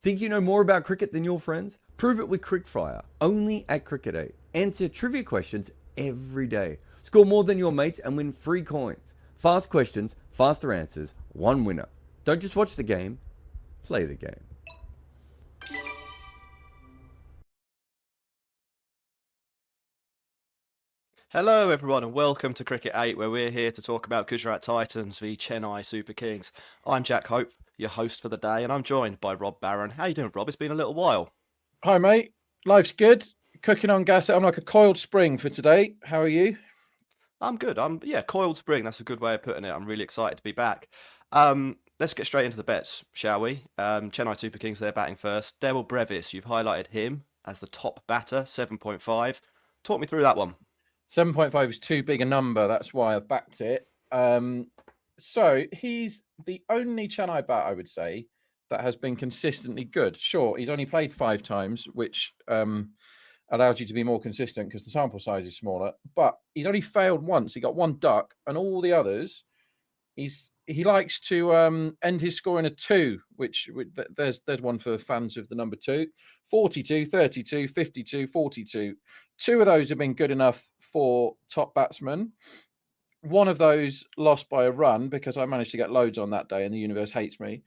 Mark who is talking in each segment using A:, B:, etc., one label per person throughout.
A: Think you know more about cricket than your friends? Prove it with Quickfire, only at Cricket8. Answer trivia questions every day. Score more than your mates and win free coins. Fast questions, faster answers, one winner. Don't just watch the game, play the game.
B: Hello, everyone, and welcome to Cricket8, where we're here to talk about Gujarat Titans v Chennai Super Kings. I'm Jack Hope, your host for the day, and I'm joined by Rob Barron. How you doing, Rob? It's been a little while.
C: Hi, mate. Life's good. Cooking on gas. I'm like a coiled spring for today. How are you?
B: I'm good. Coiled spring. That's a good way of putting it. I'm really excited to be back. Let's get straight into the bets, shall we? Chennai Super Kings, they're batting first. Daryl Brevis, you've highlighted him as the top batter, 7.5. Talk me through that one.
C: 7.5 is too big a number. That's why I've backed it. So he's the only Chennai bat, I would say, that has been consistently good. Sure, he's only played 5 times, which allows you to be more consistent because the sample size is smaller. But he's only failed once. He got 1 duck, and all the others, he likes to end his score in a 2, which there's one for fans of the number 2. 42, 32, 52, 42. 2 of those have been good enough for top batsmen. One of those lost by a run because I managed to get loads on that day and the universe hates me.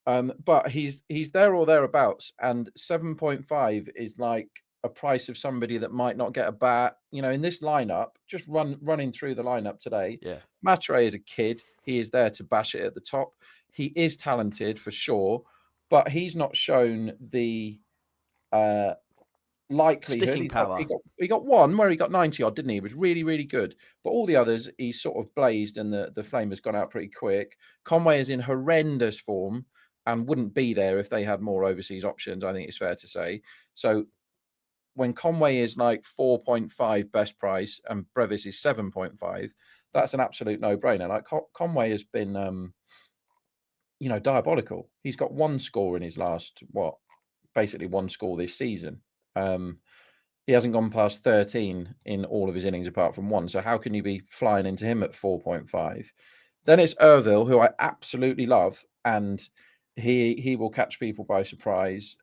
C: But he's there or thereabouts, and 7.5 is like a price of somebody that might not get a bat. You know, in this lineup, just running through the lineup today.
B: Yeah.
C: Matre is a kid. He is there to bash it at the top. He is talented for sure, but he's not shown the likelihood.
B: Sticking power.
C: He got one where he got 90 odd, didn't he? He was really, really good. But all the others, he's sort of blazed and the flame has gone out pretty quick. Conway is in horrendous form and wouldn't be there if they had more overseas options, I think it's fair to say. So when Conway is like 4.5 best price and Brevis is 7.5, that's an absolute no-brainer. Like Conway has been, diabolical. He's got 1 score in his last, basically 1 score this season. He hasn't gone past 13 in all of his innings apart from 1. So how can you be flying into him at 4.5? Then it's Ervil, who I absolutely love, and he will catch people by surprise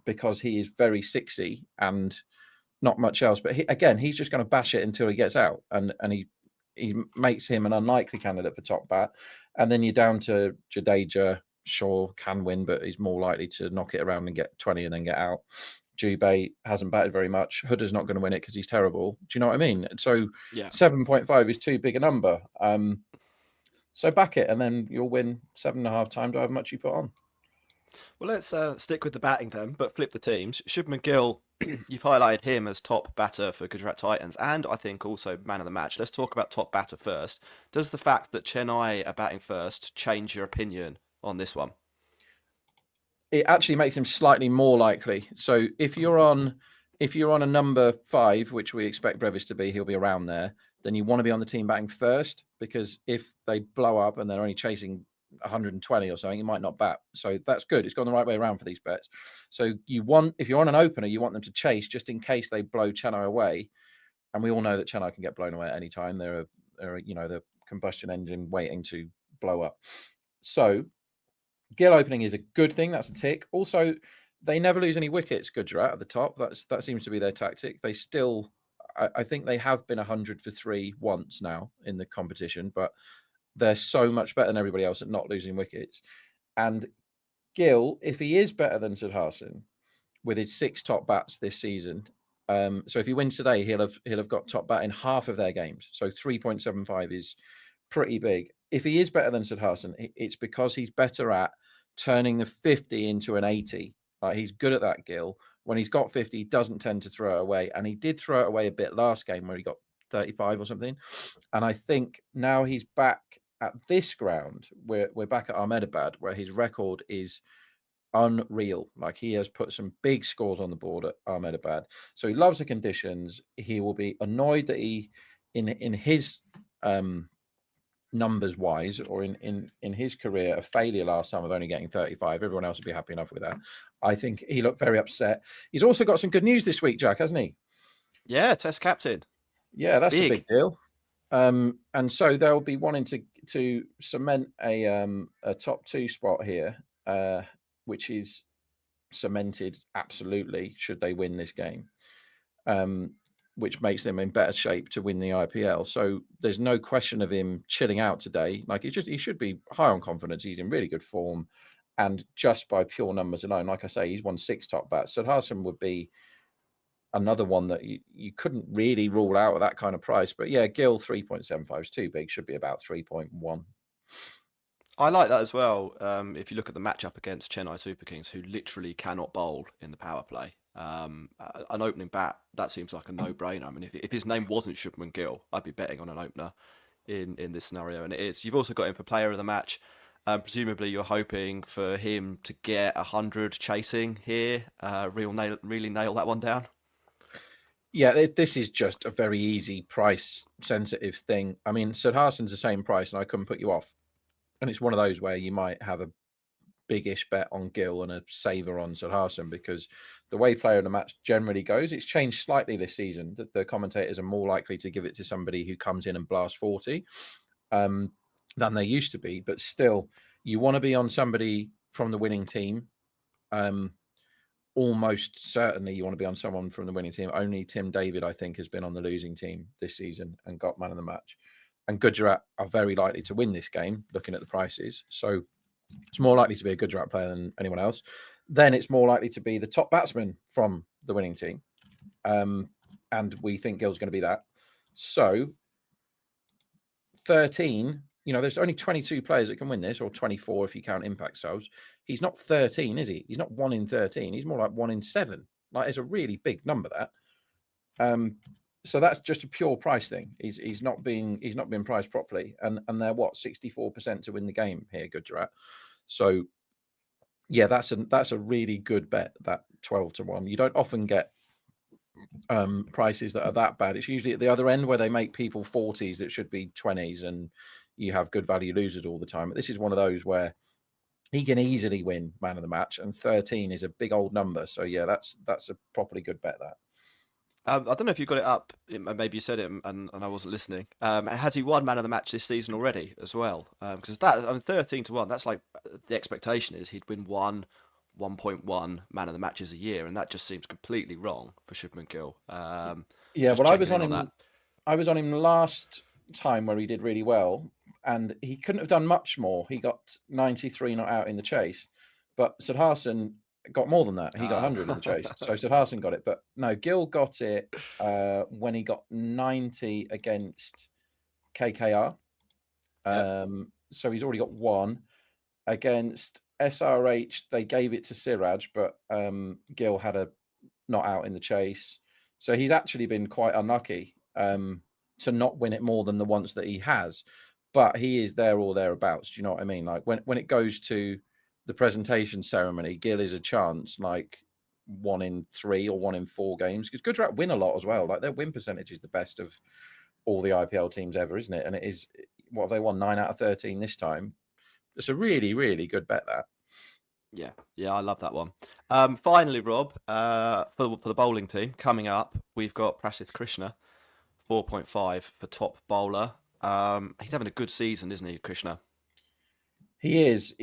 C: because he is very 6y and not much else. But he's just going to bash it until he gets out, and he makes him an unlikely candidate for top bat. And then you're down to Jadeja. Sure, can win, but he's more likely to knock it around and get 20 and then get out. Jubei hasn't batted very much. Hooder's not going to win it because he's terrible. Do you know what I mean? So 7.5 is too big a number. So back it, and then you'll win 7.5 times however much you put on.
B: Well, let's stick with the batting then, but flip the teams. Shubman Gill, you've highlighted him as top batter for Gujarat Titans, and I think also man of the match. Let's talk about top batter first. Does the fact that Chennai are batting first change your opinion on this one?
C: It actually makes him slightly more likely. So if you're on a number 5, which we expect Brevis to be, he'll be around there, then you want to be on the team batting first, because if they blow up and they're only chasing 120 or something, you might not bat. So that's good. It's gone the right way around for these bets. So if you're on an opener, you want them to chase just in case they blow Chennai away. And we all know that Chennai can get blown away at any time. They're the combustion engine waiting to blow up. So Gill opening is a good thing. That's a tick. Also, they never lose any wickets, Gujarat, at the top. That seems to be their tactic. They still, I think they have been 100 for 3 once now in the competition, but they're so much better than everybody else at not losing wickets. And Gill, if he is better than Sudhasan with his 6 top bats this season, so if he wins today, he'll have got top bat in half of their games. So 3.75 is pretty big. If he is better than Sudhasan, it's because he's better at turning the 50 into an 80. He's good at that, Gill. When he's got 50, he doesn't tend to throw it away. And he did throw it away a bit last game where he got 35 or something. And I think now he's back at this ground, we're back at Ahmedabad, where his record is unreal. Like, he has put some big scores on the board at Ahmedabad. So he loves the conditions. He will be annoyed that he, in his numbers wise, or in his career, a failure last time of only getting 35. Everyone else would be happy enough with that. I think he looked very upset. He's also got some good news this week, Jack, hasn't he?
B: Yeah, Test captain.
C: Yeah, that's a big deal. And so they'll be wanting to cement a top 2 spot here, which is cemented absolutely should they win this game, which makes them in better shape to win the IPL. So there's no question of him chilling out today. Like he should be high on confidence. He's in really good form, and just by pure numbers alone, like I say, he's won 6 top bats. So Harson would be another one that you couldn't really rule out at that kind of price. But yeah, Gill 3.75 is too big. Should be about 3.1.
B: I like that as well. If you look at the matchup against Chennai Super Kings, who literally cannot bowl in the power play, an opening bat, that seems like a no-brainer. I mean, if his name wasn't Shubman Gill, I'd be betting on an opener in this scenario, and it is. You've also got him for player of the match. Presumably, you're hoping for him to get 100 chasing here, really nail that one down.
C: Yeah, this is just a very easy price-sensitive thing. I mean, Siddharthan's the same price, and I couldn't put you off. And it's one of those where you might have a biggish bet on Gill and a saver on Siddharthan, because the way player of the match generally goes, it's changed slightly this season. The commentators are more likely to give it to somebody who comes in and blasts 40 than they used to be. But still, you want to be on somebody from the winning team. Almost certainly you want to be on someone from the winning team. Only Tim David, I think, has been on the losing team this season and got man of the match. And Gujarat are very likely to win this game, looking at the prices. So it's more likely to be a Gujarat player than anyone else. Then it's more likely to be the top batsman from the winning team. And we think Gill's going to be that. So 13, there's only 22 players that can win this, or 24 if you count impact subs. He's not 13, is he? He's not 1 in 13. He's more like 1 in 7. Like, it's a really big number, that. So that's just a pure price thing. He's not been priced properly, and they're 64% to win the game here, Gujarat. So yeah, that's a really good bet, that 12-1. You don't often get prices that are that bad. It's usually at the other end where they make people 40s that should be 20s, and you have good value losers all the time. But this is one of those where he can easily win man of the match, and 13 is a big old number. So yeah, that's a properly good bet, that.
B: I don't know if you got it up. Maybe you said it, and I wasn't listening. Has he won man of the match this season already as well? Because 13-1. That's like the expectation is he'd win 1.1 man of the matches a year, and that just seems completely wrong for Shubman Gill.
C: Yeah, well, I was on him. I was on him last time where he did really well, and he couldn't have done much more. He got 93 not out in the chase, but Siddharthan got more than that. He got 100 in the chase. So Siddharthan got it. But no, Gill got it when he got 90 against KKR. So he's already got 1. Against SRH, they gave it to Siraj, but Gill had a not out in the chase. So he's actually been quite unlucky to not win it more than the once that he has. But he is there or thereabouts. Do you know what I mean? Like when it goes to the presentation ceremony, Gill is a chance like 1 in 3 or 1 in 4 games, because Gujarat win a lot as well. Like, their win percentage is the best of all the IPL teams ever, isn't it? And it is, what have they won, 9 out of 13 this time? It's a really, really good bet, that.
B: Yeah, I love that one. Finally, Rob, for the bowling team coming up, we've got Prasidh Krishna, 4.5 for top bowler. He's having a good season, isn't he, Krishna?
C: He is.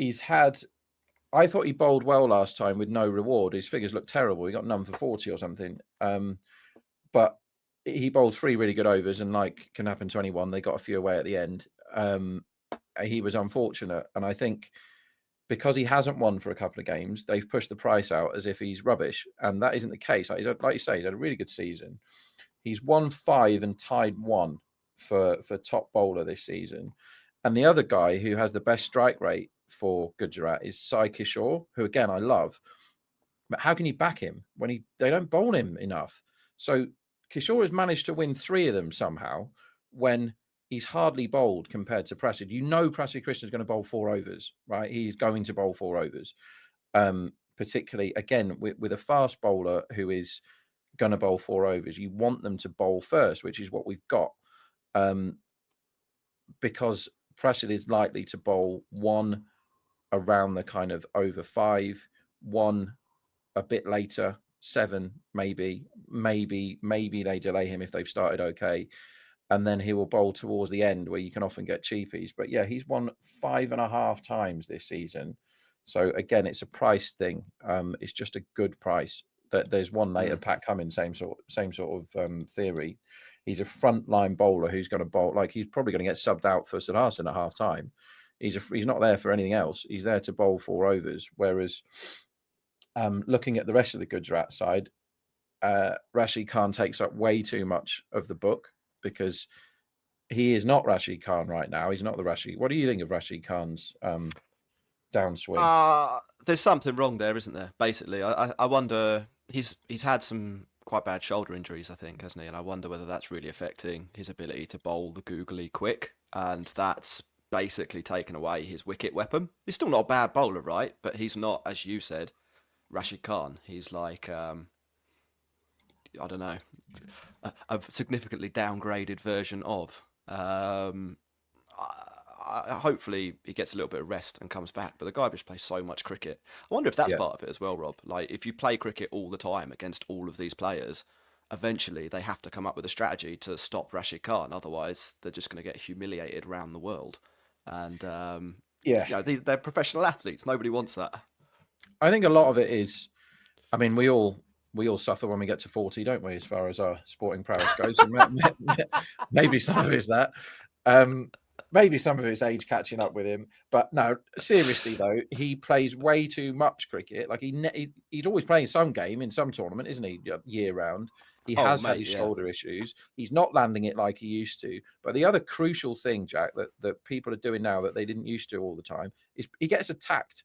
C: I thought he bowled well last time with no reward. His figures look terrible. He got none for 40 or something. But he bowled 3 really good overs, and like can happen to anyone, they got a few away at the end. He was unfortunate, and I think because he hasn't won for a couple of games, they've pushed the price out as if he's rubbish, and that isn't the case. Like you say, he's had a really good season. He's won 5 and tied 1 for top bowler this season. And the other guy who has the best strike rate for Gujarat is Sai Kishore, who again I love. But how can you back him when they don't bowl him enough? So Kishore has managed to win 3 of them somehow when he's hardly bowled compared to Prasidh. Prasidh Krishna is going to bowl 4 overs, right? He's going to bowl 4 overs. Particularly again with a fast bowler who is going to bowl 4 overs. You want them to bowl first, which is what we've got. Because Prasidh is likely to bowl 1 around the kind of over 5, 1 a bit later, 7 maybe they delay him if they've started okay, and then he will bowl towards the end where you can often get cheapies. But yeah, he's won 5.5 times this season. So again, it's a price thing. It's just a good price. There's one later, Pat Cummins, same sort of theory. He's a frontline bowler who's going to bowl, like he's probably going to get subbed out for St Arsene at half time. He's not there for anything else. He's there to bowl 4 overs. Whereas looking at the rest of the Gujarat side, Rashid Khan takes up way too much of the book because he is not Rashid Khan right now. He's not the Rashid. What do you think of Rashid Khan's downswing?
B: There's something wrong there, isn't there? Basically, I wonder. He's had some quite bad shoulder injuries, I think, hasn't he? And I wonder whether that's really affecting his ability to bowl the googly quick, and that's basically taken away his wicket weapon. He's still not a bad bowler, right? But he's not, as you said, Rashid Khan. He's like, I don't know, a significantly downgraded version of. Hopefully he gets a little bit of rest and comes back, but the guy just plays so much cricket. I wonder if that's part of it as well, Rob. Like, if you play cricket all the time against all of these players, eventually they have to come up with a strategy to stop Rashid Khan. Otherwise, they're just going to get humiliated around the world. And they're professional athletes. Nobody wants that.
C: I think a lot of it is, I mean, we all suffer when we get to 40, don't we, as far as our sporting prowess goes? Maybe some of it's that. Maybe some of it's age catching up with him. But no, seriously, though, he plays way too much cricket. Like, he's always playing some game in some tournament, isn't he, year round? He has had his shoulder issues. He's not landing it like he used to. But the other crucial thing, Jack, that people are doing now that they didn't used to all the time is he gets attacked.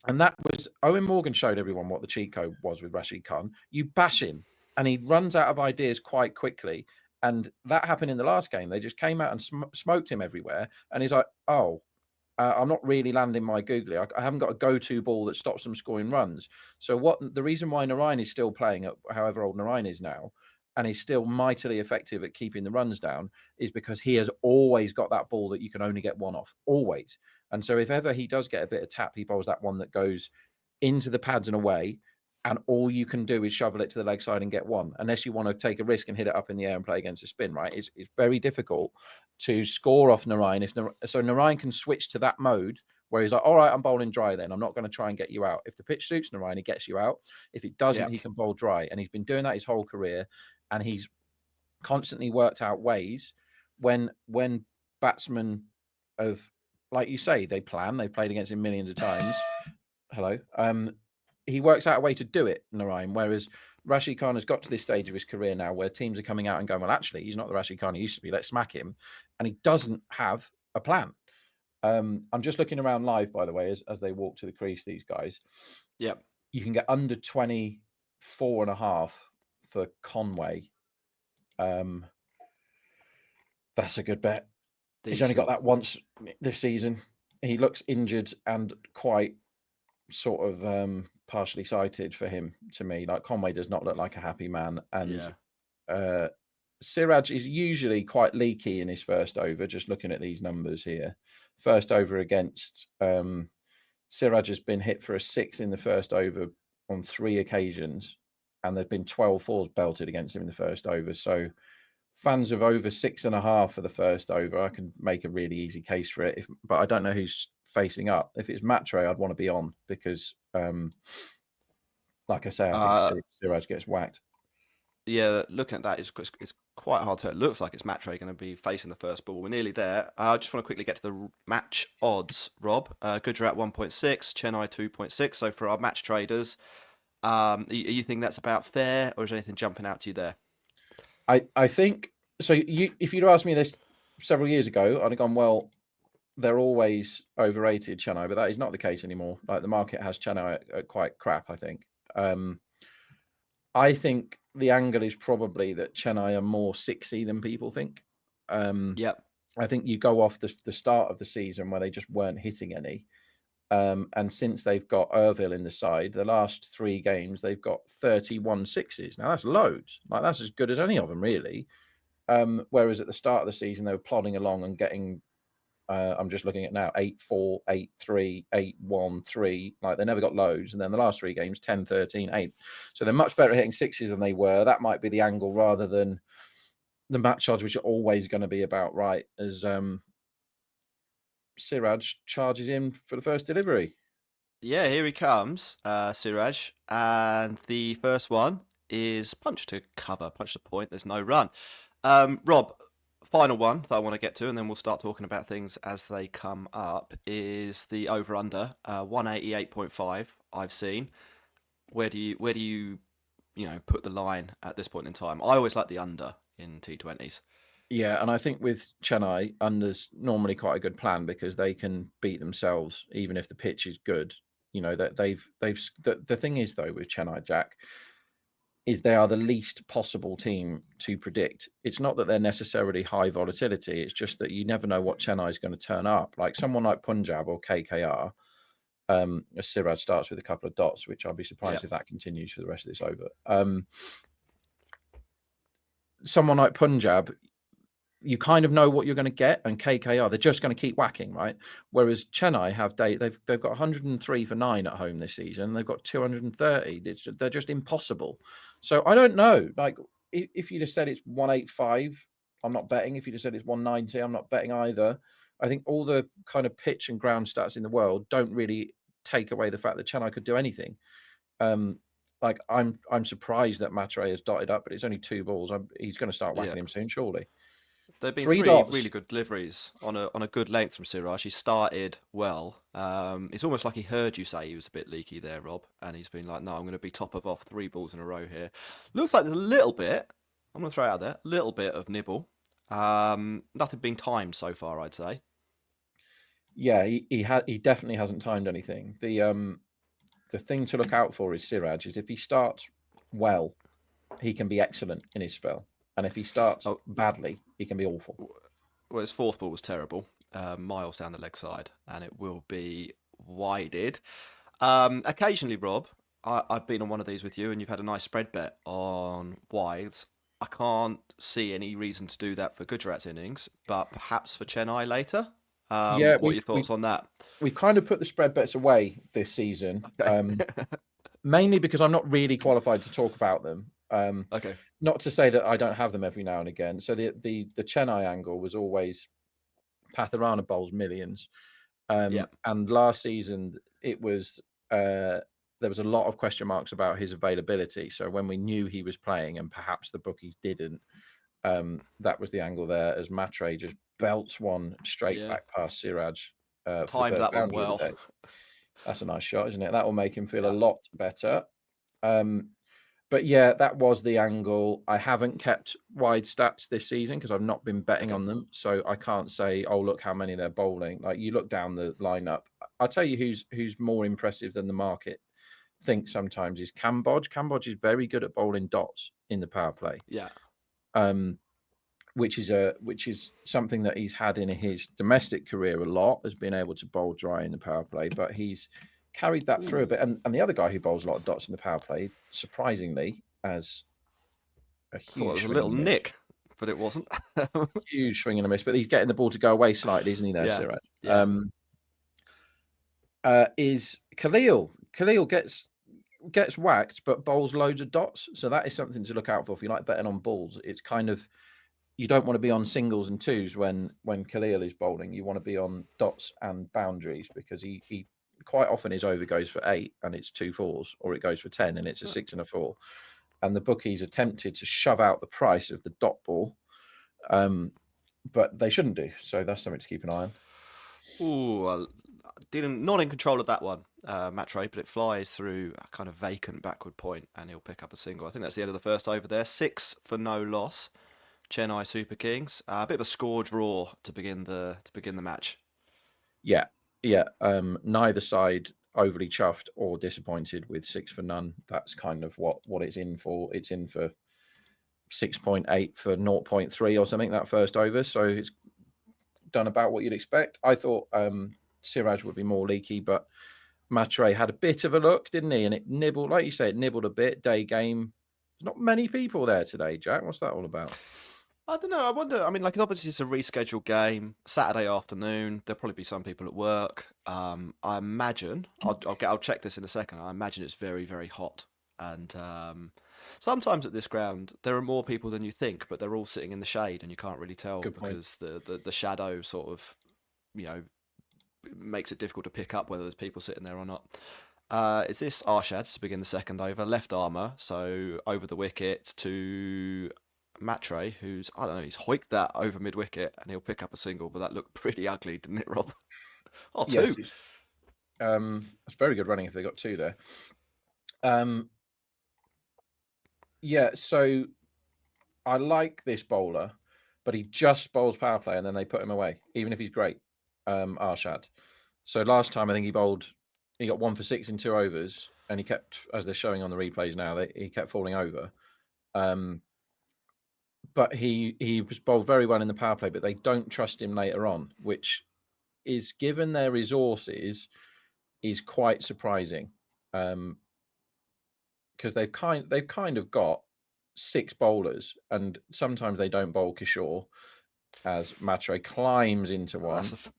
C: And that was, Owen Morgan showed everyone what the cheat code was with Rashid Khan. You bash him and he runs out of ideas quite quickly. And that happened in the last game. They just came out and smoked him everywhere. And he's like, I'm not really landing my googly. I haven't got a go-to ball that stops them scoring runs. So the reason why Narayan is still playing at however old Narayan is now, and he's still mightily effective at keeping the runs down, is because he has always got that ball that you can only get one off. Always. And so if ever he does get a bit of tap, he bowls that one that goes into the pads and away, and all you can do is shovel it to the leg side and get one, unless you want to take a risk and hit it up in the air and play against a spin, right? It's very difficult to score off Narayan. So Narayan can switch to that mode where he's like, all right, I'm bowling dry then. I'm not going to try and get you out. If the pitch suits Narayan, he gets you out. If it doesn't, he can bowl dry. And he's been doing that his whole career. And he's constantly worked out ways when batsmen have, like you say, they've played against him millions of times. Hello. He works out a way to do it, Narayan, whereas Rashid Khan has got to this stage of his career now where teams are coming out and going, well, actually, he's not the Rashid Khan he used to be. Let's smack him. And he doesn't have a plan. I'm just looking around live, by the way, as they walk to the crease, these guys.
B: Yeah.
C: You can get under 24.5 for Conway. That's a good bet. He's only got that once this season. He looks injured and quite sort of partially sighted for him, to me. Like, Conway does not look like a happy man. And Siraj is usually quite leaky in his first over, just looking at these numbers here. First over against Siraj has been hit for a 6 in the first over on 3 occasions, and there've been 12 fours belted against him in the first over. So fans of over 6.5 for the first over, I can make a really easy case for it. But I don't know who's facing up. If it's Matre, I'd want to be on because, like I say, I think Siraj gets whacked.
B: Yeah, looking at that, it's quite hard to. It looks like it's Matre going to be facing the first ball. We're nearly there. I just want to quickly get to the match odds, Rob. Gujarat 1.6, Chennai 2.6. So for our match traders, you think that's about fair, or is there anything jumping out to you there?
C: I think so. If you'd asked me this several years ago, I'd have gone, well, they're always overrated, Chennai, but that is not the case anymore. Like, the market has Chennai at quite crap, I think. I think the angle is probably that Chennai are more 6y than people think. I think you go off the start of the season where they just weren't hitting any. And since they've got Ervil in the side, the last 3 games, they've got 31 sixes. Now, that's loads. Like, that's as good as any of them, really. Whereas at the start of the season, they were plodding along and getting, I'm just looking at now, 8-4, 8-3, 8-1, 3. Like, they never got loads. And then the last 3 games, 10, 13, 8. So they're much better at hitting sixes than they were. That might be the angle rather than the match odds, which are always going to be about right, as Siraj charges in for the first delivery.
B: Yeah, here he comes, Siraj. And the first one is punch to cover, punch to point. There's no run. Rob, final one that I want to get to, and then we'll start talking about things as they come up, is the over-under, 188.5 I've seen. Where do you put the line at this point in time? I always like the under in T20s.
C: Yeah, and I think with Chennai, under's normally quite a good plan because they can beat themselves even if the pitch is good. That the thing is though with Chennai, Jack, is they are the least possible team to predict. It's not that they're necessarily high volatility. It's just that you never know what Chennai is going to turn up. Like someone like Punjab or KKR, Siraj starts with a couple of dots, which I'll be surprised if that continues for the rest of this over. Someone like Punjab, you kind of know what you're going to get, and KKR, they're just going to keep whacking, right? Whereas Chennai they've got 103 for 9 at home this season. They've got 230. They're just impossible. So I don't know. Like if you just said it's 185, I'm not betting. If you just said it's 190, I'm not betting either. I think all the kind of pitch and ground stats in the world don't really take away the fact that Chennai could do anything. Like I'm surprised that Matre has dotted up, but it's only 2 balls. He's going to start whacking him soon, surely.
B: There've been
C: 3
B: three
C: dots.
B: really good deliveries on a good length from Siraj. He started well. It's almost like he heard you say he was a bit leaky there, Rob, and he's been like, "No, I'm going to be top of off 3 balls in a row here." Looks like there's a little bit. I'm going to throw it out there, a little bit of nibble. Nothing being timed so far, I'd say.
C: Yeah, he definitely hasn't timed anything. The thing to look out for is Siraj is if he starts well, he can be excellent in his spell, and if he starts badly, he can be awful.
B: Well, his 4th ball was terrible, miles down the leg side, and it will be wided. Occasionally, Rob, I've been on one of these with you, and you've had a nice spread bet on wides. I can't see any reason to do that for Gujarat's innings, but perhaps for Chennai later.
C: Yeah,
B: what are your thoughts on that?
C: We've kind of put the spread bets away this season, mainly because I'm not really qualified to talk about them.
B: Okay.
C: Not to say that I don't have them every now and again. So the Chennai angle was always Patharana bowls millions. And last season it was there was a lot of question marks about his availability. So when we knew he was playing and perhaps the bookies didn't, that was the angle there as Matre just belts one straight back past Siraj.
B: Timed that one well.
C: That's a nice shot, isn't it? That will make him feel a lot better. But yeah, that was the angle. I haven't kept wide stats this season because I've not been betting on them. So I can't say, oh, look how many they're bowling. Like you look down the lineup. I'll tell you who's more impressive than the market thinks sometimes is Cambodge. Cambodge is very good at bowling dots in the power play.
B: Yeah.
C: Which is something that he's had in his domestic career a lot, has been able to bowl dry in the power play, but he's carried that through a bit. And the other guy who bowls a lot of dots in the power play, surprisingly, has a huge
B: Thought it was a little nick, but it wasn't.
C: Huge swing and a miss, but he's getting the ball to go away slightly, isn't he there, Siraj? Is Khalil. Khalil gets whacked, but bowls loads of dots. So that is something to look out for if you like betting on balls. It's kind of, you don't want to be on singles and twos when Khalil is bowling. You want to be on dots and boundaries because he quite often his over goes for 8 and it's 2 4s, or it goes for 10 and it's a 6 and a 4. And the bookies attempted to shove out the price of the dot ball, but they shouldn't do. So that's something to keep an eye on.
B: Ooh, not in control of that one, Matre, but it flies through a kind of vacant backward point and he'll pick up a single. I think that's the end of the first over there. 6 for no loss. Chennai Super Kings. A bit of a score draw to begin the match.
C: Yeah. Neither side overly chuffed or disappointed with 6 for none. That's kind of what it's in for. It's in for 6.8 for 0.3 or something that first over. So it's done about what you'd expect. I thought Siraj would be more leaky, but Matre had a bit of a look, didn't he? And it nibbled, like you say, it nibbled a bit. Day game. There's not many people there today, Jack. What's that all about?
B: I don't know. I wonder. I mean, like, obviously it's a rescheduled game, Saturday afternoon. There'll probably be some people at work. I imagine. I'll check this in a second. I imagine it's very, very hot, and sometimes at this ground there are more people than you think, but they're all sitting in the shade, and you can't really tell because the shadow sort of, makes it difficult to pick up whether there's people sitting there or not. It's this Arshad to begin the second over, left armour, so over the wicket to Matre, who's, I don't know, he's hoiked that over mid-wicket and he'll pick up a single, but that looked pretty ugly, didn't it, Rob? Oh, two.
C: Yes, it's very good running if they got two there. Yeah, so I like this bowler, but he just bowls power play and then they put him away, even if he's great, Arshad. So last time I think he got 1 for 6 in 2 overs, and he kept, as they're showing on the replays now, he kept falling over. But he was bowled very well in the power play, but they don't trust him later on, which is, given their resources, is quite surprising. Because they've kind of got 6 bowlers, and sometimes they don't bowl Kishore as Matre climbs into one.
B: That's the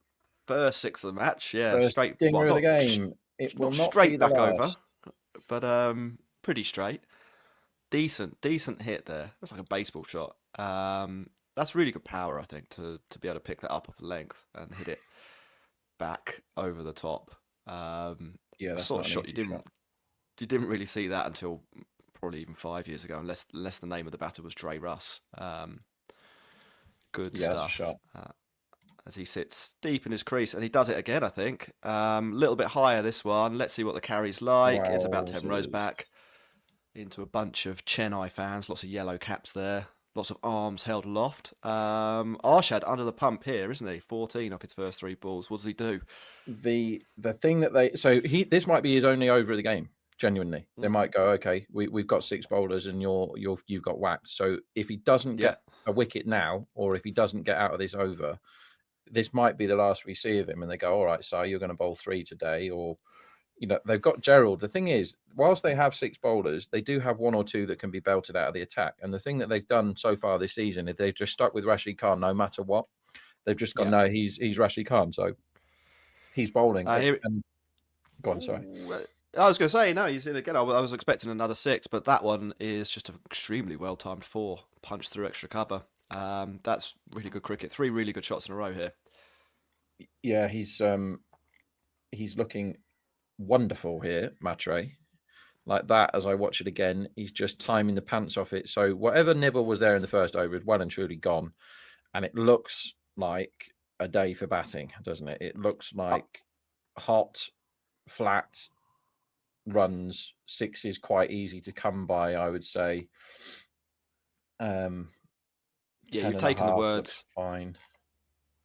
B: first 6 of the match, yeah.
C: First
B: straight
C: dinger of the game. It will not
B: straight
C: be the
B: back
C: last.
B: over, but pretty straight. Decent hit there. That's like a baseball shot. That's really good power, I think, to be able to pick that up off the length and hit it back over the top.
C: Yeah, that's
B: sort
C: not
B: of
C: an
B: shot
C: easy shot.
B: you didn't really see that until probably even 5 years ago, unless the name of the batter was Dre Russ. Good
C: Yeah, that's a
B: stuff.
C: shot.
B: As he sits deep in his crease, and he does it again, I think. A little bit higher this one. Let's see what the carry's like. It's about 10 rows
C: Wowzers.
B: back into a bunch of Chennai fans. Lots of yellow caps there. Lots of arms held aloft. Arshad under the pump here, isn't he? 14 off his first 3 balls. What does he do?
C: The thing that this might be his only over of the game. Genuinely, they might go, okay, we've got 6 bowlers and you've got whacked. So if he doesn't get a wicket now, or if he doesn't get out of this over, this might be the last we see of him. And they go, all right, Si, you're going to bowl 3 today, or they've got Gerald. The thing is, whilst they have 6 bowlers, they do have 1 or 2 that can be belted out of the attack. And the thing that they've done so far this season is they've just stuck with Rashid Khan no matter what. They've just gone, no, he's Rashid Khan, so he's bowling. Go on, sorry.
B: I was going to say, no, he's in again. I was expecting another 6, but that one is just an extremely well-timed 4, punched through extra cover. That's really good cricket. 3 really good shots in a row here.
C: Yeah, he's looking wonderful here, Matre. Like that, as I watch it again, he's just timing the pants off it. So whatever nibble was there in the first over is well and truly gone. And it looks like a day for batting, doesn't it? It looks like hot, flat runs. 6 is quite easy to come by, I would say.
B: Yeah, you've taken the words.
C: Fine.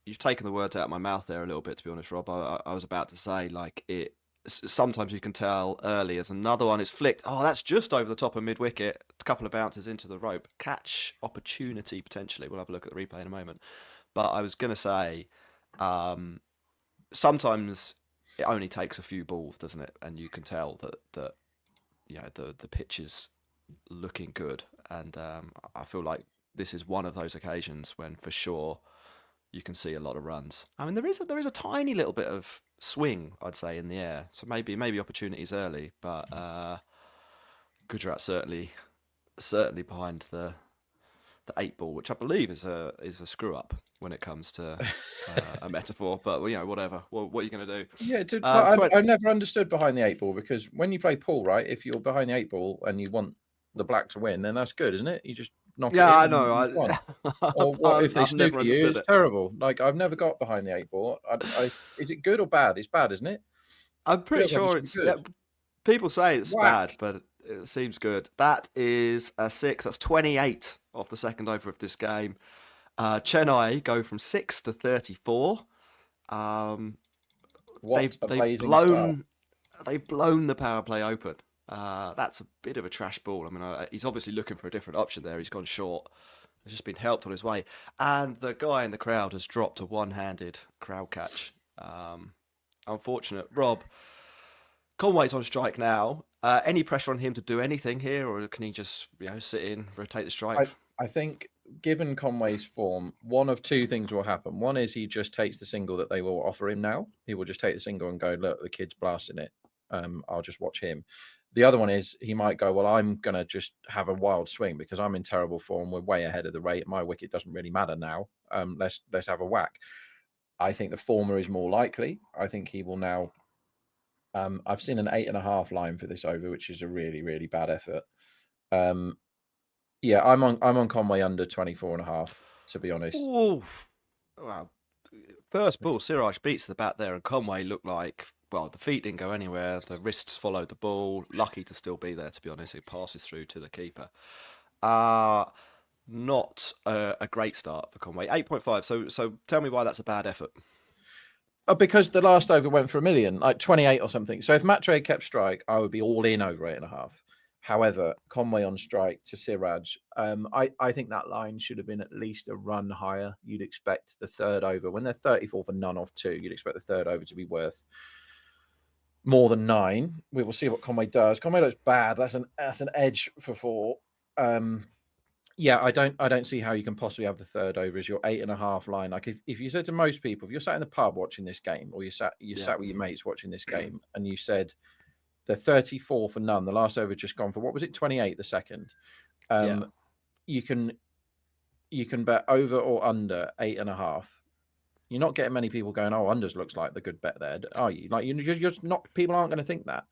B: You've taken the words out of my mouth there a little bit, to be honest, Rob. I was about to say, like, it. Sometimes you can tell early as another one is flicked. Oh, that's just over the top of mid-wicket. A couple of bounces into the rope. Catch opportunity, potentially. We'll have a look at the replay in a moment. But I was going to say, sometimes it only takes a few balls, doesn't it? And you can tell that the pitch is looking good. And I feel like this is one of those occasions when, for sure, you can see a lot of runs. I mean, there is a tiny little bit of swing, I'd say, in the air. So maybe opportunities early, but Gujarat certainly behind the 8 ball, which I believe is a screw up when it comes to a metaphor. But whatever. What are you going to do?
C: Yeah, I never understood behind the 8 ball, because when you play pool, right, if you're behind the 8 ball and you want the black to win, then that's good, isn't it? You just knock it in.
B: I know.
C: Or what if they
B: I've never
C: snooker you?
B: understood
C: It's
B: it.
C: terrible. Like, I've never got behind the 8 ball. Is it good or bad? It's bad, isn't it?
B: I'm pretty
C: Feels like
B: sure
C: it
B: it's.
C: should be good.
B: People say it's
C: Whack.
B: bad, but it seems good. That is a 6. That's 28 off the second over of this game. Chennai go from 6 to 34.
C: What a blazing start.
B: They've blown the power play open. That's a bit of a trash ball. I mean, he's obviously looking for a different option there. He's gone short. He's just been helped on his way. And the guy in the crowd has dropped a one-handed crowd catch. Unfortunate. Rob, Conway's on strike now. Any pressure on him to do anything here, or can he just sit in, rotate the strike?
C: I think, given Conway's form, one of 2 things will happen. One is he just takes the single that they will offer him now. He will just take the single and go, look, the kid's blasting it. I'll just watch him. The other one is he might go, well, I'm going to just have a wild swing because I'm in terrible form. We're way ahead of the rate. My wicket doesn't really matter now. Let's have a whack. I think the former is more likely. I think he will now. I've seen an 8.5 line for this over, which is a really, really bad effort. Yeah, I'm on Conway under 24.5, to be honest.
B: Oh, wow. First ball, Siraj beats the bat there, and Conway looked like, well, the feet didn't go anywhere. The wrists followed the ball. Lucky to still be there, to be honest. It passes through to the keeper. Not a great start for Conway. 8.5. So tell me why that's a bad effort.
C: Because the last over went for 1 million, like 28 or something. So if Matre kept strike, I would be all in over 8.5. However, Conway on strike to Siraj, I think that line should have been at least a run higher. You'd expect the third over, when they're 34 for none off 2, you'd expect the third over to be worth more than 9. We will see what Conway does. Conway looks bad. That's an edge for 4. Yeah, I don't see how you can possibly have the third over as your 8.5 line. Like if you said to most people, if you're sat in the pub watching this game, or you sat with your mates watching this game, and you said they're 34 for none, the last over just gone for, what was it, 28 the second. You can bet over or under 8.5. You're not getting many people going, oh, unders looks like the good bet there, are you? Like you're just not. People aren't going to think that,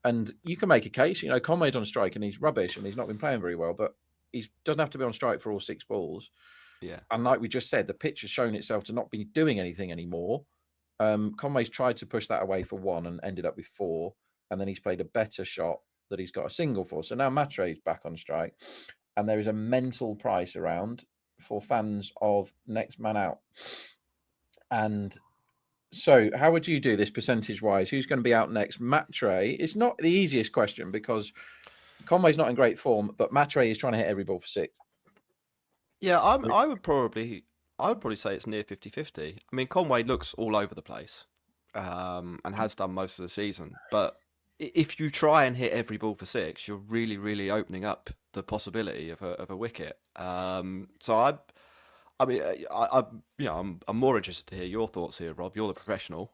C: and you can make a case. You know, Conway's on strike and he's rubbish and he's not been playing very well, but he doesn't have to be on strike for all 6 balls.
B: Yeah.
C: And like we just said, the pitch has shown itself to not be doing anything anymore. Conway's tried to push that away for 1 and ended up with 4. And then he's played a better shot that he's got a single for. So now Matre's back on strike. And there is a mental price around for fans of next man out. And so how would you do this percentage-wise? Who's going to be out next? Matre. It's not the easiest question because Conway's not in great form, but Matre is trying to hit every ball for 6.
B: Yeah, I would probably say it's near 50-50. I mean, Conway looks all over the place, and has done most of the season. But if you try and hit every ball for 6, you're really, really opening up the possibility of a wicket. So I'm more interested to hear your thoughts here, Rob. You're the professional.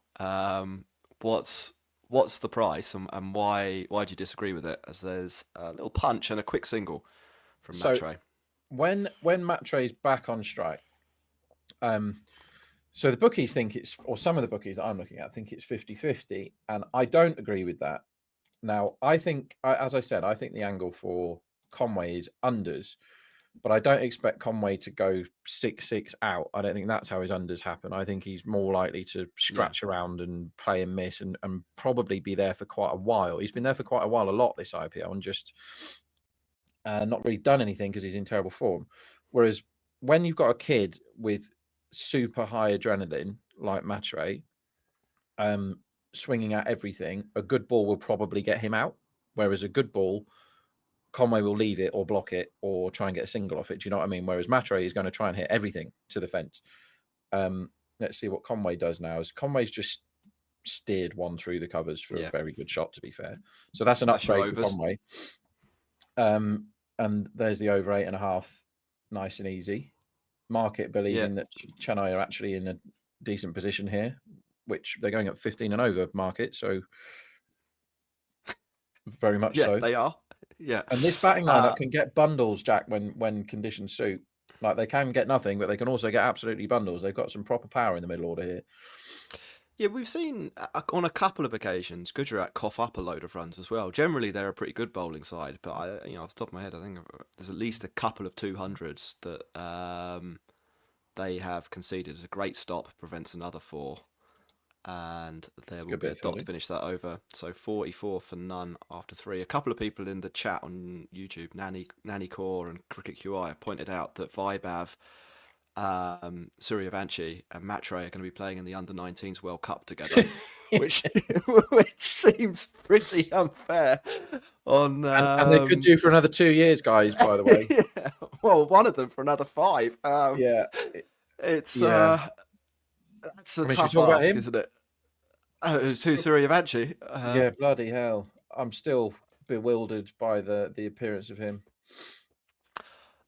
B: What's the price and why do you disagree with it? As there's a little punch and a quick single from Matre.
C: When Matre's back on strike, so the bookies think it's, or some of the bookies that I'm looking at think it's 50-50, and I don't agree with that. Now, I think, as I said, I think the angle for Conway is unders, but I don't expect Conway to go 6-6 out. I don't think that's how his unders happen. I think he's more likely to scratch around and play and miss and probably be there for quite a while. He's been there for quite a while, a lot this IPL, and just not really done anything because he's in terrible form. Whereas when you've got a kid with super high adrenaline like Matre, swinging at everything, a good ball will probably get him out. Whereas a good ball, Conway will leave it or block it or try and get a single off it. Do you know what I mean? Whereas Matre is going to try and hit everything to the fence. Let's see what Conway does now. As Conway's just steered one through the covers for a very good shot, to be fair. So that's an upgrade for Conway. And there's the over 8.5, nice and easy. Market believing that Chennai are actually in a decent position here, which they're going up 15 and over market. So very much so.
B: They are. Yeah.
C: And this batting lineup can get bundles, Jack, when conditions suit. Like they can get nothing, but they can also get absolutely bundles. They've got some proper power in the middle order here.
B: Yeah, we've seen on a couple of occasions Gujarat cough up a load of runs as well. Generally, they're a pretty good bowling side, but off the top of my head, I think there's at least a couple of 200s that they have conceded. As a great stop prevents another 4, and there will be a dot to finish that over. So 44 for none after 3. A couple of people in the chat on YouTube, Nanny Core and Cricket8 have pointed out that Vaibhav, Suryavanshi and Matre are going to be playing in the under-19s World Cup together, which seems pretty unfair. And
C: they could do for another 2 years, guys. By the way,
B: well, one of them for another 5. It's that's a tough ask, isn't it? Who's Suryavanshi?
C: Yeah, bloody hell! I'm still bewildered by the appearance of him.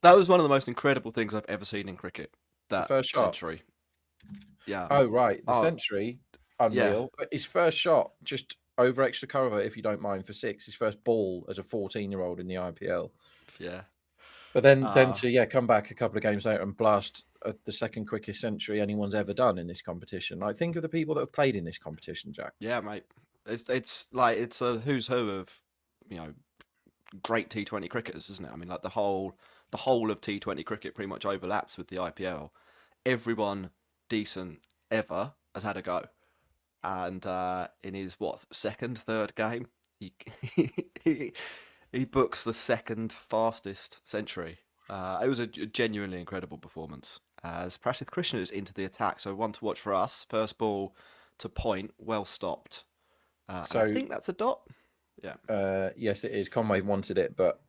B: That was one of the most incredible things I've ever seen in cricket. That
C: first shot.
B: Century. Yeah.
C: Oh, right. The century. Unreal. But his first shot, just over extra cover, if you don't mind, for 6. His first ball as a 14-year-old in the IPL.
B: Yeah.
C: But then to come back a couple of games later and blast the second quickest century anyone's ever done in this competition. Like, think of the people that have played in this competition, Jack.
B: Yeah, mate. It's like it's a who's who of, you know, great T20 cricketers, isn't it? I mean, like the whole of T20 cricket pretty much overlaps with the IPL. Everyone decent ever has had a go, and in his second, third game, he he books the second fastest century. It was a genuinely incredible performance. As Prasith Krishna is into the attack, so one to watch for us. First ball to point, well stopped. So I think that's a dot. Yeah.
C: Yes, it is. Conway wanted it, but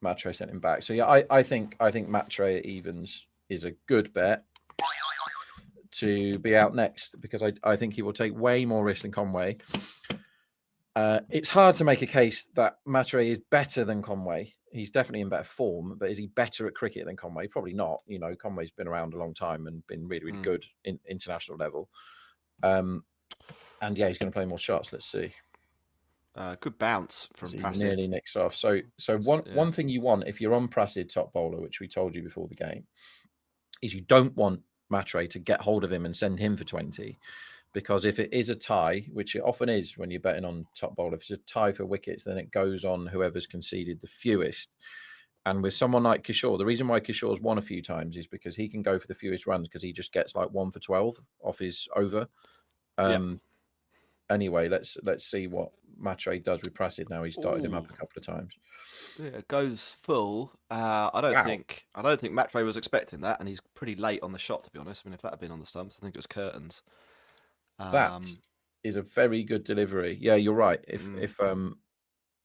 C: Matre sent him back. So yeah, I think Matre at evens is a good bet to be out next, because I think he will take way more risk than Conway. It's hard to make a case that Matre is better than Conway. He's definitely in better form, but is he better at cricket than Conway? Probably not. You know, Conway's been around a long time and been really, really good in international level. And yeah, he's going to play more shots. Let's see.
B: Good bounce from Prasad.
C: Nearly nicks off. So one thing you want if you're on Prasad top bowler, which we told you before the game, is you don't want Matre to get hold of him and send him for 20. Because if it is a tie, which it often is when you're betting on top bowler, if it's a tie for wickets, then it goes on whoever's conceded the fewest. And with someone like Kishore, the reason why Kishore's won a few times is because he can go for the fewest runs, because he just gets like 1 for 12 off his over. Anyway, let's see what Matre does with Prasad now. He's dotted him up a couple of times.
B: Yeah, goes full. I don't think Matre was expecting that, and he's pretty late on the shot, to be honest. I mean, if that had been on the stumps, I think it was curtains.
C: That is a very good delivery. Yeah, you're right. If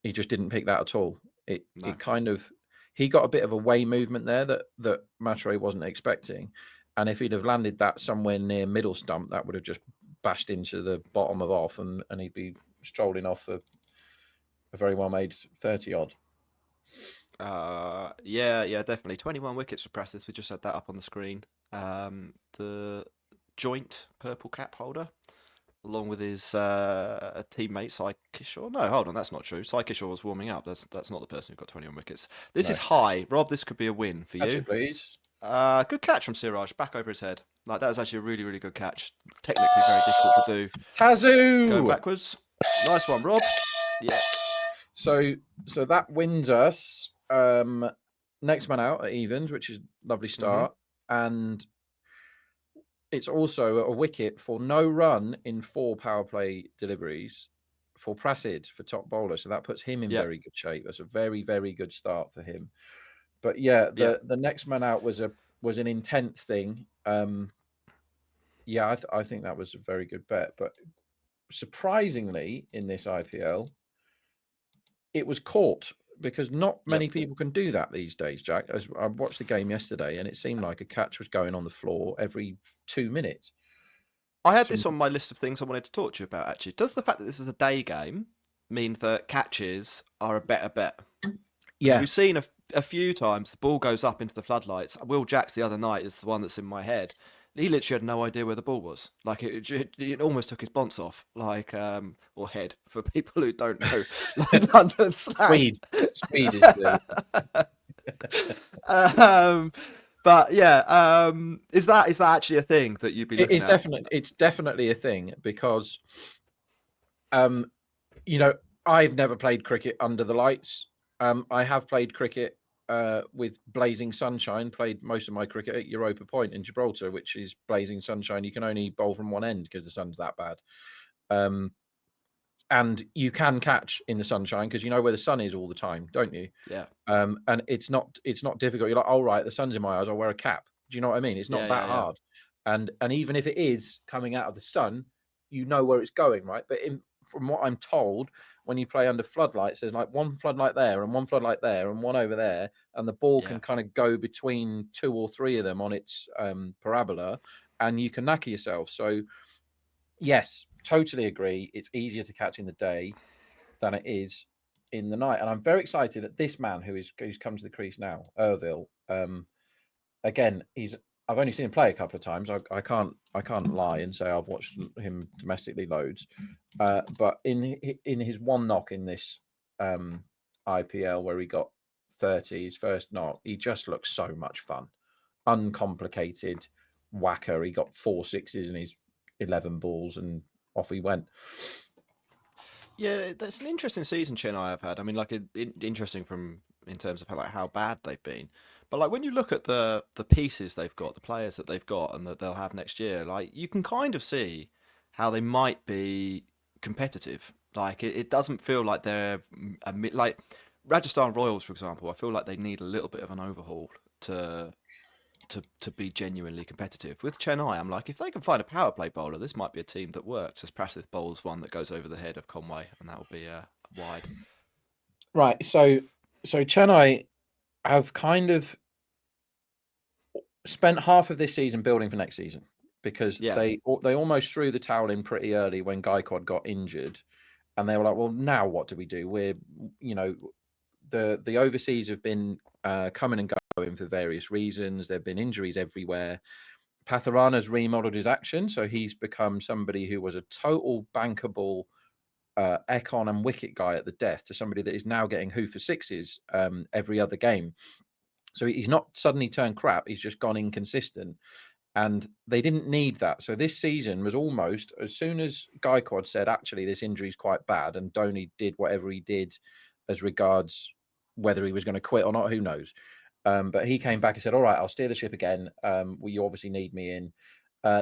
C: he just didn't pick that at all, it kind of, he got a bit of a way movement there that Matre wasn't expecting, and if he'd have landed that somewhere near middle stump, that would have just bashed into the bottom of off, and he'd be strolling off a very well made 30 odd.
B: Yeah, definitely 21 wickets for Prasad. We just had that up on the screen. The joint purple cap holder, along with his teammate Sai Kishore. No, hold on, that's not true. Sai Kishore was warming up. That's not the person who got 21 wickets. This is high, Rob. This could be a win for you.
C: Please.
B: Good catch from SRH, back over his head. Like, that was actually a really, really good catch. Technically very difficult to do.
C: Kazoo!
B: Going backwards. Nice one, Rob. Yeah.
C: So that wins us next man out at evens, which is a lovely start. And it's also a wicket for no run in 4 power play deliveries for Prasad for top bowler. So that puts him in very good shape. That's a very, very good start for him. But yeah, the next man out was an intent thing. I think that was a very good bet. But surprisingly, in this IPL, it was caught, because not many people can do that these days, Jack. As I watched the game yesterday, and it seemed like a catch was going on the floor every 2 minutes.
B: I had this on my list of things I wanted to talk to you about, actually. Does the fact that this is a day game mean that catches are a better bet?
C: Yeah.
B: We've seen a few times the ball goes up into the floodlights. Will Jacks the other night is the one that's in my head. He literally had no idea where the ball was. Like, it almost took his bonce off, like, or head, for people who don't know, like London slang.
C: Speed is the...
B: But yeah, is that actually a thing that you'd be looking at?
C: It's definitely a thing, because, you know, I've never played cricket under the lights. I have played cricket with blazing sunshine, played most of my cricket at Europa Point in Gibraltar, which is blazing sunshine. You can only bowl from one end because the sun's that bad. And you can catch in the sunshine because you know where the sun is all the time, don't you?
B: Yeah.
C: And it's not difficult. You're like, oh, right, the sun's in my eyes, I'll wear a cap. Do you know what I mean? It's not that hard. And even if it is coming out of the sun, you know where it's going, right? But from what I'm told, when you play under floodlights, there's like one floodlight there and one floodlight there and one over there, and the ball can kind of go between 2 or 3 of them on its parabola, and you can knacker yourself. So yes, totally agree. It's easier to catch in the day than it is in the night. And I'm very excited that this man who's come to the crease now, Irville, again, I've only seen him play a couple of times. I can't lie and say I've watched him domestically loads. But in his one knock in this IPL where he got 30, his first knock, he just looks so much fun. uncomplicated whacker. He got 4 sixes in his 11 balls, and off he went.
B: Yeah, that's an interesting season Chennai have had. I mean, like interesting in terms of how bad they've been. But like when you look at the pieces they've got, the players that they've got, and that they'll have next year, like you can kind of see how they might be competitive. Like it doesn't feel like they're like Rajasthan Royals, for example. I feel like they need a little bit of an overhaul to to be genuinely competitive. With Chennai, I'm like, if they can find a power play bowler, this might be a team that works. As Prasith bowls one that goes over the head of Conway, and that will be wide.
C: Right. So Chennai have kind of spent half of this season building for next season, because they almost threw the towel in pretty early when Gaikwad got injured, and they were like, well, now what do we do? We're, the overseas have been coming and going for various reasons. There have been injuries everywhere. Patharana's remodeled his action, so he's become somebody who was a total bankable econ and wicket guy at the death to somebody that is now getting who for sixes every other game. So he's not suddenly turned crap. He's just gone inconsistent. And they didn't need that. So this season was almost, as soon as Gaikwad said, actually, this injury is quite bad, and Dhoni did whatever he did as regards whether he was going to quit or not, who knows. But he came back and said, all right, I'll steer the ship again. Well, you obviously need me in.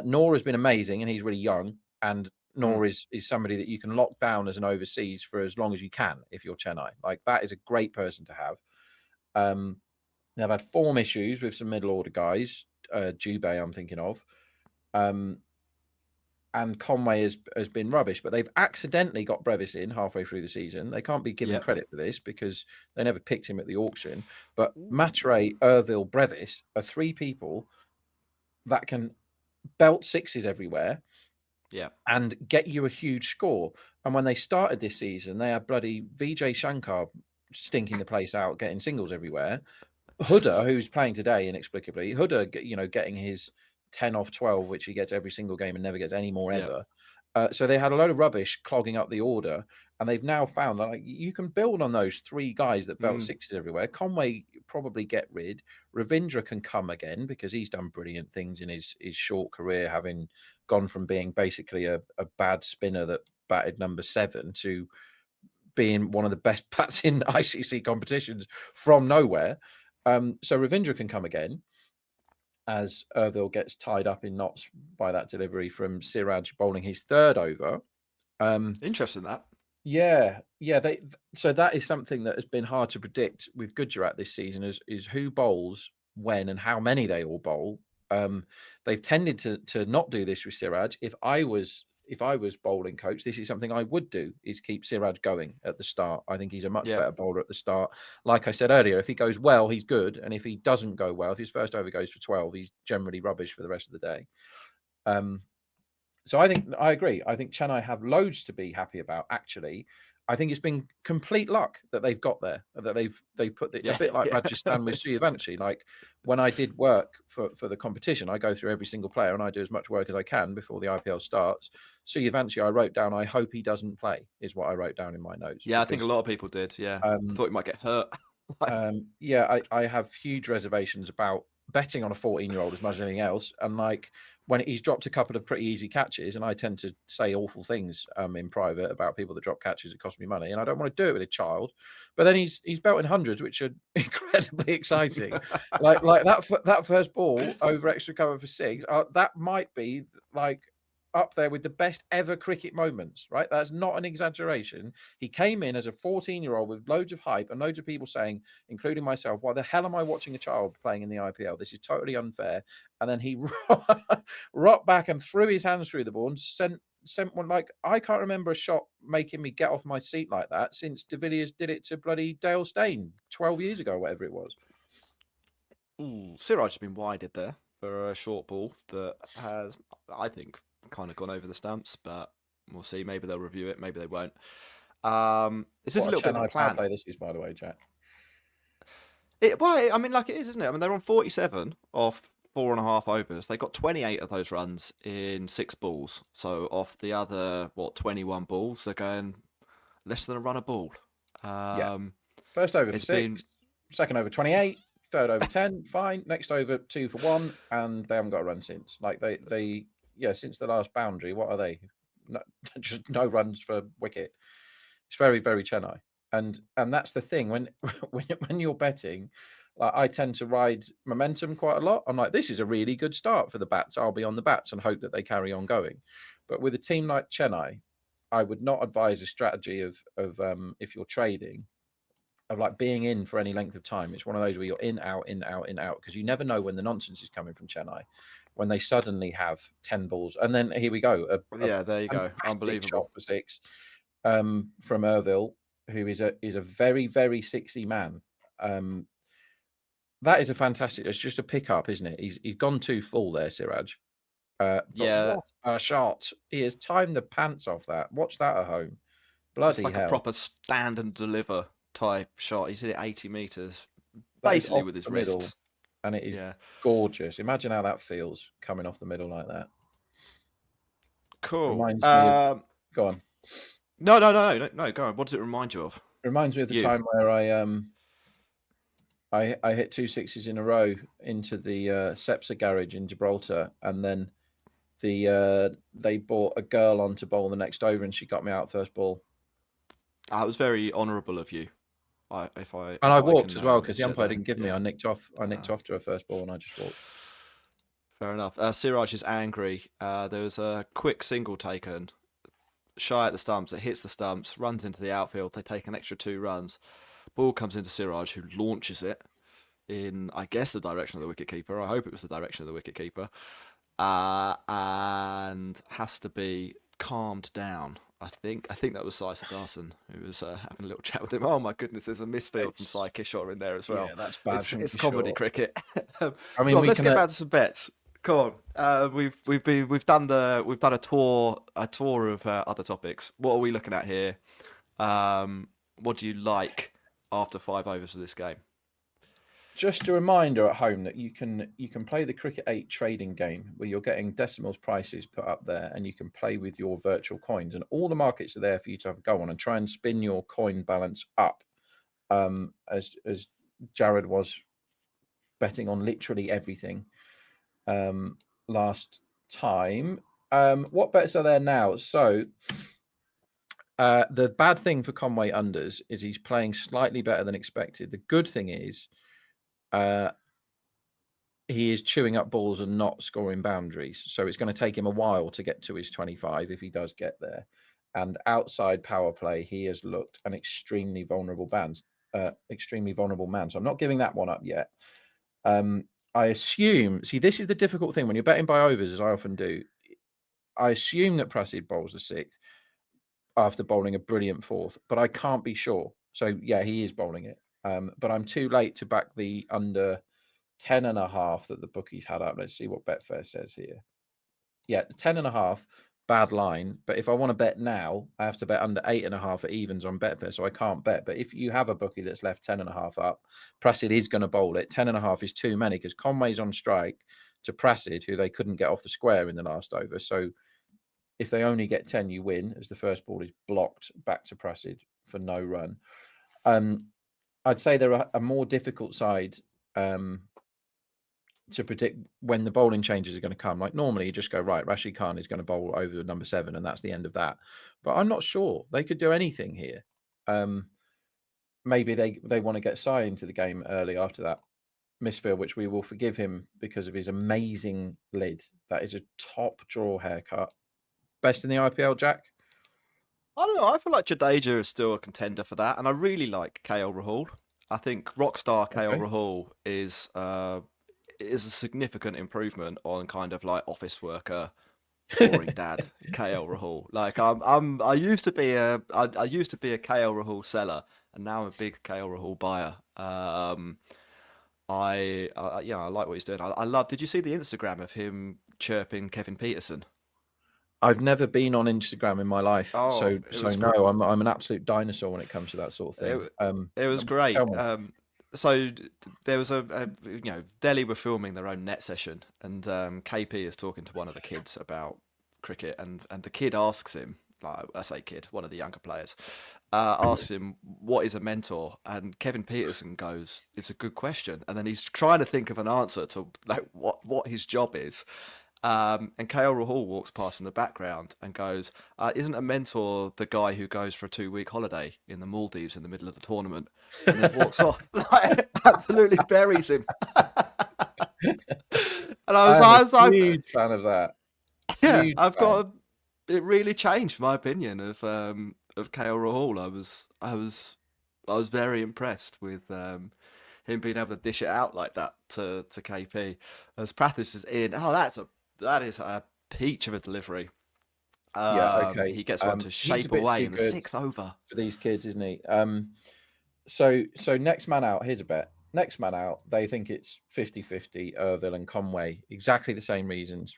C: Noor has been amazing, and he's really young. And Noor is somebody that you can lock down as an overseas for as long as you can if you're Chennai. Like, that is a great person to have. They've had form issues with some middle order guys. Dubé, I'm thinking of. And Conway has been rubbish, but they've accidentally got Brevis in halfway through the season. They can't be given credit for this because they never picked him at the auction. But Matre, Irville, Brevis are three people that can belt sixes everywhere and get you a huge score. And when they started this season, they had bloody Vijay Shankar stinking the place out, getting singles everywhere. Huda, who's playing today inexplicably, Huda, getting his 10 off 12, which he gets every single game and never gets any more ever. So they had a load of rubbish clogging up the order, and they've now found that you can build on those three guys that belt sixes everywhere. Conway probably get rid. Ravindra can come again because he's done brilliant things in his short career, having gone from being basically a bad spinner that batted number 7 to being one of the best bats in ICC competitions from nowhere. So Ravindra can come again as Irville gets tied up in knots by that delivery from Siraj bowling his third over.
B: Interesting that.
C: Yeah. So that is something that has been hard to predict with Gujarat this season is who bowls when and how many they all bowl. They've tended to not do this with Siraj. If I was bowling coach, this is something I would do, is keep Siraj going at the start. I think he's a much better bowler at the start. Like I said earlier, if he goes well, he's good. And if he doesn't go well, if his first over goes for 12, he's generally rubbish for the rest of the day. So I agree. I think Chennai have loads to be happy about, actually. I think it's been complete luck that they've got there, that they've put a bit like Rajasthan with Suryavanshi. Like when I did work for the competition, I go through every single player and I do as much work as I can before the IPL starts. Suryavanshi, I wrote down, I hope he doesn't play, is what I wrote down in my notes.
B: Yeah, because, I think a lot of people did. Yeah, thought he might get hurt.
C: I have huge reservations about betting on a 14-year-old as much as anything else. And like when he's dropped a couple of pretty easy catches, and I tend to say awful things in private about people that drop catches that cost me money, and I don't want to do it with a child. But then he's belting hundreds, which are incredibly exciting. like that first ball over extra cover for 6, that might be like up there with the best ever cricket moments, right? That's not an exaggeration. He came in as a 14-year-old with loads of hype and loads of people saying, including myself, why the hell am I watching a child playing in the IPL? This is totally unfair. And then he rocked back and threw his hands through the ball and sent one. Like, I can't remember a shot making me get off my seat like that since De Villiers did it to bloody Dale Steyn 12 years ago, whatever it was.
B: Ooh, Siraj has been wided there for a short ball that has, I think, kind of gone over the stumps, but we'll see. Maybe they'll review it, maybe they won't. Is this a little bit of a plan?
C: Play this is, by the way, Jack.
B: I mean, like it is, isn't it? I mean, they're on 47 off 4.5 overs. They got 28 of those runs in 6 balls. So off the other 21 balls, they're going less than a run a ball.
C: First over for 6, second over 28, third over 10, fine. Next over 2 for 1, and they haven't got a run since. Like they since the last boundary, what are they? No, just no runs for wicket. It's very, very Chennai, and that's the thing when when you're betting. Like, I tend to ride momentum quite a lot. I'm like, this is a really good start for the bats. I'll be on the bats and hope that they carry on going. But with a team like Chennai, I would not advise a strategy of if you're trading, of like being in for any length of time. It's one of those where you're in, out, in, out, in, out, because you never know when the nonsense is coming from Chennai, when they suddenly have 10 balls. And then here we go.
B: There you go.
C: Fantastic
B: Unbelievable.
C: shot for 6 from Ervil, who is a very, very 6y man. That is a fantastic. It's just a pickup, isn't it? He's gone too full there, Siraj. But
B: Yeah.
C: what a shot! He has timed the pants off that. Watch that at home. Bloody
B: It's like
C: hell!
B: a proper stand and deliver type shot. He's hit it 80 meters,
C: That is
B: basically
C: off
B: with his
C: the middle,
B: wrists.
C: and it is gorgeous. Imagine how that feels coming off the middle like that.
B: Cool.
C: Reminds me of, go on.
B: No. Go on. What does it remind you of?
C: Reminds me of the time where I hit 2 6s in a row into the Cepsa garage in Gibraltar, and then they brought a girl on to bowl the next over, and she got me out first ball.
B: It was very honourable of you.
C: I walked as well because the umpire didn't give me. I nicked off. I nicked off to her first ball, and I just walked.
B: Fair enough. Siraj is angry. There was a quick single taken, shy at the stumps. It hits the stumps, runs into the outfield. They take an extra 2 runs. Ball comes into Siraj, who launches it in, I guess, the direction of the wicketkeeper. I hope it was the direction of the wicketkeeper, and has to be calmed down. I think that was Sai Siddharthan who was having a little chat with him. Oh my goodness, there's a misfield from Sai Kishore in there as well.
C: Yeah, that's bad.
B: It's comedy cricket.
C: I mean,
B: let's get back to some bets. Come on, we've done a tour of other topics. What are we looking at here? What do you like after 5 overs of this game?
C: Just a reminder at home that you can play the Cricket8 trading game where you're getting decimals prices put up there, and you can play with your virtual coins, and all the markets are there for you to have a go on and try and spin your coin balance up. As Jared was betting on literally everything last time. What bets are there now? So the bad thing for Conway unders is he's playing slightly better than expected. The good thing is he is chewing up balls and not scoring boundaries. So it's going to take him a while to get to his 25 if he does get there. And outside power play, he has looked an extremely vulnerable man. So I'm not giving that one up yet. I assume, this is the difficult thing when you're betting by overs, as I often do. I assume that Prasid bowls the 6th after bowling a brilliant 4th, but I can't be sure. So yeah, he is bowling it. But I'm too late to back the under 10.5 that the bookies had up. Let's see what Betfair says here. Yeah, 10.5, bad line. But if I want to bet now, I have to bet under 8.5 at evens on Betfair, so I can't bet. But if you have a bookie that's left 10.5 up, Prasid is going to bowl it. 10.5 is too many because Conway's on strike to Prasid, who they couldn't get off the square in the last over. So if they only get 10, you win, as the first ball is blocked back to Prasid for no run. I'd say they're a more difficult side to predict when the bowling changes are going to come. Like normally you just go, right, Rashid Khan is going to bowl over number 7 and that's the end of that. But I'm not sure. They could do anything here. Maybe they want to get Sai into the game early after that misfield, which we will forgive him because of his amazing lid. That is a top draw haircut. Best in the IPL, Jack?
B: I don't know. I feel like Jadeja is still a contender for that, and I really like KL Rahul. I think rockstar KL Rahul is a significant improvement on kind of like office worker, boring dad KL Rahul. Like I used to be a KL Rahul seller, and now I'm a big KL Rahul buyer. I like what he's doing. I love. Did you see the Instagram of him chirping Kevin Peterson?
C: I've never been on Instagram in my life, so no, I'm an absolute dinosaur when it comes to that sort of thing.
B: It was great. So there was Delhi were filming their own net session, and KP is talking to one of the kids about cricket, and the kid asks him, like, I say kid, one of the younger players, asks him what is a mentor, and Kevin Peterson goes, "It's a good question," and then he's trying to think of an answer to like what his job is. And KL Rahul walks past in the background and goes, "Isn't a mentor the guy who goes for a 2-week holiday in the Maldives in the middle of the tournament?" And then walks off, like, absolutely buries him. And I was
C: I'm a
B: like,
C: huge fan of that.
B: yeah,
C: Huge
B: I've
C: fan.
B: got. It really changed my opinion of KL Rahul. I was very impressed with him being able to dish it out like that to KP. As Prathis is in, that is a peach of a delivery.
C: Yeah, okay.
B: He gets one to
C: He's a
B: shape
C: bit
B: away
C: too
B: in the
C: good
B: 6th over.
C: for these kids, isn't he? So next man out, here's a bet. Next man out, they think it's 50-50, Irville and Conway. Exactly the same reasons.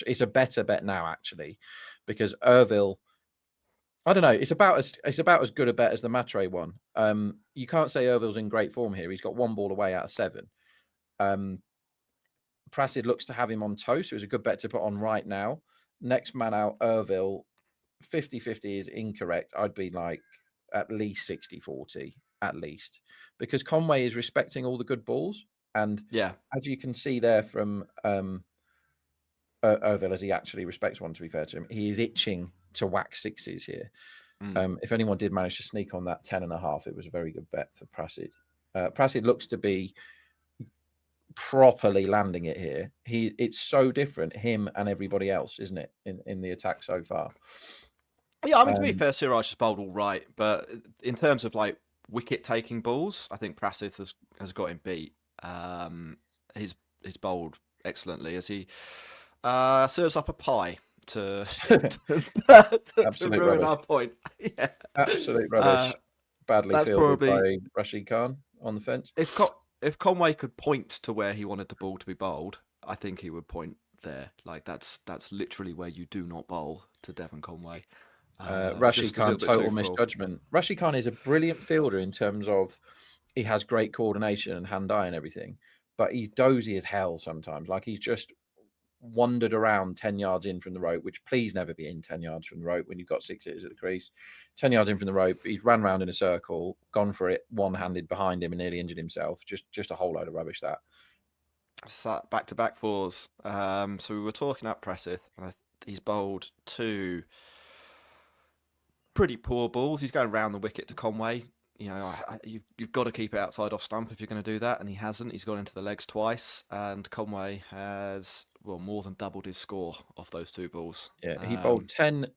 C: It's a better bet now, actually, because Irville, I don't know, it's about as good a bet as the Matre one. You can't say Irville's in great form here. He's got 1 ball away out of 7. Prasid looks to have him on toast, so it's a good bet to put on right now. Next man out, Irville, 50-50 is incorrect. I'd be like at least 60-40, at least, because Conway is respecting all the good balls. And
B: Yeah,
C: as you can see there from Irville, as he actually respects one, to be fair to him, he is itching to whack 6s here. If anyone did manage to sneak on that 10.5, it was a very good bet for Prasid. Prasid looks to be properly landing it here. It's so different, him and everybody else, isn't it, in the attack so far?
B: yeah. I mean, to be fair, SRH has bowled all right, but in terms of like wicket taking balls, I think Prasid has got him beat. He's bowled excellently as he serves up a pie to ruin
C: rubbish.
B: our point. Yeah,
C: Absolute rubbish. Badly
B: that's
C: fielded
B: probably
C: by Rashid Khan on the fence.
B: if Conway could point to where he wanted the ball to be bowled, I think he would point there. Like that's literally where you do not bowl to Devon Conway.
C: Rashid
B: Just a
C: Khan,
B: little bit too
C: total
B: full.
C: misjudgment. Rashid Khan is a brilliant fielder in terms of he has great coordination and hand-eye and everything, but he's dozy as hell sometimes. Like he's just wandered around 10 yards in from the rope, which please never be in 10 yards from the rope when you've got 6 hitters at the crease. 10 yards in from the rope, he's ran round in a circle, gone for it one-handed behind him and nearly injured himself. Just a whole load of rubbish, that.
B: So back-to-back 4s. So we were talking up Presseth, and he's bowled 2 pretty poor balls. He's going round the wicket to Conway. You know, you've got to keep it outside off stump if you're going to do that, and he hasn't. He's gone into the legs twice, and Conway has more than doubled his score off those 2 balls.
C: Yeah, he bowled 10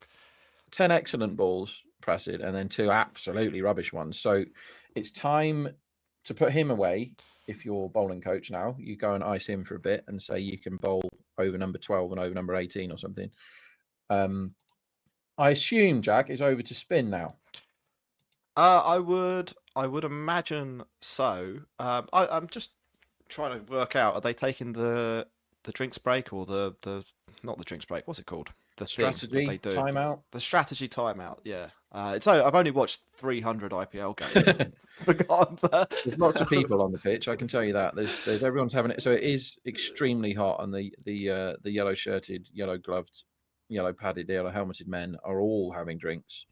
C: excellent balls, Prasid, and then 2 absolutely rubbish ones. So it's time to put him away. If you're bowling coach now, you go and ice him for a bit and say you can bowl over number 12 and over number 18 or something. I assume Jack is over to spin now.
B: I would imagine so. I'm just trying to work out. Are they taking the drinks break or the not the drinks break? What's it called? The
C: strategy
B: they do.
C: timeout.
B: The strategy timeout. Yeah. I've only watched 300 IPL games. Forgotten that.
C: There's lots of people on the pitch. I can tell you that. There's everyone's having it. So it is extremely hot, and the yellow shirted, yellow gloved, yellow padded, yellow helmeted men are all having drinks.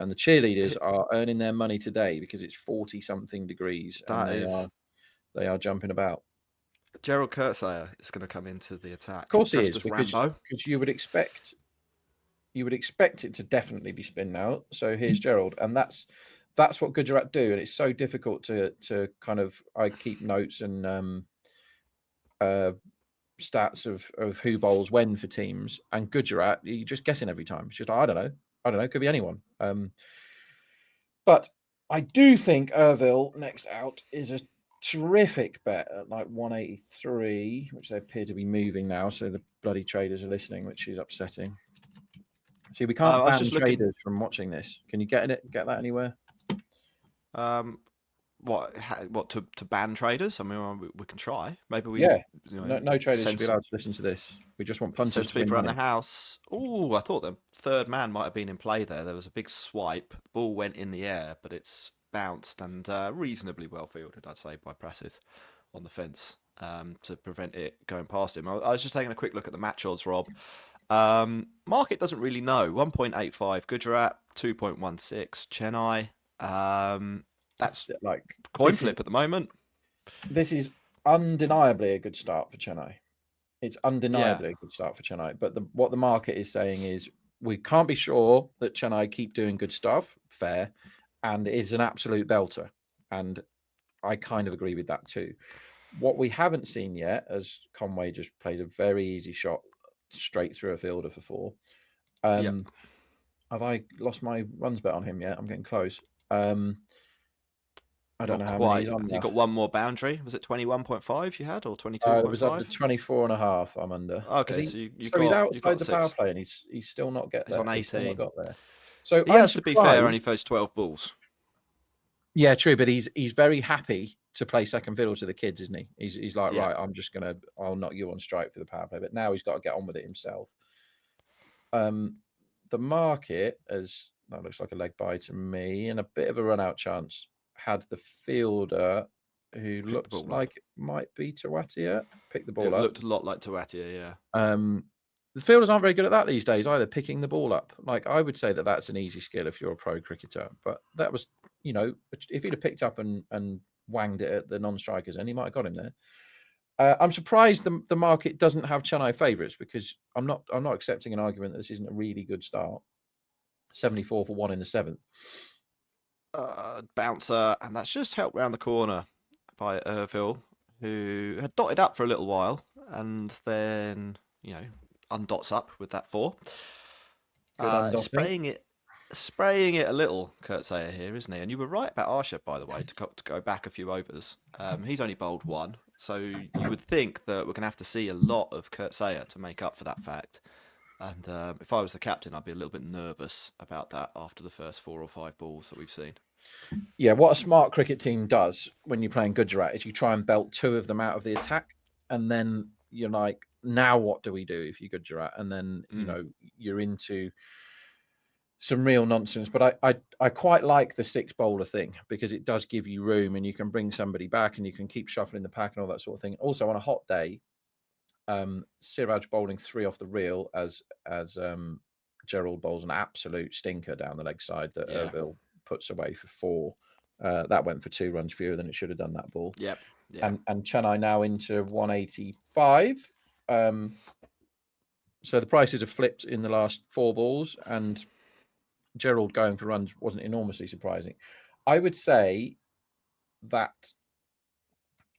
C: And the cheerleaders are earning their money today because it's 40-something degrees, and they are jumping about.
B: Gerald Kurtzayer is going to come into the attack.
C: Of course he is,
B: because
C: you would expect it to definitely be spin now. So here's Gerald, and that's what Gujarat do, and it's so difficult to kind of I keep notes and stats of who bowls when for teams, and Gujarat you're just guessing every time. It's just I don't know, could be anyone. But I do think Irville next out is a terrific bet at like 183, which they appear to be moving now. So the bloody traders are listening, which is upsetting. See, we can't ban traders from watching this. Can you get that anywhere?
B: What to ban traders? I mean, we can try. Maybe we.
C: Yeah. No traders should be allowed to listen to this. We just want punters to
B: people
C: win
B: around
C: money.
B: the house. Oh, I thought the third man might have been in play there. There was a big swipe. Ball went in the air, but it's bounced and reasonably well fielded, I'd say, by Prasid on the fence to prevent it going past him. I was just taking a quick look at the match odds, Rob. Market doesn't really know. 1.85 Gujarat, 2.16 Chennai. That's
C: Like
B: coin flip at the moment.
C: This is undeniably a good start for Chennai. It's undeniably a good start for Chennai. But what the market is saying is we can't be sure that Chennai keep doing good stuff, fair, and it is an absolute belter. And I kind of agree with that too. What we haven't seen yet, as Conway just plays a very easy shot straight through a fielder for 4. Have I lost my runs bet on him yet? I'm getting close. I don't know how many he's on now.
B: You got one more boundary. Was it 21.5 you had, or 22.5?
C: It was up to 24.5. I'm under.
B: Okay,
C: so
B: he's
C: outside the power play, and he's still not get there.
B: He's on 18.
C: Got there. So
B: he has to be fair, only throws 12 balls.
C: Yeah, true, but he's very happy to play second fiddle to the kids, isn't he? He's like, right, I'll knock you on strike for the power play, but now he's got to get on with it himself. The market, as that looks like a leg bye to me, and a bit of a run out chance, had the fielder who looks like it might be Tawatia pick the ball up.
B: It looked a lot like Tawatia, yeah.
C: The fielders aren't very good at that these days either, picking the ball up. Like, I would say that that's an easy skill if you're a pro cricketer, but that was, if he'd have picked up and wanged it at the non-strikers, and he might have got him there. I'm surprised the market doesn't have Chennai favourites, because I'm not accepting an argument that this isn't a really good start. 74 for 1 in the 7th.
B: Bouncer, and that's just helped round the corner by Irville, who had dotted up for a little while, and then undots up with that 4. Spraying it a little, Kurt Sayer here, isn't he? And you were right about Arshad, by the way, to go back a few overs. He's only bowled 1, so you would think that we're going to have to see a lot of Kurt Sayer to make up for that fact. And if I was the captain, I'd be a little bit nervous about that after the first 4 or 5 balls that we've seen.
C: Yeah, what a smart cricket team does when you're playing Gujarat is you try and belt 2 of them out of the attack, and then you're like, now what do we do if you're Gujarat? And then you're into some real nonsense. But I quite like the 6 bowler thing, because it does give you room, and you can bring somebody back, and you can keep shuffling the pack and all that sort of thing. Also, on a hot day, Siraj bowling 3 off the reel as Gerald bowls an absolute stinker down the leg side that Irville puts away for 4. That went for 2 runs fewer than it should have done, that ball.
B: Yep.
C: And Chennai now into 185. So the prices have flipped in the last 4 balls, and Gerald going for runs wasn't enormously surprising. I would say that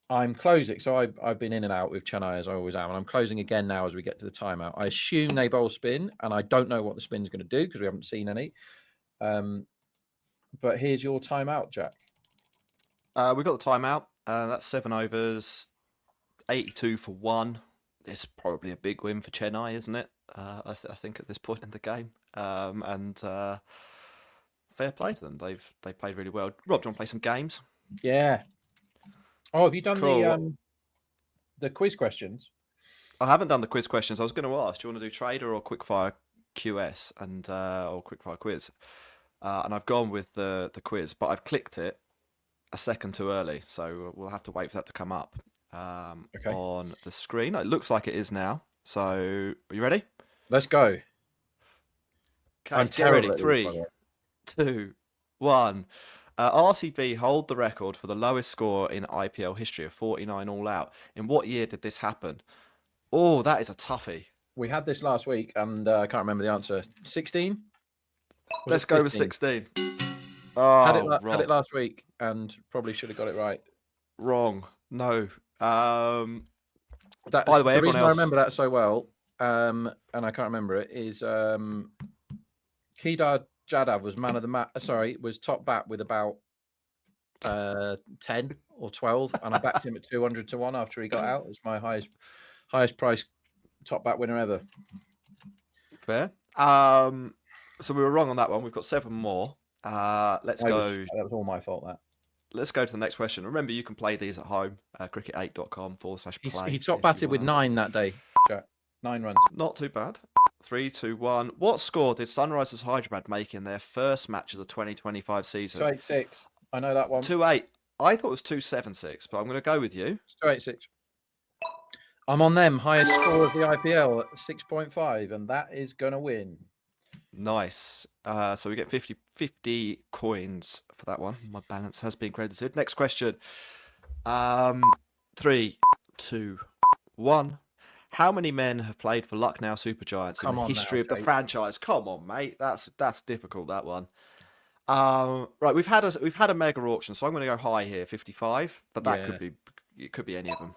C: I'm closing. So I've been in and out with Chennai, as I always am, and I'm closing again now as we get to the timeout. I assume they bowl spin, and I don't know what the spin's going to do because we haven't seen any. But here's your timeout, Jack.
B: We've got the timeout. That's 7 overs, 82 for 1. It's probably a big win for Chennai, isn't it? I think at this point in the game. And fair play to them. They've played really well. Rob, do you want to play some games?
C: Yeah. Oh, have you done the quiz questions?
B: I haven't done the quiz questions. I was going to ask, do you want to do Trader or Quickfire QS and or Quickfire Quiz? And I've gone with the quiz, but I've clicked it a second too early, so we'll have to wait for that to come up on the screen. It looks like it is now. So, are you ready?
C: Let's go.
B: Okay, I'm terrible. 3, 2, 1. RCB hold the record for the lowest score in IPL history of 49 all out. In what year did this happen? Oh, that is a toughie.
C: We had this last week, and I can't remember the answer. 16?
B: Let's go with 16.
C: Oh, had it last week, and probably should have got it right.
B: Wrong. No.
C: By the way, the reason I remember that so well, and I can't remember it, is Kedar Jadhav was man of the match. Sorry, was top bat with about 10 or 12, and I backed him at 200 to 1 after he got out. It's my highest price top bat winner ever.
B: Fair. So we were wrong on that one. We've got 7 more. Let's go.
C: That was all my fault. That.
B: Let's go to the next question. Remember, you can play these at home. cricket8.com/play.
C: He top batted with 9 that day, Jack. 9 runs.
B: Not too bad. 3, 2, 1. What score did Sunrisers Hyderabad make in their first match of the 2025 season?
C: 286. I know that one.
B: 2-8. I thought it was 2-7-6, but I'm going to go with you.
C: 286. I'm on them. Highest score of the IPL at 6.5, and that is going to win.
B: Nice. So we get 50 coins for that one. My balance has been credited. Next question. 3, 2, 1. How many men have played for Lucknow Super Giants in the history of the franchise? Come on, mate. That's difficult, that one. Right, we've had a mega auction, so I'm going to go high here, 55. But that could be any of them.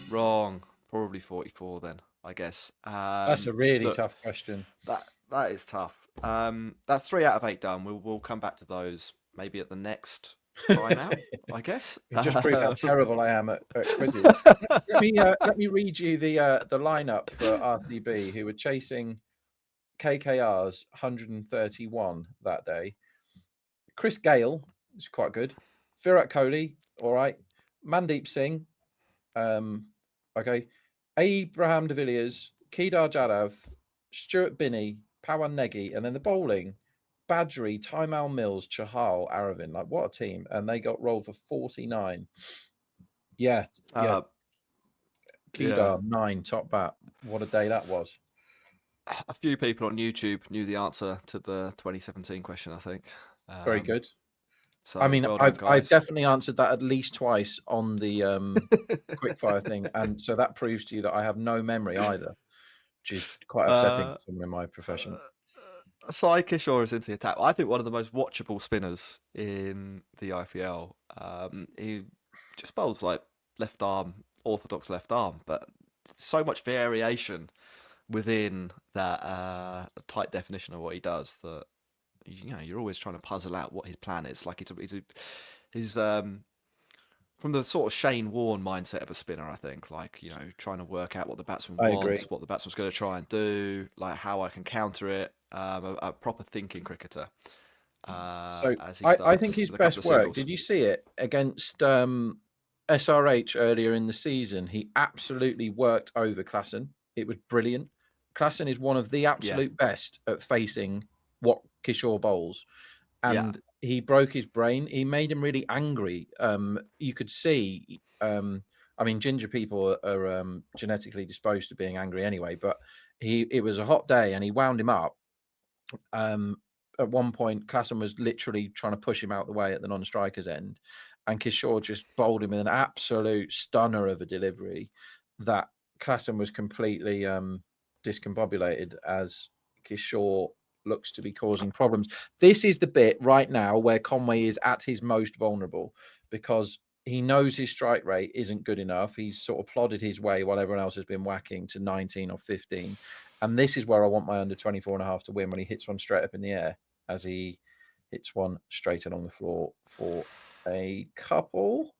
B: Wrong. Probably 44 then, I guess.
C: That's a really tough question.
B: That is tough. That's 3 out of 8 done. We'll come back to those maybe at the next timeout, I guess.
C: It just proved how terrible I am at quizzes. let me read you the lineup for RCB, who were chasing KKR's 131 that day. Chris Gale is quite good. Virat Kohli, all right. Mandeep Singh, okay. Abraham de Villiers, Kedar Jadhav, Stuart Binney, Pawan Negi, and then the bowling, Badri, Taimal Mills, Chahal, Aravind. Like, what a team. And they got rolled for 49. Yeah. Kedar, 9, top bat. What a day that was.
B: A few people on YouTube knew the answer to the 2017 question, I think.
C: Very good.
B: So,
C: I mean,
B: well done,
C: I've definitely answered that at least twice on the quickfire thing. And so that proves to you that I have no memory either, which is quite upsetting for someone in my profession.
B: Sai Kishore is into the attack. I think one of the most watchable spinners in the IPL. He just bowls like left arm, orthodox left arm, but so much variation within that tight definition of what he does that you're always trying to puzzle out what his plan is. Like he's from the sort of Shane Warne mindset of a spinner, I think. Like, trying to work out what the batsman wants, what the batsman's going to try and do, like how I can counter it. A proper thinking cricketer.
C: I think his best work. Did you see it against SRH earlier in the season? He absolutely worked over Klassen. It was brilliant. Klassen is one of the absolute best at facing what Kishore bowls, and he broke his brain. He made him really angry. You could see. I mean, ginger people are genetically disposed to being angry anyway. But it was a hot day, and he wound him up. At one point, Klassen was literally trying to push him out the way at the non-striker's end, and Kishore just bowled him with an absolute stunner of a delivery that Klassen was completely discombobulated as Kishore looks to be causing problems. This is the bit right now where Conway is at his most vulnerable, because he knows his strike rate isn't good enough. He's sort of plodded his way while everyone else has been whacking to 19 or 15. And this is where I want my under 24.5 to win, when he hits one straight up in the air, as he hits one straight along the floor for a couple.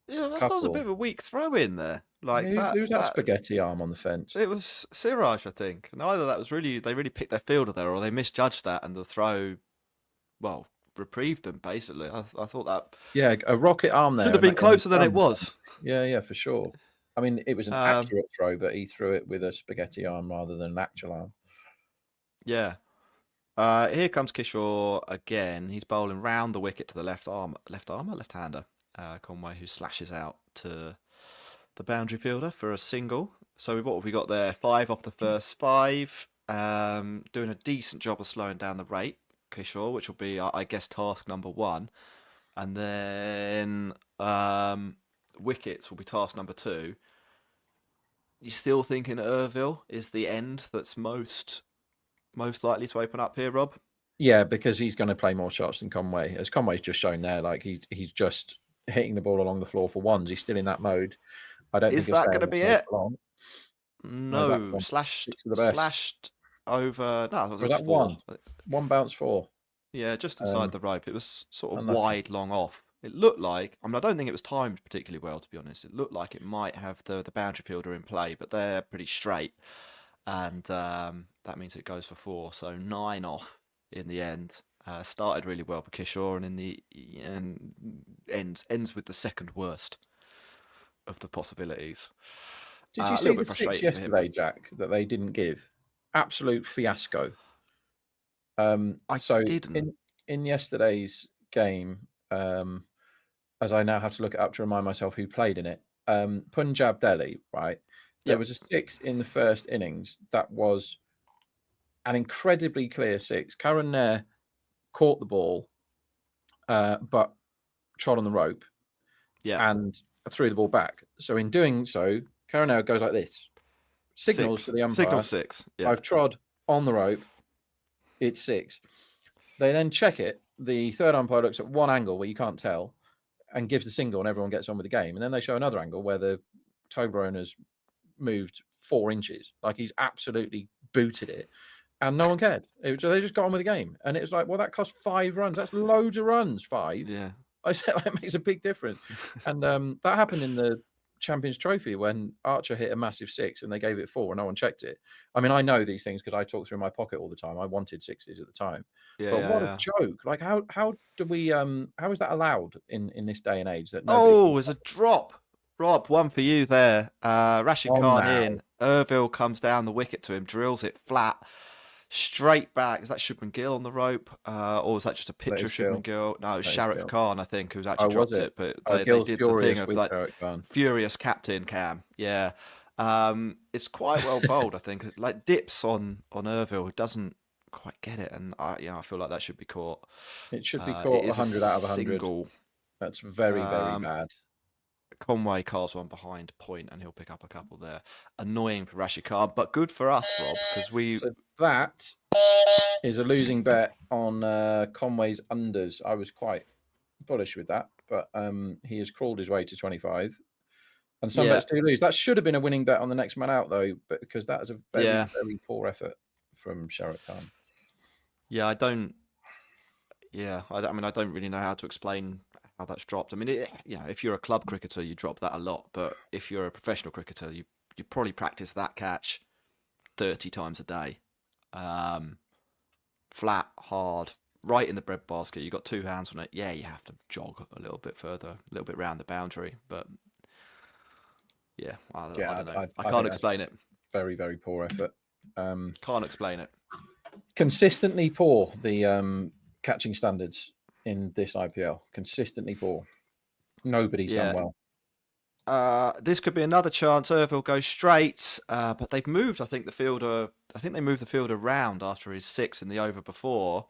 B: Yeah, that was a bit of a weak throw in there. Like
C: who's that spaghetti arm on the fence?
B: It was SRH, I think. And either that was they really picked their fielder there, or they misjudged that, and the throw, reprieved them basically. I thought that.
C: Yeah, a rocket arm there
B: should have been closer than it was.
C: Yeah, for sure. I mean, it was an accurate throw, but he threw it with a spaghetti arm rather than an actual arm.
B: Yeah. Here comes Kishore again. He's bowling round the wicket to the left-hander, Conway, who slashes out to the boundary fielder for a single. So what have we got there? 5 off the first 5. Doing a decent job of slowing down the rate, Kishore, which will be, I guess, task number 1. And then wickets will be task number 2. You still thinking Irville is the end that's most likely to open up here, Rob?
C: Yeah, because he's going to play more shots than Conway. As Conway's just shown there, like he's just hitting the ball along the floor for ones. He's still in that mode. I don't think
B: that going to be it?
C: Long.
B: No, slashed over. No,
C: was that 4. One bounce 4.
B: Yeah, just inside the rope. It was sort of wide, long off. It looked like, I don't think it was timed particularly well, to be honest. It looked like it might have the boundary fielder in play, but they're pretty straight. And that means it goes for 4. So 9 off in the end. Started really well for Kishore, and in the end ends with the second worst of the possibilities.
C: Did you see the 6 yesterday, Jack, that they didn't give? Absolute fiasco.
B: I didn't.
C: In yesterday's game, as I now have to look it up to remind myself who played in it, Punjab Delhi, right? There
B: Yep.
C: was a 6 in the first innings that was an incredibly clear 6. Karan Nair caught the ball, but trod on the rope
B: Yeah.
C: and threw the ball back. So in doing so, Karan Nair goes like this, signals
B: 6.
C: to the umpire,
B: Signal 6. Yeah.
C: I've trod on the rope, it's 6. They then check it. The third umpire looks at one angle where you can't tell and gives the single, and everyone gets on with the game. And then they show another angle where the Toblerone has moved 4 inches, like he's absolutely booted it, and no one cared. They just got on with the game, and it was like, well, that cost 5 runs. That's loads of runs. 5.
B: Yeah.
C: I said that makes a big difference, and that happened in the Champions Trophy when Archer hit a massive 6 and they gave it 4 and no one checked it. I mean, I know these things because I talk through my pocket all the time. I wanted 6s at the time,
B: Yeah.
C: but what
B: yeah.
C: a joke! Like, how do we how is that allowed in this day and age that
B: Oh,
C: nobody?
B: there's a drop. Rob, one for you there. Rashid
C: Oh,
B: Khan
C: now.
B: in. Irville comes down the wicket to him, drills it flat, straight back. Is that Shubman Gill on the rope? Or was that just a picture of
C: is Gill.
B: Shubman Gill? No, it was
C: That is
B: Shahrukh
C: Gill.
B: Khan, I think, who's
C: Oh,
B: actually
C: was
B: dropped
C: it?
B: it. But
C: Oh,
B: they
C: Gill's
B: did the
C: furious
B: thing of
C: with
B: like
C: Shahrukh Khan.
B: furious captain cam. Yeah. It's quite well bowled, I think. Like dips on Irville, doesn't quite get it, and I feel like that should be caught.
C: It should be
B: It
C: caught
B: is
C: 100 out of 100.
B: single.
C: That's very, very bad.
B: Conway carves one behind point, and he'll pick up a couple there. Annoying for Rashid Khan, but good for us, Rob, because we.
C: So that is a losing bet on Conway's unders. I was quite bullish with that, but he has crawled his way to 25. And some bets do lose. That should have been a winning bet on the next man out, though, but because that is a very, very poor effort from Shahrukh Khan.
B: Yeah, I don't. Yeah, I mean, I don't really know how to explain how that's dropped. I mean, if you're a club cricketer, you drop that a lot, but if you're a professional cricketer, you probably practice that catch 30 times a day. Flat, hard, right in the breadbasket. You got 2 hands on it. Yeah, you have to jog a little bit further, a little bit round the boundary, but yeah, I don't know. I can't explain it.
C: Very, very poor effort.
B: Can't explain it.
C: Consistently poor, the catching standards in this IPL. Consistently poor. Nobody's done well.
B: This could be another chance. Irville goes straight, but they've moved. I think they moved the fielder round after his 6 in the over before,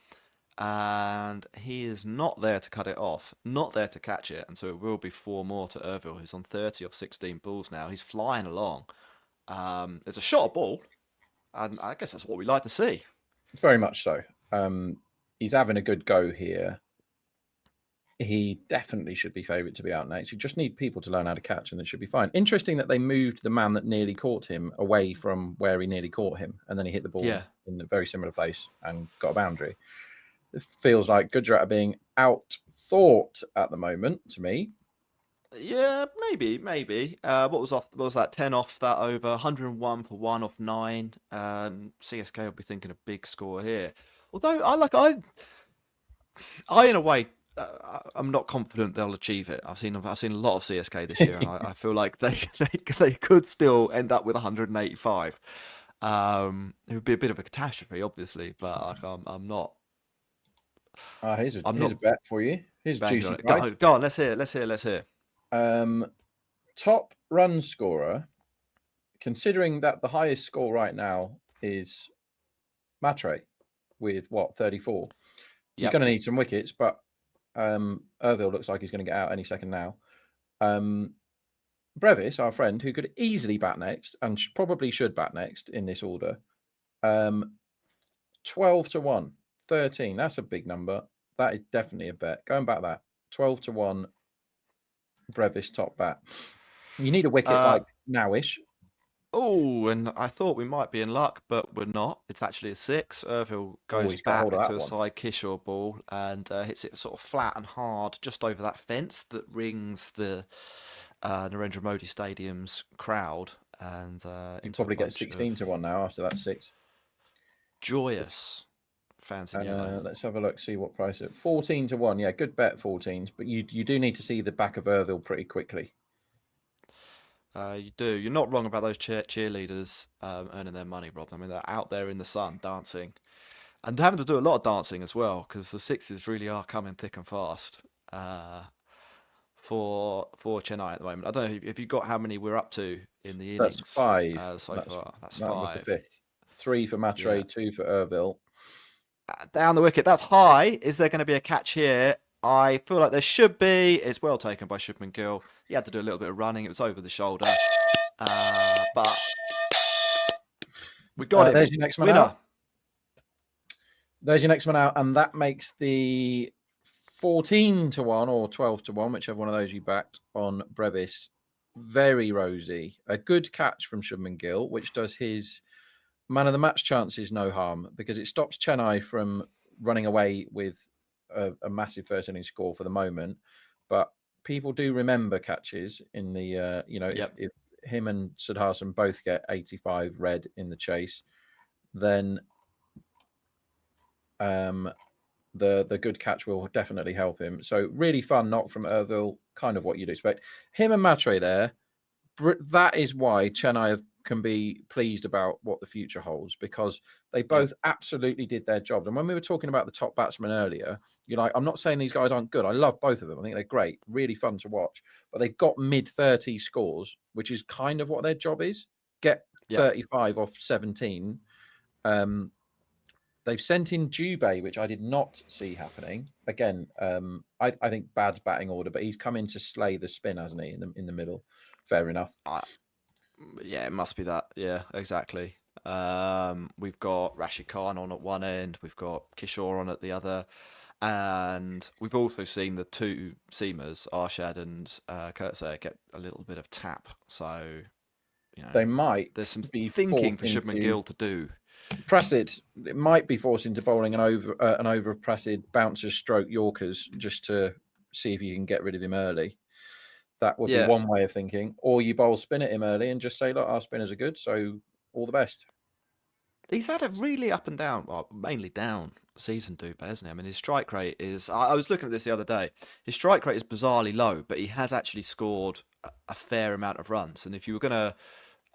B: and he is not there to cut it off, not there to catch it, and so it will be 4 more to Irville, who's on 30 off 16 balls now. He's flying along. There's a shot ball, and I guess that's what we like to see.
C: Very much so. He's having a good go here. He definitely should be favourite to be out next. You just need people to learn how to catch, and it should be fine. Interesting that they moved the man that nearly caught him away from where he nearly caught him, and then he hit the ball in a very similar place and got a boundary. It feels like Gujarat are being out-thought at the moment to me.
B: Yeah, maybe. What was that? 10 off that over, 101 for 1 off 9. CSK will be thinking a big score here. Although I in a way, I'm not confident they'll achieve it. I've seen a lot of CSK this year, and I feel like they could still end up with 185. It would be a bit of a catastrophe, obviously, but I'm not.
C: Here's a bet for you. Here's a juicy price.
B: Go on, let's hear.
C: Top run scorer, considering that the highest score right now is Matre with 34. He's going to need some wickets, but Irville looks like he's going to get out any second now. Brevis, our friend, who could easily bat next and probably should bat next in this order, 12 to 1, 13. That's a big number. That is definitely a bet. Go and bat that. 12 to 1. Brevis top bat. You need a wicket like nowish.
B: Oh, and I thought we might be in luck, but we're not. It's actually a 6. Irville goes back to a side Kishore ball and hits it sort of flat and hard just over that fence that rings the Narendra Modi Stadium's crowd. And
C: you probably get 16 to 1 now after that 6.
B: Joyous. Fancy yellow.
C: Let's have a look, see what price it. 14 to 1. Yeah, good bet, 14s. But you do need to see the back of Irville pretty quickly.
B: You do. You're not wrong about those cheerleaders earning their money, Rob. I mean, they're out there in the sun dancing and having to do a lot of dancing as well because the 6s really are coming thick and fast. for Chennai at the moment. I don't know if you got how many we're up to in the
C: That's
B: innings
C: 5.
B: so far. That's
C: that was the
B: 5.
C: 5th. 3 for Matre,
B: Yeah.
C: 2 for Ervil.
B: Down the wicket. That's high. Is there going to be a catch here? I feel like there should be. It's well taken by Shubman Gill. He had to do a little bit of running. It was over the shoulder. But we got it.
C: There's your next man
B: Winner.
C: out. There's your next man out, and that makes the 14-1 or 12-1, whichever one of those you backed on Brevis, very rosy. A good catch from Shubman Gill, which does his man of the match chances no harm, because it stops Chennai from running away with a massive first inning score for the moment. But people do remember catches in the, if him and Siddharthan both get 85 red in the chase, then the good catch will definitely help him. So really fun knock from Ervil, kind of what you'd expect. Him and Matre there, that is why Chennai can be pleased about what the future holds, because they both absolutely did their jobs. And when we were talking about the top batsmen earlier, you're like, I'm not saying these guys aren't good. I love both of them. I think they're great, really fun to watch. But they got mid-30 scores, which is kind of what their job is. Get 35 off 17. They've sent in Dubé, which I did not see happening. Again, I think bad batting order, but he's come in to slay the spin, hasn't he, in the middle? Fair enough.
B: Yeah, it must be that. Yeah, exactly. We've got Rashid Khan on at one end. We've got Kishore on at the other. And we've also seen the two seamers, Arshad and Kurtzay, get a little bit of tap. So,
C: they might.
B: There's some thinking for Shubman Gill to do.
C: Prasid, it might be forced into bowling an over of Prasid bouncers stroke Yorkers just to see if you can get rid of him early. That would be one way of thinking. Or you bowl spin at him early and just say, look, our spinners are good, so all the best.
B: He's had a really up and down, well, mainly down season, Dubé, hasn't he? I mean, his strike rate is, I was looking at this the other day, his strike rate is bizarrely low, but he has actually scored a fair amount of runs. And if you were going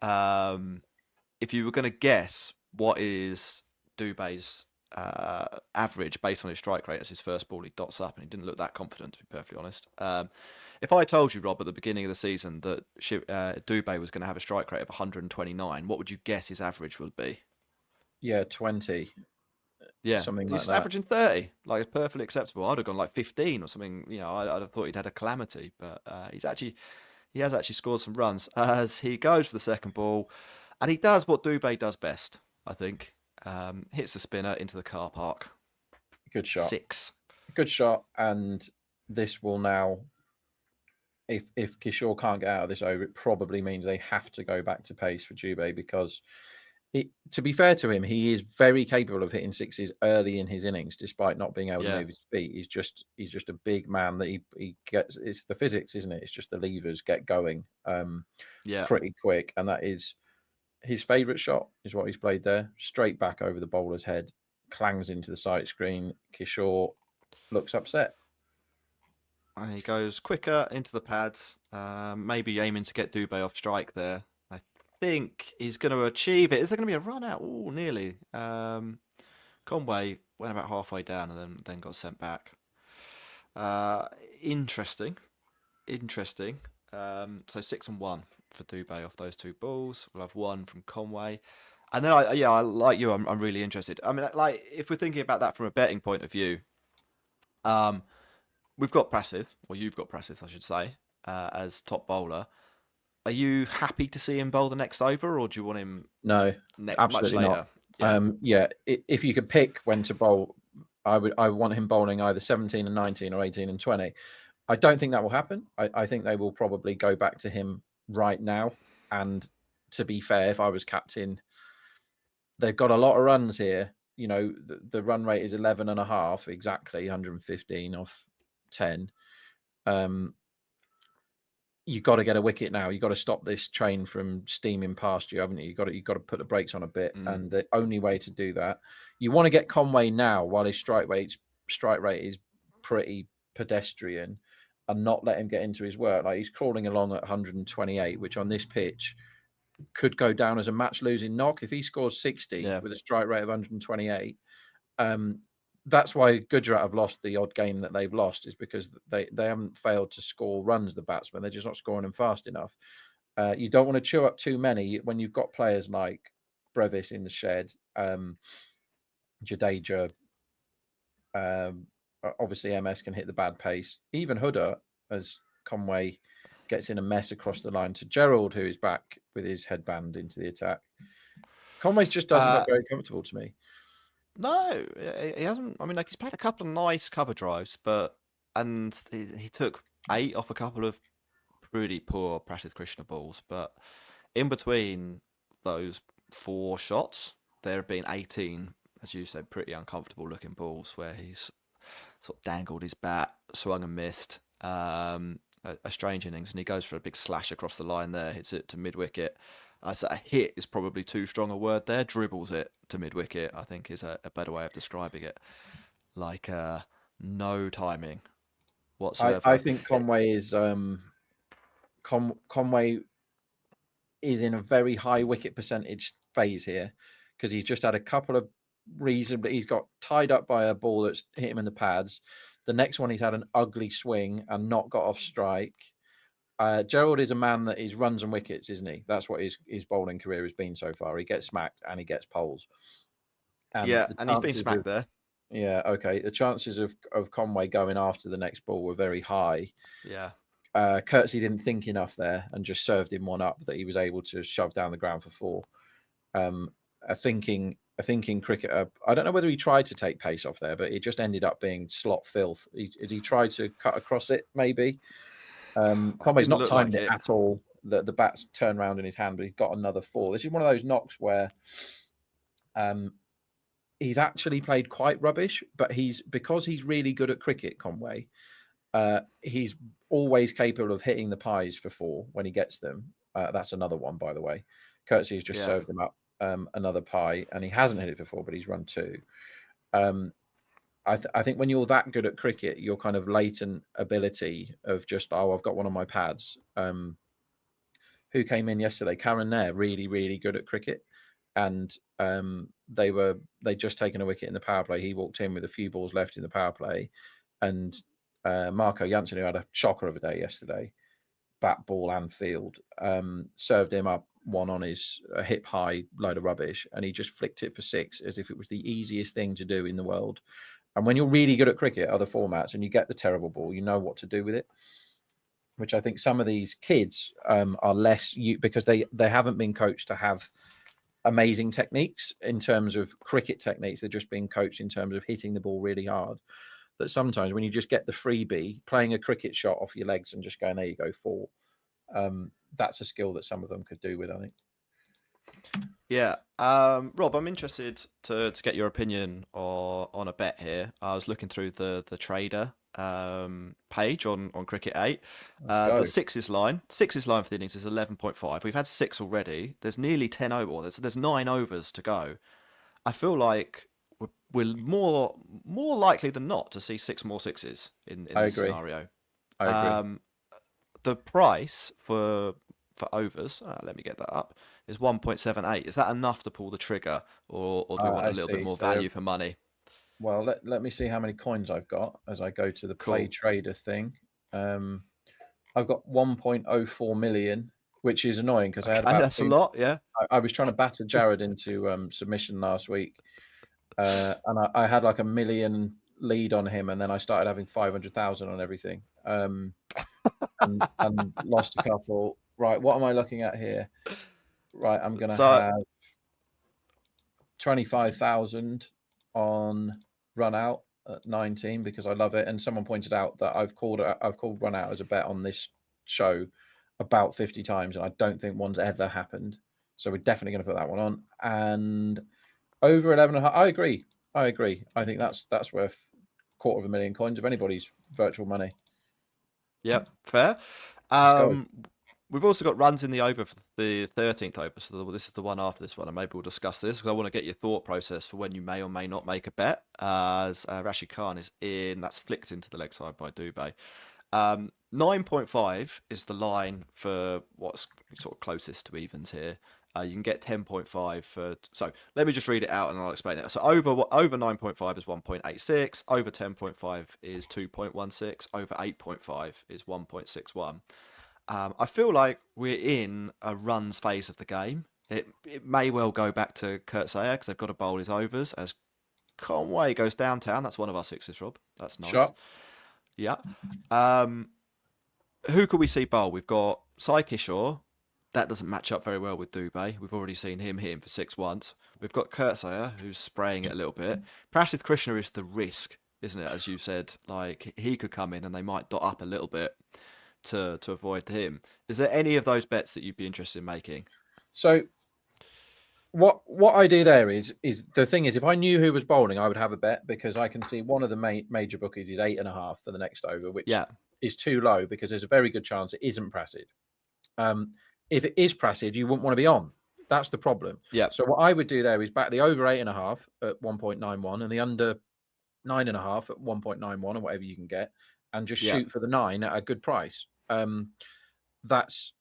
B: to guess what is Dubé's average based on his strike rate as his first ball, he dots up, and he didn't look that confident, to be perfectly honest. If I told you, Rob, at the beginning of the season that Dubé was going to have a strike rate of 129, what would you guess his average would be?
C: Yeah, 20.
B: Yeah,
C: something
B: he's
C: like
B: just
C: that.
B: averaging 30. Like, it's perfectly acceptable. I'd have gone like 15 or something. I'd have thought he'd had a calamity, but he has actually scored some runs as he goes for the second ball, and he does what Dubé does best, I think. Hits the spinner into the car park.
C: Good shot.
B: 6.
C: Good shot, and this will now, if Kishore can't get out of this over, it probably means they have to go back to pace for Dubé, because to be fair to him, he is very capable of hitting sixes early in his innings, despite not being able to move his feet. He's just a big man that he gets. It's the physics, isn't it? It's just the levers get going pretty quick, and that is his favourite shot. Is what he's played there, straight back over the bowler's head, clangs into the sight screen. Kishore looks upset.
B: And he goes quicker into the pads, maybe aiming to get Dubé off strike there. I think he's going to achieve it. Is there going to be a run out? Oh, nearly. Conway went about halfway down and then got sent back. Interesting. So 6 and 1 for Dubé off those two balls. We'll have 1 from Conway. And then I like you. I'm really interested. I mean, like, if we're thinking about that from a betting point of view, we've got Prasid, or you've got Prasid, I should say, as top bowler. Are you happy to see him bowl the next over, or do you want him?
C: No, absolutely
B: much later?
C: Not. If you could pick when to bowl, I want him bowling either 17 and 19 or 18 and 20. I don't think that will happen. I think they will probably go back to him right now. And to be fair, if I was captain, they've got a lot of runs here. The run rate is 11.5 exactly, 115 off 10. You've got to get a wicket now. You've got to stop this train from steaming past you, haven't you? You've got to put the brakes on a bit. And the only way to do that, you want to get Conway now while his strike rate is pretty pedestrian, and not let him get into his work. Like, he's crawling along at 128, which on this pitch could go down as a match losing knock. If he scores 60 with a strike rate of 128, that's why Gujarat have lost the odd game that they've lost, is because they haven't failed to score runs, the batsmen. They're just not scoring them fast enough. You don't want to chew up too many when you've got players like Brevis in the shed, Jadeja. Obviously, MS can hit the bad pace. Even Huda, as Conway gets in a mess across the line to Gerald, who is back with his headband into the attack. Conway just doesn't look very comfortable to me.
B: No, he hasn't. I mean, like, he's played a couple of nice cover drives, and he took 8 off a couple of pretty poor Prasidh Krishna balls. But in between those 4 shots, there have been 18, as you said, pretty uncomfortable looking balls where he's sort of dangled his bat, swung and missed. A strange innings, and he goes for a big slash across the line there, hits it to mid wicket. I said a hit is probably too strong a word there. Dribbles it to mid wicket, I think, is a better way of describing it. Like no timing whatsoever.
C: I think Conway is Conway is in a very high wicket percentage phase here, because he's just had a couple of reasonably. He's got tied up by a ball that's hit him in the pads. The next one, he's had an ugly swing and not got off strike. Gerald is a man that is runs and wickets, isn't he? That's what his bowling career has been so far. He gets smacked and he gets poles.
B: And he's been smacked there.
C: Yeah, okay. The chances of Conway going after the next ball were very high.
B: Yeah.
C: Kirksey didn't think enough there and just served him one up that he was able to shove down the ground for 4. A thinking cricketer. I don't know whether he tried to take pace off there, but it just ended up being slot filth. He tried to cut across it, maybe. Conway's not timed it at all. The bat's turned around in his hand, but he's got another 4. This is one of those knocks where he's actually played quite rubbish, but because he's really good at cricket, Conway, he's always capable of hitting the pies for 4 when he gets them. That's another one, by the way. Kirksey has just served him up another pie, and he hasn't hit it for 4, but he's run 2. I think when you're that good at cricket, your kind of latent ability of just, I've got one on my pads. Who came in yesterday? Karen Nair, really, really good at cricket. And they'd just taken a wicket in the power play. He walked in with a few balls left in the power play. And Marco Janssen, who had a shocker of a day yesterday, bat, ball and field, served him up one on his hip high load of rubbish. And he just flicked it for 6 as if it was the easiest thing to do in the world. And when you're really good at cricket, other formats, and you get the terrible ball, you know what to do with it. Which I think some of these kids are less, because they haven't been coached to have amazing techniques in terms of cricket techniques. They're just being coached in terms of hitting the ball really hard. That sometimes when you just get the freebie, playing a cricket shot off your legs and just going, there you go, 4. That's a skill that some of them could do with, I think.
B: Yeah. Rob, I'm interested to get your opinion on a bet here. I was looking through the trader page on Cricket8. The sixes line for the innings is 11.5. We've had 6 already. There's nearly 10 over. There's 9 overs to go. I feel like we're more likely than not to see 6 more sixes in this scenario.
C: I agree.
B: The price for overs, let me get that up, is 1.78. Is that enough to pull the trigger, or do we want a little bit more value for money?
C: Well, let me see how many coins I've got as I go to the play trader thing. I've got 1.04 million, which is annoying because I had about
B: that's a lot, yeah.
C: I was trying to batter Jared into submission last week, and I had like 1 million lead on him, and then I started having 500,000 on everything, and lost a couple. Right, what am I looking at here? Right, I'm going to have 25,000 on run out at 19 because I love it. And someone pointed out that I've called run out as a bet on this show about 50 times, and I don't think one's ever happened. So we're definitely going to put that one on. And over 11.5. I agree. I think that's worth 250,000 coins of anybody's virtual money.
B: Yep, fair. We've also got runs in the over for the 13th over, so this is the one after this one, and maybe we'll discuss this because I want to get your thought process for when you may or may not make a bet. As Rashid Khan is in, that's flicked into the leg side by Dubé. 9.5 is the line for what's sort of closest to evens here. You can get 10.5 for. So let me just read it out and I'll explain it. So over 9.5 is 1.86. Over 10.5 is 2.16. Over 8.5 is 1.61. I feel like we're in a runs phase of the game. It may well go back to Kurt Sayer because they've got to bowl his overs as Conway goes downtown. That's one of our sixes, Rob. That's nice.
C: Sure.
B: Yeah. Who could we see bowl? We've got Sai Kishore. That doesn't match up very well with Dubé. We've already seen him hit him for 6 once. We've got Kurt Sayer, who's spraying it a little bit. Prashith Krishna is the risk, isn't it? As you said, like he could come in and they might dot up a little bit to avoid him. Is there any of those bets that you'd be interested in making?
C: So what I do there is the thing is, if I knew who was bowling, I would have a bet because I can see one of the major bookies is 8.5 for the next over, which is too low because there's a very good chance it isn't Prashid. If it is Prashid, you wouldn't want to be on. That's the problem.
B: Yeah.
C: So what I would do there is back the over 8.5 at 1.91 and the under 9.5 at 1.91 or whatever you can get, and just shoot for the 9 at a good price. That's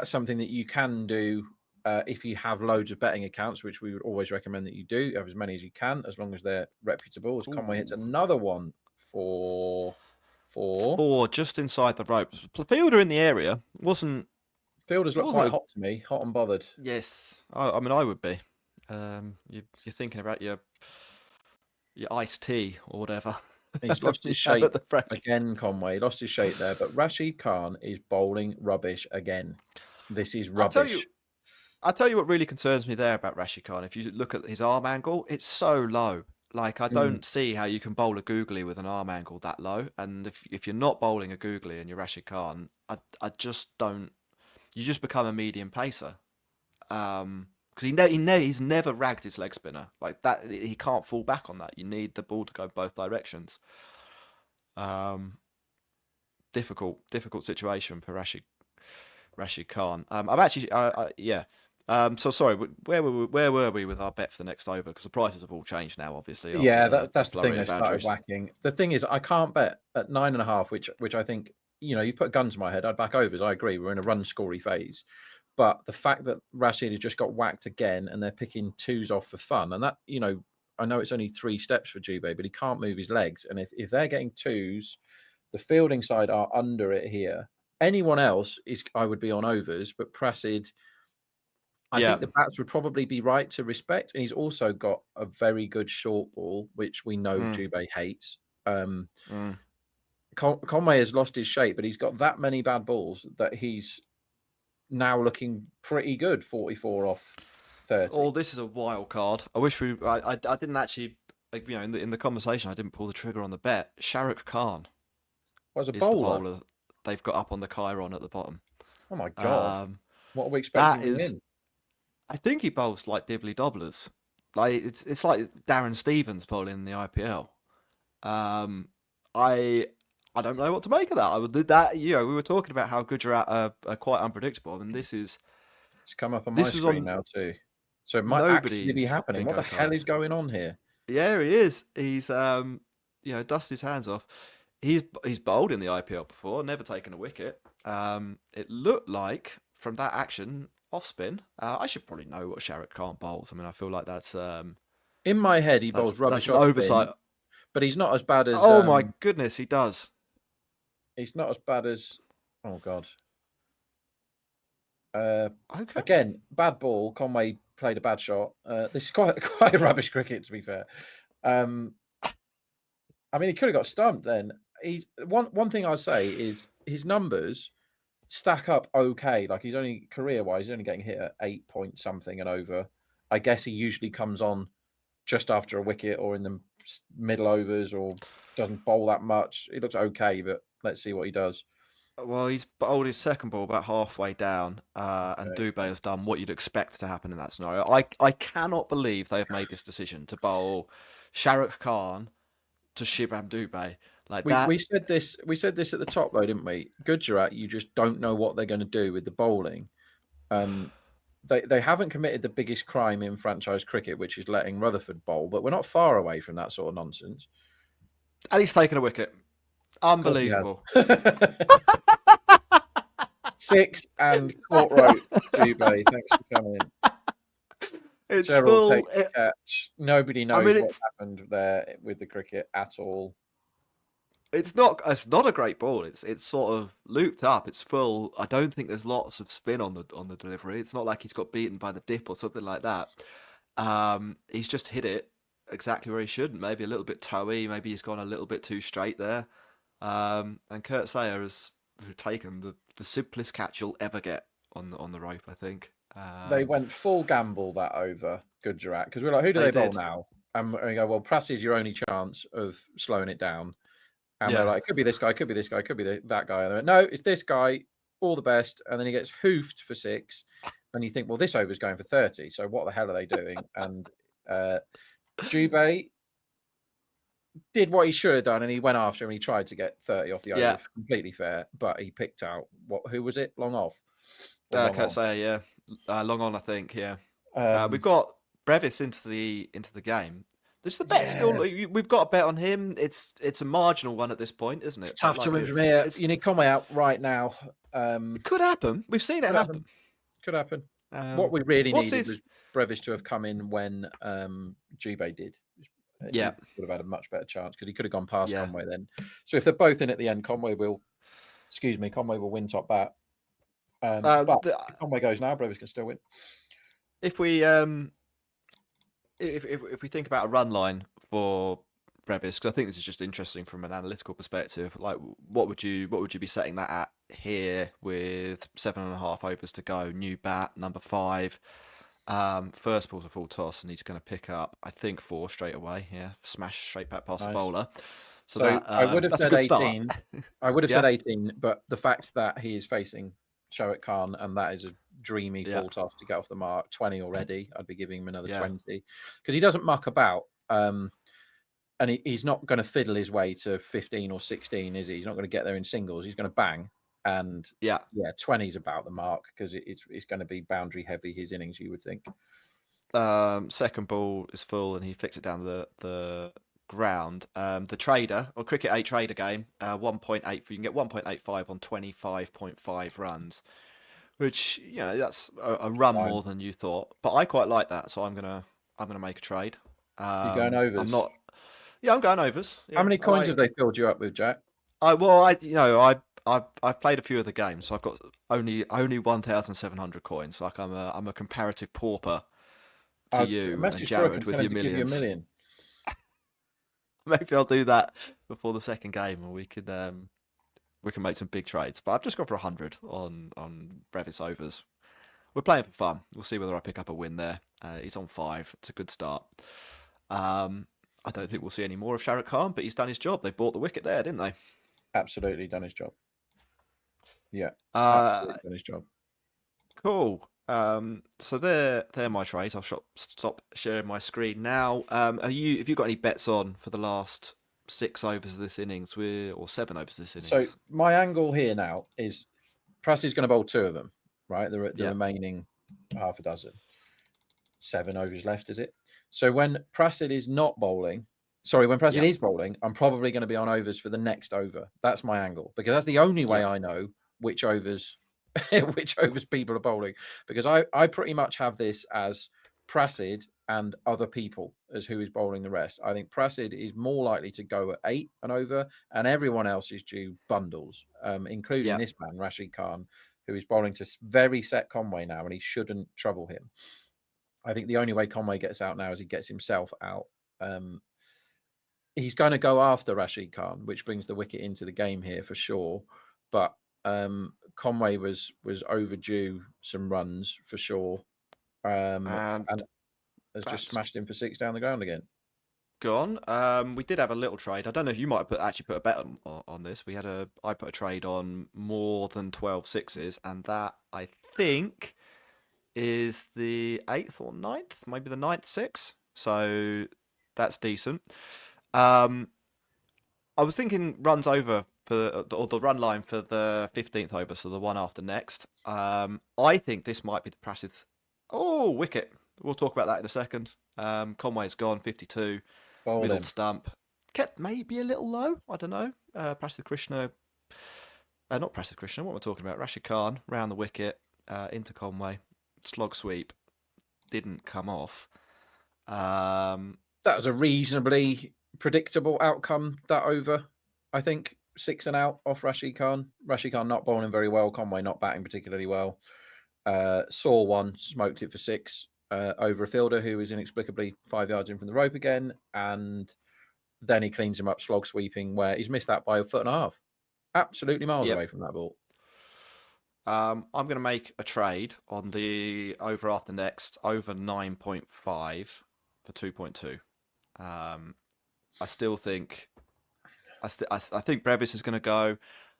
C: something that you can do if you have loads of betting accounts, which we would always recommend that you do. Have as many as you can, as long as they're reputable. As Conway hits another one for
B: 4, just inside the ropes. The fielder in the area wasn't.
C: Fielders look quite hot to me, hot and bothered.
B: Yes, I mean I would be. You're thinking about your iced tea or whatever.
C: He's lost his shape again, Conway. Lost his shape there, but Rashid Khan is bowling rubbish again. This is rubbish.
B: I'll tell you what really concerns me there about Rashid Khan. If you look at his arm angle, it's so low. Like I don't see how you can bowl a googly with an arm angle that low. And if you're not bowling a googly and you're Rashid Khan, I just don't. You just become a medium pacer. Because he's never ragged his leg spinner like that. He can't fall back on that. You need the ball to go both directions. Difficult situation for Rashid Khan. I'm actually, So sorry, where were we with our bet for the next over? Because the prices have all changed now, obviously.
C: Yeah, that's the thing. I started whacking. The thing is, I can't bet at 9.5, which I think, you put a gun to my head. I'd back overs. I agree. We're in a run scory phase. But the fact that Rashid has just got whacked again and they're picking 2s off for fun, and that, I know it's only 3 steps for Dubé, but he can't move his legs. And if they're getting 2s, the fielding side are under it here. Anyone else I would be on overs, but Prashid, I think the bats would probably be right to respect. And he's also got a very good short ball, which we know Dubé hates. Conway has lost his shape, but he's got that many bad balls that he's now looking pretty good, 44 off 30.
B: Oh, this is a wild card. I wish I didn't actually, in the conversation, I didn't pull the trigger on the bet. Shahrukh Khan
C: was a bowler
B: they've got up on the Chiron at the bottom.
C: Oh my God. What are we expecting him in?
B: I think he bowls like dibbly dobblers. Like it's like Darren Stevens bowling in the IPL. I don't know what to make of that. We were talking about how Gujarat are quite unpredictable, and this is.
C: It's come up on my screen now too. So it might actually be happening. What the hell is going on here?
B: Yeah, he is. He's dusted his hands off. He's bowled in the IPL before, never taken a wicket. It looked like from that action off spin. I should probably know what Shahrukh Khan bowls. I mean, I feel like that's
C: in my head he bowls rubbish off
B: oversight.
C: Spin, but he's not as bad as.
B: Oh my goodness, he does.
C: He's not as bad as. Oh God.
B: Okay.
C: Again, bad ball. Conway played a bad shot. This is quite a rubbish cricket, to be fair. I mean, he could have got stumped then. He's one thing I'd say is his numbers stack up okay. Like he's only career-wise, he's only getting hit at 8 point something and over. I guess he usually comes on just after a wicket or in the middle overs or doesn't bowl that much. He looks okay, but let's see what he does.
B: Well, he's bowled his second ball about halfway down, and Dubé has done what you'd expect to happen in that scenario. I cannot believe they have made this decision to bowl Shahrukh Khan to Shubham Dubé like that.
C: We said this at the top though, didn't we? Gujarat, you just don't know what they're going to do with the bowling. They haven't committed the biggest crime in franchise cricket, which is letting Rutherford bowl, but we're not far away from that sort of nonsense.
B: And he's taken a wicket. Unbelievable.
C: 6 and caught rope, Dubé. Thanks for coming in.
B: It's
C: Gerald
B: full.
C: takes the catch. Nobody knows
B: mean,
C: what's happened there with the cricket at all.
B: it's not a great ball. It's sort of looped up. It's full. I don't think there's lots of spin on the delivery. It's not like he's got beaten by the dip or something like that. He's just hit it exactly where he shouldn't. Maybe a little bit toey. Maybe he's gone a little bit too straight there. And Kurt Sayer has taken the simplest catch you'll ever get on the rope, I think.
C: They went full gamble that over Gujarat because we're like, who do they bowl now? And we go, well, Prasid's your only chance of slowing it down. And they're like, it could be this guy, could be this guy, could be that guy. And they went, no, it's this guy. All the best. And then he gets hoofed for 6. And you think, well, this over's going for 30. So what the hell are they doing? And Dubé did what he should have done, and he went after him. He tried to get 30 off the over, completely fair, but he picked out who was it? Long off.
B: Kurt Sayer, long on, I think. Yeah, we've got Brevis into the game. There's the bet still. We've got a bet on him. It's a marginal one at this point, isn't it?
C: It's tough to win from here. You need Conway out right now.
B: It could happen. We've seen it happen.
C: Could happen. What we really needed was Brevis to have come in when Dubé did. He would have had a much better chance because he could have gone past Conway then. So if they're both in at the end, Conway will win top bat. But if Conway goes now, Brevis can still win.
B: If we if we think about a run line for Brevis, because I think this is just interesting from an analytical perspective. Like, what would you be setting that at here with 7.5 overs to go? New bat, number 5. First ball's a full toss, and he's going to pick up, I think, 4 straight away. Yeah, smash straight back past the bowler. So that,
C: I would have said 18. I would have said 18, but the fact that he is facing Shoaib Khan, and that is a dreamy full toss to get off the mark. 20 already. I'd be giving him another 20 because he doesn't muck about. And he's not going to fiddle his way to 15 or 16, is he? He's not going to get there in singles. He's going to bang. And 20 is about the mark because it's going to be boundary heavy, his innings, you would think.
B: Second ball is full and he flicks it down the ground. The trader or Cricket8 trader game, 1.8. You can get 1.85 on 25.5 runs, which that's a run more than you thought. But I quite like that, so I'm gonna make a trade.
C: You're going overs.
B: I'm not. Yeah, I'm going overs.
C: How many coins have they filled you up with, Jack?
B: I've played a few of the games, so I've got only 1,700 coins. Like I'm a comparative pauper to you and Jared with your millions.
C: You $1 million.
B: Maybe I'll do that before the second game, and we can make some big trades. But I've just gone for 100 on Brevis overs. We're playing for fun. We'll see whether I pick up a win there. He's on 5. It's a good start. I don't think we'll see any more of Shahrukh Khan, but he's done his job. They bought the wicket there, didn't they?
C: Absolutely done his job. Yeah, absolutely done his job.
B: Cool. So they're my trades. I'll stop sharing my screen now. Have you got any bets on for the last 6 overs of this innings, or 7 overs of this innings?
C: So my angle here now is Prasid's going to bowl 2 of them, right? The remaining half a dozen. 7 overs left, is it? So when Prasid is not bowling, when Prasid is bowling, I'm probably going to be on overs for the next over. That's my angle because that's the only way I know which overs people are bowling. Because I pretty much have this as Prasid and other people as who is bowling the rest. I think Prasid is more likely to go at 8 and over, and everyone else is due bundles, including this man, Rashid Khan, who is bowling to very set Conway now, and he shouldn't trouble him. I think the only way Conway gets out now is he gets himself out. He's going to go after Rashid Khan, which brings the wicket into the game here for sure. But Conway was overdue some runs for sure, and has just smashed him for 6 down the ground again.
B: Go on. We did have a little trade. I don't know if you might have actually put a bet on this. I put a trade on more than 12 sixes, and that I think is the 8th or 9th, maybe the 9th 6. So that's decent. I was thinking runs over or the run line for the 15th over, so the one after next. I think this might be the Prasid. Oh, wicket. We'll talk about that in a second. Conway's gone, 52. Middle stump. Kept maybe a little low. I don't know. Prasid Krishna. Not Prasid Krishna. What am I talking about? Rashid Khan round the wicket into Conway. Slog sweep. didn't come off.
C: That was a reasonably predictable outcome, that over. I think 6 and out off Rashid Khan. Rashid Khan not bowling very well. Conway not batting particularly well. Saw one, smoked it for 6 over a fielder who was inexplicably 5 yards in from the rope again. And then he cleans him up slog sweeping where he's missed that by 1.5 feet. Absolutely miles away from that ball.
B: I'm going to make a trade on the over after next, over 9.5 for 2.2. I still think, I think Brevis is going to go.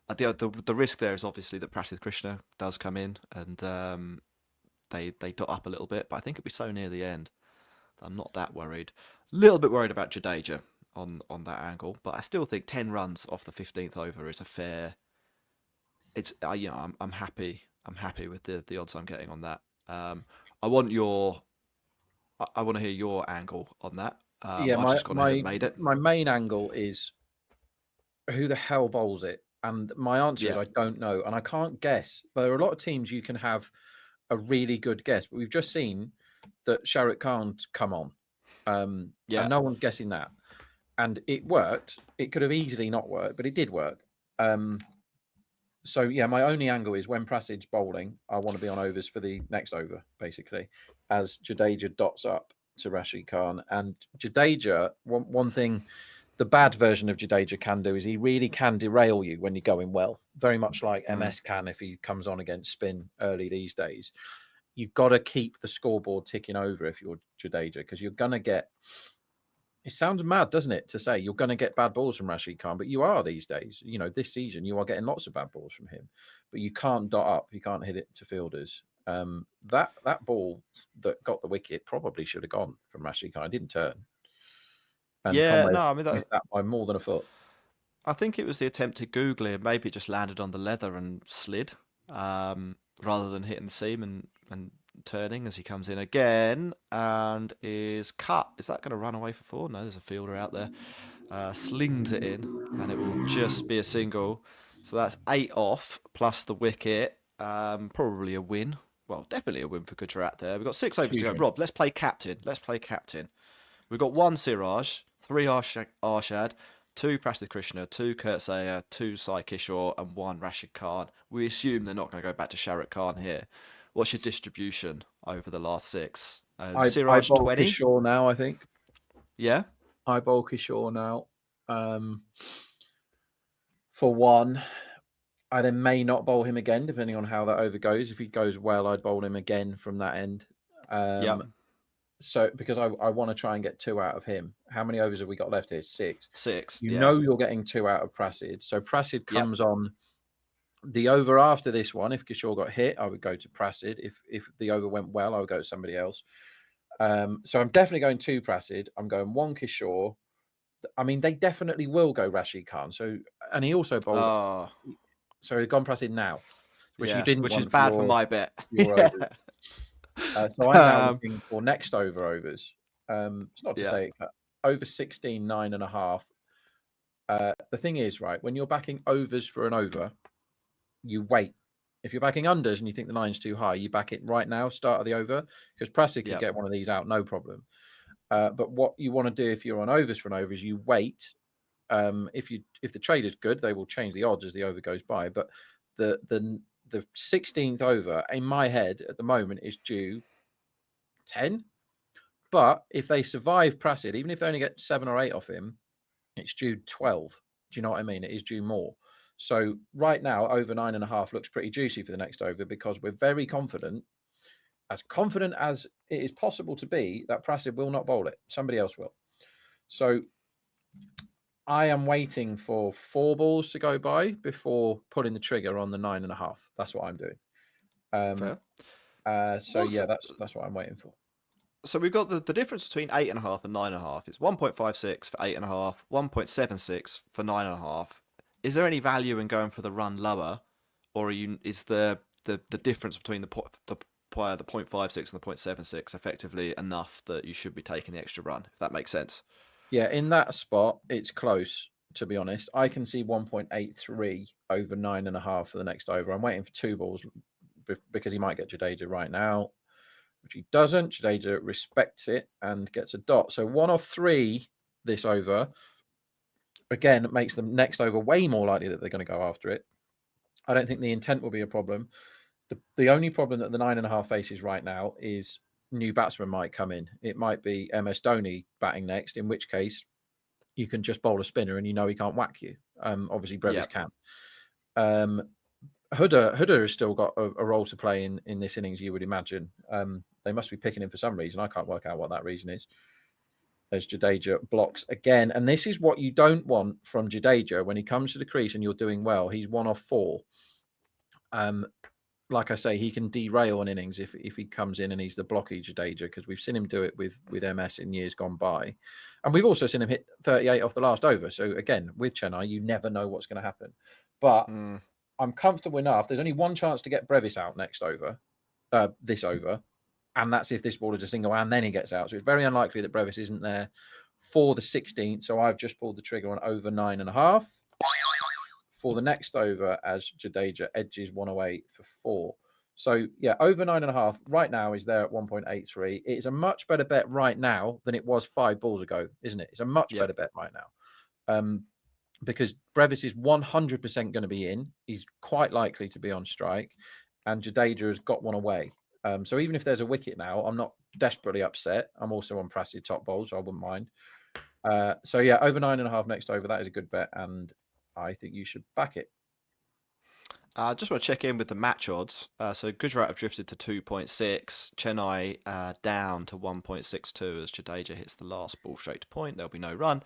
B: The risk there is obviously that Prasidh Krishna does come in and they dot up a little bit, but I think it'll be so near the end. I'm not that worried. A little bit worried about Jadeja on that angle, but I still think 10 runs off the 15th over is a fair. It's I'm happy. I'm happy with the odds I'm getting on that. I want to hear your angle on that. I've just gone ahead and made it.
C: My main angle is who the hell bowls it, and my answer is I don't know, and I can't guess. There are a lot of teams you can have a really good guess, but we've just seen that Shahrukh Khan's come on, and no one's guessing that, and it worked. It could have easily not worked, but it did work. So, my only angle is when Prasid's bowling, I want to be on overs for the next over, basically, as Jadeja dots up to Rashid Khan. And Jadeja, one thing the bad version of Jadeja can do is he really can derail you when you're going well, very much like MS can if he comes on against spin early these days. You've got to keep the scoreboard ticking over if you're Jadeja, because you're going to get... It sounds mad, doesn't it, to say you're going to get bad balls from Rashid Khan, but you are these days. This season you are getting lots of bad balls from him, but you can't dot up, you can't hit it to fielders. That ball that got the wicket probably should have gone from Rashid Khan. It didn't turn. And Conway missed that by more than a foot.
B: I think it was the attempted googly. Maybe it just landed on the leather and slid, rather than hitting the seam and turning as he comes in again and is cut. Is that going to run away for 4? No, there's a fielder out there. Slings it in and it will just be a single. So that's 8 off plus the wicket. Probably a win. Well, definitely a win for Gujarat there. We've got 6 overs to go. Rob, let's play captain. We've got 1 Siraj, 3 Arshad, 2 Prasidh Krishna, 2 Kurt Sayer, 2 Sai Kishore, and 1 Rashid Khan. We assume they're not going to go back to Shahrukh Khan here. What's your distribution over the last 6? Siraj
C: I bowl
B: 20?
C: Kishore now, I think.
B: Yeah?
C: I bowl Kishore now. For 1, I then may not bowl him again, depending on how that over goes. If he goes well, I'd bowl him again from that end. So, because I want to try and get 2 out of him. How many overs have we got left here? 6.
B: 6.
C: You know you're getting 2 out of Prasidh. So Prasidh comes on the over after this one. If Kishore got hit, I would go to Prasidh. If the over went well, I would go to somebody else. So I'm definitely going 2 Prasidh. I'm going 1 Kishore. I mean, they definitely will go Rashid Khan. So, and he also bowled. So he's gone Prasidh now, which you didn't.
B: Which is bad for my bet.
C: So I'm now looking for next overs. It's not to say over 16, 9.5. The thing is, right, when you're backing overs for an over, you wait. If you're backing unders and you think the line's too high, you back it right now, start of the over, because Prasidh could get one of these out, no problem. But what you want to do if you're on overs for an over is you wait. If the trade is good, they will change the odds as the over goes by. But the 16th over in my head at the moment is due 10. But if they survive Prasidh, even if they only get 7 or 8 off him, it's due 12. Do you know what I mean? It is due more. So right now, over 9.5 looks pretty juicy for the next over because we're very confident as it is possible to be, that Prasidh will not bowl it. Somebody else will. So I am waiting for 4 balls to go by before pulling the trigger on the 9.5. That's what I'm doing. That's what I'm waiting for.
B: So we've got the difference between 8.5 and 9.5 is 1.56 for 8.5, 1.76 for 9.5. Is there any value in going for the run lower, or is the difference between the 0.56 and the 0.76 effectively enough that you should be taking the extra run, if that makes sense?
C: Yeah, in that spot, it's close, to be honest. I can see 1.83 over 9.5 for the next over. I'm waiting for 2 balls because he might get Jadeja right now. which he doesn't. Jadeja respects it and gets a dot. So 1 off 3 this over. Again, it makes the next over way more likely that they're going to go after it. I don't think the intent will be a problem. The only problem that the 9.5 faces right now is new batsmen might come in. It might be MS Dhoni batting next, in which case you can just bowl a spinner and you know he can't whack you. Obviously, Brevis can. Huda has still got a role to play in this innings, you would imagine. They must be picking him for some reason. I can't work out what that reason is. As Jadeja blocks again. And this is what you don't want from Jadeja when he comes to the crease and you're doing well. He's 1 off 4. Like I say, he can derail an innings if he comes in and he's the blocky Jadeja, because we've seen him do it with MS in years gone by. And we've also seen him hit 38 off the last over. So again, with Chennai, you never know what's going to happen. But I'm comfortable enough. There's only one chance to get Brevis out next over, this over. And that's if this ball is a single and then he gets out. So it's very unlikely that Brevis isn't there for the 16th. So I've just pulled the trigger on over 9.5 for the next over as Jadeja edges 108 for 4. So yeah, over 9.5 right now is there at 1.83. It's a much better bet right now than it was 5 balls ago, isn't it? It's a much better bet right now. Because Brevis is 100% going to be in. He's quite likely to be on strike. And Jadeja has got one away. So even if there's a wicket now, I'm not desperately upset. I'm also on Prasad top bowls, so I wouldn't mind. So yeah, over 9.5 next over. That is a good bet, and I think you should back it.
B: I just want to check in with the match odds. So Gujarat have drifted to 2.6. Chennai down to 1.62 as Jadeja hits the last ball straight to point. There'll be no run.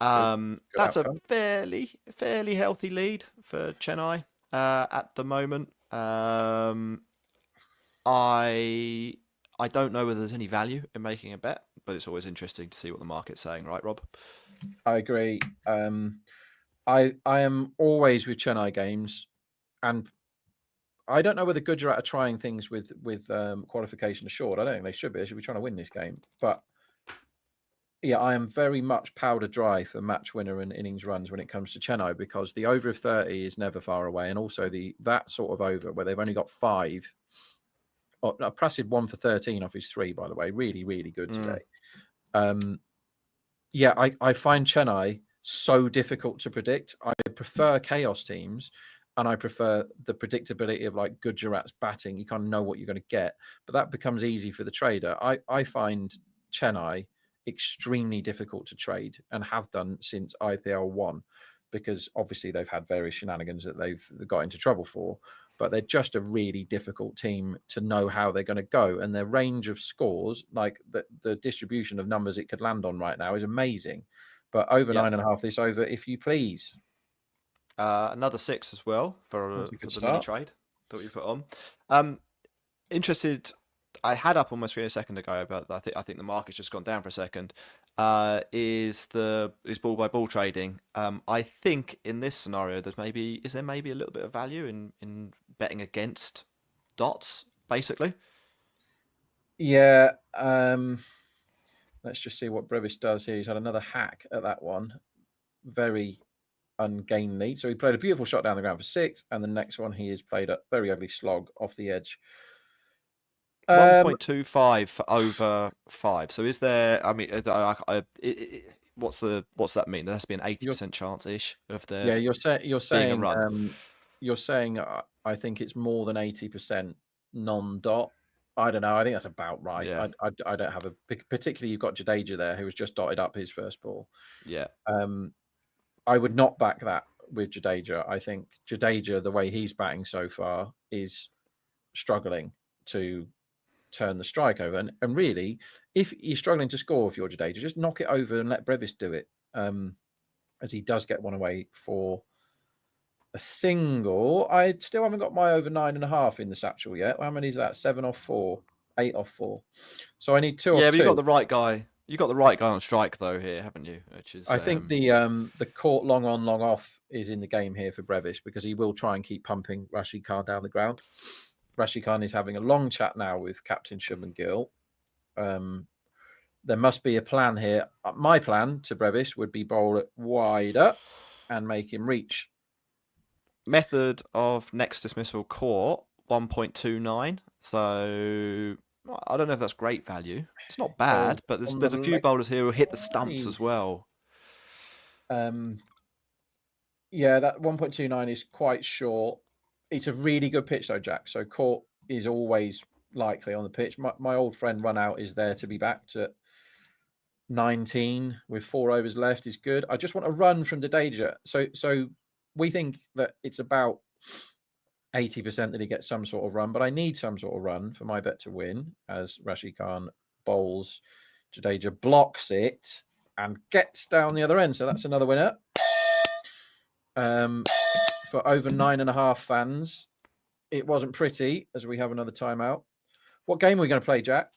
B: That's outcome. A fairly healthy lead for Chennai at the moment. I don't know whether there's any value in making a bet, but it's always interesting to see what the market's saying, right, Rob?
C: I agree. I am always with Chennai games, and I don't know whether Gujarat are trying things with qualification assured. I don't think they should be. They should be trying to win this game. But yeah, I am very much powder dry for match winner and innings runs when it comes to Chennai, because the over of 30 is never far away, and also that sort of over where they've only got 5. Prasad 1 for 13 off his 3, by the way. Really, really good today. Yeah, I find Chennai so difficult to predict. I prefer chaos teams, and I prefer the predictability of like Gujarat's batting. You kind of know what you're going to get, but that becomes easy for the trader. I find Chennai extremely difficult to trade, and have done since IPL 1, because obviously they've had various shenanigans that they've got into trouble for. But they're just a really difficult team to know how they're going to go. And their range of scores, like the distribution of numbers it could land on right now, is amazing. But over 9.5 this over, if you please.
B: Another 6 as well for the mini trade that we put on. Interested. I had up on my screen a second ago, but I think the market's just gone down for a second. Is ball by ball trading? I think in this scenario, is there maybe a little bit of value in betting against dots, basically.
C: Yeah. Let's just see what Brevis does here. He's had another hack at that one. Very ungainly. So he played a beautiful shot down the ground for 6, and the next one he has played a very ugly slog off the edge.
B: 1.25 for over 5. So is there? I mean, what's that mean? There has to be an 80% chance ish of there.
C: Yeah, you're saying I think it's more than 80% non-dot. I don't know. I think that's about right. Yeah. I don't have particularly. You've got Jadeja there, who has just dotted up his first ball.
B: Yeah.
C: I would not back that with Jadeja. I think Jadeja, the way he's batting so far, is struggling to turn the strike over. And really, if you're struggling to score with your Jadeja, just knock it over and let Brevis do it. As he does get one away for a single. I still haven't got my over 9.5 in the satchel yet. How many is that? 7 off 4, 8 off 4. So I need 2 off 2.
B: Yeah, but you got the right guy. You got the right guy on strike though here, haven't you? Which is
C: I think the court long on, long off is in the game here for Brevis, because he will try and keep pumping Rashid Khan down the ground. Rashid Khan is having a long chat now with Captain Shubman Gill. There must be a plan here. My plan to Brevis would be bowl it wider and make him reach.
B: Method of next dismissal court 1.29. So Well, I don't know if that's great value. It's not bad, but
C: on
B: there's
C: the
B: a few bowlers here who hit the stumps
C: line.
B: as well.
C: Yeah, that 1.29 is quite short. It's a really good pitch though, Jack. So Court is always likely on the pitch. My old friend Run Out is there to be backed at 19 with 4 overs left is good. I just want a run from Jadeja. So we think that it's about 80% that he gets some sort of run, but I need some sort of run for my bet to win as Rashid Khan bowls. Jadeja blocks it and gets down the other end. So that's another winner. For over 9.5 fans. It wasn't pretty as we have another timeout. What game are we going to play, Jack?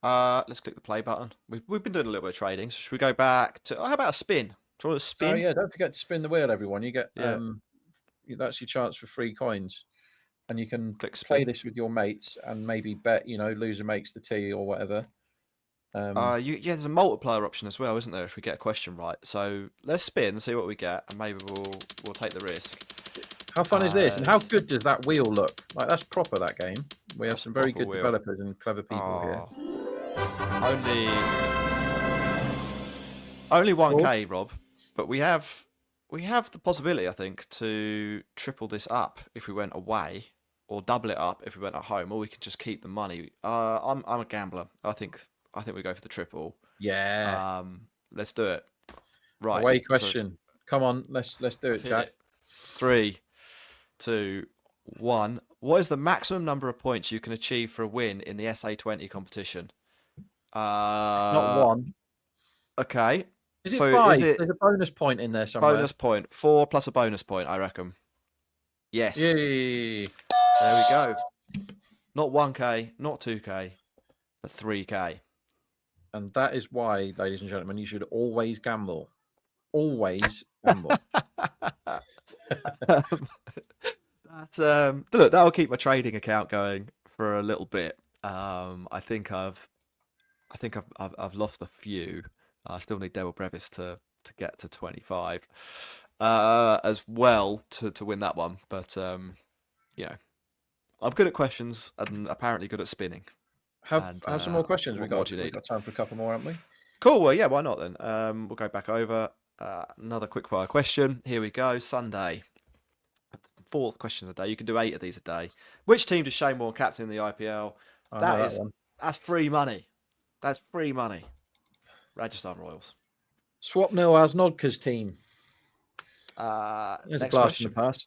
B: Let's click the play button. We've been doing a little bit of trading. So should we go back to? Oh, how about a spin? Do you want a spin?
C: Oh yeah, don't forget to spin the wheel, everyone. You get that's your chance for free coins, and you can play this with your mates and maybe bet. Loser makes the tee or whatever.
B: There's a multiplier option as well, isn't there? If we get a question right, so let's spin, see what we get, and maybe we'll take the risk.
C: How fun is this? And how good does that wheel look? Like that's proper that game. We have some very good developers and clever people here.
B: Only 1K, Rob, but we have the possibility, I think, to triple this up if we went away, or double it up if we went at home, or we could just keep the money. I'm a gambler. I think we go for the triple.
C: Yeah.
B: Let's do it. Right.
C: Away question. So, come on, let's do it, Jack.
B: 3, 2, 1. What is the maximum number of points you can achieve for a win in the SA20 competition?
C: Not 1.
B: Okay.
C: Is it 5? There's a bonus point in there somewhere.
B: Bonus point. 4 plus a bonus point, I reckon. Yes.
C: Yay.
B: There we go. Not 1K, not 2K, but 3K.
C: And that is why, ladies and gentlemen, you should always gamble. Always gamble.
B: Look, that'll keep my trading account going for a little bit. I think I've lost a few. I still need Devil Brevis to get to 25 as well to win that one. But I'm good at questions and apparently good at spinning.
C: Have some more questions. We've got time for a couple more, haven't we?
B: Cool. Well, yeah, why not then? We'll go back over another quickfire question. Here we go. Sunday. 4th question of the day. You can do 8 of these a day. Which team does Shane Warne captain in the IPL? That's free money. That's free money. Rajasthan Royals.
C: Swapnil Asnodkar's team. There's a blast in the past.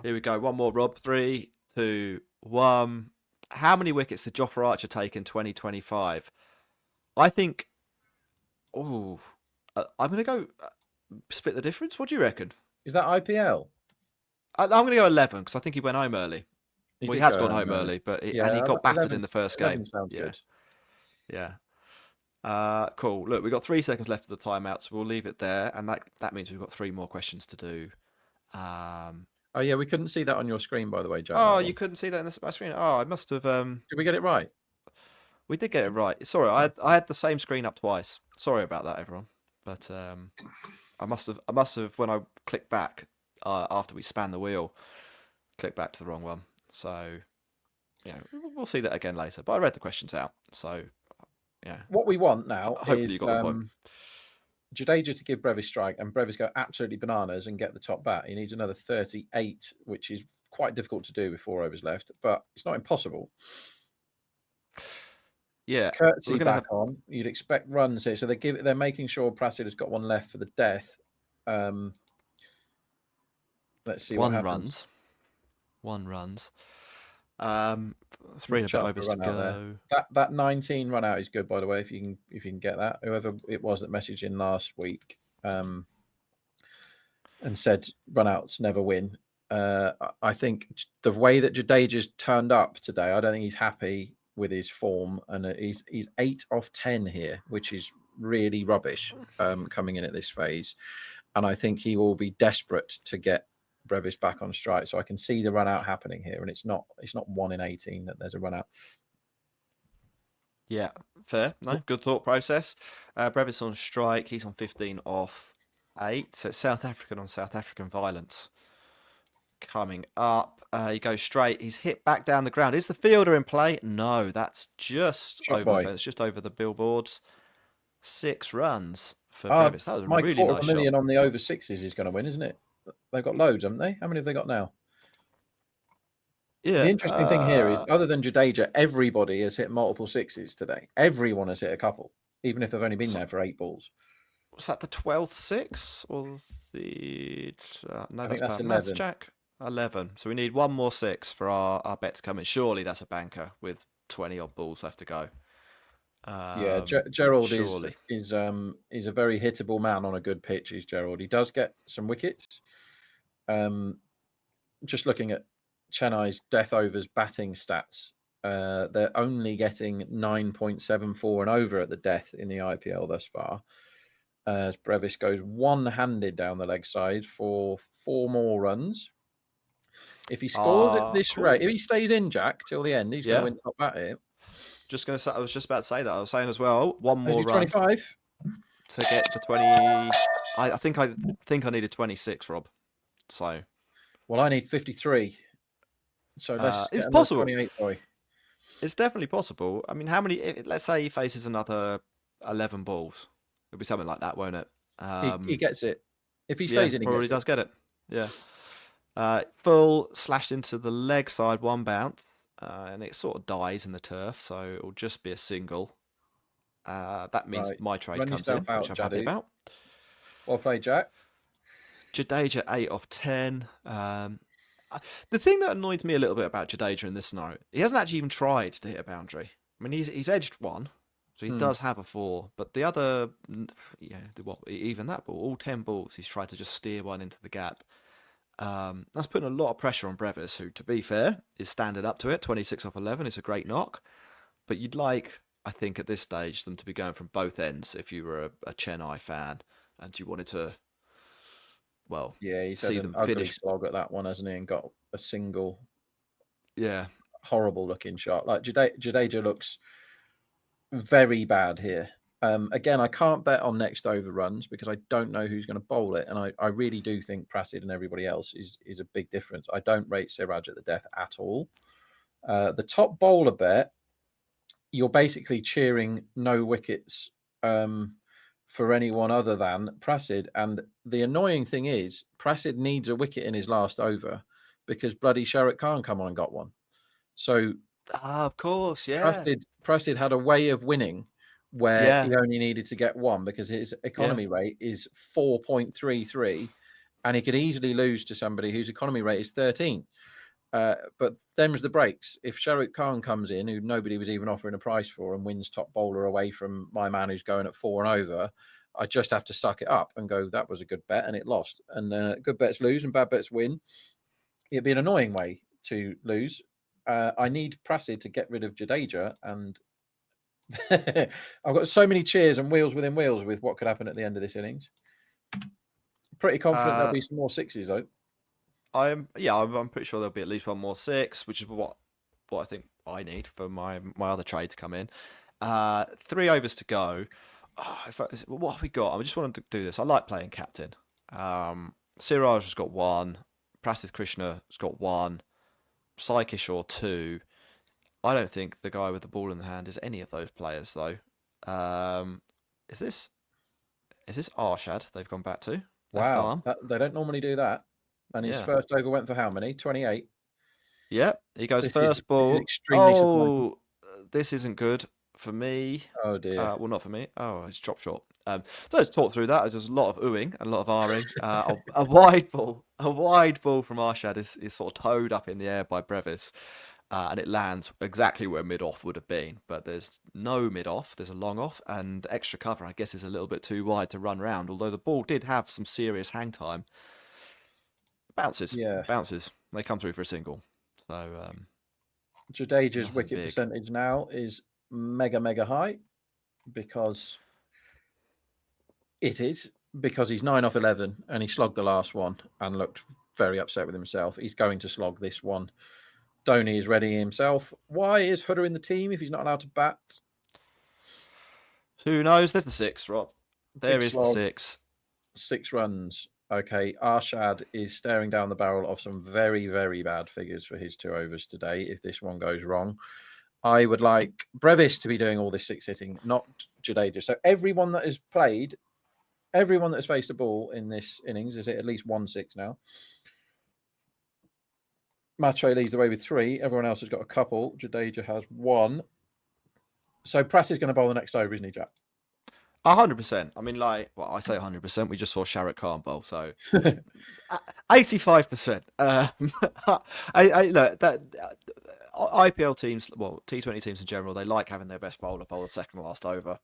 B: Here we go. One more, Rob. 3, 2, 1. How many wickets did Jofra Archer take in 2025? I think. I'm going to go split the difference. What do you reckon?
C: Is that IPL?
B: I'm going to go 11 because I think he went home early. He has gone home early, but and he got battered in the first game.
C: Sounds good.
B: Yeah. Cool. Look, we've got 3 seconds left of the timeout, so we'll leave it there, and that means we've got 3 more questions to do.
C: Oh yeah, we couldn't see that on your screen, by the way, Jack.
B: Oh, you couldn't see that in my screen. Oh, I must have.
C: Did we get it right?
B: We did get it right. Sorry, I had the same screen up twice. Sorry about that, everyone. But I must have when I clicked back after we span the wheel, clicked back to the wrong one. So we'll see that again later. But I read the questions out, so yeah.
C: What we want now
B: Hopefully
C: is
B: you got the point.
C: Jadeja to give Brevis strike and Brevis go absolutely bananas and get the top bat. He needs another 38, which is quite difficult to do with 4 overs left, but it's not impossible.
B: Yeah,
C: Courtesy back on. You'd expect runs here, so they're making sure Prasid has got one left for the death. Let's see what happens.
B: 1 runs. 3 and a bit overs to go.
C: That 19 run out is good, by the way. If you can get that, whoever it was that messaged in last week and said run outs never win. I think the way that Jadeja's turned up today, I don't think he's happy with his form, and he's 8 off 10 here, which is really rubbish coming in at this phase. And I think he will be desperate to get Brevis back on strike, so I can see the run out happening here, and it's not 1 in 18 that there's a run out.
B: Yeah, fair. No, good thought process. Brevis on strike. He's on 15 off 8. So it's South African on South African violence. coming up. He goes straight. He's hit back down the ground. Is the fielder in play? No, that's just
C: Shot
B: over the
C: by.
B: fence, just over the billboards. 6 runs for
C: Ah,
B: Brevis. That was a
C: my
B: really nice
C: $250,000
B: shot.
C: on the over sixes is going to win, isn't it? They've got loads, haven't they? How many have they got now?
B: Yeah.
C: The interesting thing here is, other than Jadeja, everybody has hit multiple sixes today. Everyone has hit a couple, even if they've only been there for 8 balls.
B: Was that the 12th 6 or the? No,
C: I think
B: that's
C: that's
B: bad maths,
C: 11.
B: Jack. 11. So we need one more 6 for our bet to come in. Surely that's a banker with 20 odd balls left to go.
C: Yeah, Gerald
B: surely.
C: is a very hittable man on a good pitch. Is Gerald? He does get some wickets. Just looking at Chennai's death overs batting stats, they're only getting 9.74 and over at the death in the IPL thus far. As Brevis goes one-handed down the leg side for 4 more runs. If he scores at this rate, if he stays in, Jack, till the end, he's going to win top bat here.
B: Just going to say, I was just about to say that. I was saying as well, one more run
C: 25
B: to get the 20. I think I needed 26, Rob. So,
C: well, I need 53. So let's.
B: It's possible.
C: 28, boy.
B: It's definitely possible. I mean, how many? Let's say he faces another 11 balls. It'll be something like that, won't it?
C: He gets it. If he stays in, he
B: probably
C: gets
B: does get it. Yeah. Full slashed into the leg side, 1 bounce, and it sort of dies in the turf, so it'll just be a single. That means my trade comes in, which I'm happy about.
C: Well played, Jack.
B: Jadeja 8 off 10. The thing that annoyed me a little bit about Jadeja in this scenario, he hasn't actually even tried to hit a boundary. I mean, he's edged 1, so he does have a 4, but the other, even that ball, all 10 balls, he's tried to just steer one into the gap. That's putting a lot of pressure on Brevis, who, to be fair, is standing up to it. 26 off 11 is a great knock, but you'd like, I think, at this stage, them to be going from both ends if you were a Chennai fan and you wanted to, well,
C: he's
B: see
C: had an
B: them
C: ugly
B: finish.
C: slog at that one, hasn't he? And got a single, horrible looking shot. Like Jadeja looks very bad here. Again, I can't bet on next over runs because I don't know who's going to bowl it, and I really do think Prasad and everybody else is a big difference. I don't rate SRH at the death at all. The top bowler bet, you're basically cheering no wickets for anyone other than Prasad. And the annoying thing is, Prasad needs a wicket in his last over because bloody Shahrukh Khan come on and got one. So,
B: of course, yeah.
C: Prasad had a way of winning where he only needed to get 1 because his economy rate is 4.33, and he could easily lose to somebody whose economy rate is 13. But them's the breaks. If Shahrukh Khan comes in, who nobody was even offering a price for, and wins top bowler away from my man who's going at 4 and over, I just have to suck it up and go, that was a good bet, and it lost. And good bets lose and bad bets win. It'd be an annoying way to lose. I need Prasad to get rid of Jadeja, and I've got so many cheers and wheels within wheels with what could happen at the end of this innings. Pretty confident there'll be some more 6s, though.
B: I'm pretty sure there'll be at least 1 more 6, which is what I think I need for my other trade to come in. 3 overs to go. What have we got? I just wanted to do this. I like playing captain. Siraj has got 1. Prasad Krishna has got 1. Sai Kishore 2. I don't think the guy with the ball in the hand is any of those players, though. Is this Arshad they've gone back to? Left arm.
C: They don't normally do that. And his first over went for how many? 28.
B: Yeah, he goes first ball.
C: This is extremely disappointing.
B: This isn't good for me.
C: Oh dear.
B: Well, not for me. Oh, it's dropped short. So let's talk through that. There's a lot of oohing and a lot of ahhing. A wide ball from Arshad is sort of towed up in the air by Brevis, and it lands exactly where mid-off would have been. But there's no mid-off. There's a long off, and extra cover, I guess, is a little bit too wide to run round. Although the ball did have some serious hang time. Bounces. They come through for a single. So
C: Jadeja's wicket percentage now is mega high because he's 9 off 11 and he slogged the last one and looked very upset with himself. He's going to slog this one. Dhoni is readying himself. Why is Huda in the team if he's not allowed to bat?
B: Who knows? There's the 6, Rob. There is the 6.
C: 6 runs. Okay, Arshad is staring down the barrel of some very, very bad figures for his 2 overs today. If this one goes wrong, I would like Brevis to be doing all this 6 hitting, not Jadeja. So everyone that has played, everyone that has faced a ball in this innings is at least 1-6 now. Macho leads the way with 3. Everyone else has got a couple. Jadeja has 1. So Pratt is going to bowl the next over, isn't he, Jack?
B: 100%. I mean, like, well, I say 100%. We just saw Sharad Khan bowl, so 85%. I look that IPL teams, well, T20 teams in general, they like having their best bowler bowl the second last over.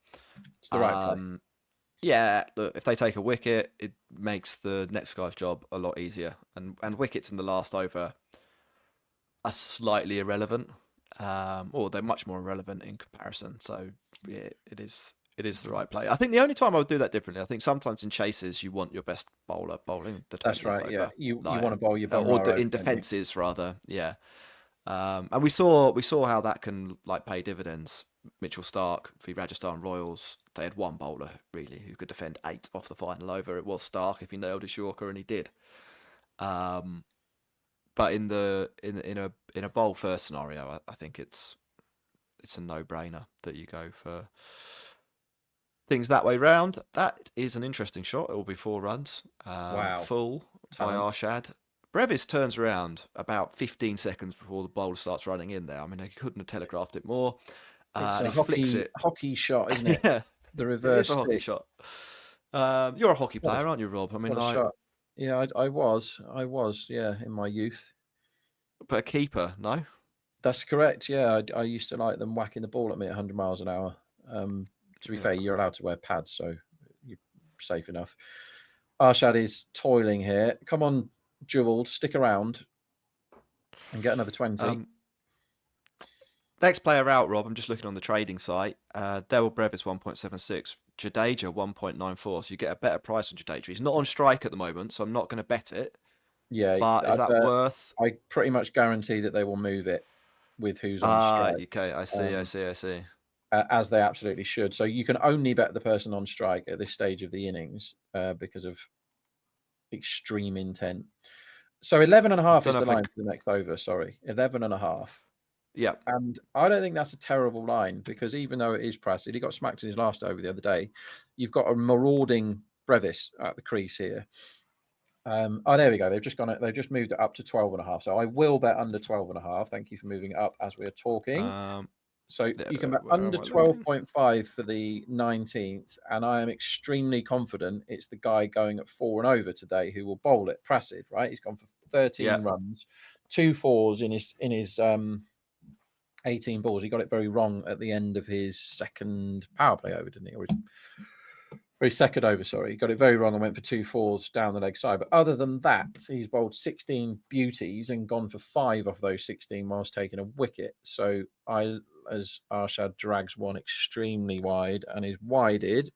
C: It's the right play.
B: Yeah, look, if they take a wicket, it makes the next guy's job a lot easier. And wickets in the last over are slightly irrelevant, or they're much more irrelevant in comparison. So yeah, it is the right play. I think the only time I would do that differently, I think sometimes in chases you want your best bowler bowling the 20th
C: That's right.
B: over.
C: Yeah, you
B: Like,
C: want to bowl your
B: or
C: bowler
B: in
C: over,
B: defences rather. Yeah, and we saw how that can like pay dividends. Mitchell Stark for Rajasthan Royals, they had one bowler really who could defend 8 off the final over. It was Stark if he nailed his Yorker, and he did. But in a bowl first scenario, I think it's a no-brainer that you go for things that way round. That is an interesting shot. It will be 4 runs.
C: Wow.
B: Full by Arshad. Brevis turns around about 15 seconds before the bowler starts running in there. I mean, he couldn't have telegraphed it more.
C: It's a
B: flicks it.
C: hockey shot, isn't it?
B: Yeah,
C: The reverse.
B: It's a hockey shot. You're a hockey player, aren't you, Rob? I mean,
C: what a shot. Yeah, I was. Yeah, in my youth.
B: But a keeper, no?
C: That's correct. Yeah, I used to like them whacking the ball at me at 100 miles an hour. To be fair, you're allowed to wear pads, so you're safe enough. Arshad is toiling here. Come on, Jewel, stick around and get another 20.
B: Next player out, Rob. I'm just looking on the trading site. Devil Brevis 1.76, Jadeja 1.94. So you get a better price on Jadeja. He's not on strike at the moment, so I'm not going to bet it.
C: Yeah,
B: but is that worth?
C: I pretty much guarantee that they will move it with who's on strike.
B: Okay, I see.
C: As they absolutely should. So you can only bet the person on strike at this stage of the innings because of extreme intent. So 11.5 is the line for the next over. Sorry, 11.5.
B: Yeah.
C: And I don't think that's a terrible line because even though it is Prasid, he got smacked in his last over the other day. You've got a marauding Brevis at the crease here. There we go. They've just moved it up to 12.5. So I will bet under 12.5. Thank you for moving it up as we are talking. So you can bet under 12.5 for the 19th, and I am extremely confident it's the guy going at 4 and over today who will bowl it. Prasid, right? He's gone for 13 runs, 2 fours in his 18 balls. He got it very wrong at the end of his second power play over, didn't he? Or his second over, sorry. He got it very wrong and went for 2 fours down the leg side. But other than that, he's bowled 16 beauties and gone for 5 of those 16 whilst taking a wicket. So as Arshad drags one extremely wide and is wided,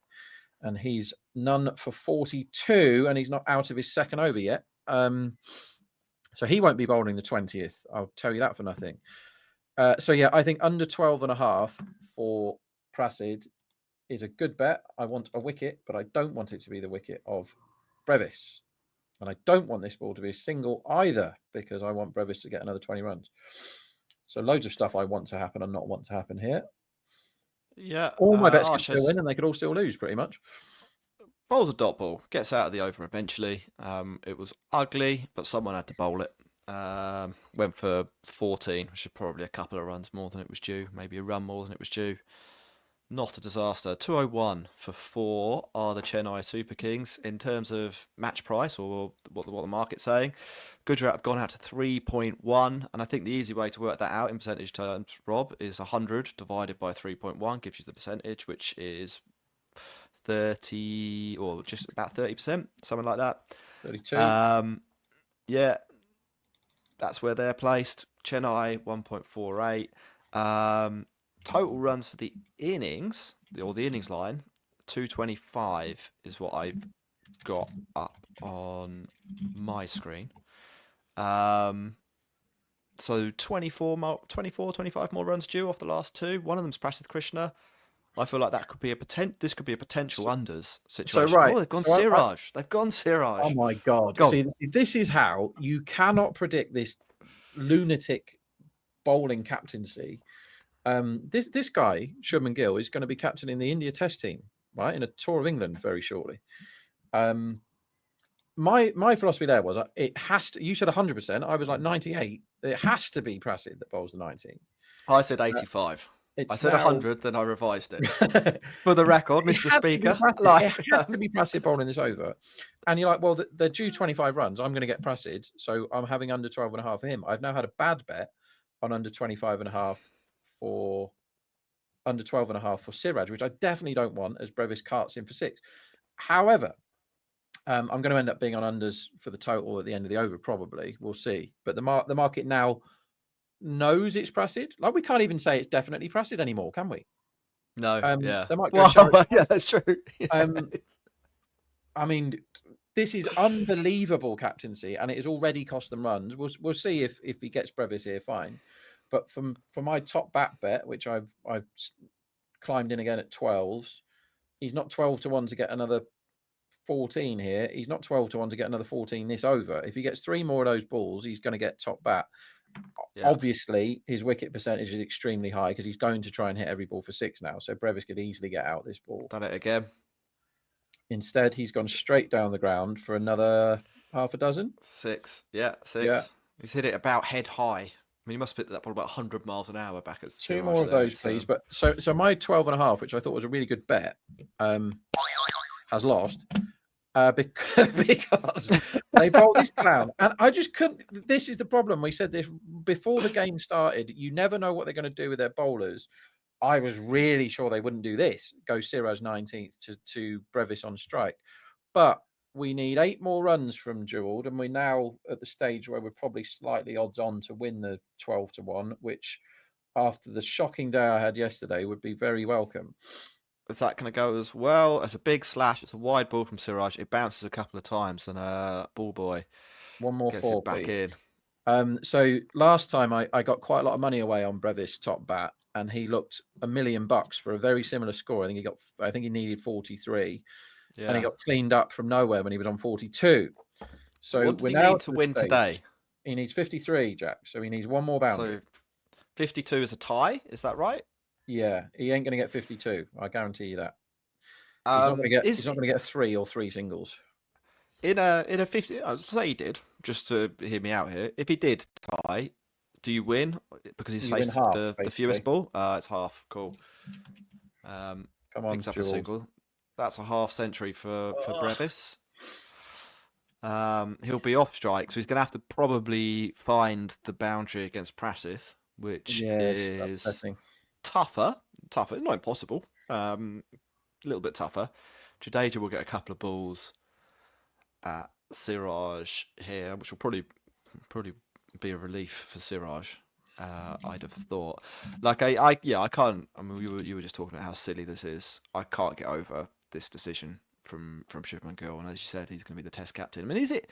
C: and he's none for 42, and he's not out of his second over yet. So he won't be bowling the 20th. I'll tell you that for nothing. So yeah, I think under 12.5 for Prasid is a good bet. I want a wicket, but I don't want it to be the wicket of Brevis. And I don't want this ball to be a single either, because I want Brevis to get another 20 runs. So loads of stuff I want to happen and not want to happen here.
B: Yeah.
C: All my bets could still win and they could all still lose, pretty much.
B: Bowls a dot ball. Gets out of the over eventually. It was ugly, but someone had to bowl it. Went for 14, which is probably a couple of runs more than it was due. Maybe a run more than it was due. Not a disaster. 201 for 4 are the Chennai Super Kings in terms of match price, or what the market's saying. Gujarat have gone out to 3.1, and I think the easy way to work that out in percentage terms, Rob, is 100 divided by 3.1 gives you the percentage, which is 30 or just about 30%, something like that.
C: 32.
B: Yeah, that's where they're placed. Chennai 1.48. Total runs for the innings, or the innings line, 225 is what I've got up on my screen. So 25 more runs due off the last 2. One of them's Prasidh Krishna. I feel like that could be this could be a potential unders
C: So
B: situation.
C: right,
B: Oh, they've gone
C: so
B: Siraj. They've gone Siraj.
C: oh my God!
B: Go on.
C: See, this is how you cannot predict this lunatic bowling captaincy. This guy Shubman Gill is going to be captaining the India Test team, right, in a tour of England very shortly. My philosophy there was it has to. You said 100%. I was like 98. It has to be Prasid that bowls the 19th.
B: I said 85. I said
C: now,
B: 100, then I revised it. For the record, Mr. Speaker,
C: it had to be Prasid bowling this over. And you're like, well, they're due 25 runs. I'm going to get Prasid, so I'm having under 12.5 for him. I've now had a bad bet on under 25.5 for under 12.5 for Siraj, which I definitely don't want as Brevis carts in for 6. However, I'm going to end up being on unders for the total at the end of the over, probably. We'll see. But the market now knows it's Prasid. Like, we can't even say it's definitely Prasid anymore, can we?
B: No, yeah.
C: They might go
B: yeah, that's true. Yeah.
C: I mean, this is unbelievable captaincy, and it has already cost them runs. We'll see if he gets Brevis here, fine. But for my top bat bet, which I've climbed in again at 12s, he's not 12 to 1 to get another 14 here. He's not 12 to 1 to get another 14 this over. If he gets 3 more of those balls, he's going to get top bat. Yeah. Obviously, his wicket percentage is extremely high because he's going to try and hit every ball for 6 now. So Brevis could easily get out this ball.
B: Done it again.
C: Instead, he's gone straight down the ground for another half a dozen.
B: 6. Yeah, 6. Yeah. He's hit it about head high. I mean, he must have hit that ball about 100 miles an hour back at
C: 2 more of those, please. But so my 12.5, which I thought was a really good bet, has lost. Because they bowled this clown, and I just couldn't. This is the problem. We said this before the game started. You never know what they're going to do with their bowlers. I was really sure they wouldn't do this. Go Siraj 19th to Brevis on strike, but we need 8 more runs from Jewell, and we're now at the stage where we're probably slightly odds on to win the 12 to 1, which after the shocking day I had yesterday would be very welcome.
B: Is that going to go as well? It's a big slash. It's a wide ball from Siraj. It bounces a couple of times, and ball boy
C: one more
B: gets
C: 4
B: it back
C: please.
B: in.
C: So last time I got quite a lot of money away on Brevis top bat, and he looked $1 million for a very similar score. I think he needed 43, and he got cleaned up from nowhere when he was on 42. So
B: what does he need to win today?
C: He needs 53, Jack. So he needs 1 more boundary.
B: So 52 is a tie. Is that right?
C: Yeah, he ain't going to get 52. I guarantee you that. He's not going to get 3 or 3 singles.
B: In a 50, I'd say he did. Just to hear me out here, if he did tie, do you win because he's faced the fewest ball? It's half. Cool.
C: Come on,
B: picks up a single. That's a half century for Brevis. He'll be off strike, so he's going to have to probably find the boundary against Prasid, which is tougher, not impossible. A little bit tougher. Jadeja will get a couple of balls at Siraj here, which will probably be a relief for Siraj. I'd have thought. Like I can't. I mean, you were just talking about how silly this is. I can't get over this decision from Shubman Gill, and as you said, he's going to be the Test captain. I mean, is it?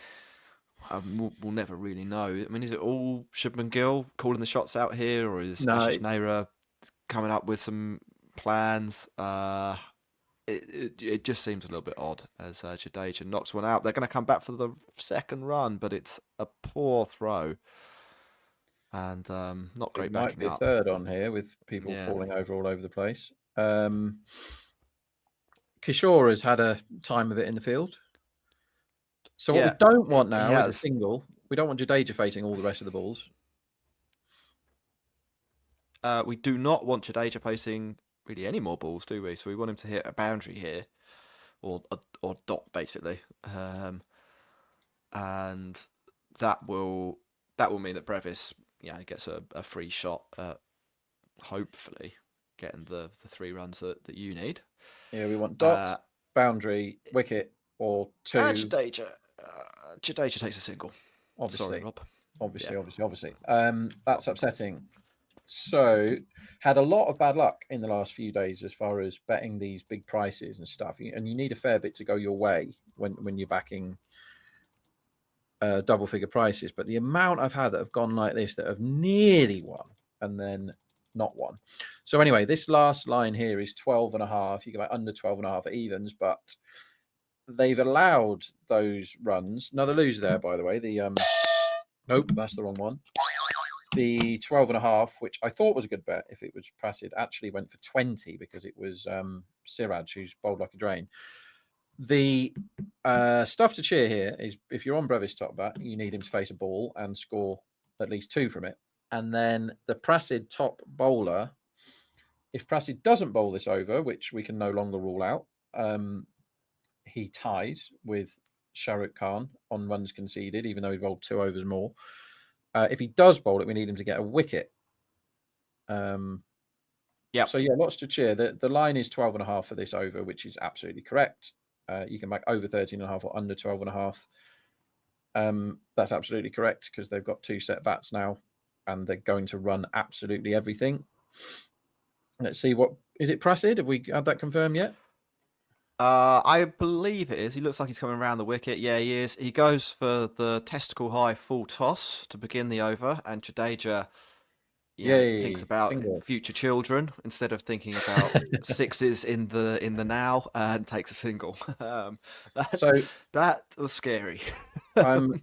B: We'll never really know. I mean, is it all Shubman Gill calling the shots out here, or is Ashish Nehra coming up with some plans? It just seems a little bit odd as Jadeja knocks one out. They're going to come back for the second run, but it's a poor throw and not great backing up.
C: Might be a third on here with people falling over all over the place. Kishore has had a time of it in the field. So what we don't want now is a single. We don't want Jadeja facing all the rest of the balls.
B: We do not want Jadeja facing really any more balls, do we? So we want him to hit a boundary here, or dot basically, and that will mean that Brevis gets a free shot at hopefully getting the 3 runs that you need.
C: Yeah, we want dot, boundary, wicket, or 2.
B: Jadeja takes a single.
C: Obviously.
B: Sorry, Rob.
C: Obviously. That's upsetting. So, had a lot of bad luck in the last few days as far as betting these big prices and stuff. And you need a fair bit to go your way when you're backing double figure prices. But the amount I've had that have gone like this, that have nearly won, and then not one. So anyway, this last line here is 12.5. You can buy under 12.5 at evens, but they've allowed those runs. Another loser there, by the way. The nope, that's the wrong one. The 12.5, which I thought was a good bet if it was Prasid, actually went for 20 because it was Siraj who's bowled like a drain. The stuff to cheer here is if you're on Brevis top bat, you need him to face a ball and score at least 2 from it. And then the Prasid top bowler, if Prasid doesn't bowl this over, which we can no longer rule out, he ties with Shah Rukh Khan on runs conceded, even though he bowled 2 overs more. If he does bowl it, we need him to get a wicket.
B: Yeah.
C: So yeah, lots to cheer. The line is 12.5 for this over, which is absolutely correct. You can make over 13.5 or under 12.5. That's absolutely correct because they've got 2 set bats now, and they're going to run absolutely everything. Let's see what is it. Prasid? Have we had that confirmed yet?
B: I believe it is. He looks like he's coming around the wicket. Yeah, he is. He goes for the testicle high full toss to begin the over, and Jadeja thinks about future children instead of thinking about sixes in the now, and takes a single. That was scary.
C: And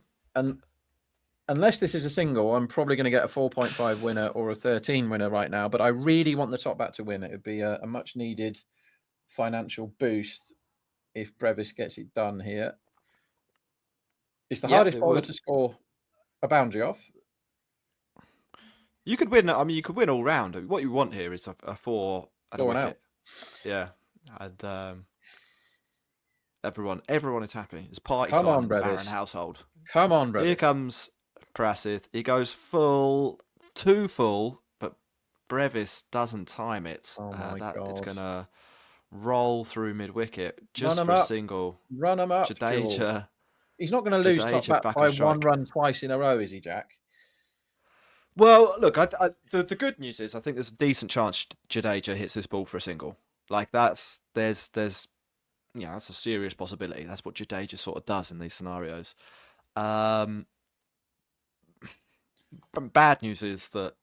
C: unless this is a single, I'm probably going to get a 4.5 winner or a 13 winner right now. But I really want the top bat to win. It would be a much needed financial boost if Brevis gets it done here. It's the hardest bowler to score a boundary off.
B: You could win. I mean, you could win all round. What you want here is a 4 and a wicket.
C: Out.
B: Yeah, and everyone is happy. It's party
C: Come
B: time
C: on,
B: in the
C: Brevis.
B: Barron household.
C: Come on, Brevis.
B: Here comes Prasid. He goes too full, but Brevis doesn't time it.
C: Oh my God.
B: It's gonna roll through mid-wicket just
C: Run
B: for
C: him
B: a
C: up.
B: single.
C: Run him up.
B: Jadeja.
C: He's not going to lose top bat by 1 run twice in a row, is he, Jack?
B: Well, look, the good news is I think there's a decent chance Jadeja hits this ball for a single. Like there's that's a serious possibility. That's what Jadeja sort of does in these scenarios. Bad news is that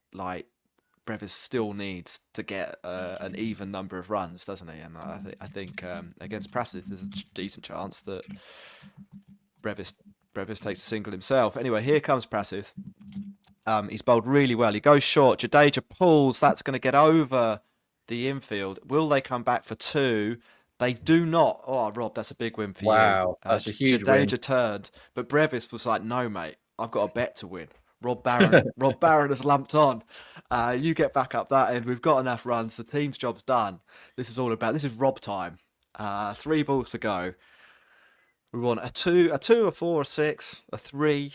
B: Brevis still needs to get an even number of runs, doesn't he? And I think against Prasid, there's a decent chance that Brevis takes a single himself. Anyway, here comes Prasid. He's bowled really well. He goes short. Jadeja pulls. That's going to get over the infield. Will they come back for 2? They do not. Oh, Rob, that's a big win for you.
C: Wow, that's a huge win.
B: Jadeja turned, but Brevis was like, "No, mate, I've got a bet to win." Rob Barron has lumped on. You get back up that end. We've got enough runs. The team's job's done. This is Rob time. 3 balls to go. We want a 2, a 4, a 6, a 3.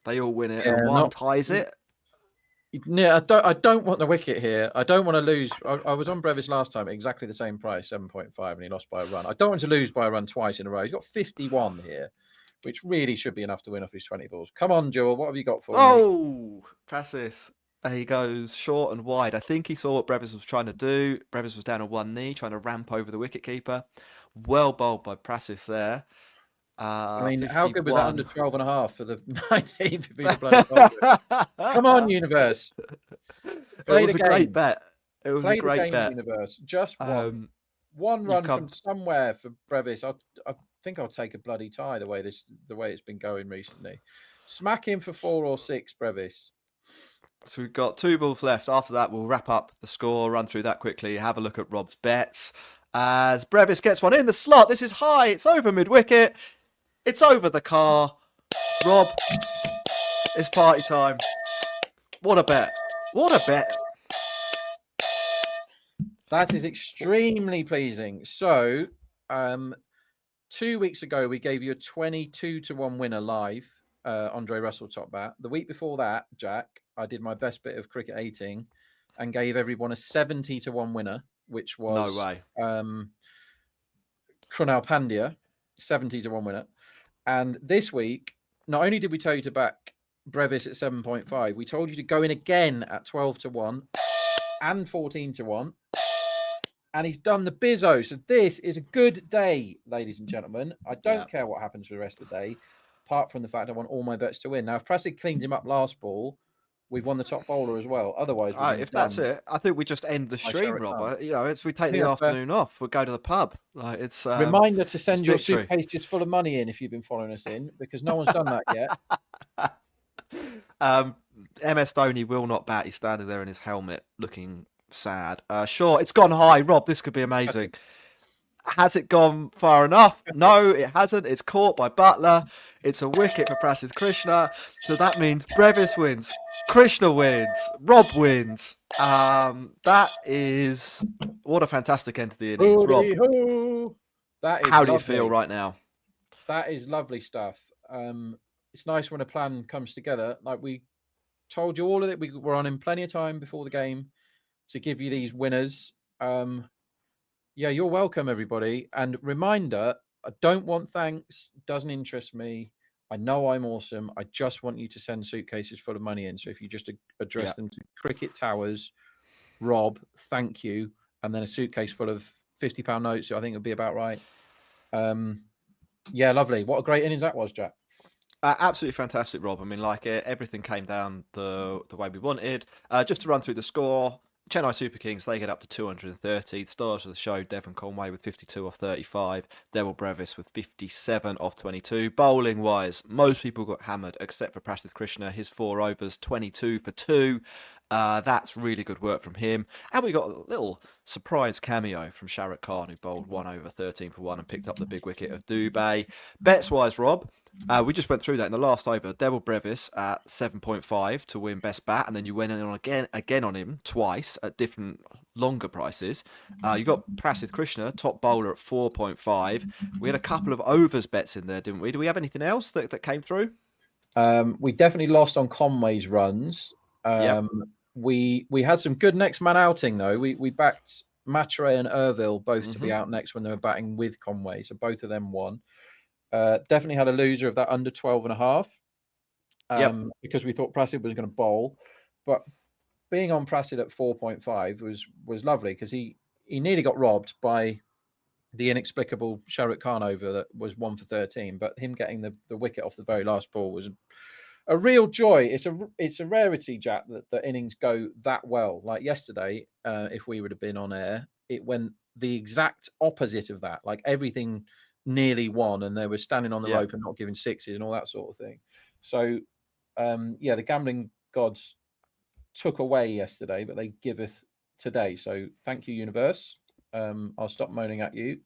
B: They all win it. And 1 ties it.
C: Yeah, I don't want the wicket here. I don't want to lose. I was on Brevis last time at exactly the same price, 7.5, and he lost by a run. I don't want to lose by a run twice in a row. He's got 51 here, which really should be enough to win off his 20 balls. Come on, Joel. What have you got for me?
B: Oh, Prasid. He goes short and wide. I think he saw what Brevis was trying to do. Brevis was down on one knee, trying to ramp over the wicketkeeper. Well bowled by Prasid there.
C: I mean,
B: 51.
C: how good was that under 12.5 for the 19th? If he's a bloody bowler? Come on, Universe.
B: It was a great bet. It was a great bet.
C: Universe. Just one run from somewhere for Brevis. I think I'll take a bloody tie the way it's been going recently. Smack him for 4 or 6, Brevis.
B: So we've got 2 balls left. After that, we'll wrap up the score, run through that quickly, have a look at Rob's bets. As Brevis gets one in the slot. This is high. It's over mid-wicket. It's over the car. Rob, it's party time. What a bet. What a bet.
C: That is extremely pleasing. So, 2 weeks ago, we gave you a 22-1 winner live, Andre Russell top bat. The week before that, Jack, I did my best bit of cricket-ating and gave everyone a 70-1 winner, which was
B: no way.
C: Krunal Pandya, 70-1 winner. And this week, not only did we tell you to back Brevis at 7.5, we told you to go in again at 12-1 and 14-1. And he's done the bizzo. So this is a good day, ladies and gentlemen. I don't care what happens for the rest of the day, apart from the fact I want all my bets to win. Now, if Prasid cleans him up last ball, we've won the top bowler as well. Otherwise, we'd
B: If that's it, I think we just end the stream, Rob. We take the afternoon off. We'll go to the pub. Like it's
C: reminder to send your
B: victory.
C: suitcases full of money in if you've been following us in, because no one's done that yet.
B: MS Dhoni will not bat. He's standing there in his helmet, looking sad. Sure, it's gone high, Rob. This could be amazing. Has it gone far enough? No, it hasn't. It's caught by Butler. It's a wicket for Prasidh Krishna. So that means Brevis wins, Krishna wins, Rob wins. That is what a fantastic end to the innings, Rob.
C: That is
B: how do you feel right now?
C: That is lovely stuff. It's nice when a plan comes together. Like we told you all of it. We were on in plenty of time before the game to give you these winners. Yeah, you're welcome, everybody. And reminder, I don't want thanks. Doesn't interest me. I know I'm awesome. I just want you to send suitcases full of money in. So if you just address them to Cricket Towers, Rob, thank you. And then a suitcase full of £50 notes, I think it'll be about right. Yeah, lovely. What a great innings that was, Jack.
B: Absolutely fantastic, Rob. I mean, everything came down the way we wanted. Just to run through the score, Chennai Super Kings, they get up to 230. The stars of the show, Devon Conway with 52 off 35. Devil Brevis with 57 off 22. Bowling-wise, most people got hammered except for Prasidh Krishna. His 4 overs, 22 for 2. That's really good work from him. And we got a little surprise cameo from Shahrukh Khan, who bowled 1 over 13 for 1 and picked up the big wicket of Dubey. Bets-wise, Rob, we just went through that in the last over. Devil Brevis at 7.5 to win best bat, and then you went in on again on him twice at different longer prices. You got Prasidh Krishna, top bowler at 4.5. We had a couple of overs bets in there, didn't we? Do we have anything else that came through?
C: We definitely lost on Conway's runs. We had some good next man outing though. We backed Matre and Irville both to be out next when they were batting with Conway, so both of them won. Definitely had a loser of that under 12.5 because we thought Prasidh was going to bowl, but being on Prasidh at 4.5 was lovely because he nearly got robbed by the inexplicable Shahrukh Khan over that was 1 for 13, but him getting the wicket off the very last ball was a real joy. It's a rarity, Jack, that innings go that well. Like yesterday, if we would have been on air, it went the exact opposite of that. Like everything nearly won, and they were standing on the rope and not giving sixes and all that sort of thing. So, the gambling gods took away yesterday, but they giveth today. So thank you, universe. I'll stop moaning at you.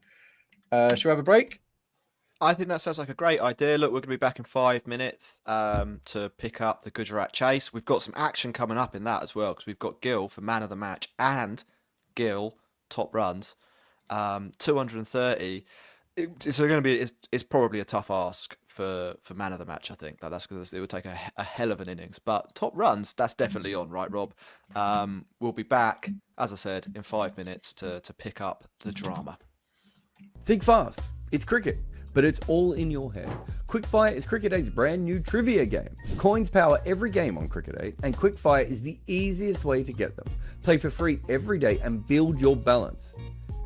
C: Shall we have a break?
B: I think that sounds like a great idea. Look, we're going to be back in 5 minutes to pick up the Gujarat chase. We've got some action coming up in that as well because we've got Gill for man of the match and Gill top runs, 230. It's going to be. It's probably a tough ask for man of the match. I think that's because it would take a hell of an innings. But top runs, that's definitely on, right, Rob? We'll be back, as I said, in 5 minutes to pick up the drama.
A: Think fast. It's cricket, but it's all in your head. Quickfire is Cricket8's brand new trivia game. Coins power every game on Cricket8, and Quickfire is the easiest way to get them. Play for free every day and build your balance.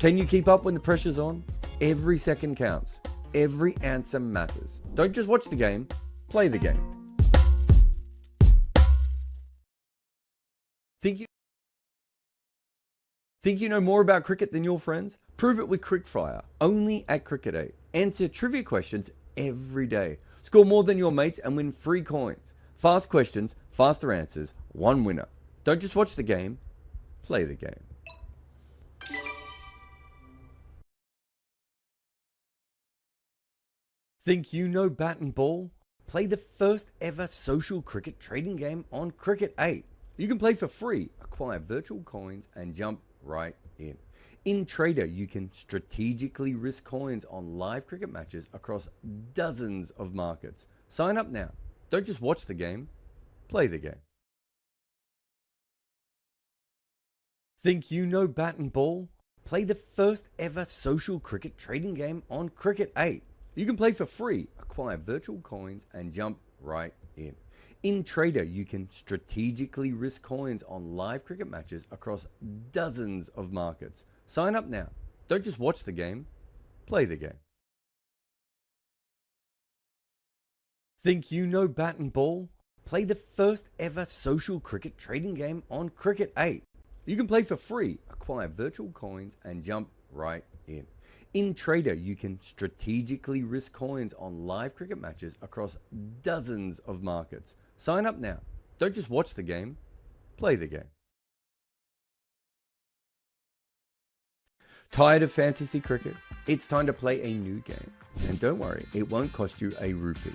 A: Can you keep up when the pressure's on? Every second counts. Every answer matters. Don't just watch the game, play the game. Think you know more about cricket than your friends? Prove it with Quickfire, only at Cricket8. Answer trivia questions every day. Score more than your mates and win free coins. Fast questions, faster answers, one winner. Don't just watch the game, play the game. Think you know bat and ball? Play the first ever social cricket trading game on Cricket8. You can play for free, acquire virtual coins, and jump right in. In Trader, you can strategically risk coins on live cricket matches across dozens of markets. Sign up now. Don't just watch the game, play the game. Think you know bat and ball? Play the first ever social cricket trading game on Cricket8. You can play for free, acquire virtual coins, and jump right in. In Trader, you can strategically risk coins on live cricket matches across dozens of markets. Sign up now. Don't just watch the game, play the game. Think you know bat and ball? Play the first ever social cricket trading game on Cricket8. You can play for free, acquire virtual coins, and jump right in. In Trader, you can strategically risk coins on live cricket matches across dozens of markets. Sign up now. Don't just watch the game, play the game. Tired of fantasy cricket? It's time to play a new game. And don't worry, it won't cost you a rupee.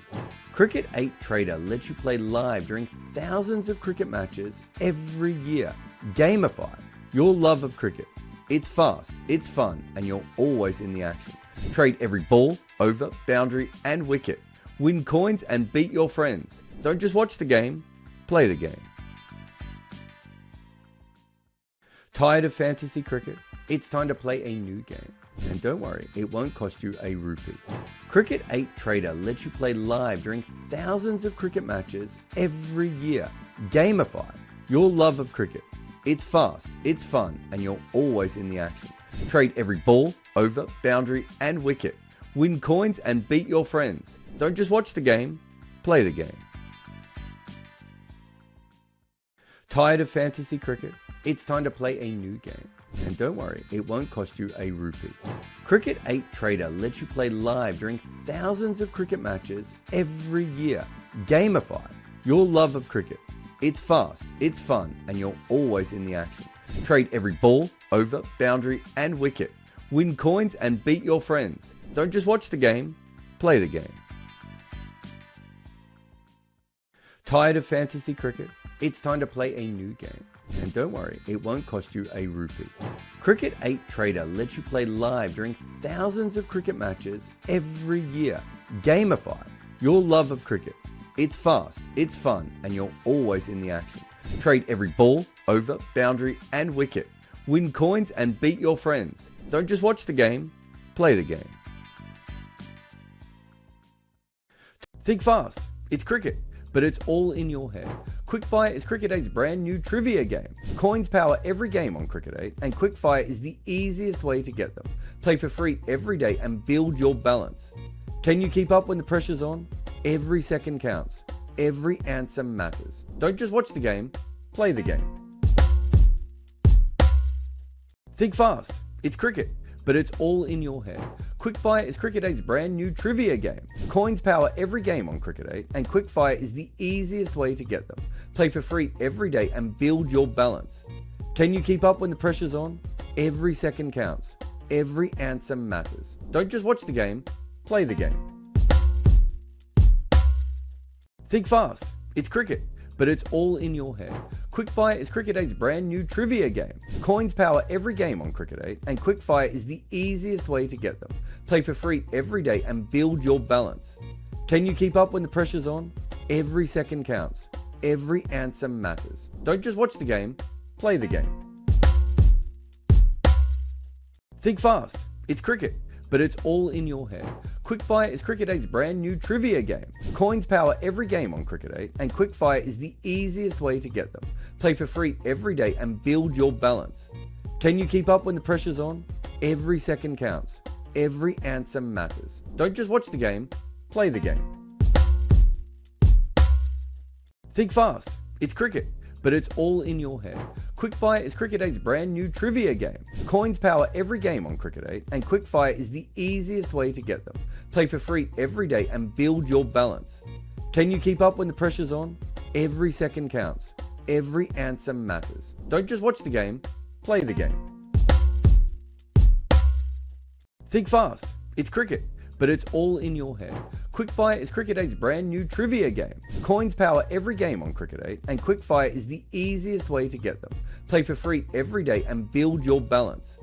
A: Cricket8 Trader lets you play live during thousands of cricket matches every year. Gamify your love of cricket. It's fast, it's fun, and you're always in the action. Trade every ball, over, boundary, and wicket. Win coins and beat your friends. Don't just watch the game, play the game. Tired of fantasy cricket? It's time to play a new game. And don't worry, it won't cost you a rupee. Cricket8 Trader lets you play live during thousands of cricket matches every year. Gamify your love of cricket. It's fast, it's fun, and you're always in the action. Trade every ball, over, boundary, and wicket. Win coins and beat your friends. Don't just watch the game, play the game. Tired of fantasy cricket? It's time to play a new game. And don't worry, it won't cost you a rupee. Cricket8 Trader lets you play live during thousands of cricket matches every year. Gamify your love of cricket. It's fast, it's fun, and you're always in the action. Trade every ball, over, boundary, and wicket. Win coins and beat your friends. Don't just watch the game, play the game. Tired of fantasy cricket? It's time to play a new game. And don't worry, it won't cost you a rupee. Cricket8 Trader lets you play live during thousands of cricket matches every year. Gamify your love of cricket. It's fast, it's fun, and you're always in the action. Trade every ball, over, boundary, and wicket. Win coins and beat your friends. Don't just watch the game, play the game. Think fast, it's cricket, but it's all in your head. Quickfire is Cricket8's brand new trivia game. Coins power every game on Cricket8, and Quickfire is the easiest way to get them. Play for free every day and build your balance. Can you keep up when the pressure's on? Every second counts. Every answer matters. Don't just watch the game, play the game. Think fast, it's cricket, but it's all in your head. Quickfire is Cricket8's brand new trivia game. Coins power every game on Cricket8, and Quickfire is the easiest way to get them. Play for free every day and build your balance. Can you keep up when the pressure's on? Every second counts. Every answer matters. Don't just watch the game, play the game. Think fast, it's cricket, but it's all in your head. Quickfire is Cricket8's brand new trivia game. Coins power every game on Cricket8, and Quickfire is the easiest way to get them. Play for free every day and build your balance. Can you keep up when the pressure's on? Every second counts. Every answer matters. Don't just watch the game, play the game. Think fast, it's cricket, but it's all in your head. Quickfire is Cricket8's brand new trivia game. Coins power every game on Cricket8, and Quickfire is the easiest way to get them. Play for free every day and build your balance. Can you keep up when the pressure's on? Every second counts. Every answer matters. Don't just watch the game, play the game. Think fast, it's cricket, but it's all in your head. Quickfire is Cricket8's brand new trivia game. Coins power every game on Cricket8, and Quickfire is the easiest way to get them. Play for free every day and build your balance. Can you keep up when the pressure's on? Every second counts. Every answer matters. Don't just watch the game, play the game. Think fast, it's cricket, but it's all in your head. Quickfire is Cricket8's brand new trivia game. Coins power every game on Cricket8, and Quickfire is the easiest way to get them. Play for free every day and build your balance.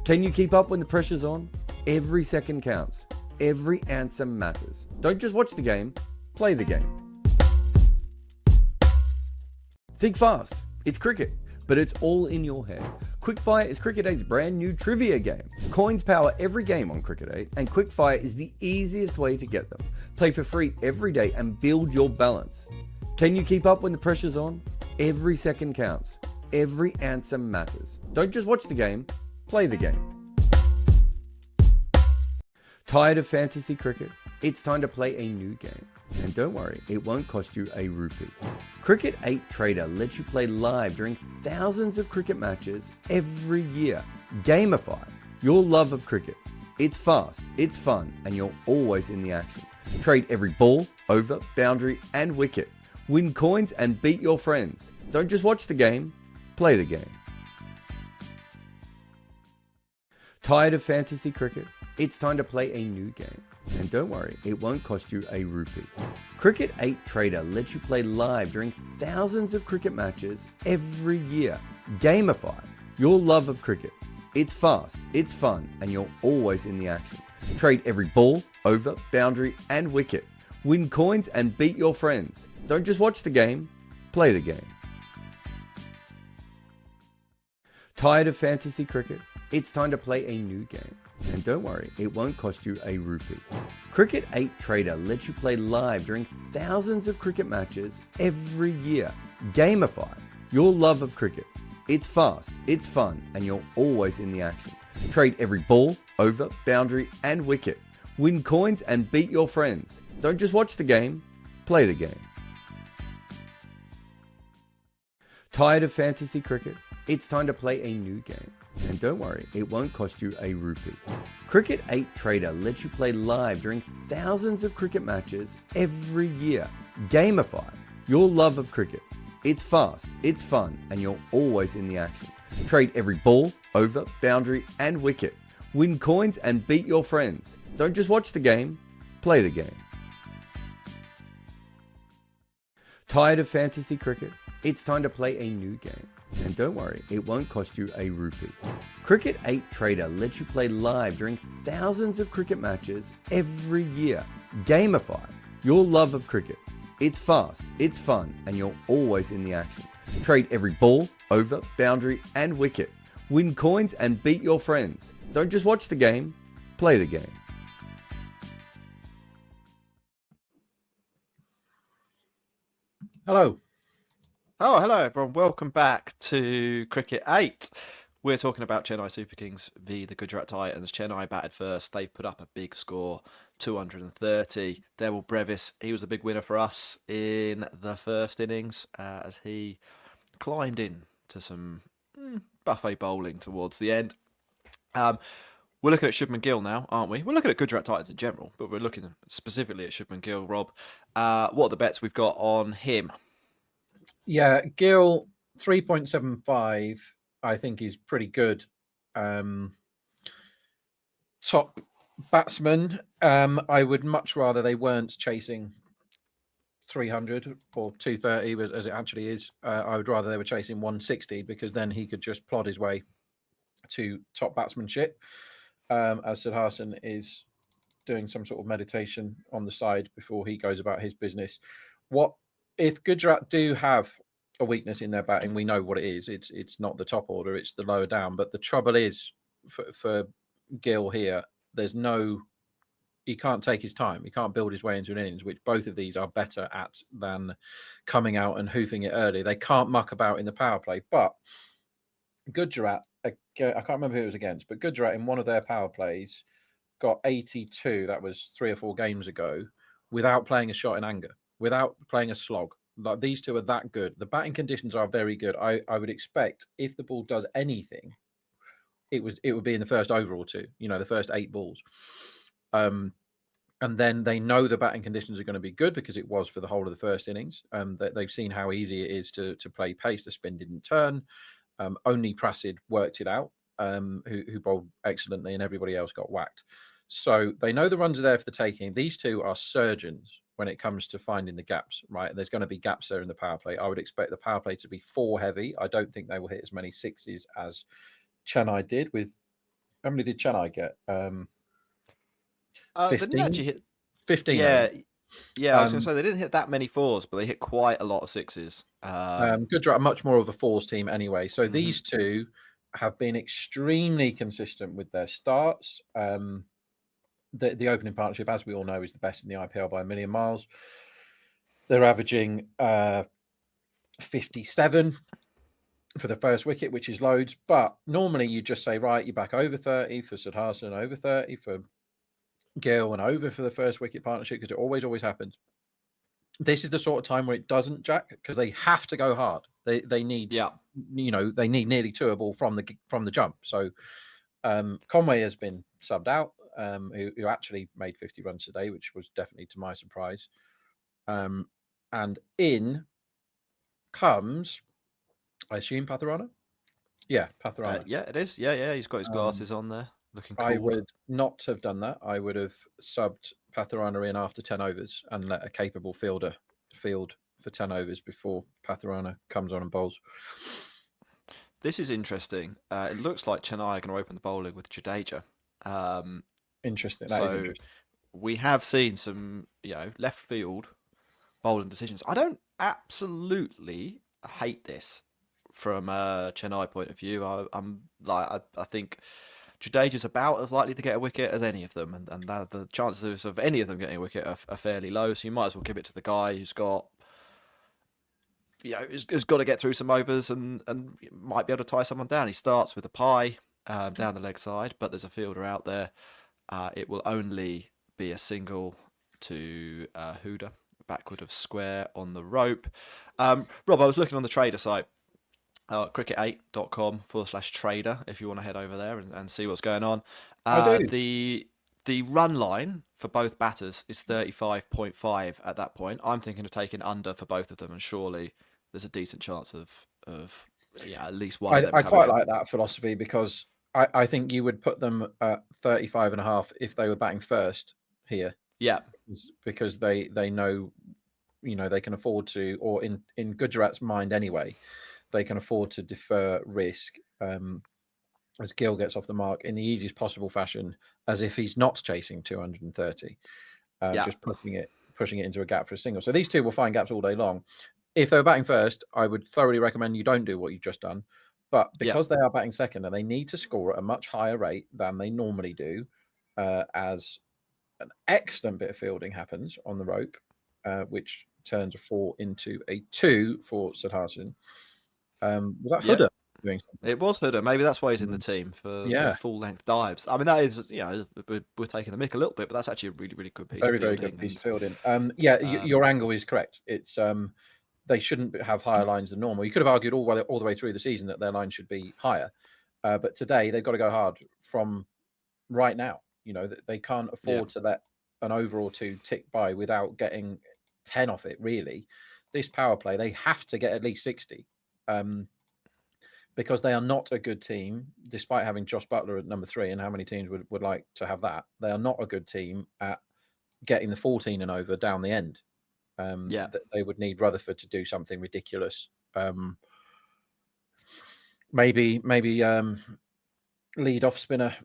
A: Can you keep up when the pressure's on? Every second counts. Every answer matters. Don't just watch the game, play the game. Think fast, it's cricket, but it's all in your head. Quickfire is Cricket8's brand new trivia game. Coins power every game on Cricket8, and Quickfire is the easiest way to get them. Play for free every day and build your balance. Can you keep up when the pressure's on? Every second counts. Every answer matters. Don't just watch the game, play the game. Tired of fantasy cricket? It's time to play a new game. And don't worry, it won't cost you a rupee. Cricket8 Trader lets you play live during thousands of cricket matches every year. Gamify your love of cricket. It's fast, it's fun, and you're always in the action. Trade every ball, over, boundary, and wicket. Win coins and beat your friends. Don't just watch the game, play the game. Tired of fantasy cricket? It's time to play a new game. And don't worry, it won't cost you a rupee. Cricket8 Trader lets you play live during thousands of cricket matches every year. Gamify your love of cricket. It's fast, it's fun, and you're always in the action. Trade every ball, over, boundary, and wicket. Win coins and beat your friends. Don't just watch the game, play the game. Tired of fantasy cricket? It's time to play a new game. And don't worry, it won't cost you a rupee. Cricket8 Trader lets you play live during thousands of cricket matches every year. Gamify your love of cricket. It's fast, it's fun, and you're always in the action. Trade every ball, over, boundary, and wicket. Win coins and beat your friends. Don't just watch the game, play the game. Tired of fantasy cricket? It's time to play a new game. And don't worry, it won't cost you a rupee. Cricket8 Trader lets you play live during thousands of cricket matches every year. Gamify your love of cricket. It's fast, it's fun, and you're always in the action. Trade every ball, over, boundary, and wicket. Win coins and beat your friends. Don't just watch the game, play the game. Tired of fantasy cricket? It's time to play a new game. And don't worry, it won't cost you a rupee. Cricket8 Trader lets you play live during thousands of cricket matches every year. Gamify your love of cricket. It's fast, it's fun, and you're always in the action. Trade every ball, over, boundary, and wicket. Win coins and beat your friends. Don't just watch the game, play the game.
C: Hello.
B: Oh, hello everyone. Welcome back to Cricket 8. We're talking about Chennai Super Kings v the Gujarat Titans. Chennai batted first. They've put up a big score, 230. Devil Brevis, he was a big winner for us in the first innings as he climbed in to some buffet bowling towards the end. We're looking at Shubman Gill now, aren't we? We're looking at Gujarat Titans in general, but we're looking specifically at Shubman Gill. Rob, what are the bets we've got on him?
C: Yeah, Gill 3.75, I think is pretty good. Top batsman. I would much rather they weren't chasing 300 or 230 as it actually is. I would rather they were chasing 160 because then he could just plod his way to top batsmanship. As Sid Harson is doing some sort of meditation on the side before he goes about his business. If Gujarat do have a weakness in their batting, we know what it is. It's not the top order, it's the lower down. But the trouble is for Gill here, he can't take his time. He can't build his way into an innings, which both of these are better at than coming out and hoofing it early. They can't muck about in the power play. But Gujarat, I can't remember who it was against, but Gujarat in one of their power plays got 82. That was 3 or 4 games ago, without playing a shot in anger, without playing a slog. Like, these two are that good. The batting conditions are very good. I would expect if the ball does anything, it would be in the first over or two, the first 8 balls. And then they know the batting conditions are going to be good because it was for the whole of the first innings. They've seen how easy it is to play pace. The spin didn't turn. Only Prasid worked it out, who bowled excellently, and everybody else got whacked. So they know the runs are there for the taking. These two are surgeons when it comes to finding the gaps, right? There's going to be gaps there in the power play. I would expect the power play to be 4 heavy. I don't think they will hit as many 6s as Chennai did. How many did Chennai get? 15?
B: They didn't actually hit
C: 15.
B: Yeah. I was going to say they didn't hit that many 4s, but they hit quite a lot of 6s.
C: Gujarat are much more of a 4s team anyway. So these two have been extremely consistent with their starts. The opening partnership, as we all know, is the best in the IPL by a million miles. They're averaging 57 for the first wicket, which is loads. But normally you just say, right, you're back over 30 for Sid Harson, over 30 for Gill, and over for the first wicket partnership, because it always happens. This is the sort of time where it doesn't, Jack, because they have to go hard. They need,
B: Yeah.
C: they need nearly 2-a-ball from the jump. So Conway has been subbed out, who actually made 50 runs today, which was definitely to my surprise. And in comes, I assume, Patharana. Yeah, Patharana.
B: Yeah, it is. Yeah. He's got his glasses on there, looking cool.
C: I would not have done that. I would have subbed Patharana in after 10 overs and let a capable fielder field for 10 overs before Patharana comes on and bowls.
B: This is interesting. It looks like Chennai are going to open the bowling with Jadeja.
C: Interesting.
B: So
C: Interesting.
B: we have seen some, left field bowling decisions. I don't absolutely hate this from a Chennai point of view. I think Jadeja's about as likely to get a wicket as any of them, and the chances of any of them getting a wicket are fairly low. So you might as well give it to the guy who's got, has got to get through some overs and might be able to tie someone down. He starts with a pie down the leg side, but there's a fielder out there. It will only be a single to Huda, backward of square on the rope. Rob, I was looking on the trader site, cricket8.com/trader, if you want to head over there and see what's going on.
C: I do.
B: The run line for both batters is 35.5 at that point. I'm thinking of taking under for both of them, and surely there's a decent chance of at least one of them.
C: I quite like that philosophy, because I think you would put them at 35.5 if they were batting first here.
B: Yeah.
C: Because they know, they can afford to, or in Gujarat's mind anyway, they can afford to defer risk as Gill gets off the mark in the easiest possible fashion, as if he's not chasing 230, just pushing it into a gap for a single. So these two will find gaps all day long. If they were batting first, I would thoroughly recommend you don't do what you've just done. But because they are batting second and they need to score at a much higher rate than they normally do, as an excellent bit of fielding happens on the rope, which turns a 4 into a 2 for Siddharthan. Was that Huda doing something?
B: It was Huda. Maybe that's why he's in the team for the full-length dives. I mean, that is, we're taking the mick a little bit, but that's actually a really, really good piece of fielding.
C: Very good piece of fielding. Your angle is correct. It's they shouldn't have higher lines than normal. You could have argued all the way through the season that their line should be higher, but today they've got to go hard from right now. They can't afford to let an over or two tick by without getting 10 off it. Really, this power play, they have to get at least 60, because they are not a good team, despite having Josh Butler at number 3. And how many teams would like to have that? They are not a good team at getting the 14 and over down the end. They would need Rutherford to do something ridiculous. Maybe lead off spinner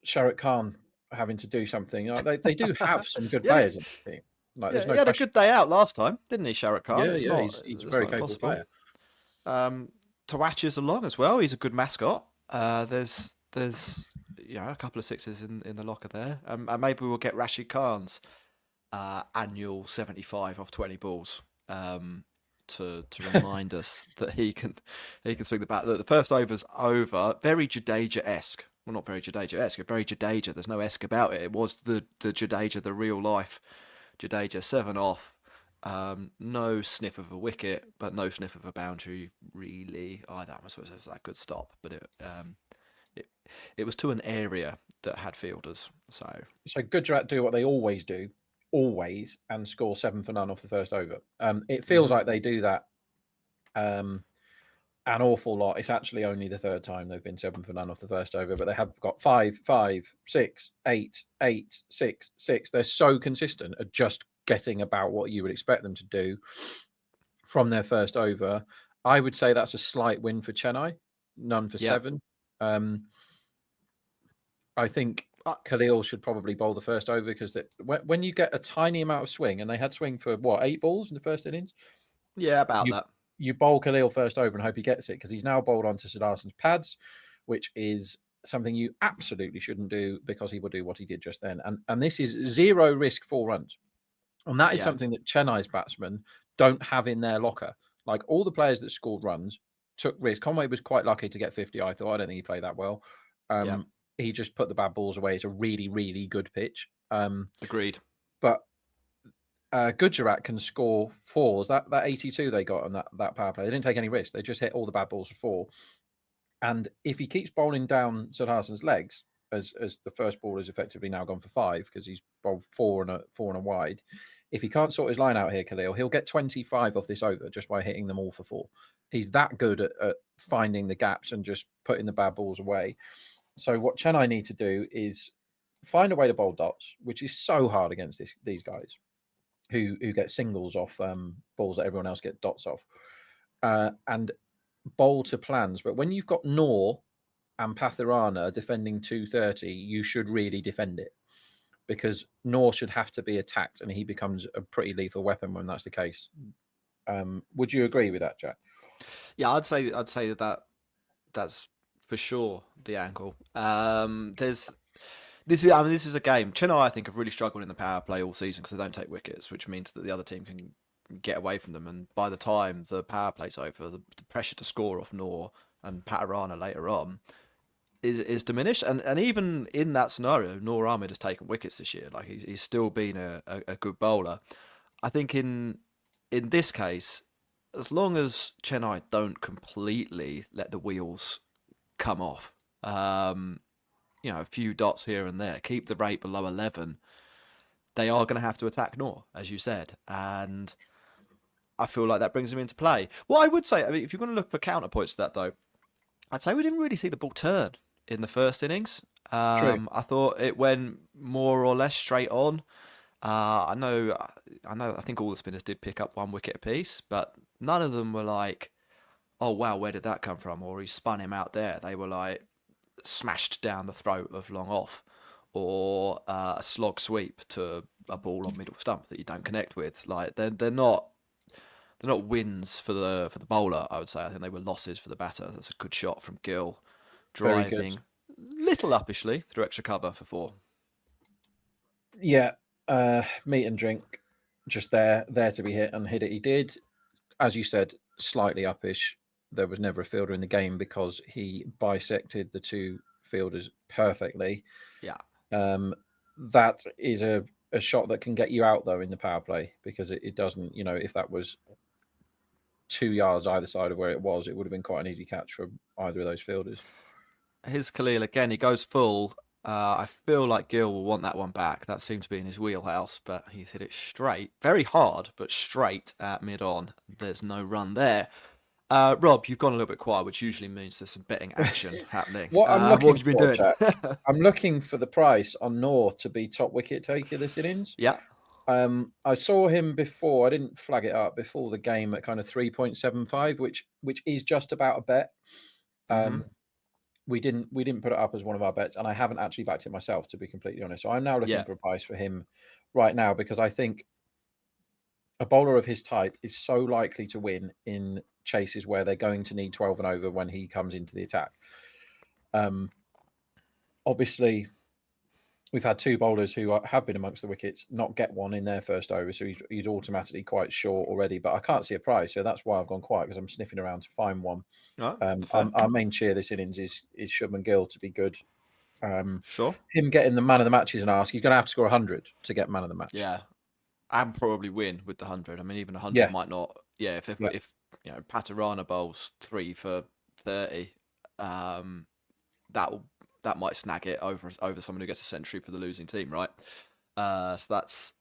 C: Shahrukh Khan having to do something. They do have some good players in the team. There's no
B: he had a good day out last time, didn't he, Shahrukh Khan?
C: He's a very capable player.
B: Tawach is along as well. He's a good mascot. There's a couple of sixes in the locker there. And maybe we'll get Rashid Khan's annual 75 off 20 balls to remind us that he can swing the bat. Look, the first over's over. Very Jadeja-esque. Well, not very Jadeja-esque, very Jadeja. There's no esque about it. It was the Jadeja, the real life Jadeja. 7 off. No sniff of a wicket, but no sniff of a boundary, really, either. I suppose it was that good stop, but it was to an area that had fielders. So
C: Gujarat do what they always do, and score 7 for none off the first over. It feels like they do that an awful lot. It's actually only the third time they've been 7 for none off the first over, but they have got 5, 5, 6, 8, 8, 6, 6. They're so consistent at just getting about what you would expect them to do from their first over. I would say that's a slight win for Chennai, none for 7. I think Khalil should probably bowl the first over, because when you get a tiny amount of swing, and they had swing for 8 balls in the first innings?
B: Yeah, about that.
C: You bowl Khalil first over and hope he gets it, because he's now bowled onto Siddharthan's pads, which is something you absolutely shouldn't do, because he will do what he did just then. And this is 0 risk, 4 runs. And that is something that Chennai's batsmen don't have in their locker. Like, all the players that scored runs took risk. Conway was quite lucky to get 50, I thought. I don't think he played that well. He just put the bad balls away. It's a really, really good pitch.
B: Agreed.
C: But Gujarat can score fours. That 82 they got on that power play, they didn't take any risks. They just hit all the bad balls for four. And if he keeps bowling down Sudhasan's legs, as the first ball is effectively now gone for 5 because he's bowled four and a wide. If he can't sort his line out here, Khalil, he'll get 25 off this over just by hitting them all for 4. He's that good at finding the gaps and just putting the bad balls away. So what Chennai need to do is find a way to bowl dots, which is so hard against these guys who get singles off balls that everyone else get dots off, and bowl to plans. But when you've got Noor and Pathirana defending 230, you should really defend it, because Noor should have to be attacked, and he becomes a pretty lethal weapon when that's the case. Would you agree with that, Jack?
B: Yeah, I'd say that's for sure the angle. This is a game. Chennai, I think, have really struggled in the power play all season because they don't take wickets, which means that the other team can get away from them. And by the time the power play's over, the pressure to score off Noor and Pathirana later on is diminished. And even in that scenario, Noor Ahmed has taken wickets this year. Like he's still been a good bowler. I think in this case, as long as Chennai don't completely let the wheels come off, a few dots here and there, keep the rate below 11, they are going to have to attack Noor, as you said. And I feel like that brings them into play. What I would say, I mean, if you're going to look for counterpoints to that, though, I'd say we didn't really see the ball turn in the first innings. I thought it went more or less straight on. I think all the spinners did pick up 1 wicket apiece, but none of them were like, oh, wow, where did that come from? Or he spun him out there. They were like smashed down the throat of long off, or a slog sweep to a ball on middle stump that you don't connect with. Like they're not wins for the bowler, I would say. I think they were losses for the batter. That's a good shot from Gill, driving little uppishly through extra cover for 4.
C: Yeah, meat and drink, just there to be hit, and hit it he did. As you said, slightly uppish. There was never a fielder in the game because he bisected the 2 fielders perfectly.
B: Yeah.
C: That is a shot that can get you out, though, in the power play, because it doesn't, if that was 2 yards either side of where it was, it would have been quite an easy catch for either of those fielders.
B: Here's Khalil again. He goes full. I feel like Gill will want that one back. That seemed to be in his wheelhouse, but he's hit it straight. Very hard, but straight at mid-on. There's no run there. Rob, you've gone a little bit quiet, which usually means there's some betting action happening.
C: What have you been
B: doing?
C: I'm looking for the price on Noor to be top wicket taker this innings.
B: Yeah.
C: I saw him before. I didn't flag it up before the game at kind of 3.75, which is just about a bet. We didn't put it up as one of our bets, and I haven't actually backed it myself, to be completely honest. So I'm now looking for a price for him right now, because I think a bowler of his type is so likely to win in chases where they're going to need 12 and over when he comes into the attack. Obviously, we've had 2 bowlers who have been amongst the wickets not get one in their first over, so he's automatically quite short already. But I can't see a price, so that's why I've gone quiet, because I'm sniffing around to find one. Our main cheer this innings is Shubman Gill to be good.
B: Sure.
C: Him getting the man of the match is an ask. He's going to have to score 100 to get man of the match.
B: Yeah, and probably win with the 100. I mean, even 100 might not. Yeah, if Pathirana bowls 3 for 30, that might snag it over someone who gets a century for the losing team, right? So that's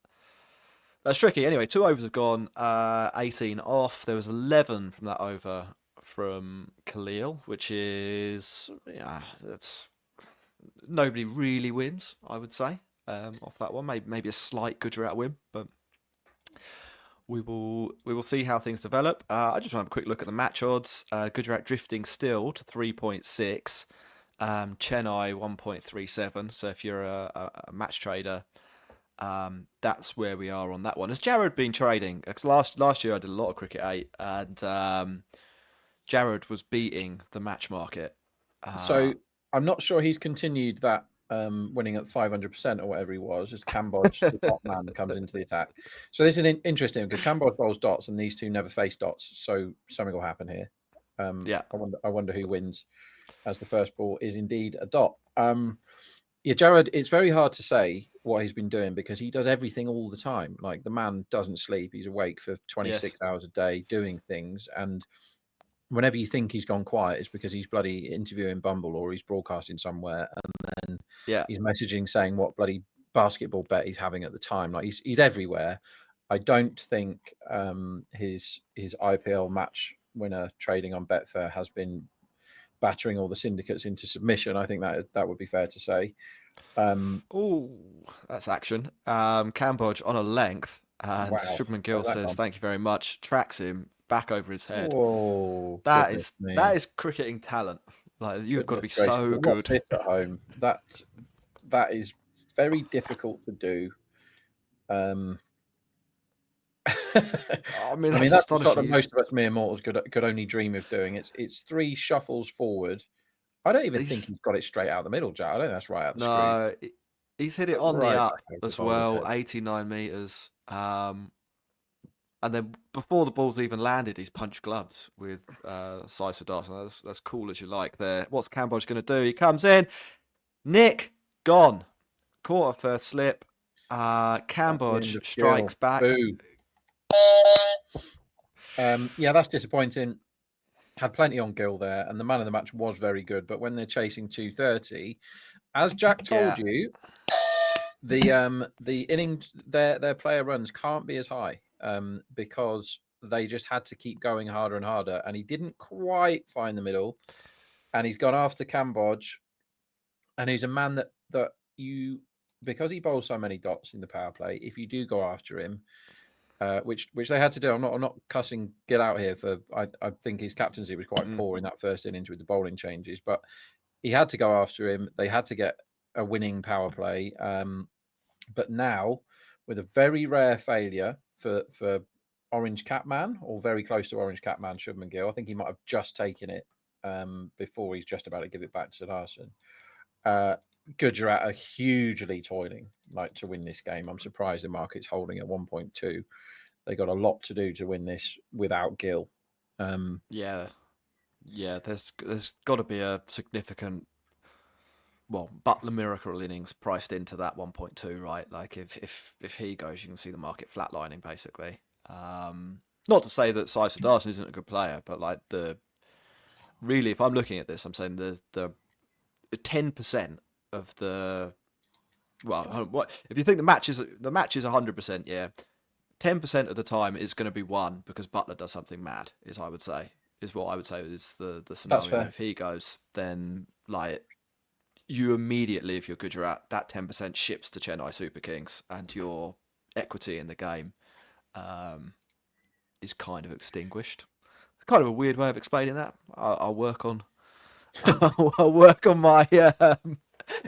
B: tricky. Anyway, 2 overs have gone, 18 off. There was 11 from that over from Khalil, which is that's nobody really wins, I would say, off that one. Maybe a slight Gujarat win, but we will see how things develop. I just want to have a quick look at the match odds. Gujarat drifting still to 3.6. Chennai 1.37. So if you're a match trader, that's where we are on that one. Has Jared been trading? Because last year I did a lot of Cricket8, and Jared was beating the match market.
C: So I'm not sure he's continued that winning at 500% or whatever he was, as Cambodge, the top man, comes into the attack. So this is interesting, because Cambodge bowls dots and these 2 never face dots. So something will happen here. I wonder who wins, as the first ball is indeed a dot. Jared, it's very hard to say what he's been doing, because he does everything all the time. Like, the man doesn't sleep. He's awake for 26 hours a day doing things. And whenever you think he's gone quiet, it's because he's bloody interviewing Bumble or he's broadcasting somewhere, and then he's messaging saying what bloody basketball bet he's having at the time. Like, he's everywhere. I don't think his IPL match winner trading on Betfair has been battering all the syndicates into submission. I think that would be fair to say.
B: Oh, that's action. Cambodge on a length, and
C: Wow.
B: Shubman Gill says, "Thank you very much." Tracks him back over his head.
C: Whoa,
B: that is cricketing talent. Like, you've got to be so good.
C: This at home, that is very difficult to do.
B: I mean,
C: that's the shot that most of us mere mortals could only dream of doing. It's 3 shuffles forward. I don't even think he's got it straight out the middle, Jack. I don't think that's right out the screen.
B: No, he's hit it on the up as well, 89 metres. And then before the ball's even landed, he's punched gloves with Sisadar. That's cool as you like there. What's Cambodge going to do? He comes in. Nick, gone. Caught a first slip. Cambodge strikes back.
C: That's disappointing. Had plenty on Gill there, and the man of the match was very good. But when they're chasing 230, as Jack told you, the innings their player runs can't be as high because they just had to keep going harder and harder, and he didn't quite find the middle, and he's gone after Cambodge, and he's a man that you, because he bowls so many dots in the power play, if you do go after him. Which they had to do. I'm not cussing Gill out here for. I think his captaincy was quite poor in that first innings with the bowling changes, but he had to go after him. They had to get a winning power play. But now, with a very rare failure for Orange Cap Man, or very close to Orange Cap Man, Shubman Gill, I think he might have just taken it before he's just about to give it back to Siddharthan. Gujarat are hugely toiling to win this game. I'm surprised the market's holding at 1.2. They got a lot to do to win this without Gill.
B: There's got to be a significant, Butler miracle innings priced into that 1.2, right? Like, if he goes, you can see the market flatlining basically. Not to say that Sai Siddharthan isn't a good player, but really, if I'm looking at this, I'm saying the 10% of the if you think the match is 100%, 10% of the time is going to be won because Butler does something mad, is what I would say is the scenario. If he goes, then you immediately, if you're Gujarat, that 10% ships to Chennai Super Kings, and your equity in the game is kind of extinguished. It's kind of a weird way of explaining that. I'll work on my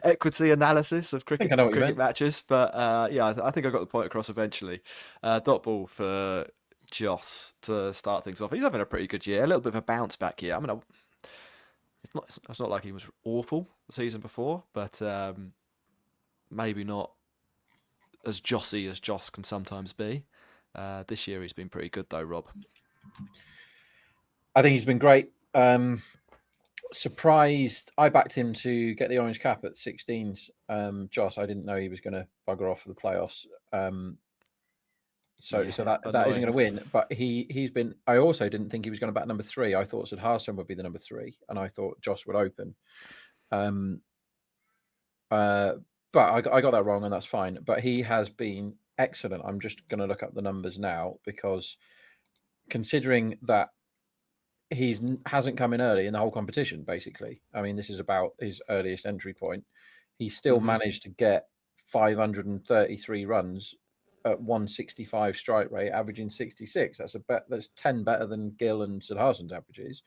B: equity analysis of cricket matches, but I think I got the point across eventually. Dot ball for Joss to start things off. He's having a pretty good year, a little bit of a bounce back year. I mean, it's not like he was awful the season before, but maybe not as Jossy as Joss can sometimes be. This year he's been pretty good though, Rob.
C: I think he's been great. Surprised. I backed him to get the orange cap at 16s. Joss, I didn't know he was going to bugger off for the playoffs. So that isn't going to win. But he's been. I also didn't think he was going to bat number 3. I thought Siddharthan would be the number 3, and I thought Joss would open. But I got that wrong, and that's fine. But he has been excellent. I'm just going to look up the numbers now, because considering that he hasn't come in early in the whole competition, basically. I mean, this is about his earliest entry point. He still managed to get 533 runs at 165 strike rate, averaging 66. That's 10 better than Gill and Siddharthan's averages.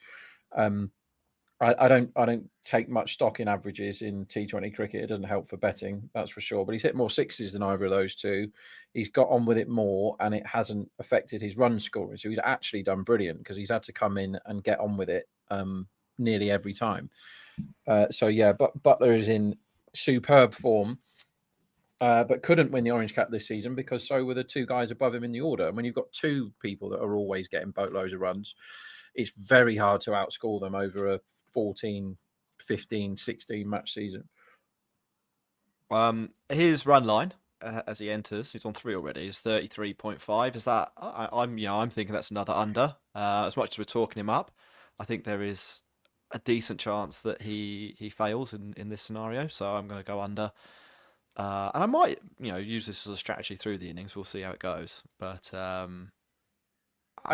C: I don't take much stock in averages in T20 cricket. It doesn't help for betting, that's for sure. But he's hit more sixes than either of those two. He's got on with it more, and it hasn't affected his run scoring. So he's actually done brilliant, because he's had to come in and get on with it nearly every time. But Butler is in superb form, but couldn't win the orange cap this season because so were the 2 guys above him in the order. And when you've got 2 people that are always getting boatloads of runs, it's very hard to outscore them over a 14, 15, 16 match season.
B: His run line as he enters. He's on 3 already. Is 33.5. Is that? I'm thinking that's another under. As much as we're talking him up, I think there is a decent chance that he fails in this scenario. So I'm going to go under. And I might use this as a strategy through the innings. We'll see how it goes. But
C: I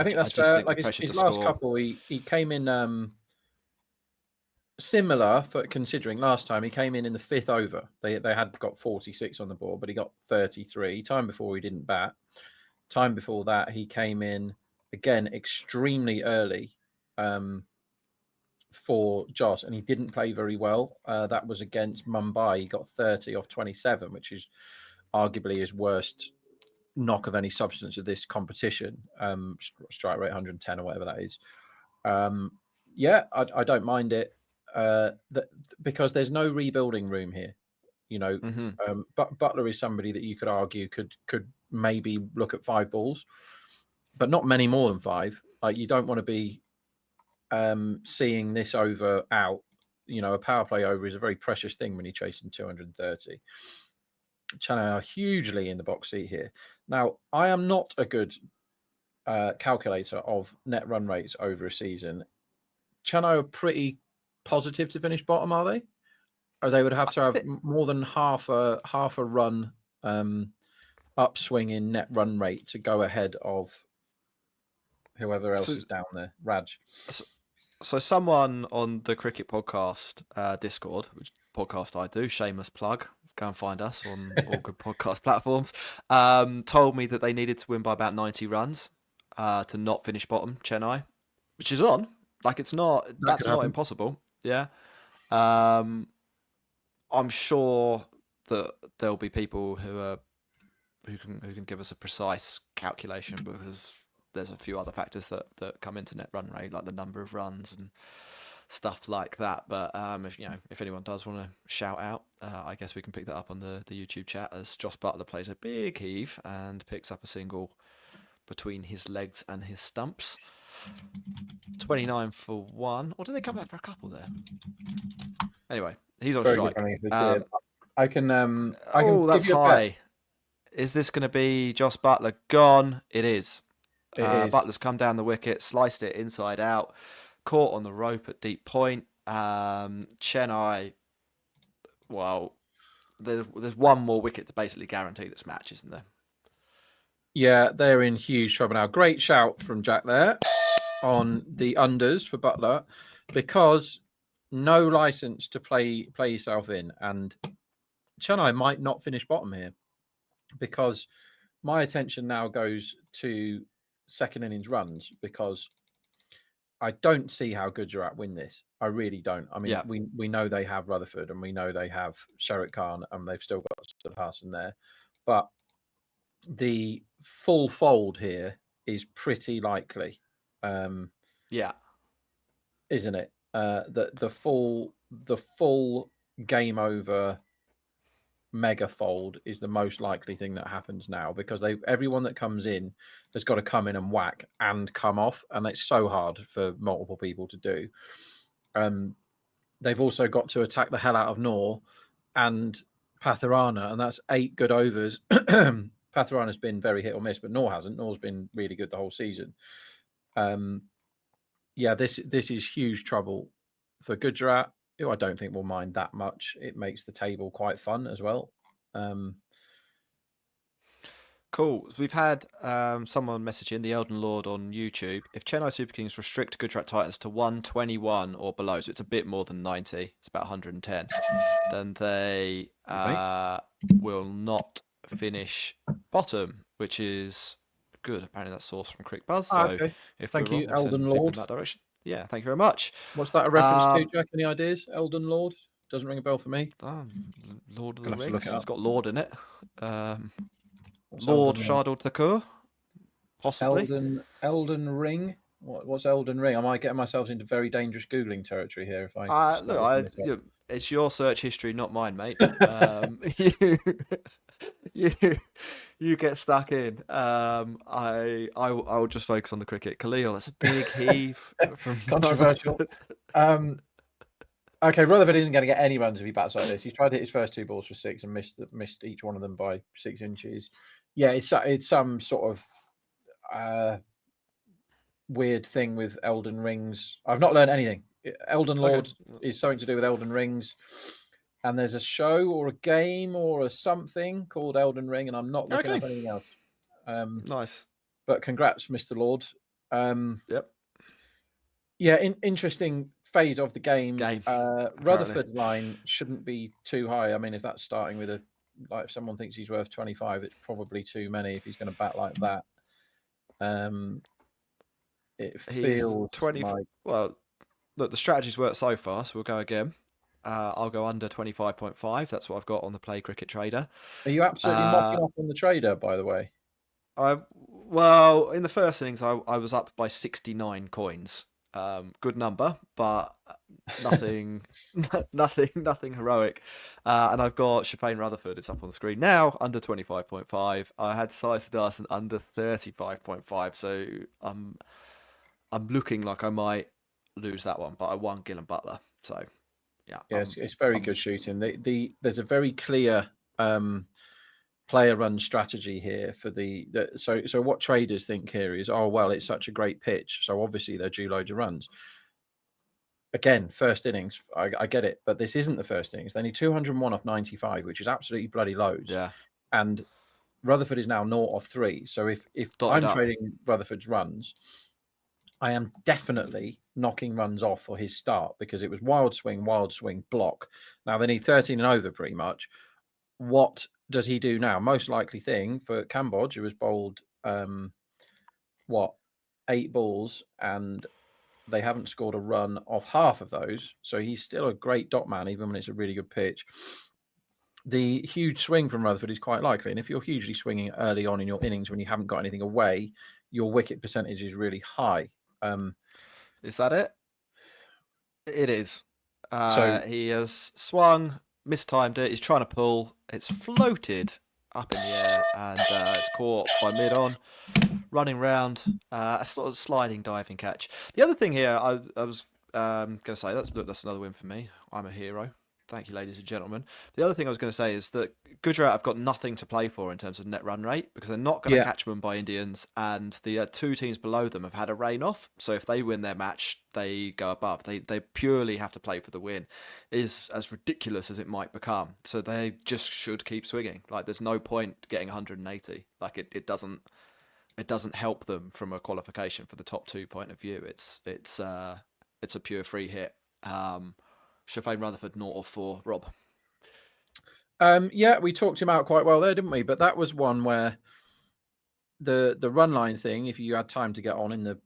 C: think that's
B: just
C: fair.
B: think
C: Like
B: the pressure
C: his
B: to
C: last
B: score.
C: couple, he came in similar for considering last time he came in the 5th over. They had got 46 on the board, but he got 33. Time before he didn't bat. Time before that he came in again extremely early for Joss, and he didn't play very well. That was against Mumbai. He got 30 off 27, which is arguably his worst knock of any substance of this competition. Strike rate 110 or whatever that is. I don't mind it because there's no rebuilding room here. But Butler is somebody that you could argue could maybe look at 5 balls, but not many more than 5. Like, you don't want to be seeing this over out. A power play over is a very precious thing when you're chasing 230. Chennai are hugely in the box seat here. Now, I am not a good calculator of net run rates over a season. Chennai are pretty positive to finish bottom, are they? Or they would have to have more than half a run upswing in net run rate to go ahead of whoever else is down there. Raj.
B: So someone on the Cricket Podcast Discord, which podcast I do, shameless plug, go and find us on all good podcast platforms, told me that they needed to win by about 90 runs to not finish bottom, Chennai, which is on. Like, that's not impossible. Yeah. I'm sure that there'll be people who can give us a precise calculation, because there's a few other factors that come into net run rate, like the number of runs and stuff like that. But if anyone does want to shout out, I guess we can pick that up on the YouTube chat, as Joss Butler plays a big heave and picks up a single between his legs and his stumps. 29 for 1. Or did they come back for a couple there? Anyway, he's on
C: Very
B: strike.
C: I can
B: that's
C: give you
B: high. Is this going to be Joss Butler gone? It is.
C: It is.
B: Butler's come down the wicket, sliced it inside out, caught on the rope at deep point. Chennai, well, there's one more wicket to basically guarantee this match, isn't there?
C: Yeah, they're in huge trouble now. Great shout from Jack there on the unders for Butler, because no license to play yourself in, and Chennai might not finish bottom here, because my attention now goes to second innings runs, because I don't see how Gujarat win this. I really don't. I mean, we know they have Rutherford, and we know they have Sharad Khan, and they've still got Hassan there, but the full fold here is pretty likely. Isn't it? The full game over mega fold is the most likely thing that happens now, because everyone that comes in has got to come in and whack and come off, and it's so hard for multiple people to do. They've also got to attack the hell out of Noor and Patharana, and that's 8 good overs. Patharana's been very hit or miss, but Noor hasn't. Noor's been really good the whole season. This is huge trouble for Gujarat, who I don't think will mind that much. It makes the table quite fun as well.
B: Cool. We've had someone message in, the Elden Lord on YouTube. If Chennai Super Kings restrict Gujarat Titans to 121 or below, so it's a bit more than 90, it's about 110, then they will not finish bottom, which is good. Apparently that's sourced from Crick Buzz. So
C: okay. Thank you, Elden Lord.
B: In that direction. Yeah, thank you very much.
C: What's that a reference to, Jack? Any ideas? Elden Lord? Doesn't ring a bell for me.
B: Lord of the Rings.
C: It
B: It's got Lord in it. Lord Shardul Thakur, possibly.
C: Elden Ring. What's Elden Ring? I might get myself into very dangerous Googling territory here if I.
B: It's your search history, not mine, mate. You get stuck in. I will just focus on the cricket. Khalil, that's a big heave.
C: Controversial. Okay, Rutherford isn't going to get any runs if he bats like this. He's tried to hit his first 2 balls for 6 and missed each one of them by 6 inches. Yeah, it's some sort of weird thing with Elden Rings. I've not learned anything. Elden Lord is something to do with Elden Rings, and there's a show or a game or a something called Elden Ring, and I'm not looking up anything else.
B: Nice.
C: But congrats, Mr. Lord.
B: Yep.
C: Yeah, interesting phase of the game. Rutherford's line shouldn't be too high. I mean, if that's starting with if someone thinks he's worth 25, it's probably too many if he's going to bat like that. It feels
B: 20.
C: like...
B: Well, look, the strategy's worked so far, so we'll go again. I'll go under 25.5. That's what I've got on the Play Cricket Trader.
C: Are you absolutely mocking off on the trader, by the way?
B: Well, in the first innings, I was up by 69 coins. Good number, but nothing heroic. And I've got Shafane Rutherford. It's up on the screen now, under 25.5. I had Silas Darson under 35.5. So I'm looking like I might lose that one, but I won Gillen Butler. So yeah,
C: it's very good shooting. There's a very clear player run strategy here for so what traders think here is, oh well, it's such a great pitch, so obviously they're due loads of runs. Again, first innings, I get it, but this isn't the first innings. They need 201 off 95, which is absolutely bloody loads.
B: Yeah.
C: And Rutherford is now 0 off 3. So if I'm trading Rutherford's runs, I am definitely knocking runs off for his start, because it was wild swing, block. Now they need 13 and over pretty much. What does he do now? Most likely thing for Cambodge, who was bowled 8 balls, and they haven't scored a run off half of those. So he's still a great dot man, even when it's a really good pitch. The huge swing from Rutherford is quite likely. And if you're hugely swinging early on in your innings when you haven't got anything away, your wicket percentage is really high.
B: Is that it? It is. So he has swung, mistimed it. He's trying to pull. It's floated up in the air, and it's caught by mid-on, running round. A sort of sliding diving catch. The other thing here, I was going to say, that's another win for me. I'm a hero. Thank you, ladies and gentlemen. The other thing I was going to say is that Gujarat have got nothing to play for in terms of net run rate, because they're not going to catch Mumbai Indians, and the 2 teams below them have had a rain off. So if they win their match, they go above. They purely have to play for the win. It is as ridiculous as it might become. So they just should keep swinging. Like, there's no point getting 180. Like, it doesn't help them from a qualification for the top 2 point of view. It's a pure free hit. Shafane Rutherford, 0 off 4. Rob?
C: Yeah, we talked him out quite well there, didn't we? But that was one where the run line thing, if you had time to get on in the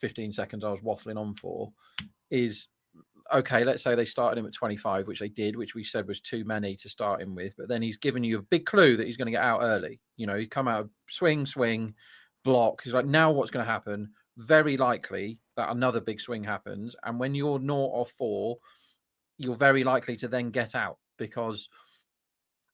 C: 15 seconds I was waffling on for, is okay. Let's say they started him at 25, which they did, which we said was too many to start him with. But then he's given you a big clue that he's going to get out early. You know, he'd come out, swing, block. He's like, now what's going to happen? Very likely that another big swing happens. And when you're 0 off 4, you're very likely to then get out, because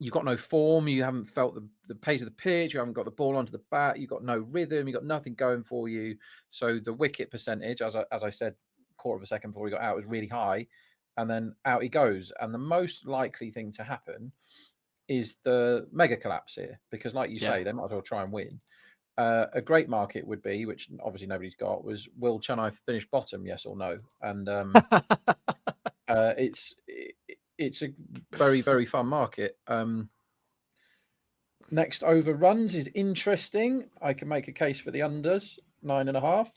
C: you've got no form, you haven't felt the pace of the pitch, you haven't got the ball onto the bat, you've got no rhythm, you've got nothing going for you. So the wicket percentage, as I said, quarter of a second before he got out, was really high, and then out he goes. And the most likely thing to happen is the mega collapse here, because like you say, they might as well try and win. A great market would be, which obviously nobody's got, was, will Chennai finish bottom, yes or no? And it's a very, very fun market. Next over runs is interesting. I can make a case for the unders, 9.5.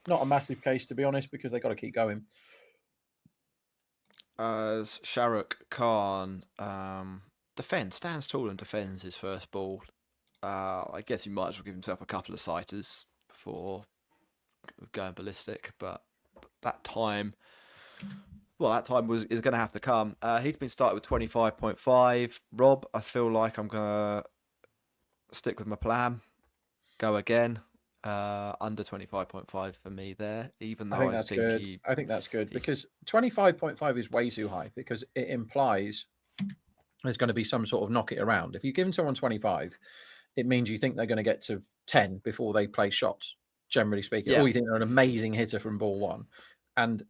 C: Not a massive case, to be honest, because they got to keep going.
B: As Shahrukh Khan stands tall and defends his first ball. I guess he might as well give himself a couple of sighters before going ballistic, but that time is going to have to come. He's been started with 25.5. Rob, I feel like I'm going to stick with my plan. Go again. Under 25.5 for me there, even though I think
C: that's good because 25.5 is way too high, because it implies there's going to be some sort of knock it around. If you're giving someone 25, it means you think they're going to get to 10 before they play shots, generally speaking. Or you think they're an amazing hitter from ball 1. And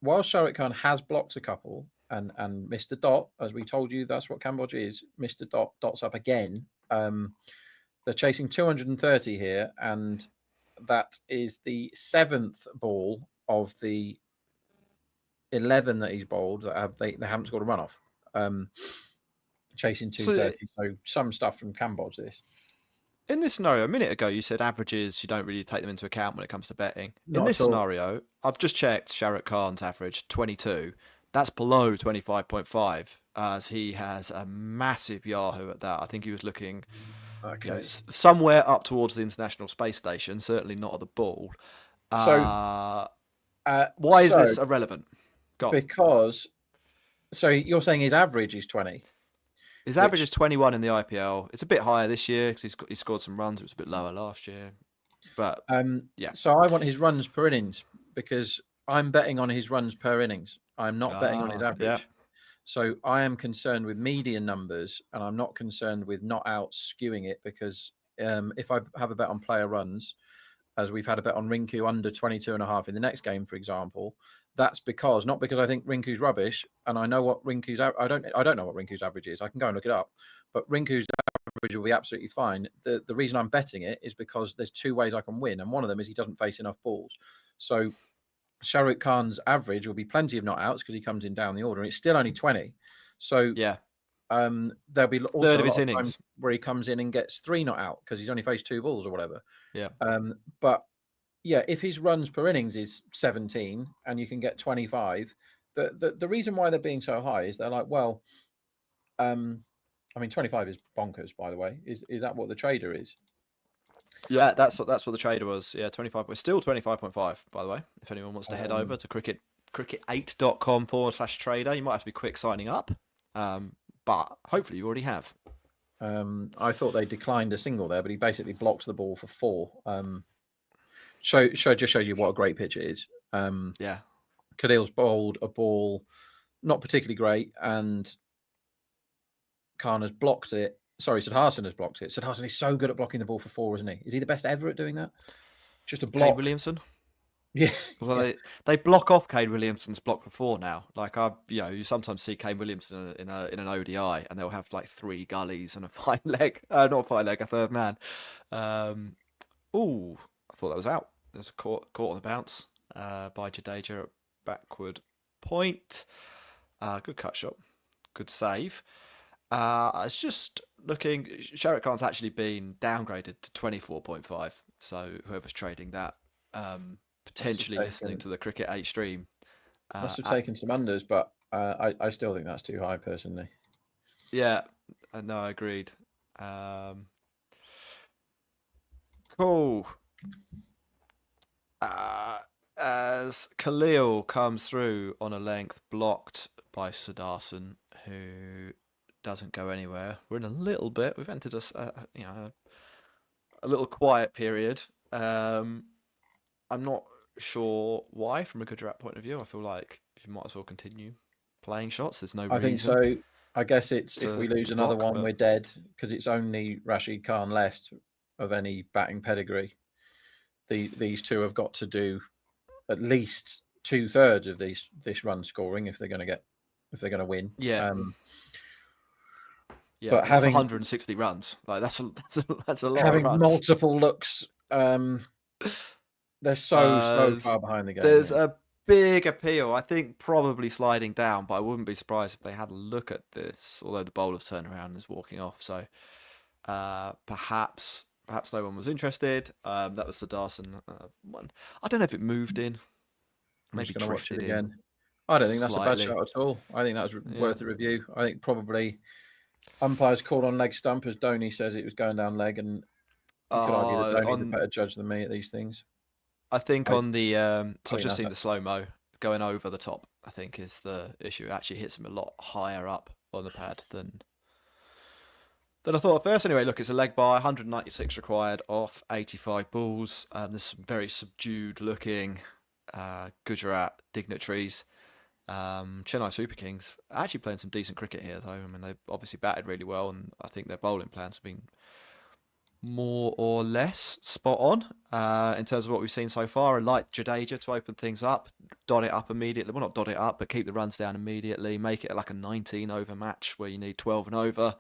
C: while Shah Rukh Khan has blocked a couple and missed a dot, as we told you, that's what Cambodia is. Missed a dot, dots up again. They're chasing 230 here, and that is the 7th ball of the 11 that he's bowled that they haven't scored a run off. Chasing 230. So some stuff from Cambodia. This.
B: In this scenario, a minute ago, you said averages, you don't really take them into account when it comes to betting.
C: Not
B: In this
C: at all.
B: scenario, I've just checked Shah Rukh Khan's average, 22. That's below 25.5, as he has a massive Yahoo at that. I think he was looking
C: Okay.
B: somewhere up towards the International Space Station, certainly not at the ball.
C: So,
B: why is this irrelevant? Go on.
C: Because, so you're saying his average is 20?
B: His average is 21 in the IPL. It's a bit higher this year because he scored some runs. It was a bit lower last year. But yeah.
C: So I want his runs per innings because I'm betting on his runs per innings. I'm not betting on his average.
B: Yeah.
C: So I am concerned with median numbers, and I'm not concerned with not out skewing it because if I have a bet on player runs, as we've had a bet on Rinku under 22.5 in the next game, for example, that's not because I think Rinku's rubbish, and I know what Rinku's I don't know what Rinku's average is. I can go and look it up, but Rinku's average will be absolutely fine. The reason I'm betting it is because there's 2 ways I can win, and one of them is he doesn't face enough balls. So Shah Rukh Khan's average will be plenty of not outs because he comes in down the order, and it's still only 20. So
B: yeah,
C: there'll be also
B: third of
C: a
B: his
C: lot of
B: innings
C: times where he comes in and gets 3 not out because he's only faced 2 balls or whatever.
B: Yeah.
C: But yeah, if his runs per innings is 17 and you can get 25, the reason why they're being so high is they're like, well, I mean, 25 is bonkers, by the way. Is that what the trader is?
B: Yeah, that's what the trader was. Yeah, 25. We're still 25.5, by the way. If anyone wants to head over to cricket8.com/trader, you might have to be quick signing up. But hopefully you already have.
C: I thought they declined a single there, but he basically blocked the ball for 4. Just shows you what a great pitch it is.
B: Yeah.
C: Khalil's bowled a ball not particularly great, and Khan has blocked it. Sorry, Siddharthan has blocked it. Siddharthan is so good at blocking the ball for 4, isn't he? Is he the best ever at doing that? Just a block.
B: Kane Williamson.
C: Yeah.
B: Well, they block off Kane Williamson's block for 4 now. Like you sometimes see Kane Williamson in an ODI, and they'll have like 3 gullies and a fine leg. Not a fine leg, a third man. Ooh, I thought that was out. There's a caught on the bounce by Jadeja at backward point. Good cut shot. Good save. It's just looking. Shah Rukh Khan's actually been downgraded to 24.5. So whoever's trading that, potentially listening to the Cricket8 stream,
C: must have taken some unders, but I still think that's too high personally.
B: Yeah, no, I agreed. Cool. As Khalil comes through on a length blocked by Siddharthan, who doesn't go anywhere. We're in a little bit. We've entered a little quiet period. I'm not sure why, from a Gujarat point of view. I feel like you might as well continue playing shots. There's no reason.
C: I think so. I guess it's if we lose another one, we're dead because it's only Rashid Khan left of any batting pedigree. These 2 have got to do at least 2/3 of this run scoring if they're going to win.
B: Yeah. Yeah,
C: but
B: having 160 runs, like that's a lot.
C: Having
B: of runs.
C: multiple looks, they're so far behind the game.
B: There's a big appeal. I think probably sliding down, but I wouldn't be surprised if they had a look at this. Although the bowler's turned around and is walking off, so perhaps no one was interested. That was Siddharthan one. I don't know if it moved in.
C: Maybe going to watch it again. I don't think that's
B: slightly.
C: a bad shot at all. I think that was worth a review. I think probably umpires called on leg stump, as Dhoni says it was going down leg, and you could argue that Dhoni's a better judge than me at these things.
B: I think on the so I've just seen the slow-mo going over the top, I think is the issue. It actually hits him a lot higher up on the pad than I thought at first. Anyway, look, it's a leg by, 196 required off 85 balls. There's some very subdued looking Gujarat dignitaries. Chennai Super Kings actually playing some decent cricket here, though. I mean, they've obviously batted really well, and I think their bowling plans have been more or less spot on in terms of what we've seen so far. I like Jadeja to open things up, dot it up immediately. Well, not dot it up, but keep the runs down immediately. Make it like a 19 over match where you need 12 and over.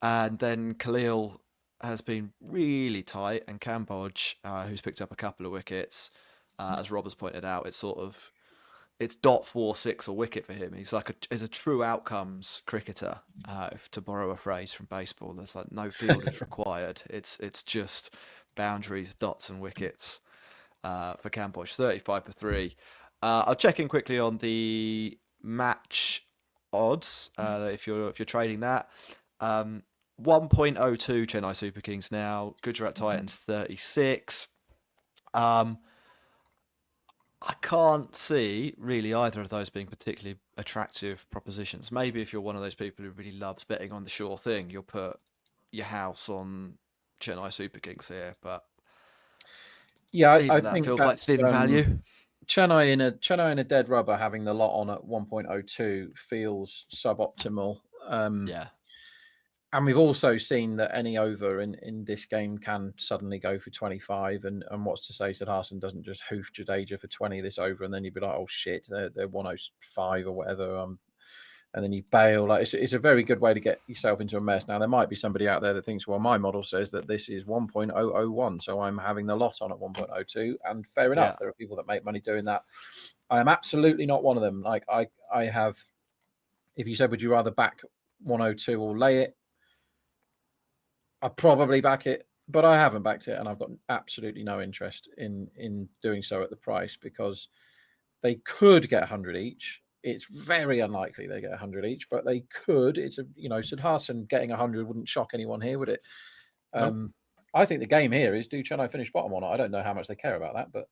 B: And then Khalil has been really tight, and Cambodge, who's picked up a couple of wickets, as Rob has pointed out, it's .46 a wicket for him. He's a true outcomes cricketer, if to borrow a phrase from baseball. There's like no fielders required. It's just boundaries, dots, and wickets for Cambodge. 35 for 3. I'll check in quickly on the match odds if you're trading that. 1.02 Chennai Super Kings now. Gujarat Titans 36. I can't see really either of those being particularly attractive propositions. Maybe if you're one of those people who really loves betting on the sure thing, you'll put your house on Chennai Super Kings here. But
C: yeah,
B: I
C: think
B: feels like thin value.
C: Chennai in a dead rubber having the lot on at 1.02 feels suboptimal.
B: Yeah.
C: And we've also seen that any over in this game can suddenly go for 25. And what's to say Sid Harson doesn't just hoof Jadeja for 20 this over, and then you'd be like, oh shit, they're 105 or whatever. And then you bail. Like it's a very good way to get yourself into a mess. Now there might be somebody out there that thinks, well, my model says that this is 1.001, so I'm having the lot on at 1.02, and fair enough.
B: Yeah.
C: There are people that make money doing that. I am absolutely not one of them. Like I have. If you said, would you rather back 102 or lay it? I'd probably back it, but I haven't backed it, and I've got absolutely no interest in doing so at the price, because they could get 100 each. It's very unlikely they get 100 each, but they could. It's Sid Harson getting 100 wouldn't shock anyone here, would it?
B: Nope.
C: I think the game here is, do Chennai finish bottom or not? I don't know how much they care about that, but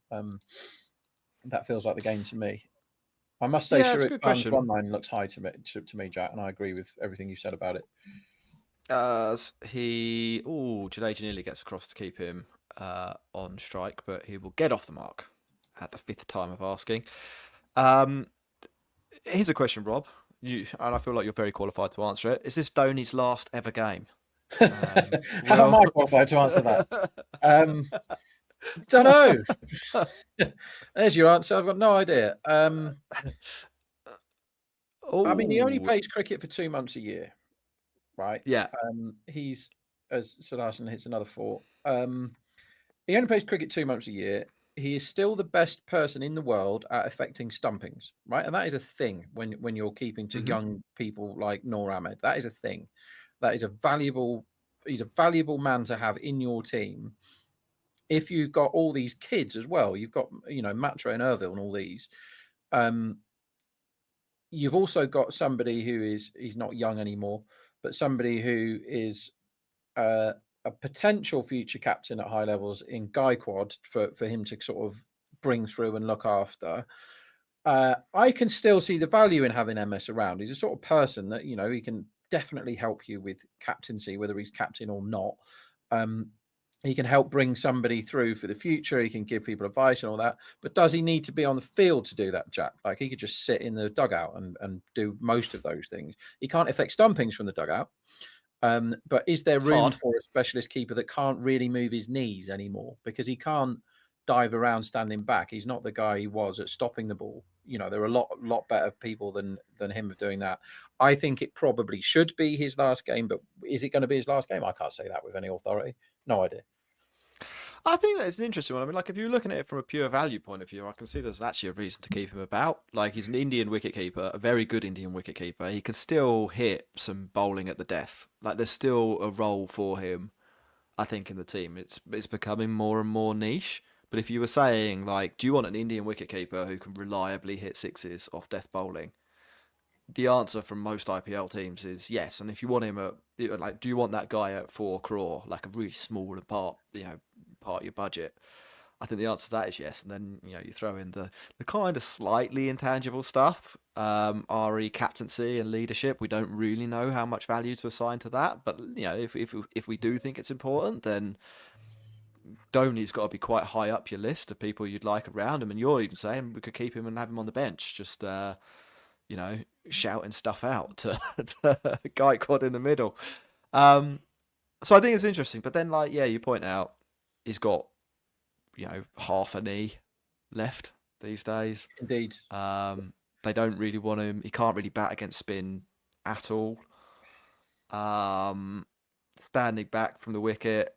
C: that feels like the game to me. I must say, Sharuk Khan's run line looks high to me, Jack, and I agree with everything you said about it.
B: Jadeja nearly gets across to keep him on strike, but he will get off the mark at the 5th time of asking. Here's a question, Rob. And I feel like you're very qualified to answer it. Is this Dhoni's last ever game?
C: How am I qualified to answer that? Don't know. There's your answer. I've got no idea. I mean, he only plays cricket for 2 months a year, right?
B: Yeah.
C: He's, as Sid Harson hits another 4. He only plays cricket 2 months a year. He is still the best person in the world at affecting stumpings, right? And that is a thing when you're keeping to young people like Noor Ahmed. That is a thing. That is he's a valuable man to have in your team. If you've got all these kids as well, you've got, Matra and Irville and all these. You've also got somebody he's not young anymore, but somebody who is a potential future captain at high levels in Gaikwad for him to sort of bring through and look after. I can still see the value in having MS around. He's a sort of person that, he can definitely help you with captaincy, whether he's captain or not. He can help bring somebody through for the future. He can give people advice and all that. But does he need to be on the field to do that, Jack? Like, he could just sit in the dugout and do most of those things. He can't affect stumpings from the dugout. But is there room for a specialist keeper that can't really move his knees anymore? Because he can't dive around standing back. He's not the guy he was at stopping the ball. There are a lot better people than him of doing that. I think it probably should be his last game, but is it going to be his last game? I can't say that with any authority. No idea.
B: I think that it's an interesting one. I mean, like, if you're looking at it from a pure value point of view, I can see there's actually a reason to keep him about. Like, he's an Indian wicketkeeper, a very good Indian wicketkeeper. He can still hit some bowling at the death. Like, there's still a role for him, I think, in the team. It's becoming more and more niche. But if you were saying, like, do you want an Indian wicketkeeper who can reliably hit sixes off death bowling? The answer from most IPL teams is yes. And if you want him do you want that guy at 4 crore, like a really small part of your budget? I think the answer to that is yes. And then, you throw in the kind of slightly intangible stuff, RE captaincy and leadership. We don't really know how much value to assign to that. But, if we do think it's important, then Dhoni's got to be quite high up your list of people you'd like around him. And you're even saying we could keep him and have him on the bench, just, shouting stuff out to Gaikwad in the middle. So I think it's interesting. But then, like, yeah, you point out he's got, half a knee left these days.
C: Indeed.
B: They don't really want him. He can't really bat against spin at all. Standing back from the wicket.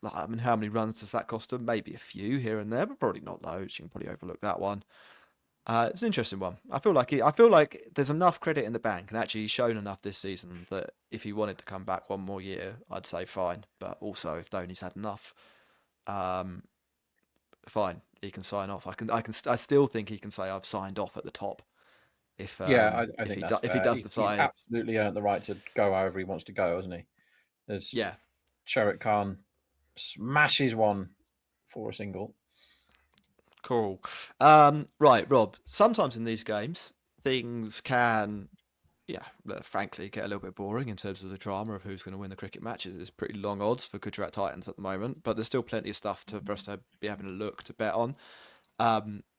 B: Like, I mean, how many runs does that cost him? Maybe a few here and there, but probably not loads. You can probably overlook that one. It's an interesting one. I feel like there's enough credit in the bank, and actually he's shown enough this season that if he wanted to come back one more year, I'd say fine. But also, if Dhoni's had enough, fine, he can sign off. I still think he can say I've signed off at the top. If
C: I
B: if
C: think
B: he
C: that's
B: if he
C: fair.
B: does
C: He's
B: decide,
C: absolutely earned the right to go however he wants to go, hasn't he? There's
B: yeah,
C: Sherritt Khan smashes one for a single.
B: cool. Right, Rob. Sometimes in these games, things can, frankly, get a little bit boring in terms of the drama of who's going to win the cricket matches. It's pretty long odds for Gujarat Titans at the moment, but there's still plenty of stuff for us to be having a look to bet on.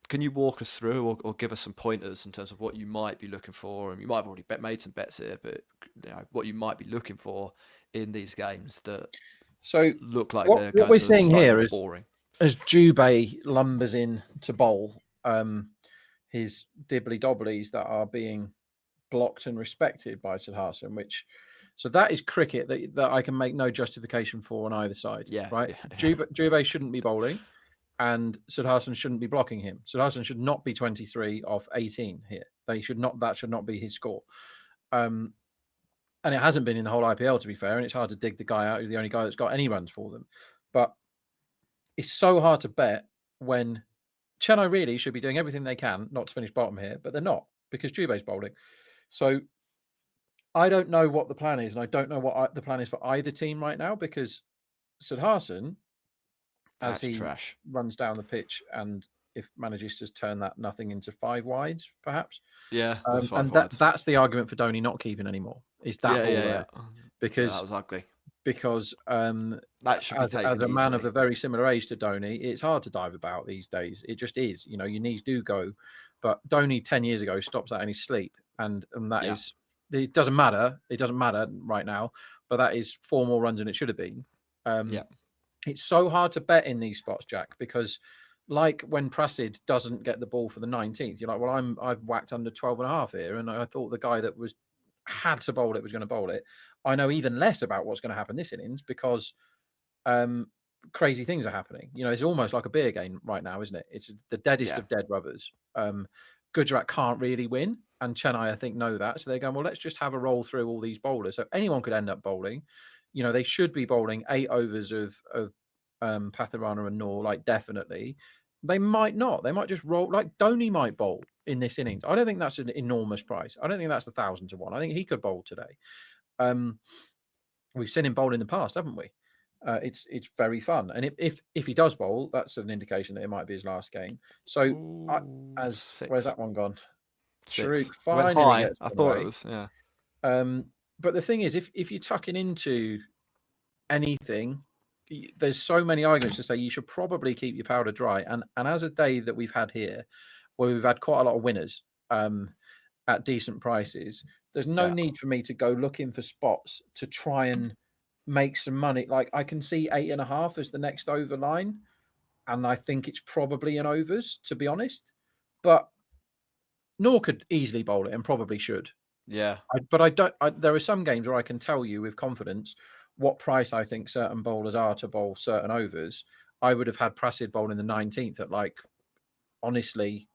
B: Can you walk us through or give us some pointers in terms of what you might be looking for? And you might have already made some bets here, but what you might be looking for in these games that look like they're going
C: what we're
B: to
C: seeing here is
B: boring.
C: As Dubé lumbers in to bowl, his dibbly dobblies that are being blocked and respected by Siddharthan, so that is cricket that I can make no justification for on either side.
B: Yeah,
C: right.
B: yeah.
C: Dubé shouldn't be bowling, and Siddharthan shouldn't be blocking him. Siddharthan should not be 23 off 18 here. That should not be his score. And it hasn't been in the whole IPL, to be fair. And it's hard to dig the guy out who's the only guy that's got any runs for them. But it's so hard to bet when Chennai really should be doing everything they can not to finish bottom here, but they're not because Dubé's bowling. So I don't know what the plan is, and I don't know what the plan is for either team right now because Siddharthan, as he runs down the pitch and if manages to turn that nothing into 5 wides, perhaps.
B: Yeah,
C: and that's the argument for Dhoni not keeping anymore. Is that there? Because
B: that was ugly.
C: Because
B: that should be taken
C: as a man
B: easily.
C: of a very similar age to Dhoni, it's hard to dive about these days. It just is. Your knees do go. But Dhoni 10 years ago stops that in his sleep. And that is, it doesn't matter. It doesn't matter right now. But that is 4 more runs than it should have been. It's so hard to bet in these spots, Jack, because like when Prasid doesn't get the ball for the 19th, you're like, well, I've whacked under 12.5 here. And I thought the guy that had to bowl it was going to bowl it. I know even less about what's going to happen this innings because crazy things are happening. It's almost like a beer game right now, isn't it? It's the deadest of dead rubbers. Gujarat can't really win, and Chennai, I think, know that. So they're going, well, let's just have a roll through all these bowlers. So anyone could end up bowling. They should be bowling 8 overs of Patharana and Noor, like definitely. They might not. They might just roll. Like Dhoni might bowl in this innings. I don't think that's an enormous price. I don't think that's 1,000 to 1. I think he could bowl today. We've seen him bowl in the past, haven't we? It's very fun, and if he does bowl, that's an indication that it might be his last game. So, where's that one gone? Sharuk finally gets
B: I thought away. It was
C: but the thing is, if you're tucking into anything, there's so many arguments to say you should probably keep your powder dry. And as a day that we've had here, where we've had quite a lot of winners at decent prices, there's no need for me to go looking for spots to try and make some money. Like I can see 8.5 as the next over line, and I think it's probably an overs, to be honest. But Noor could easily bowl it and probably should.
B: Yeah.
C: But I don't. There are some games where I can tell you with confidence what price I think certain bowlers are to bowl certain overs. I would have had Prasid bowl in the 19th at honestly,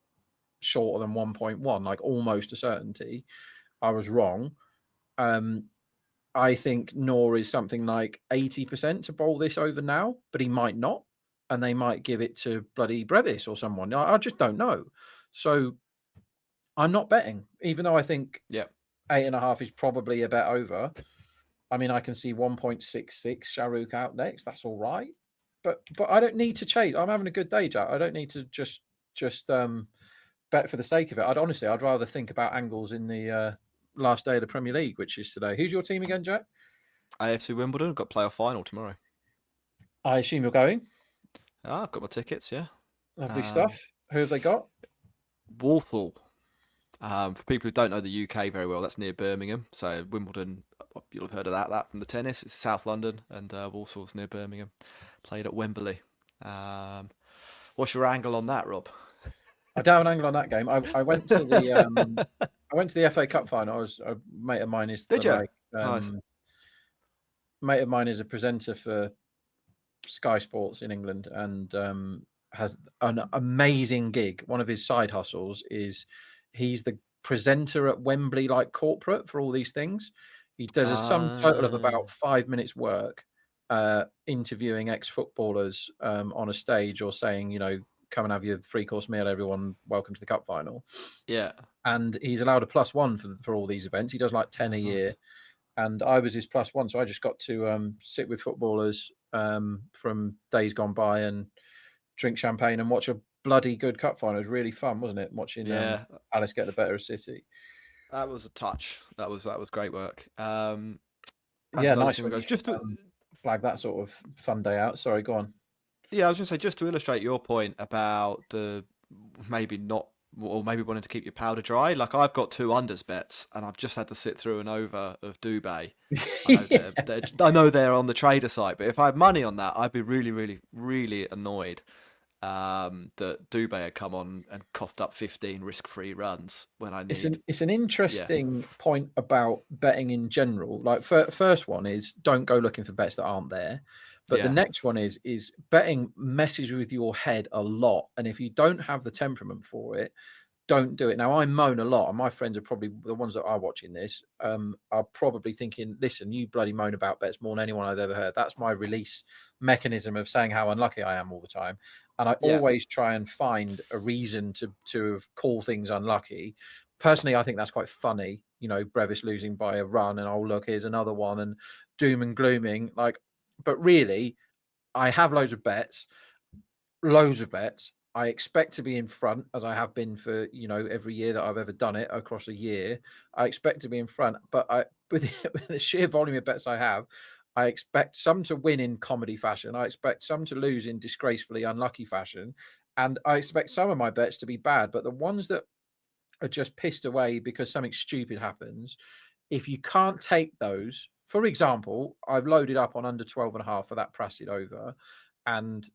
C: shorter than 1.1, like almost a certainty. I was wrong. I think Noor is something like 80% to bowl this over now, but he might not. And they might give it to bloody Brevis or someone. I just don't know. So I'm not betting, even though I think 8.5 is probably a bet over. I mean, I can see 1.66 Sharuk out next. That's all right. But I don't need to chase. I'm having a good day, Jack. I don't need to just bet for the sake of it. I'd rather think about angles in the last day of the Premier League, which is today. Who's your team again, Jack?
B: AFC Wimbledon. Got playoff final tomorrow.
C: I assume you're going.
B: I've got my tickets. Yeah.
C: Lovely stuff. Who have they got?
B: Walthall. For people who don't know the UK very well, that's near Birmingham. So Wimbledon, you'll have heard of that from the tennis. It's South London, and Walsall's near Birmingham. Played at Wembley. What's your angle on that, Rob?
C: I don't have an angle on that game. I went to the I went to the FA Cup final. I was a mate of mine is
B: Did you?
C: like,
B: Nice.
C: mate of mine is a presenter for Sky Sports in England and has an amazing gig. One of his side hustles is he's the presenter at Wembley, like corporate for all these things. He does a sum total of about 5 minutes work, interviewing ex-footballers on a stage or saying, come and have your 3-course meal, everyone. Welcome to the cup final.
B: Yeah.
C: And he's allowed a +1 for all these events. He does like 10 a year. And I was his +1, so I just got to sit with footballers from days gone by and drink champagne and watch a bloody good cup final. It was really fun, wasn't it? Watching Alice get the better of City.
B: That was a touch. That was great work.
C: Yeah, nice.
B: Just to
C: flag that sort of fun day out. Sorry, go on.
B: Yeah, I was going to say, just to illustrate your point about the maybe wanting to keep your powder dry. Like, I've got 2 unders bets, and I've just had to sit through an over of Dubé. I know they're on the trader site, but if I had money on that, I'd be really, really, really annoyed that Dubé had come on and coughed up 15 risk-free runs when I need.
C: It's an interesting point about betting in general. Like, first one is don't go looking for bets that aren't there. But the next one is betting messes with your head a lot. And if you don't have the temperament for it, don't do it. Now, I moan a lot, and my friends are probably the ones that are watching this, are probably thinking, listen, you bloody moan about bets more than anyone I've ever heard. That's my release mechanism of saying how unlucky I am all the time. And I always try and find a reason to call things unlucky. Personally, I think that's quite funny. Brevis losing by a run, and oh, look, here's another one, and doom and glooming. But really, I have loads of bets. I expect to be in front, as I have been for, every year that I've ever done it across a year. I expect to be in front, but with the sheer volume of bets I have, I expect some to win in comedy fashion. I expect some to lose in disgracefully unlucky fashion. And I expect some of my bets to be bad, but the ones that are just pissed away because something stupid happens, if you can't take those, for example, I've loaded up on under 12.5 for that Prasad over, and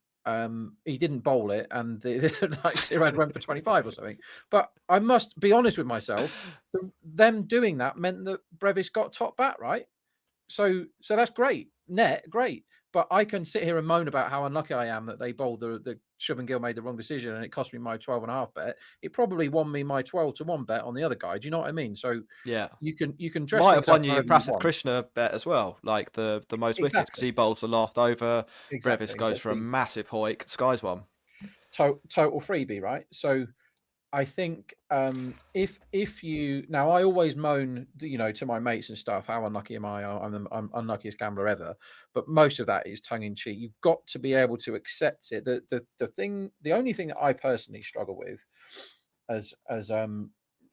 C: he didn't bowl it, and Siraj went for 25 or something. But I must be honest with myself, them doing that meant that Brevis got top bat, right? So that's great. Great. But I can sit here and moan about how unlucky I am that they bowled the Shubman Gill made the wrong decision and it cost me my 12.5 bet. It probably won me my 12-1 bet on the other guy. Do you know what I mean? So
B: yeah,
C: you can dress.
B: Might have won you your Prasad Krishna bet as well, like the most wickets, because he bowls the last over. Brevis goes for a massive hoik. Sky's one.
C: Total freebie, right? So I think if you now, I always moan, to my mates and stuff, how unlucky am I? I'm unluckiest gambler ever. But most of that is tongue in cheek. You've got to be able to accept it. The only thing that I personally struggle with, as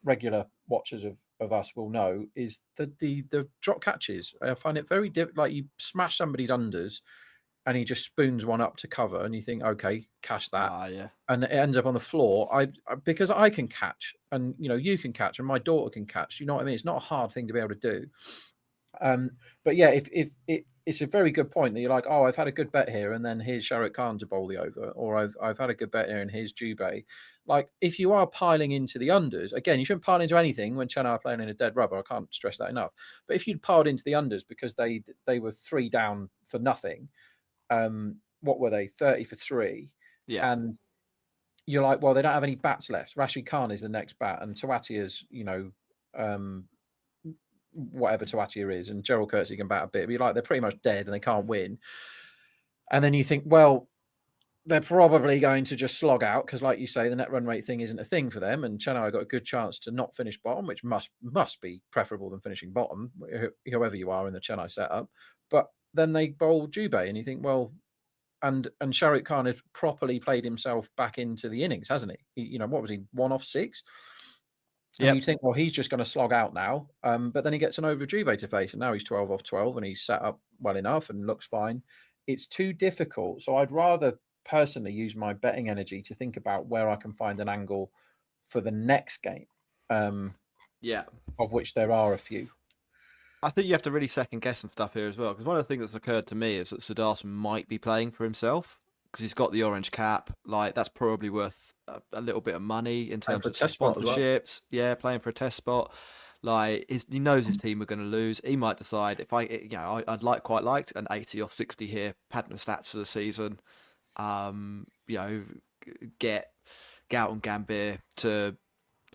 C: regular watchers of us will know, is the drop catches. I find it very difficult. Like, you smash somebody's unders, and he just spoons one up to cover, and you think, okay, cash that. And it ends up on the floor. Because I can catch, and you can catch, and my daughter can catch. You know what I mean? It's not a hard thing to be able to do. But yeah, if it's a very good point that you're like, oh, I've had a good bet here, and then here's Shah Rukh Khan to bowl the over, or I've had a good bet here, and here's Dubé. Like, if you are piling into the unders, again, you shouldn't pile into anything when Chennai are playing in a dead rubber. I can't stress that enough. But if you'd piled into the unders because they were 3 down for nothing. What were they? 30 for 3.
B: Yeah.
C: And you're like, well, they don't have any bats left. Rashid Khan is the next bat, and Tawatia's, whatever Tawatia is, and Gerald Courtesy can bat a bit. But you're like, they're pretty much dead and they can't win. And then you think, well, they're probably going to just slog out because, like you say, the net run rate thing isn't a thing for them. And Chennai got a good chance to not finish bottom, which must be preferable than finishing bottom, whoever you are in the Chennai setup. But then they bowl Dubé, and you think, well, and Shah Rukh Khan has properly played himself back into the innings, hasn't he? What was he, 1 off 6? And you think, well, he's just going to slog out now. But then he gets an over Dubé to face, and now he's 12 off 12, and he's set up well enough and looks fine. It's too difficult. So I'd rather personally use my betting energy to think about where I can find an angle for the next game.
B: Yeah.
C: of which there are a few.
B: I think you have to really second guess some stuff here as well, because one of the things that's occurred to me is that Siddharth might be playing for himself because he's got the orange cap. Like, that's probably worth a little bit of money in
C: Playing
B: terms
C: for a
B: of some
C: test spot as well.
B: sponsorships. Yeah, playing for a test spot. Like, he knows his team are going to lose. He might decide if I'd quite liked an 80 off 60 here, pattern stats for the season. Get Gout and Gambir to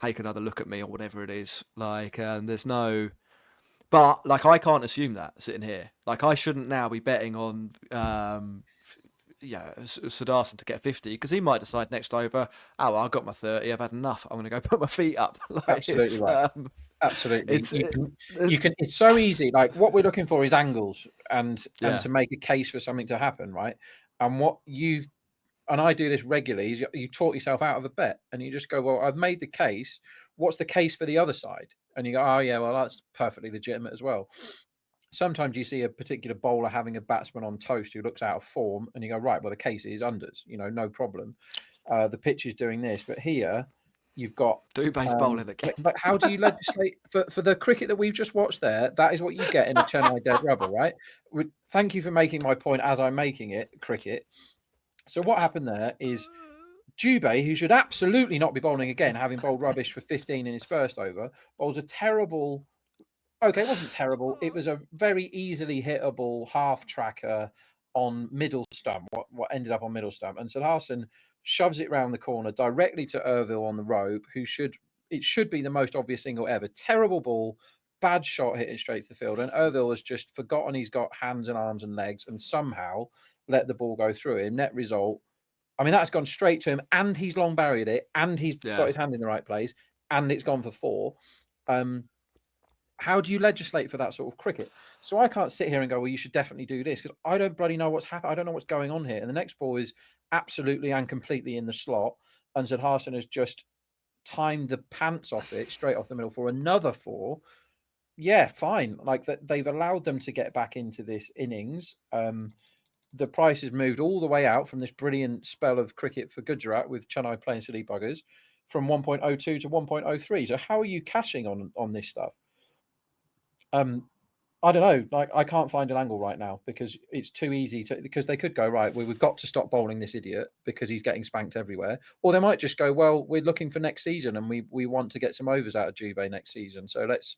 B: take another look at me or whatever it is. Like, there's no. But like, I can't assume that sitting here. Like, I shouldn't now be betting on Siddharthan to get 50 because he might decide next over. Oh, well, I got my 30. I've had enough. I'm going to go put my feet up. Like,
C: Absolutely right. Absolutely.
B: It's
C: You can. It's so easy. Like, what we're looking for is angles and
B: Yeah.
C: to make a case for something to happen, right? And what you and I do this regularly is you talk yourself out of a bet and you just go, well, I've made the case. What's the case for the other side? And you go, oh yeah, well, that's perfectly legitimate as well. Sometimes you see a particular bowler having a batsman on toast who looks out of form, and you go, right, well, the case is unders, no problem. The pitch is doing this, but here you've got
B: base bowling again.
C: But how do you legislate for the cricket that we've just watched there? That is what you get in a Chennai dead rubber, right? Thank you for making my point as I'm making it, cricket. So what happened there is Dubé, who should absolutely not be bowling again, having bowled rubbish for 15 in his first over, bowls a terrible. Okay, it wasn't terrible. It was a very easily hittable half tracker on middle stump, what ended up on middle stump. And Siddharthan shoves it round the corner directly to Irville on the rope, it should be the most obvious single ever. Terrible ball, bad shot hitting straight to the field. And Irville has just forgotten he's got hands and arms and legs and somehow let the ball go through him. Net result, I mean, that's gone straight to him and he's long buried it and he's got his hand in the right place and it's gone for 4. How do you legislate for that sort of cricket? So I can't sit here and go, well, you should definitely do this because I don't bloody know what's happened. I don't know what's going on here. And the next ball is absolutely and completely in the slot. And Siddharthan has just timed the pants off it straight off the middle for another 4. Yeah, fine. Like that, they've allowed them to get back into this innings. The price has moved all the way out from this brilliant spell of cricket for Gujarat with Chennai playing silly buggers from 1.02 to 1.03. So how are you cashing on this stuff? I don't know. Like, I can't find an angle right now because it's too easy because they could go, right, we've got to stop bowling this idiot because he's getting spanked everywhere. Or they might just go, well, we're looking for next season and we want to get some overs out of Dubé next season. So let's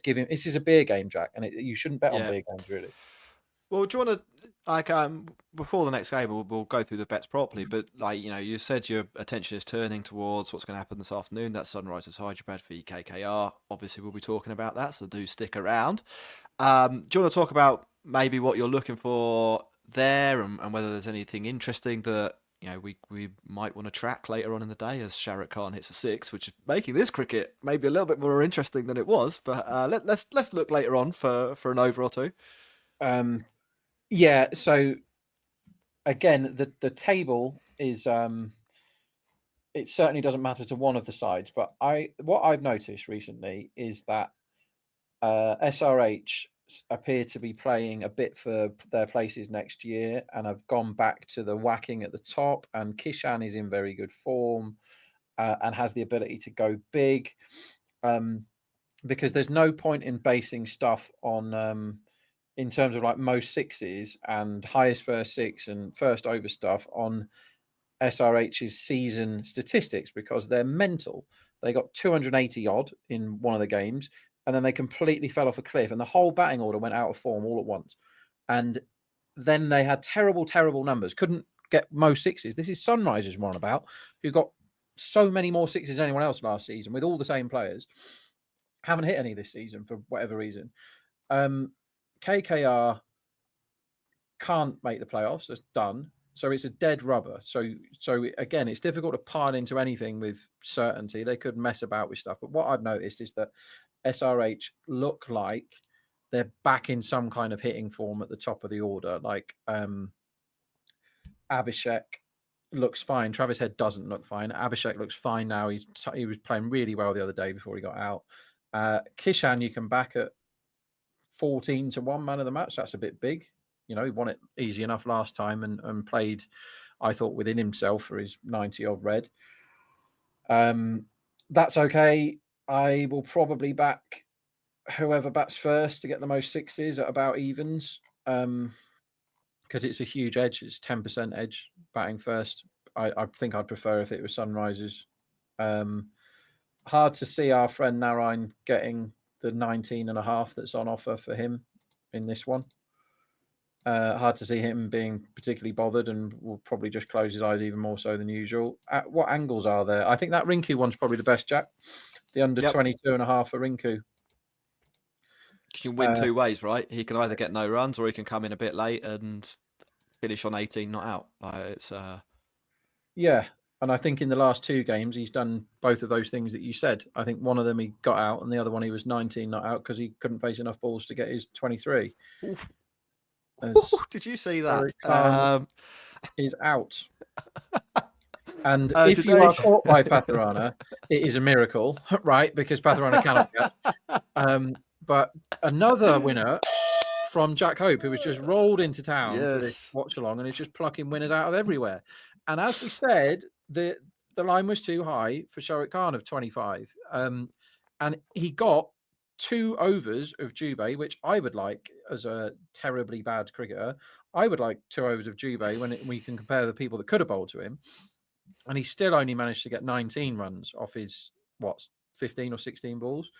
C: give him. This is a beer game, Jack, and you shouldn't bet on beer games, really.
B: Well, do you want to before the next game, we'll go through the bets properly. But you said your attention is turning towards what's going to happen this afternoon. That's Sunrisers Hyderabad v KKR. Obviously, we'll be talking about that, so do stick around. Do you want to talk about maybe what you're looking for there, and whether there's anything interesting that we might want to track later on in the day as Shahrukh Khan hits a 6, which is making this cricket maybe a little bit more interesting than it was. But let's look later on for an over or two.
C: Yeah, so again, the table is it certainly doesn't matter to one of the sides, but what I've noticed recently is that SRH appear to be playing a bit for their places next year and have gone back to the whacking at the top, and Kishan is in very good form and has the ability to go big because there's no point in basing stuff on in terms of like most sixes and highest first 6 and first over stuff on SRH's season statistics because they're mental. They got 280 odd in one of the games and then they completely fell off a cliff and the whole batting order went out of form all at once. And then they had terrible, terrible numbers. Couldn't get most 6s. This is Sunrisers we're on about, who got so many more 6s than anyone else last season with all the same players. Haven't hit any this season for whatever reason. KKR can't make the playoffs. It's done. So it's a dead rubber. So again, it's difficult to pile into anything with certainty. They could mess about with stuff. But what I've noticed is that SRH look like they're back in some kind of hitting form at the top of the order. Like Abhishek looks fine. Travis Head doesn't look fine. Abhishek looks fine now. He was playing really well the other day before he got out. Kishan, you can back at 14 to 1 man of the match. That's a bit big. He won it easy enough last time and played, I thought, within himself for his 90 odd red. That's okay. I will probably back whoever bats first to get the most sixes at about evens, because it's a huge edge. It's 10% edge batting first. I think I'd prefer if it was Sunrisers. Hard to see our friend Narine getting the 19.5 that's on offer for him in this one. Hard to see him being particularly bothered, and will probably just close his eyes even more so than usual. What angles are there? I think that Rinku one's probably the best, Jack. The under 22.5 for Rinku.
B: You can win two ways, right? He can either get no runs, or he can come in a bit late and finish on 18 not out. It's
C: yeah, and I think in the last two games he's done both of those things that you said. I think one of them he got out, and the other one he was 19 not out because he couldn't face enough balls to get his 23.
B: Did you see that?
C: Is out. And if you are caught by Patharana, it is a miracle, right? Because Patharana cannot get. But another winner from Jack Hope, who was just rolled into town for this watch along and is just plucking winners out of everywhere. And as we said, the line was too high for Shoaib Khan of 25. And he got 2 overs of Jubei, which I would like as a terribly bad cricketer. I would like 2 overs of Jubei when we can compare the people that could have bowled to him. And he still only managed to get 19 runs off his, 15 or 16 balls.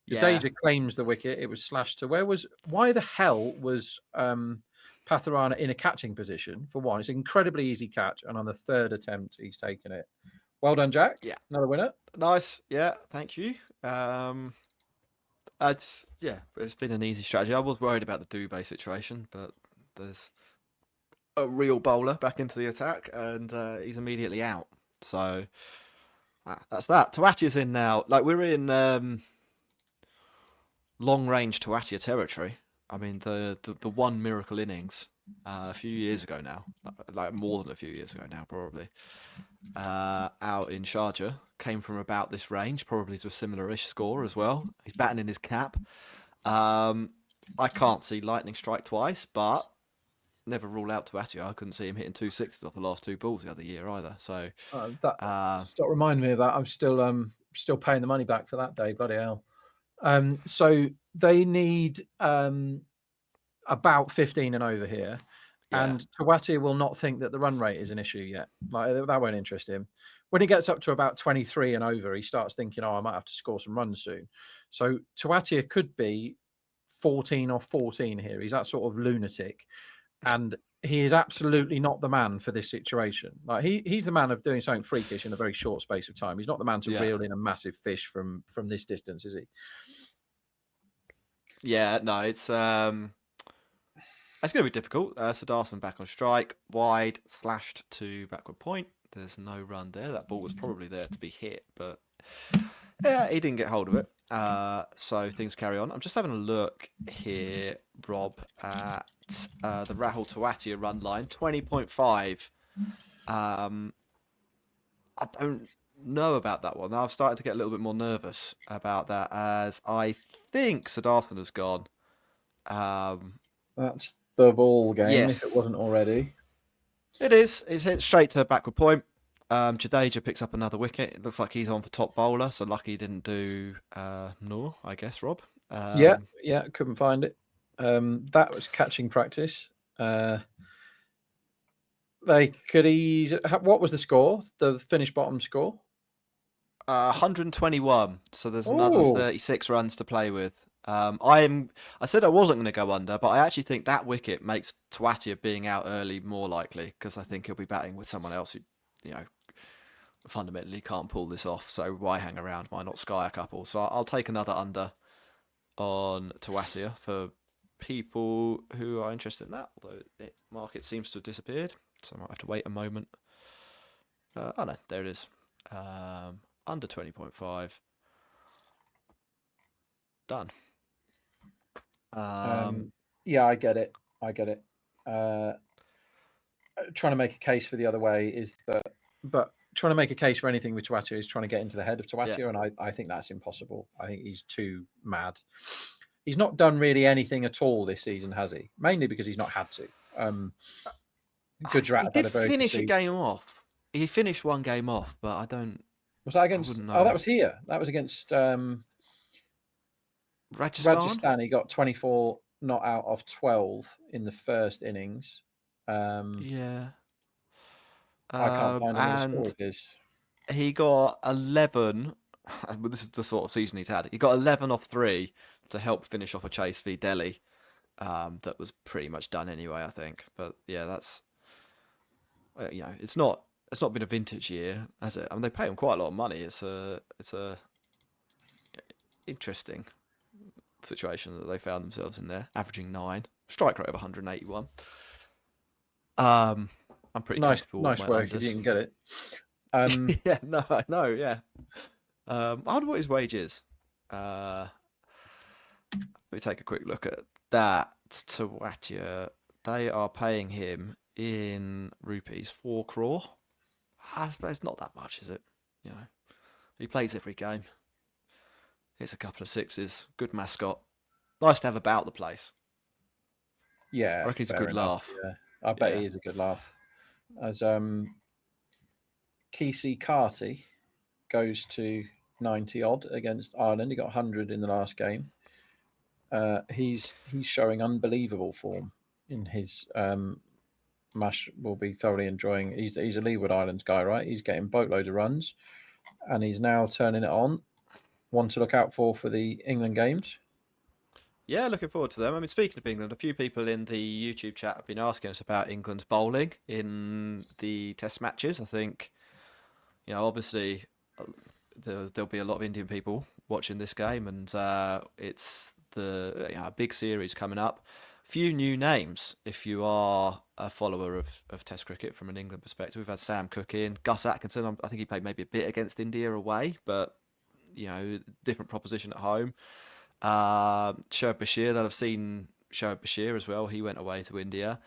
C: Jadeja claims the wicket. It was slashed to why the hell was Patharana in a catching position for one? It's an incredibly easy catch. And on the 3rd attempt, he's taken it. Well done, Jack.
B: Yeah.
C: Another winner.
B: Nice. Yeah. Thank you. It's been an easy strategy. I was worried about the Dubé situation, but there's a real bowler back into the attack, and he's immediately out. So that's that. Tawatia's in now. Like, we're in long range Tawatia territory. I mean, the one miracle innings a few years ago now, like more than a few years ago now, probably, out in Sharjah, came from about this range, probably to a similar-ish score as well. He's batting in his cap. I can't see lightning strike twice, but never rule out Tawatia. I couldn't see him hitting 260s off the last 2 balls the other year either. So
C: stop reminding me of that. I'm still paying the money back for that day. Bloody hell. So they need about 15 and over here. Yeah. And Tawatia will not think that the run rate is an issue yet. Like, that won't interest him. When he gets up to about 23 and over, he starts thinking, I might have to score some runs soon. So Tawatia could be 14 or 14 here. He's that sort of lunatic. And he is absolutely not the man for this situation. Like, he's the man of doing something freakish in a very short space of time. He's not the man to reel in a massive fish from this distance, is he?
B: Yeah, no, it's going to be difficult. Siddharthan back on strike, wide, slashed to backward point. There's no run there. That ball was probably there to be hit, but yeah, he didn't get hold of it. So things carry on. I'm just having a look here, Rob, at the Rahul Tawatia run line, 20.5. I don't know about that one. Now I've started to get a little bit more nervous about that, as I think Siddharthan has gone.
C: That's the ball game, if it wasn't already.
B: It is. It's hit straight to a backward point. Jadeja picks up another wicket. It looks like he's on for top bowler, so lucky he didn't do Noor, I guess, Rob.
C: Yeah, couldn't find it. That was catching practice. What was the score? The finished bottom score?
B: 121. So there's another 36 runs to play with. I said I wasn't going to go under, but I actually think that wicket makes Tawatia being out early more likely, because I think he'll be batting with someone else who, fundamentally can't pull this off. So why hang around? Why not sky a couple? So I'll take another under on Tawatia for people who are interested in that, although the market seems to have disappeared, so I might have to wait a moment. Oh no, there it is. Under 20.5. Done.
C: Yeah, I get it. Trying to make a case for the other way is that, but trying to make a case for anything with Tawatia is trying to get into the head of Tawatia, and I think that's impossible. I think he's too mad. He's not done really anything at all this season, has he? Mainly because he's not had to. Gujarat
B: he did finish a game off. He finished one game off, but I don't
C: Was that against?
B: wouldn't
C: Oh,
B: know.
C: that was here. That was against
B: Rajasthan?
C: Rajasthan. He got 24 not out of 12 in the first innings.
B: Yeah.
C: I can't find another score
B: And
C: of his.
B: he got 11. Well, this is the sort of season he's had. He got 11 off 3 to help finish off a chase v Delhi. That was pretty much done anyway, I think. But yeah, that's it's not been a vintage year, has it? I mean, they pay him quite a lot of money. It's a interesting situation that they found themselves in there, averaging 9, strike rate of 181. I'm pretty comfortable with
C: Nice
B: my
C: work
B: unders.
C: if you can get it.
B: Yeah, no, I know, yeah. I wonder what his wage is. Let me take a quick look at that. Tawatia, they are paying him in rupees 4 crore. I suppose it's not that much, is it? You know, he plays every game. Hits a couple of sixes. Good mascot. Nice to have about the place.
C: Yeah,
B: I reckon he's a
C: fair
B: good
C: enough.
B: laugh.
C: Yeah, I bet
B: Yeah.
C: he is a good laugh. As Kesey Carty goes to 90 odd against Ireland. He got 100 in the last game. He's showing unbelievable form in his Mash will be thoroughly enjoying. He's a Leeward Islands guy, right? He's getting boatloads of runs, and he's now turning it on. One to look out for the England games.
B: Yeah, looking forward to them. I mean, speaking of England, a few people in the YouTube chat have been asking us about England's bowling in the Test matches. I think, obviously there'll be a lot of Indian people watching this game, and it's a big series coming up. Few new names if you are a follower of Test cricket from an England perspective. We've had Sam Cook in, Gus Atkinson. I think he played maybe a bit against India away, but different proposition at home. Shoaib Bashir, they'll have seen Shoaib Bashir as well. He went away to India.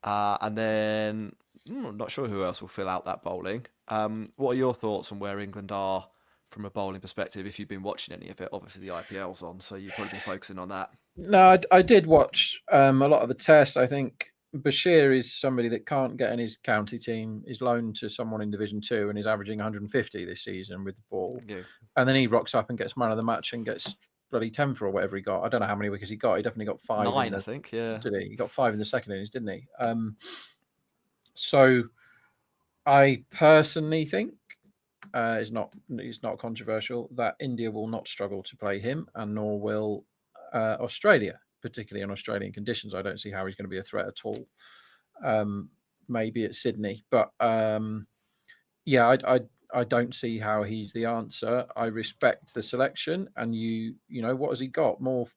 B: And then I'm not sure who else will fill out that bowling. What are your thoughts on where England are from a bowling perspective if you've been watching any of it? Obviously, the IPL's on, so you've probably been focusing on that.
C: No, I did watch a lot of the tests. I think Bashir is somebody that can't get in his county team, is loaned to someone in Division 2 and is averaging 150 this season with the ball.
B: Yeah.
C: And then he rocks up and gets man of the match and gets bloody 10 for or whatever he got. I don't know how many wickets he got. He definitely got 5.
B: 9, I think, yeah.
C: Did he? He got 5 in the second innings, didn't he? So I personally think it's not controversial that India will not struggle to play him, and nor will Australia, particularly in Australian conditions. I don't see how he's going to be a threat at all. Maybe at Sydney, but yeah, I don't see how he's the answer. I respect the selection, and you know what has he got? More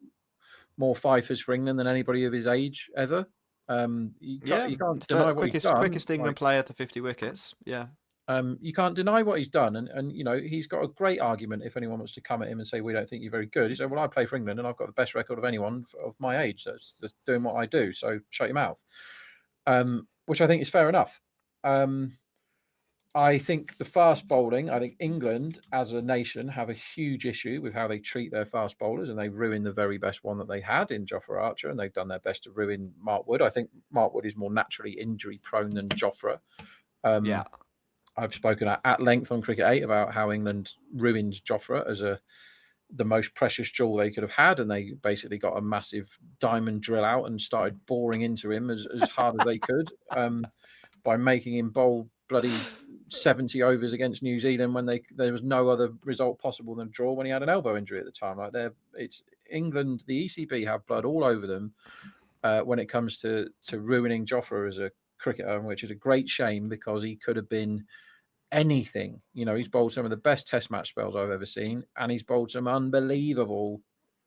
C: fifers for England than anybody of his age ever. You can't deny what he's done.
B: Quickest England player to 50 wickets. Yeah.
C: You can't deny what he's done, and he's got a great argument. If anyone wants to come at him and say we don't think you're very good, he said, "Well, I play for England, and I've got the best record of anyone of my age that's doing what I do. So shut your mouth." Which I think is fair enough. I think the fast bowling. I think England as a nation have a huge issue with how they treat their fast bowlers, and they've ruined the very best one that they had in Jofra Archer, and they've done their best to ruin Mark Wood. I think Mark Wood is more naturally injury prone than Jofra.
B: Yeah.
C: I've spoken at length on Cricket8 about how England ruined Jofra as the most precious jewel they could have had, and they basically got a massive diamond drill out and started boring into him as hard as they could by making him bowl bloody 70 overs against New Zealand when there was no other result possible than a draw when he had an elbow injury at the time. It's England, the ECB have blood all over them when it comes to ruining Jofra as a cricketer, which is a great shame because he could have been anything. He's bowled some of the best Test match spells I've ever seen, and he's bowled some unbelievable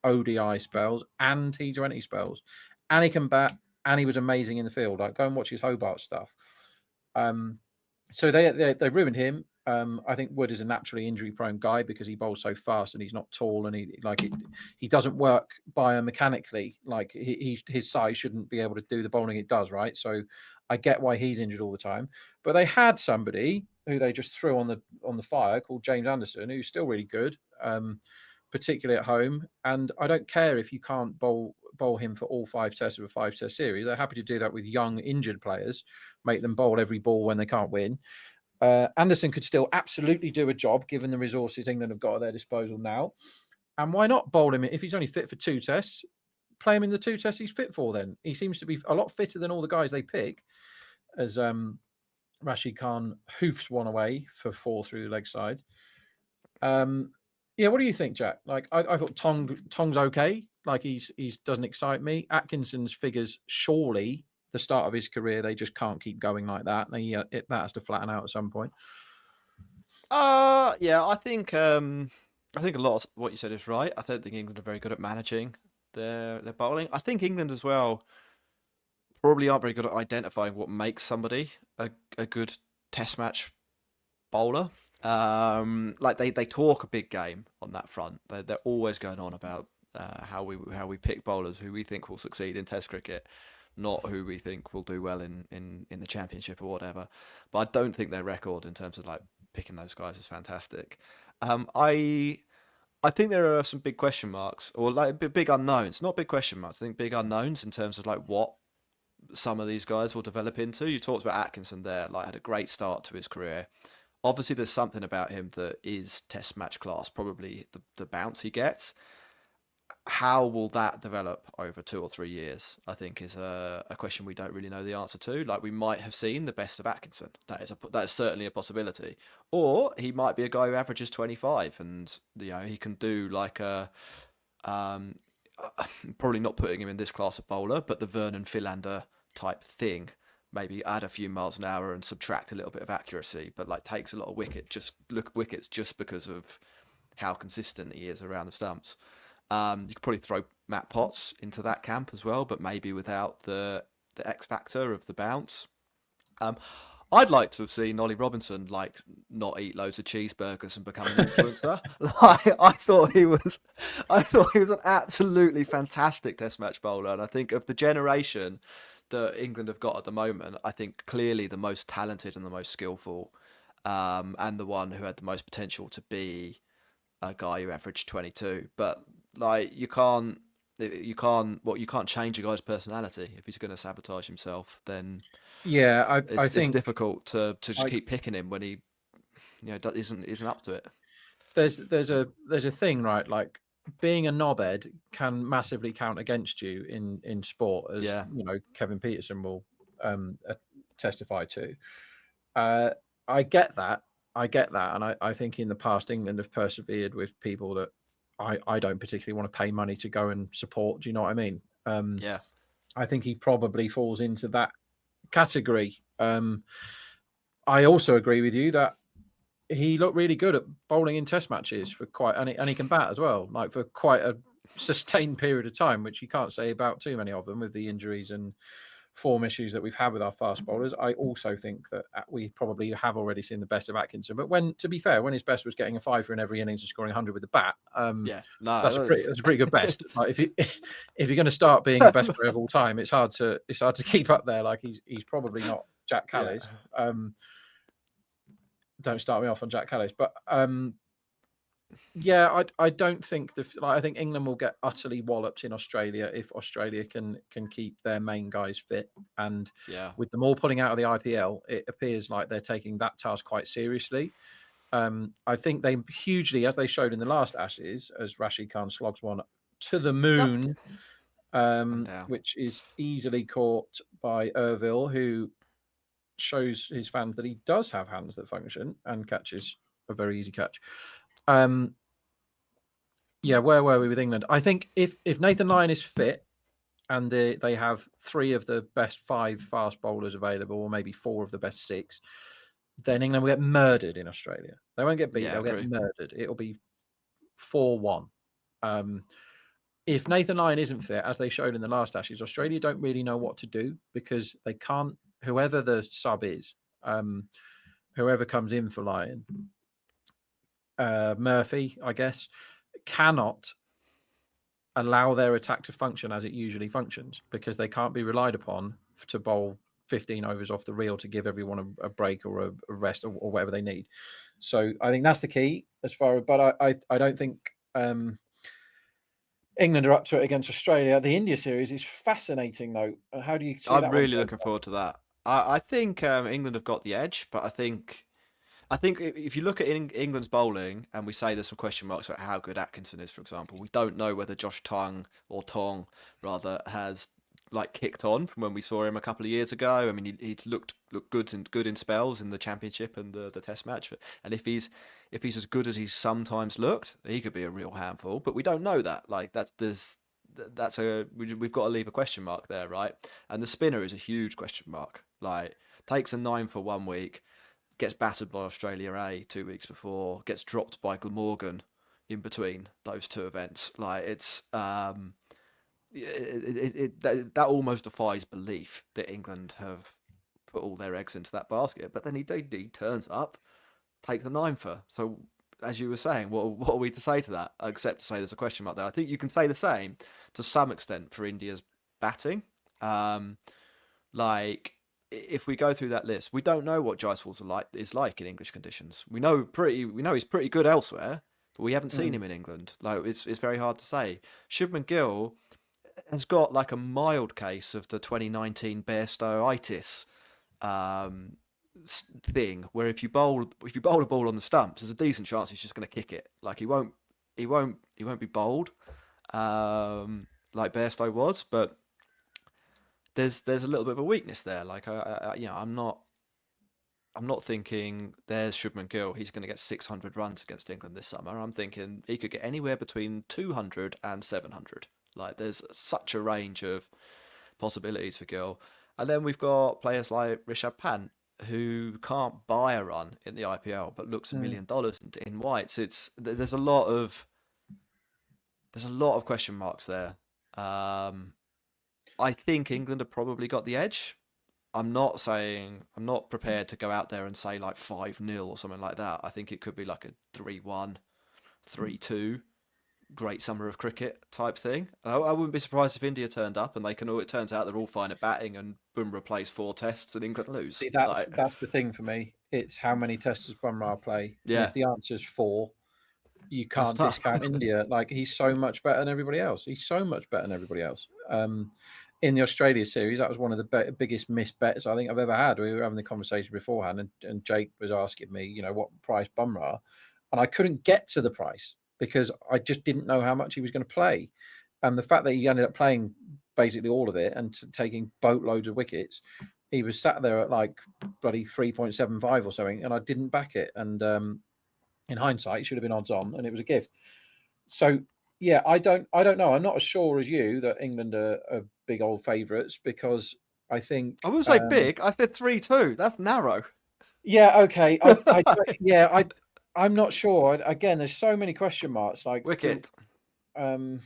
C: ODI spells and T20 spells, and he can bat, and he was amazing in the field. Like, go and watch his Hobart stuff. So they ruined him. I think Wood is a naturally injury-prone guy because he bowls so fast and he's not tall, and he doesn't work biomechanically. Like his size shouldn't be able to do the bowling it does, right? So I get why he's injured all the time. But they had somebody who they just threw on the fire called James Anderson, who's still really good, particularly at home. And I don't care if you can't bowl him for all 5 tests of a 5-test series. They're happy to do that with young injured players, make them bowl every ball when they can't win. Anderson could still absolutely do a job given the resources England have got at their disposal now. And why not bowl him if he's only fit for 2 tests? Play him in the 2 tests he's fit for. Then he seems to be a lot fitter than all the guys they pick. As Rashid Khan hoofs one away for 4 through the leg side. Yeah, what do you think, Jack? Like, I thought Tong's okay. Like, he's doesn't excite me. Atkinson's figures, surely the start of his career, they just can't keep going like that. That has to flatten out at some point.
B: Yeah, I think a lot of what you said is right. I don't think England are very good at managing their bowling. I think England as well probably aren't very good at identifying what makes somebody a good Test match bowler. Like they talk a big game on that front. They're always going on about how we pick bowlers who we think will succeed in Test cricket, not who we think will do well in the Championship or whatever. But I don't think their record in terms of like picking those guys is fantastic. I think there are some big question marks, or like big unknowns, not big question marks. I think big unknowns in terms of like what some of these guys will develop into. You talked about Atkinson there, like had a great start to his career. Obviously, there's something about him that is Test match class, probably the bounce he gets. How will that develop over 2 or 3 years, I think, is a question we don't really know the answer to. Like, we might have seen the best of Atkinson. That is certainly a possibility. Or he might be a guy who averages 25 and, you know, he can do like a... probably not putting him in this class of bowler, but the Vernon Philander type thing. Maybe add a few miles an hour and subtract a little bit of accuracy, but like takes a lot of wickets just because of how consistent he is around the stumps. You could probably throw Matt Potts into that camp as well, but maybe without the X factor of the bounce. I'd like to have seen Ollie Robinson like not eat loads of cheeseburgers and become an influencer. I thought he was an absolutely fantastic Test match bowler, and I think of the generation that England have got at the moment, I think clearly the most talented and the most skillful, and the one who had the most potential to be a guy who averaged 22. But like you can't change a guy's personality. If he's going to sabotage himself, then
C: yeah, I think
B: it's difficult to just keep picking him when he, you know, isn't up to it.
C: There's a thing, right? Like, being a knobhead can massively count against you in sport, as you know, Kevin Peterson will testify to. I get that, and I think in the past England have persevered with people that I don't particularly want to pay money to go and support. Do you know what I mean? I think he probably falls into that category. I also agree with you that he looked really good at bowling in Test matches for and he can bat as well, like for quite a sustained period of time, which you can't say about too many of them with the injuries and form issues that we've had with our fast bowlers. I also think that we probably have already seen the best of Atkinson. But to be fair, when his best was getting a 5 in every innings and scoring 100 with the bat, that's a pretty good best. Like if you're going to start being the best player of all time, it's hard to keep up there. Like he's probably not Jack Callis. Don't start me off on Jack Callis, but I don't think I think England will get utterly walloped in Australia if Australia can keep their main guys fit. And with them all pulling out of the IPL, it appears like they're taking that task quite seriously. I think they hugely, as they showed in the last Ashes, as Rashid Khan slogs one to the moon, which is easily caught by Ervil, who shows his fans that he does have hands that function and catches a very easy catch. Where were we with England? I think if Nathan Lyon is fit and they have 3 of the best 5 fast bowlers available, or maybe 4 of the best 6, then England will get murdered in Australia. They won't get beat, they'll get murdered. It'll be 4-1. If Nathan Lyon isn't fit, as they showed in the last Ashes, Australia don't really know what to do, because they can't, whoever the sub is, whoever comes in for Lyon, Murphy, I guess, cannot allow their attack to function as it usually functions, because they can't be relied upon to bowl 15 overs off the reel to give everyone a break or a rest or whatever they need. So I think that's the key but I don't think England are up to it against Australia. The India series is fascinating, though. How do you see that?
B: I'm really looking forward to that. I think England have got the edge, but I think I think if you look at England's bowling, and we say there's some question marks about how good Atkinson is, for example, we don't know whether Josh Tong rather has like kicked on from when we saw him a couple of years ago. I mean, he's looked good in spells in the Championship and the Test match, and if he's as good as he's sometimes looked, he could be a real handful. But we don't know that. Like we've got to leave a question mark there, right? And the spinner is a huge question mark. Like, takes a 9 for 1 week, gets battered by Australia A 2 weeks before, gets dropped by Glamorgan in between those two events. Like, it's that almost defies belief that England have put all their eggs into that basket. But then he turns up, takes a 9 for. So, as you were saying, what are we to say to that? Except to say there's a question mark there. I think you can say the same to some extent for India's batting. Like, if we go through that list, we don't know what Jaiswal is like in English conditions. We know he's pretty good elsewhere, but we haven't seen him in England. Like, it's very hard to say. Shubman Gill has got like a mild case of the 2019 Bairstow-itis thing, where if you bowl a ball on the stumps, there's a decent chance he's just going to kick it. Like, he won't be bowled like Bairstow was, but there's a little bit of a weakness there. Like, I'm not thinking there's Shubman Gill, he's going to get 600 runs against England this summer. I'm thinking he could get anywhere between 200 and 700. Like, there's such a range of possibilities for Gill. And then we've got players like Rishabh Pant, who can't buy a run in the IPL but looks $1 million in whites. There's a lot of question marks there. I think England have probably got the edge. I'm not prepared to go out there and say like 5-0 or something like that. I think it could be like a 3-1, 3-2, great summer of cricket type thing. I wouldn't be surprised if India turned up and it turns out they're all fine at batting and Bumrah plays 4 tests and England lose.
C: See, that's the thing for me. It's how many tests does Bumrah play?
B: Yeah.
C: And if the answer's 4, you can't discount India. Like, he's so much better than everybody else. In the Australia series, that was one of the biggest missed bets I think I've ever had. We were having the conversation beforehand, and Jake was asking me, what price Bumrah, and I couldn't get to the price because I just didn't know how much he was going to play. And the fact that he ended up playing basically all of it and taking boatloads of wickets, he was sat there at like bloody 3.75 or something, and I didn't back it. And in hindsight, it should have been odds on, and it was a gift. So yeah, I don't know. I'm not as sure as you that England are big old favourites, because I think
B: I wouldn't say big. I said 3-2. That's narrow.
C: Yeah. Okay. I'm not sure. Again, there's so many question marks. Like
B: wicket.
C: Yeah,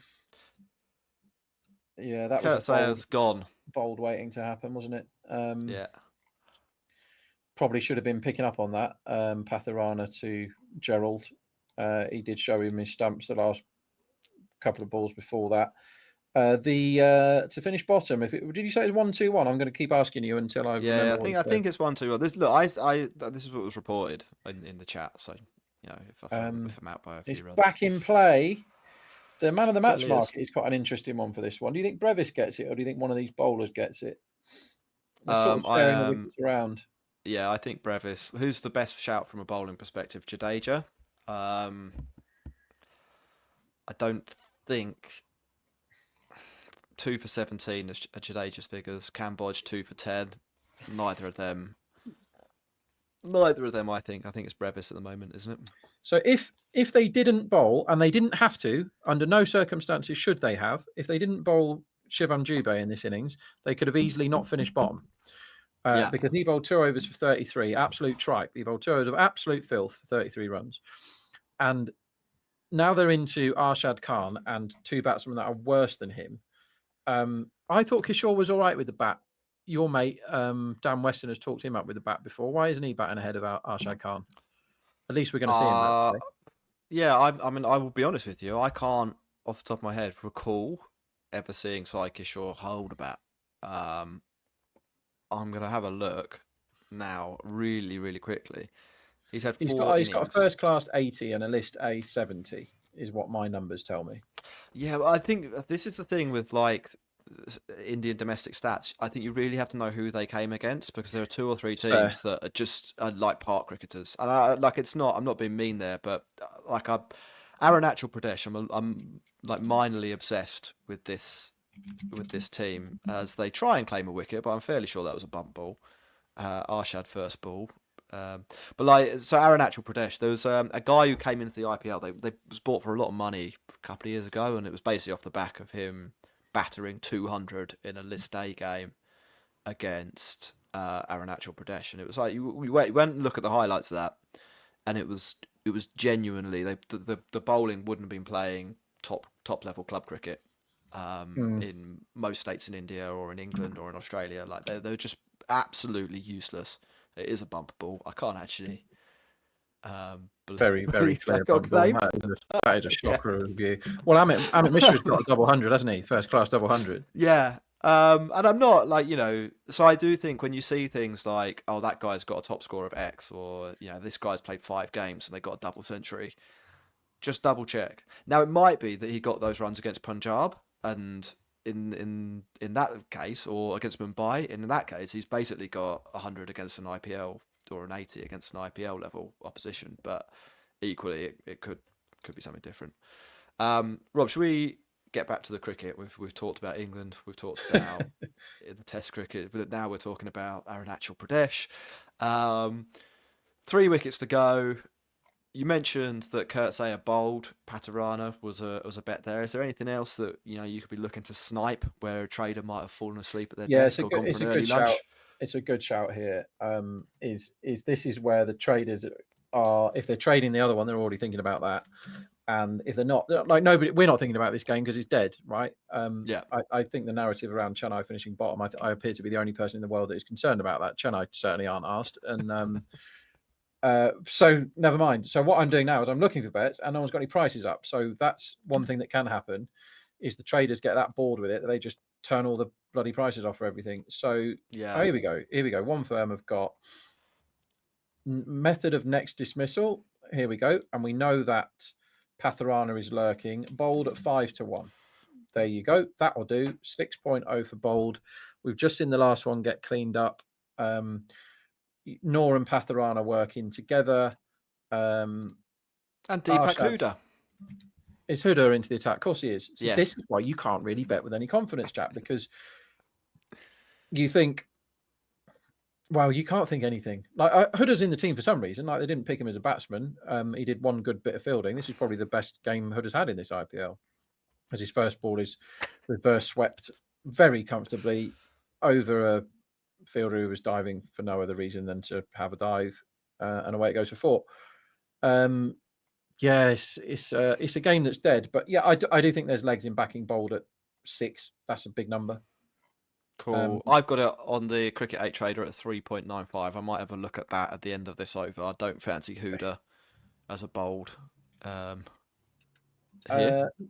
C: that
B: Kurt Sayers gone.
C: Bold waiting to happen, wasn't it?
B: Yeah.
C: Probably should have been picking up on that. Patharana to Gerald. He did show him his stumps the last couple of balls before that. To finish bottom, did you say it was 1-2-1? I'm going to keep asking you until I remember.
B: I think it's 1-2-1. This is what was reported in the chat. So if I'm out by a few
C: it's
B: runs.
C: Back in play. The man of the match market is quite an interesting one for this one. Do you think Brevis gets it, or do you think one of these bowlers gets it? Sort of sharing the wickets around.
B: Yeah, I think Brevis. Who's the best shout from a bowling perspective? Jadeja. I don't think 2 for 17 are Jadeja's figures. Cambodge 2 for 10. Neither of them. I think it's Brevis at the moment, isn't it?
C: So if they didn't bowl, and they didn't have to, under no circumstances should they have, if they didn't bowl Shivam Dube in this innings, they could have easily not finished bottom. Because he bowled 2 overs for 33, absolute tripe. He bowled 2 overs of absolute filth for 33 runs. And now they're into Arshad Khan and 2 batsmen that are worse than him. I thought Kishore was all right with the bat. Your mate, Dan Weston, has talked him up with the bat before. Why isn't he batting ahead of Arshad Khan? At least we're going to see him that day.
B: Yeah, I mean, I will be honest with you. I can't, off the top of my head, recall ever seeing Sai Kishore hold a bat. I'm going to have a look now, really, really quickly. He's had 4 innings.
C: He's got a first class 80 and a list A 70, is what my numbers tell me.
B: Yeah, but I think this is the thing with like Indian domestic stats, I think you really have to know who they came against, because there are 2 or 3
C: fair.
B: teams that are just like park cricketers. And I'm not being mean there, but Arunachal Pradesh, I'm like minorly obsessed with this team as they try and claim a wicket, but I'm fairly sure that was a bump ball. Arshad first ball. But so Arunachal Pradesh, there was a guy who came into the IPL. They was bought for a lot of money a couple of years ago, and it was basically off the back of him battering 200 in a List A game against Arunachal Pradesh. And it was like you went and look at the highlights of that, and it was genuinely the bowling wouldn't have been playing top level club cricket in most states in India or in England or in Australia. Like they're just absolutely useless. It is a bump ball. I can't actually.
C: Very, very clear. That is a shocker
B: Yeah.
C: review. Well, Amit Mishra's got a double 100, hasn't he? First class double 100.
B: Yeah. And I'm not so I do think when you see things like, oh, that guy's got a top score of X, or this guy's played 5 games and they got a double century, just double check. Now it might be that he got those runs against Punjab, and in that case, or against Mumbai, in that case, he's basically got 100 against an IPL or an 80 against an IPL level opposition. But equally, it could be something different. Rob, should we get back to the cricket? We've talked about England, we've talked about the Test cricket, but now we're talking about Arunachal Pradesh. 3 wickets to go. You mentioned that Kurtzay bowled. Patarana was a bet there. Is there anything else that you could be looking to snipe where a trader might have fallen asleep at their desk or gone for an early lunch?
C: It's a good shout here. This is where the traders are. If they're trading the other one, they're already thinking about that. And if they're not, nobody, we're not thinking about this game because it's dead, right?
B: Yeah.
C: I think the narrative around Chennai finishing bottom, I appear to be the only person in the world that is concerned about that. Chennai certainly aren't asked. And so never mind. So what I'm doing now is I'm looking for bets, and no one's got any prices up. So that's one thing that can happen, is the traders get that bored with it. They just turn all the bloody prices off for everything. So
B: yeah,
C: here we go. One firm have got method of next dismissal. Here we go. And we know that Patharana is lurking. Bold at 5-1. There you go. That will do. 6.0 for bold. We've just seen the last one get cleaned up. Noor and Patharana working together.
B: And Deepak Huda.
C: Is Huda into the attack? Of course he is. So
B: yes.
C: This is why you can't really bet with any confidence, chap, because you think, well, you can't think anything. Like Huda's in the team for some reason. Like they didn't pick him as a batsman. He did one good bit of fielding. This is probably the best game Huda's had in this IPL, as his first ball is reverse swept very comfortably over a fielder who was diving for no other reason than to have a dive, and away it goes for 4. Yes, it's a game that's dead, but yeah, I do think there's legs in backing bold at 6. That's a big number.
B: Cool. I've got it on the Cricket8 trader at 3.95. I might have a look at that at the end of this over. I don't fancy Huda as a bold.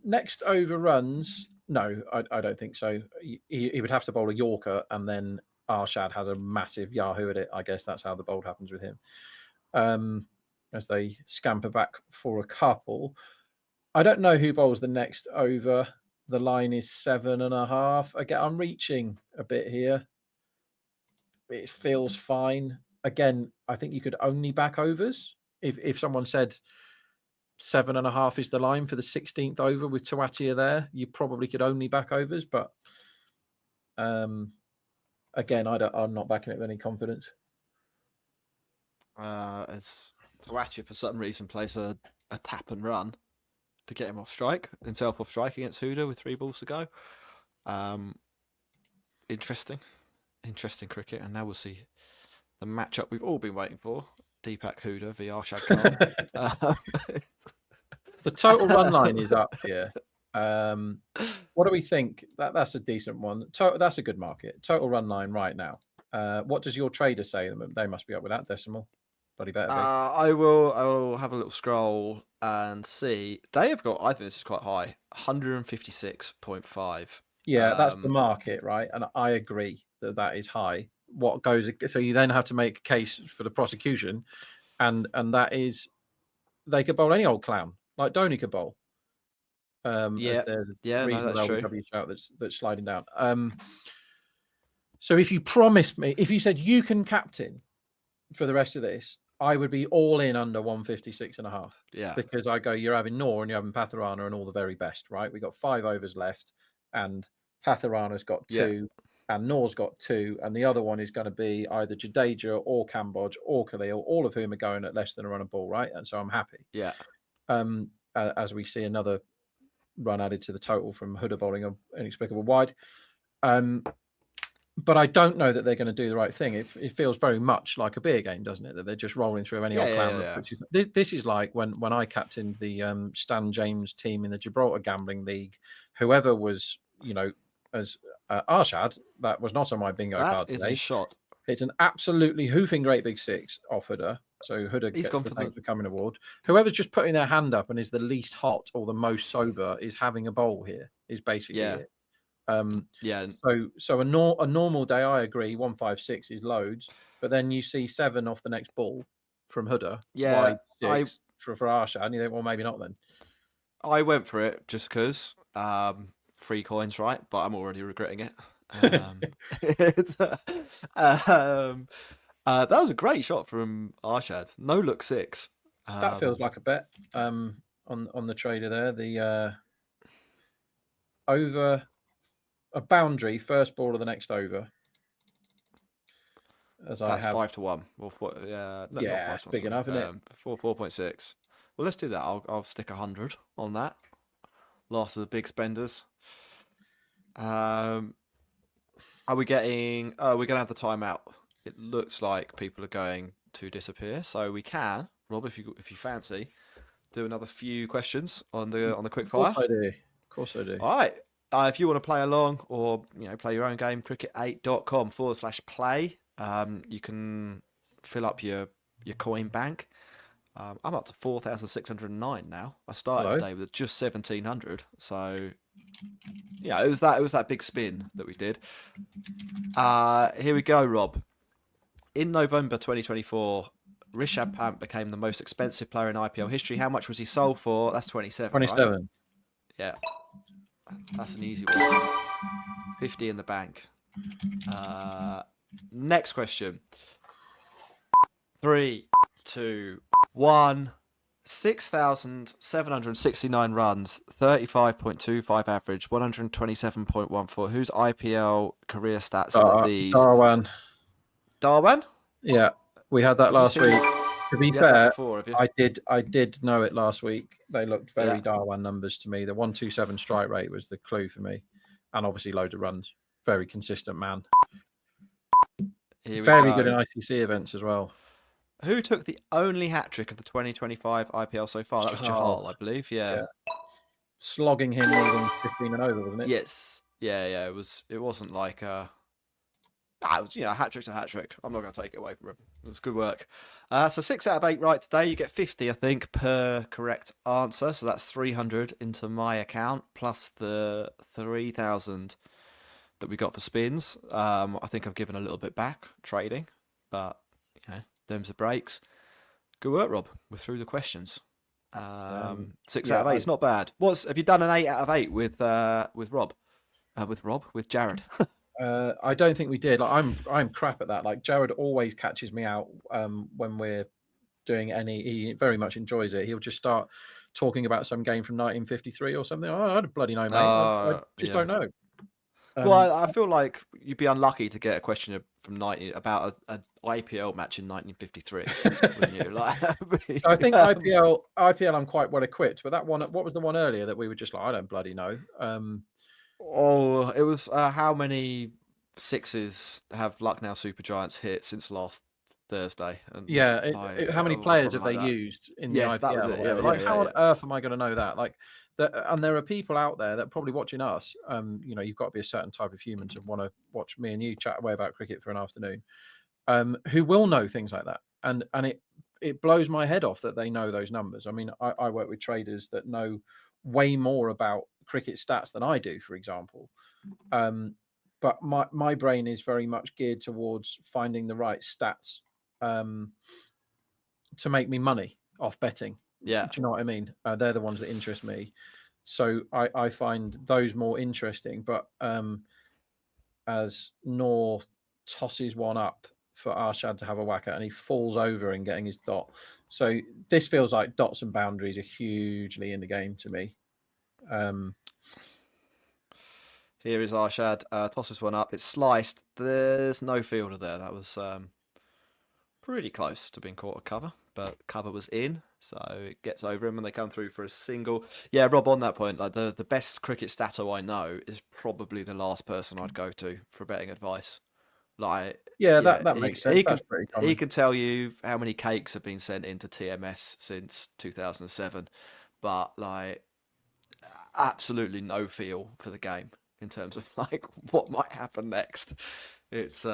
C: Next over runs, no, I don't think so. He would have to bowl a Yorker, and then Arshad has a massive Yahoo at it. I guess that's how the bold happens with him. As they scamper back for a couple. I don't know who bowls the next over. The line is 7.5. Again, I'm reaching a bit here. It feels fine. Again, I think you could only back overs. If someone said 7.5 is the line for the 16th over with Tawatia there, you probably could only back overs. But again, I'm not backing it with any confidence.
B: As Tawatia for some reason plays a tap and run to get himself off strike against Huda with 3 balls to go. Interesting cricket, and now we'll see the matchup we've all been waiting for: Deepak Huda v Arshad Khan.
C: The total run line is up here. What do we think? That's a decent one. That's a good market. Total run line right now. What does your trader say? They must be up with that decimal. Bloody better be.
B: I will have a little scroll and see. They have got, I think this is quite high, 156.5.
C: Yeah, that's the market, right? And I agree that is high. What goes? So you then have to make a case for the prosecution, and that is they could bowl any old clown, like Dhoni could bowl.
B: Yeah.
C: As there's a
B: Yeah, no,
C: reasonable
B: that's true.
C: LBW shout that's sliding down. So if you promised me, if you said you can captain for the rest of this, I would be all in under 156.5.
B: Yeah.
C: Because I go, you're having Noor and you're having Patharana and all the very best, right? We got 5 overs left, and Patharana's got 2, and Noor's got 2, and the other one is going to be either Jadeja or Kambodge or Khalil, all of whom are going at less than a run a ball, right? And so I'm happy.
B: Yeah.
C: As we see another run added to the total from Huda bowling an inexplicable wide. But I don't know that they're going to do the right thing. It feels very much like a beer game, doesn't it? That they're just rolling through any old clown. Which is this is like when I captained the Stan James team in the Gibraltar Gambling League. Whoever was, as Arshad, that was not on my bingo card today.
B: That is a shot.
C: It's an absolutely hoofing great big 6 off Huda. So Huda gets the Thanks for Coming award. Whoever's just putting their hand up and is the least hot or the most sober is having a bowl here, is basically it. So a normal day, I agree, 156 is loads, but then you see 7 off the next ball from Huda, wide 6 for Arshad, and you think, well, maybe not then.
B: I went for it just because 3 coins, right? But I'm already regretting it. That was a great shot from Arshad. No look 6.
C: That feels like a bet on the trader there. The over a boundary, first ball of the next over.
B: That's 5 to 1. Well,
C: it's big enough, isn't it?
B: 4.6. Well, let's do that. I'll stick 100 on that. Last of the big spenders. Are we getting? Oh, we're gonna have the timeout. It looks like people are going to disappear, so we can, Rob, if you fancy, do another few questions on the quick fire.
C: Of course I do.
B: All right. If you want to play along or play your own game, cricket8.com/play. You can fill up your coin bank. I'm up to 4,609 now. I started the day with just 1,700. So yeah, it was that big spin that we did. Here we go, Rob. In November 2024, Rishabh Pant became the most expensive player in IPL history. How much was he sold for? That's 27.
C: 27.
B: Right? Yeah. That's an easy one. 50 in the bank. Next question. 3, 2, 1. 6,769 runs, 35.25 average, 127.14. Whose IPL career stats are these?
C: Darwan.
B: Darwan?
C: Yeah, we had that last week. To be fair,
B: before,
C: I did know it last week. They looked very Darwan numbers to me. The 127 strike rate was the clue for me, and obviously loads of runs. Very consistent man. Very good in ICC events as well.
B: Who took the only hat trick of the 2025 IPL so far? That was Chahal, I believe. Yeah.
C: Slogging him more than 15 and over, wasn't it?
B: Yes. Yeah. It wasn't like a hat trick's a hat trick. I'm not going to take it away from him. It was good work. So 6 out of 8 right today. You get 50, I think, per correct answer. So that's 300 into my account plus the 3,000 that we got for spins. I think I've given a little bit back trading, but them's the breaks. Good work, Rob. We're through the questions. 6 out of 8. It's not bad. Have you done an 8 out of 8 with Rob? With Jared?
C: I don't think we did. Like, I'm crap at that. Like, Jared always catches me out when we're doing any. He very much enjoys it. He'll just start talking about some game from 1953 or something. I don't bloody know, mate. I just don't know.
B: Well, I feel like you'd be unlucky to get a question from about an IPL match in 1953. Wouldn't you?
C: So I think IPL, I'm quite well equipped. But that one, what was the one earlier that we were just like, I don't bloody know.
B: It was how many sixes have Lucknow Super Giants hit since last Thursday? And
C: how many players have they used in the IPL? How on earth am I going to know that? And there are people out there that are probably watching us. You've got to be a certain type of human to want to watch me and you chat away about cricket for an afternoon, who will know things like that. And it blows my head off that they know those numbers. I mean, I work with traders that know way more about cricket stats than I do, for example. But my brain is very much geared towards finding the right stats to make me money off betting.
B: Yeah.
C: Do you know what I mean? They're the ones that interest me. So I find those more interesting. But as Noor tosses one up for Arshad to have a whack at, and he falls over and getting his dot. So this feels like dots and boundaries are hugely in the game to me.
B: Here is Arshad, tosses one up. It's sliced. There's no fielder there. That was pretty close to being caught a cover, but cover was in, so it gets over him and they come through for a single. Yeah, Rob, on that point, like the best cricket stato I know is probably the last person I'd go to for betting advice. Like,
C: yeah, that makes sense. That's pretty common.
B: He can tell you how many cakes have been sent into TMS since 2007, but like absolutely no feel for the game in terms of like what might happen next. It's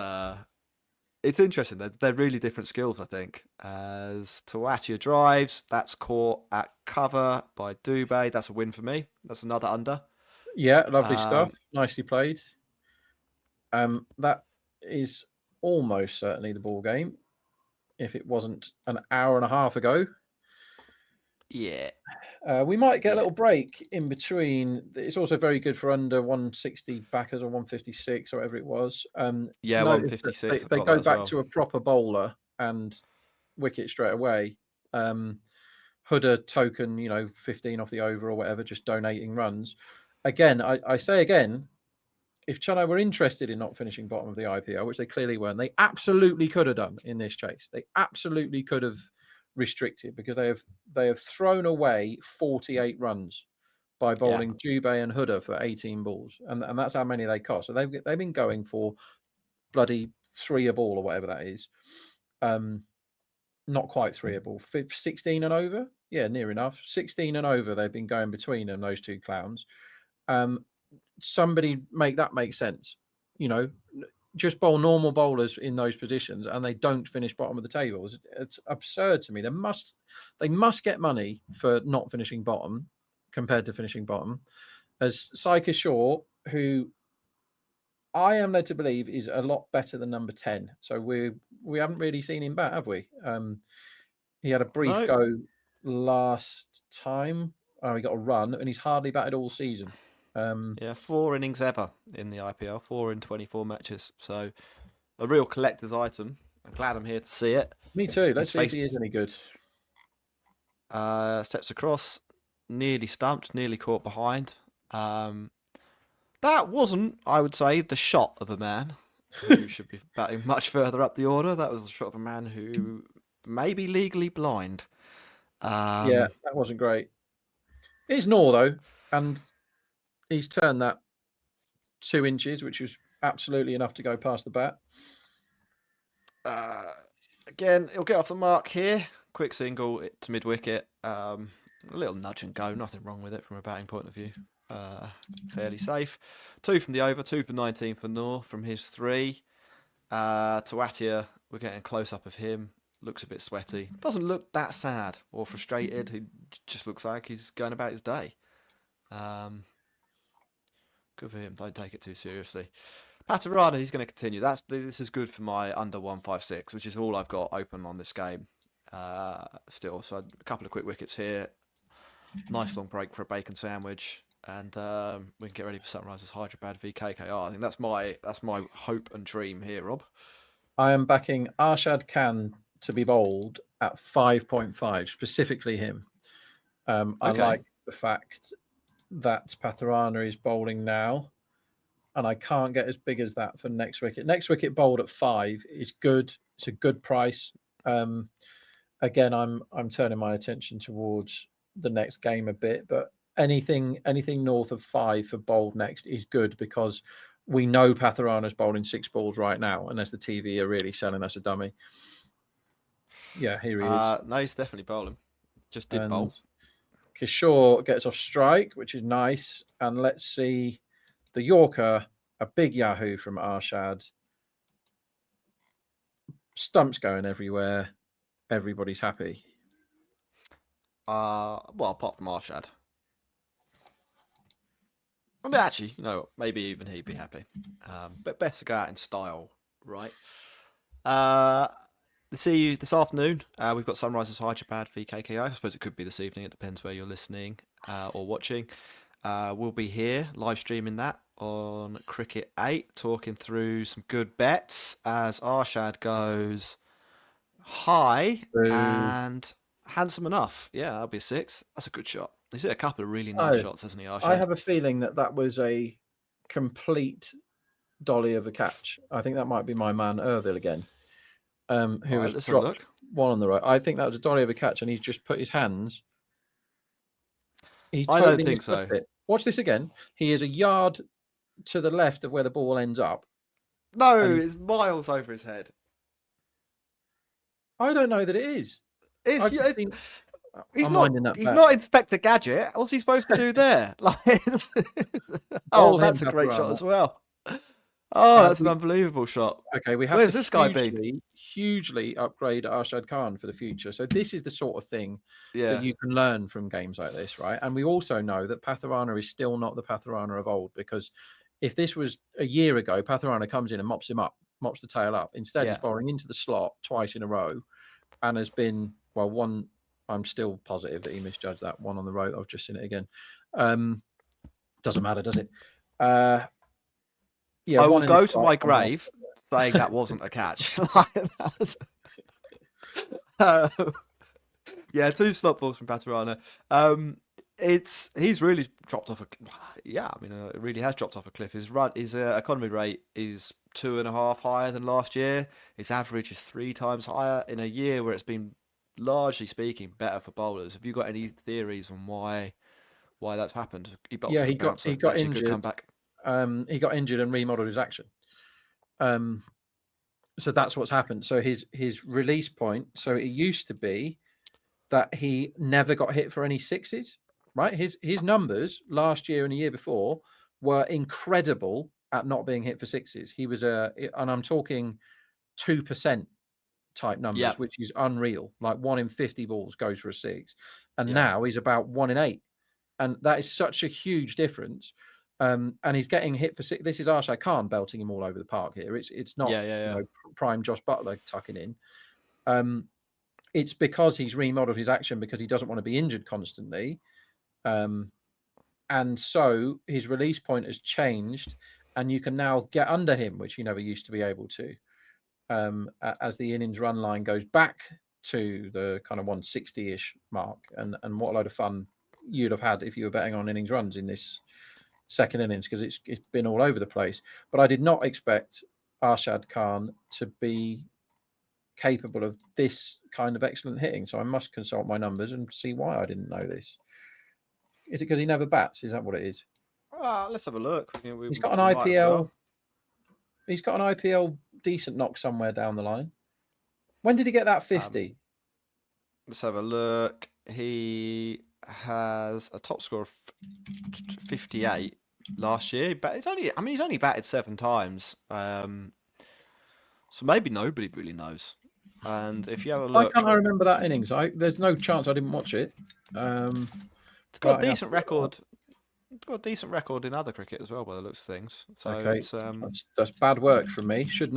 B: interesting. They're really different skills, I think. As Tawatia drives, that's caught at cover by Dubé. That's a win for me. That's another under.
C: Yeah, lovely stuff. Nicely played. That is almost certainly the ball game. If it wasn't an hour and a half ago.
B: Yeah.
C: We might get a little break in between. It's also very good for under 160 backers or 156 or whatever it was.
B: Yeah, 156.
C: They go back to a proper bowler and wicket straight away. Hooder token, 15 off the over or whatever, just donating runs. Again, I say again, if Chennai were interested in not finishing bottom of the IPL, which they clearly weren't, they absolutely could have done in this chase. They absolutely could have restricted, because they have thrown away 48 runs by bowling Dubé and Hooder for 18 balls, and that's how many they cost. So they've been going for bloody 3 a ball or whatever that is. Not quite 3 a ball, 16 and over. Yeah, near enough. 16 and over. They've been going between them, those two clowns. Somebody make that make sense. Just bowl normal bowlers in those positions and they don't finish bottom of the table. It's absurd to me. They must get money for not finishing bottom compared to finishing bottom. As Saika Shaw, who I am led to believe is a lot better than number 10. So we haven't really seen him bat, have we? He had a brief go last time. He got a run and he's hardly batted all season.
B: 4 innings ever in the IPL, 4 in 24 matches. So a real collector's item. I'm glad I'm here to see it.
C: Me too. Let's see if he is any good.
B: Steps across, nearly stumped, nearly caught behind. That wasn't, I would say, the shot of a man who should be batting much further up the order. That was the shot of a man who may be legally blind.
C: Yeah, that wasn't great. It's Noor, though, and he's turned that 2 inches, which was absolutely enough to go past the bat.
B: Again, he'll get off the mark here. Quick single to mid-wicket. A little nudge and go. Nothing wrong with it from a batting point of view. Fairly safe. 2 from the over. 2 for 19 for Noor from his 3. Tawatia, we're getting a close-up of him. Looks a bit sweaty. Doesn't look that sad or frustrated. He just looks like he's going about his day. Good for him. Don't take it too seriously. Patarana, he's going to continue. This is good for my under 156, which is all I've got open on this game still. So a couple of quick wickets here. Nice long break for a bacon sandwich, and we can get ready for Sunrisers Hyderabad v KKR. I think that's my hope and dream here, Rob.
C: I am backing Arshad Khan to be bowled at 5.5, specifically him. I like the fact that Patarana is bowling now, and I can't get as big as that for next wicket. Next wicket bowled at 5 is good. It's a good price. Again, I'm turning my attention towards the next game a bit, but anything north of 5 for bowled next is good, because we know Patarana's bowling 6 balls right now, unless the TV are really selling us a dummy. Yeah, here he is.
B: No, he's definitely bowling. Just did bowl.
C: Kishore gets off strike, which is nice. And let's see the Yorker, a big Yahoo from Arshad. Stumps going everywhere. Everybody's happy.
B: Well, apart from Arshad. I mean, actually, maybe even he'd be happy. But best to go out in style, right? See you this afternoon. We've got Sunrisers Hyderabad v KKR. I suppose it could be this evening. It depends where you're listening or watching. We'll be here live streaming that on Cricket8, talking through some good bets as Arshad goes high and handsome enough. Yeah, that'll be 6. That's a good shot. He's hit a couple of really nice shots, hasn't he, Arshad?
C: I have a feeling that was a complete dolly of a catch. I think that might be my man Irville again, who has dropped one on the right. I think that was a dolly of a catch, and he's just put his hands.
B: I don't think so.
C: Watch this again. He is a yard to the left of where the ball ends up.
B: No, it's miles over his head.
C: I don't know that it is.
B: He's not Inspector Gadget. What's he supposed to do there? Oh, that's a great shot as well. Oh, that's an unbelievable shot.
C: Okay, we have
B: Where's this guy been?
C: Hugely upgrade Arshad Khan for the future. So this is the sort of thing that you can learn from games like this, right? And we also know that Patharana is still not the Patharana of old, because if this was a year ago, Patharana comes in and mops the tail up. Instead, he's bowling into the slot twice in a row, and has been one. I'm still positive that he misjudged that one on the road. I've just seen it again. Doesn't matter, does it? I
B: will go to my grave saying that wasn't a catch. Yeah, 2 slot balls from Patharana. He's really dropped off it really has dropped off a cliff. His economy rate is 2.5 higher than last year. His average is 3 times higher in a year where it's been, largely speaking, better for bowlers. Have you got any theories on why that's happened?
C: He got injured. Come back. He got injured and remodeled his action. So that's what's happened. So his release point. So it used to be that he never got hit for any 6s. Right? His numbers last year and the year before were incredible at not being hit for 6s. He was and I'm talking 2% type numbers, which is unreal. Like 1 in 50 balls goes for a 6, and now he's about 1 in 8, and that is such a huge difference. And he's getting hit for 6. This is Arshad Khan belting him all over the park here. It's not prime Josh Butler tucking in. It's because he's remodeled his action because he doesn't want to be injured constantly, and so his release point has changed, and you can now get under him, which you never used to be able to. As the innings run line goes back to the kind of 160-ish mark, and what a load of fun you'd have had if you were betting on innings runs in this second innings, because it's been all over the place. But I did not expect Arshad Khan to be capable of this kind of excellent hitting, so I must consult my numbers and see why I didn't know this. Is it because he never bats? Is that what it is?
B: Let's have a look.
C: He's got an IPL. He's got an IPL decent knock somewhere down the line. When did he get that 50?
B: Let's have a look. He has a top score of 58 last year, but he's only batted 7 times. So maybe nobody really knows. And if you have a look,
C: why can't I remember that innings? There's no chance I didn't watch it.
B: It's got a decent record. It's got a decent record in other cricket as well, by the looks of things. So
C: okay, that's bad work from me. Should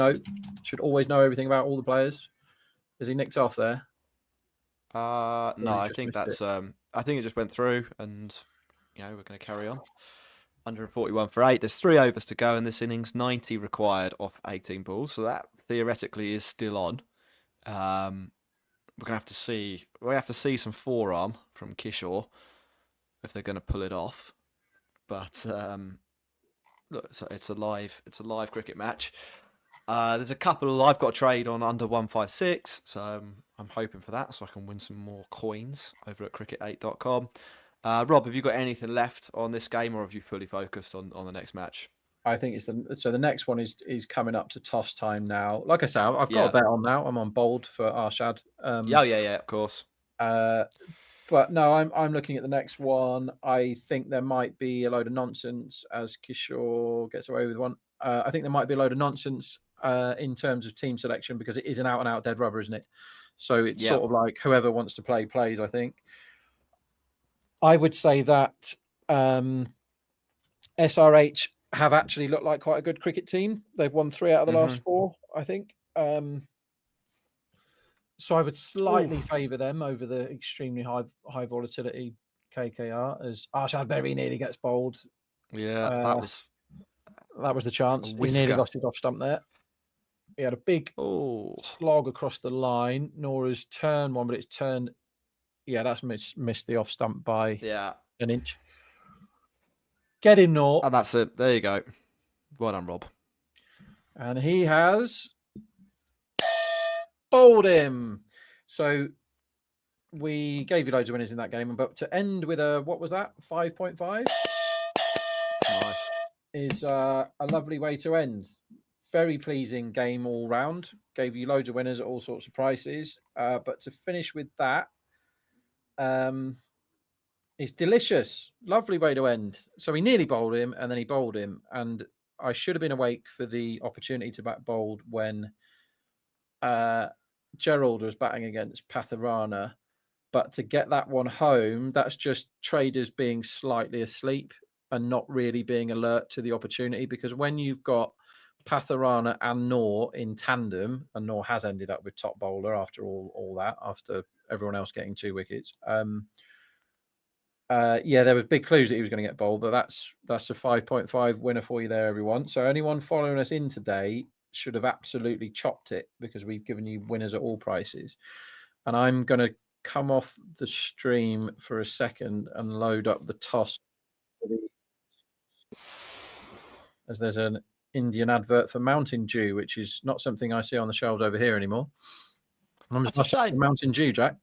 C: always know everything about all the players. Is he nicked off there?
B: No, I think that's. I think it just went through, and we're going to carry on. 141 for 8. There's 3 overs to go in this innings. 90 required off 18 balls, so that theoretically is still on. We're going to have to see. We have to see some forearm from Kishore if they're going to pull it off. But look, it's a live cricket match. There's a couple. I've got a trade on under 156, so I'm hoping for that, so I can win some more coins over at cricket8.com. Rob, have you got anything left on this game, or have you fully focused on the next match?
C: I think the next one is coming up to toss time now. Like I say, I've got a bet on now. I'm on bold for Arshad.
B: Yeah, of course.
C: But no, I'm looking at the next one. I think there might be a load of nonsense as Kishore gets away with one. I think there might be a load of nonsense in terms of team selection, because it is an out-and-out dead rubber, isn't it? So it's sort of like whoever wants to play plays, I think. I would say that SRH have actually looked like quite a good cricket team. They've won 3 out of the last 4, I think. So I would slightly favour them over the extremely high volatility KKR as Arshad very nearly gets bowled.
B: Yeah,
C: that was the chance. He nearly lost it off stump there. He had a big slog across the line. Nora's turned one, but it's turned. Yeah, that's missed the off stump by an inch. Get in, Nor.
B: And that's it. There you go. Well done, Rob.
C: And he has bowled him. So we gave you loads of winners in that game, but to end with a, what was that? 5.5?
B: Nice.
C: Is a lovely way to end. Very pleasing game all round. Gave you loads of winners at all sorts of prices. But to finish with that, is delicious. Lovely way to end. So he nearly bowled him, and then he bowled him. And I should have been awake for the opportunity to bat bowled when Gerald was batting against Patharana. But to get that one home, that's just traders being slightly asleep and not really being alert to the opportunity. Because when you've got Patharana and Noor in tandem, and Noor has ended up with top bowler after all that, after everyone else getting 2 wickets. There were big clues that he was going to get bowled, but that's a 5.5 winner for you there, everyone. So anyone following us in today should have absolutely chopped it because we've given you winners at all prices. And I'm going to come off the stream for a second and load up the toss, as there's an Indian advert for Mountain Dew, which is not something I see on the shelves over here anymore. I'm just Mountain Dew, Jack.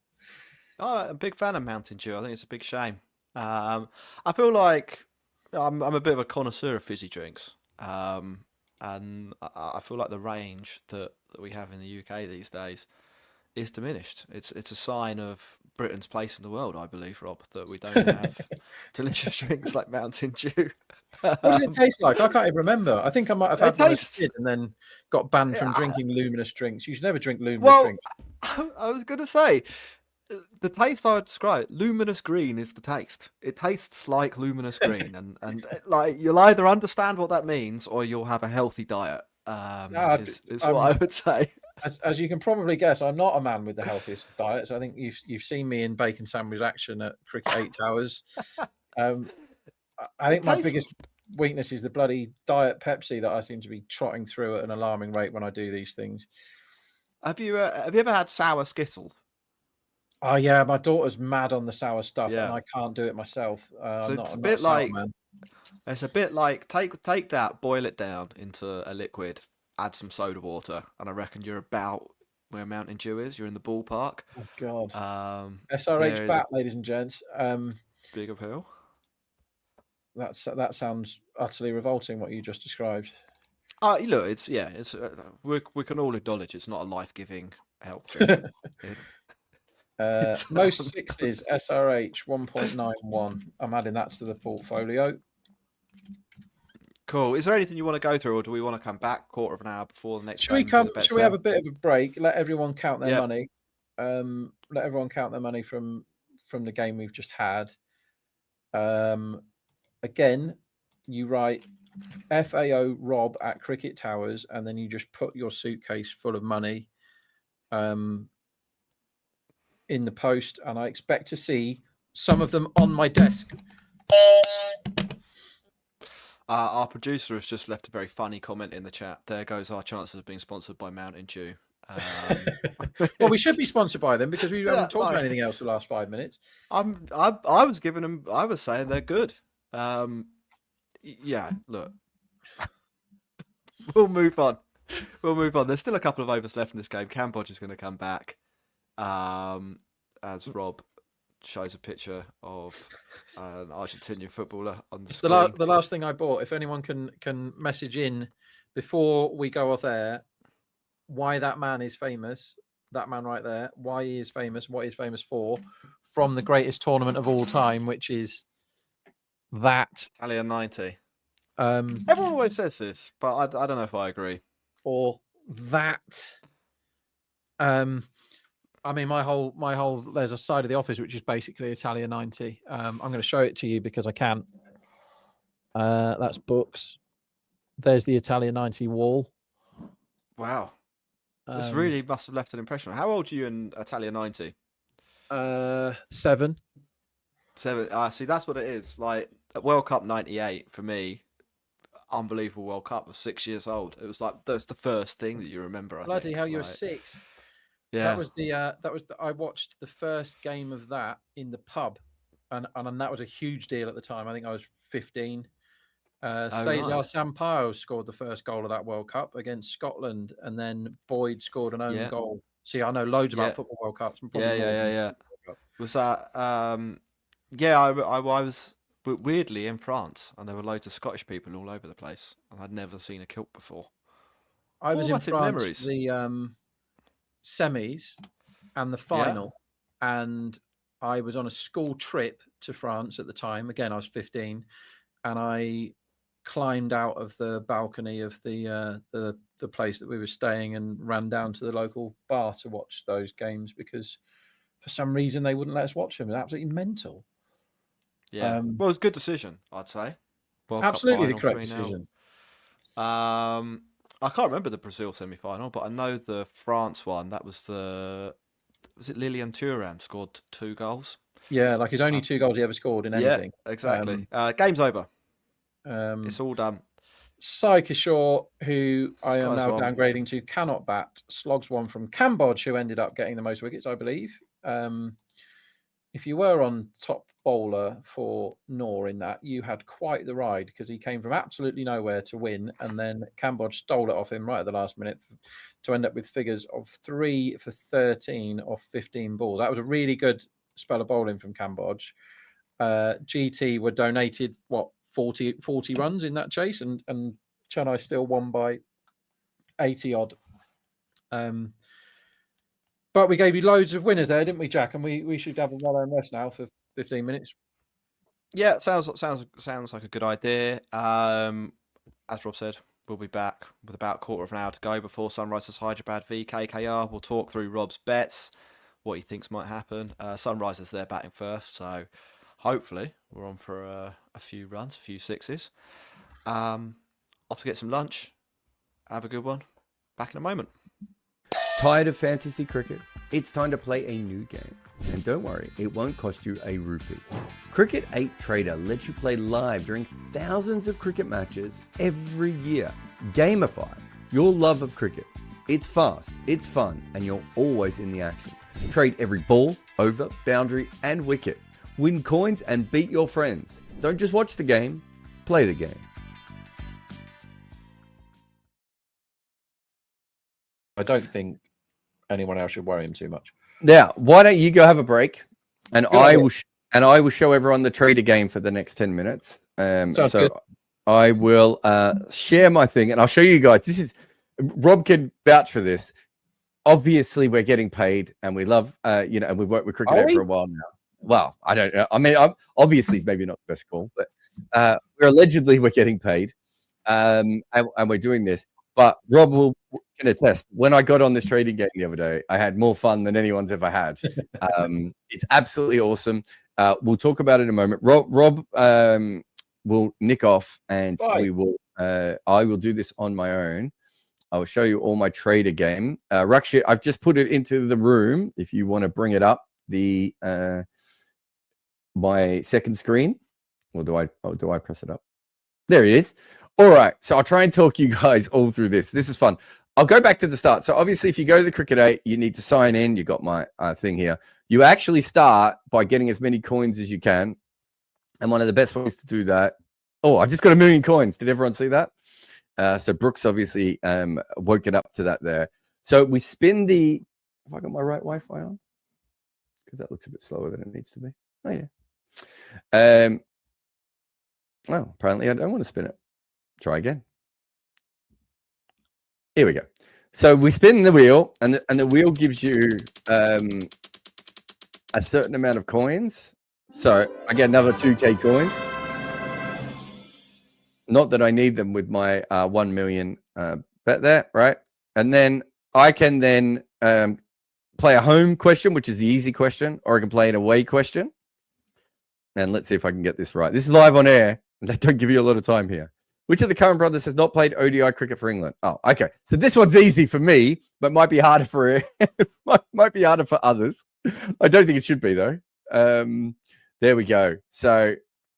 B: Oh, I'm a big fan of Mountain Dew. I think it's a big shame. I feel like I'm a bit of a connoisseur of fizzy drinks, and I feel like the range that we have in the UK these days is diminished. It's a sign of Britain's place in the world, I believe, Rob, that we don't have delicious drinks like Mountain Dew.
C: What does it taste like? I can't even remember. I think I might have had one as a kid and then got banned from drinking luminous drinks. You should never drink luminous drinks.
B: I was going to say, the taste I would describe, luminous green is the taste. It tastes like luminous green, and like you'll either understand what that means or you'll have a healthy diet. Is what I would say.
C: As you can probably guess, I'm not a man with the healthiest diet. So I think you've seen me in bacon sandwich action at Cricket8 Towers. I think my biggest weakness is the bloody diet Pepsi that I seem to be trotting through at an alarming rate when I do these things.
B: Have you ever had sour Skittles?
C: Oh yeah, my daughter's mad on the sour stuff, and I can't do it myself.
B: It's a bit like take that, boil it down into a liquid, add some soda water, and I reckon you're about where Mountain Dew is. You're in the ballpark.
C: Oh God. SRH bat, ladies and gents.
B: Big appeal.
C: That sounds utterly revolting. What you just described.
B: Look, we can all acknowledge it's not a life-giving help drink.
C: Most sixes, SRH 1.91. I'm adding that to the portfolio.
B: Cool. Is there anything you want to go through, or do we want to come back quarter of an hour before the next?
C: Should we have a bit of a break? Let everyone count their money. Let everyone count their money from the game we've just had. Again, you write FAO Rob at Cricket Towers, and then you just put your suitcase full of money in the post, and I expect to see some of them on my desk.
B: Our producer has just left a very funny comment in the chat. There goes our chances of being sponsored by Mountain Dew.
C: Well, we should be sponsored by them because we haven't talked about anything else the last 5 minutes.
B: I was giving them. I was saying they're good. Look, we'll move on. There's still a couple of overs left in this game. Cambodge is going to come back. As Rob shows a picture of an Argentinian footballer on the screen.
C: The last thing I bought. If anyone can message in before we go off air, why that man is famous, that man right there, why he is famous, what he's famous for, from the greatest tournament of all time, which is that
B: Italian 90. Everyone always says this, but I don't know if I agree.
C: Or that. I mean, my whole. There's a side of the office which is basically Italia 90. I'm going to show it to you because I can. That's books. There's the Italia 90 wall.
B: Wow, this really must have left an impression. How old are you in Italia 90?
C: 7.
B: See, that's what it is. Like World Cup '98 for me, unbelievable World Cup. I was 6 years old. It was like that's the first thing that you remember. I
C: Bloody
B: think.
C: hell, you were
B: Like,
C: 6.
B: yeah.
C: That was I watched the first game of that in the pub, and that was a huge deal at the time. I think I was 15. Cesar
B: right.
C: Sampaio scored the first goal of that World Cup against Scotland, and then Boyd scored an own
B: Yeah.
C: goal. See, I know loads
B: Yeah.
C: about football World Cups. And probably
B: Yeah. Was that? Yeah, I was weirdly in France, and there were loads of Scottish people all over the place, and I'd never seen a kilt before.
C: I was in
B: Formative
C: France
B: memories.
C: for the semis and the final, and I was on a school trip to France at the time. Again, I was 15, and I climbed out of the balcony of the place that we were staying and ran down to the local bar to watch those games because for some reason they wouldn't let us watch them. It was absolutely mental.
B: Yeah. Well, it was a good decision, I'd say. World
C: Absolutely
B: Cup
C: the
B: final,
C: correct
B: 3-0.
C: decision.
B: I can't remember the Brazil semi-final, but I know the France one. That was it Lilian Thuram scored 2 goals?
C: Yeah, like his only 2 goals he ever scored in anything.
B: Yeah, exactly. Game's over. It's all done.
C: Sai Kishore, who I am
B: Sky's
C: now
B: one.
C: downgrading to cannot bat, slogs one from Cambodge, who ended up getting the most wickets, I believe. If you were on top bowler for Noor in that, you had quite the ride because he came from absolutely nowhere to win, and then Cambodge stole it off him right at the last minute to end up with figures of 3 for 13 off 15 balls. That was a really good spell of bowling from Cambodge. GT were donated, 40 runs in that chase, and Chennai still won by 80 odd. But we gave you loads of winners there, didn't we, Jack? And we should have a well-earned rest now for 15 minutes.
B: Yeah, it sounds like a good idea. As Rob said, we'll be back with about a quarter of an hour to go before Sunrisers Hyderabad v KKR. We'll talk through Rob's bets, what he thinks might happen. Sunrisers, they're batting first, so hopefully we're on for a few runs, a few sixes. Off to get some lunch. Have a good one. Back in a moment.
A: Tired of fantasy cricket? It's time to play a new game. And don't worry, it won't cost you a rupee. Cricket8 Trader lets you play live during thousands of cricket matches every year. Gamify your love of cricket. It's fast, it's fun, and you're always in the action. Trade every ball, over, boundary, and wicket. Win coins and beat your friends. Don't just watch the game, play the game.
C: I don't think anyone else should worry him too much.
A: Now, why don't you go have a break, and I will show everyone the trader game for the next 10 minutes.
C: Sounds good.
A: I will share my thing, and I'll show you guys. This is Rob can vouch for this. Obviously, we're getting paid, and we love and we've worked with Cricket8 for a while now. Well, I don't know. I mean, obviously, it's maybe not the best call, but we're getting paid, and we're doing this. But Rob can attest. When I got on this trading game the other day, I had more fun than anyone's ever had. It's absolutely awesome. We'll talk about it in a moment. Rob will nick off, and we will. I will do this on my own. I will show you all my trader game. Rakshit, I've just put it into the room. If you want to bring it up, my second screen, or do I press it up? There it is. All right, so I'll try and talk you guys all through this. This is fun. I'll go back to the start. So obviously, if you go to the Cricket8, you need to sign in. You got my thing here. You actually start by getting as many coins as you can. And one of the best ways to do that. Oh, I just got 1 million coins. Did everyone see that? So Brooks obviously woke it up to that there. So we spin the. Have I got my right Wi-Fi on? Because that looks a bit slower than it needs to be. Oh yeah. Well, apparently I don't want to spin it. Try again. Here we go. So we spin the wheel, and the wheel gives you a certain amount of coins. So I get another 2K coin. Not that I need them with my 1 million bet there, right? And then I can then play a home question, which is the easy question, or I can play an away question. And let's see if I can get this right. This is live on air. They don't give you a lot of time here. Which of the current brothers has not played ODI cricket for England? Oh, okay. So this one's easy for me, but might be harder for might be harder for others. I don't think it should be though. There we go. So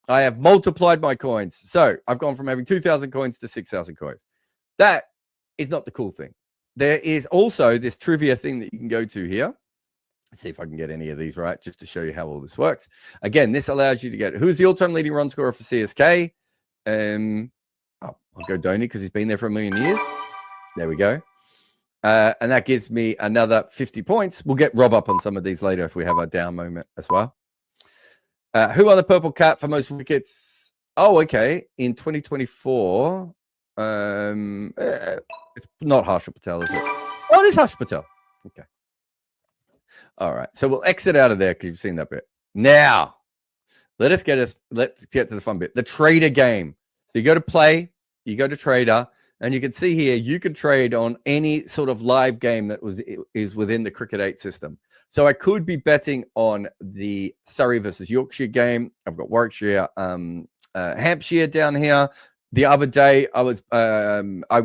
A: I have multiplied my coins. So I've gone from having 2,000 coins to 6,000 coins. That is not the cool thing. There is also this trivia thing that you can go to here. Let's see if I can get any of these right, just to show you how all this works. Again, this allows you to get who's the all-time leading run scorer for CSK. I'll go Dhoni because he's been there for a million years. There we go. And that gives me another 50 points. We'll get Rob up on some of these later if we have a down moment as well. Who won the Purple Cat for most wickets? Oh, okay. In 2024, it's not Harshal Patel, is it? Oh, it is Harshal Patel. Okay. All right. So we'll exit out of there because you've seen that bit. Now, let's get to the fun bit. The trader game. So you go to play, you go to trader, and you can see here you can trade on any sort of live game that is within the Cricket8 system. So I could be betting on the Surrey versus Yorkshire game. I've got Warwickshire, Hampshire down here. The other day I was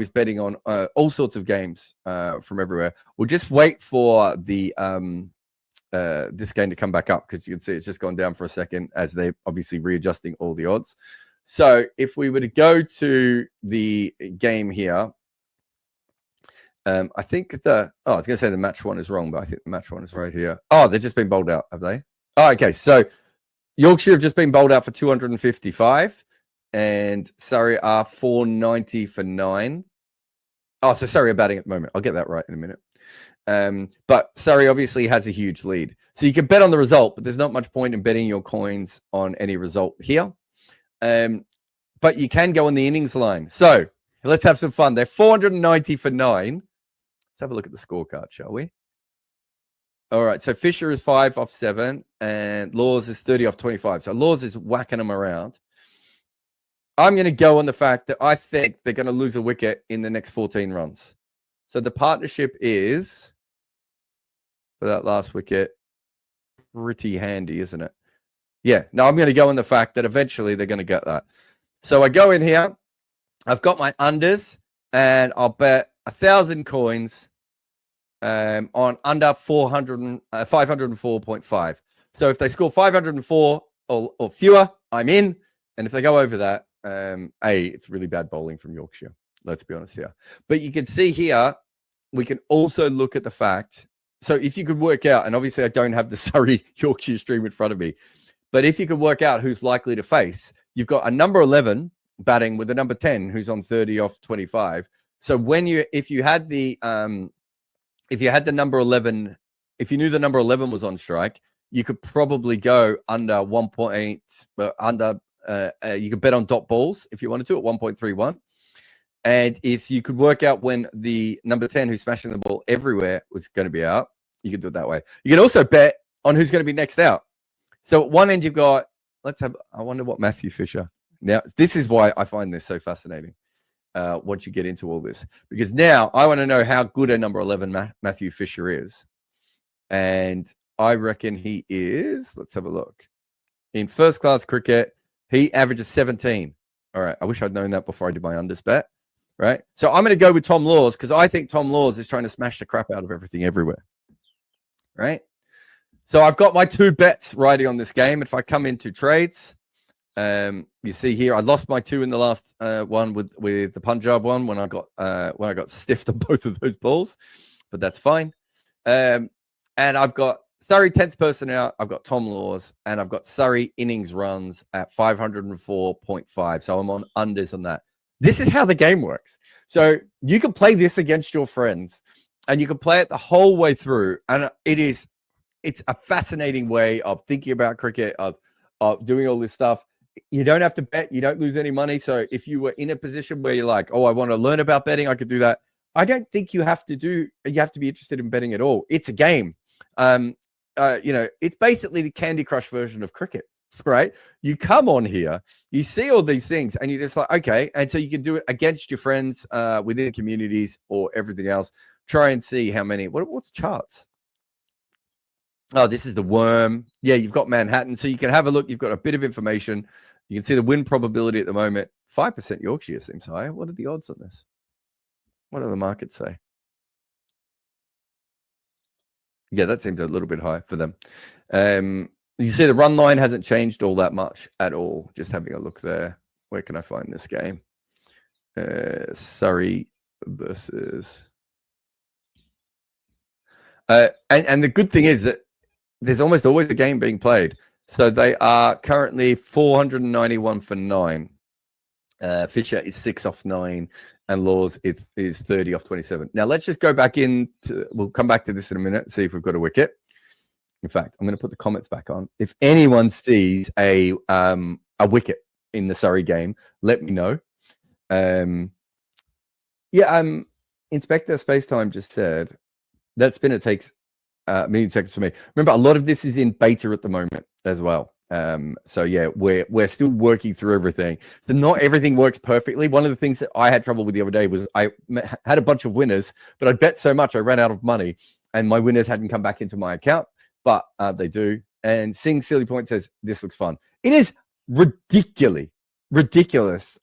A: betting on all sorts of games from everywhere. We'll just wait for the this game to come back up because you can see it's just gone down for a second as they're obviously readjusting all the odds. So if we were to go to the game here, I think I was going to say the match one is wrong, but I think the match one is right here. Oh, they've just been bowled out, have they? Oh, okay. So Yorkshire have just been bowled out for 255 and Surrey are 490 for 9. Oh, so Surrey are batting at the moment. I'll get that right in a minute. But Surrey obviously has a huge lead. So you can bet on the result, but there's not much point in betting your coins on any result here. But you can go on the innings line. So let's have some fun. They're 490 for 9. Let's have a look at the scorecard, shall we? All right. So Fisher is 5 off 7 and Laws is 30 off 25. So Laws is whacking them around. I'm going to go on the fact that I think they're going to lose a wicket in the next 14 runs. So the partnership is, for that last wicket, pretty handy, isn't it? Yeah. No, I'm going to go on the fact that eventually they're going to get that. So I go in here. I've got my unders, and I'll bet 1,000 coins on under 504.5. So if they score 504 or fewer, I'm in. And if they go over that, it's really bad bowling from Yorkshire. Let's be honest here. But you can see here, we can also look at the fact. So if you could work out, and obviously I don't have the Surrey Yorkshire stream in front of me, but if you could work out who's likely to face, you've got a number 11 batting with a number 10 who's on 30 off 25. So if you had the number 11, if you knew the number 11 was on strike, you could probably go under 1 point, you could bet on dot balls if you wanted to at 1.31. And if you could work out when the number 10 who's smashing the ball everywhere was going to be out, you could do it that way. You can also bet on who's going to be next out. So at one end you've got, I wonder what Matthew Fisher. Now, this is why I find this so fascinating once you get into all this. Because now I want to know how good a number 11 Matthew Fisher is. And I reckon he is, let's have a look. In first class cricket, he averages 17. All right, I wish I'd known that before I did my unders bet. Right? So I'm going to go with Tom Laws because I think Tom Laws is trying to smash the crap out of everything everywhere. Right? So I've got my 2 bets riding on this game. If I come into trades, you see here, I lost my 2 in the last one with the Punjab one when I got stiffed on both of those balls, but that's fine. And I've got Surrey 10th person out. I've got Tom Laws, and I've got Surrey innings runs at 504.5. So I'm on unders on that. This is how the game works. So you can play this against your friends, and you can play it the whole way through. And it's a fascinating way of thinking about cricket, of doing all this stuff. You don't have to bet. You don't lose any money. So if you were in a position where you're like, oh, I want to learn about betting, I could do that. I don't think you have to be interested in betting at all. It's a game. It's basically the Candy Crush version of cricket, right? You come on here, you see all these things, and you're just like, okay. And so you can do it against your friends within communities or everything else. Try and see how many. What's charts? Oh, this is the worm. Yeah, you've got Manhattan. So you can have a look. You've got a bit of information. You can see the win probability at the moment. 5% Yorkshire seems high. What are the odds on this? What do the markets say? Yeah, that seems a little bit high for them. You see the run line hasn't changed all that much at all. Just having a look there. Where can I find this game? Surrey versus... and the good thing is that there's almost always a game being played. So they are currently 491 for 9. Fisher is 6 off 9, and Laws is 30 off 27. Now let's just go back we'll come back to this in a minute, see if we've got a wicket. In fact, I'm going to put the comments back on. If anyone sees a wicket in the Surrey game, let me know. Inspector Spacetime just said that spinner takes a million seconds for me. Remember, a lot of this is in beta at the moment as well. So yeah, we're still working through everything. So not everything works perfectly. One of the things that I had trouble with the other day was I had a bunch of winners, but I bet so much I ran out of money, and my winners hadn't come back into my account. But they do. And Sing Silly Point says this looks fun. It is ridiculous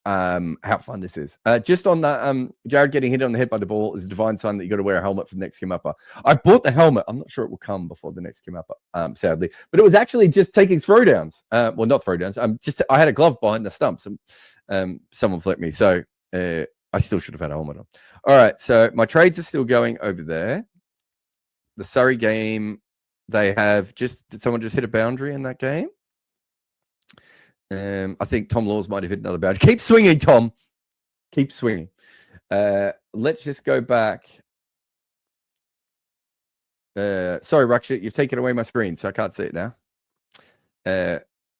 A: how fun this is. Just on that, Jared getting hit on the head by the ball is a divine sign that you got to wear a helmet for the next Kim Upper. I bought the helmet. I'm not sure it will come before the next Kim Upper, sadly. But it was actually just taking throwdowns. Well, not throwdowns. I had a glove behind the stumps, and someone flicked me. So I still should have had a helmet on. All right, so my trades are still going over there. The Surrey game, they have did someone just hit a boundary in that game? I think Tom Laws might have hit another boundary. Keep swinging, Tom. Keep swinging. Let's just go back. Sorry, Raksha, you've taken away my screen, so I can't see it now.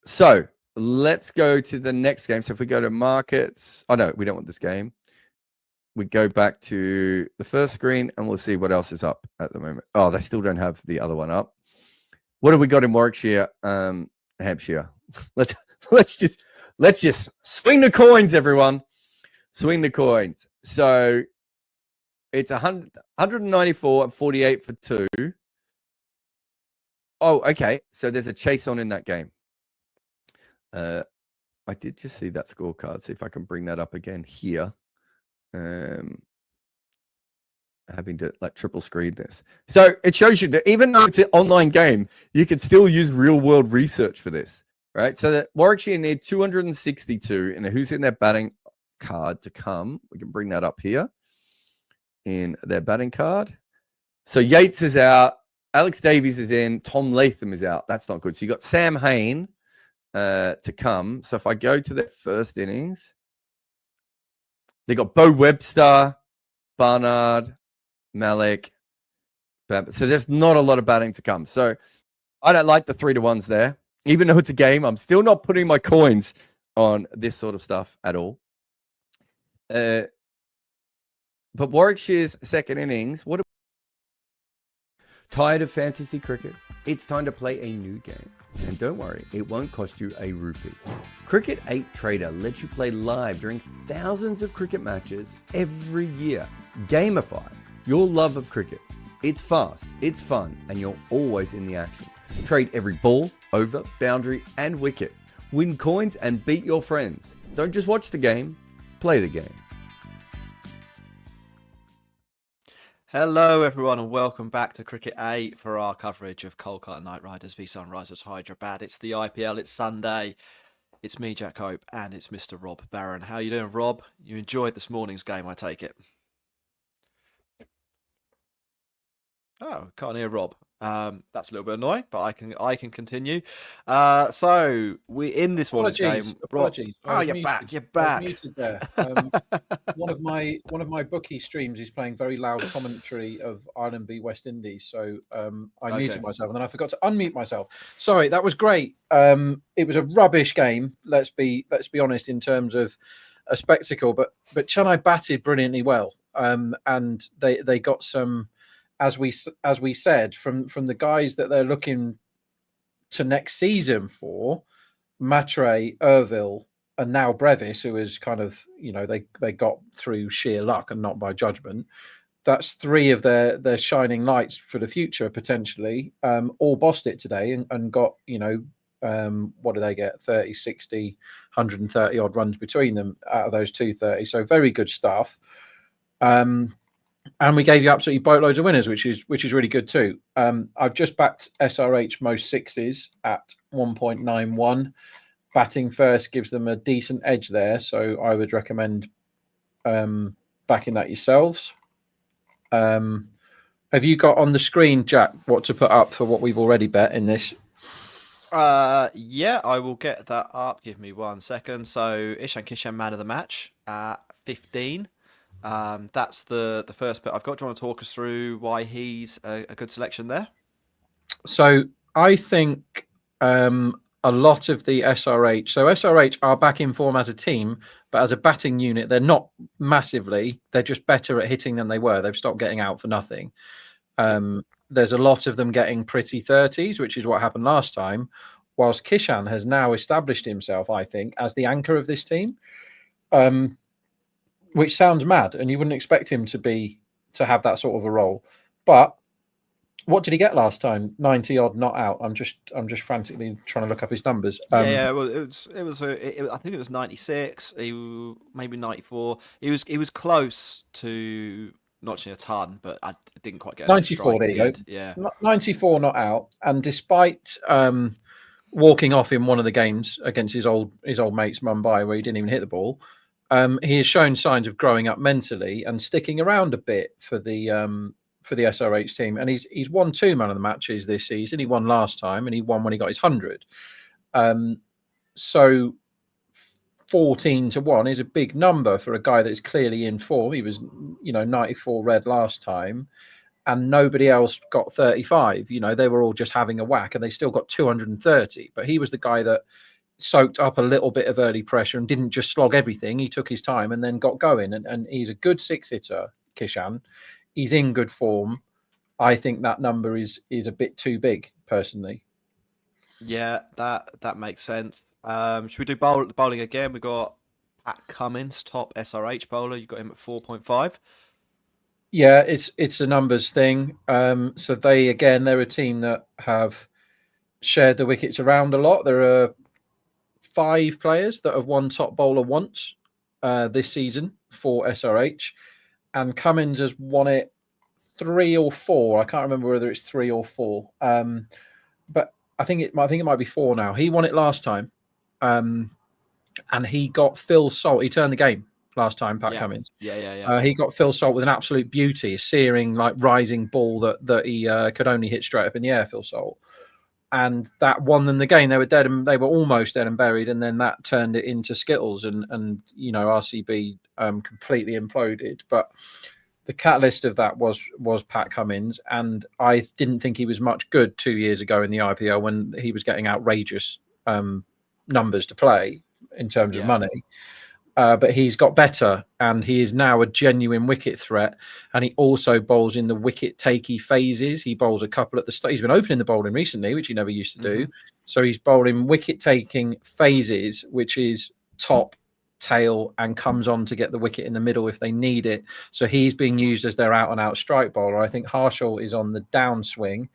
A: So let's go to the next game. So if we go to markets, oh no, we don't want this game. We go back to the first screen and we'll see what else is up at the moment. Oh, they still don't have the other one up. What have we got in Warwickshire, Hampshire? Let's just swing the coins, everyone. Swing the coins. So it's 194 and 48 for 2. Oh, okay. So there's a chase on in that game. I did just see that scorecard. See if I can bring that up again here. Having to triple screen this. So it shows you that even though it's an online game, you can still use real world research for this, right? So that Warwickshire need 262, and who's in their batting card to come? We can bring that up here in their batting card. So Yates is out, Alex Davies is in, Tom Latham is out. That's not good. So you got Sam Hain to come. So if I go to their first innings, they got Bo Webster, Barnard, Malik. So there's not a lot of batting to come. So I don't like the 3-1s there. Even though it's a game, I'm still not putting my coins on this sort of stuff at all. But Warwickshire's second innings, tired of fantasy cricket? It's time to play a new game. And don't worry, it won't cost you a rupee. Cricket8 Trader lets you play live during thousands of cricket matches every year. Gamify your love of cricket. It's fast, it's fun, and you're always in the action. Trade every ball, over, boundary, and wicket. Win coins and beat your friends. Don't just watch the game, play the game.
B: Hello everyone and welcome back to Cricket 8 for our coverage of Kolkata Knight Riders v Sunrisers Hyderabad. It's the IPL, it's Sunday. It's me, Jack Hope, and it's Mr. Rob Barron. How you doing, Rob? You enjoyed this morning's game, I take it? Oh, can't hear Rob. That's a little bit annoying, but I can continue. So we in this morning's game.
C: Apologies.
B: Oh, you're back. You're back.
C: I was muted there. One of my bookie streams is playing very loud commentary of Ireland v West Indies, so I muted myself and then I forgot to unmute myself. Sorry, that was great. It was a rubbish game. Let's be honest in terms of a spectacle, but Chennai batted brilliantly well, and they got some. As we said, from the guys that they're looking to next season for, Matre, Irville, and now Brevis, who is kind of, they got through sheer luck and not by judgment. That's 3 of their shining lights for the future, potentially. All bossed it today and got, what do they get? 30, 60, 130 odd runs between them out of those 230. So very good stuff. And we gave you absolutely boatloads of winners, which is really good too. I've just backed SRH most sixes at 1.91. Batting first gives them a decent edge there, so I would recommend backing that yourselves. Have you got on the screen, Jack, what to put up for what we've already bet in this?
B: Yeah, I will get that up. Give me 1 second. So Ishan Kishan man of the match at 15. That's the first bit I've got. Do you want to talk us through why he's a good selection there?
C: So I think a lot of the SRH. So SRH are back in form as a team, but as a batting unit, they're not massively. They're just better at hitting than they were. They've stopped getting out for nothing. There's a lot of them getting pretty 30s, which is what happened last time. Whilst Kishan has now established himself, I think, as the anchor of this team, which sounds mad, and you wouldn't expect him to have that sort of a role. But what did he get last time? 90 odd not out. I'm just frantically trying to look up his numbers.
B: Yeah, well, I think it was 96. Maybe 94. He was close to notching a ton, but I didn't quite get
C: 94. There you go.
B: Yeah,
C: 94 not out, and despite walking off in one of the games against his old mates Mumbai, where he didn't even hit the ball, he has shown signs of growing up mentally and sticking around a bit for the SRH team. And he's won 2 man of the matches this season. He won last time, and he won when he got his 100. So 14-1 is a big number for a guy that's clearly in form. He was, 94 red last time, and nobody else got 35. They were all just having a whack, and they still got 230. But he was the guy that soaked up a little bit of early pressure and didn't just slog everything. He took his time and then got going. And he's a good 6-hitter, Kishan. He's in good form. I think that number is a bit too big, personally.
B: Yeah, that makes sense. Should we do bowling again? We got Pat Cummins, top SRH bowler. You got him at 4.5.
C: Yeah, it's a numbers thing. So they're a team that have shared the wickets around a lot. There are 5 players that have won top bowler once this season for SRH, and Cummins has won it 3 or 4. I can't remember whether it's 3 or 4. But I think it might be 4 now. He won it last time, and he got Phil Salt. He turned the game last time, Pat Cummins.
B: Yeah.
C: He got Phil Salt with an absolute beauty, a searing, rising ball that he could only hit straight up in the air, Phil Salt. And that won them the game. They were dead, and they were almost dead and buried, and then that turned it into Skittles, and RCB completely imploded. But the catalyst of that was Pat Cummins, and I didn't think he was much good 2 years ago in the IPL when he was getting outrageous numbers to play in terms of money. But he's got better, and he is now a genuine wicket threat. And he also bowls in the wicket-takey phases. He bowls a couple at the start. He's been opening the bowling recently, which he never used to do. So he's bowling wicket-taking phases, which is top, tail, and comes on to get the wicket in the middle if they need it. So he's being used as their out-and-out strike bowler. I think Harshal is on the downswing,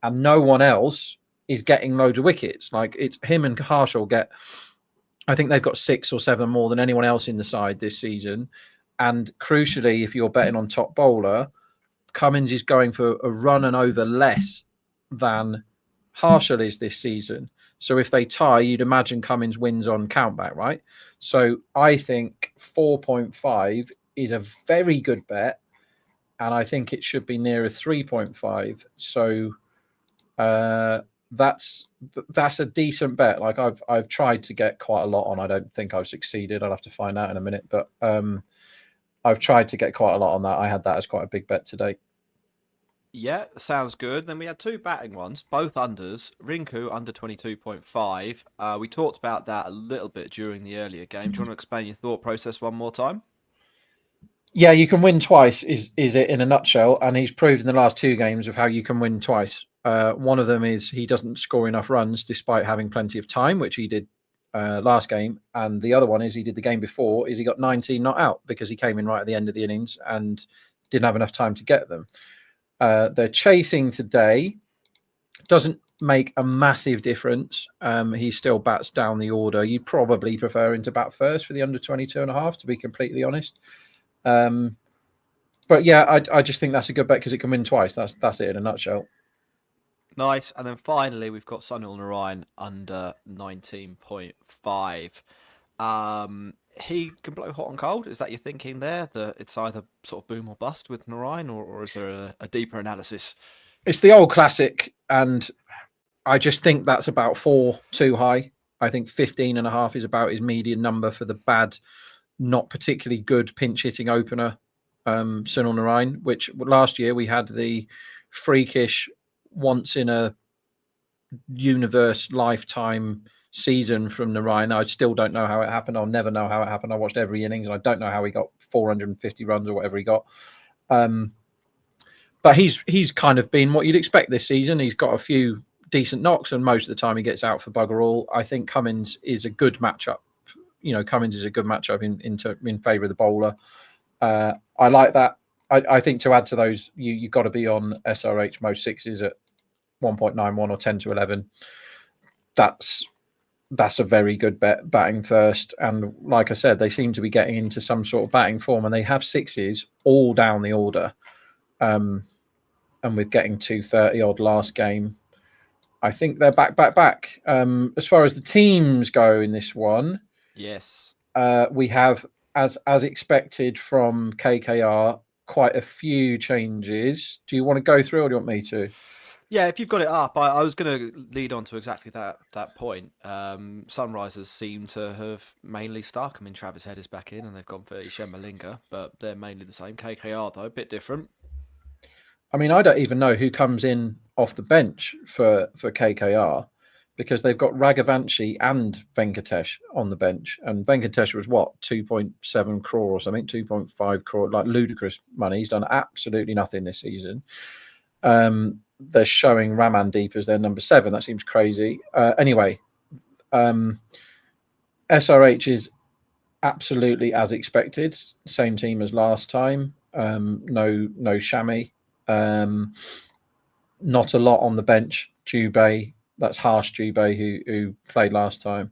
C: and no one else is getting loads of wickets. It's him and Harshal get... I think they've got 6 or 7 more than anyone else in the side this season. And crucially, if you're betting on top bowler, Cummins is going for a run and over less than Harshal is this season. So if they tie, you'd imagine Cummins wins on countback, right? So I think 4.5 is a very good bet, and I think it should be nearer 3.5. So that's a decent bet. I've tried to get quite a lot on. I don't think I've succeeded. I'll have to find out in a minute, but I've tried to get quite a lot on that. I had that as quite a big bet today.
B: Yeah, sounds good. Then we had 2 batting ones, both unders. Rinku under 22.5. We talked about that a little bit during the earlier game. Do you want to explain your thought process one more time?
C: Yeah, you can win twice, is it in a nutshell? And he's proved in the last 2 games of how you can win twice. One of them is he doesn't score enough runs despite having plenty of time, which he did last game. And the other one is he did the game before, is he got 19 not out because he came in right at the end of the innings and didn't have enough time to get them. They're chasing today. Doesn't make a massive difference. He still bats down the order. You'd probably prefer him to bat first for the under 22.5, to be completely honest. But yeah, I just think that's a good bet because it can win twice. That's it in a nutshell.
B: Nice. And then finally, we've got Sunil Narayan under 19.5. He can blow hot and cold. Is that your thinking there? That it's either sort of boom or bust with Narayan, or is there a deeper analysis?
C: It's the old classic, and I just think that's about 4 too high. I think 15.5 is about his median number for the bad, not particularly good pinch hitting opener, Sunil Narayan, which last year we had the freakish once in a universe lifetime season from Narayan. I still don't know how it happened. I'll never know how it happened. I watched every innings and I don't know how he got 450 runs or whatever he got. But he's kind of been what you'd expect this season. He's got a few decent knocks and most of the time he gets out for bugger all. I think Cummins is a good matchup. Cummins is a good matchup in favour of the bowler. I like that. I think to add to those, you've got to be on SRH most sixes at 1.91 or 10 to 11. That's a very good bet, batting first. And like I said, they seem to be getting into some sort of batting form and they have sixes all down the order. And with getting 230 odd last game, I think they're back. As far as the teams go in this one,
B: yes,
C: we have, as expected from KKR, quite a few changes. Do you want to go through or do you want me to?
B: Yeah, if you've got it up, I was going to lead on to exactly that point. Sunrisers seem to have mainly stuck. I mean, Travis Head is back in and they've gone for Ishan Malinga, but they're mainly the same. KKR, though, a bit different.
C: I mean, I don't even know who comes in off the bench for KKR because they've got Raghavanshi and Venkatesh on the bench. And Venkatesh was what, 2.7 crore or something, 2.5 crore, like ludicrous money. He's done absolutely nothing this season. They're showing Ramandeep as their number 7. That seems crazy. Anyway, SRH is absolutely as expected. Same team as last time. No Shami. Not a lot on the bench. Dubey, that's Harsh Dubey who played last time.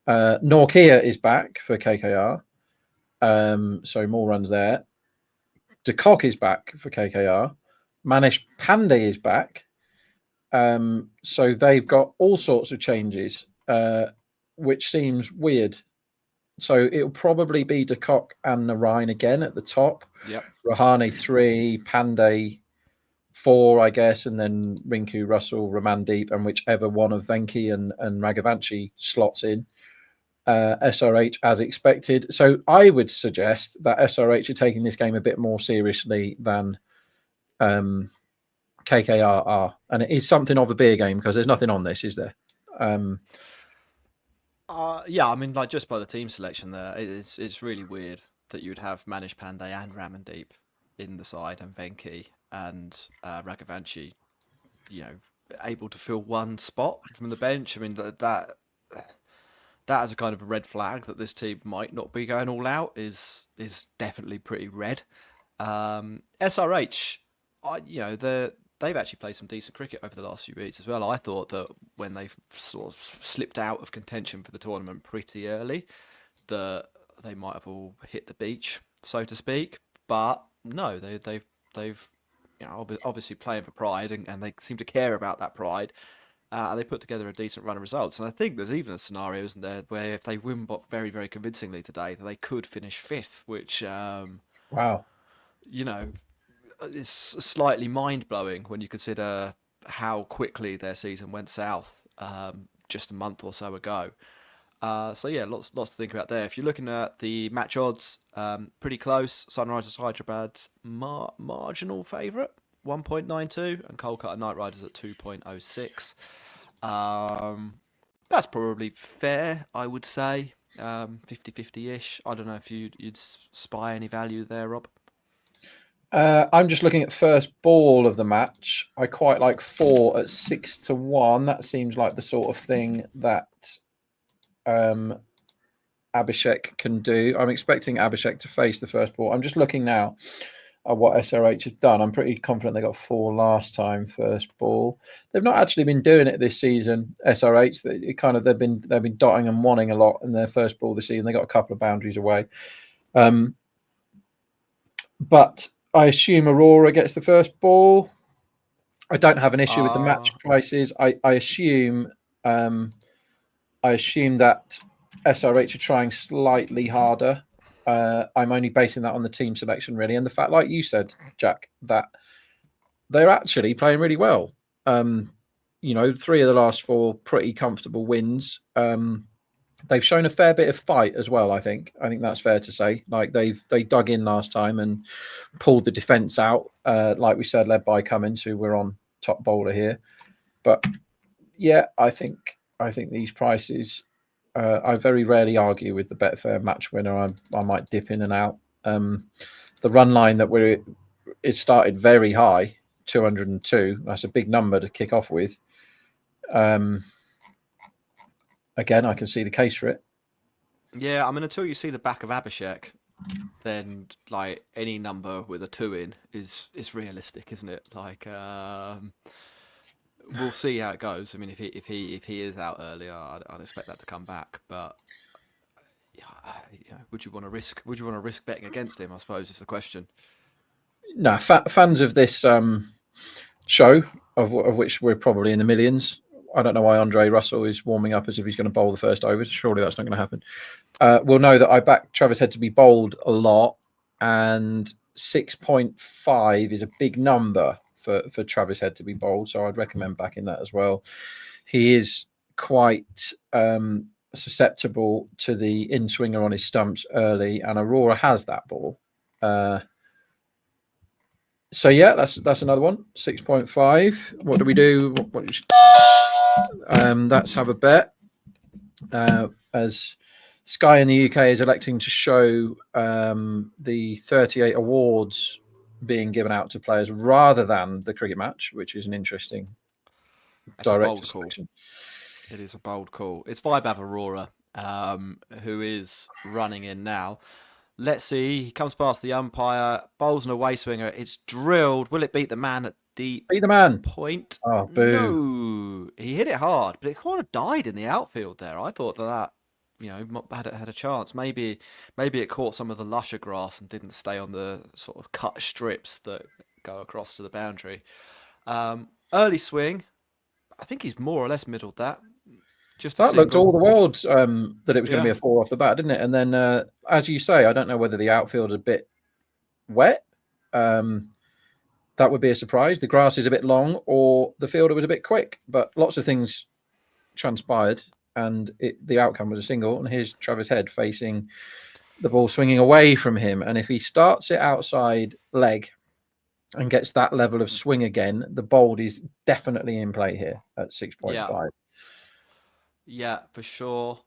C: Norkia is back for KKR. So more runs there. De Kock is back for KKR. Manish Pandey is back. So they've got all sorts of changes, which seems weird. So it'll probably be De Kock and Narayan again at the top.
B: Yep.
C: Rahane 3, Pandey 4, I guess, and then Rinku, Russell, Ramandeep, and whichever one of Venki and Raghavanshi slots in. SRH as expected. So I would suggest that SRH are taking this game a bit more seriously than KKR are, and it is something of a beer game because there's nothing on this, is there?
B: Yeah, I mean, like just by the team selection there, it's really weird that you would have Manish Pandey and Ramandeep in the side and Venki and Raghavanshi, able to fill one spot from the bench. I mean, that as a kind of a red flag that this team might not be going all out is definitely pretty red. SRH, they've actually played some decent cricket over the last few weeks as well. I thought that when they sort of slipped out of contention for the tournament pretty early, that they might have all hit the beach, so to speak. But no, they've obviously playing for pride, and they seem to care about that pride. And they put together a decent run of results. And I think there's even a scenario, isn't there, where if they win very, very convincingly today, that they could finish 5th, which
C: wow,
B: is slightly mind-blowing when you consider how quickly their season went south just a month or so ago. So yeah, lots to think about there. If you're looking at the match odds, pretty close. Sunrisers Hyderabad's marginal favourite, 1.92, and Kolkata Knight Riders at 2.06. That's probably fair, I would say. 50-50-ish. I don't know if you'd spy any value there, Rob.
C: I'm just looking at first ball of the match. I quite like 4 at 6 to 1. That seems like the sort of thing that Abhishek can do. I'm expecting Abhishek to face the first ball. I'm just looking now at what SRH have done. I'm pretty confident they got 4 last time first ball. They've not actually been doing it this season. SRH, they've been dotting and wanting a lot in their first ball this season. They got a couple of boundaries away, but I assume Aurora gets the first ball. I don't have an issue with the match prices. I assume that SRH are trying slightly harder. I'm only basing that on the team selection, really, and the fact, like you said, Jack, that they're actually playing really well. 3 of the last 4 pretty comfortable wins. They've shown a fair bit of fight as well. I think that's fair to say. Like they dug in last time and pulled the defence out. Like we said, led by Cummins, who we're on top bowler here. But yeah, I think these prices. I very rarely argue with the Betfair match winner. I might dip in and out. The run line that it started very high, 202. That's a big number to kick off with. Again, I can see the case for it.
B: Yeah, I mean, until you see the back of Abhishek, then like any number with a 2 in is realistic, isn't it? Like, we'll see how it goes. I mean, if he is out earlier, I'd expect that to come back. But yeah, would you want to risk betting against him? I suppose is the question.
C: No, fans of this show, of which we're probably in the millions. I don't know why Andre Russell is warming up as if he's going to bowl the first over. Surely that's not going to happen. We'll know that I backed Travis Head to be bowled a lot, and 6.5 is a big number for Travis Head to be bowled. So I'd recommend backing that as well. He is quite susceptible to the in-swinger on his stumps early, and Aurora has that ball. So yeah, that's another one. 6.5. What do we do? Let's have a bet. As Sky in the UK is electing to show the 38 awards being given out to players rather than the cricket match, which is an interesting director's selection.
B: It is a bold call. It's Vibav Aurora, who is running in now. Let's see. He comes past the umpire, bowls an away swinger. It's drilled. Will it beat the man at deep?
C: Beat the man.
B: Point.
C: Oh, boo.
B: No. He hit it hard, but it kind of died in the outfield there. I thought that had a chance. Maybe it caught some of the lusher grass and didn't stay on the sort of cut strips that go across to the boundary. Early swing. I think he's more or less middled that. Just
C: that looked all the world that it was going to be a 4 off the bat, didn't it? And then, as you say, I don't know whether the outfield's a bit wet. That would be a surprise. The grass is a bit long, or the fielder was a bit quick. But lots of things transpired, and the outcome was a single. And here's Travis Head facing the ball swinging away from him. And if he starts it outside leg and gets that level of swing again, the bold is definitely in play here at 6.5.
B: Yeah, for sure.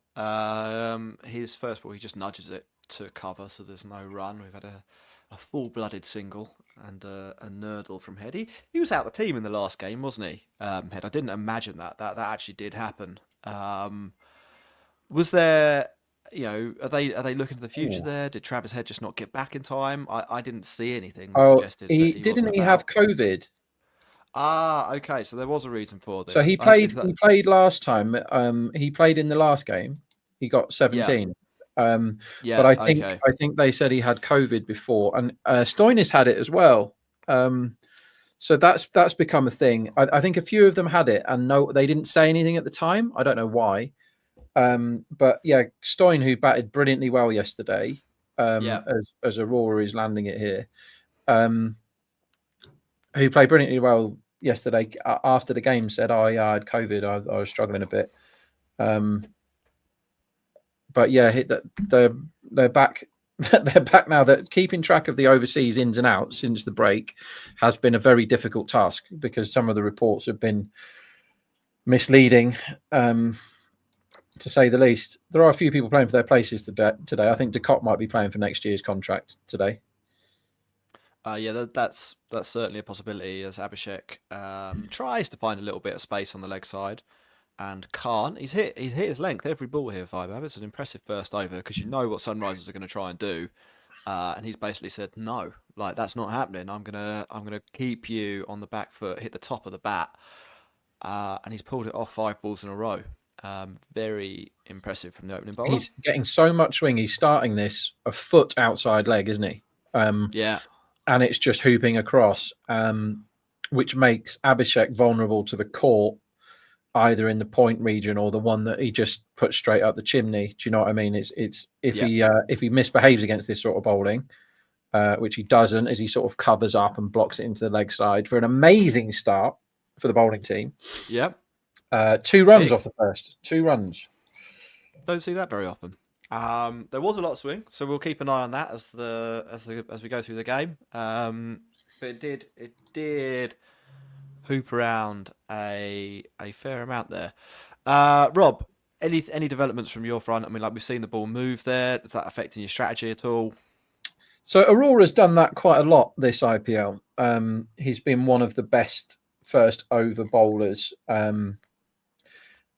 B: His first ball, he just nudges it to cover, so there's no run. We've had a full-blooded single and a nurdle from Head. He was out the team in the last game, wasn't he? Head. I didn't imagine that actually did happen. Was there, are they looking to the future there? Did Travis Head just not get back in time? I didn't see anything that suggested that he
C: didn't he
B: wasn't
C: have
B: about.
C: COVID?
B: Okay. So there was a reason for this.
C: So he played. He played last time. He played in the last game. He got 17. But I think they said he had COVID before, and Stoinis had it as well. So that's become a thing. I think a few of them had it, and no, they didn't say anything at the time. I don't know why. But yeah, Stoin, who batted brilliantly well yesterday, as Aurora is landing it here. Who played brilliantly well yesterday after the game said, I had COVID. I was struggling a bit. But yeah, they're back. They're back now. That keeping track of the overseas ins and outs since the break has been a very difficult task because some of the reports have been misleading, to say the least. There are a few people playing for their places today. I think Decott might be playing for next year's contract today.
B: That's certainly a possibility as Abhishek tries to find a little bit of space on the leg side and can't. He's hit his length every ball here, Vibe. It's an impressive first over because you know what Sunrisers are going to try and do, and he's basically said no, like that's not happening. I'm gonna keep you on the back foot, hit the top of the bat, and he's pulled it off 5 balls in a row. Very impressive from the opening bowler.
C: He's getting so much swing. He's starting this a foot outside leg, isn't he?
B: Yeah.
C: and it's just hooping across, which makes Abhishek vulnerable to the caught, either in the point region or the one that he just put straight up the chimney. Do you know what I mean? It's if he misbehaves against this sort of bowling, which he doesn't, as he sort of covers up and blocks it into the leg side for an amazing start for the bowling team.
B: Yep.
C: 2 runs off the first. 2 runs.
B: Don't see that very often. There was a lot of swing, so we'll keep an eye on that as we go through the game. But it did hoop around a fair amount there. Rob, any developments from your front? I mean, like, we've seen the ball move there. Is that affecting your strategy at all?
C: So Aurora's done that quite a lot this IPL. He's been one of the best first over bowlers,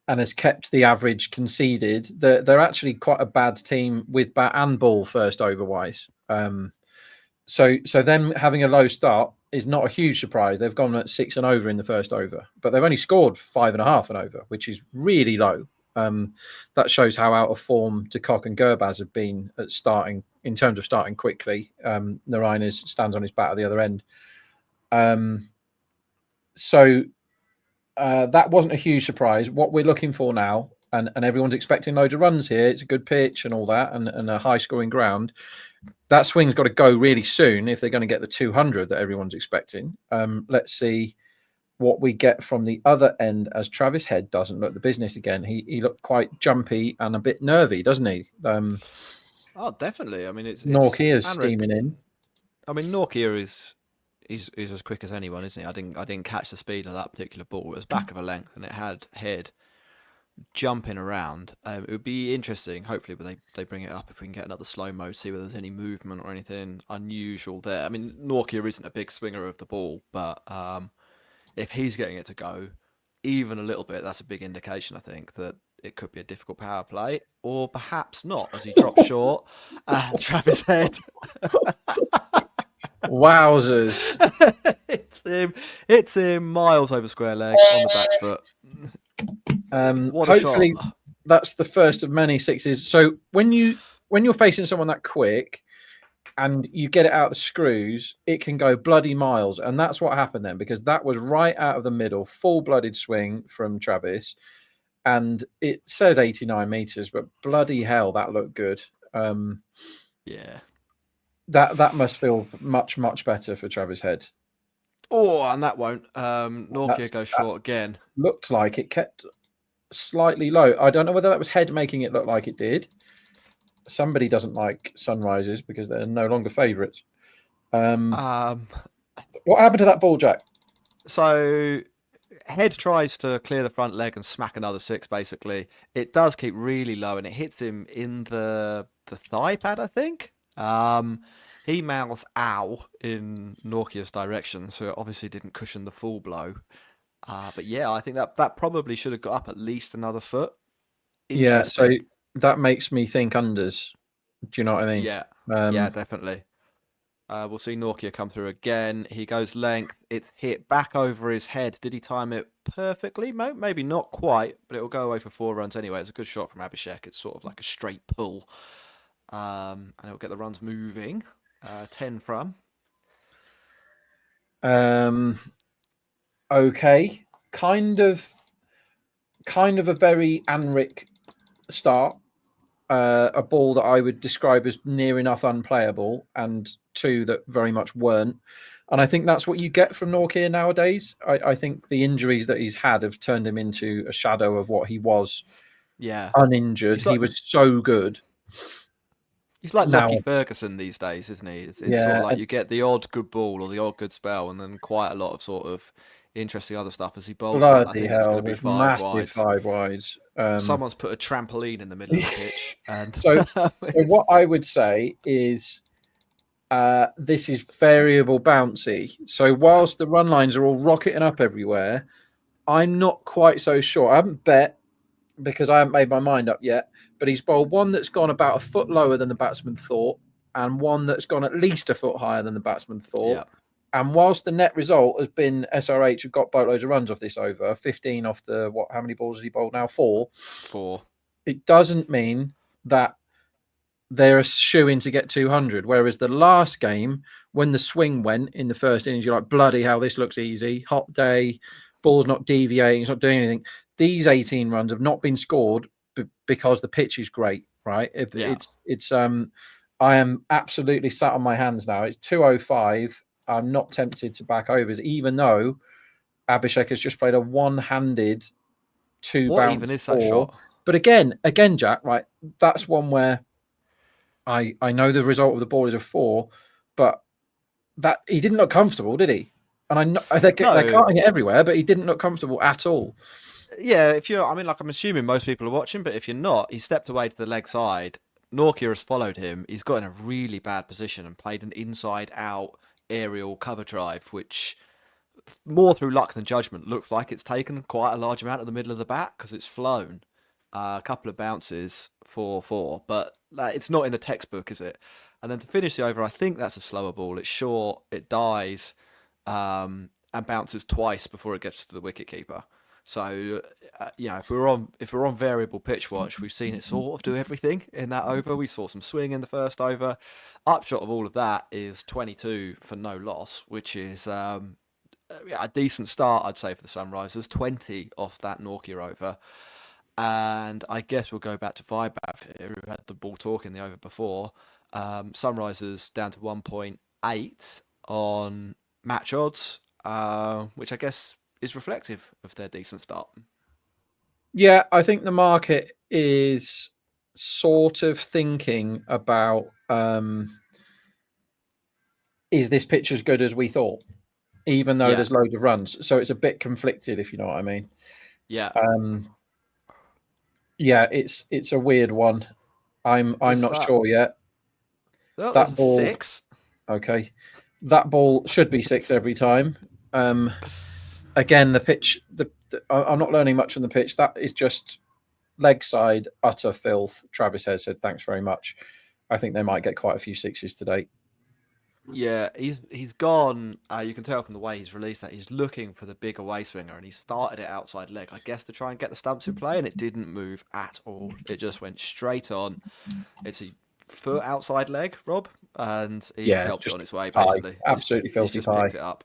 C: and has kept the average conceded. They're actually quite a bad team with bat and ball first over wise. So them having a low start is not a huge surprise. They've gone at 6 and over in the first over, but they've only scored 5.5 and over, which is really low. That shows how out of form De Kock and Gurbaz have been at starting, in terms of starting quickly. Narine stands on his bat at the other end. So that wasn't a huge surprise. What we're looking for now, and everyone's expecting loads of runs here. It's a good pitch and all that, and a high scoring ground. That swing's got to go really soon if they're going to get the 200 that everyone's expecting. Let's see what we get from the other end as Travis Head doesn't look the business again. He looked quite jumpy and a bit nervy, doesn't he?
B: Oh, definitely. I mean, it's
C: Northia's steaming in.
B: I mean, Northia is as quick as anyone, isn't he? I didn't catch the speed of that particular ball. It was back of a length, and it had Head jumping around. It would be interesting. Hopefully, but they bring it up if we can get another slow mo, see whether there's any movement or anything unusual there. I mean, Norkia isn't a big swinger of the ball, but if he's getting it to go even a little bit, that's a big indication, I think, that it could be a difficult power play, or perhaps not, as he drops short. Travis Head.
C: Wowzers.
B: It's him miles over square leg on the back foot. What a
C: hopefully
B: shot.
C: That's the first of many sixes. So when you're facing someone that quick and you get it out of the screws, it can go bloody miles. And that's what happened then, because that was right out of the middle, full-blooded swing from Travis. And it says 89 meters, but bloody hell, that looked good.
B: Yeah.
C: That must feel much, much better for Travis Head.
B: Oh, and that won't. Norkia goes short again.
C: Looked like it kept slightly low. I don't know whether that was Head making it look like it did. Somebody doesn't like sunrises because they're no longer favourites. What happened to that ball, Jack?
B: So Head tries to clear the front leg and smack another 6, basically. It does keep really low, and it hits him in the thigh pad, I think. He mouths "ow" in Norkia's direction, so it obviously didn't cushion the full blow. But yeah, I think that probably should have got up at least another foot.
C: Yeah, so that makes me think unders. Do you know what I mean?
B: Yeah, yeah, definitely. We'll see Norkia come through again. He goes length. It's hit back over his head. Did he time it perfectly? Maybe not quite, but it'll go away for 4 runs anyway. It's a good shot from Abhishek. It's sort of like a straight pull. And it'll get the runs moving. 10 from.
C: Okay. Kind of a very Anric start. A ball that I would describe as near enough unplayable, and 2 that very much weren't. And I think that's what you get from Norkia nowadays. I think the injuries that he's had have turned him into a shadow of what he was.
B: Yeah.
C: Uninjured. He was so good.
B: He's like Lucky Ferguson these days, isn't he? It's sort of like you get the odd good ball or the odd good spell, and then quite a lot of sort of interesting other stuff as he bowls.
C: Bloody hell,
B: it's going to be 5
C: massive
B: wides.
C: 5 wides.
B: Someone's put a trampoline in the middle of the pitch. And
C: so what I would say is this is variable bouncy. So whilst the run lines are all rocketing up everywhere, I'm not quite so sure. I haven't bet because I haven't made my mind up yet, but he's bowled one that's gone about a foot lower than the batsman thought, and one that's gone at least a foot higher than the batsman thought.
B: Yeah.
C: And whilst the net result has been SRH have got boatloads of runs off this over, 15 off the, how many balls has he bowled now? 4.
B: 4.
C: It doesn't mean that they're a shoe-in to get 200. Whereas the last game, when the swing went in the first innings, you're like, bloody hell, this looks easy. Hot day, ball's not deviating, it's not doing anything. These 18 runs have not been scored because the pitch is great, right?
B: Yeah.
C: I am absolutely sat on my hands now. It's 205. I'm not tempted to back overs, even though Abhishek has just played a one-handed two
B: What
C: bounce
B: even is that
C: four.
B: shot?
C: But again, Jack, right? That's one where I know the result of the ball is a 4, but that he didn't look comfortable, did he? And I know they're carting it everywhere, but he didn't look comfortable at all.
B: Yeah, I'm assuming most people are watching, but if you're not, he stepped away to the leg side. Norkia has followed him. He's got in a really bad position and played an inside-out aerial cover drive, which, more through luck than judgment, looks like it's taken quite a large amount of the middle of the bat because it's flown. A couple of bounces, 4-4, but it's not in the textbook, is it? And then to finish the over, I think that's a slower ball. It's short, it dies, and bounces twice before it gets to the wicketkeeper. So, if we're on variable pitch watch, we've seen it sort of do everything in that over. We saw some swing in the first over. Upshot of all of that is 22 for no loss, which is a decent start, I'd say, for the Sunrisers. 20 off that Norkia over. And I guess we'll go back to Vibav here, who had the ball talk in the over before. Sunrisers down to 1.8 on match odds, which I guess is reflective of their decent start.
C: Yeah, I think the market is sort of thinking about is this pitch as good as we thought, even though there's loads of runs. So it's a bit conflicted, if you know what I mean.
B: Yeah.
C: Yeah, it's a weird one. I'm not sure yet.
B: Well, that ball 6.
C: Okay, that ball should be 6 every time. Again, the pitch. I'm not learning much from the pitch. That is just leg side utter filth. Travis has said thanks very much. I think they might get quite a few 6s today.
B: Yeah, he's gone. You can tell from the way he's released that he's looking for the big away swinger, and he started it outside leg, I guess, to try and get the stumps in play, and it didn't move at all. It just went straight on. It's a foot outside leg, Rob, and he's helped it on its way, basically.
C: Absolutely filthy
B: he's just picked it up.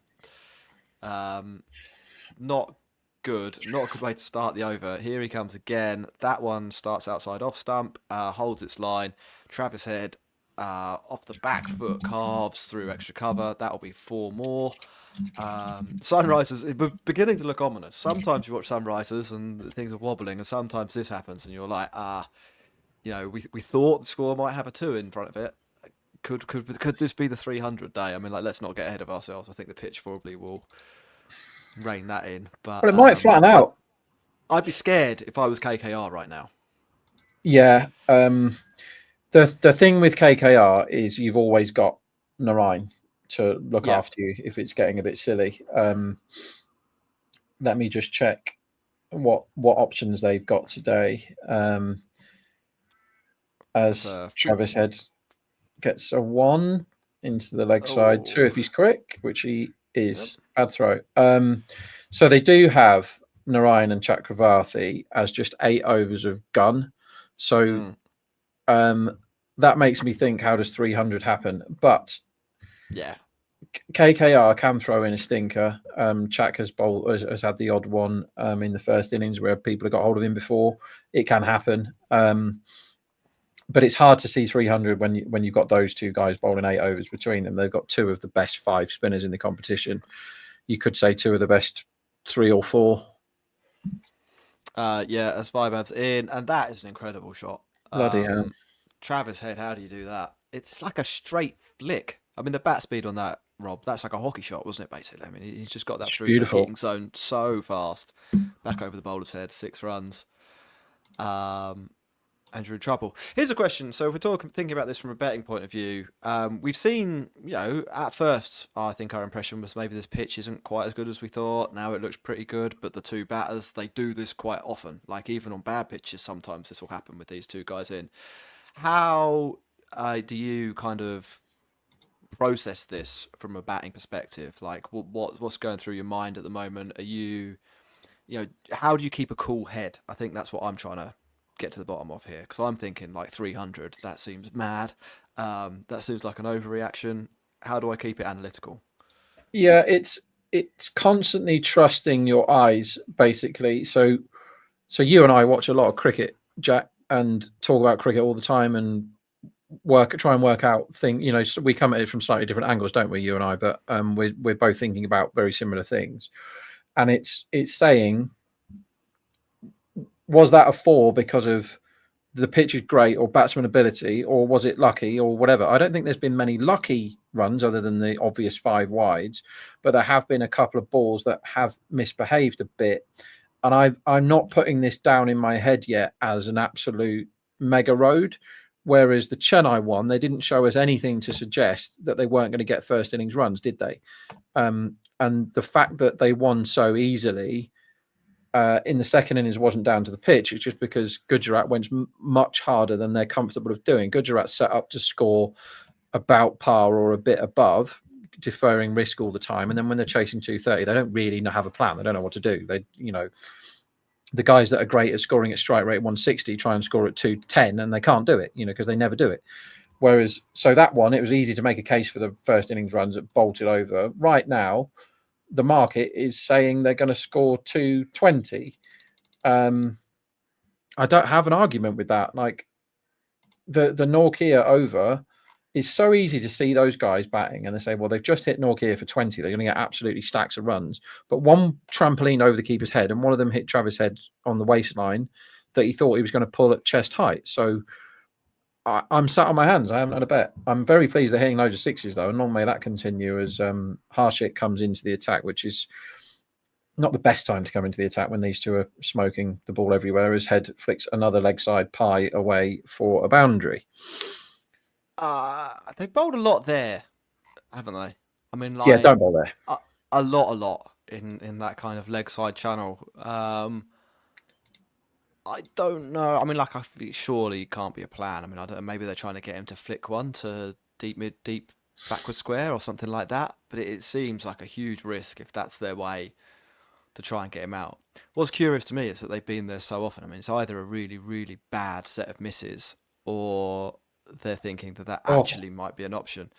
B: Not good. Not a good way to start the over. Here he comes again. That one starts outside off stump, holds its line. Travis Head off the back foot, carves through extra cover. That'll be 4 more. Sunrisers, it's beginning to look ominous. Sometimes you watch Sunrisers and things are wobbling, and sometimes this happens, and you're like, we thought the score might have a 2 in front of it. Could this be the 300 day? I mean, let's not get ahead of ourselves. I think the pitch probably will rein that in, but
C: it might flatten out.
B: I'd be scared if I was KKR right now.
C: Yeah. The thing with KKR is you've always got Narain to look after you if it's getting a bit silly. Let me just check what options they've got today. As Travis Head gets a 1 into the leg side, 2 if he's quick, which he is. Bad throw. So they do have Narain and Chakravarthi as just 8 overs of gun. So that makes me think, how does 300 happen? But KKR can throw in a stinker. Chak has had the odd one in the first innings where people have got hold of him before. It can happen. But it's hard to see 300 when you've got those two guys bowling 8 overs between them. They've got 2 of the best 5 spinners in the competition. You could say 2 of the best 3 or 4.
B: As Vibav's in, and that is an incredible shot.
C: Bloody hell.
B: Travis Head, how do you do that? It's like a straight flick. I mean, the bat speed on that, Rob, that's like a hockey shot, wasn't it, basically? I mean, he's just got that through the hitting zone so fast. Back over the bowler's head, 6 runs. And you're in trouble. Here's a question. So if we're thinking about this from a betting point of view, we've seen, at first, I think our impression was maybe this pitch isn't quite as good as we thought. Now it looks pretty good, but the 2 batters, they do this quite often. Like even on bad pitches, sometimes this will happen with these 2 guys in. How do you kind of process this from a batting perspective? Like what's going through your mind at the moment? Are you, how do you keep a cool head? I think that's what I'm trying to get to the bottom of here? Because I'm thinking like 300. That seems mad. That seems like an overreaction. How do I keep it analytical?
C: Yeah, it's constantly trusting your eyes, basically. So you and I watch a lot of cricket, Jack, and talk about cricket all the time, and try and work out thing. So we come at it from slightly different angles, don't we, you and I? But we're both thinking about very similar things, and it's saying, was that a four because of the pitch is great or batsman ability, or was it lucky or whatever? I don't think there's been many lucky runs other than the obvious 5 wides, but there have been a couple of balls that have misbehaved a bit. And I'm not putting this down in my head yet as an absolute mega road. Whereas the Chennai one, they didn't show us anything to suggest that they weren't going to get first innings runs, did they? And the fact that they won so easily in the second innings wasn't down to the pitch. It's just because Gujarat went much harder than they're comfortable of doing. Gujarat set up to score about par or a bit above, deferring risk all the time. And then when they're chasing 230, they don't really have a plan. They don't know what to do. The guys that are great at scoring at strike rate 160 try and score at 210, and they can't do it, because they never do it. Whereas, so that one, it was easy to make a case for the first innings runs that bolted over. Right now, the market is saying they're going to score 220. I don't have an argument with that. Like the Norkia over is so easy to see those guys batting, and they say, well, they've just hit Norkia for 20. They're going to get absolutely stacks of runs. But one trampoline over the keeper's head, and one of them hit Travis Head on the waistline that he thought he was going to pull at chest height. So I'm sat on my hands. I haven't had a bet. I'm very pleased they're hitting loads of sixes, though, and long may that continue as Harshit comes into the attack, which is not the best time to come into the attack when these two are smoking the ball everywhere, as Head flicks another leg side pie away for a boundary.
B: They've bowled a lot there, haven't they? I mean, like,
C: Yeah, don't bowl there.
B: A lot in that kind of leg side channel. I don't know. I mean, like, surely can't be a plan. I mean, I don't know. Maybe they're trying to get him to flick one to deep backward square or something like that. But it seems like a huge risk if that's their way to try and get him out. What's curious to me is that they've been there so often. I mean, it's either a really, really bad set of misses, or they're thinking that actually might be an option.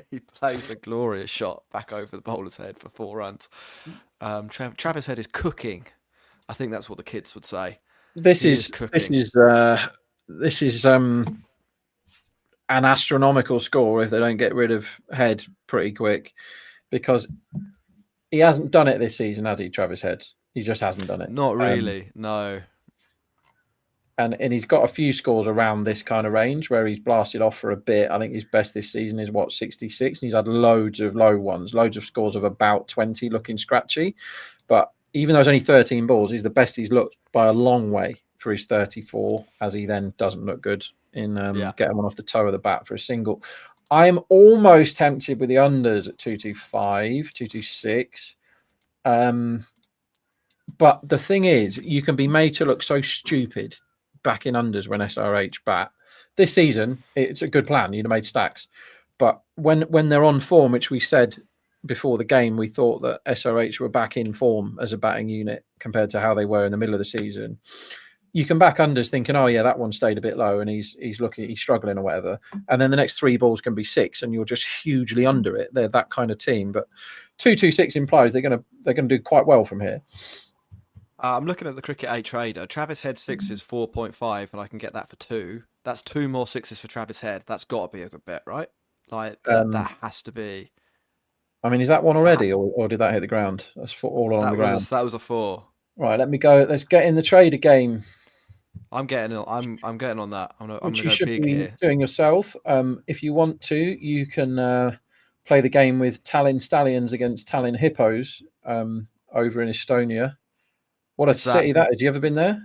B: He plays a glorious shot back over the bowler's head for 4 runs. Travis Head is cooking. I think that's what the kids would say.
C: This is an astronomical score if they don't get rid of Head pretty quick, because he hasn't done it this season, has he, Travis Head? He just hasn't done it.
B: Not really, no.
C: And he's got a few scores around this kind of range where he's blasted off for a bit. I think his best this season is 66, and he's had loads of low ones, loads of scores of about 20 looking scratchy. But even though it's only 13 balls, he's the best he's looked by a long way for his 34, as he then doesn't look good in getting one off the toe of the bat for a single. I'm almost tempted with the unders at 225, 226. But the thing is, you can be made to look so stupid back in unders when SRH bat. This season, it's a good plan. You'd have made stacks. But when they're on form, which we said before the game, we thought that SRH were back in form as a batting unit compared to how they were in the middle of the season. You can back unders thinking, oh yeah, that one stayed a bit low and he's struggling or whatever. And then the next 3 balls can be 6 and you're just hugely under it. They're that kind of team. But 226 implies they're gonna do quite well from here.
B: I'm looking at the Cricket8 trader. Travis Head 6 is 4.5, and I can get that for 2. That's 2 more 6s for Travis Head. That's got to be a good bet, right? Like that has to be.
C: I mean, is that one already, or did that hit the ground? That's all along the ground.
B: That was a 4.
C: Right, let me go. Let's get in the trader game.
B: I'm getting on that. I'm going to
C: you
B: go
C: should
B: big
C: be
B: here.
C: Doing yourself. If you want to, you can play the game with Tallinn Stallions against Tallinn Hippos over in Estonia. What a city that is. You ever been there?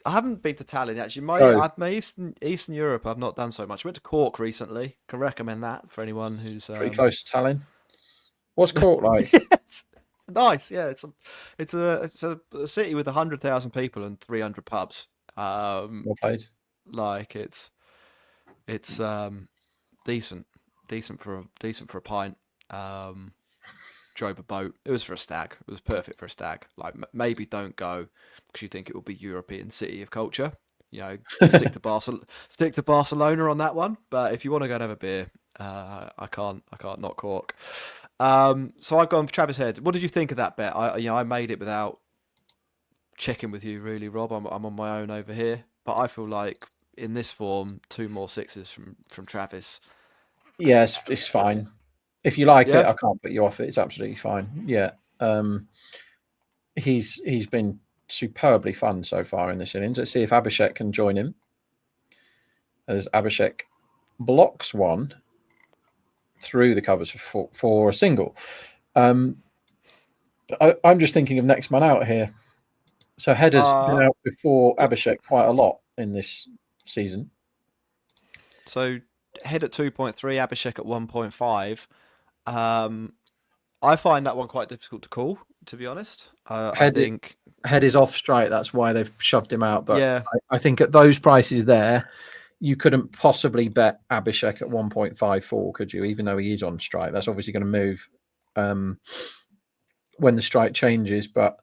B: I haven't been to Tallinn actually. My Eastern Europe, I've not done so much. I went to Cork recently. Can recommend that for anyone who's
C: pretty close to Tallinn. What's Cork like?
B: It's nice. Yeah, it's a city with 100,000 people and 300 pubs.
C: Well played.
B: Like it's decent for a pint. Drove a boat. It was for a stag. It was perfect for a stag. Like maybe don't go because you think it will be European city of culture. stick to Barcelona on that one. But if you want to go and have a beer, I can't not Cork. So I've gone for Travis Head. What did you think of that bet? I made it without checking with you, really, Rob. I'm on my own over here, but I feel like in this form, 2 more sixes from Travis.
C: Yeah, it's fine. If you like it,
B: Yeah?
C: I can't put you off it. It's absolutely fine. Yeah. He's been superbly fun so far in this innings. Let's see if Abhishek can join him, as Abhishek blocks one through the covers for a single. I'm just thinking of next man out here. So Header's been out before Abhishek quite a lot in this season.
B: So Head at 2.3, Abhishek at 1.5. I find that one quite difficult to call, to be honest. I think
C: Head is off strike. That's why they've shoved him out. But
B: yeah,
C: I think at those prices there, you couldn't possibly bet Abhishek at 1.54, could you? Even though he is on strike, that's obviously going to move when the strike changes. But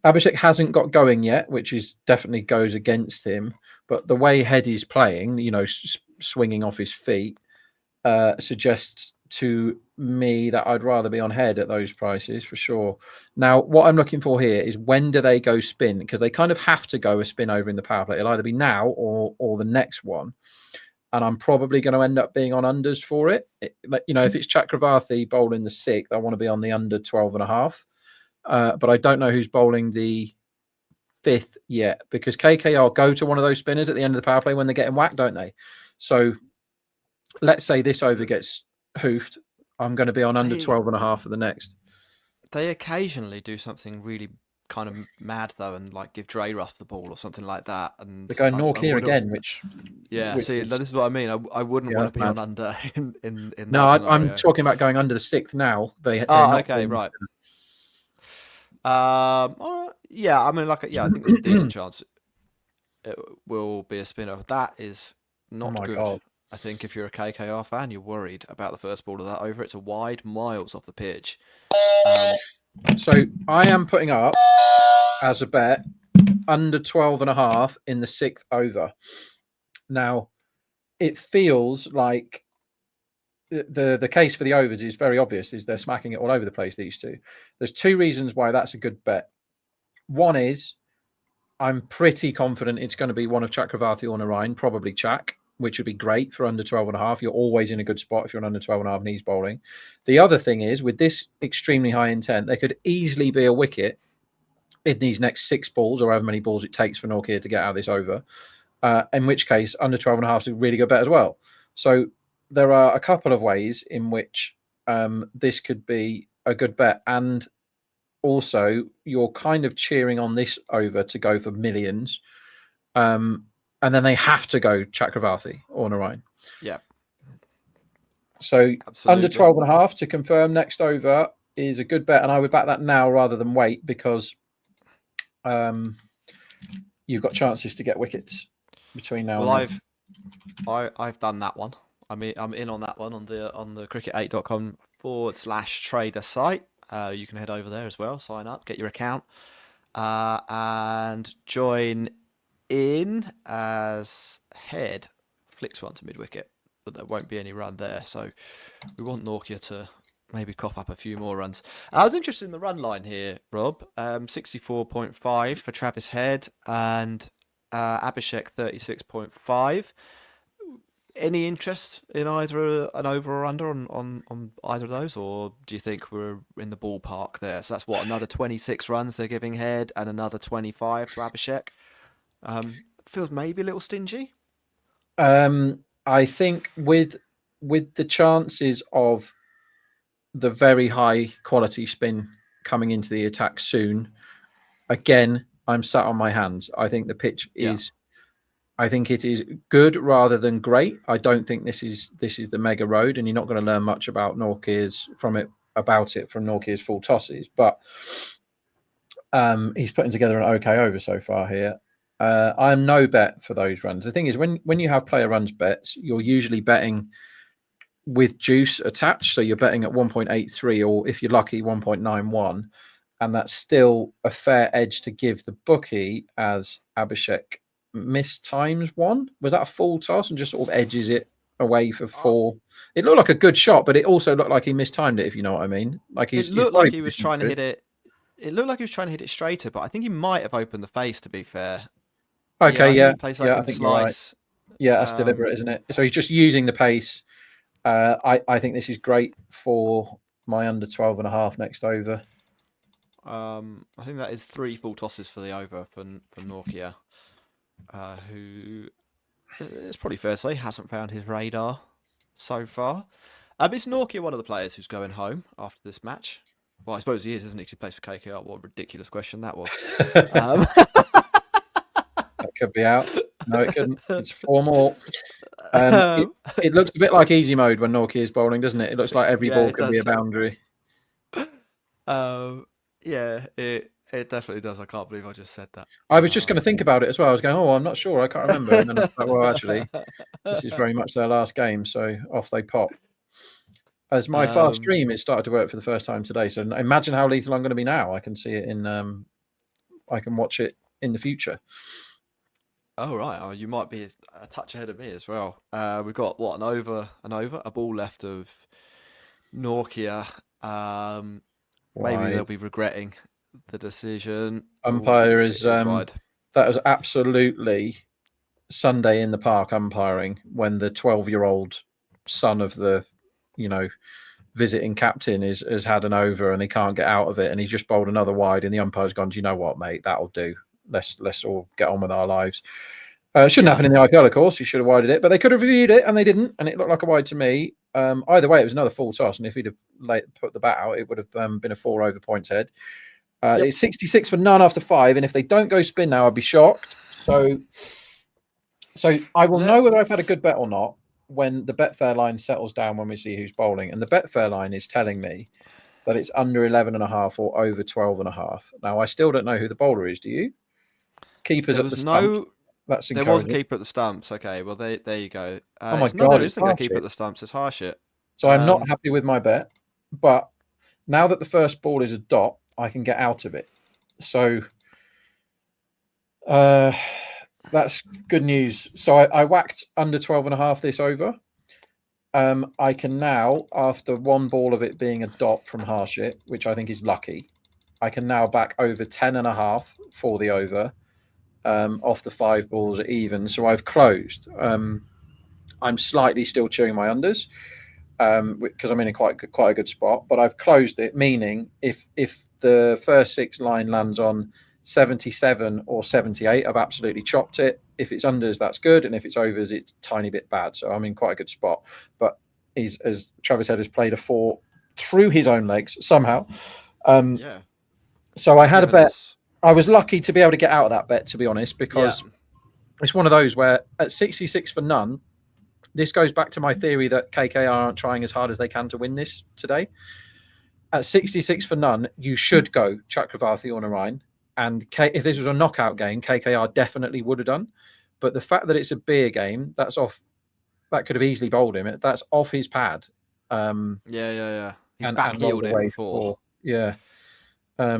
C: Abhishek hasn't got going yet, which is definitely goes against him. But the way Head is playing, swinging off his feet, suggests to me that I'd rather be on Head at those prices for sure. Now, what I'm looking for here is when do they go spin? Because they kind of have to go a spin over in the power play. It'll either be now or the next one. And I'm probably going to end up being on unders for it. If it's Chakravarthi bowling the 6th, I want to be on the under 12.5. But I don't know who's bowling the 5th yet, because KKR go to one of those spinners at the end of the power play when they're getting whacked, don't they? So let's say this over gets hoofed. I'm going to be on under 12.5 for the next.
B: They occasionally do something really kind of mad though, and like give Dreyruff the ball or something like that. And
C: they're going Nork here again, which
B: this is what I mean. I wouldn't want to be on under in
C: no.
B: That
C: I'm talking about going under the 6th now.
B: Okay, right. Yeah, I mean, I think there's a decent chance it will be a spinner. That is not good. God. I think if you're a KKR fan, you're worried about the first ball of that over. It's a wide, miles off the pitch.
C: So I am putting up as a bet under 12.5 in the 6th over. Now, it feels like the case for the overs is very obvious, is they're smacking it all over the place, these two. There's 2 reasons why that's a good bet. One is I'm pretty confident it's going to be one of Chakravarthi or Narayan, probably Chak, which would be great for under 12.5. You're always in a good spot if you're on under 12.5 and he's bowling. The other thing is, with this extremely high intent, there could easily be a wicket in these next 6 balls, or however many balls it takes for Nortje to get out of this over, in which case under 12.5 is a really good bet as well. So there are a couple of ways in which this could be a good bet. And also, you're kind of cheering on this over to go for millions. And then they have to go Chakravarthi or Narayan.
B: Yeah.
C: So absolutely. Under 12.5 to confirm next over is a good bet. And I would back that now rather than wait, because you've got chances to get wickets between now and then.
B: I've done that one. I mean, I'm in on that one on the cricket8.com/trader site. You can head over there as well, sign up, get your account, and join in as Head flicks one to mid-wicket, but there won't be any run there. So we want Nortje to maybe cough up a few more runs. I was interested in the run line here, Rob. 64.5 for Travis Head and Abhishek 36.5. Any interest in either an over or under on either of those, or do you think we're in the ballpark there? So that's what, another 26 runs they're giving Head and another 25 for Abhishek. Feels maybe a little stingy.
C: I think with the chances of the very high quality spin coming into the attack soon, again, I'm sat on my hands. I think the pitch is. I think it is good rather than great. I don't think this is the mega road, and you're not going to learn much about Nortje's from Nortje's full tosses. But he's putting together an okay over so far here. I'm no bet for those runs. The thing is, when you have player runs bets, you're usually betting with juice attached. So you're betting at 1.83, or if you're lucky, 1.91, and that's still a fair edge to give the bookie, as Abhishek mistimes one. Was that a full toss and just sort of edges it away for 4? It looked like a good shot, but it also looked like he mistimed it, if you know what I mean. Like
B: It looked like he was trying to hit it. It looked like he was trying to hit it straighter, but I think he might have opened the face, to be fair.
C: Okay,
B: I think he plays like
C: I
B: a
C: think you're right.
B: slice.
C: Yeah, that's deliberate, isn't it? So he's just using the pace. I think this is great for my under 12.5 next over.
B: I think that is 3 full tosses for the over for Nokia, who it's probably fair to say hasn't found his radar so far. Is Nokia one of the players who's going home after this match? Well, I suppose he is, isn't he? 'Cause he plays for KKR. What a ridiculous question that was.
C: That could be out. No, it couldn't. It's 4 more. It looks a bit like easy mode when Nokia is bowling, doesn't it? It looks like every ball can be a boundary.
B: Yeah, it definitely does. I can't believe I just said that.
C: I was just going to think about it as well. I was going, I'm not sure. I can't remember. And then I was like, well, actually, this is very much their last game. So off they pop. As my fast stream is started to work for the first time today. So imagine how lethal I'm going to be now. I can see it in, I can watch it in the future.
B: Oh, right. Oh, you might be a touch ahead of me as well. We've got, what, a ball left of Nokia. Maybe they'll be regretting the decision.
C: Umpire is
B: wide.
C: That was absolutely Sunday in the park umpiring when the 12-year-old son of the, visiting captain has had an over and he can't get out of it and he's just bowled another wide and the umpire's gone, do you know what, mate? That'll do. Let's all get on with our lives. Shouldn't happen in the IPL, of course. You should have wided it, but they could have reviewed it and they didn't, and it looked like a wide to me. Either way, it was another full toss, and if he'd have put the bat out, it would have been a 4 over points head. It's 66 for none after 5, and if they don't go spin now, I'd be shocked. So I will know whether I've had a good bet or not when the Betfair line settles down when we see who's bowling, and the Betfair line is telling me that it's under 11.5 or over 12.5. Now I still don't know who the bowler is. Do you? Keepers at the stump. That's
B: there was a keeper at the stumps. Okay, well there you go.
C: Oh my God!
B: There isn't a keeper at the stumps. It's Harshit.
C: So I'm not happy with my bet, but now that the first ball is a dot, I can get out of it. So that's good news. So I whacked under 12.5 this over. I can now, after 1 ball of it being a dot from Harshit, which I think is lucky, I can now back over 10.5 for the over. Off the 5 balls at even, so I've closed. I'm slightly still chewing my unders because I'm in quite a good spot, but I've closed it, meaning if the first 6 line lands on 77 or 78, I've absolutely chopped it. If it's unders, that's good, and if it's overs, it's a tiny bit bad. So I'm in quite a good spot. But as Travis Head has played a 4 through his own legs somehow. So I had a bet. I was lucky to be able to get out of that bet, to be honest, because it's one of those where at 66 for none, this goes back to my theory that KKR aren't trying as hard as they can to win this today. At 66 for none, you should go Chakravarti or Narayan. And if this was a knockout game, KKR definitely would have done. But the fact that it's a beer game, that's off. That could have easily bowled him. That's off his pad.
B: He back-heeled it before.
C: Yeah.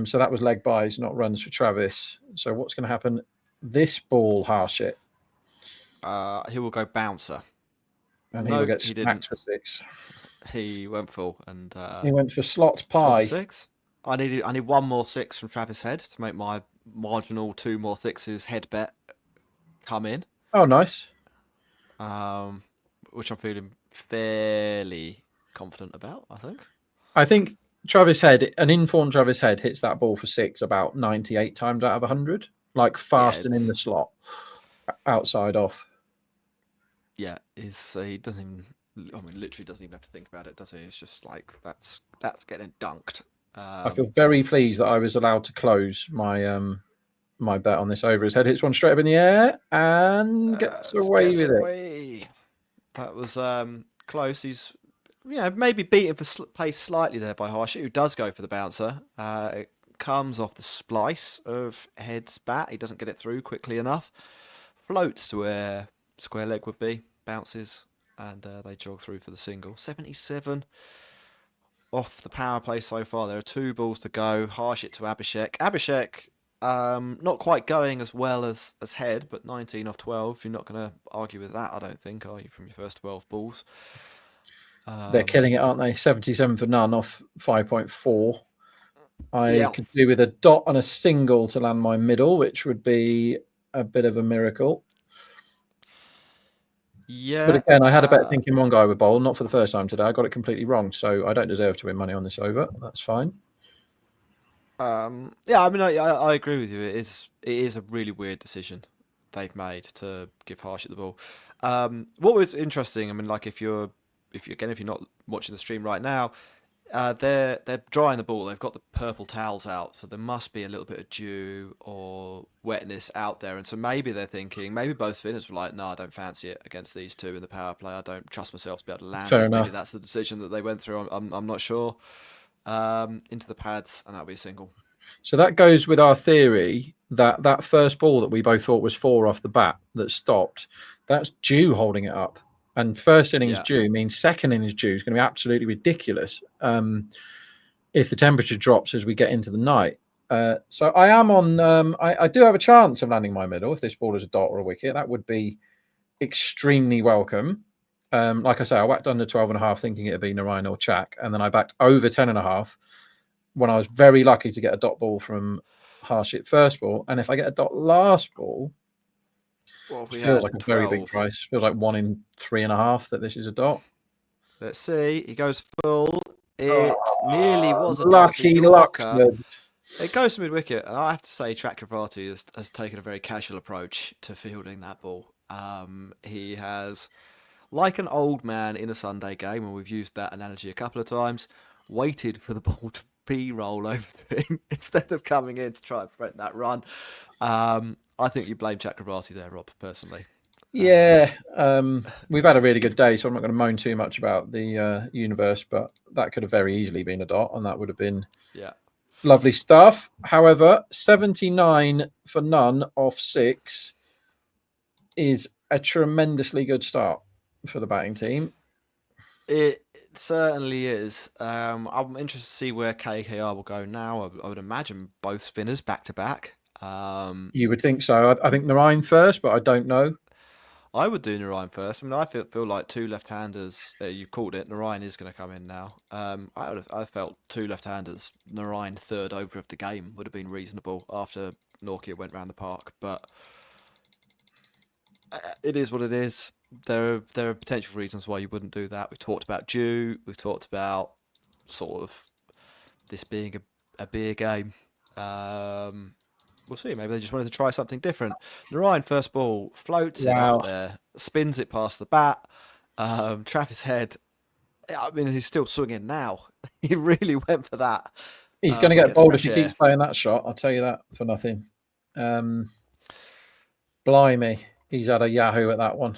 C: So that was leg buys, not runs for Travis. So what's going to happen? This ball, Harshit.
B: He will go bouncer.
C: And he will get smacked for 6.
B: He went full and
C: he went for slot pie.
B: 6. I need 1 more 6 from Travis Head to make my marginal 2 more 6s head bet come in.
C: Oh, nice.
B: Which I'm feeling fairly confident about,
C: I think Travis Head, an informed Travis Head, hits that ball for 6 about 98 times out of 100, like fast and in the slot, outside off.
B: Yeah, he doesn't. Literally doesn't even have to think about it, does he? It's just like that's getting dunked.
C: I feel very pleased that I was allowed to close my my bet on this over. His head hits one straight up in the air and gets away with it.
B: That was close. He's maybe beaten for pace slightly there by Harshit, who does go for the bouncer. It comes off the splice of Head's bat. He doesn't get it through quickly enough. Floats to where square leg would be. Bounces, and they jog through for the single. 77 off the power play so far. There are 2 balls to go. Harshit to Abhishek. Abhishek Not quite going as well as Head, but 19 off 12. You're not going to argue with that, I don't think, are you, from your first 12 balls?
C: They're killing it, aren't they? 77 for none off 5.4. I could do with a dot and a single to land my middle, which would be a bit of a miracle.
B: Yeah.
C: But again, I had a bet thinking one guy would bowl, not for the first time today. I got it completely wrong, so I don't deserve to win money on this over. That's fine.
B: Yeah, I mean, I agree with you. It is a really weird decision they've made to give Harsh at the ball. What was interesting, I mean, like if you're not watching the stream right now, they're drying the ball. They've got the purple towels out, so there must be a little bit of dew or wetness out there. And so maybe they're thinking, maybe both spinners were like, no, I don't fancy it against these two in the power play. I don't trust myself to be able to land
C: Fair
B: it. Maybe
C: enough.
B: that's the decision that they went through. I'm not sure. Into the pads, and that'll be a single.
C: So that goes with our theory that first ball that we both thought was 4 off the bat that stopped, that's Dew holding it up. And first innings Dew means second innings Dew is going to be absolutely ridiculous if the temperature drops as we get into the night. So I am on. I do have a chance of landing my middle if this ball is a dot or a wicket. That would be extremely welcome. Like I say, I whacked under 12.5 thinking it would be Narayan or Chak, and then I backed over 10.5 when I was very lucky to get a dot ball from Harshit first ball. And if I get a dot last ball, it feels like a 12. Very big price. Feels like 1 in 3.5 that this is a dot.
B: Let's see. He goes full. It nearly was a
C: lucky Luxford.
B: It goes to mid-wicket, and I have to say Chakravarti has taken a very casual approach to fielding that ball. He has, like an old man in a Sunday game, and we've used that analogy a couple of times, waited for the ball to roll over to him instead of coming in to try and prevent that run. I think you blame Chakravarti there, Rob, personally.
C: Yeah, we've had a really good day, so I'm not going to moan too much about the universe, but that could have very easily been a dot, and that would have been lovely stuff. However, 79 for none off 6 is a tremendously good start for the batting team.
B: It certainly is. I'm interested to see where KKR will go now. I would imagine both spinners back to back.
C: You would think so. I think Narayan first, but I don't know.
B: I would do Narayan first. I mean, I feel like 2 left-handers. You've called it. Narayan is going to come in now. I felt 2 left-handers. Narayan third over of the game would have been reasonable after Norkia went round the park. But it is what it is. There are potential reasons why you wouldn't do that. We've talked about Dew. We've talked about sort of this being a beer game. We'll see. Maybe they just wanted to try something different. Narayan first ball floats it up there, spins it past the bat. Travis Head, I mean, he's still swinging now. He really went for that.
C: He's going to get bowled if he keeps playing that shot. I'll tell you that for nothing. Blimey, he's had a yahoo at that one.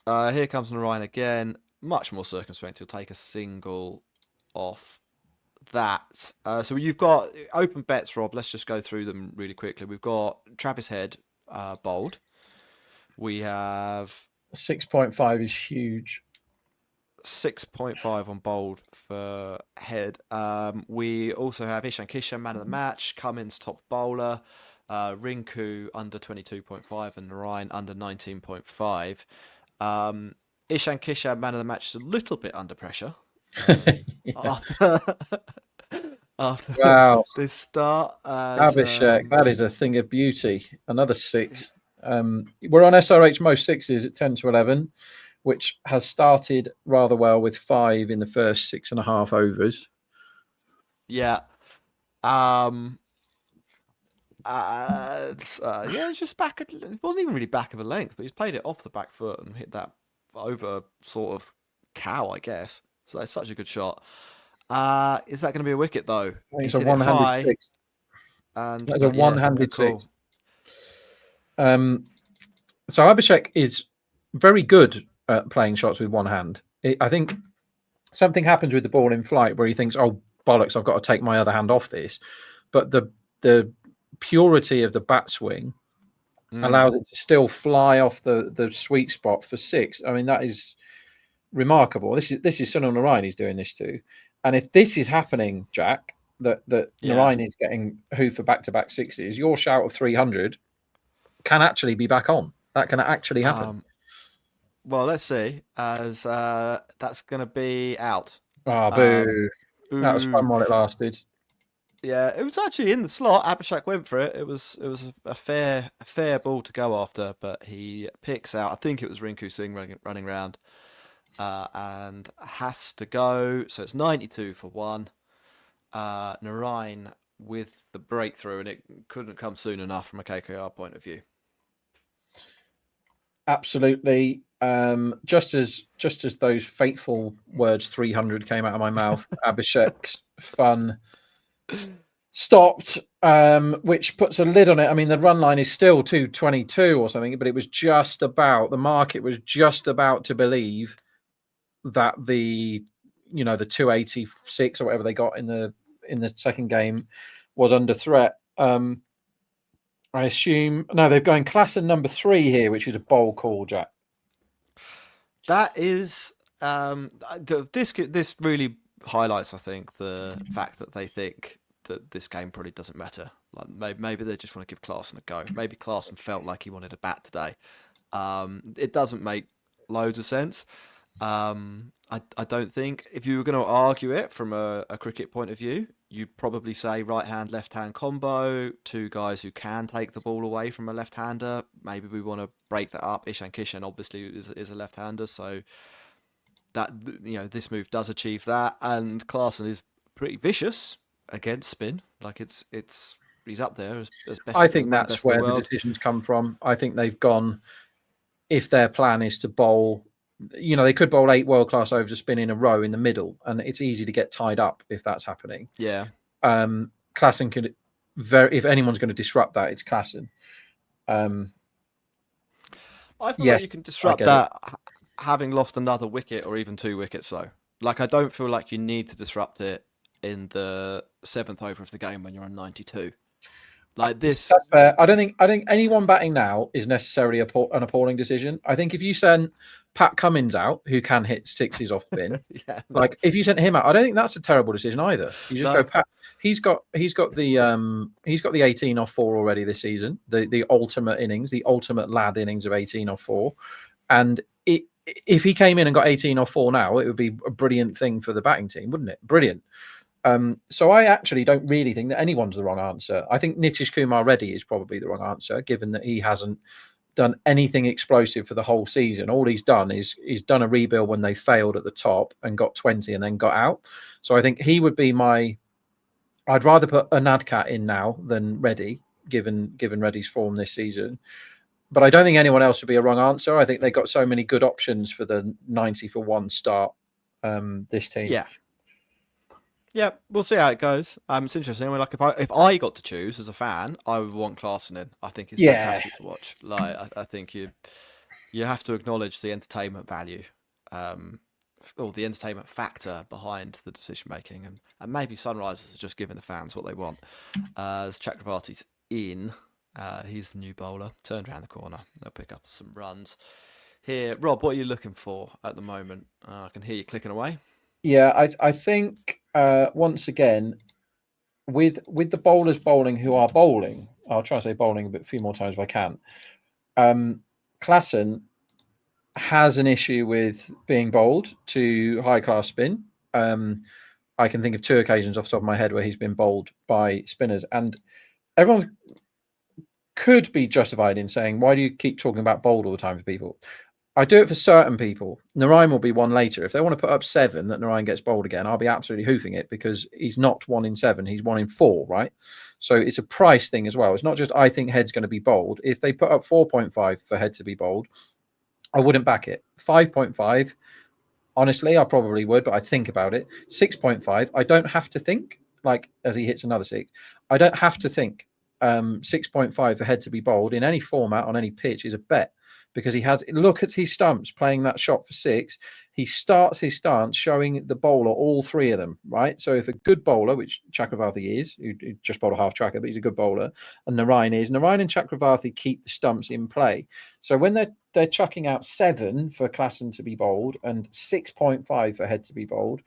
B: Here comes Narayan again. Much more circumspect. He'll take a single off that. So you've got open bets, Rob. Let's just go through them really quickly. We've got Travis Head bowled. We have
C: 6.5 is huge.
B: 6.5 on bowled for Head. We also have Ishan Kishan, man of the match. Cummins, top bowler. Rinku under 22.5 and Narayan under 19.5. Ishan Kishan, man of the match, is a little bit under pressure after this start.
C: Abhishek, that is a thing of beauty. Another 6. We're on SRH most 6s at 10 to 11, which has started rather well with 5 in the first 6.5 overs.
B: Yeah. It's just back. It wasn't even really back of a length, but he's played it off the back foot and hit that over sort of cow, I guess. So that's such a good shot. Is that going to be a wicket though?
C: It's a one-handed 6.
B: And
C: that's a one-handed 6. So Abhishek is very good at playing shots with one hand. I think something happens with the ball in flight where he thinks, "Oh bollocks, I've got to take my other hand off this." But the purity of the bat swing allows it to still fly off the sweet spot for 6. I mean, that is remarkable. This is Sunil Narayan he's doing this to. And if this is happening, Jack, that
B: Yeah.
C: Narayan is getting who for back-to-back sixes, your shout of 300 can actually be back on. That can actually happen.
B: Well, let's see, as that's going to be out.
C: Boo. That was fun
B: Boo.
C: while it lasted.
B: Yeah, it was actually in the slot. Abhishek went for it. It was a fair ball to go after, but he picks out. I think it was Rinku Singh running round, and has to go. So it's 92 for one. Narayan with the breakthrough, and it couldn't come soon enough from a KKR point of view.
C: Absolutely. Just as those fateful words 300 came out of my mouth, Abhishek's fun stopped, which puts a lid on it. I mean, the run line is still 222 or something, but it was just about, the market was just about to believe that the 286 or whatever they got in the second game was under threat. I assume they're going Klassen number 3 here, which is a bold call, Jack.
B: That is this really highlights, I think, the fact that they think that this game probably doesn't matter. Like maybe they just want to give Klaassen a go. Maybe Klaassen felt like he wanted a bat today. It doesn't make loads of sense. I don't think, if you were going to argue it from a cricket point of view, you'd probably say right hand, left hand combo, two guys who can take the ball away from a left hander. Maybe we want to break that up. Ishan Kishan obviously is a left hander, so that, this move does achieve that. And Klaassen is pretty vicious against spin. Like it's he's up there as best.
C: I think that's where the decisions come from. I think they've gone, if their plan is to bowl, they could bowl 8 world-class overs of spin in a row in the middle, and it's easy to get tied up if that's happening.
B: Yeah.
C: Klassen could, if anyone's going to disrupt that, it's Klassen.
B: I feel like you can disrupt that having lost another wicket or even 2 wickets, though. Like, I don't feel like you need to disrupt it in the 7th over of the game when you're on 92. Like this.
C: That's fair. I don't think anyone batting now is necessarily an appalling decision. I think if you send Pat Cummins out, who can hit sixes off spin, if you sent him out, I don't think that's a terrible decision either. You just go Pat. He's got the 18 off 4 already this season. The ultimate innings, the ultimate lad innings of 18 off 4, and if he came in and got 18 off 4 now, it would be a brilliant thing for the batting team, wouldn't it? Brilliant. So I actually don't really think that anyone's the wrong answer. I think Nitish Kumar Reddy is probably the wrong answer, given that he hasn't done anything explosive for the whole season. All he's done is he's done a rebuild when they failed at the top and got 20 and then got out. So I think he would be I'd rather put a Nadkat in now than Reddy, given Reddy's form this season. But I don't think anyone else would be a wrong answer. I think they got so many good options for the 90 for 1 start, this team.
B: Yeah, we'll see how it goes. It's interesting. I mean, like if I got to choose as a fan, I would want Klaassen in. I think it's fantastic to watch. Like I think you have to acknowledge the entertainment value, or the entertainment factor behind the decision making, and maybe Sunrisers are just giving the fans what they want. As Chakravarti's in, he's the new bowler. Turned around the corner, they'll pick up some runs. Here, Rob, what are you looking for at the moment? I can hear you clicking away.
C: Yeah, I think once again, with the bowlers bowling who are bowling, I'll try to say bowling a few more times if I can. Klassen has an issue with being bowled to high class spin. I can think of 2 occasions off the top of my head where he's been bowled by spinners, and everyone could be justified in saying, why do you keep talking about bowled all the time for people? I do it for certain people. Narayan will be one later. If they want to put up 7 that Narayan gets bowled again, I'll be absolutely hoofing it, because he's not 1 in 7. He's 1 in 4, right? So it's a price thing as well. It's not just I think Head's going to be bowled. If they put up 4.5 for Head to be bowled, I wouldn't back it. 5.5, honestly, I probably would, but I think about it. 6.5, I don't have to think, like as he hits another 6. I don't have to think. 6.5 for Head to be bowled in any format on any pitch is a bet. Because look at his stumps playing that shot for 6. He starts his stance showing the bowler all 3 of them, right? So if a good bowler, which Chakravarti is, who just bowled a half tracker, but he's a good bowler, and Narayan and Chakravarti keep the stumps in play. So when they're chucking out 7 for Klassen to be bowled and 6.5 for Head to be bowled,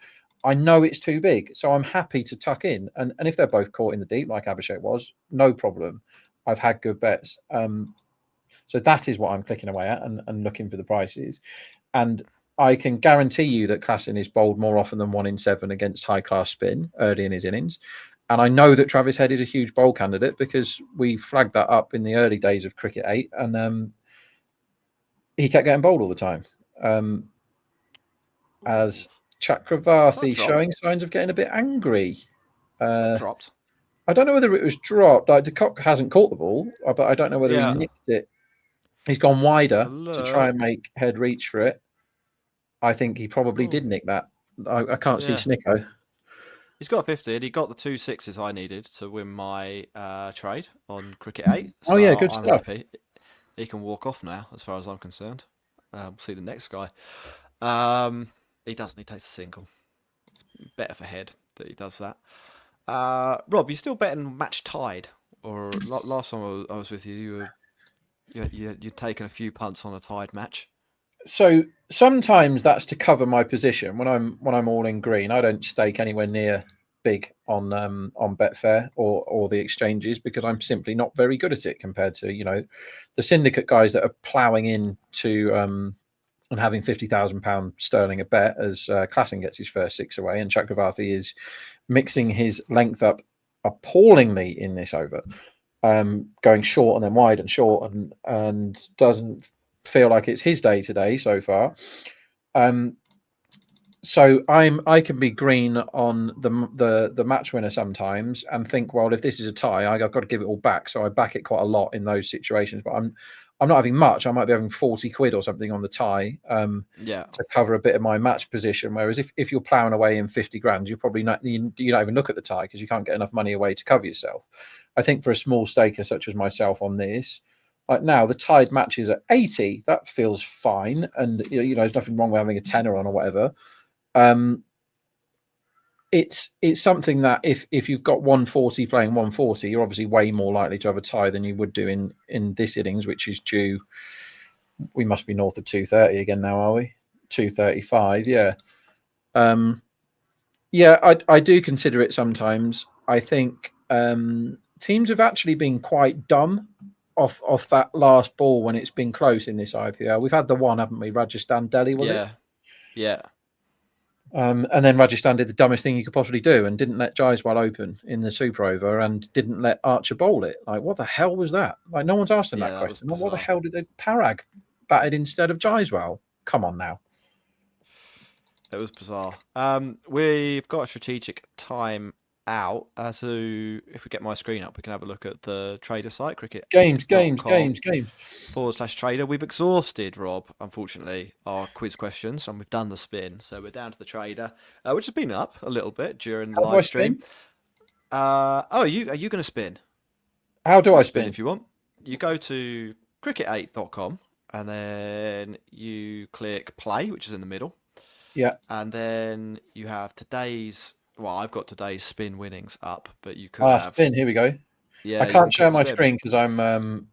C: I know it's too big, so I'm happy to tuck in. And if they're both caught in the deep, like Abhishek was, no problem. I've had good bets. So that is what I'm clicking away at and looking for the prices. And I can guarantee you that Klassen is bowled more often than 1 in 7 against high-class spin early in his innings. And I know that Travis Head is a huge bowl candidate because we flagged that up in the early days of Cricket8, and he kept getting bowled all the time. As Chakravarthi showing signs of getting a bit angry.
B: Dropped.
C: I don't know whether it was dropped. Like, De Kock hasn't caught the ball, but I don't know whether he nicked it. He's gone wider to try and make Head reach for it. I think he probably did nick that. I can't see Snicko.
B: He's got a 50, and he got the 2 6s I needed to win my trade on Cricket8. So
C: good
B: I'm
C: stuff.
B: happy. He can walk off now, as far as I'm concerned. We'll see the next guy. He doesn't. He takes a single. It's better for Head that he does that. Rob, you still betting match tied? Or last time I was with you, you'd taken a few punts on a tied match.
C: So sometimes that's to cover my position when I'm all in green. I don't stake anywhere near big on Betfair or the exchanges because I'm simply not very good at it compared to the syndicate guys that are ploughing into and having £50,000 sterling a bet as Klassen gets his first 6 away, and Chakravarthi is mixing his length up appallingly in this over, going short and then wide and short, and doesn't feel like it's his day today so far. So I can be green on the match winner sometimes and think, well, if this is a tie, I've got to give it all back. So I back it quite a lot in those situations. But I'm not having much. I might be having 40 quid or something on the tie to cover a bit of my match position. Whereas if you're ploughing away in 50 grand, you probably not you don't even look at the tie because you can't get enough money away to cover yourself. I think for a small staker such as myself on this, like now the tied matches at 80, that feels fine, and there's nothing wrong with having a tenner on or whatever. It's something that if you've got 140 playing 140, you're obviously way more likely to have a tie than you would do in this innings, which is due. We must be north of 230 again now, are we? 235, yeah. I do consider it sometimes. I think teams have actually been quite dumb off that last ball when it's been close in this IPL. We've had the one, haven't we? Rajasthan Delhi, was it?
B: Yeah.
C: And then Rajasthan did the dumbest thing you could possibly do and didn't let Jaiswal open in the super over and didn't let Archer bowl it. Like, what the hell was that? Like, no one's asked him that question. What the hell did they Parag batted instead of Jaiswal? Come on now.
B: It was bizarre. We've got a strategic time out. So if we get my screen up, we can have a look at the trader site, Cricket.
C: Games.
B: /trader. We've exhausted, Rob, unfortunately, our quiz questions, and we've done the spin. So we're down to the trader, which has been up a little bit during the live stream. Are you going to spin?
C: How do I spin?
B: If you want, you go to cricket8.com and then you click play, which is in the middle.
C: Yeah.
B: And then you have today's. Well, I've got today's spin winnings up, but you could have
C: spin. Here we go. Yeah, I can't share my screen because I'm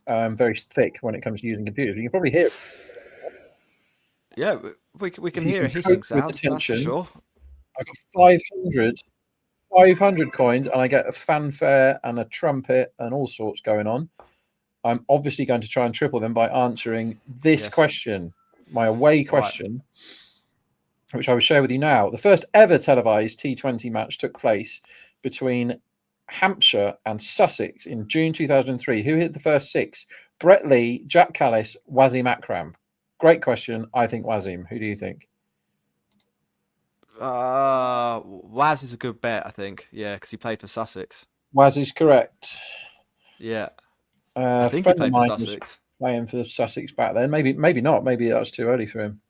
C: very thick when it comes to using computers. You can probably hear it.
B: Yeah, we can hear a hissing sound. That's for sure.
C: I got 500 coins, and I get a fanfare and a trumpet and all sorts going on. I'm obviously going to try and triple them by answering this question, my away question. Right. Which I will share with you now. The first ever televised T20 match took place between Hampshire and Sussex in June 2003. Who hit the first 6? Brett Lee, Jack Callis, Wasim Akram. Great question. I think Wasim. Who do you think?
B: Waz is a good bet, I think. Yeah, because he played for Sussex.
C: Waz is correct.
B: Yeah. I think he played for Sussex.
C: Playing for Sussex back then. Maybe not. Maybe that was too early for him.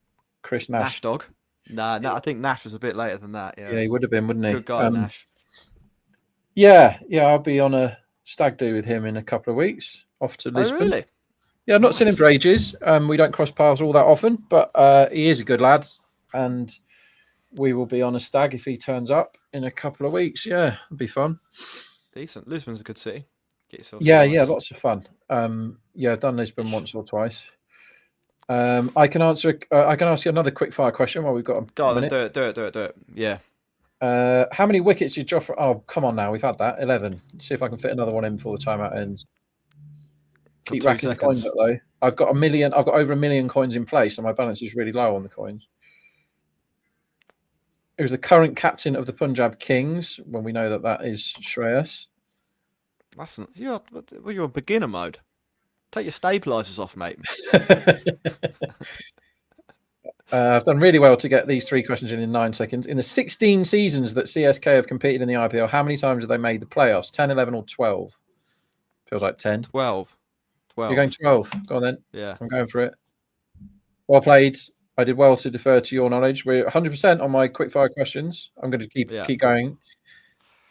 C: Chris Nash.
B: Nash dog. No, I think Nash was a bit later than that. Yeah,
C: he would have been, wouldn't he?
B: Good guy, Nash.
C: Yeah, I'll be on a stag do with him in a couple of weeks, off to Lisbon.
B: Oh, really?
C: Yeah, I've not seen him for ages. We don't cross paths all that often, but he is a good lad, and we will be on a stag if he turns up in a couple of weeks. Yeah, it'll be fun.
B: Decent. Lisbon's a good city. Get yourself.
C: Yeah, lots of fun. I've done Lisbon once or twice. I can ask you another quick fire question while we've got a minute.
B: Do it. Yeah.
C: How many wickets did Joffrey? Oh, come on now. We've had that. 11. Let's see if I can fit another one in before the timeout ends.
B: Got
C: Keep
B: 2
C: racking the coins
B: seconds.
C: up, though. I've got over 1 million coins in place, and my balance is really low on the coins. It was the current captain of the Punjab Kings, when we know that is Shreyas.
B: You're on beginner mode. Take your stabilizers off, mate.
C: I've done really well to get these 3 questions in 9 seconds. In the 16 seasons that CSK have competed in the IPL, how many times have they made the playoffs? 10, 11, or 12? Feels like 10.
B: 12.
C: You're going 12. Go on then.
B: Yeah.
C: I'm going for it. Well played. I did well to defer to your knowledge. We're 100% on my quickfire questions. I'm going to keep going.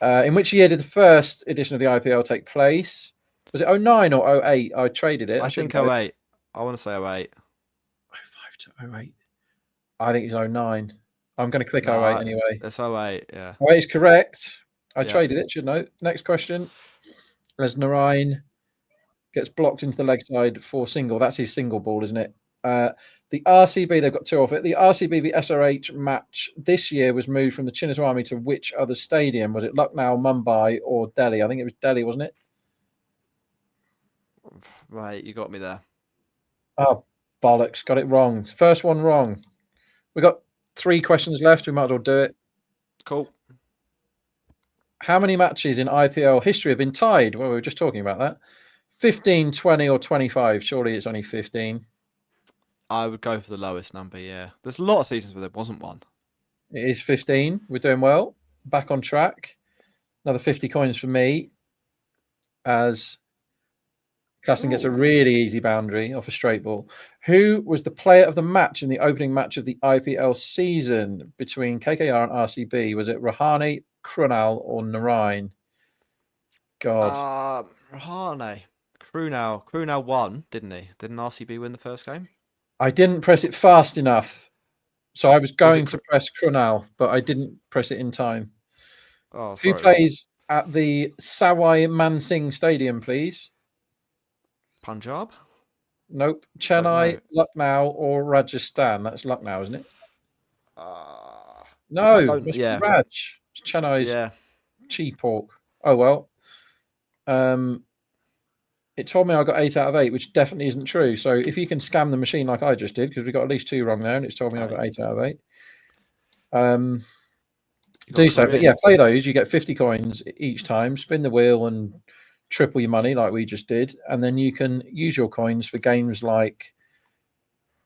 C: In which year did the first edition of the IPL take place? Was it 09 or 08? I traded it.
B: I think 08. I want to say 08.
C: 05 to 08. I think it's 09. I'm going to click 08 anyway.
B: It's 08, yeah.
C: 08 is correct. I traded it, should know. Next question. As Narayan gets blocked into the leg side for single. That's his single ball, isn't it? The RCB, they've got 2 of it. The RCB v SRH match this year was moved from the Chinnaswamy to which other stadium? Was it Lucknow, Mumbai, or Delhi? I think it was Delhi, wasn't it?
B: Right, you got me there.
C: Oh, bollocks. Got it wrong. First one wrong. We've got 3 questions left. We might as well do it.
B: Cool.
C: How many matches in IPL history have been tied? Well, we were just talking about that. 15, 20, or 25? Surely it's only 15.
B: I would go for the lowest number, yeah. There's a lot of seasons where there wasn't one.
C: It is 15. We're doing well. Back on track. Another 50 coins for me. As Klassen gets a really easy boundary off a straight ball. Who was the player of the match in the opening match of the IPL season between KKR and RCB? Was it Rahane, Krunal, or Narayan? God.
B: Rahane. Krunal won, didn't he? Didn't RCB win the first game?
C: I didn't press it fast enough. So I was going to press Krunal, but I didn't press it in time.
B: Oh, sorry.
C: Who plays at the Sawai Mansingh Stadium, please?
B: Punjab?
C: Nope. Chennai, Lucknow, or Rajasthan. That's Lucknow, isn't it? No, it must be Raj. It's Chennai's cheap pork. Oh, well. It told me I got 8 out of 8, which definitely isn't true. So if you can scam the machine like I just did, because we got at least 2 wrong there, and it's told me I got 8 out of 8. Do so. But yeah, play those. You get 50 coins each time. Spin the wheel and triple your money like we just did. And then you can use your coins for games like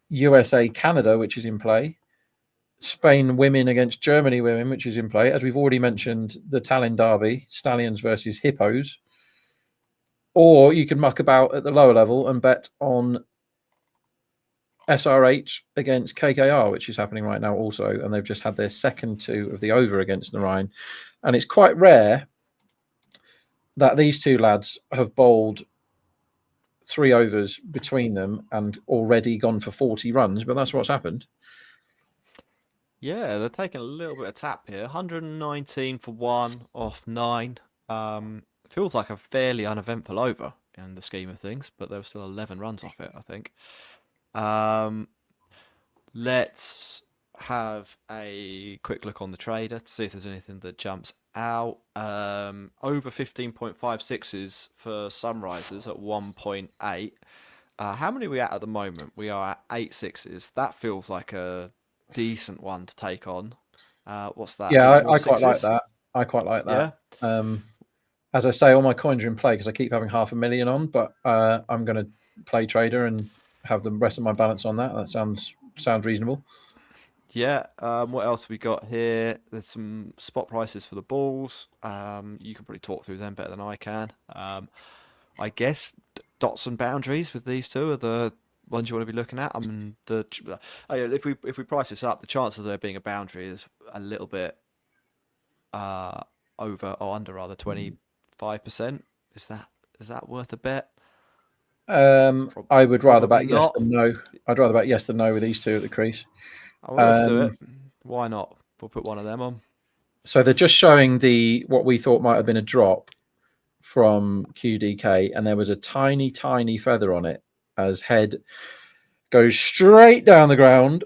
C: USA Canada, which is in play. Spain women against Germany women, which is in play. As we've already mentioned, the Tallinn Derby, Stallions versus Hippos. Or you can muck about at the lower level and bet on SRH against KKR, which is happening right now also. And they've just had their second 2 of the over against Narayan. And it's quite rare that these 2 lads have bowled 3 overs between them and already gone for 40 runs. But that's what's happened.
B: Yeah, they're taking a little bit of tap here. 119 for 1 off 9. Feels like a fairly uneventful over in the scheme of things, but there were still 11 runs off it, I think. Let's have a quick look on the trader to see if there's anything that jumps out. Over 15.56s for Sunrisers at 1.8. How many are we at the moment? We are at 8 sixes. That feels like a decent one to take on. What's that?
C: Yeah, I quite like that. I quite like that. Yeah. As I say, all my coins are in play because I keep having 500,000 on, but I'm going to play trader and have the rest of my balance on that. That sounds reasonable.
B: Yeah. What else we got here? There's some spot prices for the balls. You can probably talk through them better than I can. I guess dots and boundaries with these 2 are the ones you want to be looking at. I mean, if we price this up, the chance of there being a boundary is a little bit over or under rather 25%. Is that worth a bet?
C: I would rather bet yes than no. I'd rather bet yes than no with these 2 at the crease.
B: Oh, well, let's do it. Why not? We'll put one of them on.
C: So they're just showing what we thought might have been a drop from QDK, and there was a tiny, tiny feather on it as head goes straight down the ground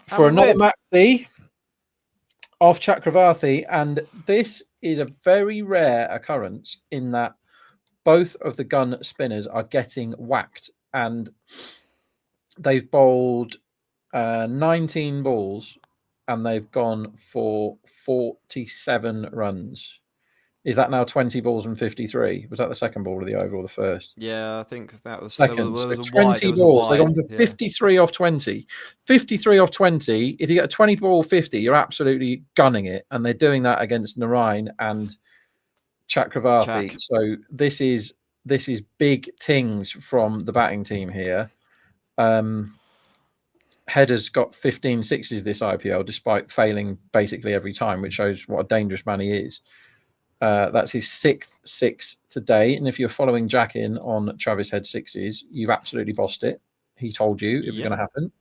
C: for another Maxi. off Chakravarthi, and this is a very rare occurrence in that both of the gun spinners are getting whacked, and they've bowled 19 balls and they've gone for 47 runs. Is that now 20 balls and 53? Was that the second ball of the over or the first?
B: Yeah, I think that was
C: Second.
B: There
C: So
B: was
C: 20 balls. They've gone for
B: yeah.
C: 53 off 20. 53 off 20. If you get a 20 ball 50, you're absolutely gunning it. And they're doing that against Narain and Chakravarthi.
B: Chak.
C: So this is big tings from the batting team here. Header's got 15 sixes this IPL, despite failing basically every time, which shows what a dangerous man he is. That's his 6th six today. And if you're following Jack in on Travis Head sixes, you've absolutely bossed it. He told you it was going to happen.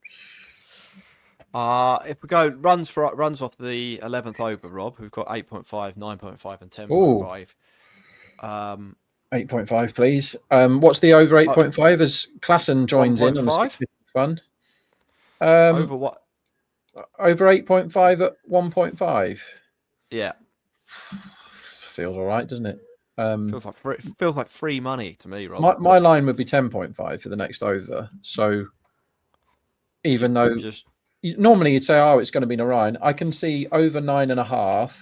B: If we go runs off the 11th over, Rob, we've got 8.5, 9.5, and 10.5.
C: 8.5, please. What's the over 8.5 as Klassen joins in on the 650 fund?
B: Over what?
C: Over 8.5 at 1.5.
B: Yeah.
C: Feels all right, doesn't it?
B: Feels like free money to me, Rob.
C: My line would be 10.5 for the next over. So even though normally you'd say, oh, it's going to be Narain, I can see over 9.5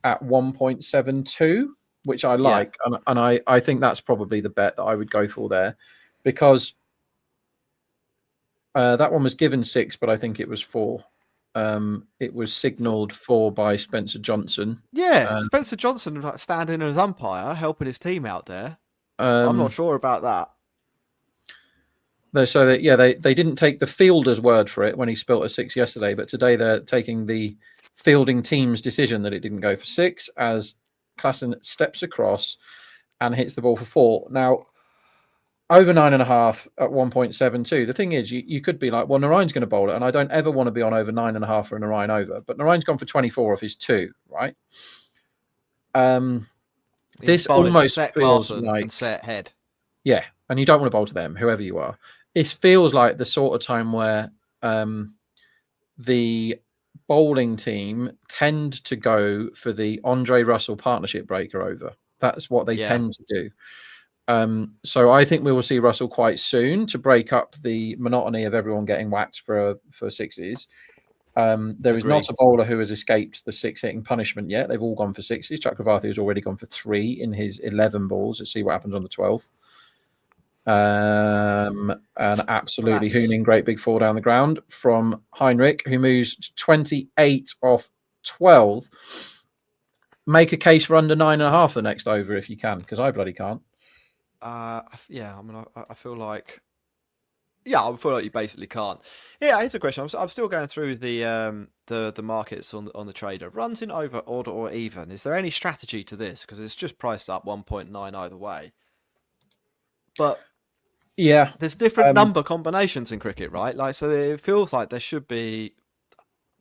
C: at 1.72, which I like. Yeah. And I think that's probably the bet that I would go for there, because that one was given 6, but I think it was 4. It was signalled 4 by Spencer Johnson.
B: Yeah, Spencer Johnson standing as umpire, helping his team out there. I'm not sure about that.
C: So that they didn't take the fielder's word for it when he spilt a 6 yesterday, but today they're taking the fielding team's decision that it didn't go for 6, as Klassen steps across and hits the ball for 4. Now, over 9.5 at 1.72. The thing is, you could be like, well, Narain's going to bowl it, and I don't ever want to be on over 9.5 for a Narain over. But Narain's gone for 24 off his 2, right? This almost feels like
B: and set Head.
C: Yeah, and you don't want to bowl to them, whoever you are. It feels like the sort of time where the bowling team tend to go for the Andre Russell partnership breaker over. That's what they tend to do. So I think we will see Russell quite soon to break up the monotony of everyone getting whacked for sixes. There is not a bowler who has escaped the 6 hitting punishment yet. They've all gone for 6s. Chakravarthi has already gone for 3 in his 11 balls. Let's see what happens on the 12th. And absolutely hooning great big 4 down the ground from Heinrich, who moves to 28 off 12. Make a case for under 9.5 the next over if you can, because I bloody can't.
B: I feel like you basically can't. Yeah, here's a question. I'm still going through the markets on the trader. Runs in over, odd, or even. Is there any strategy to this? Because it's just priced up 1.9 either way. But
C: yeah,
B: there's different number combinations in cricket, right? Like, so it feels like there should be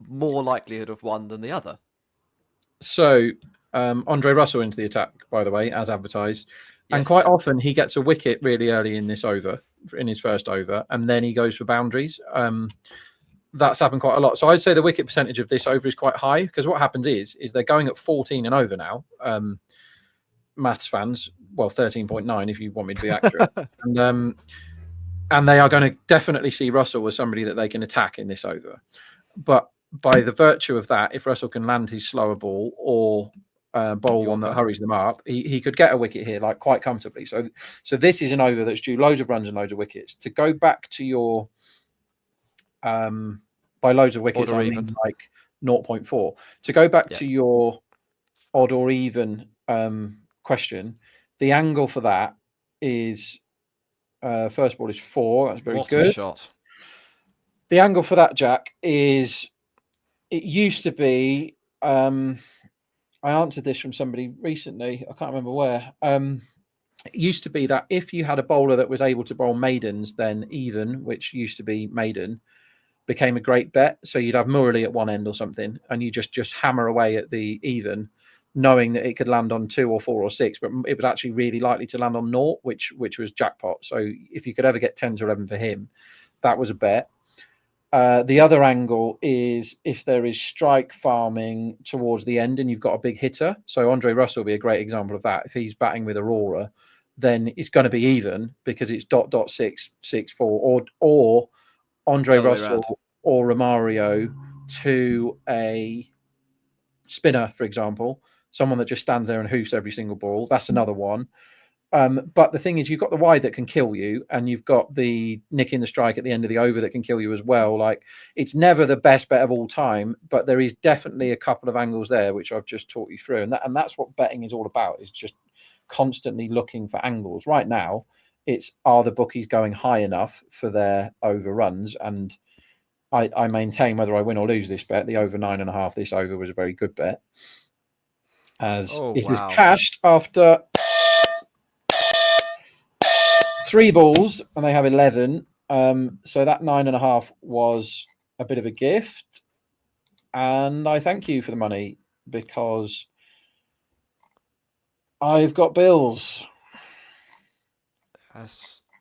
B: more likelihood of one than the other.
C: So Andre Russell into the attack, by the way, as advertised. And quite often he gets a wicket really early in this over, in his first over, and then he goes for boundaries. That's happened quite a lot. So I'd say the wicket percentage of this over is quite high, because what happens is they're going at 14 and over now. Maths fans, well, 13.9 if you want me to be accurate. And they are going to definitely see Russell as somebody that they can attack in this over. But by the virtue of that, if Russell can land his slower ball or bowl one that hurries them up, he could get a wicket here, like, quite comfortably. So this is an over that's due loads of runs and loads of wickets. To go back to your by loads of wickets, I mean like 0.4. To go back to your odd or even question, the angle for that is first ball is 4. That's very good.
B: What a shot.
C: The angle for that, Jack, is it used to be. I answered this from somebody recently. I can't remember where. It used to be that if you had a bowler that was able to bowl maidens, then even, which used to be maiden, became a great bet. So you'd have Murali at one end or something, and you just hammer away at the even, knowing that it could land on 2 or 4 or 6, but it was actually really likely to land on 0, which was jackpot. So if you could ever get 10 to 11 for him, that was a bet. The other angle is if there is strike farming towards the end and you've got a big hitter. So Andre Russell will be a great example of that. If he's batting with Aurora, then it's going to be even because it's ... 664 or Andre
B: The other way
C: Russell
B: round.
C: or Romario to a spinner, for example, someone that just stands there and hoofs every single ball. That's another one. But the thing is, you've got the wide that can kill you, and you've got the nick in the strike at the end of the over that can kill you as well. Like, it's never the best bet of all time, but there is definitely a couple of angles there which I've just taught you through, and that's what betting is all about. Is just constantly looking for angles. Right now, it's are the bookies going high enough for their overruns, and I maintain whether I win or lose this bet, the over 9.5. This over was a very good bet, as it is cashed after 3 balls and they have 11. So that 9.5 was a bit of a gift, and I thank you for the money because I've got bills.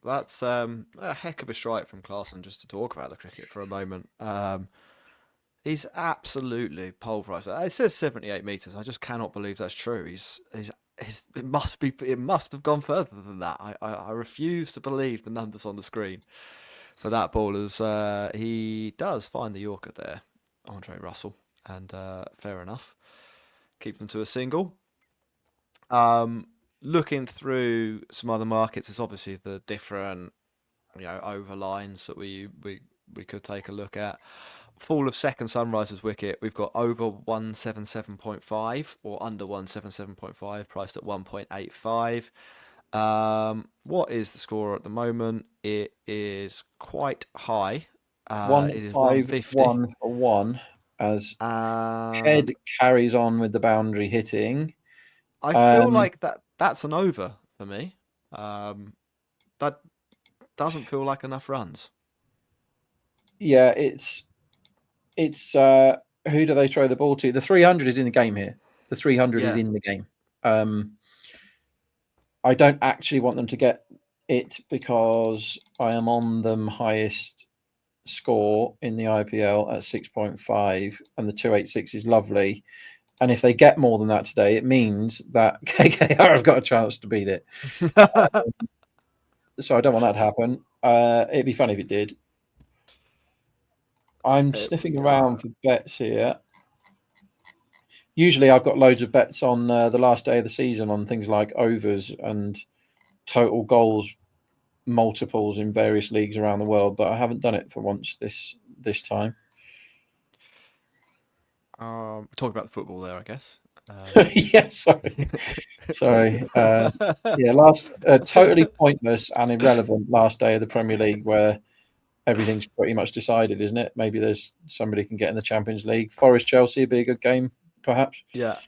B: That's a heck of a strike from Klaassen just to talk about the cricket for a moment. He's absolutely pulverised. It says 78 metres. I just cannot believe that's true. It must have gone further than that. I refuse to believe the numbers on the screen for that ball, as he does find the Yorker there, Andre Russell, and fair enough. Keep them to a single. Looking through some other markets, it's obviously the different, over lines that we could take a look at. Fall of second Sunrisers wicket, we've got over 177.5 or under 177.5, priced at 1.85. What is the score at the moment? It is quite high. It is 150.
C: 151 for 1 as Head carries on with the boundary hitting.
B: I feel like that's an over for me. That doesn't feel like enough runs.
C: Yeah, it's who do they throw the ball to? The 300 is in the game here. The 300 is in the game. I don't actually want them to get it because I am on them highest score in the IPL at 6.5, and the 286 is lovely. And if they get more than that today, it means that KKR have got a chance to beat it. So I don't want that to happen. It'd be funny if it did. I'm sniffing around for bets here. Usually I've got loads of bets on the last day of the season on things like overs and total goals multiples in various leagues around the world, but I haven't done it for once this time.
B: Talking about the football there, I guess.
C: Yeah, sorry. Last totally pointless and irrelevant last day of the Premier League where everything's pretty much decided, isn't it? Maybe there's somebody can get in the Champions League. Forest Chelsea would be a good game, perhaps.
B: Yeah.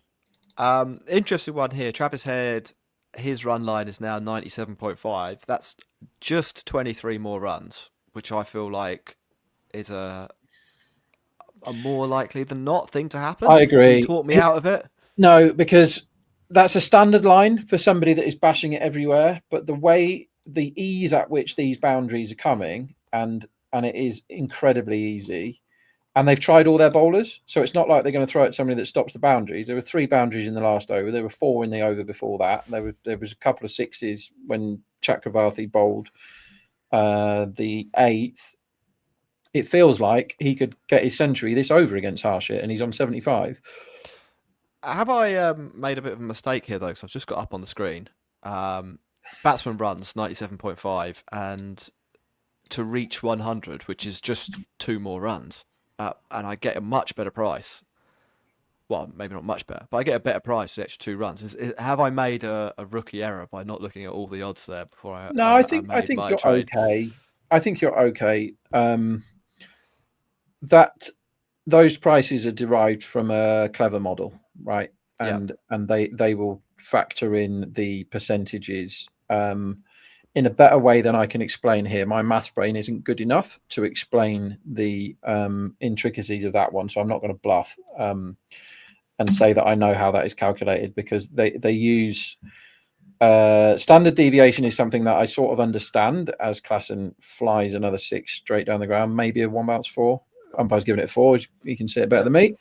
B: Interesting one here. Travis Head, his run line is now 97.5. That's just 23 more runs, which I feel like is a more likely than not thing to happen.
C: I agree.
B: You talk me out of it.
C: No, because that's a standard line for somebody that is bashing it everywhere. But the ease at which these boundaries are coming, and it is incredibly easy. And they've tried all their bowlers, so it's not like they're going to throw at somebody that stops the boundaries. There were 3 boundaries in the last over. There were 4 in the over before that. There was a couple of 6s when Chakravarti bowled the 8th. It feels like he could get his century this over against Harshit, and he's on 75.
B: Have I made a bit of a mistake here, though? Because I've just got up on the screen. Batsman runs 97.5, and to reach 100, which is just 2 more runs, and I get a much better price. Well, maybe not much better, but I get a better price for the extra 2 runs. Have I made a rookie error by not looking at all the odds there before I?
C: No, I think you're
B: trade?
C: okay. I think you're okay. That those prices are derived from a clever model, right? And they will factor in the percentages in a better way than I can explain here. My maths brain isn't good enough to explain the intricacies of that one, so I'm not going to bluff and say that I know how that is calculated, because they use Standard deviation is something that I sort of understand, as Klassen flies another 6 straight down the ground, maybe a 1 bounce 4. Umpire's giving it 4. You can see it better than me.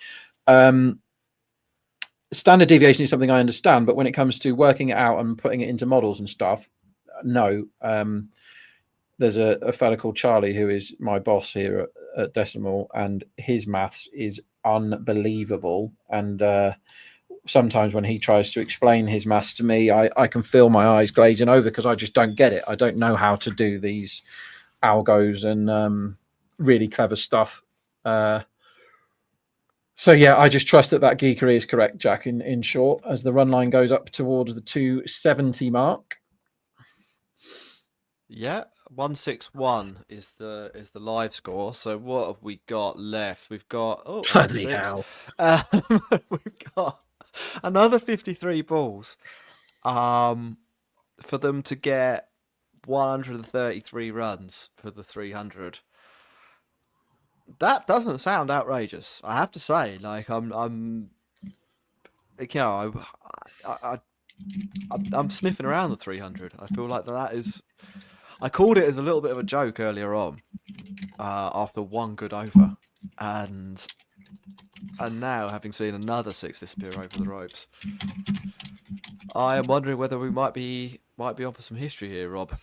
C: Standard deviation is something I understand, but when it comes to working it out and putting it into models and stuff, no. There's a fella called Charlie who is my boss here at Decimal, and his maths is unbelievable. And sometimes when he tries to explain his maths to me, I can feel my eyes glazing over because I just don't get it. I don't know how to do these algos and really clever stuff. So yeah, I just trust that geekery is correct, Jack, in short, as the run line goes up towards the 270 mark.
B: Yeah, 161 is the live score. So what have we got left? We've got
C: Bloody hell.
B: We've got another 53 balls. For them to get 133 runs for the 300. That doesn't sound outrageous, I have to say. Like I'm sniffing around the 300. I feel like that is. I called it as a little bit of a joke earlier on, after one good over, and now having seen another 6 disappear over the ropes, I am wondering whether we might be on for some history here, Rob.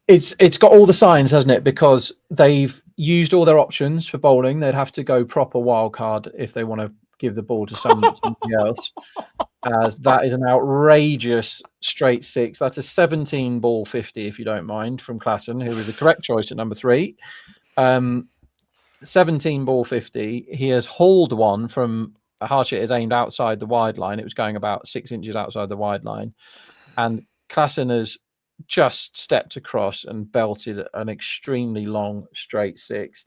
C: It's got all the signs, hasn't it? Because they've used all their options for bowling. They'd have to go proper wild card if they want to give the ball to somebody else. As that is an outrageous straight 6. That's a 17 ball 50, if you don't mind, from Klassen, who was the correct choice at number 3. 17 ball 50. He has hauled one from a hard hit is aimed outside the wide line. It was going about 6 inches outside the wide line, and Klassen has just stepped across and belted an extremely long straight 6.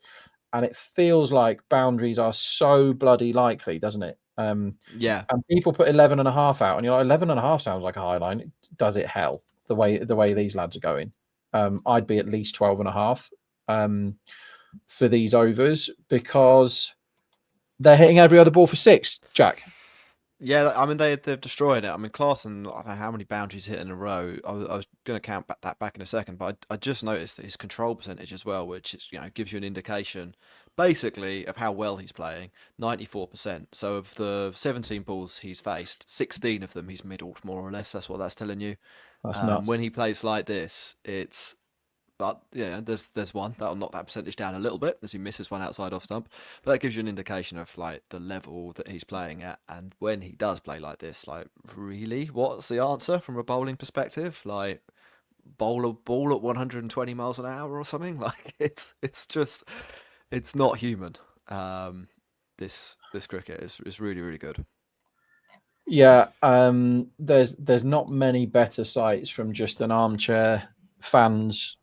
C: And it feels like boundaries are so bloody likely, doesn't it?
B: Yeah.
C: And people put 11.5 out, and you're like, 11.5 sounds like a high line. Does it hell the way these lads are going? I'd be at least 12.5 for these overs, because they're hitting every other ball for 6, Jack.
B: Yeah, I mean they've destroyed it. I mean Klassen, I don't know how many boundaries hit in a row. I was going to count that back in a second, but I just noticed that his control percentage as well, which is, gives you an indication, basically, of how well he's playing. 94%. So of the 17 balls he's faced, 16 of them he's middled, more or less. That's what that's telling you.
C: That's nuts.
B: When he plays like this, but yeah, there's one that'll knock that percentage down a little bit as he misses one outside off stump. But that gives you an indication of like the level that he's playing at. And when he does play like this, like really, what's the answer from a bowling perspective? Like bowl a ball at 120 miles an hour or something? Like it's not human. This cricket is really, really good.
C: Yeah, there's not many better sights from just an armchair fan's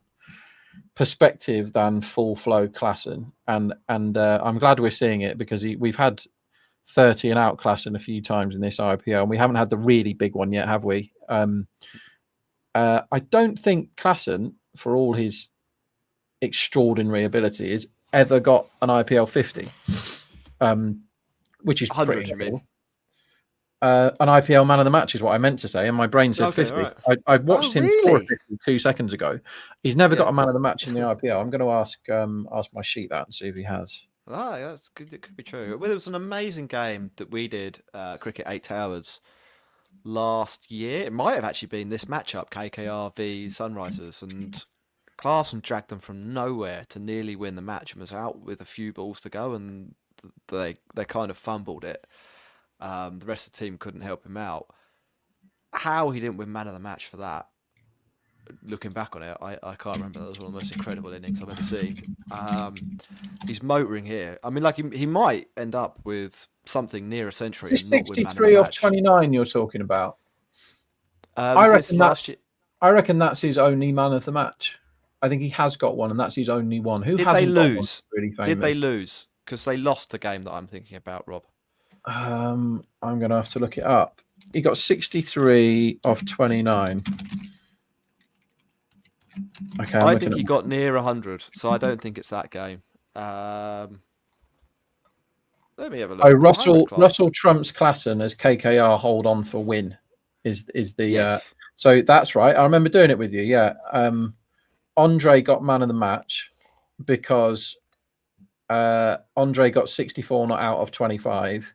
C: perspective than full flow Klassen, and I'm glad we're seeing it, because we've had 30 and out Klassen a few times in this IPL, and we haven't had the really big one yet, have we? I don't think Klassen, for all his extraordinary abilities, ever got an IPL 50, which is
B: 100, you mean?
C: An IPL man of the match is what I meant to say, and my brain said 50. Right. I watched him score 50 2 seconds ago. He's never got a man of the match in the IPL. I'm going to ask my sheet that and see if he has.
B: Ah, yeah, that's good. It could be true. Well, it was an amazing game that we did, Cricket8 Towers, last year. It might have actually been this matchup, KKR v Sunrisers, and Klassen dragged them from nowhere to nearly win the match and was out with a few balls to go, and they kind of fumbled it. The rest of the team couldn't help him out. How he didn't win man of the match for that, looking back on it, I can't remember. That was one of the most incredible innings I've ever seen. He's motoring here. I mean, like he might end up with something near a century.
C: Is 63 off 29 you're talking about? I reckon that's his only man of the match. I think he has got one, and that's his only one. Who
B: did they lose? Really famous? Did they lose? Because they lost the game that I'm thinking about, Rob.
C: I'm going to have to look it up. He got 63 off 29. Okay,
B: I think he got near 100, so I don't think it's that game. Let me have a look.
C: Oh, Russell trumps Klassen as KKR hold on for win. Is the
B: Yes.
C: so that's right. I remember doing it with you. Yeah. Andre got man of the match because Andre got 64 not out of 25,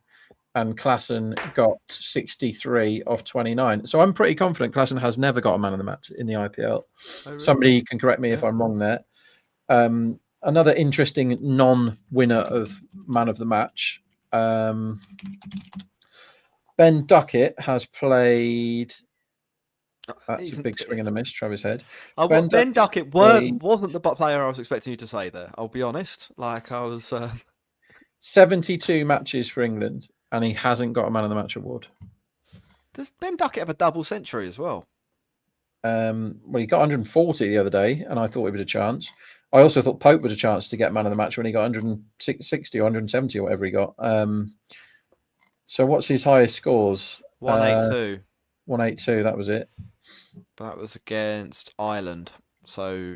C: and Klassen got 63 of 29. So I'm pretty confident Klassen has never got a man of the match in the IPL.
B: Oh, really?
C: Somebody can correct me if
B: Yeah.
C: I'm wrong there. Another interesting non-winner of man of the match. Ben Duckett has played. That's a big swing and a miss, Travis Head.
B: Ben Duckett wasn't the player I was expecting you to say there. I'll be honest. Like I was
C: 72 matches for England, and he hasn't got a man of the match award.
B: Does Ben Duckett have a double century as well?
C: Well, he got 140 the other day, and I thought it was a chance. I also thought Pope was a chance to get man of the match when he got 160 or 170 or whatever he got. So what's his highest scores?
B: 182.
C: 182, that was it.
B: That was against Ireland. So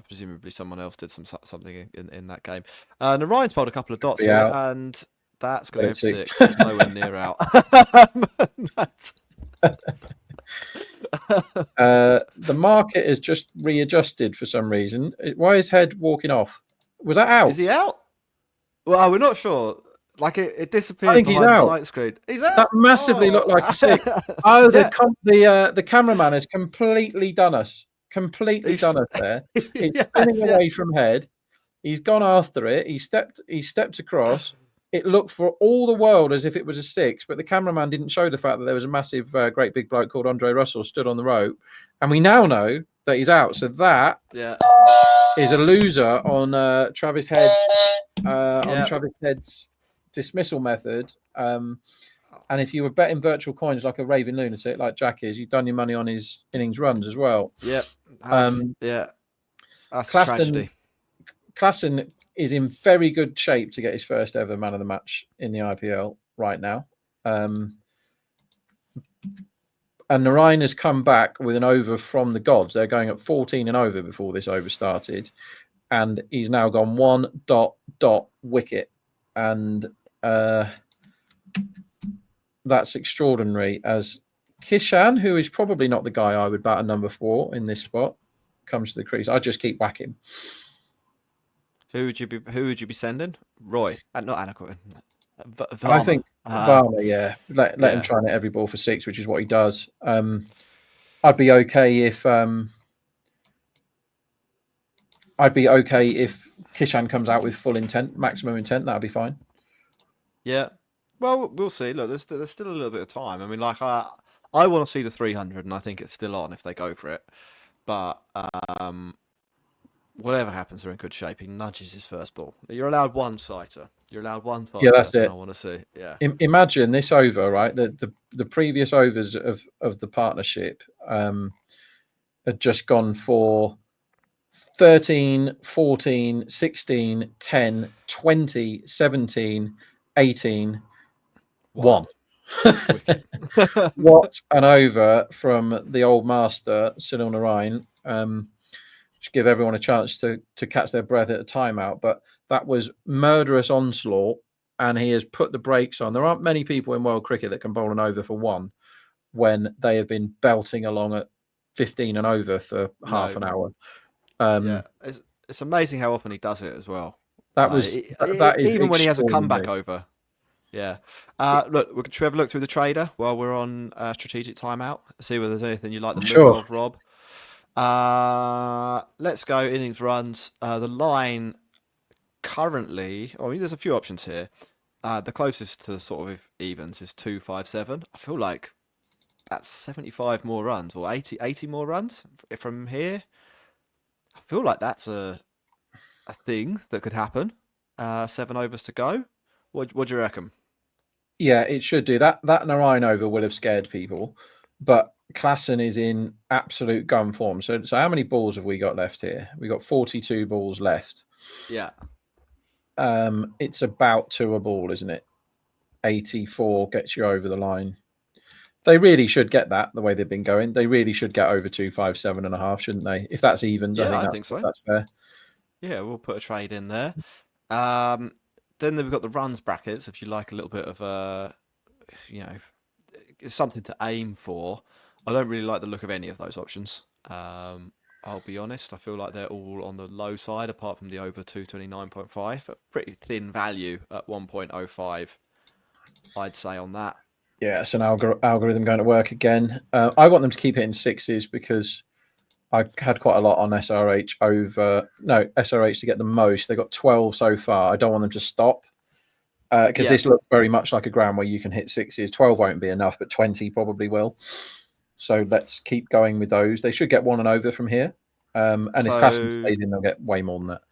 B: presumably someone else did something in that game. Ryan's pulled a couple of dots here, and that's going to have 6. It's nowhere near out.
C: The market has just readjusted for some reason. Why is Head walking off? Was that out?
B: Is he out? Well, we're not sure. Like it disappeared
C: I think
B: behind
C: he's
B: the
C: out.
B: sight screen. He's out.
C: That massively looked like a 6. Oh, the cameraman has completely done us. Done us there. It's spinning away from Head. He's gone after it. He stepped across. It looked for all the world as if it was a 6, but the cameraman didn't show the fact that there was a massive, great big bloke called Andre Russell stood on the rope. And we now know that he's out. So that is a loser on Travis Head. On Travis Head's dismissal method. And if you were betting virtual coins like a raving lunatic, like Jack is, you've done your money on his innings runs as well.
B: Yep. That's tragedy.
C: Klassen is in very good shape to get his first ever man of the match in the IPL right now. And Narayan has come back with an over from the gods. They're going at 14 and over before this over started. And he's now gone 1 ... wicket. And that's extraordinary, as Kishan, who is probably not the guy I would bat a number 4 in this spot, comes to the crease. I just keep whacking.
B: Who would you be sending? Roy, not Anakoy.
C: I think Varma, yeah. Let him try and hit every ball for 6, which is what he does. I'd be okay if Kishan comes out with full intent, maximum intent. That'd be fine.
B: Yeah. Well, we'll see. Look, there's still a little bit of time. I mean, like I want to see the 300, and I think it's still on if they go for it. But whatever happens, they're in good shape. He nudges his first ball. You're allowed one sighter. You're allowed one sighter.
C: Yeah, that's it.
B: I want to see. Yeah.
C: Imagine this over, right? The previous overs of the partnership had just gone for 13, 14, 16, 10, 20, 17, 18, 1. What an over from the old master, Sunil Narayan. Just give everyone a chance to catch their breath at a timeout. But that was murderous onslaught, and he has put the brakes on. There aren't many people in world cricket that can bowl an over for 1 when they have been belting along at 15 and over for half an hour.
B: It's amazing how often he does it as well.
C: That is
B: even when he has a comeback over. Yeah. Look, should we have a look through the trader while we're on strategic timeout? See whether there's anything you like the look of, Rob. Let's go innings runs. The line currently, I mean, there's a few options here. The closest to sort of evens is 257. I feel like that's 75 more runs or 80 more runs from here. I feel like that's a thing that could happen. 7 overs to go. What do you reckon?
C: Yeah, it should do. That Narayan over would have scared people, but Klassen is in absolute gun form. So how many balls have we got left here? We got 42 balls left.
B: Yeah.
C: It's about 2 a ball, isn't it? 84 gets you over the line. They really should get that the way they've been going. They really should get over 257.5, shouldn't they? If that's evens, I think so. That's fair.
B: Yeah, we'll put a trade in there. Then we've got the runs brackets. If you like a little bit of it's something to aim for. I don't really like the look of any of those options. I'll be honest. I feel like they're all on the low side, apart from the over 229.5, but pretty thin value at 1.05. I'd say on that.
C: Yeah, it's an algorithm going to work again. I want them to keep hitting sixes because I had quite a lot on SRH SRH to get the most. They got 12 so far. I don't want them to stop because this looks very much like a ground where you can hit sixes. 12 won't be enough, but 20 probably will. So let's keep going with those. They should get 1 and over from here. And if Classen stays in, they'll get way more than that.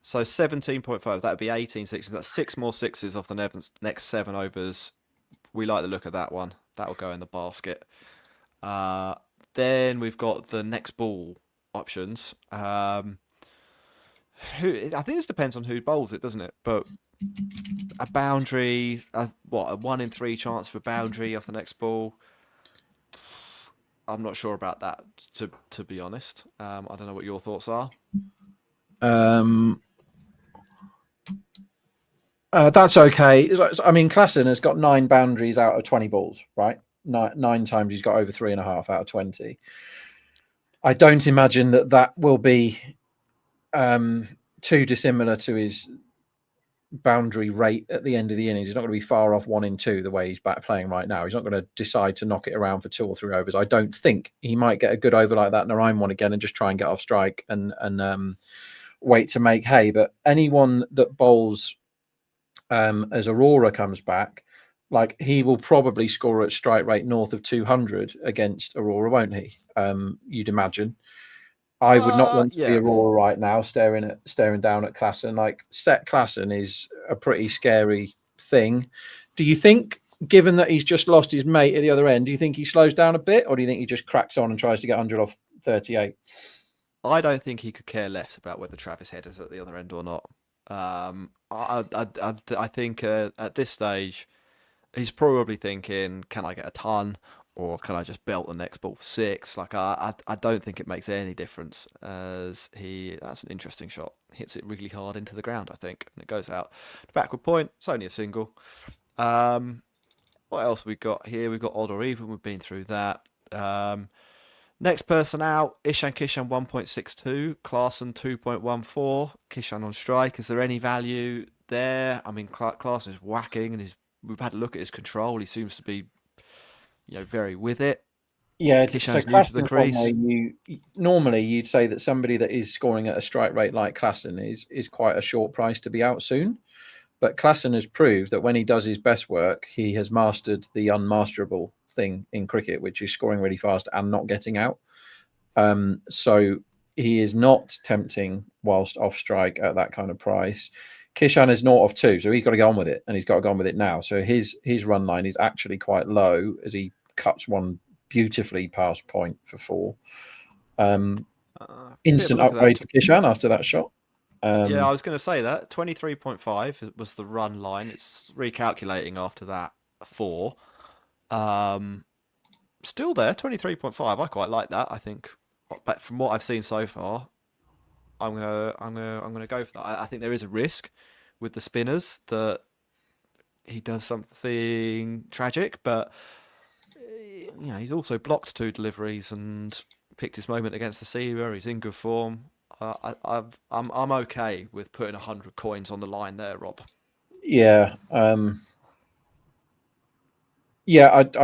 B: So 17.5, that would be 18 sixes. That's 6 more sixes off the next 7 overs. We like the look of that one. That will go in the basket. Then we've got the next ball options. I think this depends on who bowls it, doesn't it? But a boundary, a 1 in 3 chance for boundary off the next ball. I'm not sure about that, to be honest. I don't know what your thoughts are.
C: That's okay. I mean, Klassen has got 9 boundaries out of 20 balls, right? 9 times he's got over 3.5 out of 20. I don't imagine that will be too dissimilar to his boundary rate at the end of the innings. He's not going to be far off 1 in 2 the way he's back playing right now. He's not going to decide to knock it around for 2 or 3 overs. I don't think he might get a good over like that Narayan one again and just try and get off strike and wait to make hay. But anyone that bowls as Aurora comes back, like he will probably score at strike rate north of 200 against Aurora, won't he? You'd imagine. I would not want to be Aurora right now, staring down at Klassen. Like set Klassen is a pretty scary thing. Do you think, given that he's just lost his mate at the other end, do you think he slows down a bit, or do you think he just cracks on and tries to get 100 off 38?
B: I don't think he could care less about whether Travis Head is at the other end or not. I think at this stage, he's probably thinking, can I get a ton? Or can I just belt the next ball for 6? Like I don't think it makes any difference, as that's an interesting shot. Hits it really hard into the ground, I think, and it goes out. The backward point, it's only a single. What else we got here? We've got odd or even. We've been through that. Next person out, Ishan Kishan 1.62, Klassen 2.14. Kishan on strike. Is there any value there? I mean, Klassen is whacking, and we've had a look at his control. He seems to be, very with it.
C: Yeah,
B: Kishan's new to the crease.
C: Normally, you'd say that somebody that is scoring at a strike rate like Klassen is quite a short price to be out soon. But Klassen has proved that when he does his best work, he has mastered the unmasterable thing in cricket, which is scoring really fast and not getting out. So he is not tempting whilst off strike at that kind of price. Kishan is 0 of 2, so he's got to go on with it, and he's got to go on with it now. So his run line is actually quite low as he cuts one beautifully past point for 4. Instant upgrade for Kishan after that shot.
B: Yeah, I was going to say that 23.5 was the run line. It's recalculating after that 4. Still there, 23.5. I quite like that. I think, but from what I've seen so far, I'm gonna go for that. I think there is a risk with the spinners that he does something tragic, but he's also blocked 2 deliveries and picked his moment against the Seaver. He's in good form. I'm okay with putting 100 coins on the line there, Rob.
C: Yeah, I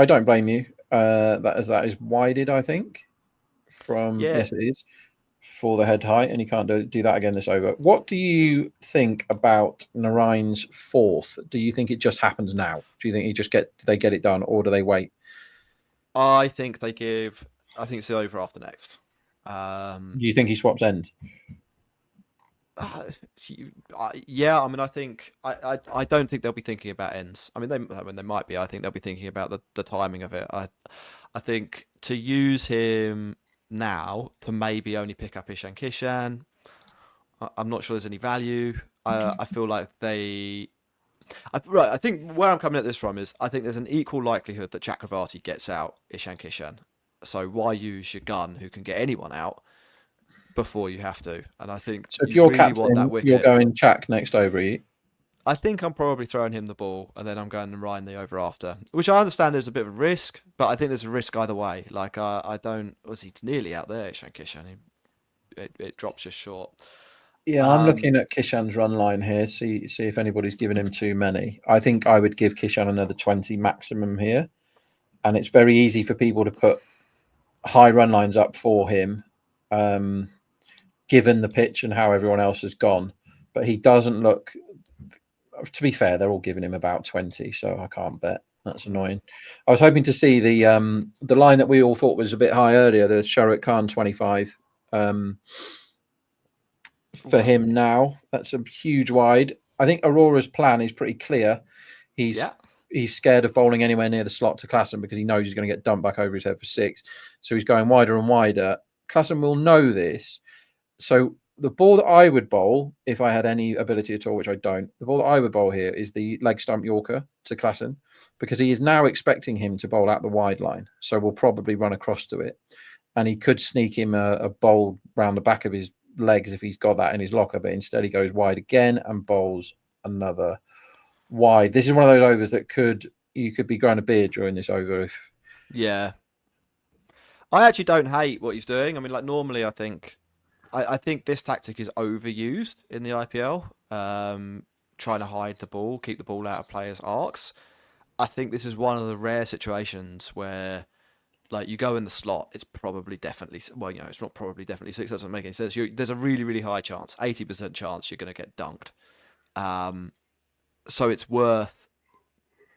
C: don't blame you. That is wided, I think. Yes, it is for the head height, and he can't do that again this over. What do you think about Narayan's 4th? Do you think it just happens now? Do you think do they get it done, or do they wait?
B: I think it's the over after next.
C: Do you think he swaps end?
B: Yeah, I mean, I don't think they'll be thinking about ends. I mean, they might be. I think they'll be thinking about the timing of it. I think to use him now to maybe only pick up Ishan Kishan, I'm not sure there's any value. I feel like I think where I'm coming at this from is I think there's an equal likelihood that Chakravarti gets out Ishan Kishan. So why use your gun who can get anyone out before you have to? And I think
C: so if you're really captain, you're going Chak next over, are you?
B: I think I'm probably throwing him the ball, and then I'm going to Ryan the over after, which I understand there's a bit of a risk, but I think there's a risk either way. Like I don't, was he nearly out there, Shankishan? It drops just short.
C: Yeah, I'm looking at Kishan's run line here. See if anybody's given him too many. I think I would give Kishan another 20 maximum here, and it's very easy for people to put high run lines up for him, given the pitch and how everyone else has gone. But he doesn't look. To be fair, they're all giving him about 20, so I can't bet. That's annoying. I was hoping to see the line that we all thought was a bit high earlier, the Shahrukh Khan 25. For him now, that's a huge wide. I think Aurora's plan is pretty clear. He's scared of bowling anywhere near the slot to Klassen because he knows he's going to get dumped back over his head for 6. So he's going wider and wider. Klassen will know this. So the ball that I would bowl, if I had any ability at all, which I don't, the ball that I would bowl here is the leg stump Yorker to Klassen, because he is now expecting him to bowl at the wide line. So we'll probably run across to it. And he could sneak him a bowl round the back of his legs if he's got that in his locker, but instead he goes wide again and bowls another wide. This is one of those overs that you could be growing a beard during this over.
B: Yeah. I actually don't hate what he's doing. I mean, like normally I think this tactic is overused in the IPL, trying to hide the ball, keep the ball out of players' arcs. I think this is one of the rare situations where, like, you go in the slot, it's probably definitely, well, you know, it's not probably definitely 6. That doesn't make any sense. There's a really, really high chance, 80% chance you're going to get dunked. So it's worth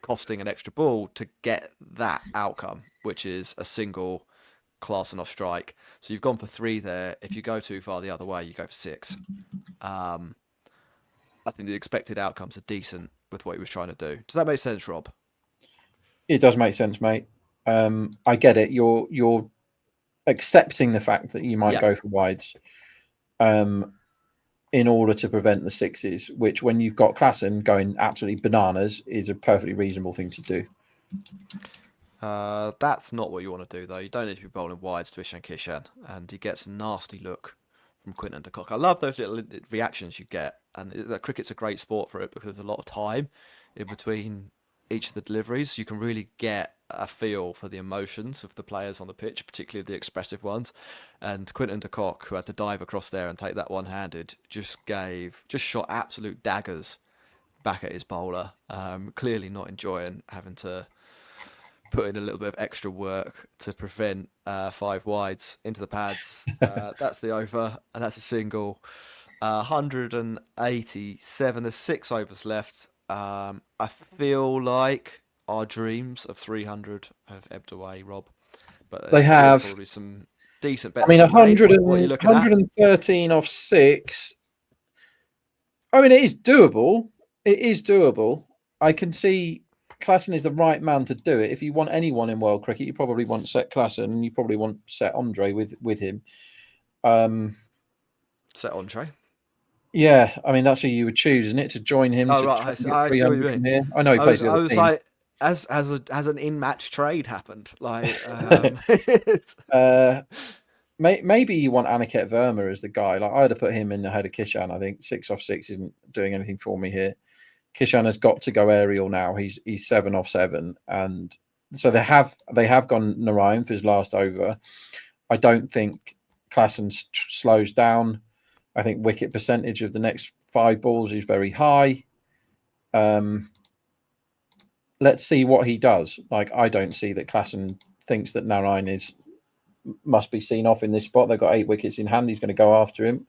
B: costing an extra ball to get that outcome, which is a single class and off strike. So you've gone for 3 there. If you go too far the other way, you go for 6. I think the expected outcomes are decent with what he was trying to do. Does that make sense, Rob?
C: It does make sense, mate. I get it. You're accepting the fact that you might go for wides in order to prevent the 6s, which when you've got Klassen going absolutely bananas is a perfectly reasonable thing to do.
B: That's not what you want to do, though. You don't need to be bowling wides to Ishan Kishan, and he gets a nasty look from Quinton de Kock. I love those little reactions you get, and cricket's a great sport for it because there's a lot of time in between each of the deliveries. You can really get a feel for the emotions of the players on the pitch, particularly the expressive ones. And Quinton de Kock, who had to dive across there and take that one-handed, just shot absolute daggers back at his bowler. Clearly not enjoying having to put in a little bit of extra work to prevent 5 wides into the pads. That's the over, and that's a single. 187. There's 6 overs left. I feel like our dreams of 300 have ebbed away, Rob. But
C: they have
B: probably some decent bets.
C: I mean,
B: 113
C: off 6. I mean, it is doable. It is doable. I can see Klassen is the right man to do it. If you want anyone in world cricket, you probably want Set Klassen, and you probably want Set Andre with him.
B: Set Andre?
C: Yeah, I mean that's who you would choose, isn't it, to join him?
B: Oh, right. I see what you mean.
C: Here. I know he plays the other team.
B: Like, has an in-match trade happened? Like,
C: maybe you want Aniket Verma as the guy. Like, I'd have put him in ahead of Kishan. I think 6 off 6 isn't doing anything for me here. Kishan has got to go aerial now. He's 7 off 7, and so they have gone Narayan for his last over. I don't think Klassen slows down. I think wicket percentage of the next 5 balls is very high. Let's see what he does. Like, I don't see that Klassen thinks that Narayan must be seen off in this spot. They've got 8 wickets in hand. He's going to go after him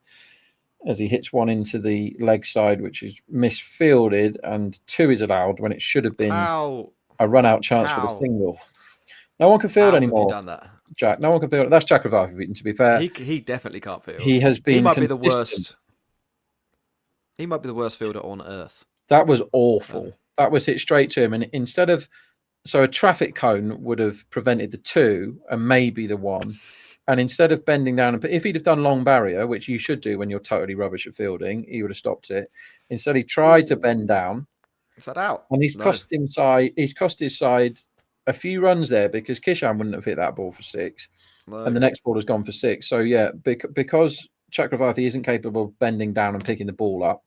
C: as he hits one into the leg side, which is misfielded, and 2 is allowed when it should have been a run-out chance for the single. No one can field anymore.
B: Have you done that?
C: Jack, no one can field. That's Chakravarti, to be fair.
B: He definitely can't field.
C: He has been.
B: He might be the worst. He might be the worst fielder on earth.
C: That was awful. That was hit straight to him, and instead of, so a traffic cone would have prevented the 2 and maybe the 1, and instead of bending down, and if he'd have done long barrier, which you should do when you're totally rubbish at fielding, he would have stopped it. Instead, he tried to bend down.
B: Is that out?
C: And he's cost his side a few runs there because Kishan wouldn't have hit that ball for 6, and the next ball has gone for 6. So yeah, because Chakravarti isn't capable of bending down and picking the ball up,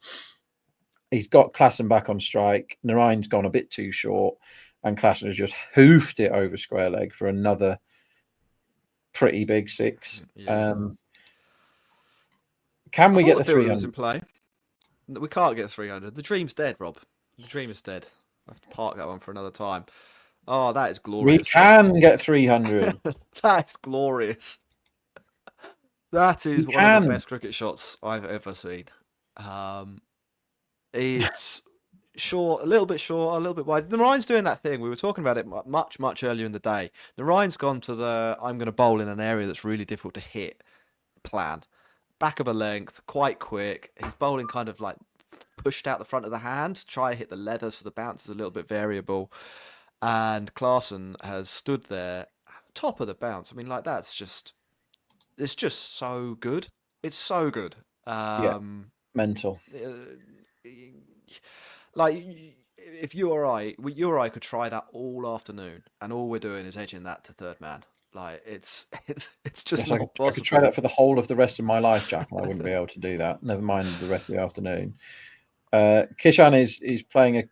C: he's got Klassen back on strike. Narayan's gone a bit too short, and Klassen has just hoofed it over square leg for another pretty big 6.
B: Yeah.
C: Can we get the
B: the theory was in
C: 300?
B: play. We can't get 300. The dream's dead, Rob. The dream is dead. I have to park that one for another time. Oh, that is glorious.
C: We can get 300.
B: That's glorious. That is one of the best cricket shots I've ever seen. It's short, a little bit wide. Narayan's doing that thing. We were talking about it much earlier in the day. Narayan's gone to the I'm going to bowl in an area that's really difficult to hit plan. Back of a length, quite quick. He's bowling kind of like pushed out the front of the hand to try and hit the leather, so the bounce is a little bit variable. And Klassen has stood there at the top of the bounce. I mean, like it's just so good. It's so good.
C: Mental.
B: Like if you or I could try that all afternoon, and all we're doing is edging that to third man. Like it's just not possible.
C: I could try that for the whole of the rest of my life, Jack, and I wouldn't be able to do that. Never mind the rest of the afternoon. Kishan is playing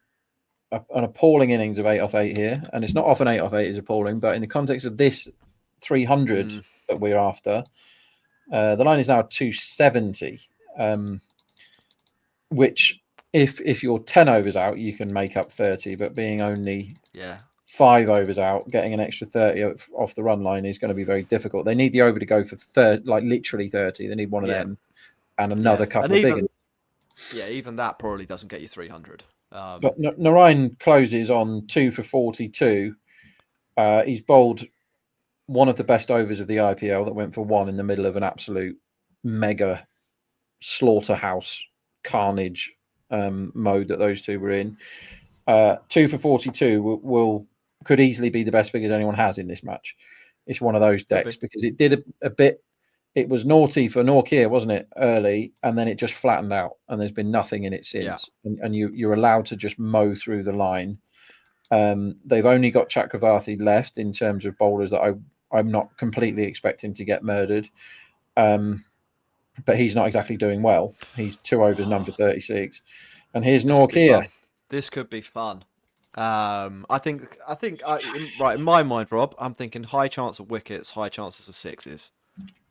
C: an appalling innings of 8 off 8 here, and it's not often 8 off 8 is appalling, but in the context of this 300 that we're after, the line is now 270, which if you're 10 overs out, you can make up 30, but being only 5 overs out, getting an extra 30 off the run line is going to be very difficult. They need the over to go for literally 30. They need one of them and another couple of big ones.
B: Yeah, even that probably doesn't get you 300.
C: But Narayan closes on 2 for 42. He's bowled one of the best overs of the IPL that went for 1 in the middle of an absolute mega slaughterhouse carnage mode that those two were in. 2 for 42 could easily be the best figures anyone has in this match. It's one of those decks because it did a bit. It was naughty for Nortje, wasn't it, early, and then it just flattened out, and there's been nothing in it since. And you're allowed to just mow through the line. They've only got Chakravarti left in terms of bowlers that I'm not completely expecting to get murdered. But he's not exactly doing well. He's 2 overs, none for 36. And here's Nortje.
B: This could be fun. I think in my mind, Rob, I'm thinking high chance of wickets, high chances of sixes.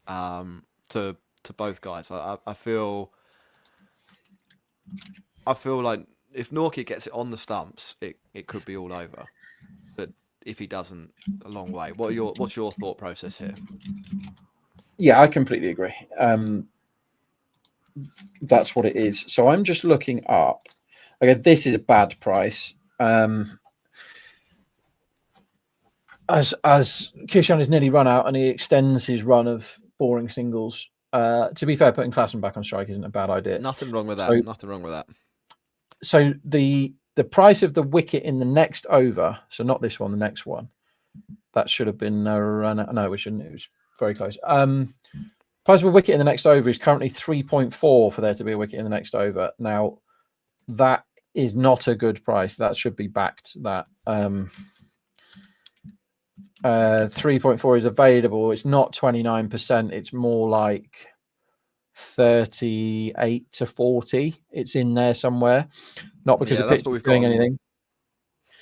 B: To both guys. I feel like if Nortje gets it on the stumps, it could be all over. But if he doesn't, a long way. What's your thought process here?
C: Yeah, I completely agree. That's what it is. So I'm just looking up. Okay, this is a bad price. As Kishan has nearly run out and he extends his run of boring singles. To be fair, putting Klassen back on strike isn't a bad idea.
B: Nothing wrong with that.
C: So the price of the wicket in the next over, so not this one, the next one, that should have been no, we shouldn't. It was very close. Price of a wicket in the next over is currently 3.4 for there to be a wicket in the next over. Now, that is not a good price. That should be backed. That 3.4 is available. It's not 29%. It's more like 38 to 40. It's in there somewhere. Not because the pitch is doing anything.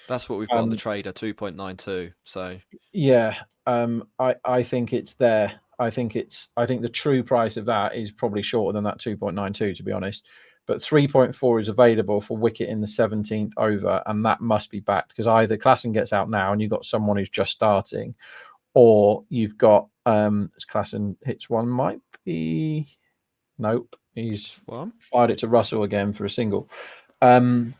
B: That's what we've got on the trader, 2.92. So
C: yeah, I think it's there. I think the true price of that is probably shorter than that 2.92, to be honest. But 3.4 is available for wicket in the 17th over, and that must be backed because either Klassen gets out now and you've got someone who's just starting, or you've got Klassen hits one, might be nope, he's fired it to Russell again for a single. Yeah,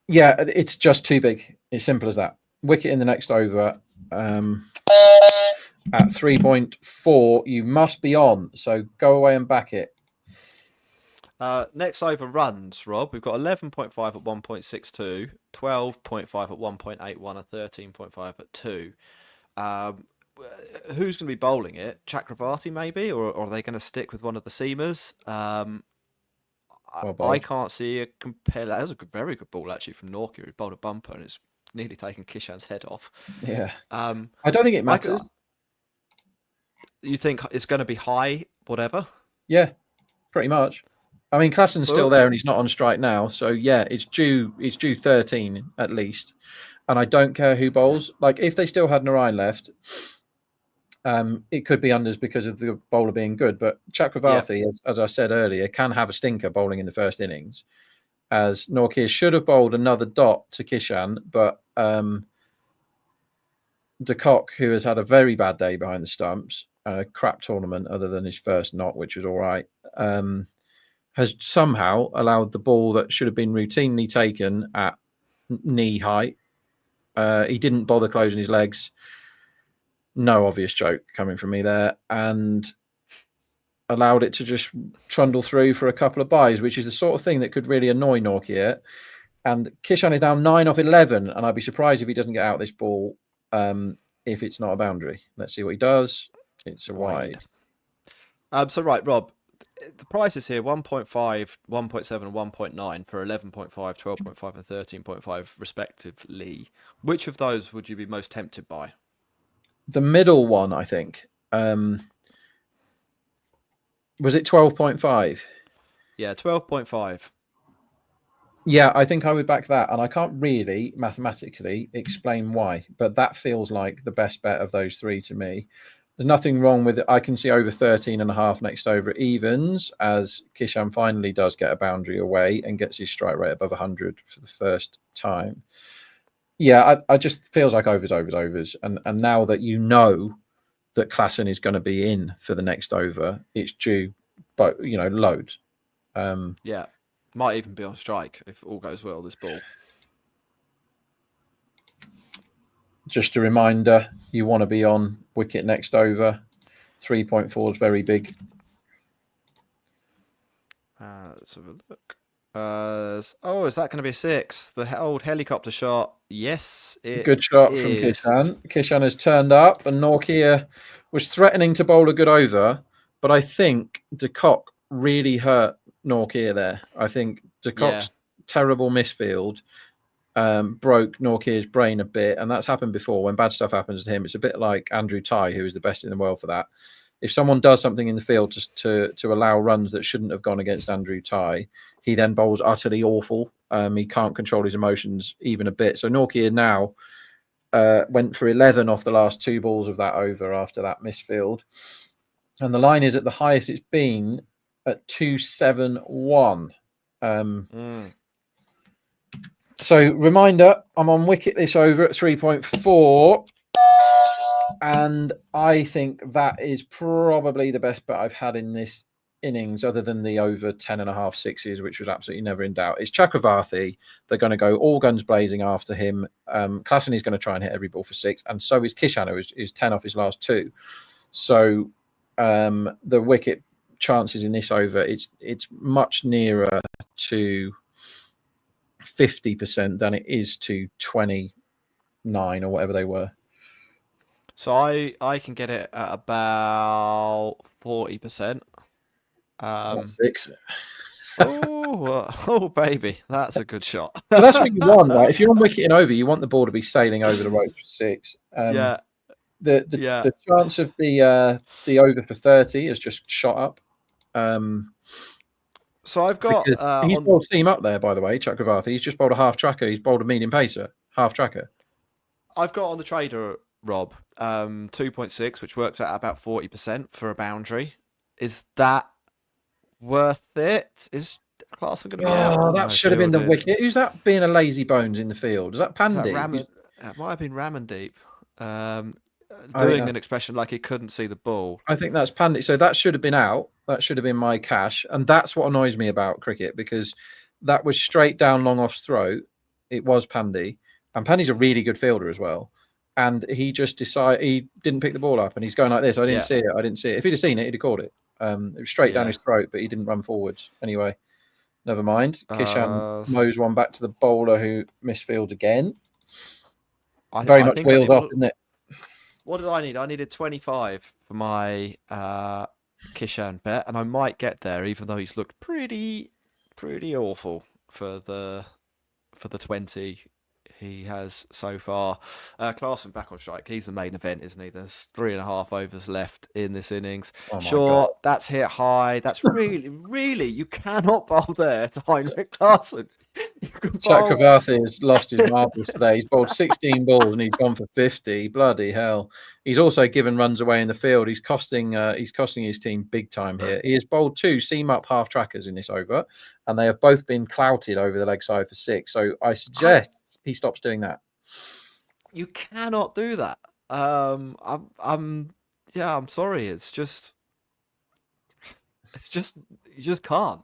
C: it's just too big. It's simple as that. Wicket in the next over. At 3.4, you must be on. So go away and back it.
B: Next over runs, Rob. We've got 11.5 at 1.62, 12.5 at 1.81, and 13.5 at 2. Who's going to be bowling it? Chakravarti, maybe? Or are they going to stick with one of the seamers? I can't see a compare. That was a very good ball, actually, from Nortje, who bowled a bumper, and it's nearly taken Kishan's head off.
C: Yeah. I don't think it matters.
B: You think it's going to be high, whatever?
C: Yeah, pretty much. I mean, Klassen's
B: So-
C: still there and he's not on strike now. So yeah, it's due 13 at least. And I don't care who bowls. Like if they still had Narayan left, it could be unders because of the bowler being good. But Chakravarthi, as I said earlier, can have a stinker bowling in the first innings. As Nortje should have bowled another dot to Kishan, but De Kock, who has had a very bad day behind the stumps and a crap tournament other than his first knot, which was all right, has somehow allowed the ball that should have been routinely taken at knee height. He didn't bother closing his legs. No obvious joke coming from me there. And allowed it to just trundle through for a couple of byes, which is the sort of thing that could really annoy Nortje. And Kishan is now 9 off 11, and I'd be surprised if he doesn't get out this ball if it's not a boundary. Let's see what he does. It's a wide.
B: So right, Rob, the prices here 1.5, 1.7, and 1.9 for 11.5, 12.5, and 13.5 respectively. Which of those would you be most tempted by?
C: The middle one, I think. Was it 12.5?
B: Yeah, 12.5.
C: Yeah, I think I would back that. And I can't really mathematically explain why, but that feels like the best bet of those three to me. There's nothing wrong with it. I can see over 13.5 next over at evens, as Kishan finally does get a boundary away and gets his strike rate above 100 for the first time. Yeah, I just feels like overs. And now that you know that Klassen is going to be in for the next over, it's due, but loads.
B: Yeah, might even be on strike if all goes well, this ball.
C: Just a reminder, you want to be on wicket next over. 3.4 is very big.
B: Let's have a look. Is that going to be a 6? The old helicopter shot. Yes, it
C: Good shot
B: is.
C: from Kishan. Kishan has turned up, and Nortje was threatening to bowl a good over, but I think De Kock really hurt Nortje there. I think De Kock's terrible misfield broke Nortje's brain a bit, and that's happened before. When bad stuff happens to him, it's a bit like Andrew Tye, who is the best in the world for that. If someone does something in the field to allow runs that shouldn't have gone against Andrew Tye, he then bowls utterly awful. He can't control his emotions even a bit. So Nortje now went for 11 off the last 2 balls of that over after that misfield. And the line is at the highest it's been at 271. So reminder, I'm on wicket this over at 3.4. And I think that is probably the best bet I've had in this innings, other than the over 10.5 sixes, which was absolutely never in doubt. It's Chakravarthi. They're going to go all guns blazing after him. Klassen is going to try and hit every ball for 6, and so is Kishan, who is 10 off his last 2. So the wicket chances in this over, it's much nearer to 50% than it is to 29 or whatever they were.
B: So I can get it at about 40%.
C: That's 6.
B: Oh, baby, that's a good shot.
C: But that's what you want, right? If you're on wicket and over, you want the ball to be sailing over the ropes for 6. The chance of the over for 30 has just shot up.
B: So I've got
C: he's bowled team up there, by the way, Chakravarthi. He's just bowled a half tracker. He's bowled a medium pacer, half tracker.
B: I've got on the trader, Rob, 2.6, which works out about 40% for a boundary. Is that worth it? Is Klassen going to be out?
C: Oh, that should have been the wicket. Who's that being a lazy bones in the field? Is that Pandey?
B: It might have been Ramandeep. Doing an expression like he couldn't see the ball.
C: I think that's Pandey. So that should have been out. That should have been my cash. And that's what annoys me about cricket, because that was straight down long off's throat. It was Pandey. And Pandey's a really good fielder as well. And he just decided he didn't pick the ball up, and he's going like this. I didn't see it. If he'd have seen it, he'd have caught it. It was straight down his throat, but he didn't run forwards. Anyway, never mind. Kishan mows one back to the bowler, who misfields again. Very much wheels off, isn't it?
B: What did I need? I needed 25 for my Kishan bet, and I might get there, even though he's looked pretty awful for the 20 he has so far. Klaassen back on strike. He's the main event, isn't he? There's 3.5 overs left in this innings.
C: Oh my
B: Sure,
C: God.
B: that's hit high. That's really, you cannot bowl there to Heinrich Klaassen. You can bowl.
C: Chakravarti has lost his marbles today. He's bowled 16 balls and he's gone for 50. Bloody hell! He's also given runs away in the field. He's costing his team big time here. He has bowled 2 seam up half trackers in this over, and they have both been clouted over the leg side for 6. So I suggest he stops doing that.
B: You cannot do that. I'm sorry. It's just you just can't.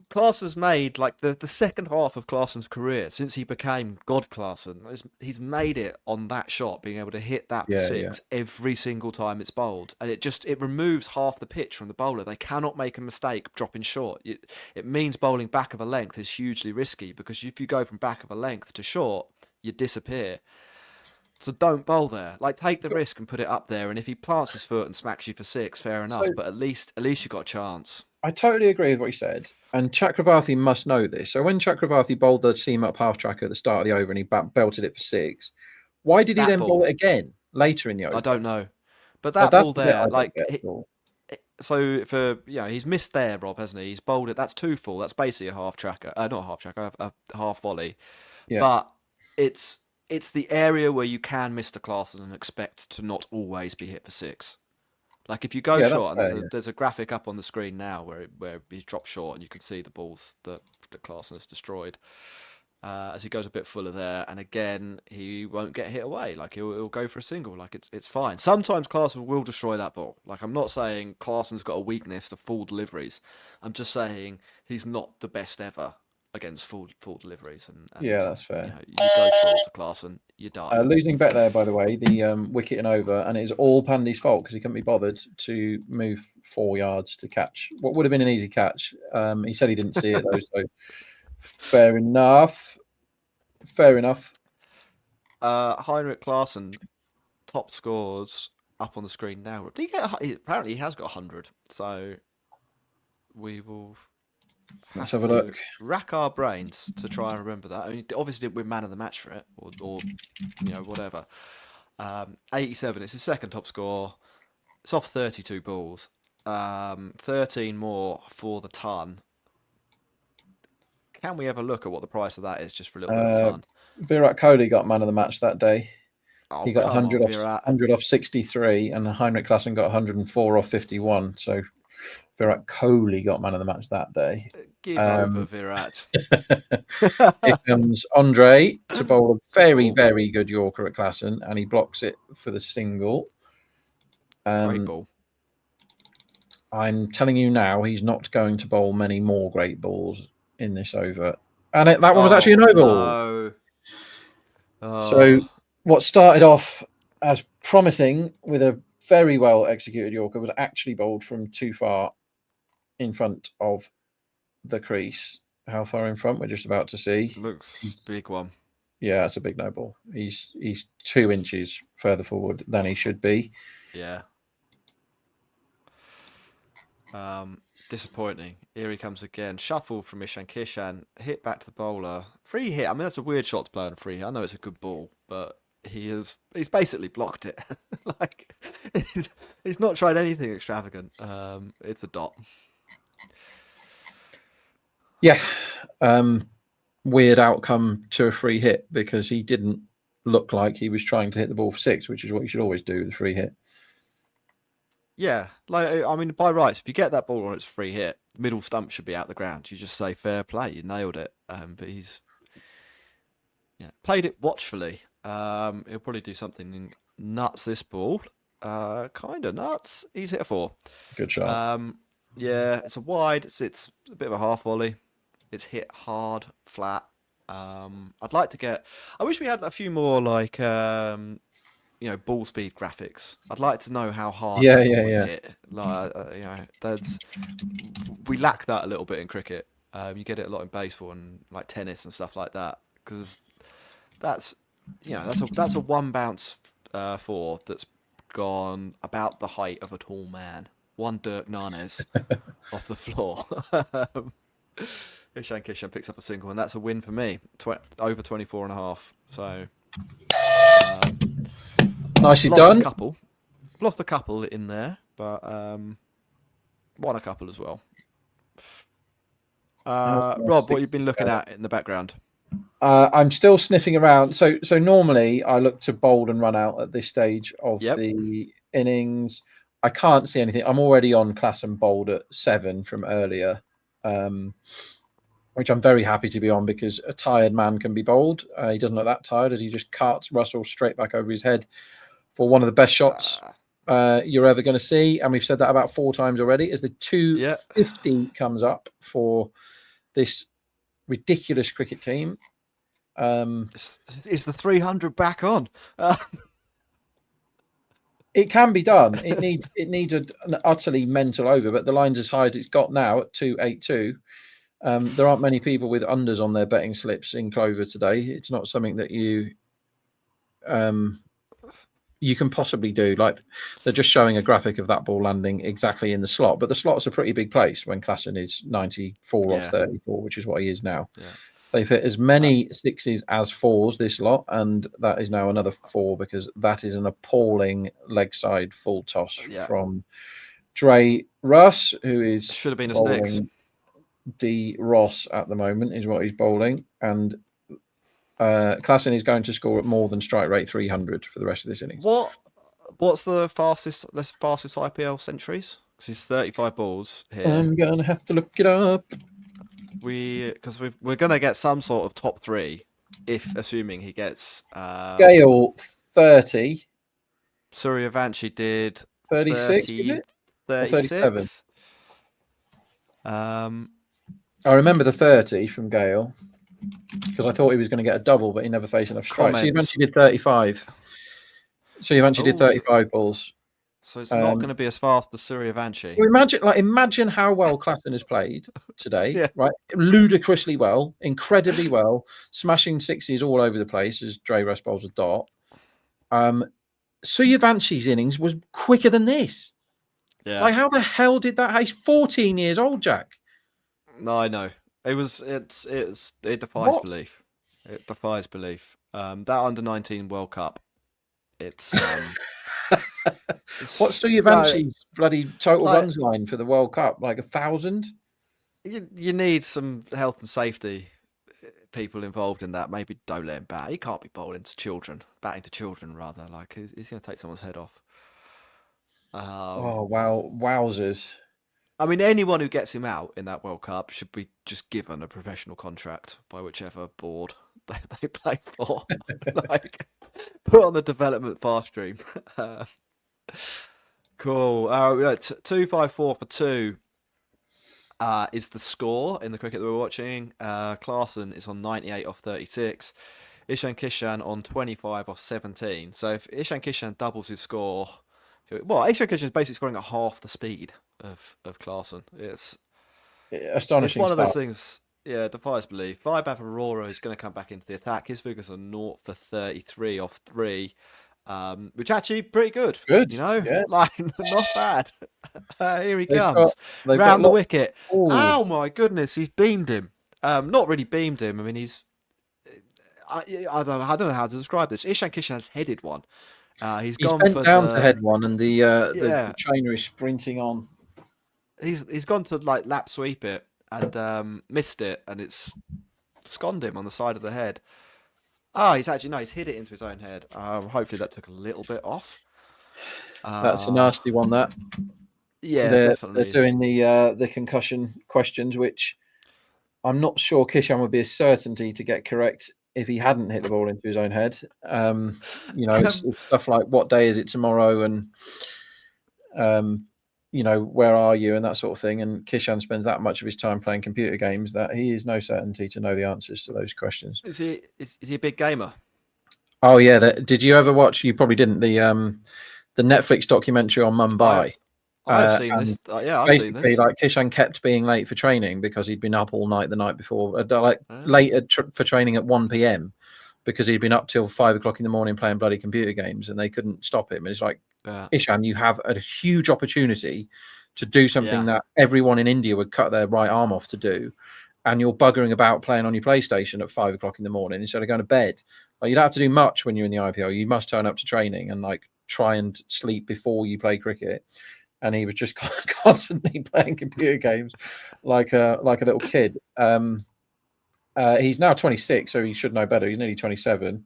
B: Klaassen's made like the second half of Klaassen's career since he became God Klaassen. He's made it on that shot, being able to hit that six every single time it's bowled, and it removes half the pitch from the bowler. They cannot make a mistake dropping short. It means bowling back of a length is hugely risky, because if you go from back of a length to short, you disappear. So don't bowl there. Like, take the risk and put it up there. And if he plants his foot and smacks you for 6, fair enough. But at least you got a chance.
C: I totally agree with what you said. And Chakravarti must know this. So when Chakravarti bowled the seam up half tracker at the start of the over and he belted it for 6, why did he then bowl it again later in the over?
B: I don't know. But that ball there, like, so he's missed there, Rob, hasn't he? He's bowled it. That's 2 full. That's basically a half tracker. Not a half tracker, a half volley. Yeah. But it's the area where you can miss the Klaassen and expect to not always be hit for 6. Like, if you go short, and there's a graphic up on the screen now where he drops short, and you can see the balls that Klaassen has destroyed as he goes a bit fuller there. And again, he won't get hit away. Like, he'll go for a single. Like, it's fine. Sometimes Klaassen will destroy that ball. Like, I'm not saying Klaassen's got a weakness to full deliveries. I'm just saying he's not the best ever against full deliveries, and
C: that's fair.
B: You go short to Klaassen, you die.
C: Losing bet there, by the way, the wicket and over, and it is all Pandy's fault because he couldn't be bothered to move 4 yards to catch what would have been an easy catch. He said he didn't see it though, so fair enough.
B: Heinrich Klaassen, top scores up on the screen now. Did he get? Apparently, he has got 100. So we will.
C: Let's have a look.
B: Rack our brains to try and remember that. I mean, obviously didn't win man of the match for it, or whatever. 87. It's his second top score. It's off 32 balls. 13 more for the ton. Can we have a look at what the price of that is, just for a little bit of fun?
C: Virat Kohli got man of the match that day.
B: Oh,
C: he got 100 off 63, and Heinrich Klaassen got 104 off 51. So Virat Kohli got man of the match that day.
B: Give over, Virat.
C: Here comes Andre to bowl a very, very good Yorker at Klaassen, and he blocks it for the single.
B: Great ball.
C: I'm telling you now, he's not going to bowl many more great balls in this over. And that one was actually a no ball.
B: No.
C: So what started off as promising with a very well executed Yorker was actually bowled from too far in front of the crease. How far in front? We're just about to see.
B: Looks big one.
C: Yeah, it's a big no ball. He's 2 inches further forward than he should be.
B: Yeah. Disappointing. Here he comes again. Shuffle from Ishan Kishan. Hit back to the bowler. Free hit. I mean, that's a weird shot to play on a free hit. I know it's a good ball, but he's basically blocked it. Like, he's not tried anything extravagant. It's a dot.
C: Yeah. Weird outcome to a free hit, because he didn't look like he was trying to hit the ball for 6, which is what you should always do with a free hit.
B: Yeah, like, I mean, by rights, if you get that ball on its free hit, middle stump should be out the ground. You just say fair play, you nailed it. But he's played it watchfully. He'll probably do something nuts this ball. Kind of nuts. He's hit a 4.
C: Good shot.
B: Yeah, it's a wide. It's a bit of a half volley. It's hit hard, flat. I'd like to get. I wish we had a few more like ball speed graphics. I'd like to know how hard was hit. Like, we lack that a little bit in cricket. You get it a lot in baseball and like tennis and stuff like that, because that's a one bounce 4 that's gone about the height of a tall man. One Dirk Nanes off the floor. Ishan Kishan picks up a single, and that's a win for me. Over 24.5. So
C: Nicely
B: lost
C: done.
B: a couple. Lost a couple in there, but won a couple as well. Rob, what you've been looking at in the background?
C: I'm still sniffing around. So normally I look to bold and run out at this stage of the innings. I can't see anything. I'm already on class and bold at 7 from earlier, which I'm very happy to be on because a tired man can be bold. He doesn't look that tired as he just carts Russell straight back over his head for one of the best shots you're ever going to see. And we've said that about 4 times already as the 250 comes up for this ridiculous cricket team.
B: Is the 300 back on?
C: It can be done. It needs an utterly mental over, but the line's as high as it's got now at 282. There aren't many people with unders on their betting slips in Clover today. It's not something that you can possibly do. Like they're just showing a graphic of that ball landing exactly in the slot, but the slot's a pretty big place when Klassen is 94 off 34, which is what he is now. Yeah. They've hit as many 6s as 4s this lot, and that is now another 4 because that is an appalling leg side full toss from Dre Russ, who is
B: should have been a 6.
C: D Ross at the moment is what he's bowling, and Klassen is going to score at more than strike rate 300 for the rest of this innings.
B: What's the fastest IPL centuries? Because he's 35 balls here.
C: I'm gonna have to look it up.
B: We're gonna get some sort of top 3, if assuming he gets
C: Gale 30.
B: Suryavanshi did
C: 36.
B: 36.
C: I remember the 30 from Gale because I thought he was going to get a double, but he never faced enough strikes. So Suryavanshi did 35. Suryavanshi did 35 balls.
B: So it's not going to be as fast as Suryavanshi.
C: So imagine how well Klassen has played today, right? Ludicrously well, incredibly well, smashing 6s all over the place as Dre Russ bowls a dot. Suryavanshi's innings was quicker than this.
B: Yeah.
C: Like, how the hell did that? He's 14 years old, Jack.
B: No, I know. It defies belief. It defies belief. That under-19 World Cup. It's
C: what's Suryavanshi's bloody total runs line for the World Cup? Like 1,000?
B: You need some health and safety people involved in that. Maybe don't let him bat. He can't be batting to children rather. Like he's going to take someone's head off.
C: Oh wow, wowzers!
B: I mean, anyone who gets him out in that World Cup should be just given a professional contract by whichever board they play for. Like, put on the development fast stream. Cool. 254 for 2 is the score in the cricket that we're watching. Klassen is on 98 off 36. Ishan Kishan on 25 off 17. So if Ishan Kishan doubles his score, Ishan Kishan is basically scoring at half the speed of Klassen. It's
C: astonishing.
B: It's one of those things. Yeah, defies belief. Vaibhav Aurora is going to come back into the attack. His figures are 0 for 33 off 3, which actually pretty good.
C: Good,
B: you know,
C: yeah.
B: Like not bad. Here he comes round the wicket. Ooh. Oh my goodness, he's beamed him. Not really beamed him. I mean, I don't know how to describe this. Ishan Kishan has headed one. He's gone
C: bent
B: for
C: down to head one, and the trainer is sprinting on.
B: He's gone to like lap sweep it and missed it, and it's sconned him on the side of the head. He's hit it into his own head. Hopefully that took a little bit off.
C: That's a nasty one. That
B: definitely.
C: They're doing the concussion questions, which I'm not sure Kishan would be a certainty to get correct if he hadn't hit the ball into his own head. It's stuff like what day is it tomorrow, and where are you, and that sort of thing. And Kishan spends that much of his time playing computer games that he is no certainty to know the answers to those questions.
B: Is he a big gamer?
C: Oh yeah. Did you ever watch? You probably didn't. The Netflix documentary on Mumbai.
B: I've seen this. I've seen this.
C: Like Kishan kept being late for training because he'd been up all night the night before, late for training at 1 p.m. because he'd been up till 5 o'clock in the morning playing bloody computer games, and they couldn't stop him. And it's like, Ishan, you have a huge opportunity to do something that everyone in India would cut their right arm off to do, and you're buggering about playing on your PlayStation at 5 o'clock in the morning instead of going to bed. Like, you don't have to do much when you're in the IPL. You must turn up to training and like try and sleep before you play cricket. And he was just constantly playing computer games like a little kid. He's now 26, so he should know better. He's nearly 27.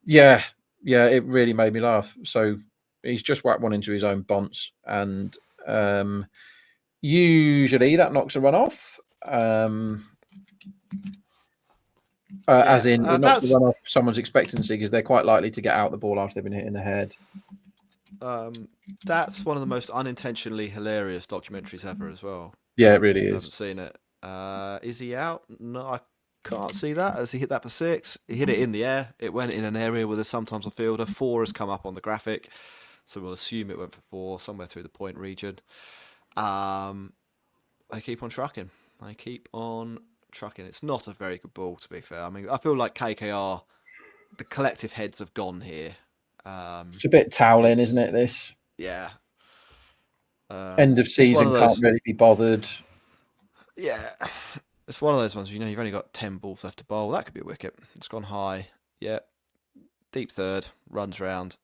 C: Yeah, it really made me laugh. So he's just whacked one into his own bonce, and usually that knocks a run off. As in, it knocks the run off someone's expectancy because they're quite likely to get out the ball after they've been hit in the head.
B: That's one of the most unintentionally hilarious documentaries ever as well.
C: Yeah, it really is.
B: I haven't seen it. Is he out? No, I can't see that. Has he hit that for 6? He hit it in the air. It went in an area where there's sometimes a fielder. 4 has come up on the graphic, so we'll assume it went for 4, somewhere through the point region. They keep on trucking. It's not a very good ball, to be fair. I mean, I feel like KKR, the collective heads have gone here.
C: It's a bit toweling, isn't it, this?
B: Yeah.
C: End of season, can't really be bothered.
B: Yeah. It's one of those ones, you've only got 10 balls left to bowl. That could be a wicket. It's gone high. Yeah. Deep third, runs round,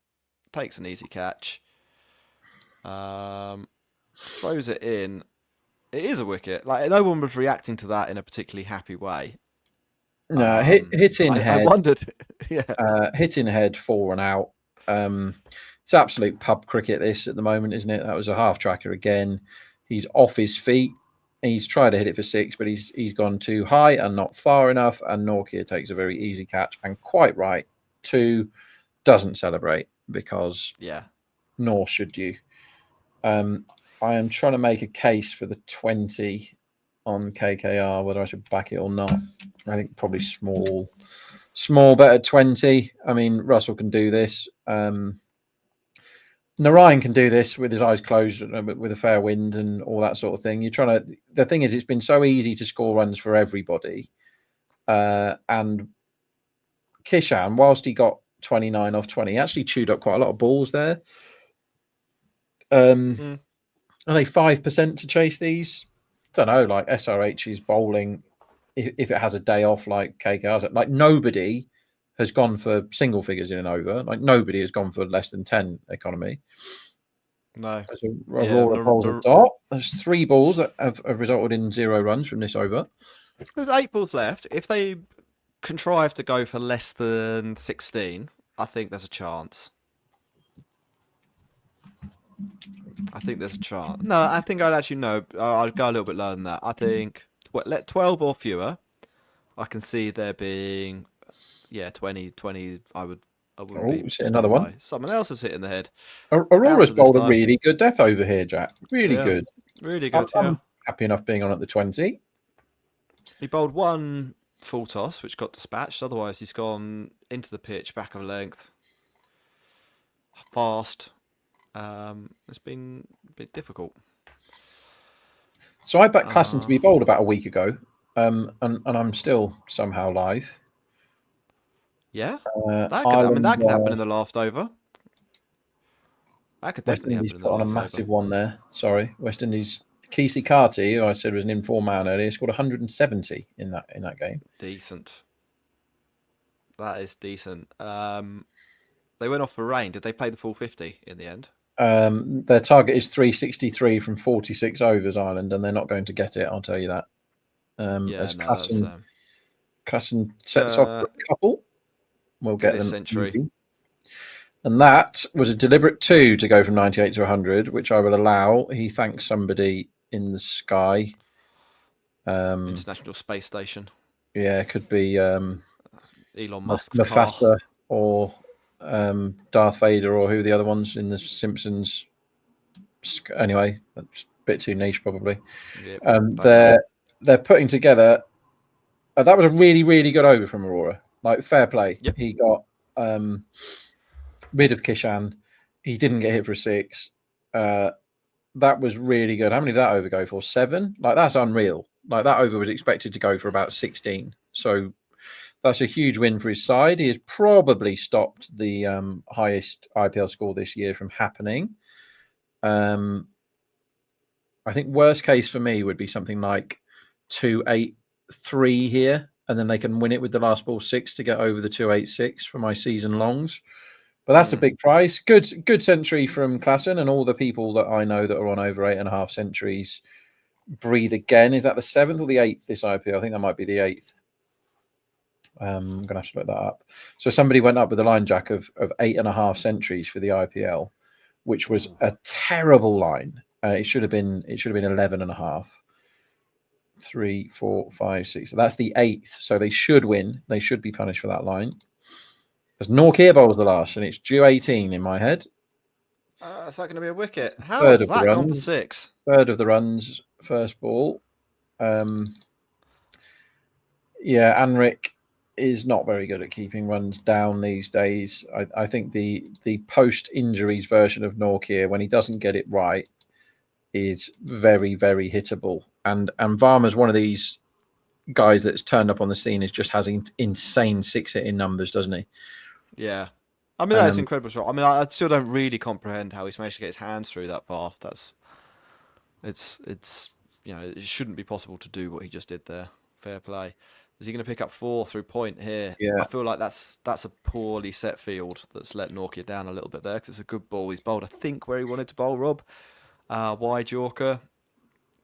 B: takes an easy catch. Throws it in. It is a wicket. Like, no one was reacting to that in a particularly happy way.
C: No, hitting head.
B: I wondered. Yeah.
C: Hitting head, 4 and out. It's absolute pub cricket, this, at the moment, isn't it? That was a half tracker again. He's off his feet. He's tried to hit it for 6, but he's gone too high and not far enough. And Norkia takes a very easy catch, and quite right. 2, doesn't celebrate because nor should you. I am trying to make a case for the 20 on KKR, whether I should back it or not. I think probably small bet at 20. I mean, Russell can do this. Narayan can do this with his eyes closed, with a fair wind and all that sort of thing. The thing is, it's been so easy to score runs for everybody. And Kishan, whilst he got 29 off 20, he actually chewed up quite a lot of balls there. Are they 5% to chase these? I don't know, like SRH is bowling, if it has a day off like KKR's, like nobody has gone for single figures in an over. Like nobody has gone for less than 10 economy.
B: No.
C: Aurora bowls a dot. There's 3 balls that have resulted in 0 runs from this over.
B: There's 8 balls left. If they contrive to go for less than 16, I think there's a chance. No, I think I'd actually I'd go a little bit lower than that. I think let 12 or fewer. I can see there being 20. I wouldn't be
C: another one.
B: Someone else is hitting the head.
C: Aurora's bowled a really good death over here, Jack. Really good.
B: Really good.
C: I'm happy enough being on at the 20.
B: He bowled 1 full toss, which got dispatched. Otherwise, he's gone into the pitch, back of length, fast. It's been a bit difficult.
C: So I backed Klassen to be bowled about a week ago, and I'm still somehow live.
B: Yeah, that could happen in the last over. That could definitely happen in the last over. On a massive
C: one there. Sorry, West Indies. Kesey Carty, who I said was an informed man earlier, scored 170 in that game.
B: Decent. That is decent. They went off for rain. Did they play the full 50 in the end?
C: Their target is 363 from 46 overs, Ireland, and they're not going to get it. I'll tell you that. Klassen sets off a couple. We'll get them century. And that was a deliberate 2 to go from 98 to 100, which I will allow. He thanks somebody in the sky.
B: International Space Station.
C: Yeah, it could be
B: Elon Musk's
C: Mufasa or Darth Vader, or who the other ones in the Simpsons. Anyway, that's a bit too niche, probably. Yep, they're putting together. That was a really, really good over from Aurora. Like, fair play.
B: Yep.
C: He got rid of Kishan. He didn't get hit for a 6. That was really good. How many did that over go for? 7? Like, that's unreal. Like, that over was expected to go for about 16. So that's a huge win for his side. He has probably stopped the highest IPL score this year from happening. I think worst case for me would be something like 283 here, and then they can win it with the last ball 6 to get over the 286 for my season longs. But that's a big price. Good century from Klassen, and all the people that I know that are on over 8.5 centuries breathe again. Is that the 7th or the 8th this IPL? I think that might be the 8th. I'm gonna have to look that up. So somebody went up with a line, Jack, of 8.5 centuries for the IPL, which was a terrible line. It should have been 11.5. 3, 4, 5, 6. So that's the 8th. So they should win. They should be punished for that line. Because Nortje bowls the last, and it's due 18 in my head.
B: Is that going to be a wicket? How
C: Third
B: has
C: of the
B: that gone for
C: runs.
B: 6?
C: Third of the runs, first ball. Yeah, Anric is not very good at keeping runs down these days. I think the post-injuries version of Nortje, when he doesn't get it right, is very, very hittable. And Varma's one of these guys that's turned up on the scene, is just has insane 6-hitting numbers, doesn't he?
B: Yeah. I mean, that's incredible shot. I mean, I still don't really comprehend how he's managed to get his hands through that far. It's it shouldn't be possible to do what he just did there. Fair play. Is he going to pick up 4 through point here?
C: Yeah.
B: I feel like that's a poorly set field that's let Nortje down a little bit there, because it's a good ball. He's bowled, I think, where he wanted to bowl, Rob. Wide Yorker.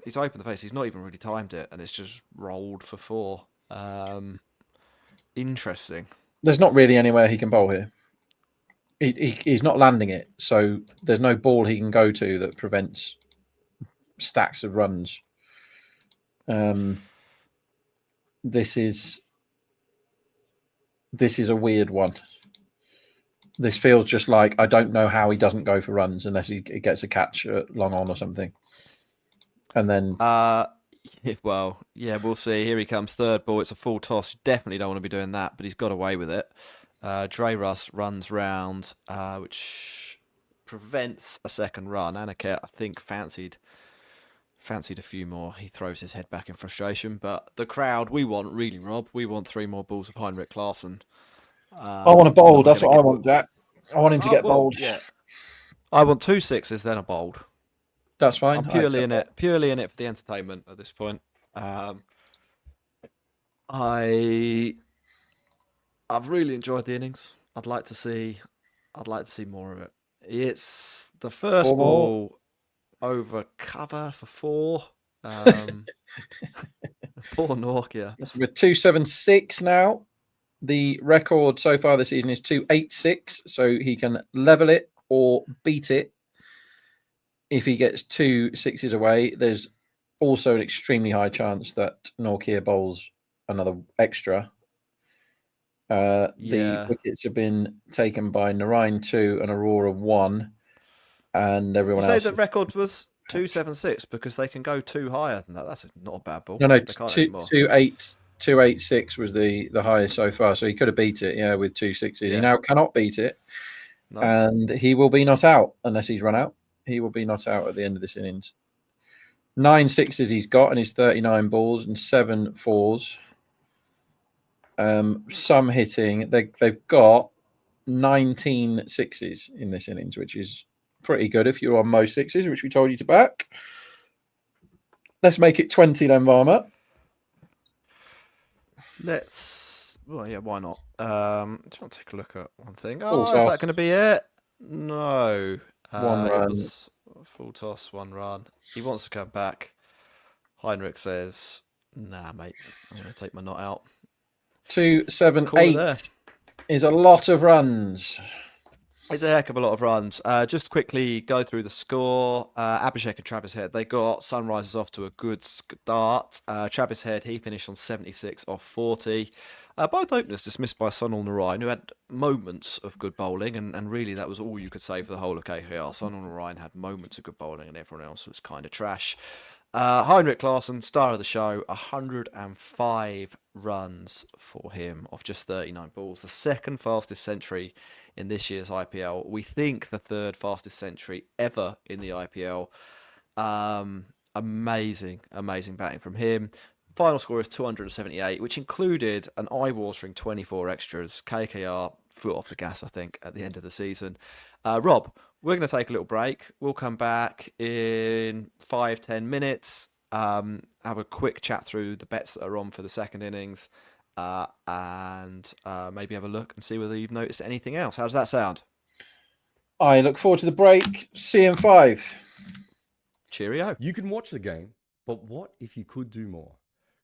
B: He's opened the face. He's not even really timed it, and it's just rolled for 4. Interesting.
C: There's not really anywhere he can bowl here. He's not landing it, so there's no ball he can go to that prevents stacks of runs. This is a weird one. This feels just like, I don't know how he doesn't go for runs unless he gets a catch long on or something. And then
B: well, yeah, we'll see. Here he comes, third ball. It's a full toss. You definitely don't want to be doing that, but he's got away with it. Dre Russ runs round, which prevents a second run. Aniket, I think, fancied a few more. He throws his head back in frustration. But the crowd, we want, really, Rob, we want 3 more balls of Heinrich Klaassen.
C: I want a bold. That's what I want, Jack. I want him to get bold.
B: Yeah. I want 2 6s, then a bold.
C: That's fine.
B: I'm purely in it for the entertainment at this point. I've really enjoyed the innings. I'd like to see more of it. It's the first ball over cover for 4. Poor Nortje.
C: We're 276 now. The record so far this season is 286, so he can level it or beat it. If he gets 2 6s away, there's also an extremely high chance that Nortje bowls another extra. The wickets have been taken by Narayan 2 and Aurora 1, and everyone else.
B: Did you say the record was 276 because they can go 2 higher than that? That's not a bad ball.
C: No, 286 was the highest so far, so he could have beat it, with 2 6s. Yeah. He now cannot beat it, and he will be not out unless he's run out. He will be not out at the end of this innings. 9 6s he's got in his 39 balls and 7 4s. Some hitting. They've got 19 6s in this innings, which is pretty good if you're on most 6s, which we told you to back. Let's make it 20 then, Varma.
B: Why not? Just want to take a look at one thing. Is that going to be it? No.
C: 1 run.
B: It was full toss, 1 run. He wants to come back. Heinrich says, nah, mate, I'm going to take my knot out.
C: 2 7 8 is a lot of runs.
B: It's a heck of a lot of runs. Just quickly go through the score. Abhishek and Travis Head, they got Sunrisers off to a good start. Travis Head, he finished on 76 off 40. Both openers dismissed by Sunil Narayan, who had moments of good bowling, and really that was all you could say for the whole of KKR. Sunil Narayan had moments of good bowling, and everyone else was kind of trash. Heinrich Klaassen, star of the show, 105 runs for him off just 39 balls. The second fastest century in this year's IPL. We think the 3rd fastest century ever in the IPL. Amazing batting from him. Final score is 278, which included an eye-watering 24 extras. KKR foot off the gas, I think, at the end of the season. Rob, we're going to take a little break. We'll come back in 5-10 minutes, have a quick chat through the bets that are on for the second innings, and maybe have a look and see whether you've noticed anything else. How does that sound?
C: I look forward to the break. See you in 5.
B: Cheerio.
A: You can watch the game, but what if you could do more?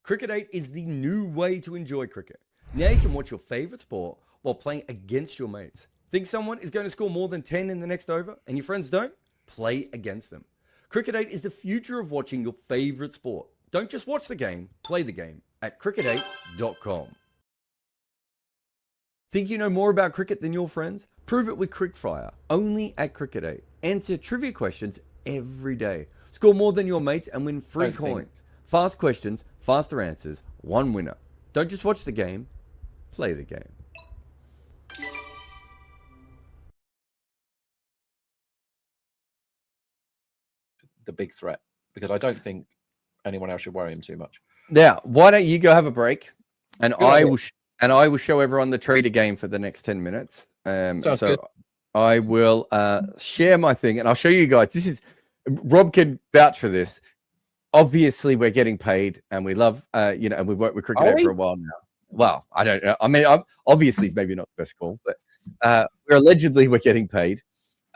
A: Cricket8 is the new way to enjoy cricket. Now you can watch your favourite sport while playing against your mates. Think someone is going to score more than 10 in the next over and your friends don't? Play against them. Cricket8 is the future of watching your favourite sport. Don't just watch the game, play the game at cricket8.com. Think you know more about cricket than your friends? Prove it with Quickfire, only at Cricket8. Answer trivia questions every day. Score more than your mates and win free coins. Fast questions, faster answers, one winner. Don't just watch the game, play the game.
C: The big threat, because I don't think anyone else should worry him too much.
A: Now, why don't you go have a break, and
C: Go ahead.
A: I will show everyone the trader game for the next 10 minutes.
C: Sounds
A: so
C: good.
A: I will share my thing, and I'll show you guys. This is Rob can vouch for this. Obviously, we're getting paid, and we love, and we've worked with Cricket8 for a while now. Well, I don't know. I mean, obviously, it's maybe not the best call, but we're getting paid,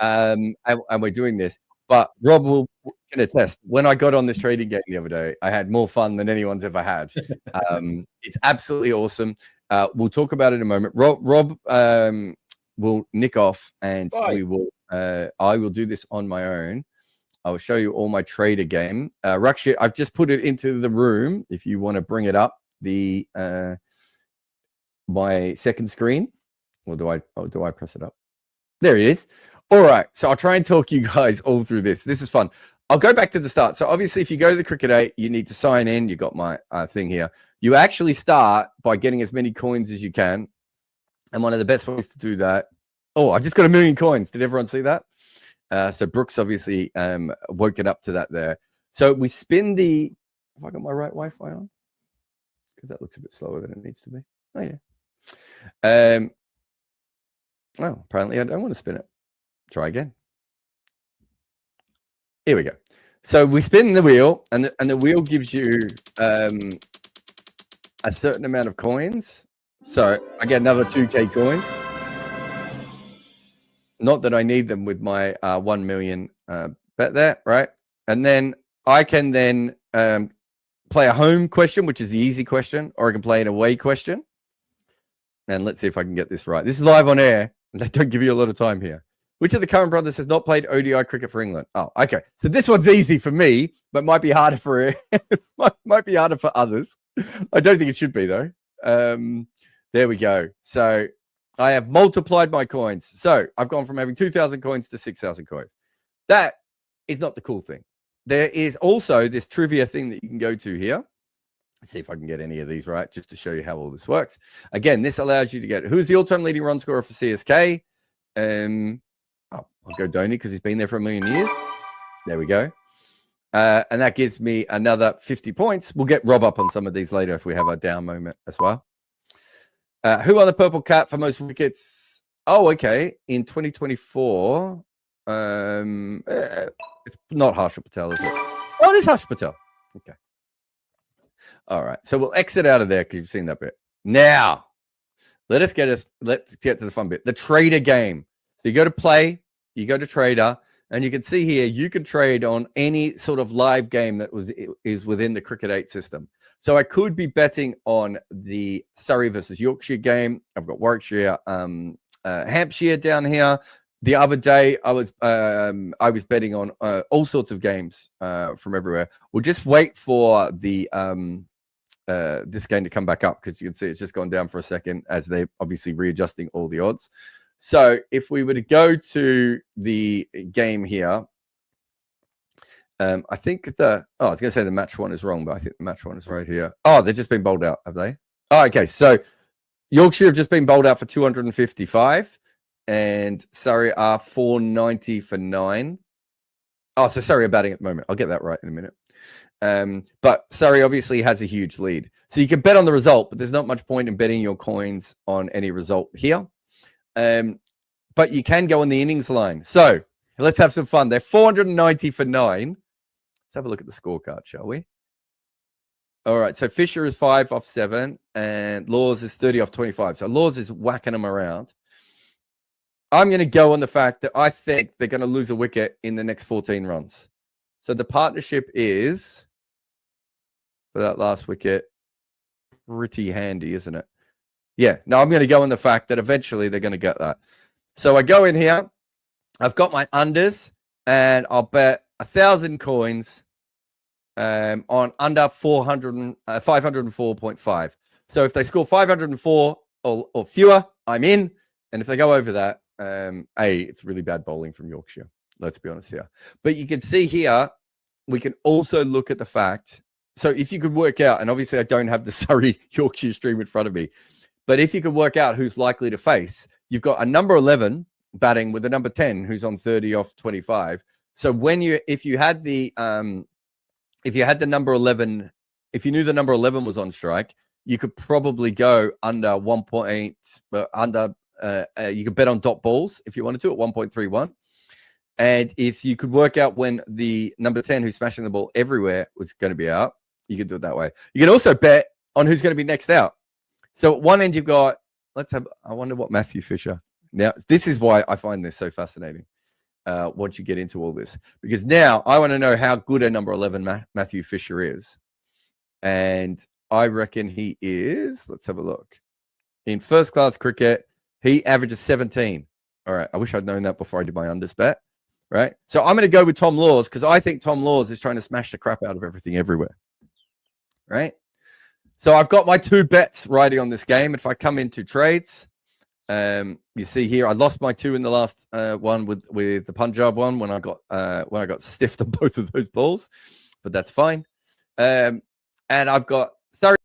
A: and we're doing this. But Rob can attest. When I got on this trading game the other day, I had more fun than anyone's ever had. It's absolutely awesome. We'll talk about it in a moment. Rob will nick off, and we will. I will do this on my own. I will show you all my trader game. Rakshit, I've just put it into the room. If you want to bring it up, my second screen, or do I press it up? There it is. All right. So I'll try and talk you guys all through this. This is fun. I'll go back to the start. So obviously, if you go to the Cricket8, you need to sign in. You got my thing here. You actually start by getting as many coins as you can. And one of the best ways to do that. Oh, I just got 1 million coins. Did everyone see that? So Brooks obviously woke it up to that there. So we spin the. Have I got my right Wi-Fi on? Because that looks a bit slower than it needs to be. Oh yeah. Well, apparently I don't want to spin it. Try again. Here we go. So we spin the wheel, and the wheel gives you a certain amount of coins. So I get another 2K coin. Not that I need them with my 1 million bet there, right? And then I can then play a home question, which is the easy question, or I can play an away question. And let's see if I can get this right. This is live on air. They don't give you a lot of time here. Which of the current brothers has not played ODI cricket for England? Oh, okay. So this one's easy for me, but might be harder for might be harder for others. I don't think it should be though. There we go. So I have multiplied my coins. So I've gone from having 2,000 coins to 6,000 coins. That is not the cool thing. There is also this trivia thing that you can go to here. Let's see if I can get any of these right, just to show you how all this works. Again, this allows you to get who's the all-time leading run scorer for CSK. I'll go Dhoni because he's been there for 1 million years. There we go. And that gives me another 50 points. We'll get Rob up on some of these later if we have a down moment as well. Who are the purple cat for most wickets? Oh, okay. In 2024, it's not Harshal Patel, is it? Oh, it is Harshal Patel. Okay. All right. So we'll exit out of there because you've seen that bit. Now, let's get to the fun bit. The trader game. So you go to play, you go to trader, and you can see here you can trade on any sort of live game that is within the Cricket8 system. So I could be betting on the Surrey versus Yorkshire game. I've got Warwickshire, Hampshire down here. The other day I was betting on all sorts of games from everywhere. We'll just wait for the this game to come back up because you can see it's just gone down for a second as they're obviously readjusting all the odds. So if we were to go to the game here, I think I was going to say the match one is wrong, but I think the match one is right here. Oh, they've just been bowled out, have they? Oh, okay. So Yorkshire have just been bowled out for 255 and Surrey are 490 for 9. Oh, so Surrey are batting at the moment. I'll get that right in a minute. But Surrey obviously has a huge lead. So you can bet on the result, but there's not much point in betting your coins on any result here. But you can go on the innings line. So let's have some fun. They're 490 for 9. Let's have a look at the scorecard, shall we? All right. So Fisher is 5 off 7, and Laws is 30 off 25. So Laws is whacking them around. I'm going to go on the fact that I think they're going to lose a wicket in the next 14 runs. So the partnership is, for that last wicket, pretty handy, isn't it? Yeah. No, I'm going to go on the fact that eventually they're going to get that. So I go in here. I've got my unders, and I'll bet 1,000 coins on under 504.5. So if they score 504 or fewer, I'm in. And if they go over that, it's really bad bowling from Yorkshire. Let's be honest here. But you can see here, we can also look at the fact. So if you could work out, and obviously I don't have the Surrey Yorkshire stream in front of me, but if you could work out who's likely to face, you've got a number 11 batting with a number 10 who's on 30 off 25. So if you had the number 11, if you knew the number 11 was on strike, you could probably go under 1.8, but you could bet on dot balls if you wanted to at 1.31. And if you could work out when the number 10 who's smashing the ball everywhere was going to be out, you could do it that way. You can also bet on who's going to be next out. So at one end you've got, I wonder what Matthew Fisher. Now, this is why I find this so fascinating. Once you get into all this, because now I want to know how good a number 11 Matthew Fisher is. And I reckon he is, let's have a look. In first class cricket, he averages 17. All right. I wish I'd known that before I did my unders bet. Right. So I'm going to go with Tom Laws because I think Tom Laws is trying to smash the crap out of everything everywhere. Right. So I've got my 2 bets riding on this game. If I come into trades, you see here, I lost my 2 in the last one with the Punjab one when I got stiffed on both of those balls, but that's fine. And I've got sorry.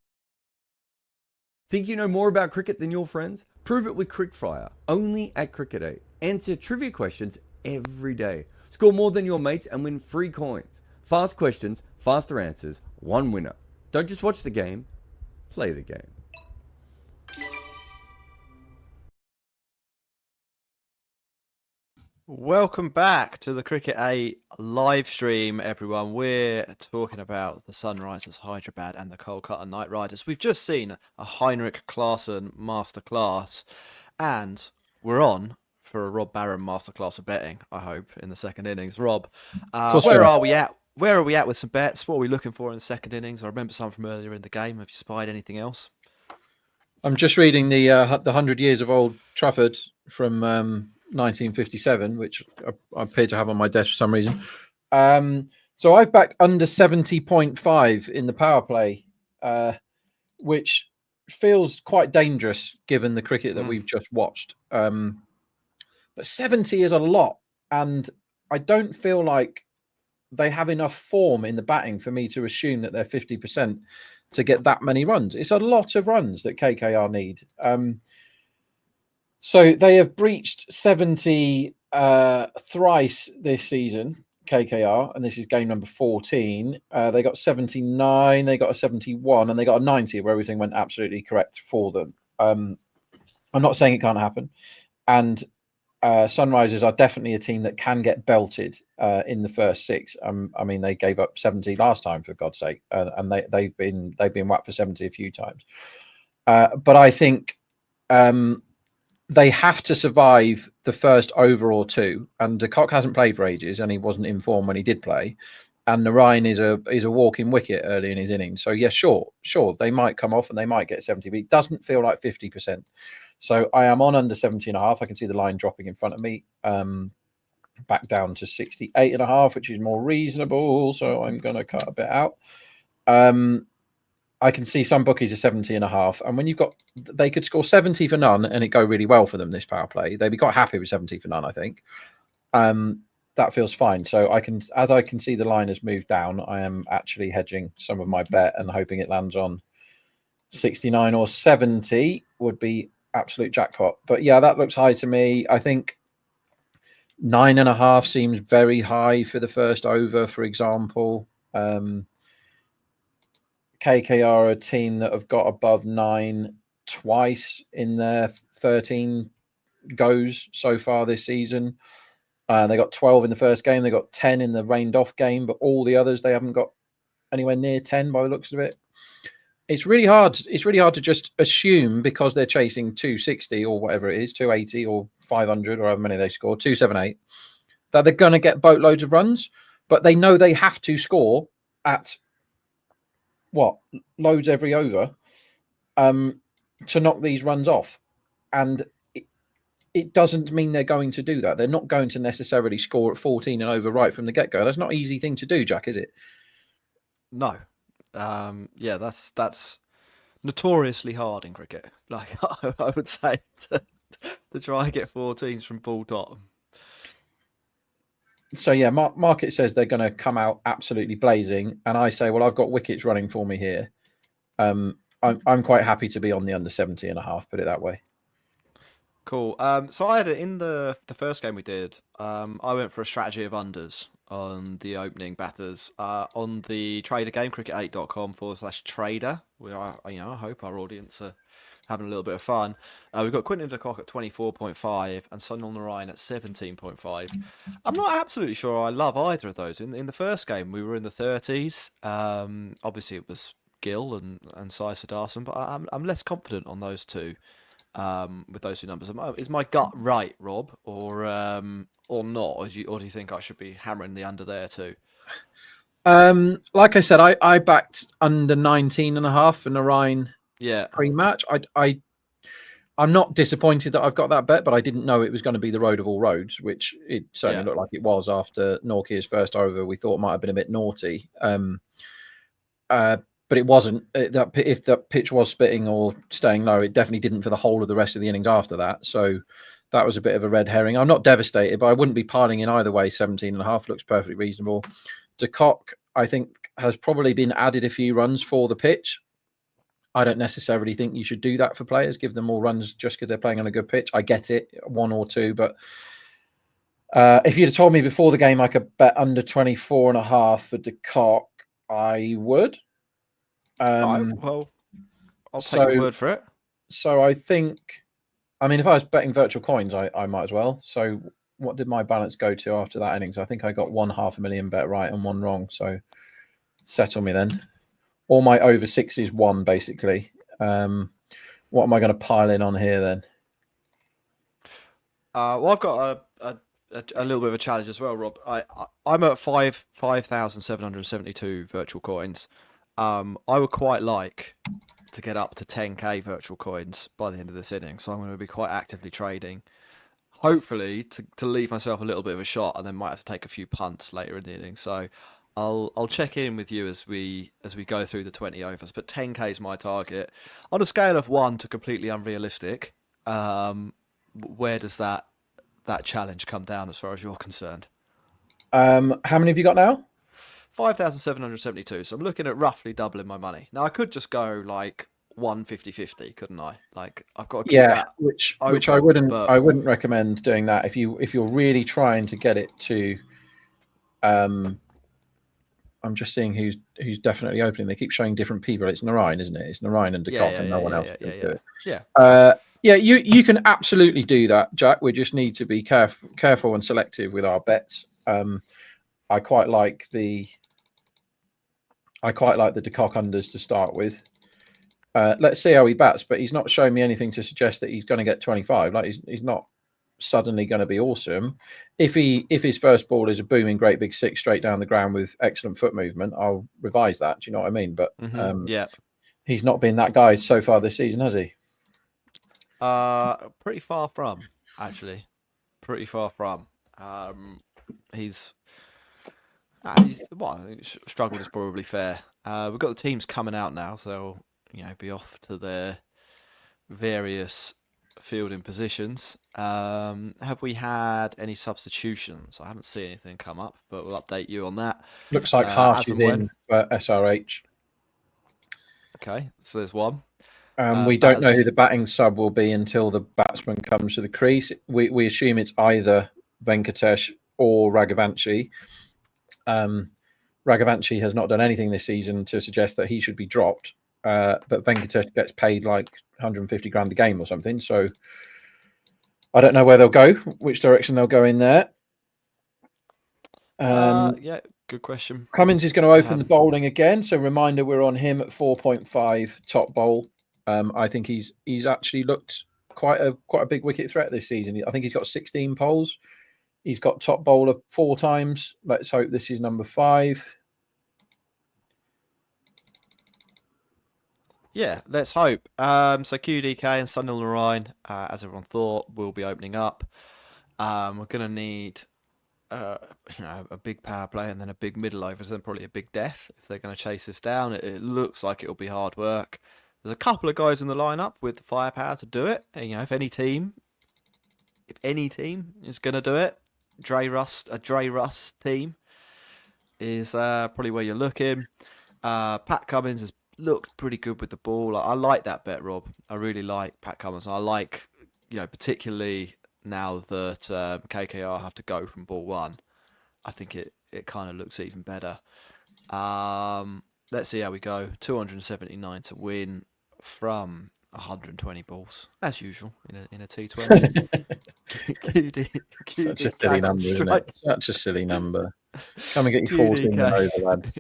D: Think you know more about cricket than your friends? Prove it with Quickfire, only at Cricket8. Answer trivia questions every day. Score more than your mates and win free coins. Fast questions, faster answers, one winner. Don't just watch the game, play the game.
B: Welcome back to the Cricket8 live stream, everyone. We're talking about the Sunrisers Hyderabad and the Kolkata Knight Riders. We've just seen a Heinrich Klaasen masterclass, and we're on for a Rob Barron masterclass of betting, I hope, in the second innings. Rob, where are we at? Where are we at with some bets? What are we looking for in the second innings? I remember some from earlier in the game. Have you spied anything else?
C: I'm just reading the 100 Years of Old Trafford from 1957, which I appear to have on my desk for some reason. So I've backed under 70.5 in the power play, which feels quite dangerous given the cricket that we've just watched. But 70 is a lot, and I don't feel like they have enough form in the batting for me to assume that they're 50% to get that many runs. It's a lot of runs that KKR need. So they have breached 70 thrice this season, KKR, and this is game number 14. They got 79, they got a 71, and they got a 90 where everything went absolutely correct for them. I'm not saying it can't happen. And Sunrisers are definitely a team that can get belted in the first 6. I mean, they gave up 70 last time, for God's sake, and they've been whacked for 70 a few times. But I think they have to survive the first over or 2. And De Kock hasn't played for ages, and he wasn't in form when he did play. And Narayan is a walking wicket early in his innings. So yes, sure, they might come off and they might get 70, but it doesn't feel like 50%. So I am on under 70.5. I can see the line dropping in front of me, back down to 68.5, which is more reasonable. So I'm going to cut a bit out. I can see some bookies are 70.5. And when you've got, they could score 70 for none and it go really well for them, this power play. They'd be quite happy with 70 for none, I think. That feels fine. So as I can see the line has moved down, I am actually hedging some of my bet and hoping it lands on 69 or 70 would be absolute jackpot. But yeah, that looks high to me. I think 9.5 seems very high for the first over, for example. KKR are a team that have got above 9 twice in their 13 goes so far this season. They got 12 in the first game. They got 10 in the rained off game, but all the others they haven't got anywhere near 10 by the looks of it. It's really hard. It's really hard to just assume because they're chasing 260 or whatever it is, 280 or 500 or however many they score, 278, that they're going to get boatloads of runs. But they know they have to score at loads every over to knock these runs off. And it doesn't mean they're going to do that. They're not going to necessarily score at 14 and over right from the get-go. That's not an easy thing to do, Jack, is it?
B: No. Yeah, that's notoriously hard in cricket. Like I would say to try and get 14s from full dot.
C: So yeah, market says they're going to come out absolutely blazing, and I say, well, I've got wickets running for me here. I'm quite happy to be on the under 70.5. Put it that way.
B: Cool. So I had it in the first game we did. I went for a strategy of unders on the opening batters on the trader game, cricket8.com/trader. I hope our audience are having a little bit of fun. We've got Quinton de Kock at 24.5 and Sunil Narayan at 17.5. I'm not absolutely sure I love either of those. In the first game, we were in the 30s. Obviously, it was Gill and Sai Siddharthan, but I'm less confident on those two. With those two numbers, is my gut right, Rob, or not? Or do you think I should be hammering the under there too?
C: Like I said, I backed under 19.5 for Narayan.
B: Yeah,
C: pre-match. I'm not disappointed that I've got that bet, but I didn't know it was going to be the road of all roads, which it certainly looked like it was after Nortje's first over. We thought might have been a bit naughty, but it wasn't. If the pitch was spitting or staying low, it definitely didn't for the whole of the rest of the innings after that. So that was a bit of a red herring. I'm not devastated, but I wouldn't be piling in either way. 17.5 looks perfectly reasonable. De Kock, I think, has probably been added a few runs for the pitch. I don't necessarily think you should do that for players, give them more runs just because they're playing on a good pitch. I get it, 1 or 2, but if you'd have told me before the game I could bet under 24.5 for De Kock, I would.
B: I'll take your word for it.
C: So I think, if I was betting virtual coins, I might as well. So what did my balance go to after that innings? I think I got 500,000 bet right and 1 wrong. So settle me then. All my over 6s won, basically. What am I going to pile in on here then?
B: Well, I've got a little bit of a challenge as well, Rob. I'm at 5,772 virtual coins. I would quite like to get up to 10k virtual coins by the end of this inning, so I'm going to be quite actively trading. Hopefully to leave myself a little bit of a shot, and then might have to take a few punts later in the inning. So I'll check in with you as we go through the 20 overs, but 10k is my target. On a scale of 1 to completely unrealistic, where does that challenge come down as far as you're concerned?
C: How many have you got now?
B: 5,772. So I'm looking at roughly doubling my money. Now I could just go like 150-50, couldn't I? Like I've got to keep that
C: which
B: open,
C: I wouldn't recommend doing that if you're really trying to get it to. I'm just seeing who's definitely opening. They keep showing different people. It's Narayan, isn't it? It's Narayan and De Kock and no one else. Yeah. You can absolutely do that, Jack. We just need to be careful and selective with our bets. I quite like the De Kock unders to start with. Let's see how he bats, but he's not showing me anything to suggest that he's going to get 25. Like he's not suddenly going to be awesome. If his first ball is a booming great big 6 straight down the ground with excellent foot movement, I'll revise that. Do you know what I mean? But he's not been that guy so far this season, has he?
B: Pretty far from, actually. Pretty far from. He's struggled is probably fair. We've got the teams coming out now, so be off to their various fielding positions. Have we had any substitutions? I haven't seen anything come up, but we'll update you on that.
C: Looks like Harsh is in for SRH.
B: Okay, so there's one.
C: We don't know who the batting sub will be until the batsman comes to the crease. We assume it's either Venkatesh or Raghavanshi. Raghavanshi has not done anything this season to suggest that he should be dropped. But Venkatesh gets paid like 150 grand a game or something. So I don't know where they'll go, which direction they'll go in there.
B: Yeah, good question.
C: Cummins is going to open the bowling again. So reminder, we're on him at 4.5 top bowl. I think he's actually looked quite a big wicket threat this season. I think he's got 16 poles. He's got top bowler 4 times. Let's hope this is number 5.
B: Yeah, let's hope. So QDK and Sunil Narine, as everyone thought, will be opening up. We're going to need a big power play and then a big middle overs, then probably a big death if they're going to chase this down. It looks like it'll be hard work. There's a couple of guys in the lineup with the firepower to do it. And, if any team is going to do it, a Dre Russ team is probably where you're looking. Pat Cummins has looked pretty good with the ball. I like that bet, Rob. I really like Pat Cummins. I like, particularly now that KKR have to go from ball 1. I think it kind of looks even better. Let's see how we go. 279 to win from 120 balls, as usual in a T20.
C: Such a silly number, isn't it? Such a silly number. Come and get your 14 and over, lad.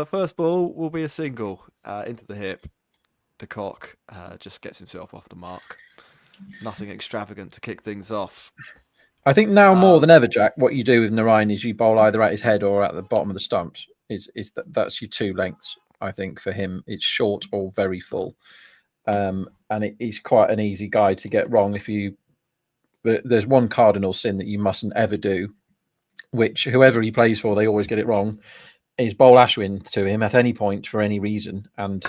B: First ball will be a single into the hip. De Kock just gets himself off the mark. Nothing extravagant to kick things off.
C: I think now more than ever, Jack, what you do with Narine is you bowl either at his head or at the bottom of the stumps. That's your 2 lengths. I think for him, it's short or very full, and he's quite an easy guy to get wrong. There's one cardinal sin that you mustn't ever do, which whoever he plays for, they always get it wrong, is bowl Ashwin to him at any point for any reason. And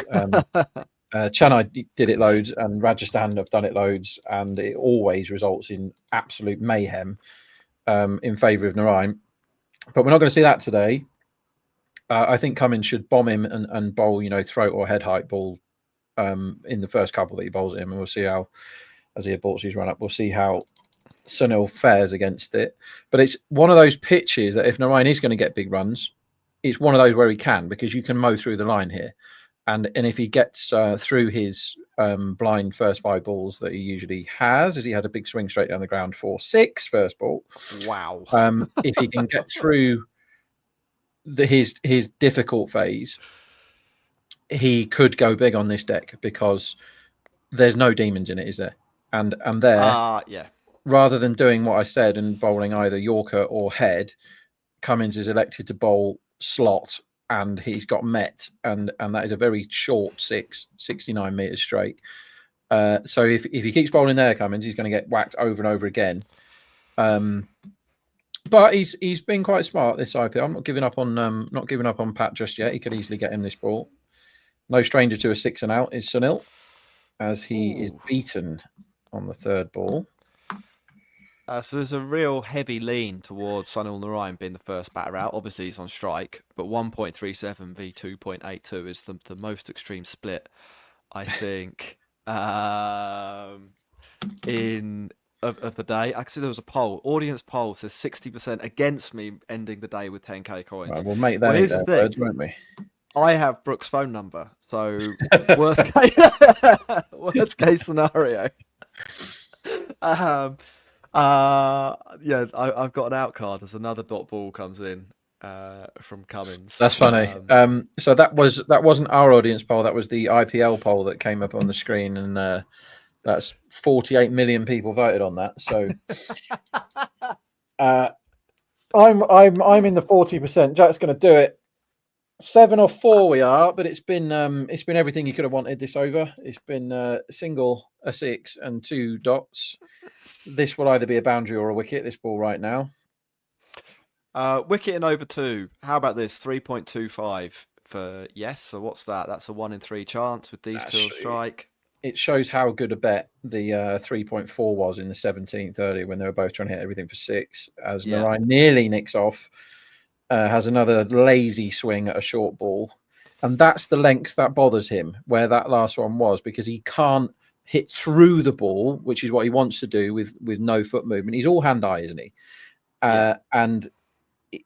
C: Chennai did it loads, and Rajasthan have done it loads, and it always results in absolute mayhem in favour of Narine. But we're not going to see that today. I think Cummins should bomb him and bowl, throat or head height ball in the first couple that he bowls at him, and we'll see how, as he aborts his run up, we'll see how Sunil fares against it. But it's one of those pitches that if Narine is going to get big runs, it's one of those where he can, because you can mow through the line here. And if he gets through his blind first 5 balls that he usually has, as he had a big swing straight down the ground for 6 first ball.
B: Wow.
C: If he can get through his difficult phase, he could go big on this deck, because there's no demons in it, is there? And there,
B: yeah.
C: Rather than doing what I said and bowling either Yorker or head, Cummins is elected to bowl slot, and he's got Met, and that is a very short 69 metres straight. So if he keeps bowling there, Cummins, he's going to get whacked over and over again. But he's been quite smart this IPL. I'm not giving up on Pat just yet. He could easily get him this ball. No stranger to a 6 and out is Sunil, as he is beaten on the 3rd ball.
B: So there's a real heavy lean towards Sunil Narine being the first batter out. Obviously, he's on strike, but 1.37 v 2.82 is the most extreme split, I think, of the day. I can see there was a poll. Audience poll says 60% against me ending the day with 10k coins.
C: Right, we'll make that
B: here's the thing.
C: Words, won't we?
B: I have Brooke's phone number, so worst case scenario. I've got an out card as another dot ball comes in from Cummins.
C: That's funny. So that wasn't our audience poll. That was the IPL poll that came up on the screen, and that's 48 million people voted on that. So I'm in the 40%. Jack's going to do it. 7 or 4 we are, but it's been everything you could have wanted this over. It's been a single, a 6, and 2 dots. This will either be a boundary or a wicket, this ball right now.
B: Wicket in over 2. How about this? 3.25 for yes. So what's that? That's a 1 in 3 chance with these 2 on strike.
C: It shows how good a bet the 3.4 was in the 17th earlier, when they were both trying to hit everything for 6. As Narine nearly nicks off, has another lazy swing at a short ball. And that's the length that bothers him, where that last one was, because he can't hit through the ball, which is what he wants to do with no foot movement. He's all hand-eye, isn't he? And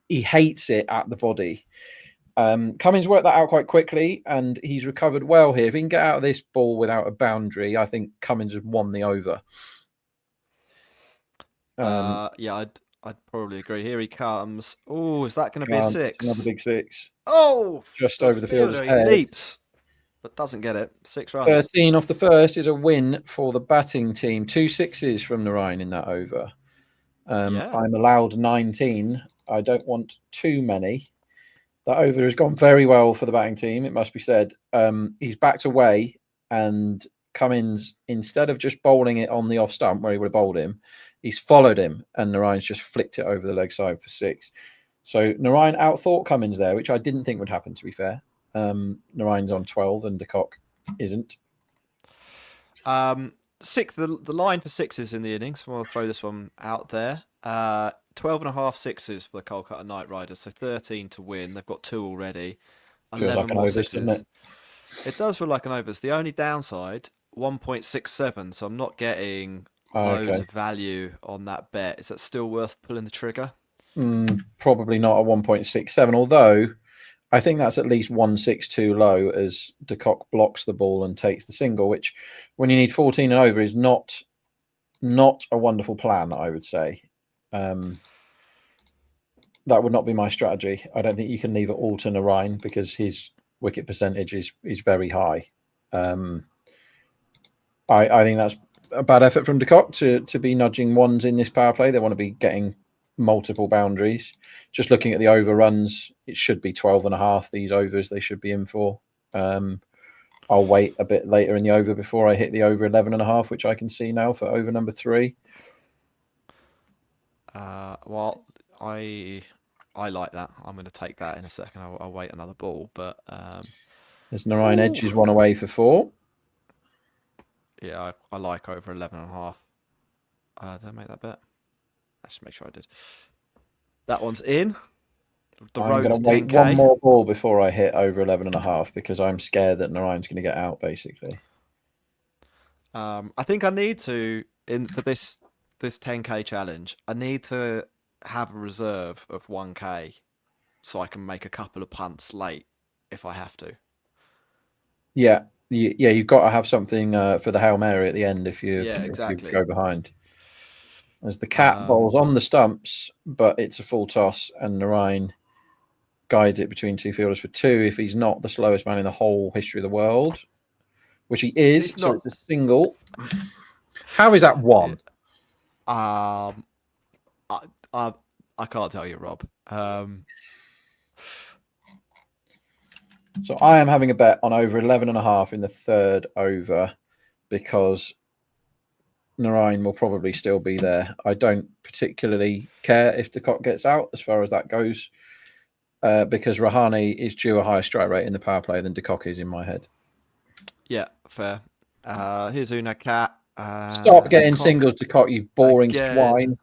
C: he hates it at the body. Cummins worked that out quite quickly, and he's recovered well here. If he can get out of this ball without a boundary, I think Cummins has won the over.
B: Yeah, I'd probably agree. Here he comes. Oh, is that going to be a six?
C: Another big six.
B: Oh,
C: just over the fielder's
B: he
C: head.
B: leaps, but doesn't get it. 6 runs.
C: 13 off the first is a win for the batting team. 2 sixes from Narayan in that over. I'm allowed 19. I don't want too many. That over has gone very well for the batting team, it must be said. He's backed away, and Cummins, instead of just bowling it on the off stump where he would have bowled him, he's followed him, and Narayan's just flicked it over the leg side for 6. So Narayan outthought Cummins there, which I didn't think would happen, to be fair. Narayan's on 12 and de Kock isn't.
B: 6. The line for sixes in the innings. I'll throw this one out there. 12.5 sixes for the Kolkata Knight Riders, so 13 to win. They've got 2 already.
C: Feels like an over, doesn't it?
B: It does feel like an over. It's the only downside, 1.67. So I'm not getting loads of value on that bet. Is that still worth pulling the trigger?
C: Probably not at 1.67. Although I think that's at least 1.62 low as de Kock blocks the ball and takes the single, which, when you need 14 and over, is not a wonderful plan, I would say. That would not be my strategy. I don't think you can leave it all to Narayan because his wicket percentage is very high. I think that's a bad effort from de Kock to be nudging ones in this power play. They want to be getting multiple boundaries. Just looking at the overruns, it should be 12.5. These overs they should be in for. I'll wait a bit later in the over before I hit the over 11.5, which I can see now for over number 3.
B: Well, I like that. I'm going to take that in a second. I'll wait another ball, but
C: there's Narayan edges 1 away for 4.
B: Yeah, I like over 11.5. Did I make that bet? Let's just make sure I did. That one's in.
C: I'm going to wait 1 more ball before I hit over 11.5 because I'm scared that Narayan's going to get out, basically.
B: I think I need to, for this 10k challenge, I need to have a reserve of 1k so I can make a couple of punts late if I have to.
C: Yeah, you've got to have something for the Hail Mary at the end if you go behind. As the cat bowls on the stumps, but it's a full toss, and Narayan guides it between 2 fielders for 2 if he's not the slowest man in the whole history of the world, which he is. So it's a single. How is that 1?
B: I can't tell you, Rob.
C: So I am having a bet on over 11.5 in the 3rd over because Narayan will probably still be there. I don't particularly care if de Kock gets out as far as that goes because Rahane is due a higher strike rate in the power play than de Kock is in my head.
B: Yeah, fair. Here's Una Cat.
C: Stop getting singles, de Kock, you boring swine.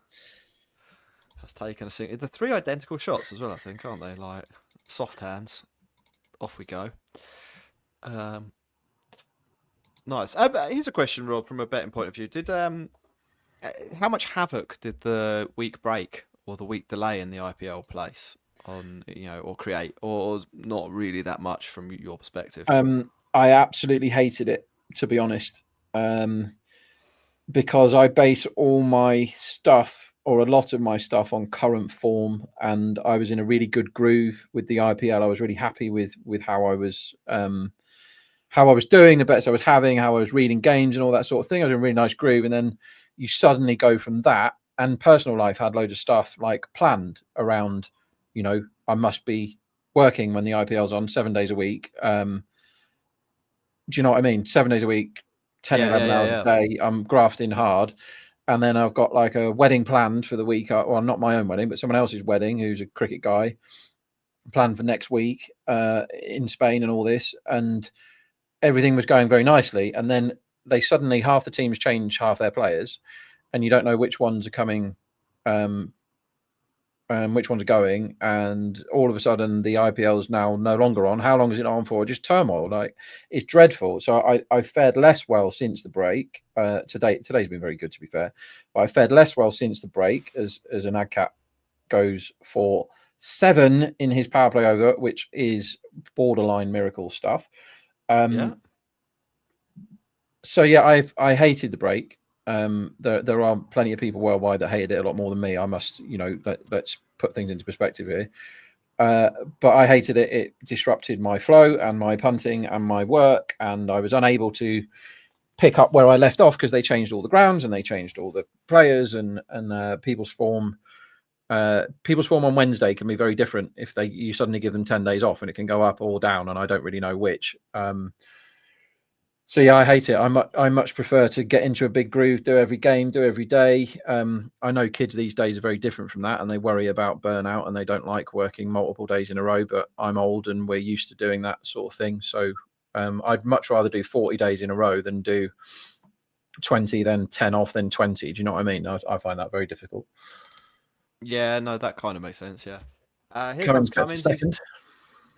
B: That's taken a single. The 3 identical shots as well, I think, aren't they? Like soft hands. Off we go. Nice. Here's a question, Rob, from a betting point of view. How much havoc did the week break or the week delay in the IPL place on, or create, or not really that much from your perspective?
C: I absolutely hated it, to be honest, because I base all my stuff or a lot of my stuff on current form, and I was in a really good groove with the IPL. I was really happy with how I was doing, the bets I was having, how I was reading games and all that sort of thing. I was in a really nice groove, and then you suddenly go from that, and personal life had loads of stuff like planned around, I must be working when the IPL's on 7 days a week. Do you know what I mean? 7 days a week, 10, 11 hours a day. I'm grafting hard. And then I've got like a wedding planned for the week. Well, not my own wedding, but someone else's wedding, who's a cricket guy, planned for next week in Spain and all this. And everything was going very nicely. And then they suddenly, half the teams change half their players, and you don't know which ones are coming, which ones are going. And all of a sudden, the IPL is now no longer on. How long is it on for? Just turmoil. Like, it's dreadful. So I fared less well since the break. Today's been very good, to be fair. But I fared less well since the break as an ad cap goes for 7 in his power play over, which is borderline miracle stuff. So yeah, I hated the break. There are plenty of people worldwide that hated it a lot more than me. I must, let's put things into perspective here. But I hated it. It disrupted my flow and my punting and my work, and I was unable to pick up where I left off because they changed all the grounds and they changed all the players, and people's form. People's form on Wednesday can be very different if you suddenly give them 10 days off, and it can go up or down, and I don't really know which. So yeah, I hate it. I much prefer to get into a big groove, do every game, do every day. I know kids these days are very different from that, and they worry about burnout, and they don't like working multiple days in a row. But I'm old, and we're used to doing that sort of thing. So I'd much rather do 40 days in a row than do 20, then 10 off, then 20. Do you know what I mean? I find that very difficult.
B: Yeah, no, that kind of makes sense. Yeah. Here
C: Cummins
B: comes
C: gets a
B: Cummins.
C: second.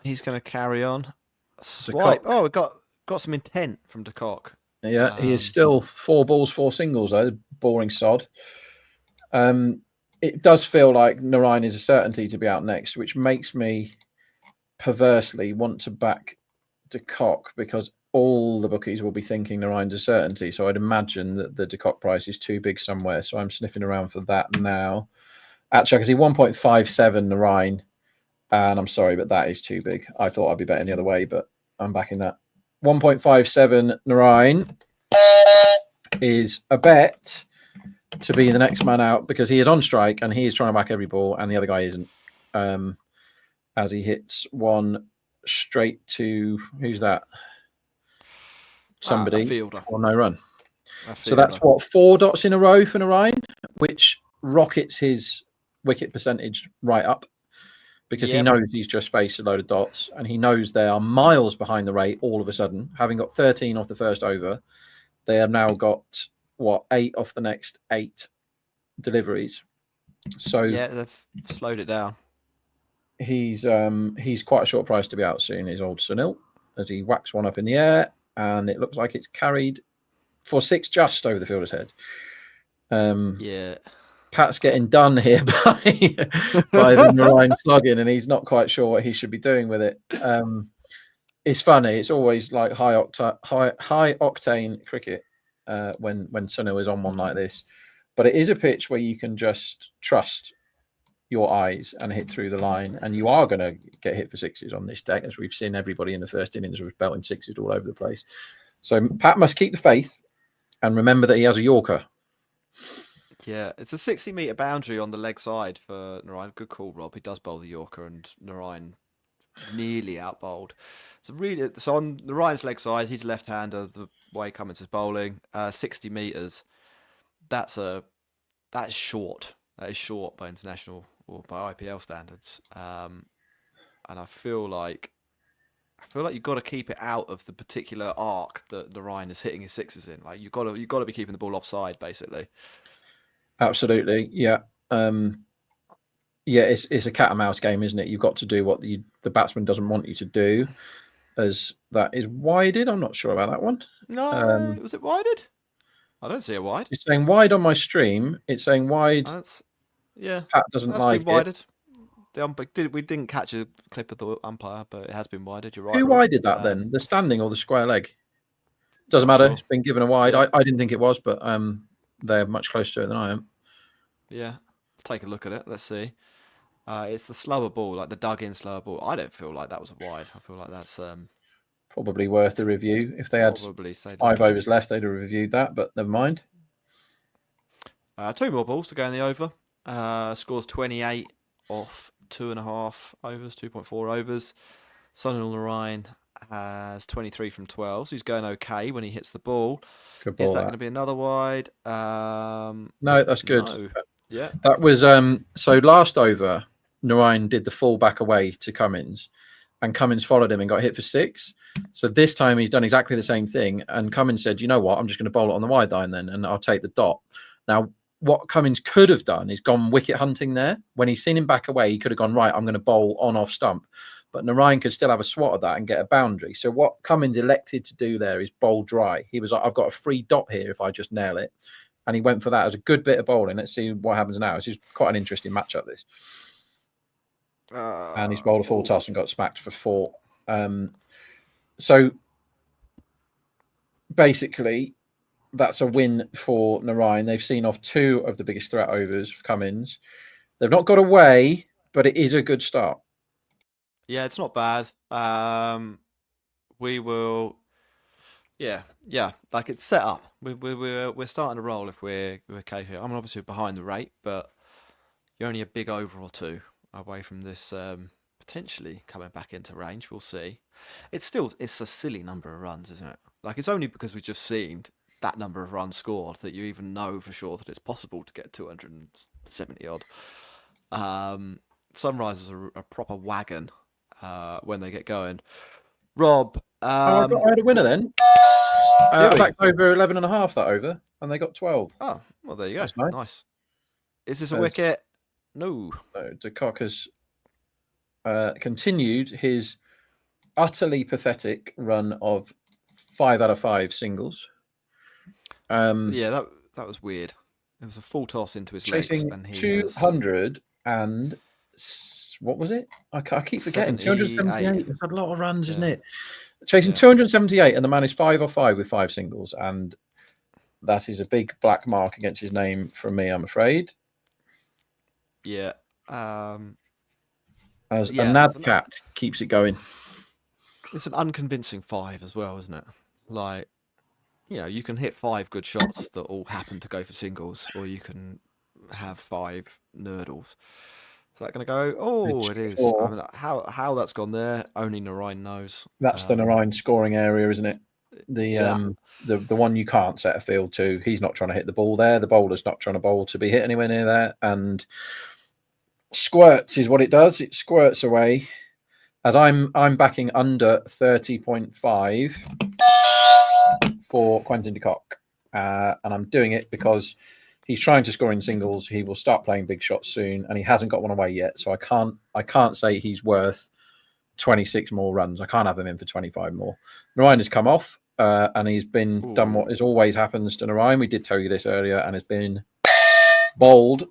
B: He's going to carry on. Swipe. Oh, we got some intent from De Kock.
C: Yeah, he is still 4 balls, 4 singles, though. Boring sod. It does feel like Narayan is a certainty to be out next, which makes me perversely want to back De Kock, because all the bookies will be thinking Narayan's a certainty. So I'd imagine that the De Kock price is too big somewhere. So I'm sniffing around for that now. Actually, I can see 1.57 Narayan, and I'm sorry, but that is too big. I thought I'd be betting the other way, but I'm backing that. 1.57 Narayan is a bet to be the next man out, because he is on strike and he is trying to whack every ball, and the other guy isn't. As he hits one straight to, who's that? Somebody.
B: A fielder.
C: Or no run. So that's what, 4 dots in a row for Narayan, which rockets his wicket percentage right up, because he knows he's just faced a load of dots, and he knows they are miles behind the rate all of a sudden. Having got 13 off the first over, they have now got 8 off the next 8 deliveries. So
B: yeah, they've slowed it down.
C: He's quite a short price to be out soon, is old Sunil, as he whacks one up in the air, and it looks like it's carried for 6 just over the fielder's head.
B: Yeah.
C: Pat's getting done here by the Narayan slugging, and he's not quite sure what he should be doing with it. It's funny. It's always like high octane cricket when Sunil is on one like this. But it is a pitch where you can just trust your eyes and hit through the line, and you are going to get hit for 6s on this deck, as we've seen everybody in the first innings was belting 6s all over the place. So Pat must keep the faith and remember that he has a Yorker.
B: Yeah, it's a 60-metre boundary on the leg side for Narayan. Good call, Rob. He does bowl the Yorker, and Narayan nearly out-bowled. So on Narayan's leg side, he's left-hander, the way Cummins is bowling, 60 metres. That's short. That is short by international or by IPL standards. And I feel like you've got to keep it out of the particular arc that Narayan is hitting his 6s in. Like you've got to be keeping the ball offside, basically.
C: Absolutely, yeah. It's a cat and mouse game, isn't it? You've got to do what the batsman doesn't want you to do, as that is wided. I'm not sure about that one.
B: No, was it wided? I don't see a wide.
C: It's saying wide on my stream. It's saying wide.
B: Yeah.
C: Pat doesn't like
B: been wided. We didn't catch a clip of the umpire, but it has been wided. You're right.
C: Who wided that then? The standing or the square leg? Doesn't matter. Sure. It's been given a wide. Yeah. I didn't think it was, but they're much closer to it than I am.
B: Yeah. Take a look at it. Let's see. It's the slower ball, like the dug-in slower ball. I don't feel like that was a wide. I feel like that's
C: probably worth a review. If they had 5 overs left, they'd have reviewed that, but never mind.
B: 2 more balls to go in the over. Scores 28 off 2.5 overs, 2.4 overs. Sunil Narayan has 23 from 12, so he's going okay when he hits the ball.
C: Good ball.
B: Is that going to be another wide?
C: No, that's good.
B: No. Yeah.
C: That was so last over, Narayan did the full back away to Cummins, and Cummins followed him and got hit for 6. So this time he's done exactly the same thing, and Cummins said, you know what, I'm just going to bowl it on the wide line then, and I'll take the dot. Now, what Cummins could have done is gone wicket hunting there. When he's seen him back away, he could have gone, right, I'm going to bowl on off stump. But Narayan could still have a swat of that and get a boundary. So what Cummins elected to do there is bowl dry. He was like, I've got a free dot here if I just nail it. And he went for that as a good bit of bowling. Let's see what happens now. This is quite an interesting matchup, this. and he's bowled a full toss and got smacked for 4. So basically, that's a win for Narayan. They've seen off 2 of the biggest threat overs of Cummins. They've not got away, but it is a good start.
B: Yeah, it's not bad. We will. Yeah, like it's set up. We're starting to roll if we're KKR. I mean, obviously we're behind the rate, but you're only a big over or 2 away from this potentially coming back into range. We'll see. It's a silly number of runs, isn't it? Like it's only because we've just seen that number of runs scored that you even know for sure that it's possible to get 270 odd. Sunrisers are a proper wagon when they get going. Rob,
C: I had a winner then. I backed over 11.5 that over, and they got 12.
B: Oh, well, there you go.
C: That's nice.
B: Nice. Is this a wicket? No.
C: De Kock has continued his utterly pathetic run of 5 out of 5 singles.
B: Yeah, that was weird. It was a full toss into his legs,
C: Chasing
B: and he
C: 200 and what was it? I keep forgetting. 278. That's a lot of runs, isn't it? Chasing 278, and the man is 5 off 5 with 5 singles, and that is a big black mark against his name from me, I'm afraid.
B: Yeah.
C: A Nadcat keeps it going.
B: It's an unconvincing 5 as well, isn't it? Like, you can hit 5 good shots that all happen to go for singles, or you can have 5 nurdles. Is that going to go? Oh, it is. I mean, how that's gone there, only Narayan knows.
C: That's the Narayan scoring area, isn't it? The one you can't set a field to. He's not trying to hit the ball there. The bowler's not trying to bowl to be hit anywhere near there. And squirts is what it does. It squirts away. As I'm backing under 30.5 for Quentin de Kock. And I'm doing it because he's trying to score in singles. He will start playing big shots soon, and he hasn't got one away yet. So I can't say he's worth 26 more runs. I can't have him in for 25 more. Narayan has come off, and he's been done what is always happens to Narayan. We did tell you this earlier, and has been bowled.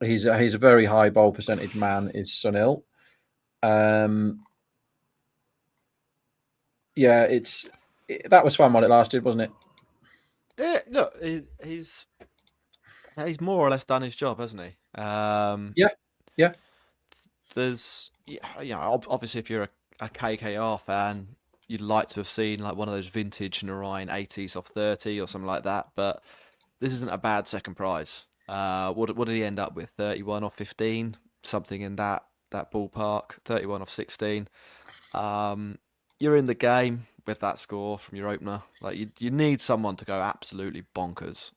C: He's a very high bowl percentage man. Is Sunil. That was fun while it lasted, wasn't it?
B: Yeah, look, he's more or less done his job, hasn't he?
C: Yeah.
B: There's, obviously, if you're a KKR fan, you'd like to have seen like one of those vintage Narayan 80s off 30 or something like that. But this isn't a bad second prize. What did he end up with? 31 off 15, something in that ballpark. 31 off 16. You're in the game with that score from your opener. Like you need someone to go absolutely bonkers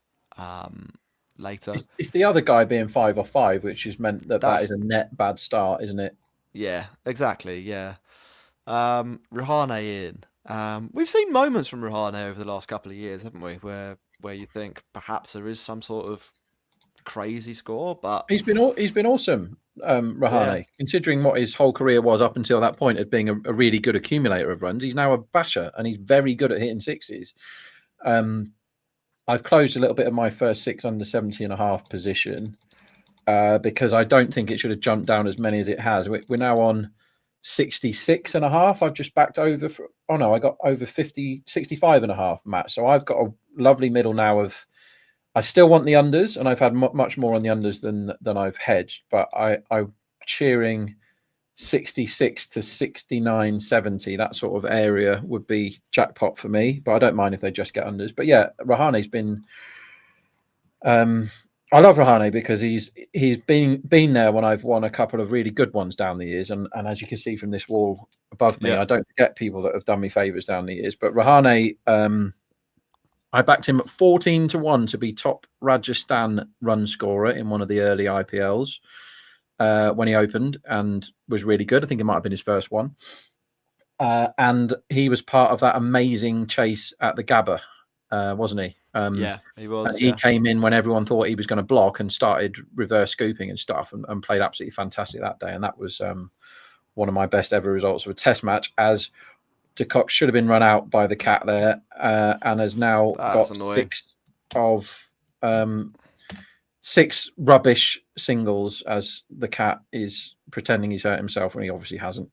B: later.
C: It's the other guy being 5 off 5, which has meant that is a net bad start, isn't it?
B: Yeah, exactly. Yeah. Rahane in. We've seen moments from Rahane over the last couple of years, haven't we? Where you think perhaps there is some sort of crazy score, but
C: he's been awesome. Rahane, considering what his whole career was up until that point of being a really good accumulator of runs, he's now a basher and he's very good at hitting sixes. I've closed a little bit of my first 6 under 70.5 position because I don't think it should have jumped down as many as it has. We're now on 66.5. I've just backed over I got over 65.5 match. So I've got a lovely middle now of. I still want the unders, and I've had much more on the unders than I've hedged. But I'm cheering 66 to 69.70. That sort of area would be jackpot for me. But I don't mind if they just get unders. But yeah, Rahane's been. I love Rahane because he's been there when I've won a couple of really good ones down the years, and as you can see from this wall above me, I don't forget people that have done me favours down the years. But Rahane. I backed him at 14-1 to be top Rajasthan run scorer in one of the early IPLs when he opened and was really good. I think it might have been his first one. And he was part of that amazing chase at the Gabba, wasn't he?
B: Yeah, he was.
C: He came in when everyone thought he was going to block and started reverse scooping and stuff and played absolutely fantastic that day. And that was one of my best ever results of a test match, as de Kock should have been run out by the cat there and has now got 6 of 6 rubbish singles as the cat is pretending he's hurt himself when he obviously hasn't.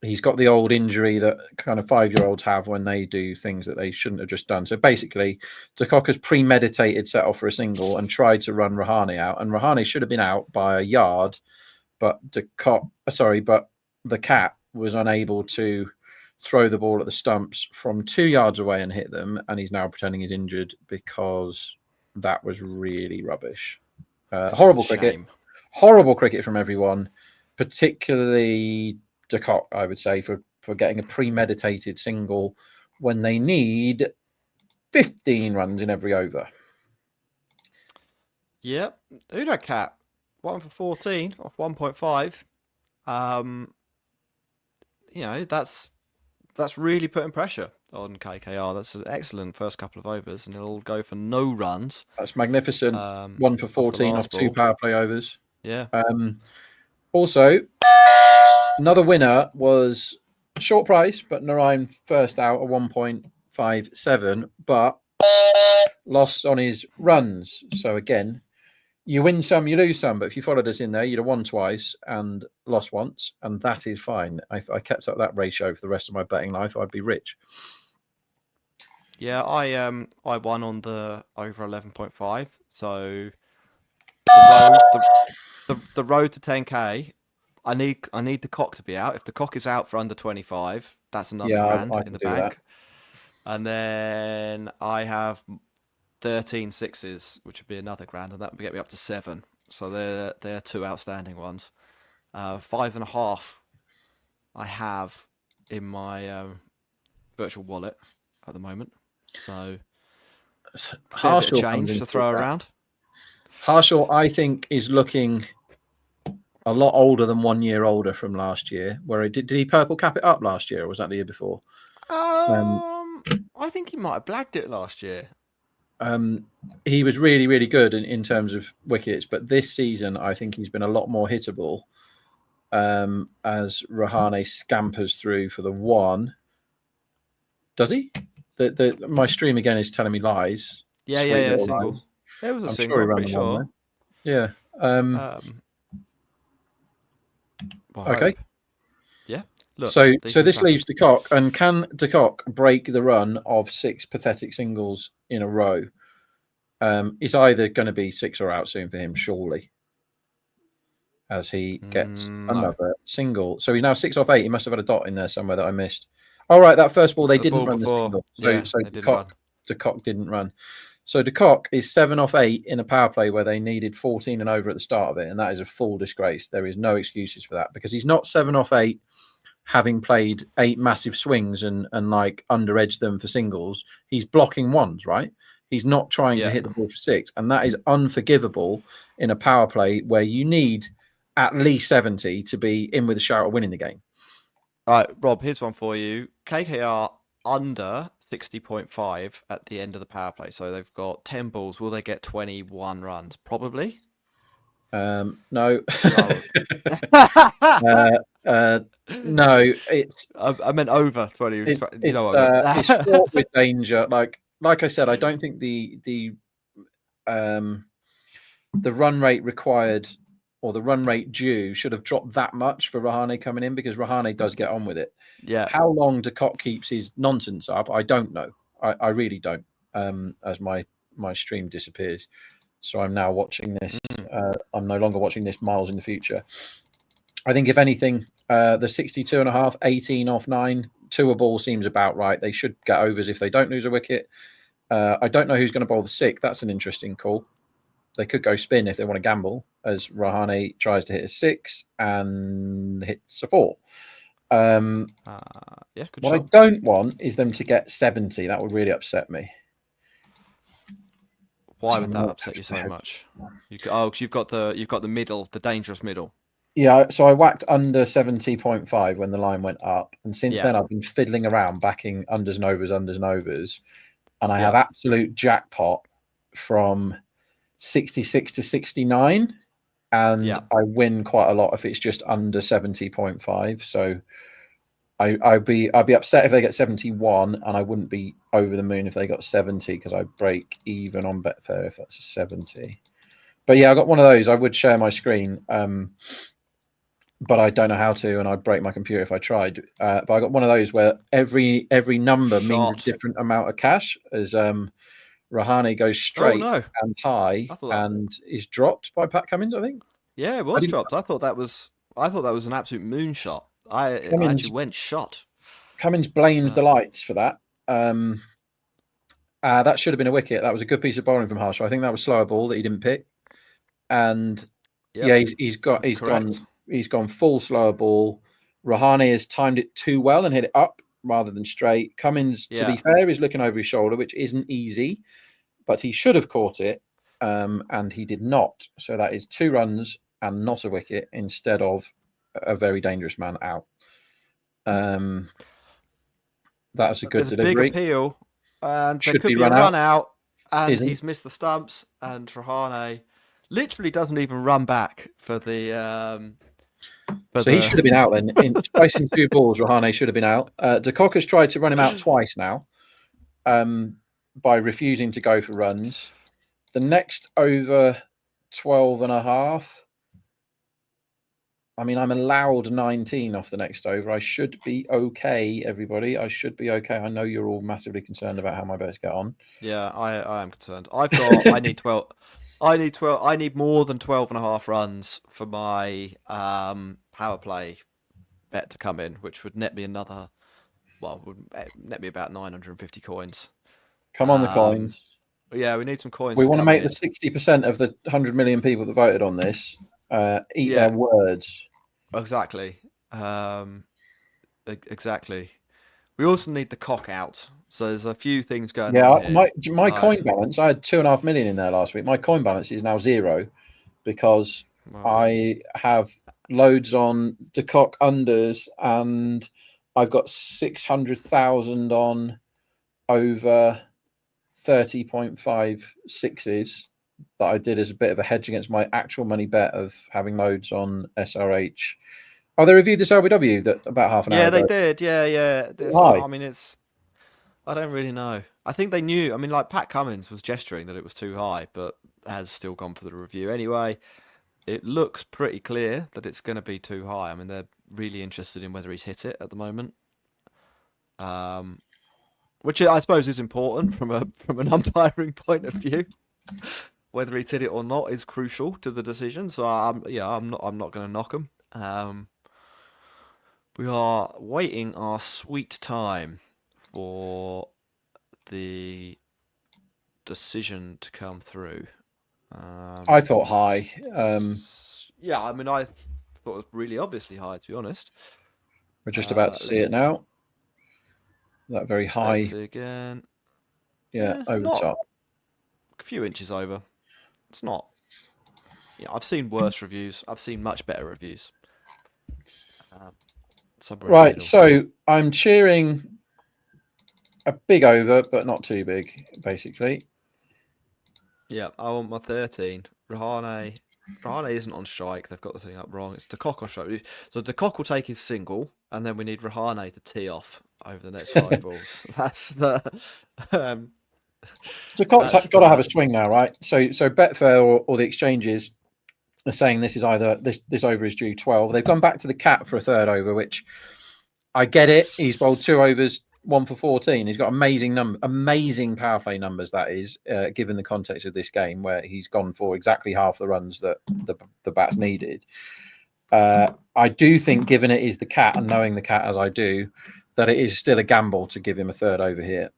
C: He's got the old injury that kind of 5-year-olds have when they do things that they shouldn't have just done. So basically, De Kock has premeditated set off for a single and tried to run Rahane out, and Rahane should have been out by a yard, but the cat was unable to throw the ball at the stumps from 2 yards away and hit them, and he's now pretending he's injured because that was really rubbish. Horrible cricket from everyone, particularly De Kock, I would say, for getting a premeditated single when they need 15 runs in every over.
B: Yep. Uno Cat, 1 for 14 off 1.5. That's really putting pressure on KKR. That's an excellent first couple of overs, and it'll go for no runs.
C: That's magnificent. 1 for 14 off 2 power play overs.
B: Yeah.
C: Also, another winner was short price, but Narayan first out at 1.57, but lost on his runs. So again, you win some, you lose some. But if you followed us in there, you'd have won twice and lost once, and that is fine. If I kept up that ratio for the rest of my betting life, I'd be rich.
B: Yeah, I won on the over 11.5. So the road to 10k. I need the cock to be out. If the cock is out for under 25, that's another grand in the bank. And then I have 13 sixes, which would be another grand, and that would get me up to 7. So they're 2 outstanding ones. 5.5 I have in my virtual wallet at the moment. So
C: Harshal
B: change to throw around.
C: Harshal, I think, is looking a lot older than 1 year older from last year. Where did he purple cap it up last year, or was that the year before?
B: I think he might have blagged it last year.
C: He was really, really good in terms of wickets, but this season I think he's been a lot more hittable as Rahane scampers through for the 1. Does he? My stream again is telling me lies.
B: Yeah, single. It was a single, I'm pretty sure.
C: Yeah. Okay.
B: Yeah. Look,
C: so this leaves De Kock, and can De Kock break the run of 6 pathetic singles in a row? It's either going to be 6 or out soon for him, surely, as he gets another single. So he's now 6 off 8. He must have had a dot in there somewhere that I missed. All right, that first ball they didn't run the single. So De Kock didn't run. So De Kock is 7 off 8 in a power play where they needed 14 and over at the start of it, and that is a full disgrace. There is no excuses for that, because he's not 7 off 8 having played 8 massive swings and like under-edged them for singles. He's blocking ones, right? He's not trying to hit the ball for 6, and that is unforgivable in a power play where you need at least 70 to be in with a shout of winning the game.
B: All right, Rob, here's one for you. KKR under 60.5 at the end of the power play. So they've got 10 balls. Will they get 21 runs? Probably.
C: No. No, it's.
B: I meant over 20.
C: It's fraught with danger. Like I said, I don't think the run rate required or the run rate due should have dropped that much for Rahane coming in, because Rahane does get on with it.
B: Yeah.
C: How long De Kock keeps his nonsense up, I don't know. I really don't. As my stream disappears. So I'm now watching this. I'm no longer watching this miles in the future. I think if anything, the 62.5, 18 off 9, 2 a ball seems about right. They should get overs if they don't lose a wicket. I don't know who's going to bowl the 6th. That's an interesting call. They could go spin if they want to gamble, as Rahane tries to hit a 6 and hits a 4. What I don't want is them to get 70. That would really upset me.
B: Why would that upset you so much? Because you've got the middle, the dangerous middle.
C: Yeah, so I whacked under 70.5 when the line went up, and since then I've been fiddling around backing unders and overs, and I have absolute jackpot from 66 to 69, and I win quite a lot if it's just under 70.5. So I'd be upset if they get 71, and I wouldn't be over the moon if they got 70 because I break even on Betfair if that's a 70. But yeah, I got one of those. I would share my screen, but I don't know how to, and I'd break my computer if I tried. But I got one of those where every number means a different amount of cash. As Rahane goes straight and high and is dropped by Pat Cummins, I think.
B: Yeah, it was dropped. I thought that was an absolute moonshot. I actually went shot.
C: Cummins blames the lights for that. That should have been a wicket. That was a good piece of bowling from Harshaw. I think that was slower ball that he didn't pick. And he's gone full slower ball. Rahane has timed it too well and hit it up rather than straight. Cummins, to be fair, is looking over his shoulder, which isn't easy, but he should have caught it, and he did not. So that is 2 runs and not a wicket instead of a very dangerous man out. That was a good delivery.
B: Big appeal, and there could be a run out, and he's missed the stumps, and Rahane literally doesn't even run back for the.
C: He should have been out then. Twice in 2 balls, Rahane should have been out. De Kock has tried to run him out twice now, by refusing to go for runs. The next over 12 and a half. I mean, I'm allowed 19 off the next over. I should be okay, everybody. I should be okay. I know you're all massively concerned about how my bets get on.
B: Yeah, I am concerned. I need 12. I need more than 12 and a half runs for my power play bet to come in, which would net me about 950 coins.
C: Come on, the coins.
B: Yeah, we need some coins.
C: We want to make the 60% of the 100 million people that voted on this eat their words.
B: Exactly. Exactly. We also need the cock out. So there's a few things going on here.
C: My coin balance, I had 2.5 million in there last week. My coin balance is now 0 because I have loads on De Kock unders, and I've got 600,000 on over 30.5 sixes that I did as a bit of a hedge against my actual money bet of having loads on SRH. Oh, they reviewed this LBW that about half an hour ago.
B: Yeah, they did. Yeah. I mean, I don't really know. I think they knew. I mean, like Pat Cummins was gesturing that it was too high, but has still gone for the review anyway. It looks pretty clear that it's going to be too high. I mean, they're really interested in whether he's hit it at the moment, which I suppose is important from an umpiring point of view. Whether he's hit it or not is crucial to the decision. So I'm not going to knock him. We are waiting our sweet time for the decision to come through.
C: I thought high.
B: Yeah, I mean, I thought it was really obviously high, to be honest.
C: We're just about to see it now. That very high.
B: Let's see again.
C: Yeah, over the top.
B: A few inches over. It's not. Yeah, I've seen worse reviews. I've seen much better reviews.
C: Right, so I'm cheering a big over, but not too big, basically.
B: Yeah, I want my 13. Rahane isn't on strike. They've got the thing up wrong. It's De Kock on strike. So De Kock will take his single, and then we need Rahane to tee off over the next 5 balls. That's the.
C: De Kock's got to have a swing now, right? So Betfair or the exchanges are saying this is either this over is due 12. They've gone back to the cap for a third over, which I get it. He's bowled 2 overs, 1 for 14. He's got amazing power play numbers. That is, given the context of this game, where he's gone for exactly half the runs that the bats needed. I do think, given it is the cat and knowing the cat as I do, that it is still a gamble to give him a third over here.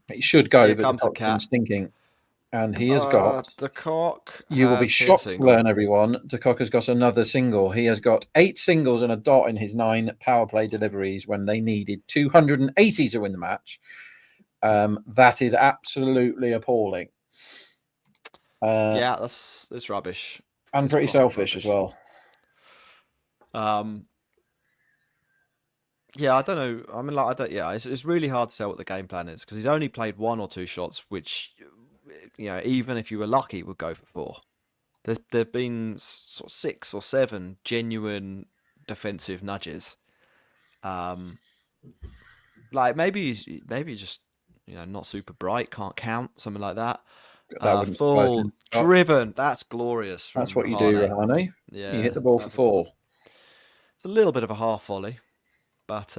C: It should go, but the Cock's stinking. And he has got
B: De Kock.
C: You will be shocked to learn, everyone. De Kock has got another single. He has got 8 singles and a dot in his 9 power play deliveries when they needed 280 to win the match. That is absolutely appalling.
B: Yeah, that's rubbish.
C: And it's pretty selfish as well.
B: Yeah, I don't know. I mean, it's really hard to tell what the game plan is because he's only played 1 or 2 shots, which, even if you were lucky, would go for 4. There've been sort of 6 or 7 genuine defensive nudges, Like maybe just not super bright, can't count, something like that.
C: That wouldn't surprise
B: Full
C: me.
B: driven, that's glorious from
C: That's what you do,
B: Rahane.
C: Rahane.
B: Yeah,
C: You hit the ball for 4.
B: It's a little bit of a half volley, but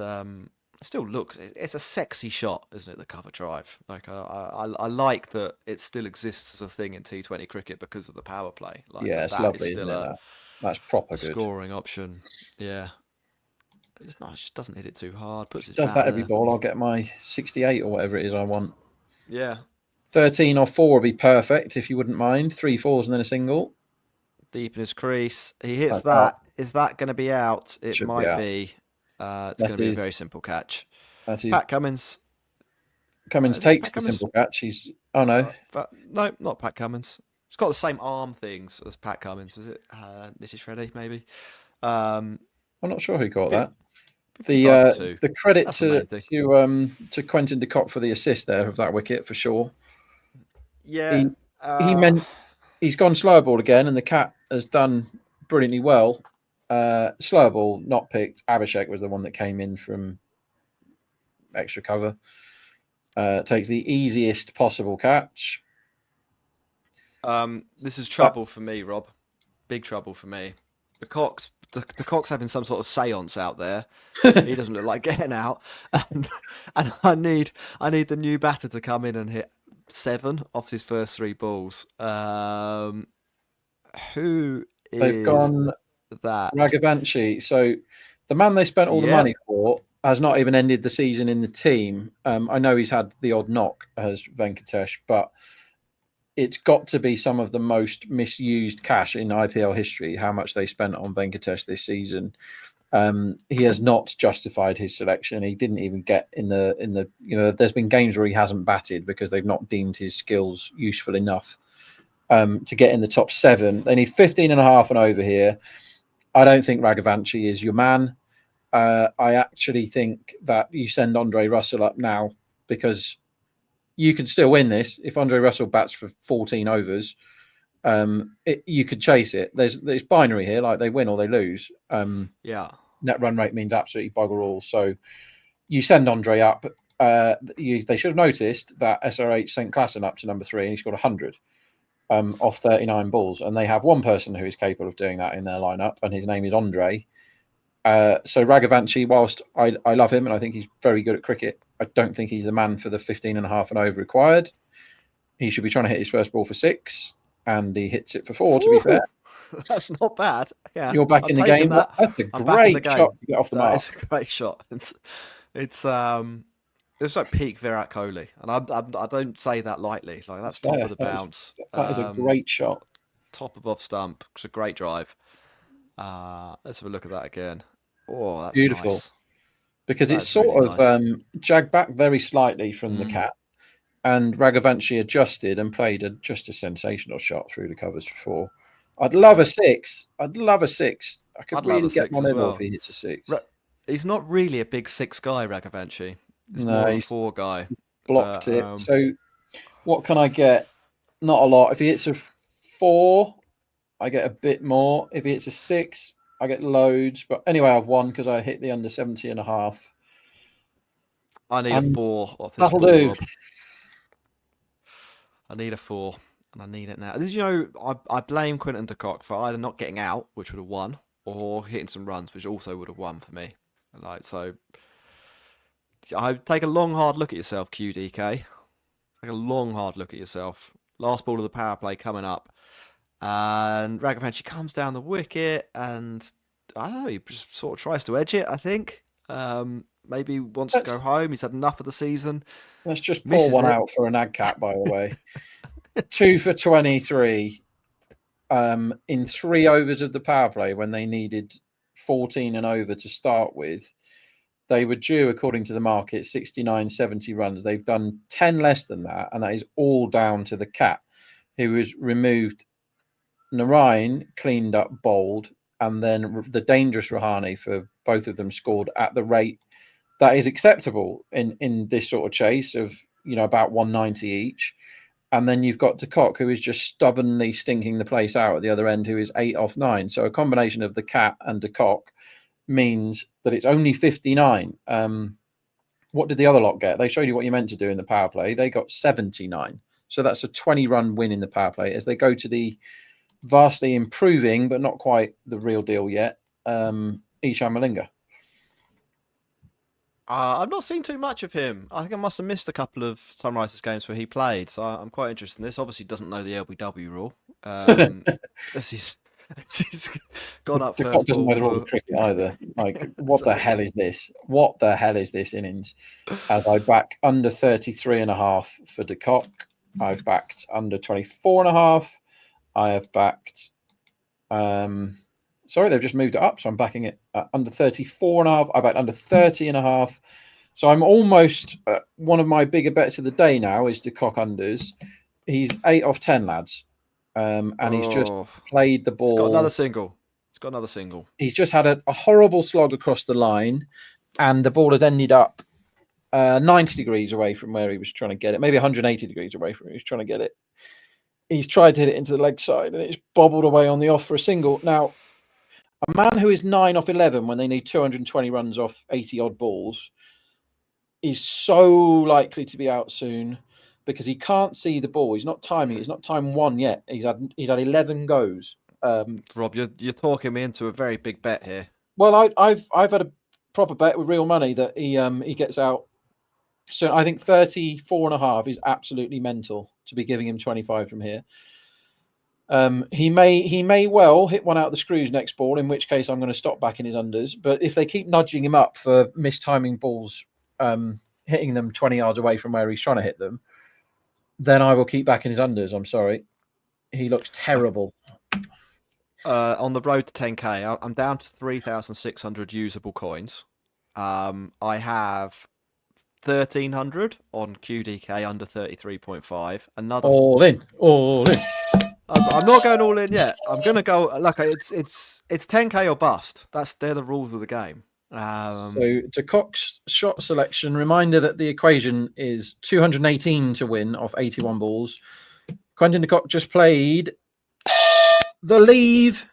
B: still look, it's a sexy shot, isn't it? The cover drive. Like I like that it still exists as a thing in T20 cricket because of the power play. Like
C: Yeah, it's
B: that
C: lovely,
B: is still
C: isn't it? That's proper
B: a
C: good.
B: scoring option. Yeah. It's nice. Just doesn't hit it too hard. Puts his
C: Does
B: bat
C: that every
B: there.
C: ball? I'll get my 68 or whatever it is I want.
B: Yeah.
C: 13 or 4 would be perfect if you wouldn't mind. 3 4s and then a single.
B: Deep in his crease. He hits
C: That's
B: that.
C: out.
B: Is that going to be out? It
C: Should be
B: might
C: out.
B: be. It's going to be a very simple catch.
C: That is.
B: Pat Cummins.
C: Cummins takes the simple catch. He's. Oh no.
B: No, not Pat Cummins. It's got the same arm things as Pat Cummins. Was it Nitish Reddy maybe?
C: I'm not sure who got that.
B: 55-2.
C: The credit
B: That's the main
C: to Quentin de Kock for the assist there of that wicket for sure.
B: Yeah.
C: He's gone slower ball again, and the cat has done brilliantly well. Slower ball not picked. Abhishek was the one that came in from extra cover. Takes the easiest possible catch.
B: This is trouble for me, Rob. Big trouble for me. The Cock's having some sort of seance out there. He doesn't look like getting out, and I need the new batter to come in and hit 7 off his first 3 balls. Who is
C: They've gone
B: that?
C: Raghavanshi. So the man they spent all the money for has not even ended the season in the team. I know he's had the odd knock as Venkatesh, but it's got to be some of the most misused cash in IPL history, how much they spent on Venkatesh this season. He has not justified his selection. He didn't even get in the there's been games where he hasn't batted because they've not deemed his skills useful enough to get in the top 7. They need 15.5 and over here. I don't think Raghavanshi is your man. I actually think that you send Andre Russell up now because you can still win this. If Andre Russell bats for 14 overs, you could chase it. There's binary here, like they win or they lose. Net run rate means absolutely bugger all. So you send Andre up. They should have noticed that SRH sent Klassen up to number 3 and he scored 100 off 39 balls. And they have one person who is capable of doing that in their lineup, and his name is Andre. So Raghavanshi, whilst I love him and I think he's very good at cricket, I don't think he's the man for the 15.5 and over required. He should be trying to hit his first ball for 6, and he hits it for 4, to be fair.
B: That's not bad. Yeah,
C: You're back in the game. That's a great shot to get off the mark.
B: It's a great shot. It's like peak Virat Kohli, and I don't say that lightly. Like that's top of the bounce.
C: That is a great shot.
B: Top of off stump. It's a great drive. Let's have a look at that again. Oh, that's
C: beautiful.
B: Nice.
C: Because it's sort of jagged back very slightly from the cat, and Raghavanshi adjusted and played just a sensational shot through the covers for 4. I'd love a 6. I could really get one if he hits a 6.
B: He's not really a big 6 guy, Raghavanshi. He's more a 4 guy.
C: Blocked it. So what can I get? Not a lot. If he hits a 4, I get a bit more. If he hits a 6, I get loads. But anyway, I've won because I hit the under 70.5.
B: I need a 4 off this
C: that'll do.
B: Rob. I need a 4, and I need it now. Did you know I blame Quentin de Kock for either not getting out, which would have won, or hitting some runs, which also would have won for me. So I take a long, hard look at yourself, QDK. Take a long, hard look at yourself. Last ball of the power play coming up. And Raghavanshi comes down the wicket, and I don't know, he just sort of tries to edge it, I think. Maybe wants to go home. He's had enough of the season.
C: Let's just pour one out for an ad cat, by the way. 2 for 23 in 3 overs of the power play when they needed 14 and over to start with. They were due, according to the market, 69, 70 runs. They've done 10 less than that, and that is all down to the cat, who was removed. Narain cleaned up, bowled, and then the dangerous Rahane for both of them scored at the rate that is acceptable in this sort of chase of about 190 each. And then you've got de Kock, who is just stubbornly stinking the place out at the other end, who is 8 off 9. So a combination of the cat and de Kock means that it's only 59. What did the other lot get? They showed you what you meant to do in the power play. They got 79. So that's a 20-run win in the power play as they go to the vastly improving, but not quite the real deal yet, Ishan Malinga.
B: I've not seen too much of him. I think I must have missed a couple of Sunrisers games where he played, so I'm quite interested in this. Obviously, doesn't know the LBW rule. He's gone up
C: De
B: first.
C: Kock doesn't know the rule of cricket either. Like, what the hell is this? What the hell is this innings? As I back under 33.5 for De Kock, I've backed under 24.5. I have backed. Sorry, they've just moved it up, so I'm backing it under 34.5. I backed under 30.5. So I'm almost one of my bigger bets of the day now is De Kock unders. He's 8 off 10, lads, and he's just played the ball.
B: He's got another single. He's just had a horrible slog across the line, and the ball has ended up 90 degrees away from where he was trying to get it, maybe 180 degrees away from where he was trying to get it. He's tried to hit it into the leg side, and it's bobbled away on the off for a single. Now, a man who is 9 off 11 when they need 220 runs off 80-odd balls is so likely to be out soon because he can't see the ball. He's not timing. It's not time one yet. He's had 11 goes. Rob, you're talking me into a very big bet here.
C: Well, I've had a proper bet with real money that he gets out. So I think 34.5 is absolutely mental to be giving him 25 from here. He may well hit one out of the screws next ball, in which case I'm going to stop backing his unders. But if they keep nudging him up for mistiming balls, hitting them 20 yards away from where he's trying to hit them, then I will keep backing his unders. I'm sorry. He looks terrible.
B: On the road to 10K, I'm down to 3,600 usable coins. I have 1,300 on QDK under 33.5. Another
C: all in.
B: I'm not going all in yet. I'm going to go like it's 10K or bust. They're the rules of the game.
C: So De Kock's shot selection, reminder that the equation is 218 to win off 81 balls. Quentin De Kock just played the leave.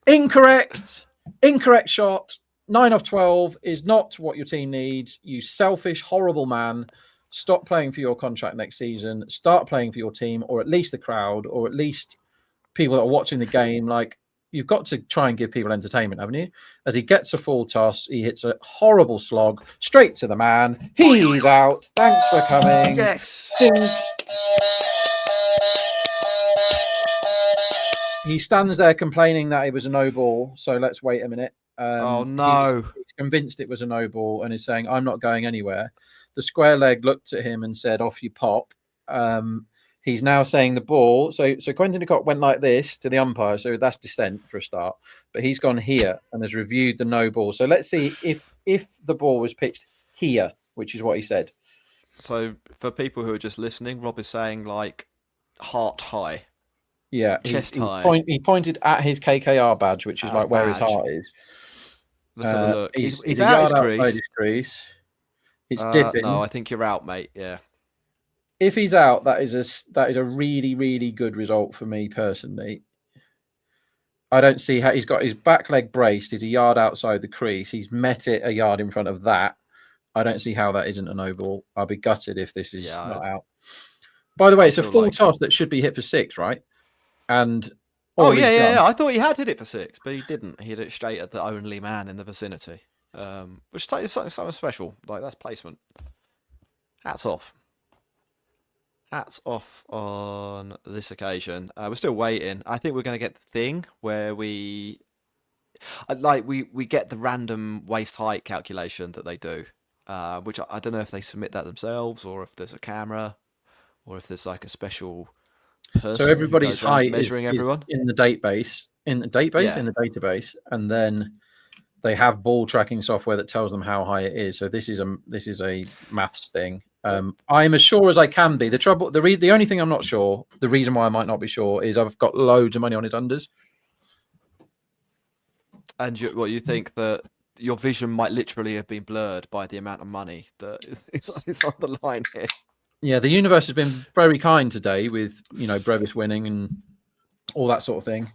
C: Incorrect shot. 9 off 12 is not what your team needs. You selfish, horrible man. Stop playing for your contract next season. Start playing for your team, or at least the crowd, or at least people that are watching the game. Like, you've got to try and give people entertainment, haven't you? As he gets a full toss, he hits a horrible slog straight to the man. He's out. Thanks for coming.
B: Yes.
C: Ding. He stands there complaining that it was a no ball. So let's wait a minute.
B: Oh no!
C: He's convinced it was a no ball and is saying, "I'm not going anywhere." The square leg looked at him and said, "Off you pop." He's now saying the ball. So Quentin De Kock went like this to the umpire. So that's dissent for a start. But he's gone here and has reviewed the no ball. So let's see if the ball was pitched here, which is what he said.
B: So for people who are just listening, Rob is saying like heart high.
C: Yeah,
B: chest high.
C: He pointed at his KKR badge, which is like where his heart is.
B: Let's have a look. He's
C: out
B: out his
C: crease. It's dipping.
B: No, I think you're out, mate. Yeah.
C: If he's out, that is a really, really good result for me personally. I don't see how he's got his back leg braced. He's a yard outside the crease. He's met it a yard in front of that. I don't see how that isn't a no ball. I'll be gutted if this is not out. By the way, it's a full toss that should be hit for 6, right? And
B: yeah. I thought he had hit it for 6, but he didn't. He hit it straight at the only man in the vicinity, which is something special. Like, that's placement. Hats off. Hats off on this occasion. We're still waiting. I think we're going to get the thing where we get the random waist height calculation that they do, which I don't know if they submit that themselves or if there's a camera or if there's like a special person.
C: So everybody's height
B: measuring everyone
C: in the database, in the database, and then they have ball tracking software that tells them how high it is. So this is a maths thing. I'm as sure as I can be. The only thing I'm not sure, the reason why I might not be sure, is I've got loads of money on his unders.
B: And you think that your vision might literally have been blurred by the amount of money that is on the line here.
C: Yeah, the universe has been very kind today with, Brevis winning and all that sort of thing.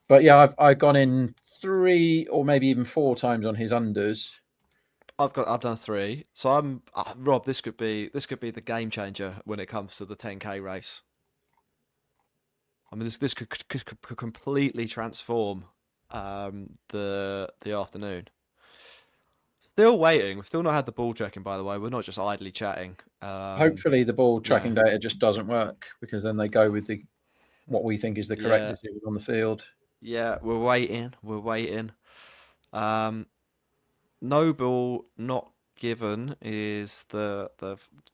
C: But yeah, I've gone in 3 or maybe even 4 times on his unders.
B: I've done 3. So I'm Rob. This could be the game changer when it comes to the 10K race. I mean, this could completely transform the afternoon. Still waiting. We've still not had the ball checking, by the way. We're not just idly chatting.
C: Hopefully, the ball tracking data just doesn't work, because then they go with what we think is the correct decision on the field.
B: Yeah, we're waiting. We're waiting. No ball not given is the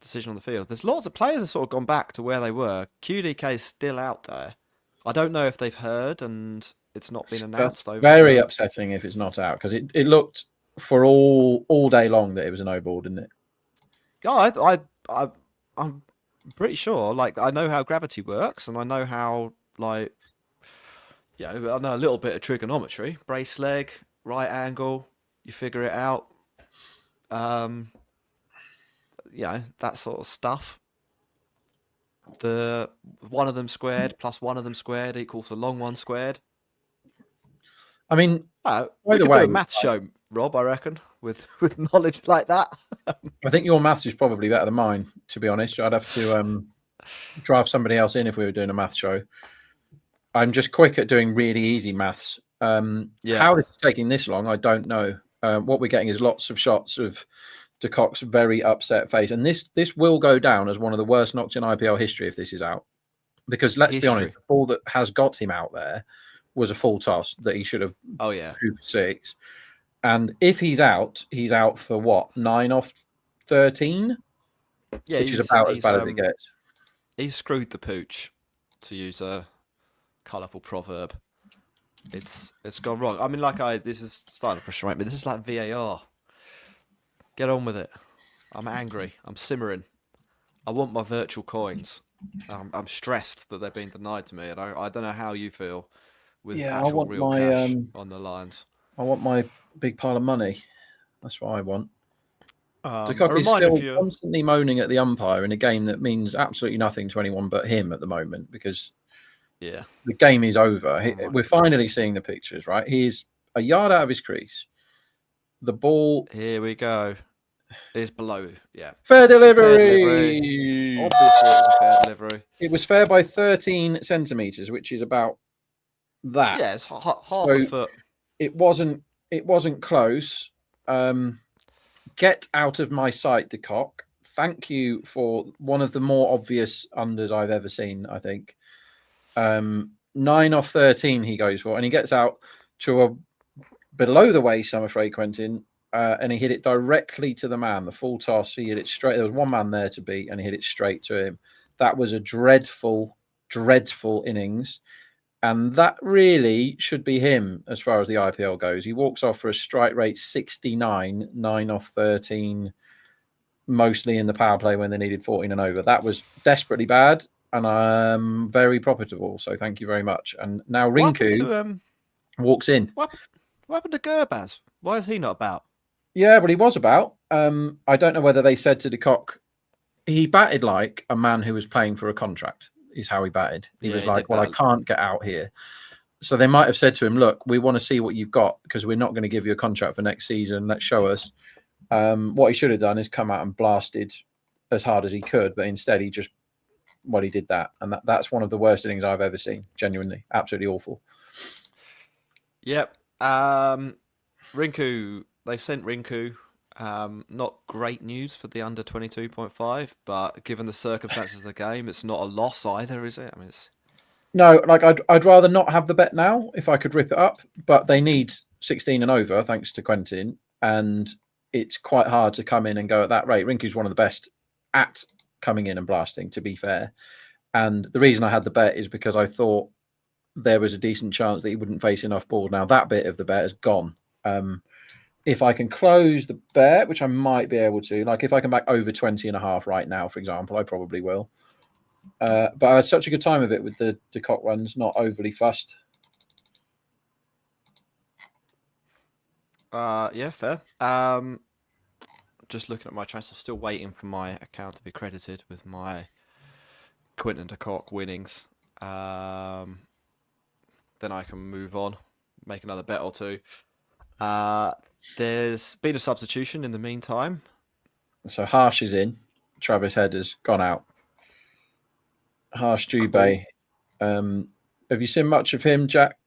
B: decision on the field. There's lots of players have sort of gone back to where they were. QDK is still out there. I don't know if they've heard and it's not been announced.
C: That's very upsetting if it's not out, because it looked for all day long that it was a no ball, didn't it?
B: Yeah, I'm pretty sure. Like, I know how gravity works, and I know how, like, I know a little bit of trigonometry. Brace leg, right angle, you figure it out. That sort of stuff. The one of them squared plus one of them squared equals a long one squared.
C: I mean,
B: we could do a maths show, Rob, I reckon, with knowledge like that.
C: I think your maths is probably better than mine, to be honest. I'd have to draft somebody else in if we were doing a maths show. I'm just quick at doing really easy maths. How it's taking this long, I don't know. What we're getting is lots of shots of de Kock's very upset face. And this will go down as one of the worst knocks in IPL history if this is out. Because let's be honest, the ball that has got him out there was a full toss that he should have hooped 6. And if he's out for what? 9 off 13?
B: Yeah,
C: which is about as bad as it gets.
B: He screwed the pooch, to use a colourful proverb. It's gone wrong. I mean, this is starting to frustrate me. This is like VAR. Get on with it. I'm angry. I'm simmering. I want my virtual coins. I'm stressed that they're being denied to me, and I don't know how you feel with actual real cash on the lines.
C: I want my big pile of money. That's what I want. De
B: A
C: Kock is
B: reminder
C: still constantly moaning at the umpire in a game that means absolutely nothing to anyone but him at the moment, because the game is over. We're finally seeing the pictures, right? He's a yard out of his crease. The ball.
B: Here we go. Is below. Yeah.
C: Fair delivery.
B: Obviously, it was a fair delivery.
C: It was fair by 13 centimeters, which is about that.
B: Yeah, it's half a foot.
C: It wasn't close. Get out of my sight, de Kock. Thank you for one of the more obvious unders I've ever seen, I think. 9 off 13 he goes for, and he gets out to a below the waist, I'm afraid, Quentin, and he hit it directly to the man. The full toss, he hit it straight. There was one man there to beat, and he hit it straight to him. That was a dreadful, dreadful innings. And that really should be him as far as the IPL goes. He walks off for a strike rate 69, 9 off 13, mostly in the power play when they needed 14 and over. That was desperately bad, and very profitable. So thank you very much. And now Rinku walks in.
B: What happened to Gurbaz? Why is he not about?
C: Yeah, but he was about. I don't know whether they said to de Kock, he batted like a man who was playing for a contract. Is how he batted. He was like, well, I can't get out here. So they might have said to him, look, we want to see what you've got, because we're not going to give you a contract for next season. Let's show us. What he should have done is come out and blasted as hard as he could, but instead he did that. And that's one of the worst innings I've ever seen. Genuinely. Absolutely awful.
B: Yep. Rinku, they sent Rinku. Not great news for the under 22.5, but given the circumstances of the game, it's not a loss either, is it? I mean,
C: no, like I'd rather not have the bet now if I could rip it up, but they need 16 and over, thanks to Quentin, and it's quite hard to come in and go at that rate. Rinku's one of the best at coming in and blasting, to be fair. And the reason I had the bet is because I thought there was a decent chance that he wouldn't face enough balls. Now that bit of the bet has gone. If I can close the bet, which I might be able to, like if I can back over 20.5 right now, for example, I probably will. But I had such a good time of it with the de Kock runs, not overly fussed.
B: Yeah, fair. Just looking at my chats, I'm still waiting for my account to be credited with my Quentin de Kock winnings. Then I can move on make another bet or two. There's been a substitution in the meantime.
C: So Harsh is in. Travis Head has gone out. Harsh Dubé. Have you seen much of him, Jack?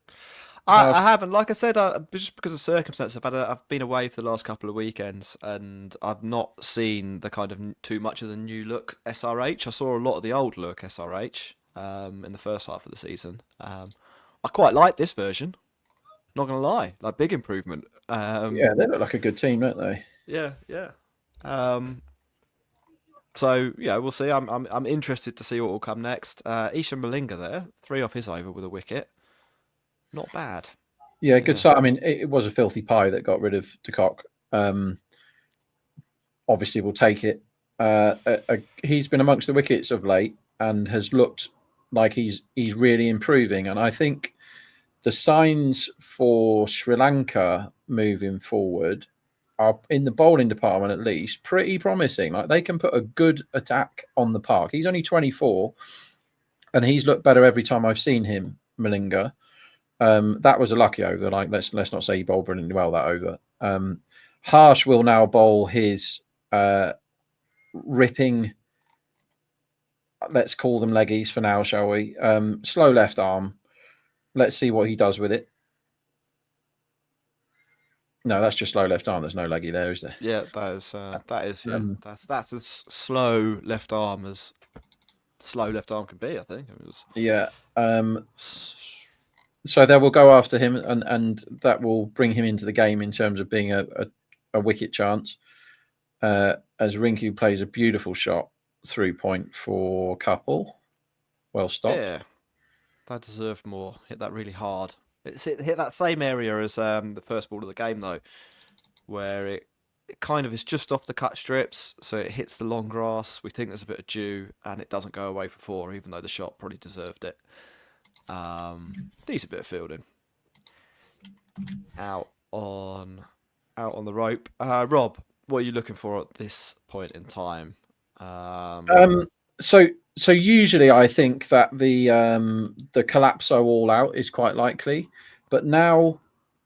B: I haven't. Like I said, just because of circumstances, I've been away for the last couple of weekends, and I've not seen the kind of too much of the new look SRH. I saw a lot of the old look SRH in the first half of the season. I quite like this version. Not gonna lie, like big improvement.
C: Yeah, they look like a good team, don't they?
B: Yeah. So yeah, we'll see. I'm interested to see what will come next. Ishan Malinga there, 3 off his over with a wicket. Not bad.
C: Yeah, good start. I mean, it was a filthy pie that got rid of de Kock. Obviously, we'll take it. He's been amongst the wickets of late and has looked like he's really improving. And I think the signs for Sri Lanka moving forward are, in the bowling department at least, pretty promising. Like, they can put a good attack on the park. He's only 24, and he's looked better every time I've seen him, Malinga. That was a lucky over. Like, let's not say he bowled brilliantly well that over. Harsh will now bowl his ripping, let's call them leggies for now, shall we? Slow left arm. Let's see what he does with it. No, that's just slow left arm. There's no leggy there, is there?
B: Yeah, that's as slow left arm as slow left arm can be. I think it was.
C: Yeah. So they will go after him, and that will bring him into the game in terms of being a wicket chance. As Rinku plays a beautiful shot through point for couple. Well stopped.
B: Yeah, that deserved more. Hit that really hard. It hit that same area as the first ball of the game, though, where it kind of is just off the cut strips, so it hits the long grass. We think there's a bit of dew, and it doesn't go away for 4, even though the shot probably deserved it. Decent bit of fielding. Out on the rope. Rob, what are you looking for at this point in time?
C: So usually I think that the Collapso all out is quite likely, but now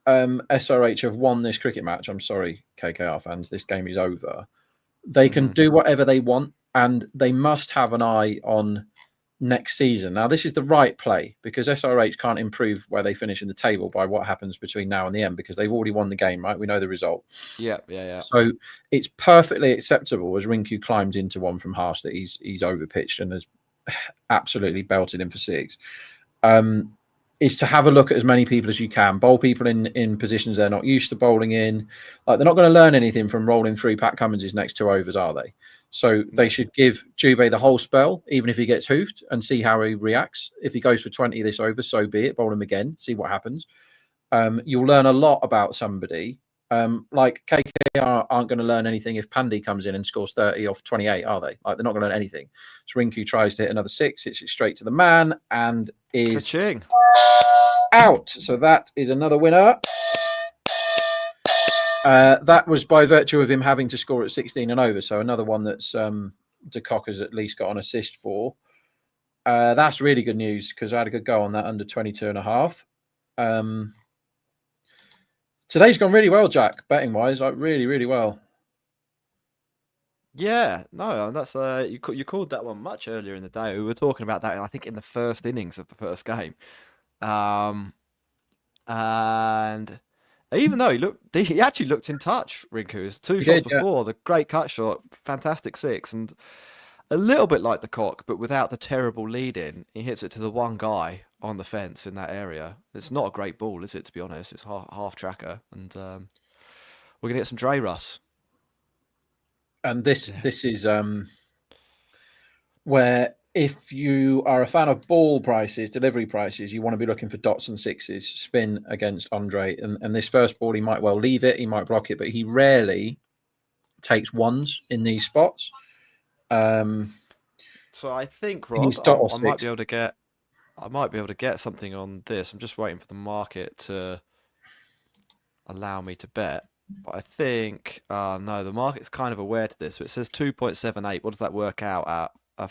C: SRH have won this cricket match. I'm sorry, KKR fans, this game is over. They can do whatever they want, and they must have an eye on next season. Now, this is the right play, because SRH can't improve where they finish in the table by what happens between now and the end, because they've already won the game, right? We know the result. Yeah. So it's perfectly acceptable as Rinku climbs into one from Harsh that he's overpitched and has absolutely belted him for 6. Is to have a look at as many people as you can. Bowl people in positions they're not used to bowling in. Like, they're not going to learn anything from rolling through Pat Cummins' next 2 overs, are they? So they should give Dubé the whole spell, even if he gets hoofed, and see how he reacts. If he goes for 20 this over, so be it. Bowl him again, see what happens. You'll learn a lot about somebody. Like, KKR aren't going to learn anything if Pandey comes in and scores 30 off 28, are they? Like, they're not going to learn anything. So Rinku tries to hit another 6, hits it straight to the man, and is
B: Ka-ching.
C: Out. So that is another winner. That was by virtue of him having to score at 16 and over. So another one that's de Kock has at least got an assist for. That's really good news, because I had a good go on that under 22.5. Today's gone really well, Jack, betting wise, like really, really well.
B: Yeah, no, that's you called that one much earlier in the day. We were talking about that, I think, in the first innings of the first game. And even though he actually looked in touch, Rinku. 2 shots before, the great cut shot, fantastic 6, and a little bit like the Kock, but without the terrible lead in. He hits it to the one guy on the fence in that area. It's not a great ball, is it, to be honest? It's half tracker, and we're going to get some Dre Russ. And
C: this is where, if you are a fan of ball prices, delivery prices, you want to be looking for dots and 6s, spin against Andre. And this first ball, he might well leave it, he might block it, but he rarely takes 1s in these spots.
B: So I think, Rob, I might be able to get something on this. I'm just waiting for the market to allow me to bet. But I think, no, the market's kind of aware to this. So it says 2.78. What does that work out at? A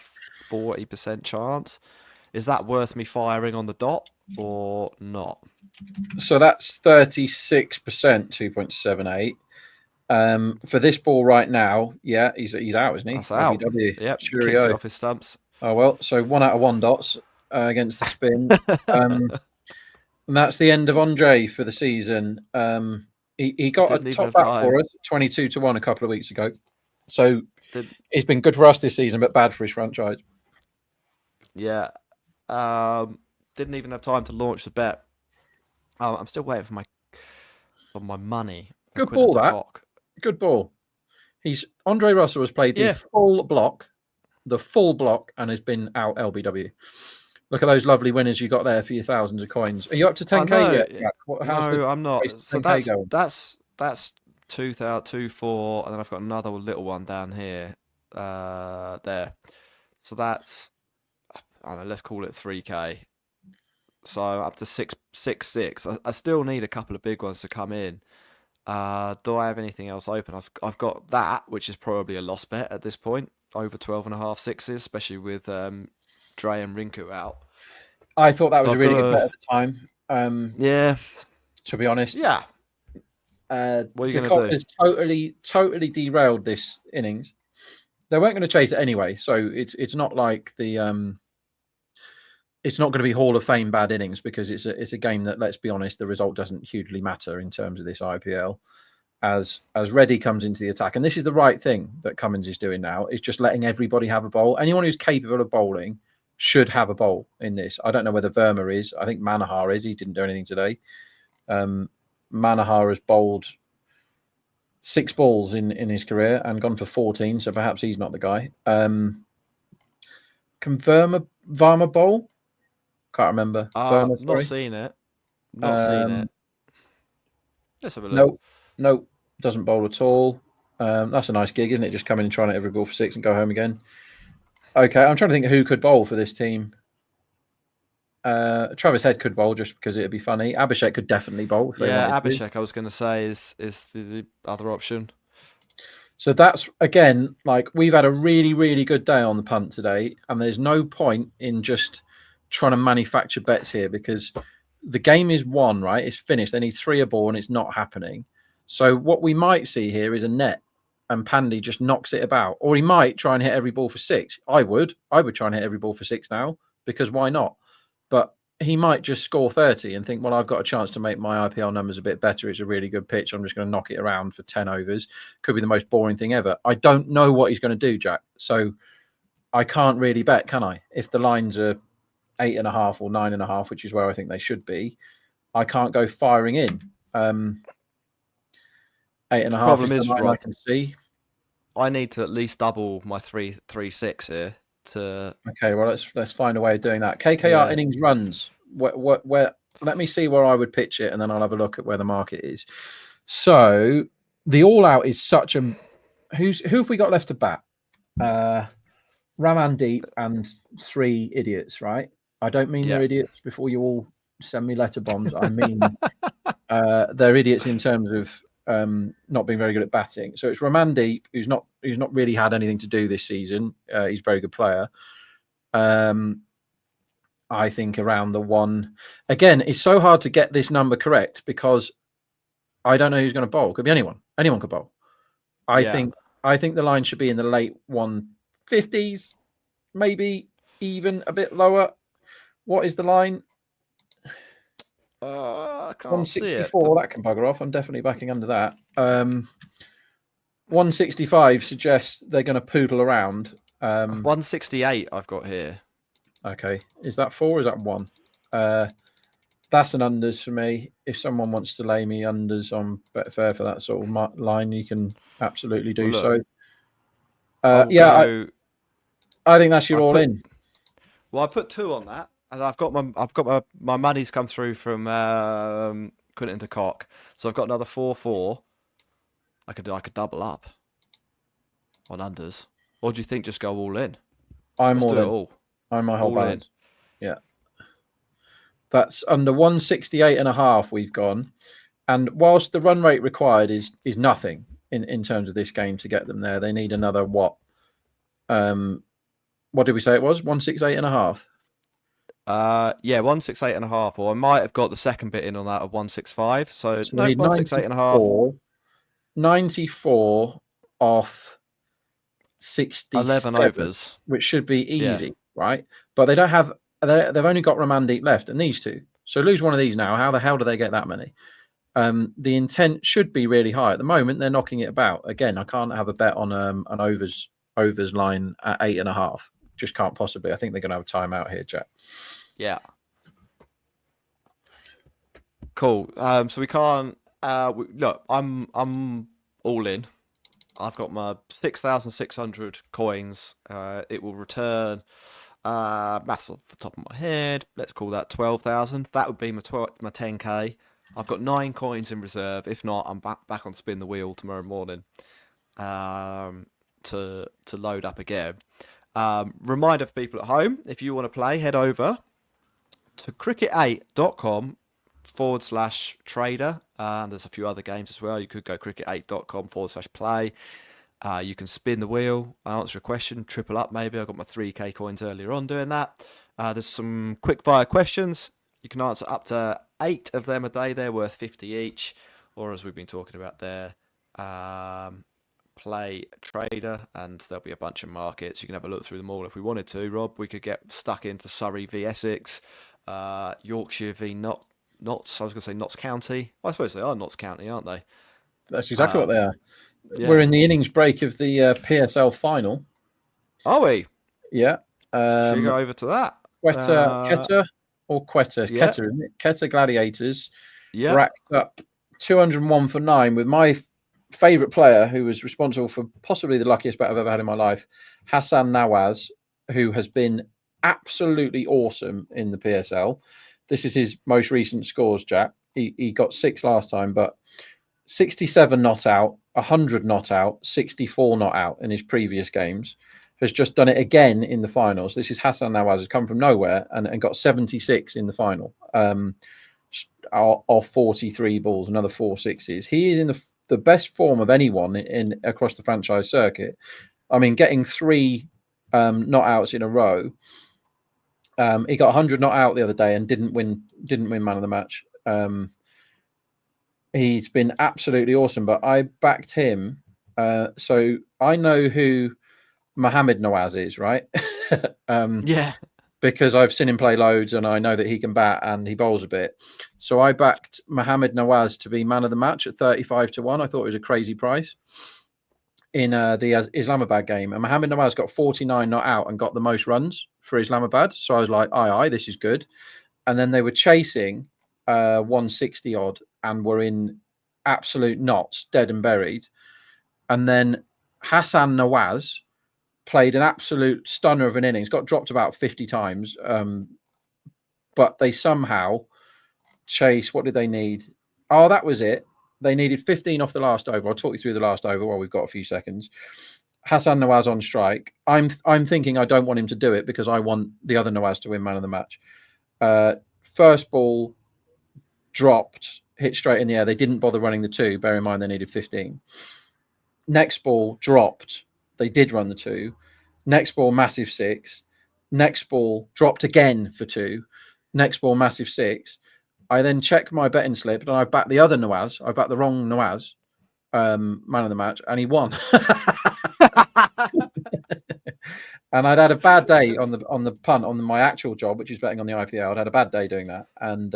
B: 40% chance? Is that worth me firing on the dot, or not?
C: So that's 36%, 2.78. For this ball right now, yeah, he's out, isn't he?
B: That's out.
C: LBW.
B: Yep,
C: Cheerio.
B: kicks it off his stumps.
C: Oh, well, so 1 out of 1 dots against the spin. And that's the end of Andre for the season. He got a top bat for us, 22-1 a couple of weeks ago. So it's been good for us this season, but bad for his franchise.
B: Yeah. Didn't even have time to launch the bet. I'm still waiting for my money.
C: Good ball, that. Good ball. Andre Russell has played the full block, and has been out LBW. Look at those lovely winners you got there for your thousands of coins. Are you up to 10k yet?
B: No, I'm not. So that's 2,4, and then I've got another little one down here. There. So that's, I don't know, let's call it 3k. So up to 6. I still need a couple of big ones to come in. Do I have anything else open? I've got that, which is probably a lost bet at this point, over 12.5 sixes, especially with Dre and Rinku out.
C: I thought that was a really good bet at the time.
B: Yeah.
C: To be honest.
B: Yeah. What are you going to do?
C: Has totally derailed this innings. They weren't going to chase it anyway, so it's not like it's not going to be Hall of Fame bad innings, because it's a game that, let's be honest, the result doesn't hugely matter in terms of this IPL. As Reddy comes into the attack, and this is the right thing that Cummins is doing now, is just letting everybody have a bowl. Anyone who's capable of bowling should have a bowl in this. I don't know whether Verma is. I think Manohar is. He didn't do anything today. Manohar has bowled 6 balls in his career and gone for 14, so perhaps he's not the guy. Can Varma bowl? Can't remember.
B: Not seen it. Let's have a look.
C: Nope, doesn't bowl at all. That's a nice gig, isn't it? Just come in and try and hit every ball for 6 and go home again. Okay, I'm trying to think who could bowl for this team. Travis Head could bowl just because it'd be funny. Abhishek could definitely bowl.
B: Abhishek, I was going to say, is the other option.
C: So that's, again, like, we've had a really, really good day on the punt today, and there's no point in just trying to manufacture bets here, because the game is won, right? It's finished. They need 3 a ball, and it's not happening. So what we might see here is a net, and Pandey just knocks it about. Or he might try and hit every ball for 6. I would try and hit every ball for 6 now, because why not? But he might just score 30 and think, well, I've got a chance to make my IPL numbers a bit better. It's a really good pitch. I'm just going to knock it around for 10 overs. Could be the most boring thing ever. I don't know what he's going to do, Jack. So I can't really bet, can I? If the lines are 8.5 or 9.5, which is where I think they should be, I can't go firing in. 8.5 is the line I can see.
B: I need to at least double my 3.6 here.
C: Okay, well, let's find a way of doing that. KKR innings runs. Where? Let me see where I would pitch it, and then I'll have a look at where the market is. So the all out is such a. Who have we got left to bat? Ramandeep and 3 idiots, right? I don't mean they're idiots before you all send me letter bombs. I mean they're idiots in terms of not being very good at batting. So it's Ramandeep, who's not really had anything to do this season. He's a very good player. I think around the 1. Again, it's so hard to get this number correct because I don't know who's going to bowl. Could be anyone. Anyone could bowl. I think the line should be in the late 150s, maybe even a bit lower. What is the line?
B: I can't see it.
C: 164, that can bugger off. I'm definitely backing under that. 165 suggests they're going to poodle around.
B: 168 I've got here.
C: Okay. Is that 4 or is that 1? That's an unders for me. If someone wants to lay me unders on Betfair for that sort of line, you can absolutely do so. I think that's your all-in.
B: Well, I put 2 on that. And I've got my money's come through from Quinton to Cock, so I've got another 4-4. I could double up on unders, or do you think just go all in?
C: I'm all in. I'm my whole balance. Yeah, that's under 168.5. We've gone, and whilst the run rate required is nothing in terms of this game to get them there, they need another what? What did we say it was? 168.5.
B: Yeah, 168.5, or I might have got the second bit in on that of 165. So
C: So
B: no,
C: we need
B: 168.5.
C: 94 off
B: 11
C: 67,
B: overs.
C: which should be
B: Yeah.
C: easy, right? But they don't have. They've only got Ramandeep left, and these two. So lose one of these now. How the hell do they get that many? The intent should be really high. At the moment, they're knocking it about. Again, I can't have a bet on an overs line at 8.5. Just can't possibly. I think they're going to have a timeout here, Jack.
B: Yeah. Cool. So we can't. Look, I'm all in. I've got my 6,600 coins. It will return. Maths off the top of my head. Let's call that 12,000. That would be my 10k. I've got 9 coins in reserve. If not, I'm back on spin the wheel tomorrow morning. To load up again. Reminder for people at home: if you want to play, head over to cricket8.com/trader. There's a few other games as well. You could go cricket8.com/play. You can spin the wheel, answer a question, triple up maybe. I got my 3k coins earlier on doing that. There's some quick fire questions. You can answer up to 8 of them a day. They're worth 50 each. Or as we've been talking about there, play trader, and there'll be a bunch of markets. You can have a look through them all if we wanted to, Rob. We could get stuck into Surrey v Essex, Yorkshire v Notts. I was going to say Notts County. I suppose they are Notts County, aren't they?
C: That's exactly what they are.
B: Yeah.
C: We're in the innings break of the PSL final.
B: Are we?
C: Yeah.
B: Should we go over to that?
C: Quetta,
B: yeah.
C: Quetta, isn't it? Quetta Gladiators racked up 201 for 9 with my favourite player, who was responsible for possibly the luckiest bet I've ever had in my life, Hassan Nawaz, who has been absolutely awesome in the PSL. This is his most recent scores, Jack. He got 6 last time, but 67 not out, 100 not out, 64 not out in his previous games. Has just done it again in the finals. This is Hassan Nawaz, has come from nowhere and got 76 in the final. Off 43 balls, another 4 sixes. He is in the best form of anyone in across the franchise circuit. I mean, getting 3 not outs in a row. He got 100 not out the other day and didn't win man of the match. He's been absolutely awesome, but I backed him. So I know who Mohamed Nawaz is, right?
B: Yeah.
C: Because I've seen him play loads and I know that he can bat and he bowls a bit. So I backed Mohamed Nawaz to be man of the match at 35 to 1. I thought it was a crazy price in the Islamabad game. And Mohamed Nawaz got 49 not out and got the most runs for Islamabad. So I was like, aye, this is good. And then they were chasing 160 odd and were in absolute knots, dead and buried. And then Hassan Nawaz played an absolute stunner of an innings, got dropped about 50 times, but they somehow chase. What did they need? Oh, that was it. They needed 15 off the last over. I'll talk you through the last over while we've got a few seconds. Hassan Nawaz on strike. I'm thinking I don't want him to do it because I want the other Nawaz to win man of the match. First ball dropped, hit straight in the air. They didn't bother running the 2. Bear in mind they needed 15. Next ball dropped. They did run the 2. Next ball, massive 6. Next ball dropped again for 2. Next ball, massive 6. I then checked my betting slip and I backed the other Nawaz. I backed the wrong Nawaz, man of the match, and he won. And I'd had a bad day on the punt on my actual job, which is betting on the IPL. I'd had a bad day doing that, and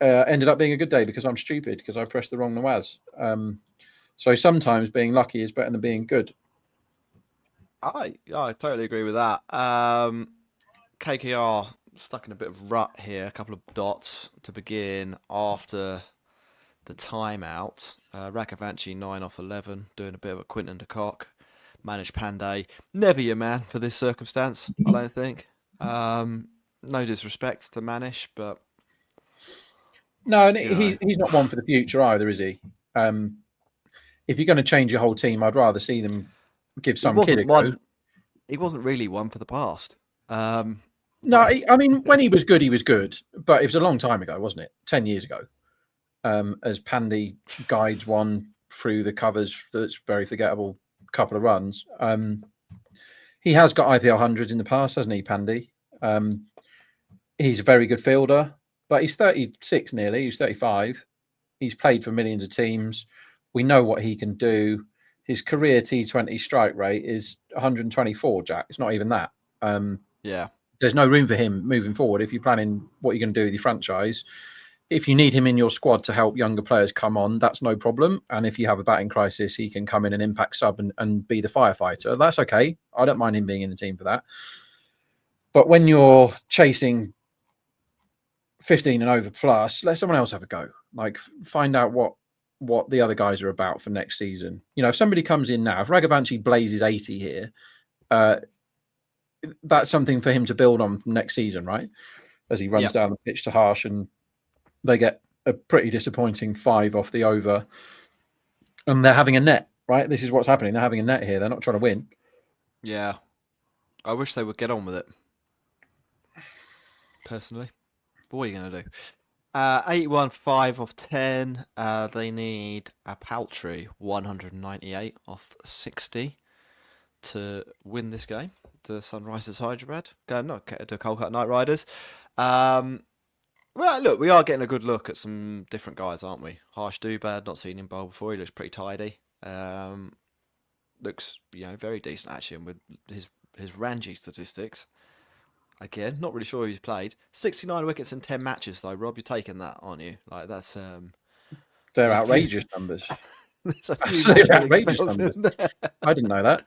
C: ended up being a good day because I'm stupid because I pressed the wrong Nawaz. So sometimes being lucky is better than being good.
B: I totally agree with that. KKR stuck in a bit of rut here, a couple of dots to begin after the timeout. Rakavanchi 9 off 11, doing a bit of a Quinton de Kock. Managed Pandey, never your man for this circumstance, I don't think. No disrespect to Manish, but
C: no, and he's not one for the future either, is he? If you're going to change your whole team, I'd rather see them give some kid a go.
B: He wasn't really one for the past.
C: No, I mean, when he was good, but it was a long time ago, wasn't it? 10 years ago. As Pandey guides one through the covers, that's very forgettable couple of runs. He has got IPL hundreds in the past, hasn't he, Pandey? He's a very good fielder, but he's 36 nearly. He's 35. He's played for millions of teams. We know what he can do. His career T20 strike rate is 124, Jack. It's not even that.
B: Yeah.
C: There's no room for him moving forward if you're planning what you're going to do with your franchise. If you need him in your squad to help younger players come on, that's no problem. And if you have a batting crisis, he can come in and impact sub and be the firefighter. That's okay. I don't mind him being in the team for that. But when you're chasing 15 and over plus, let someone else have a go. Like, find out what the other guys are about for next season. You know, if somebody comes in now, if Raghavanshi blazes 80 here, that's something for him to build on next season, right? As he runs down the pitch to Harsh and they get a pretty disappointing 5 off the over. And they're having a net, right? This is what's happening. They're having a net here. They're not trying to win.
B: Yeah. I wish they would get on with it. Personally. But what are you going to do? 81 5 off 10. They need a paltry 198 off 60 to win this game. The Sunrisers Hyderabad. To Kolkata Knight Riders. Well, look, we are getting a good look at some different guys, aren't we? Harsh Dubad, not seen him bowl before. He looks pretty tidy. Looks, very decent actually. And with his Ranji statistics, again, not really sure who he's played. 69 wickets in 10 matches, though. Rob, you're taking that, aren't you? Like that's
C: they're outrageous numbers.
B: There's a few
C: Absolutely outrageous
B: spells in
C: numbers.
B: there.
C: I didn't know that.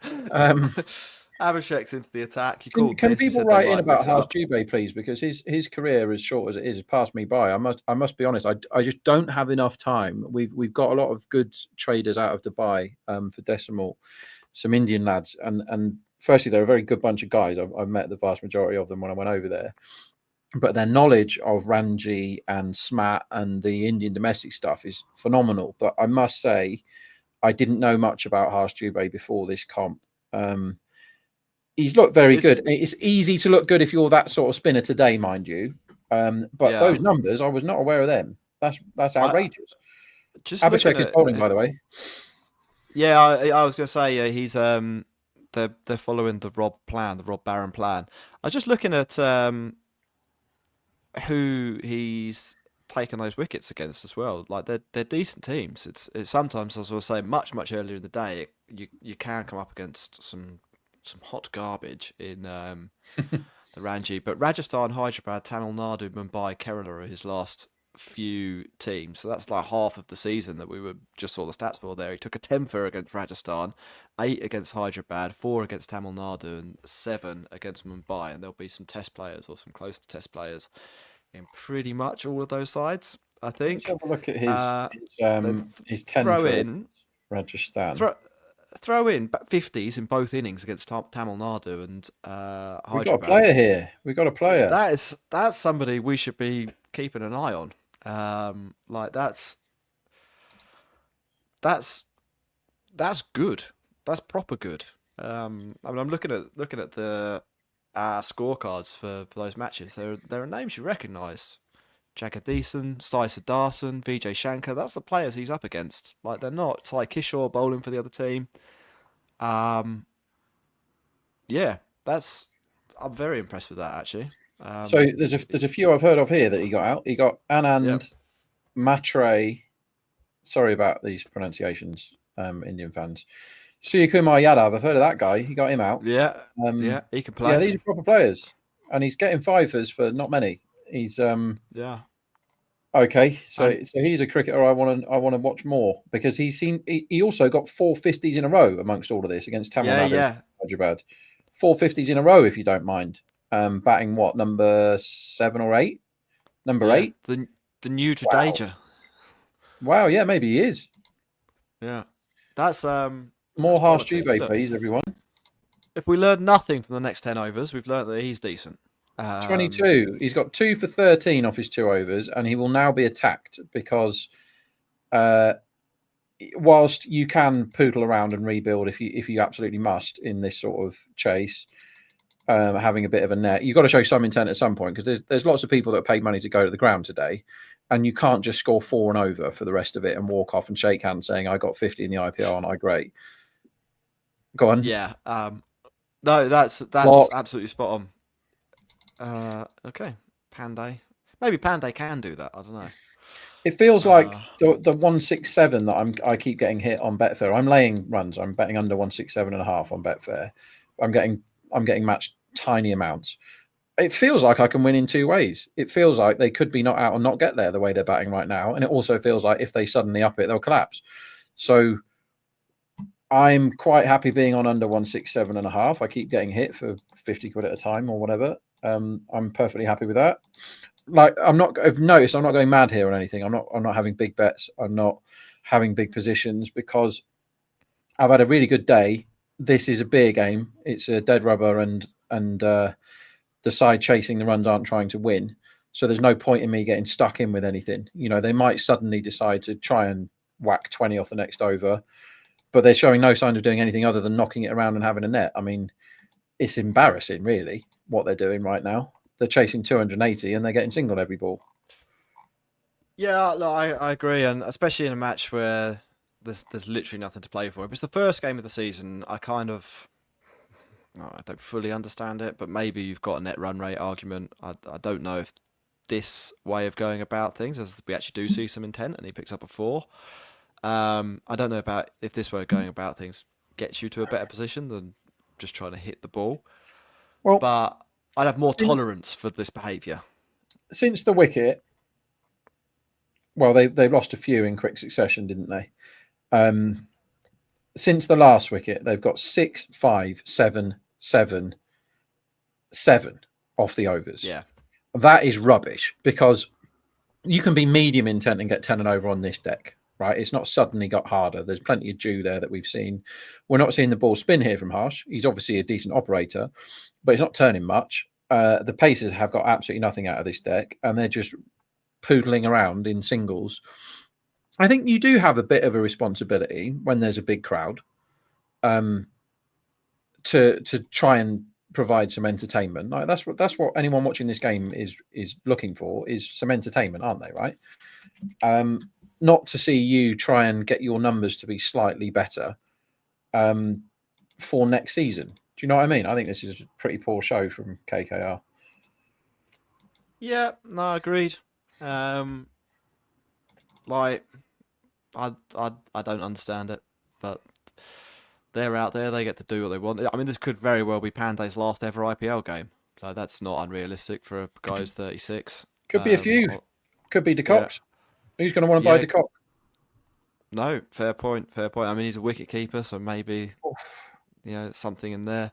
B: Abhishek's into the attack.
C: Can people write in about Harsh Dubey, please? Because his career, as short as it is, has passed me by. I must be honest. I just don't have enough time. We've got a lot of good traders out of Dubai for Decimal, some Indian lads, and firstly, they're a very good bunch of guys. I've met the vast majority of them when I went over there. But their knowledge of Ranji and Smat and the Indian domestic stuff is phenomenal. But I must say, I didn't know much about Harsh Dubey before this comp. He's looked very good. It's easy to look good if you're that sort of spinner today, mind you. But those numbers, I was not aware of them. That's outrageous. Abhishek is bowling, by the way.
B: Yeah, I was going to say he's they're following the Rob Barron plan. I was just looking at who he's taken those wickets against as well. Like they're decent teams. It's sometimes, as I was saying, much earlier in the day, you can come up against some hot garbage in the Ranji. But Rajasthan, Hyderabad, Tamil Nadu, Mumbai, Kerala are his last few teams. So that's like half of the season that we just saw the stats for there. He took a 10-fer against Rajasthan, 8 against Hyderabad, 4 against Tamil Nadu, and 7 against Mumbai. And there'll be some test players or some close to test players in pretty much all of those sides, I think.
C: Let's have a look at his 10 for Rajasthan.
B: Throw in 50s in both innings against Tamil Nadu and Hyderabad.
C: We've got a player here. We've got a player.
B: That's somebody we should be keeping an eye on. That's good. That's proper good. I'm looking at the scorecards for those matches. There are names you recognise. Jagadeesan, Sai Siddharthan, Vijay Shankar. That's the players he's up against. Like, they're not Sai Kishore bowling for the other team. I'm very impressed with that actually.
C: So there's a few I've heard of here that he got out. He got Anand, Matre. Sorry about these pronunciations, Indian fans. Suryakumar Yadav. I've heard of that guy. He got him out.
B: Yeah, he can play.
C: Yeah, these are proper players, and he's getting 5-fers for not many. He's okay. So he's a cricketer I want to watch more because he also got 4 50s in a row amongst all of this against Tamil Nadu, Hyderabad. 4 50s in a row, if you don't mind. Batting what, number 7 or 8? Number 8.
B: The new Jadeja.
C: Wow, yeah, maybe he is.
B: Yeah, that's
C: more Harsh Dubey, please, everyone.
B: If we learn nothing from the next 10 overs, we've learned that he's decent.
C: 22. He's got 2 for 13 off his 2 overs, and he will now be attacked because whilst you can poodle around and rebuild if you absolutely must in this sort of chase, having a bit of a net, you've got to show some intent at some point because there's lots of people that paid money to go to the ground today, and you can't just score 4 and over for the rest of it and walk off and shake hands saying I got 50 in the IPL and I great. Go on.
B: Yeah. No, that's absolutely spot on. Okay. Panday. Maybe Panday can do that. I don't know.
C: It feels like the 167 that I keep getting hit on Betfair. I'm laying runs. I'm betting under 167.5 on Betfair. I'm getting matched tiny amounts. It feels like I can win in two ways. It feels like they could be not out and not get there the way they're batting right now, and it also feels like if they suddenly up it, they'll collapse. So I'm quite happy being on under 167.5. I keep getting hit for 50 quid at a time or whatever. I'm perfectly happy with that. Like I've noticed I'm not going mad here or anything. I'm not having big bets. I'm not having big positions because I've had a really good day. This is a beer game. It's a dead rubber and the side chasing the runs aren't trying to win. So there's no point in me getting stuck in with anything. You know, they might suddenly decide to try and whack 20 off the next over, but they're showing no signs of doing anything other than knocking it around and having a net. I mean, it's embarrassing, really, what they're doing right now. They're chasing 280 and they're getting singled every ball.
B: Yeah, look, I agree, and especially in a match where there's literally nothing to play for. If it's the first game of the season, I don't fully understand it, but maybe you've got a net run rate argument. I don't know if this way of going about things, as we actually do see some intent, and he picks up a 4. I don't know about if this way of going about things gets you to a better position than just trying to hit the ball.
C: Well,
B: but I'd have more tolerance for this behaviour.
C: Since the wicket, well, they lost a few in quick succession, didn't they? Since the last wicket, they've got 6, 5, 7, 7, 7 off the overs.
B: Yeah.
C: That is rubbish because you can be medium intent and get 10 and over on this deck, right? It's not suddenly got harder. There's plenty of dew there that we've seen. We're not seeing the ball spin here from Harsh. He's obviously a decent operator, but he's not turning much. The Pacers have got absolutely nothing out of this deck, and they're just poodling around in singles. I think you do have a bit of a responsibility when there's a big crowd to try and provide some entertainment. Like that's what anyone watching this game is looking for, is some entertainment, aren't they? Right? Not to see you try and get your numbers to be slightly better for next season. Do you know what I mean? I think this is a pretty poor show from KKR.
B: Yeah, no, agreed. Like, I don't understand it, but they're out there. They get to do what they want. I mean, this could very well be Panday's last ever IPL game. Like, that's not unrealistic for a guy who's 36.
C: Could be a few. Could be De Kock's. Yeah. Who's going to want to buy De Kock?
B: No, fair point. Fair point. I mean, he's a wicket keeper, so maybe something in there.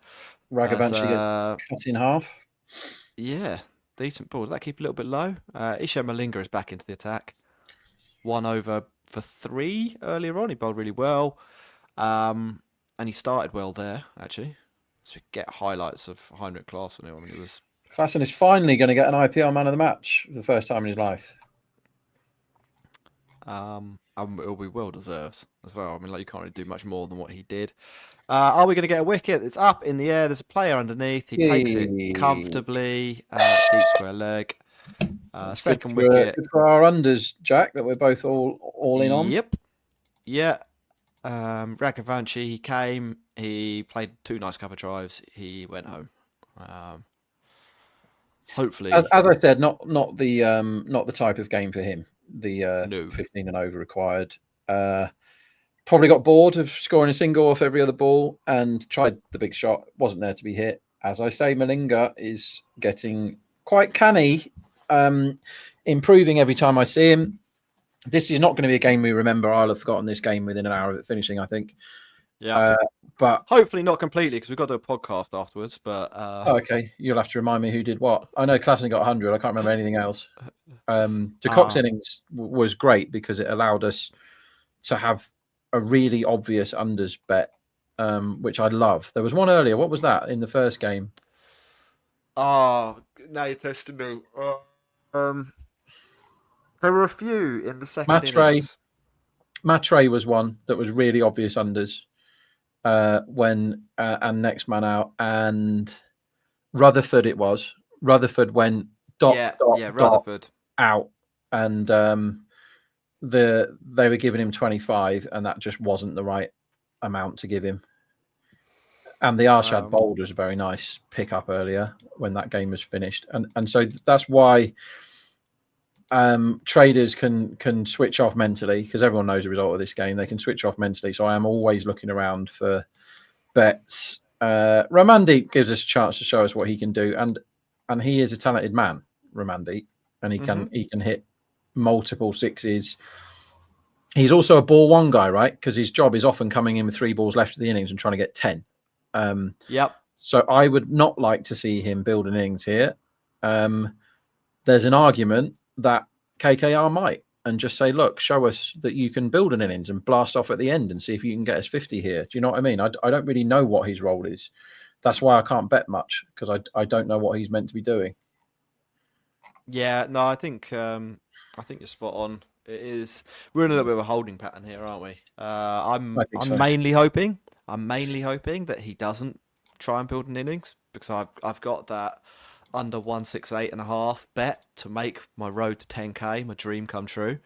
C: Raghavanshi gets cut in half.
B: Yeah, decent ball. Does that keep a little bit low? Isha Malinga is back into the attack. 1 over for 3 earlier on. He bowled really well. And he started well there, actually. So we get highlights of Heinrich Klaassen. I mean, it was...
C: Klaassen is finally going to get an IPL man of the match for the first time in his life.
B: It'll be well deserved as well. I mean, like, you can't really do much more than what he did. Are we going to get a wicket? It's up in the air. There's a player underneath. He takes it comfortably. Deep square leg. Second wicket.
C: Good for our unders, Jack, that we're both all in on.
B: Yep. Yeah. Raghavanshi, he came. He played 2 nice cover drives. He went home. Hopefully,
C: as I said, not the type of game for him. The 15 and over required. Probably got bored of scoring a single off every other ball and tried the big shot. Wasn't there to be hit. As I say, Malinga is getting quite canny, improving every time I see him. This is not going to be a game we remember. I'll have forgotten this game within an hour of it finishing, I think.
B: Yeah.
C: But
B: hopefully not completely, because we've got to do a podcast afterwards. But
C: okay, you'll have to remind me who did what. I know Klaassen got 100. I can't remember anything else. De Kock's innings was great because it allowed us to have a really obvious unders bet, which I love. There was one earlier. What was that in the first game?
B: Oh, now you're testing me. There were a few in the second innings.
C: Matre was one that was really obvious unders. When and next man out, and Rutherford it was. Rutherford went
B: Rutherford
C: out, and they were giving him 25, and that just wasn't the right amount to give him. And the Arshad bowled was a very nice pick up earlier when that game was finished. And so that's why traders can switch off mentally, because everyone knows the result of this game. They can switch off mentally. So I am always looking around for bets. Ramandeep gives us a chance to show us what he can do. And he is a talented man, Ramandeep. And he can hit multiple sixes. He's also a ball one guy, right? Because his job is often coming in with 3 balls left of the innings and trying to get 10.
B: Yep.
C: So I would not like to see him build an innings here. There's an argument that KKR might, and just say, look, show us that you can build an innings and blast off at the end and see if you can get us 50 here. Do you know what I mean? I don't really know what his role is. That's why I can't bet much, because I don't know what he's meant to be doing.
B: Yeah, no, I think you're spot on. It is. We're in a little bit of a holding pattern here, aren't we? I'm
C: so.
B: mainly hoping that he doesn't try and build an innings, because I've got that under 168.5 bet to make my road to 10k, my dream come true.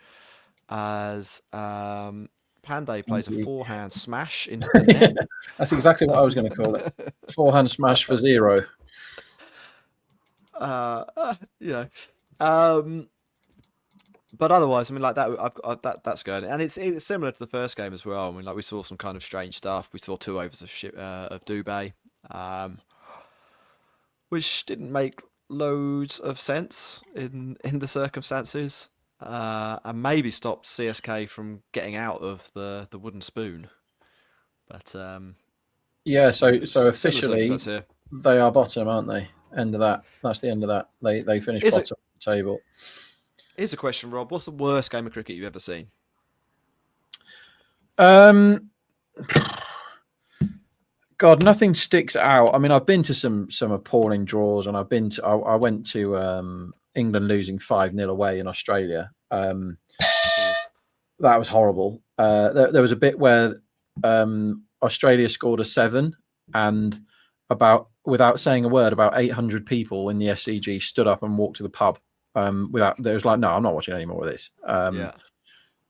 B: As Pandey plays a forehand smash into the net.
C: That's exactly what I was going to call it. Forehand smash for 0.
B: But otherwise, I mean, like that, I've got that's good, and it's similar to the first game as well. I mean, like we saw some kind of strange stuff. We saw 2 overs of Dubé, which didn't make loads of sense in the circumstances, and maybe stopped CSK from getting out of the wooden spoon. But
C: yeah, so officially they are bottom, aren't they? End of that. That's the end of that. They finished bottom of the table.
B: Here's a question, Rob. What's the worst game of cricket you've ever seen?
C: God, nothing sticks out. I mean, I've been to some appalling draws, and I went to England losing 5-0 away in Australia. That was horrible. There was a bit where Australia scored a 7, and without saying a word, about 800 people in the SCG stood up and walked to the pub. There was like, no, I'm not watching any more of this.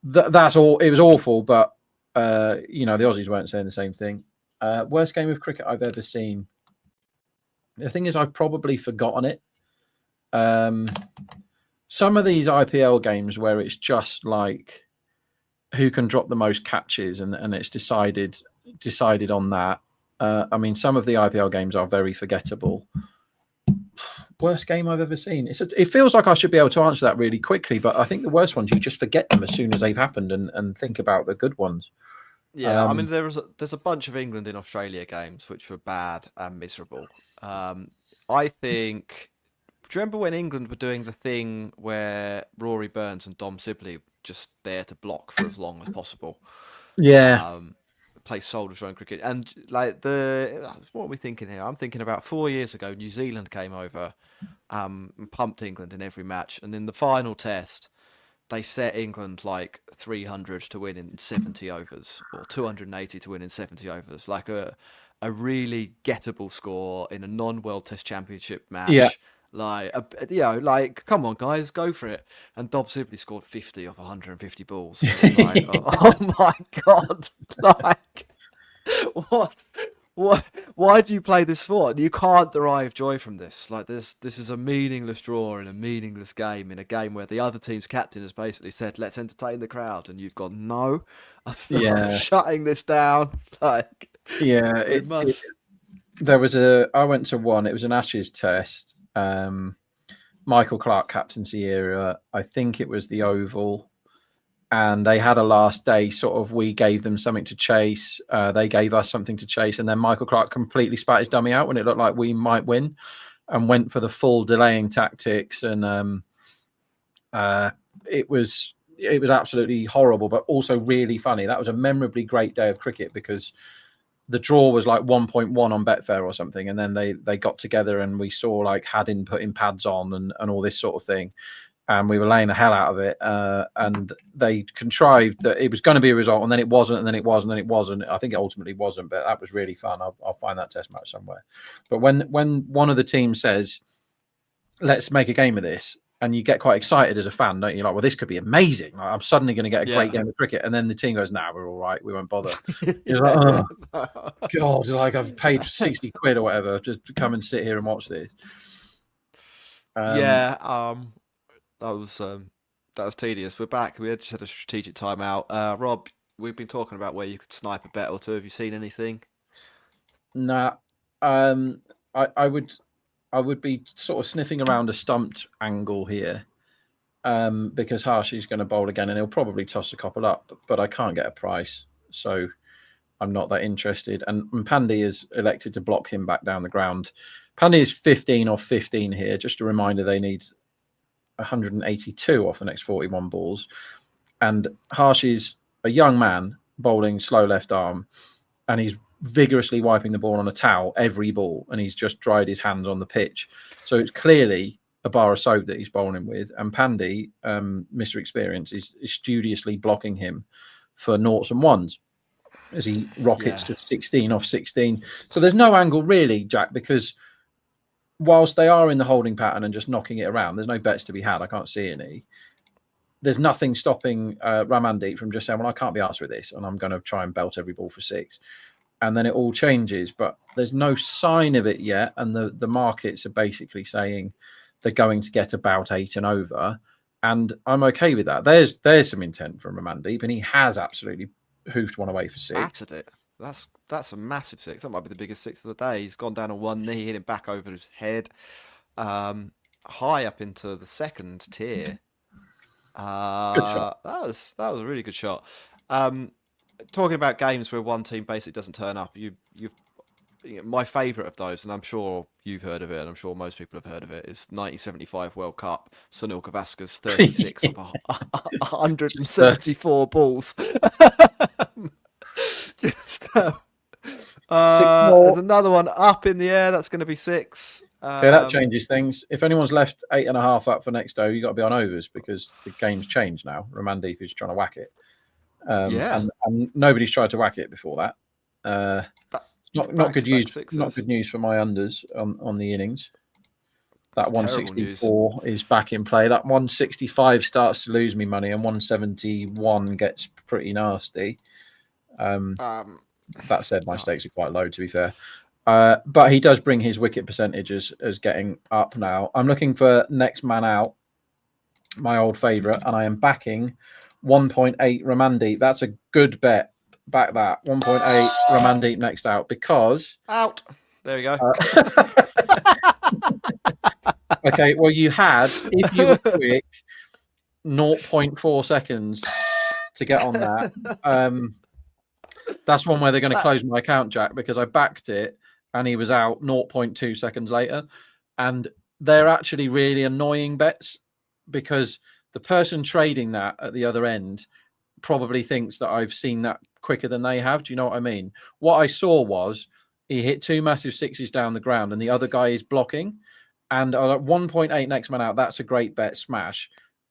C: That's all. It was awful, but the Aussies weren't saying the same thing. Worst game of cricket I've ever seen. The thing is, I've probably forgotten it. Some of these IPL games where it's just like who can drop the most catches, and it's decided on that. I mean, some of the IPL games are very forgettable. Worst game I've ever seen. It feels like I should be able to answer that really quickly, but I think the worst ones, you just forget them as soon as they've happened and think about the good ones.
B: Yeah, I mean, there's a bunch of England in Australia games which were bad and miserable. I think. Do you remember when England were doing the thing where Rory Burns and Dom Sibley were just there to block for as long as possible?
C: Yeah.
B: Play soul-destroying cricket, and like what are we thinking here? I'm thinking about 4 years ago, New Zealand came over, and pumped England in every match, and in the final test, they set England like 300 to win in 70 overs, or 280 to win in 70 overs, like a really gettable score in a non-World Test Championship match.
C: Yeah.
B: Like, come on, guys, go for it. And Dob Sibley scored 50 off 150 balls. Like, oh my God! Like, what? Why do you play this for? You can't derive joy from this. Like, this is a meaningless draw in a meaningless game, in a game where the other team's captain has basically said, "Let's entertain the crowd," and you've gone, "No, I'm shutting this down." Like,
C: yeah, I went to one. It was an Ashes test. Michael Clarke captaincy era. I think it was the Oval, and they had a last day sort of. We gave them something to chase. They gave us something to chase, and then Michael Clarke completely spat his dummy out when it looked like we might win, and went for the full delaying tactics. And it was absolutely horrible, but also really funny. That was a memorably great day of cricket, because the draw was like 1.1 on Betfair or something, and then they got together and we saw like Haddin putting pads on and all this sort of thing, and we were laying the hell out of it, and they contrived that it was going to be a result, and then it wasn't, and then it was, and then it wasn't. I think it ultimately wasn't, but that was really fun. I'll find that test match somewhere. But when one of the teams says, "Let's make a game of this," and you get quite excited as a fan, don't you? Like, well, this could be amazing. Like, I'm suddenly going to get a great game of cricket, and then the team goes, "Nah, we're all right. We won't bother." You're like, "Oh God!" Like, I've paid 60 quid or whatever just to come and sit here and watch this.
B: That was tedious. We're back. We just had a strategic timeout. Rob, we've been talking about where you could snipe a bet or two. Have you seen anything?
C: Nah. I would be sort of sniffing around a stumped angle here, because Harshy's going to bowl again, and he'll probably toss a couple up, but I can't get a price, so I'm not that interested. And Pandey is elected to block him back down the ground. Pandey is 15 off 15 here. Just a reminder, they need 182 off the next 41 balls. And Harsh is a young man bowling slow left arm, and he's vigorously wiping the ball on a towel every ball, and he's just dried his hands on the pitch. So it's clearly a bar of soap that he's bowling with. And Pandey, Mr. Experience, is studiously blocking him for noughts and ones as he rockets to 16 off 16. So there's no angle really, Jack, because whilst they are in the holding pattern and just knocking it around, there's no bets to be had. I can't see any. There's nothing stopping Ramandeep from just saying, well, I can't be arsed with this, and I'm going to try and belt every ball for 6. And then it all changes, but there's no sign of it yet. And the markets are basically saying they're going to get about 8 and over. And I'm okay with that. There's some intent from Ramandeep, and he has absolutely hoofed one away for 6.
B: Battered it. That's a massive 6. That might be the biggest 6 of the day. He's gone down on one knee, hit it back over his head, high up into the second tier.
C: Good shot.
B: That was a really good shot. Talking about games where one team basically doesn't turn up, my favourite of those, and I'm sure you've heard of it, and I'm sure most people have heard of it, is 1975 World Cup. Sunil Gavaskar's 36 of 134 balls. There's another one up in the air. That's going to be 6.
C: That changes things. If anyone's left 8.5 up for next over, you've got to be on overs because the game's changed now. Ramandeep is trying to whack it. And nobody's tried to whack it before that. Not good news. Not good news for my unders on the innings. That 164 is back in play. That 165 starts to lose me money, and 171 gets pretty nasty. That said, my stakes are quite low, to be fair. But he does bring his wicket percentage as getting up now. I'm looking for next man out, my old favourite, and I am backing 1.8 Ramandeep. That's a good bet. Back that 1.8 Ramandeep next out, because
B: out. There we go.
C: Okay, well, you had, if you were quick, 0.4 seconds to get on that. That's one where they're going to close my account, Jack, because I backed it and he was out 0.2 seconds later. And they're actually really annoying bets, because the person trading that at the other end probably thinks that I've seen that quicker than they have. Do you know what I mean? What I saw was he hit 2 massive 6s down the ground and the other guy is blocking. And 1.8 next man out, that's a great bet, smash.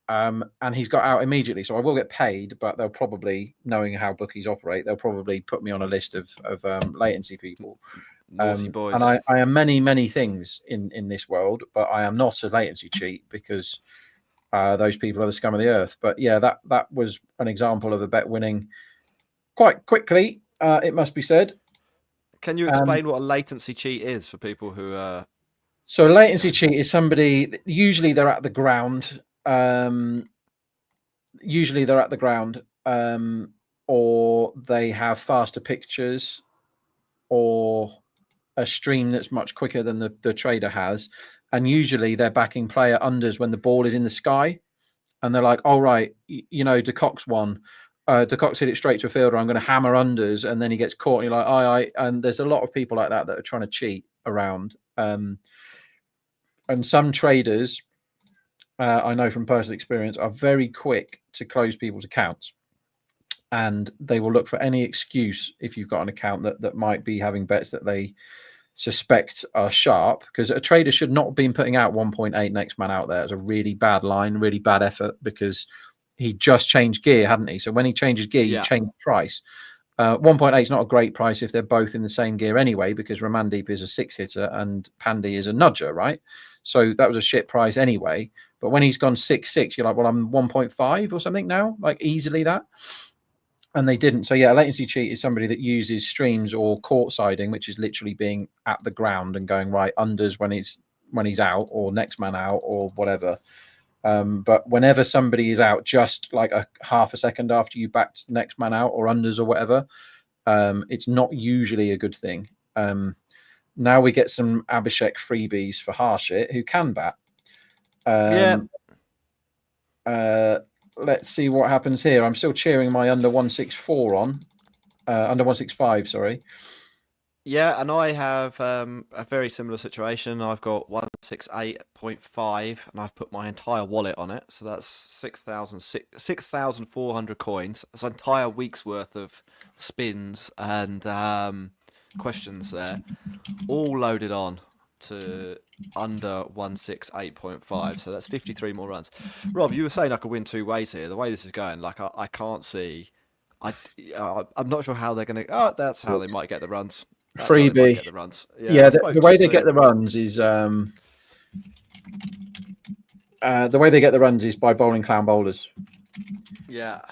C: And he's got out immediately. So I will get paid, but they'll probably, knowing how bookies operate, they'll probably put me on a list of latency people.
B: Naughty boys.
C: And I am many, many things in this world, but I am not a latency cheat, because those people are the scum of the earth. But yeah, that was an example of a bet winning quite quickly, it must be said.
B: Can you explain what a latency cheat is for people who...
C: So a latency cheat is somebody, usually they're at the ground, or they have faster pictures, or a stream that's much quicker than the trader has. And usually they're backing player unders when the ball is in the sky. And they're like, all right, De Kock's won. De Kock's hit it straight to a fielder. I'm going to hammer unders. And then he gets caught. And you're like, aye. And there's a lot of people like that are trying to cheat around. And some traders, I know from personal experience, are very quick to close people's accounts. And they will look for any excuse if you've got an account that might be having bets that they suspect are sharp, because a trader should not have been putting out 1.8 next man out there. It's a really bad line, really bad effort, because he just changed gear, hadn't he? So when he changes gear, you change price. 1.8 is not a great price if they're both in the same gear anyway, because Ramandeep is a 6 hitter and Pandey is a nudger, right? So that was a shit price anyway. But when he's gone 6-6, you're like, well, I'm 1.5 or something now, like easily that. And they didn't. So yeah, a latency cheat is somebody that uses streams or court siding, which is literally being at the ground and going right unders when he's out or next man out or whatever. But whenever somebody is out, just like a half a second after you backed next man out or unders or whatever, it's not usually a good thing. Now we get some Abhishek freebies for Harshit, who can bat. Let's see what happens here. I'm still cheering my under 164 on. Under 165, sorry.
B: Yeah, and I have a very similar situation. I've got 168.5, and I've put my entire wallet on it. So that's 6,400 coins. That's an entire week's worth of spins and questions there, all loaded on to under 168.5. So that's 53 more runs. Rob, you were saying I could win two ways here. The way this is going, like I can't see. I'm not sure how they're going to. Oh, that's how they might get the runs.
C: Freebie.
B: Get the runs.
C: Yeah, the way they get the runs is by bowling clown bowlers.
B: Yeah.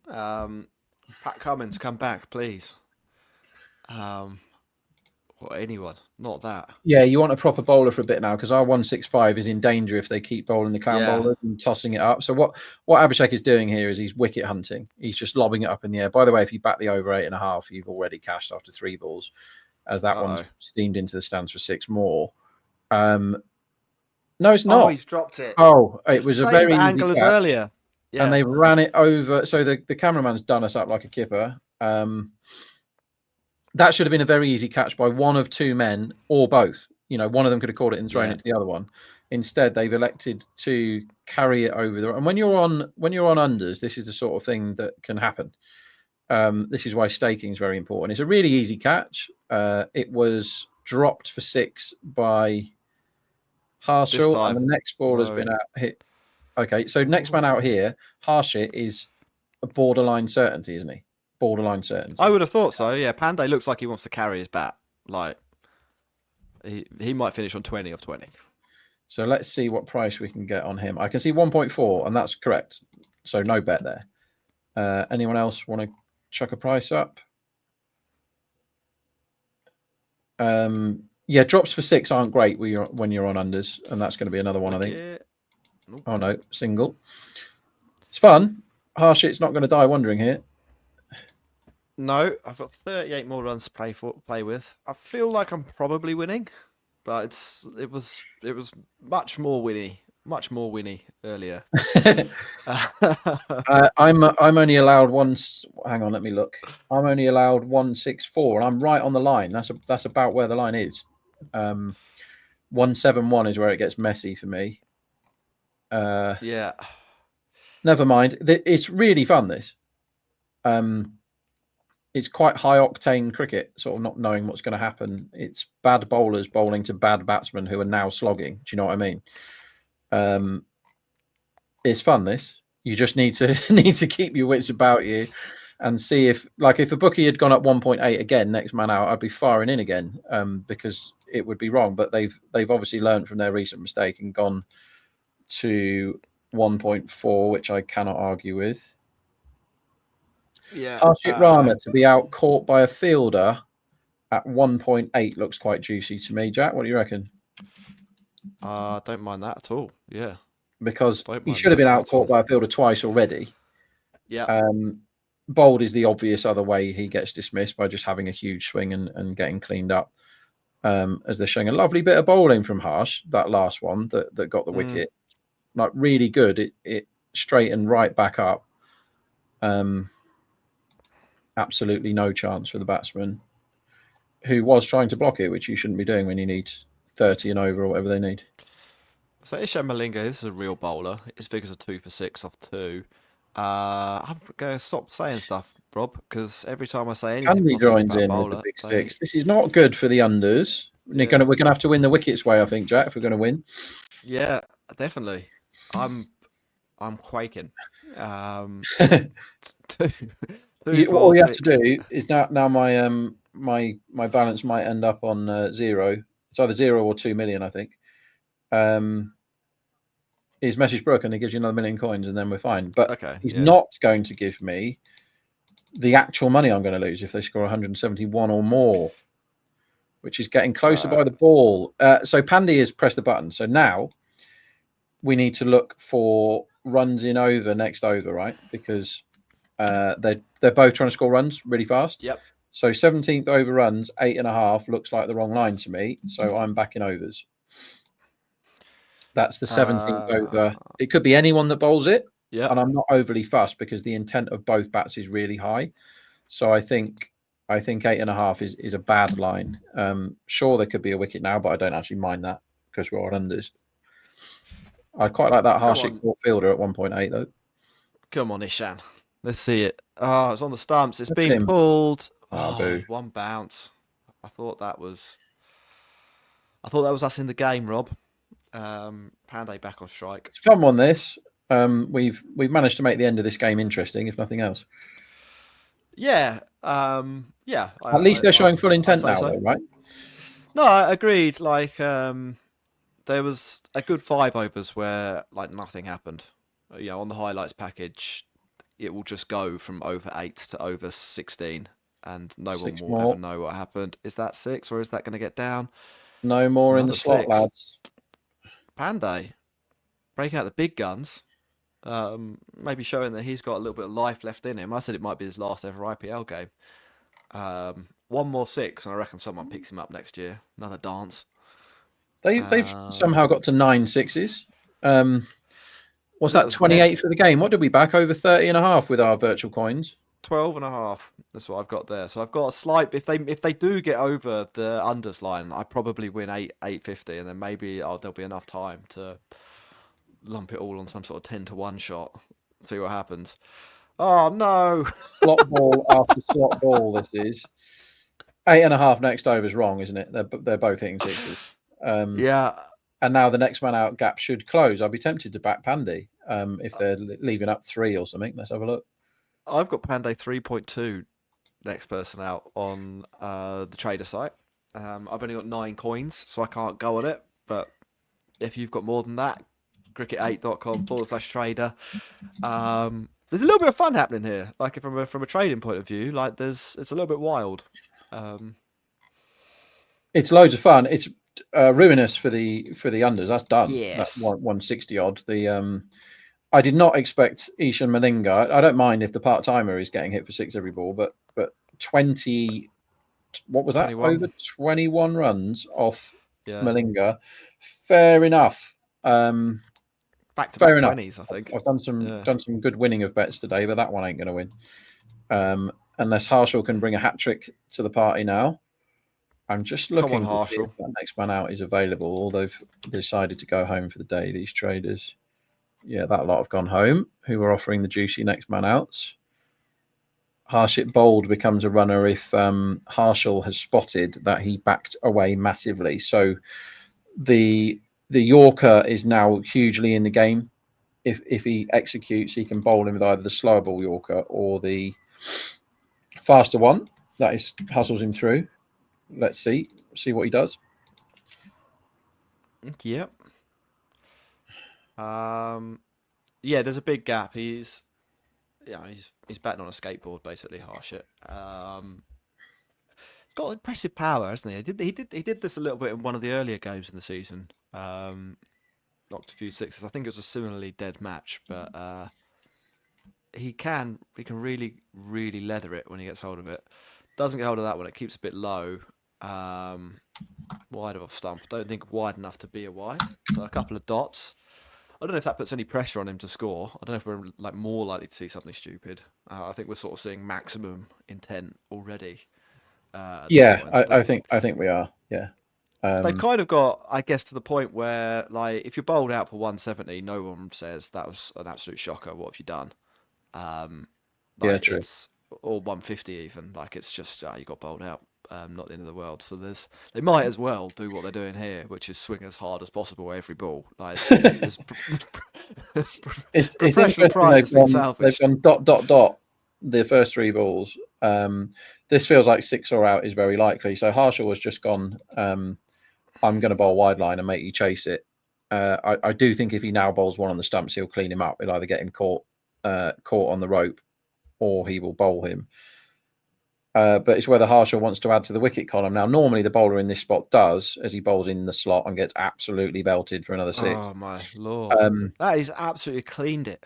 B: Pat Cummins, come back, please. Or anyone, not that.
C: Yeah, you want a proper bowler for a bit now because our 165 is in danger if they keep bowling the clown bowlers and tossing it up. So what Abhishek is doing here is he's wicket hunting. He's just lobbing it up in the air. By the way, if you bat the over 8.5, you've already cashed after 3 balls, as that one's steamed into the stands for 6 more. No, it's not.
B: Oh, he's dropped it.
C: Oh, it was a very
B: angle as earlier. Yeah.
C: And they ran it over. So the cameraman's done us up like a kipper. That should have been a very easy catch by one of 2 men or both. You know, one of them could have caught it and thrown it to the other one. Instead, they've elected to carry it over the. And when you're on unders, this is the sort of thing that can happen. This is why staking is very important. It's a really easy catch. It was dropped for 6 by Harshit, and the next ball has been out hit. Okay, so next man out here, Harshit is a borderline certainty, isn't he? Borderline certainty.
B: I would have thought so. Yeah, Pandey looks like he wants to carry his bat. Like he might finish on 20 of 20.
C: So let's see what price we can get on him. I can see 1.4, and that's correct. So no bet there. Anyone else want to chuck a price up? Yeah, drops for 6 aren't great when you're on unders, and that's going to be another one, I think. Nope. Oh no, single. It's fun. Harshit's not going to die wondering here.
B: No, I've got 38 more runs to play with. I feel like I'm probably winning, but it was much more winny earlier.
C: I'm only allowed once. Hang on, let me look. I'm only allowed 164, and I'm right on the line. That's about where the line is. 171 is where it gets messy for me.
B: Yeah.
C: Never mind. It's really fun. This. It's quite high octane cricket, sort of not knowing what's going to happen. It's bad bowlers bowling to bad batsmen who are now slogging. Do you know what I mean? It's fun. This you just need to keep your wits about you and see if a bookie had gone up 1.8 again, next man out, I'd be firing in again because it would be wrong. But they've obviously learned from their recent mistake and gone to 1.4, which I cannot argue with.
B: Yeah,
C: Harshit Rana to be out caught by a fielder at 1.8 looks quite juicy to me. Jack, what do you reckon?
B: Don't mind that at all. Yeah,
C: because he should have been out caught by a fielder twice already.
B: Yeah.
C: Bowled is the obvious other way he gets dismissed by just having a huge swing and getting cleaned up. As they're showing a lovely bit of bowling from Harsh, that last one that got the wicket, like really good. It straightened right back up. Absolutely no chance for the batsman who was trying to block it, which you shouldn't be doing when you need 30 and over or whatever they need.
B: So Ishan Malinga, this is a real bowler. His figures are 2 for 6 off 2. I'm going to stop saying stuff, Rob, because every time I say anything,
C: Andy joins in with the big 6. This is not good for the unders. We're going to have to win the wickets way, I think, Jack, if we're going to win.
B: Yeah, definitely. I'm quaking.
C: All you have to do is now my balance might end up on 0. It's either 0 or 2 million, I think. is message Brooke, and he gives you another 1,000,000 coins, and then we're fine. But
B: Okay,
C: he's
B: yeah.
C: not going to give me the actual money I'm going to lose if they score 171 or more, which is getting closer by the ball. So Pandy has pressed the button. So now we need to look for runs in over next over, right? Because they're both trying to score runs really fast.
B: Yep.
C: So 17th over runs, 8.5 looks like the wrong line to me. So I'm backing overs. That's the 17th over. It could be anyone that bowls it.
B: Yeah.
C: And I'm not overly fussed because the intent of both bats is really high. So I think 8.5 is a bad line. Sure, there could be a wicket now, but I don't actually mind that because we're on unders. I quite like that Harshik fielder at 1.8 though.
B: Come on, Ishan. Let's see it. Oh, it's on the stumps. It's
C: Look at
B: been
C: him.
B: pulled.
C: Oh,
B: Oh,
C: boo.
B: one bounce. I thought that was us in the game, Rob. Panday back on strike.
C: It's a fun one, this. We've managed to make the end of this game interesting, if nothing else.
B: Yeah. Yeah.
C: At least they're showing full intent now, though, right?
B: No, I agreed. Like, there was a good 5 overs where like nothing happened. You know, on the highlights package, it will just go from over 8 to over 16, and no one will ever know what happened. Is that 6 or is that going to get down?
C: No more in the slot,
B: 6.
C: lads.
B: Panday breaking out the big guns, maybe showing that he's got a little bit of life left in him. I said it might be his last ever IPL game. One more 6, and I reckon someone picks him up next year. Another dance.
C: They've somehow got to 9 sixes. What's that? 28 for the game. What did we back? Over 30.5 with our virtual coins.
B: 12.5. That's what I've got there. So I've got a slight. If they do get over the unders line, I probably win 850, and then maybe there'll be enough time to lump it all on some sort of 10-1 shot. See what happens. Oh no!
C: Slot ball after slot ball. This is 8.5 next over is wrong, isn't it? They're both hitting sixes.
B: Yeah.
C: And now the next man out gap should close. I'd be tempted to back Pandy if they're leaving up 3 or something. Let's have a look.
B: I've got Panday 3.2 next person out on the trader site. I've only got 9 coins, so I can't go on it. But if you've got more than that, cricket8.com/trader. There's a little bit of fun happening here. Like from a trading point of view, like it's a little bit wild.
C: It's loads of fun. It's ruinous for the unders. That's done.
B: Yes.
C: That's 160 odd. I did not expect Ishan Malinga. I don't mind if the part timer is getting hit for 6 every ball, but 20. What was that?
B: 21.
C: Over 21 runs off
B: Yeah.
C: Malinga. Fair enough.
B: Back to back 20s, I think.
C: I've done some good winning of bets today, but that one ain't going to win. Unless Harshal can bring a hat trick to the party now. I'm just looking to see if that next man out is available, or they've decided to go home for the day, these traders. Yeah, that lot have gone home, who are offering the juicy next man outs. Harshit bowled becomes a runner if Harshal has spotted that he backed away massively. So the Yorker is now hugely in the game. If he executes, he can bowl him with either the slower ball Yorker or the faster one. That is hustles him through. Let's see what he does.
B: Yep. Yeah, there's a big gap. He's batting on a skateboard basically. Harshit. He's got impressive power, hasn't he? He did this a little bit in one of the earlier games in the season. Knocked a few sixes. I think it was a similarly dead match, but he can really leather it when he gets hold of it. Doesn't get hold of that one. It keeps a bit low. Wide of off stump. Don't think wide enough to be a wide. So a couple of dots. I don't know if that puts any pressure on him to score. I don't know if we're like more likely to see something stupid. I think we're sort of seeing maximum intent already.
C: I think we are. Yeah.
B: They've kind of got, I guess, to the point where, like, if you're bowled out for 170, no one says that was an absolute shocker. What have you done?
C: Yeah, true.
B: Or 150 even. Like, it's just you got bowled out. Not the end of the world. So they might as well do what they're doing here, which is swing as hard as possible every ball. Like it's
C: interesting. They've gone ... the first 3 balls. This feels like 6 or out is very likely. So Harshal has just gone. I'm going to bowl wide line and make you chase it. I do think if he now bowls one on the stumps, he'll clean him up. He'll either get him caught on the rope, or he will bowl him. But it's whether Harshaw wants to add to the wicket column. Now, normally the bowler in this spot does, as he bowls in the slot and gets absolutely belted for another 6.
B: Oh my lord, that is absolutely cleaned it.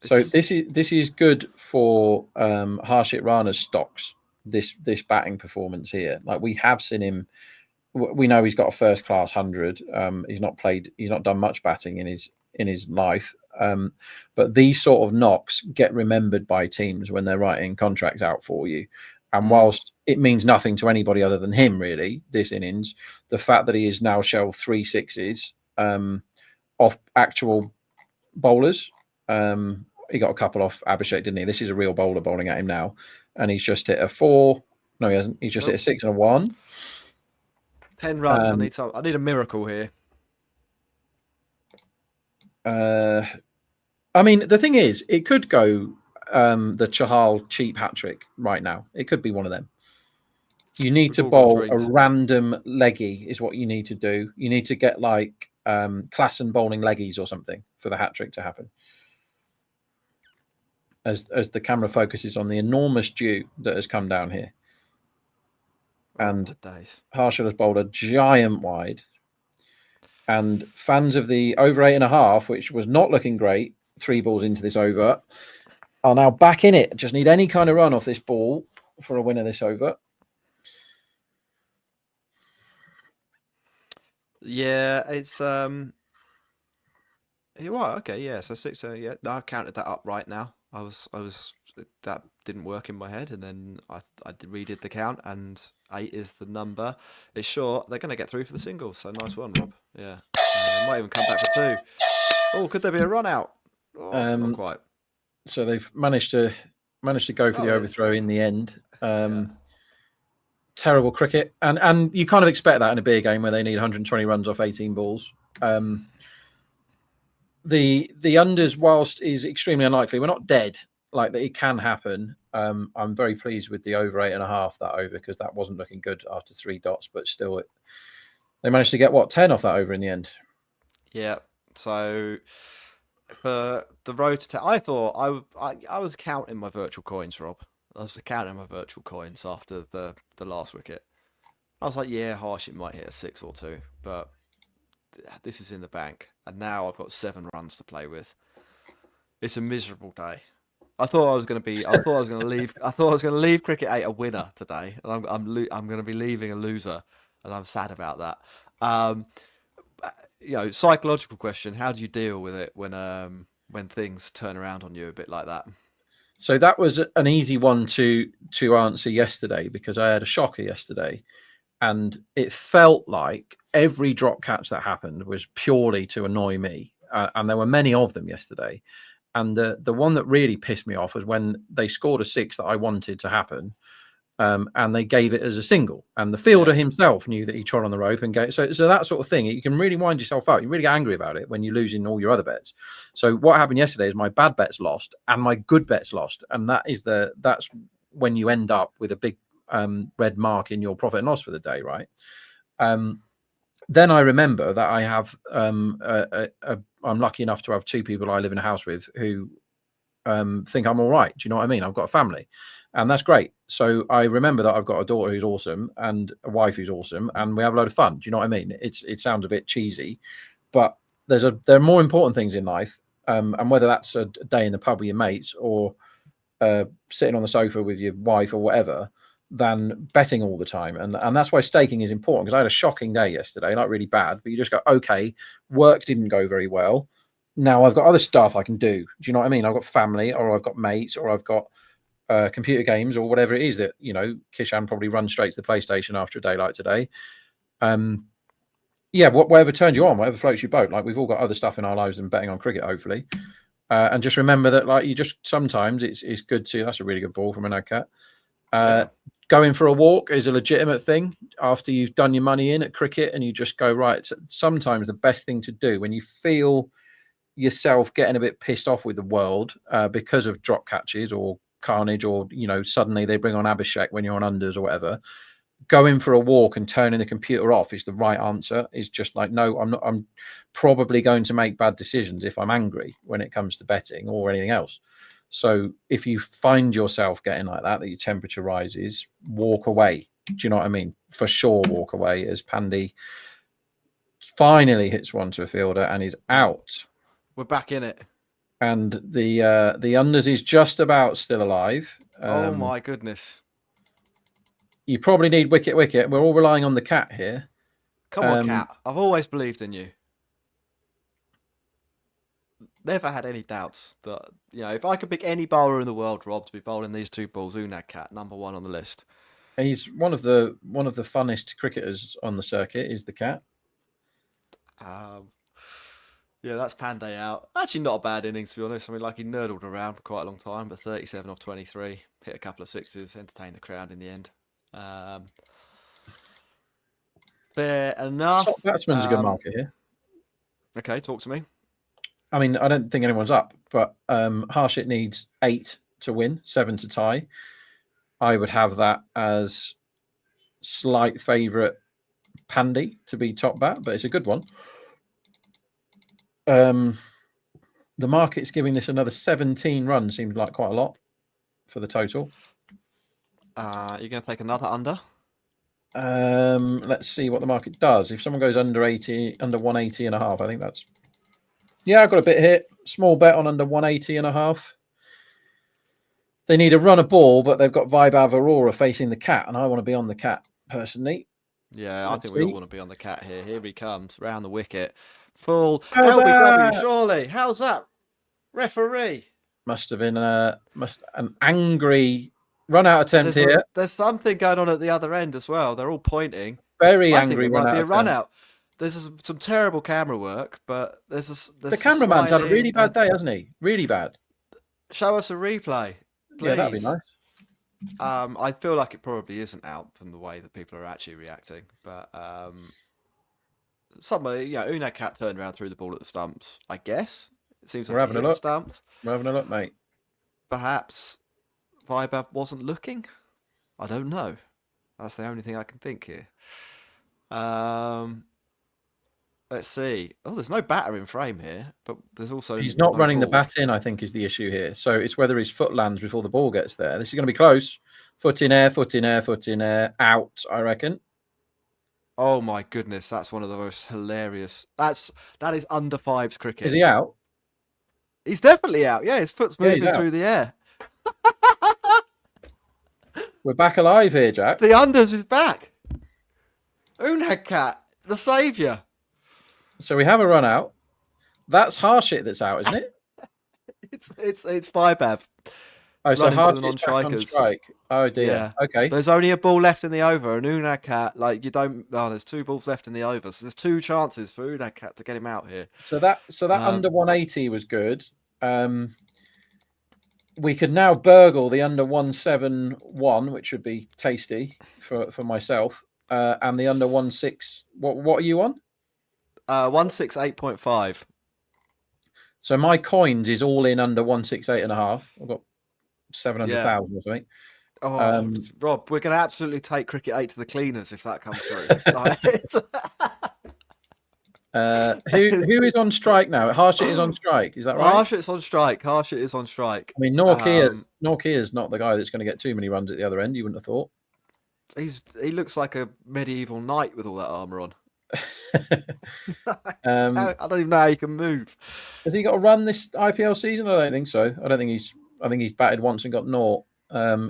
C: So this is good for Harshit Rana's stocks. This batting performance here, like we have seen him. We know he's got a first class 100. He's not done much batting in his life. But these sort of knocks get remembered by teams when they're writing contracts out for you. And whilst it means nothing to anybody other than him, really, this innings, the fact that he has now shelved 3 sixes off actual bowlers. He got a couple off Abhishek, didn't he? This is a real bowler bowling at him now. And he's just hit a 4. No, he hasn't. He's just hit a 6 and a 1.
B: 10 runs. I need a miracle here.
C: I mean, the thing is, it could go the Chahal cheap hat trick right now. It could be one of them. You need to bowl a random leggy is what you need to do. You need to get like Klassen bowling leggies or something for the hat trick to happen. As the camera focuses on the enormous dew that has come down here. And Harshaw has bowled a giant wide. And fans of the over 8.5, which was not looking great, 3 balls into this over, are now back in it. Just need any kind of run off this ball for a win of this over.
B: Yeah, it's you're right. Okay, yeah. So 6. Yeah, no, I've counted that up right now. I was that didn't work in my head, and then I redid the count, and 8 is the number. It's short. They're going to get through for the singles. So nice one, Rob. Yeah, might even come back for 2. Oh, could there be a run out? Oh, not quite.
C: So they've managed to go for the overthrow in the end. Terrible cricket, and you kind of expect that in a big game where they need 120 runs off 18 balls. The unders, whilst is extremely unlikely, we're not dead. Like that, it can happen. I'm very pleased with the over 8.5 that over, because that wasn't looking good after 3 dots, but still, they managed to get 10 off that over in the end.
B: Yeah. So for the road to 10, I thought I was counting my virtual coins, Rob. I was counting my virtual coins after the last wicket. I was like, yeah, Harshit might hit a 6 or 2, but this is in the bank, and now I've got 7 runs to play with. It's a miserable day. I thought I was going to leave. I thought I was going to leave Cricket8 a winner today, and I'm going to be leaving a loser, and I'm sad about that. Psychological question: how do you deal with it when things turn around on you a bit like that?
C: So that was an easy one to answer yesterday, because I had a shocker yesterday, and it felt like every drop catch that happened was purely to annoy me, and there were many of them yesterday. And the one that really pissed me off was when they scored a 6 that I wanted to happen, and they gave it as a single. And the fielder himself knew that he trod on the rope and so that sort of thing. You can really wind yourself up. You really get angry about it when you're losing all your other bets. So what happened yesterday is my bad bets lost and my good bets lost, and that's when you end up with a big red mark in your profit and loss for the day, right? Then I remember that I have I'm lucky enough to have 2 people I live in a house with who think I'm all right. Do you know what I mean? I've got a family, and that's great. So I remember that I've got a daughter who's awesome and a wife who's awesome, and we have a load of fun. Do you know what I mean? It sounds a bit cheesy, but there are more important things in life, and whether that's a day in the pub with your mates or sitting on the sofa with your wife or whatever, than betting all the time. And that's why staking is important, because I had a shocking day yesterday, not really bad, but you just go, okay, work didn't go very well. Now I've got other stuff I can do. Do you know what I mean? I've got family, or I've got mates, or I've got computer games, or whatever it is that, Kishan probably runs straight to the PlayStation after a day like today. Whatever turns you on, whatever floats your boat. Like, we've all got other stuff in our lives than betting on cricket, hopefully. And just remember that, like, you just sometimes it's good to. That's a really good ball from an cat. Going for a walk is a legitimate thing after you've done your money in at cricket, and you just go, right. Sometimes the best thing to do when you feel yourself getting a bit pissed off with the world because of drop catches or carnage, or suddenly they bring on Abhishek when you're on unders or whatever, going for a walk and turning the computer off is the right answer. Is just like, no, I'm not. I'm probably going to make bad decisions if I'm angry when it comes to betting or anything else. So if you find yourself getting like that your temperature rises, walk away. Do you know what I mean? For sure, walk away as Pandy finally hits one to a fielder and is out.
B: We're back in it.
C: And the unders is just about still alive.
B: Oh my goodness.
C: You probably need wicket. We're all relying on the cat here.
B: Come on, cat. I've always believed in you. Never had any doubts that, you know, if I could pick any bowler in the world, Rob, to be bowling these two balls, Unad Cat, number one on the list.
C: He's one of the funnest cricketers on the circuit. Is the cat?
B: Yeah, that's Pandey out. Actually, not a bad innings, to be honest. I mean, like, he nerdled around for quite a long time, but 37 off 23, hit a couple of sixes, entertained the crowd in the end. Fair enough.
C: Top batsman's a good market here.
B: Okay, talk to me.
C: I mean, I don't think anyone's up, but Harshit needs 8 to win, 7 to tie. I would have that as slight favourite Pandy to be top bat, but it's a good one. The market's giving this another 17 runs, seems like quite a lot for the total.
B: You're going to take another under?
C: Let's see what the market does. If someone goes under 80, under 180 and a half, I think that's... Yeah, I've got a bit here. Small bet on under 180 and a half. They need a run a ball, but they've got Vaibhav Aurora facing the cat, and I want to be on the cat, personally.
B: Yeah, I think we all want to be on the cat here. Here he comes, round the wicket. Full
C: How's
B: LBW,
C: that?
B: surely. How's that? Referee.
C: Must have been an angry run-out attempt here.
B: There's something going on at the other end as well. They're all pointing.
C: Very
B: I
C: angry
B: think it might
C: run-out
B: be a
C: attempt.
B: run-out. There's some terrible camera work, but there's
C: The cameraman's had a really bad day, hasn't he? Really bad.
B: Show us a replay, please.
C: Yeah, that'd be nice.
B: I feel like it probably isn't out from the way that people are actually reacting, but somebody, you know, Unad Cat turned around, threw the ball at the stumps. I guess it seems like
C: We're having a look.
B: Stumps.
C: We're having a look, mate.
B: Perhaps Vaibhav wasn't looking. I don't know. That's the only thing I can think here. Let's see. Oh, there's no batter in frame here, but there's also
C: He's not
B: no
C: running the
B: ball.
C: bat in, I think, is the issue here. So it's whether his foot lands before the ball gets there. This is going to be close. Foot in air, foot in air, foot in air. Out, I reckon.
B: Oh my goodness, that's one of the most hilarious. That is under fives cricket.
C: Is he out?
B: He's definitely out. Yeah, his foot's
C: Yeah, he's
B: moving
C: out.
B: through the air.
C: We're back alive here, Jack.
B: The unders is back. Unad Cat, the saviour.
C: So we have a run out. That's Harshit that's out, isn't it?
B: It's Vaibhav.
C: Oh, so
B: Running to the
C: Harshit's back on
B: non-strikers.
C: strike. Oh dear.
B: Yeah.
C: Okay.
B: There's only a ball left in the over, and Unad Cat, like, you don't. Oh, there's 2 balls left in the over, so there's 2 chances for Unad Cat to get him out here.
C: So that under 180 was good. We could now burgle the under 171, which would be tasty for myself, and the under 16. What are you on?
B: 168.5.
C: So my coins is all in under 168.5. I've got 700,000 or something.
B: Oh, Rob, we're going to absolutely take Cricket8 to the cleaners if that comes through.
C: Who is on strike now? Harshit is on strike. Is that right?
B: Harshit's on strike. Harshit is on strike.
C: I mean, Norkia's not the guy that's going to get too many runs at the other end. You wouldn't have thought.
B: He looks like a medieval knight with all that armour on. I don't even know how he can move.
C: Has he got a run this IPL season? I don't think so. I think he's batted once and got naught.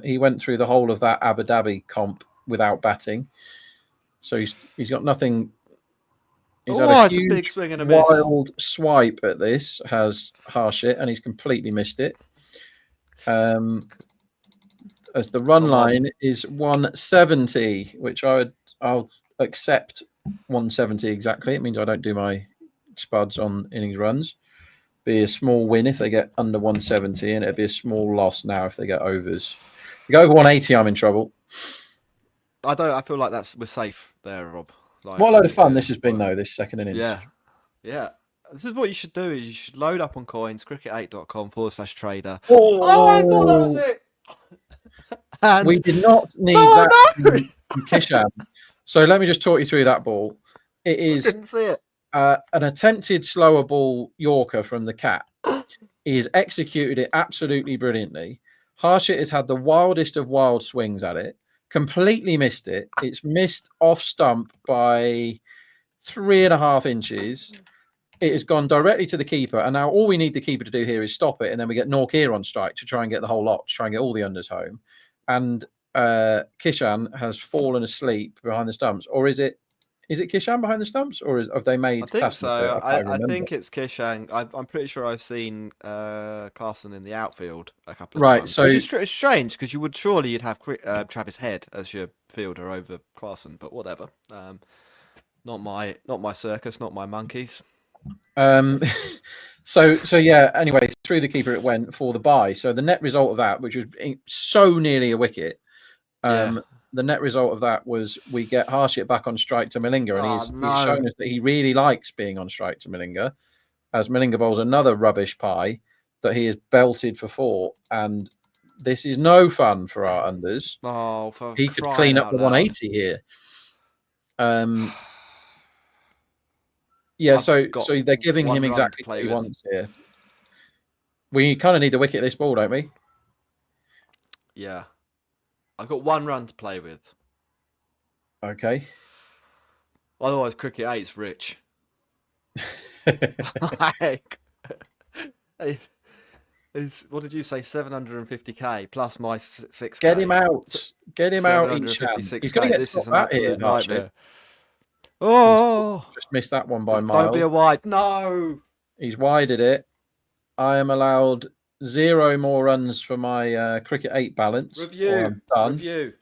C: He went through the whole of that Abu Dhabi comp without batting, so he's got nothing. He's had a huge,
B: big swing and a miss.
C: Wild swipe at this has Harshit, and he's completely missed it. As the run line is 170, which I'll accept 170 exactly. It means I don't do my spuds on innings runs. Be a small win if they get under 170, and it'd be a small loss now if they get overs. If you go over 180, I'm in trouble.
B: I feel like we're safe there, Rob. Like,
C: What a load of fun this has been, though, this second innings.
B: Yeah. This is what you should do. Is you should load up on coins, cricket8.com/trader.
C: Oh,
B: I thought that was it. And...
C: we did not need that.
B: No!
C: from Kishan. So let me just talk you through that ball. It
B: I
C: is
B: didn't see it.
C: an attempted slower ball Yorker from the cat. He has executed it absolutely brilliantly. Harshit has had the wildest of wild swings at it, completely missed it. It's missed off stump by 3.5 inches. It has gone directly to the keeper, and now all we need the keeper to do here is stop it, and then we get Norkir on strike to try and get the whole lot, to try and get all the unders home. And Kishan has fallen asleep behind the stumps, or is it Kishan behind the stumps, or have they made?
B: I think so. I
C: think
B: think it's Kishan. I'm pretty sure I've seen Carson in the outfield a couple of
C: Right,
B: times.
C: so-
B: Which is it's strange because you'd have Travis Head as your fielder over Carson, but whatever. Not my circus, not my monkeys.
C: So yeah. Anyway, through the keeper it went for the bye. So the net result of that, which was so nearly a wicket, the net result of that was we get Harshit back on strike to Malinga, and he's shown us that he really likes being on strike to Malinga, as Malinga bowls another rubbish pie that he has belted for 4, and this is no fun for our unders.
B: Oh,
C: He could clean up the 180 here. Yeah, so they're giving him exactly what he wants here. We kind of need the wicket this ball, don't we?
B: Yeah. I've got 1 run to play with.
C: Okay.
B: Otherwise, Cricket8's rich. What did you say? 750k plus my 6k.
C: Get him out. Get him out, Ishan. He's going to get
B: this is an
C: out here,
B: absolute nightmare.
C: Harshit.
B: Oh,
C: Just missed that one by miles.
B: don't be a wide. No.
C: He's wided it. I am allowed 0 more runs for my Cricket8 balance.
B: Review.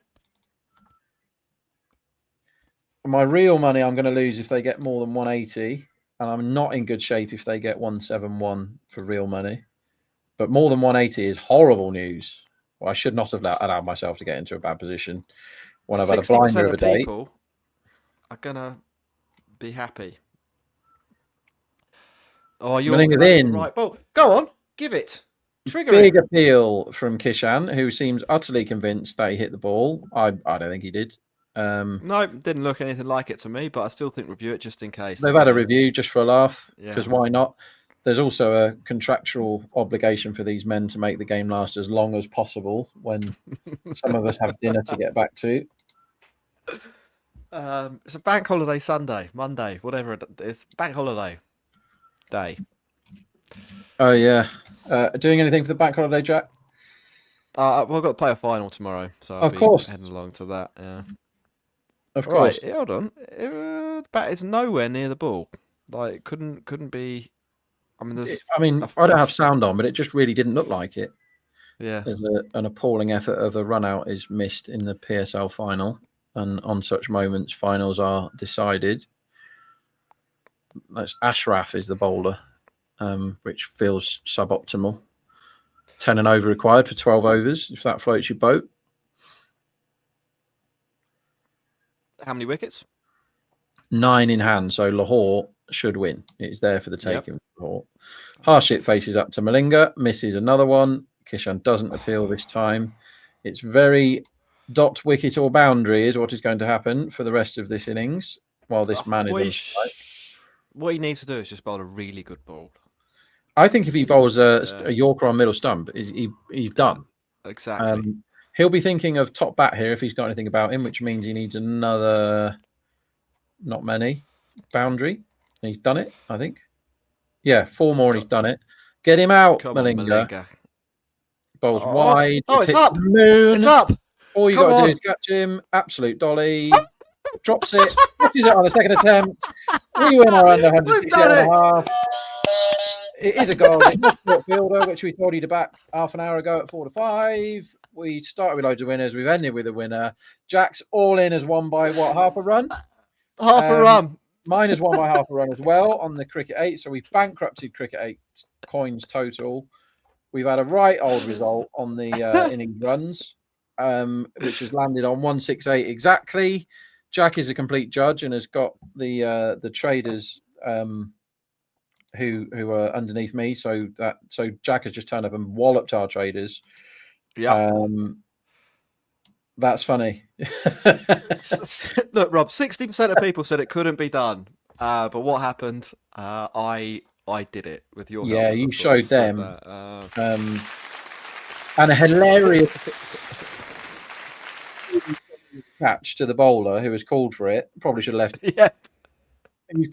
C: My real money I'm going to lose if they get more than 180, and I'm not in good shape if they get 171 for real money. But more than 180 is horrible news. Well, I should not have allowed myself to get into a bad position when I've had a blinder of a day.
B: People are going to be happy. Oh, you're in. Right. Well, go on. Give it. Trigger
C: Big
B: it.
C: appeal from Kishan, who seems utterly convinced that he hit the ball. I don't think he did.
B: No, didn't look anything like it to me, but I still think review it just in case.
C: They've had a review just for a laugh, because
B: Yeah.
C: why not? There's also a contractual obligation for these men to make the game last as long as possible when some of us have dinner to get back to.
B: It's a bank holiday Sunday, Monday, whatever it's bank holiday day.
C: Oh, yeah. Doing anything for the bank holiday, Jack?
B: Well, I've got to play a final tomorrow, so I'll
C: Of
B: be
C: course.
B: heading along to that. Yeah.
C: Of course.
B: Right, hold on. The bat is nowhere near the ball. Like, it couldn't be. I mean,
C: I don't have sound on, but it just really didn't look like it.
B: Yeah.
C: There's an appalling effort of a run out is missed in the PSL final, and on such moments, finals are decided. That's Ashraf is the bowler, which feels suboptimal. 10 and over required for 12 overs, if that floats your boat.
B: How many wickets?
C: 9 in hand, so Lahore should win. It's there for the taking.
B: Yep.
C: Lahore. Harshit faces up to Malinga, misses another one. Kishan doesn't appeal this time. It's very dot wicket or boundary is what is going to happen for the rest of this innings while this man is on strike.
B: What he needs to do is just bowl a really good ball.
C: I think if he bowls a Yorker on middle stump, he's done.
B: Exactly.
C: He'll be thinking of top bat here if he's got anything about him, which means he needs another, not many, boundary. He's done it, I think. Yeah, 4 more and he's done it. Get him out, Malinga. Bowls wide.
B: It's up.
C: The moon.
B: It's up.
C: All you got to do is catch him. Absolute dolly. Drops it. Catches it on the second attempt. We win our under 168.5. It is a goal. It's not a fielder, which we told you to back half an hour ago at 4-5. We started with loads of winners. We've ended with a winner. Jack's all in has won by what, half a run?
B: Half a run.
C: Mine has won by half a run as well on the Cricket8. So we've bankrupted Cricket8 coins total. We've had a right old result on the innings runs, which has landed on 168 exactly. Jack is a complete judge and has got the traders who are underneath me. So Jack has just turned up and walloped our traders.
B: Yeah.
C: That's funny.
B: Look, Rob, 60% of people said it couldn't be done. But what happened? I did it with your help.
C: Yeah,
B: with
C: you
B: the
C: showed
B: thoughts of
C: them.
B: that.
C: And a hilarious catch to the bowler who was called for it. Probably should have left.
B: Yeah.
C: He's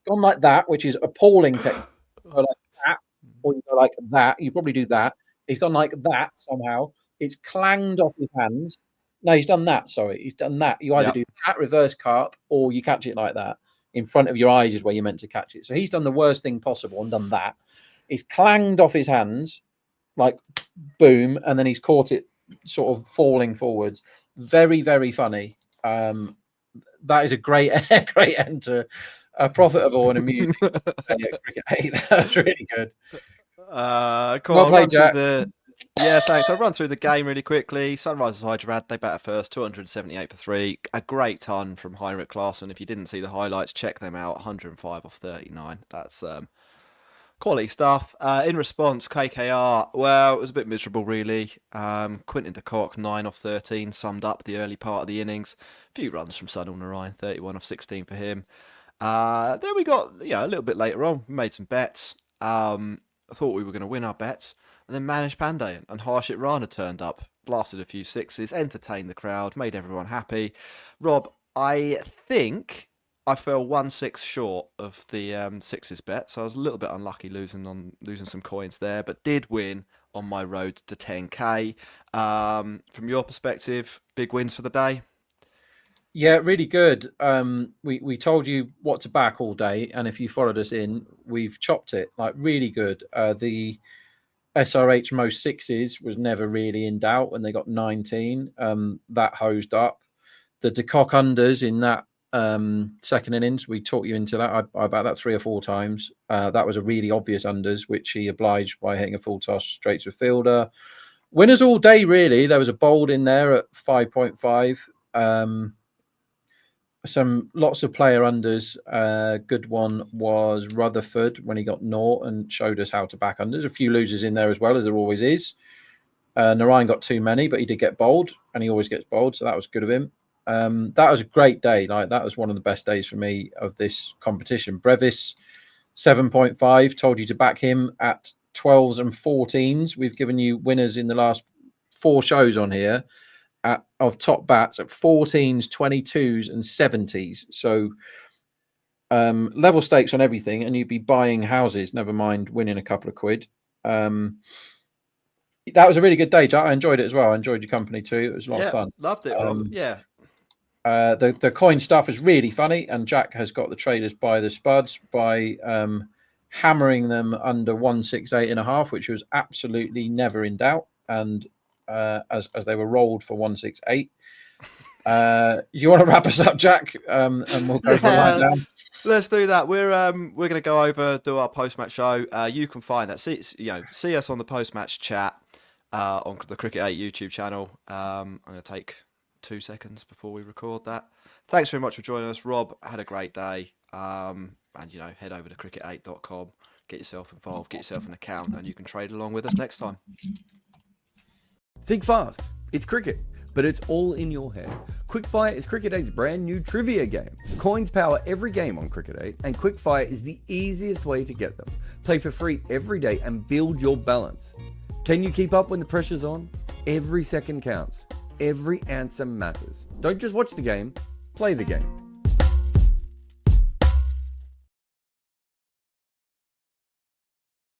C: gone like that, which is appalling technique. Go like that, or you go like that. You probably do that. He's gone like that somehow. It's clanged off his hands. No, he's done that. Sorry, he's done that. You either do that reverse carp or you catch it like that. In front of your eyes is where you're meant to catch it. So he's done the worst thing possible and done that. He's clanged off his hands, like boom, and then he's caught it sort of falling forwards. Very, very funny. That is a great end to a profitable and amusing Cricket 8. That's really good.
B: Cool.
C: Well played, Jack.
B: Yeah, thanks. I'll run through the game really quickly. Sunrisers Hyderabad, they bat first, 278 for 3. A great ton from Heinrich Klaassen. If you didn't see the highlights, check them out. 105 off 39. That's quality stuff. In response, KKR, well, it was a bit miserable, really. Quinton de Kock, 9 off 13, summed up the early part of the innings. A few runs from Sunil Narayan, 31 off 16 for him. Then we got, a little bit later on, we made some bets. I thought we were going to win our bets. And then Manish Pandey and Harshit Rana turned up, blasted a few sixes, entertained the crowd, made everyone happy. Rob, I think I fell 1-6 short of the sixes bet, so I was a little bit unlucky losing some coins there, but did win on my road to 10k. From your perspective, big wins for the day?
C: Yeah, really good. We told you what to back all day, and if you followed us in, we've chopped it. Like, really good. The SRH most sixes was never really in doubt when they got 19. That hosed up. The de Kock unders in that second innings, we talked you into that. I about that 3 or 4 times. That was a really obvious unders, which he obliged by hitting a full toss straight to a fielder. Winners all day, really. There was a bold in there at 5.5. Lots of player unders. Good one was Rutherford when he got naught and showed us how to back unders. A few losers in there as well, as there always is. Narayan got too many, but he did get bowled, and he always gets bowled, so that was good of him. That was a great day. Like, that was one of the best days for me of this competition. Brevis, 7.5. Told you to back him at 12s and 14s. We've given you winners in the last 4 shows on here of top bats at 14s, 22s, and 70s. So level stakes on everything, and you'd be buying houses, never mind winning a couple of quid. That was a really good day, Jack. I enjoyed it as well. I enjoyed your company too. It was a lot of fun.
B: Loved it, Rob. Yeah.
C: The coin stuff is really funny, and Jack has got the traders by the spuds by hammering them under 168.5, which was absolutely never in doubt. And as they were rolled for 168. You want to wrap us up, Jack? And we'll go for a line down.
B: Let's do that. We're going to go over, do our post-match show. You can find that. See us on the post-match chat on the Cricket8 YouTube channel. I'm going to take 2 seconds before we record that. Thanks very much for joining us, Rob. Had a great day. And head over to cricket8.com, get yourself involved, get yourself an account, and you can trade along with us next time.
A: Think fast. It's cricket, but it's all in your head. Quickfire is Cricket8's brand new trivia game. Coins power every game on Cricket8, and Quickfire is the easiest way to get them. Play for free every day and build your balance. Can you keep up when the pressure's on? Every second counts. Every answer matters. Don't just watch the game, play the game.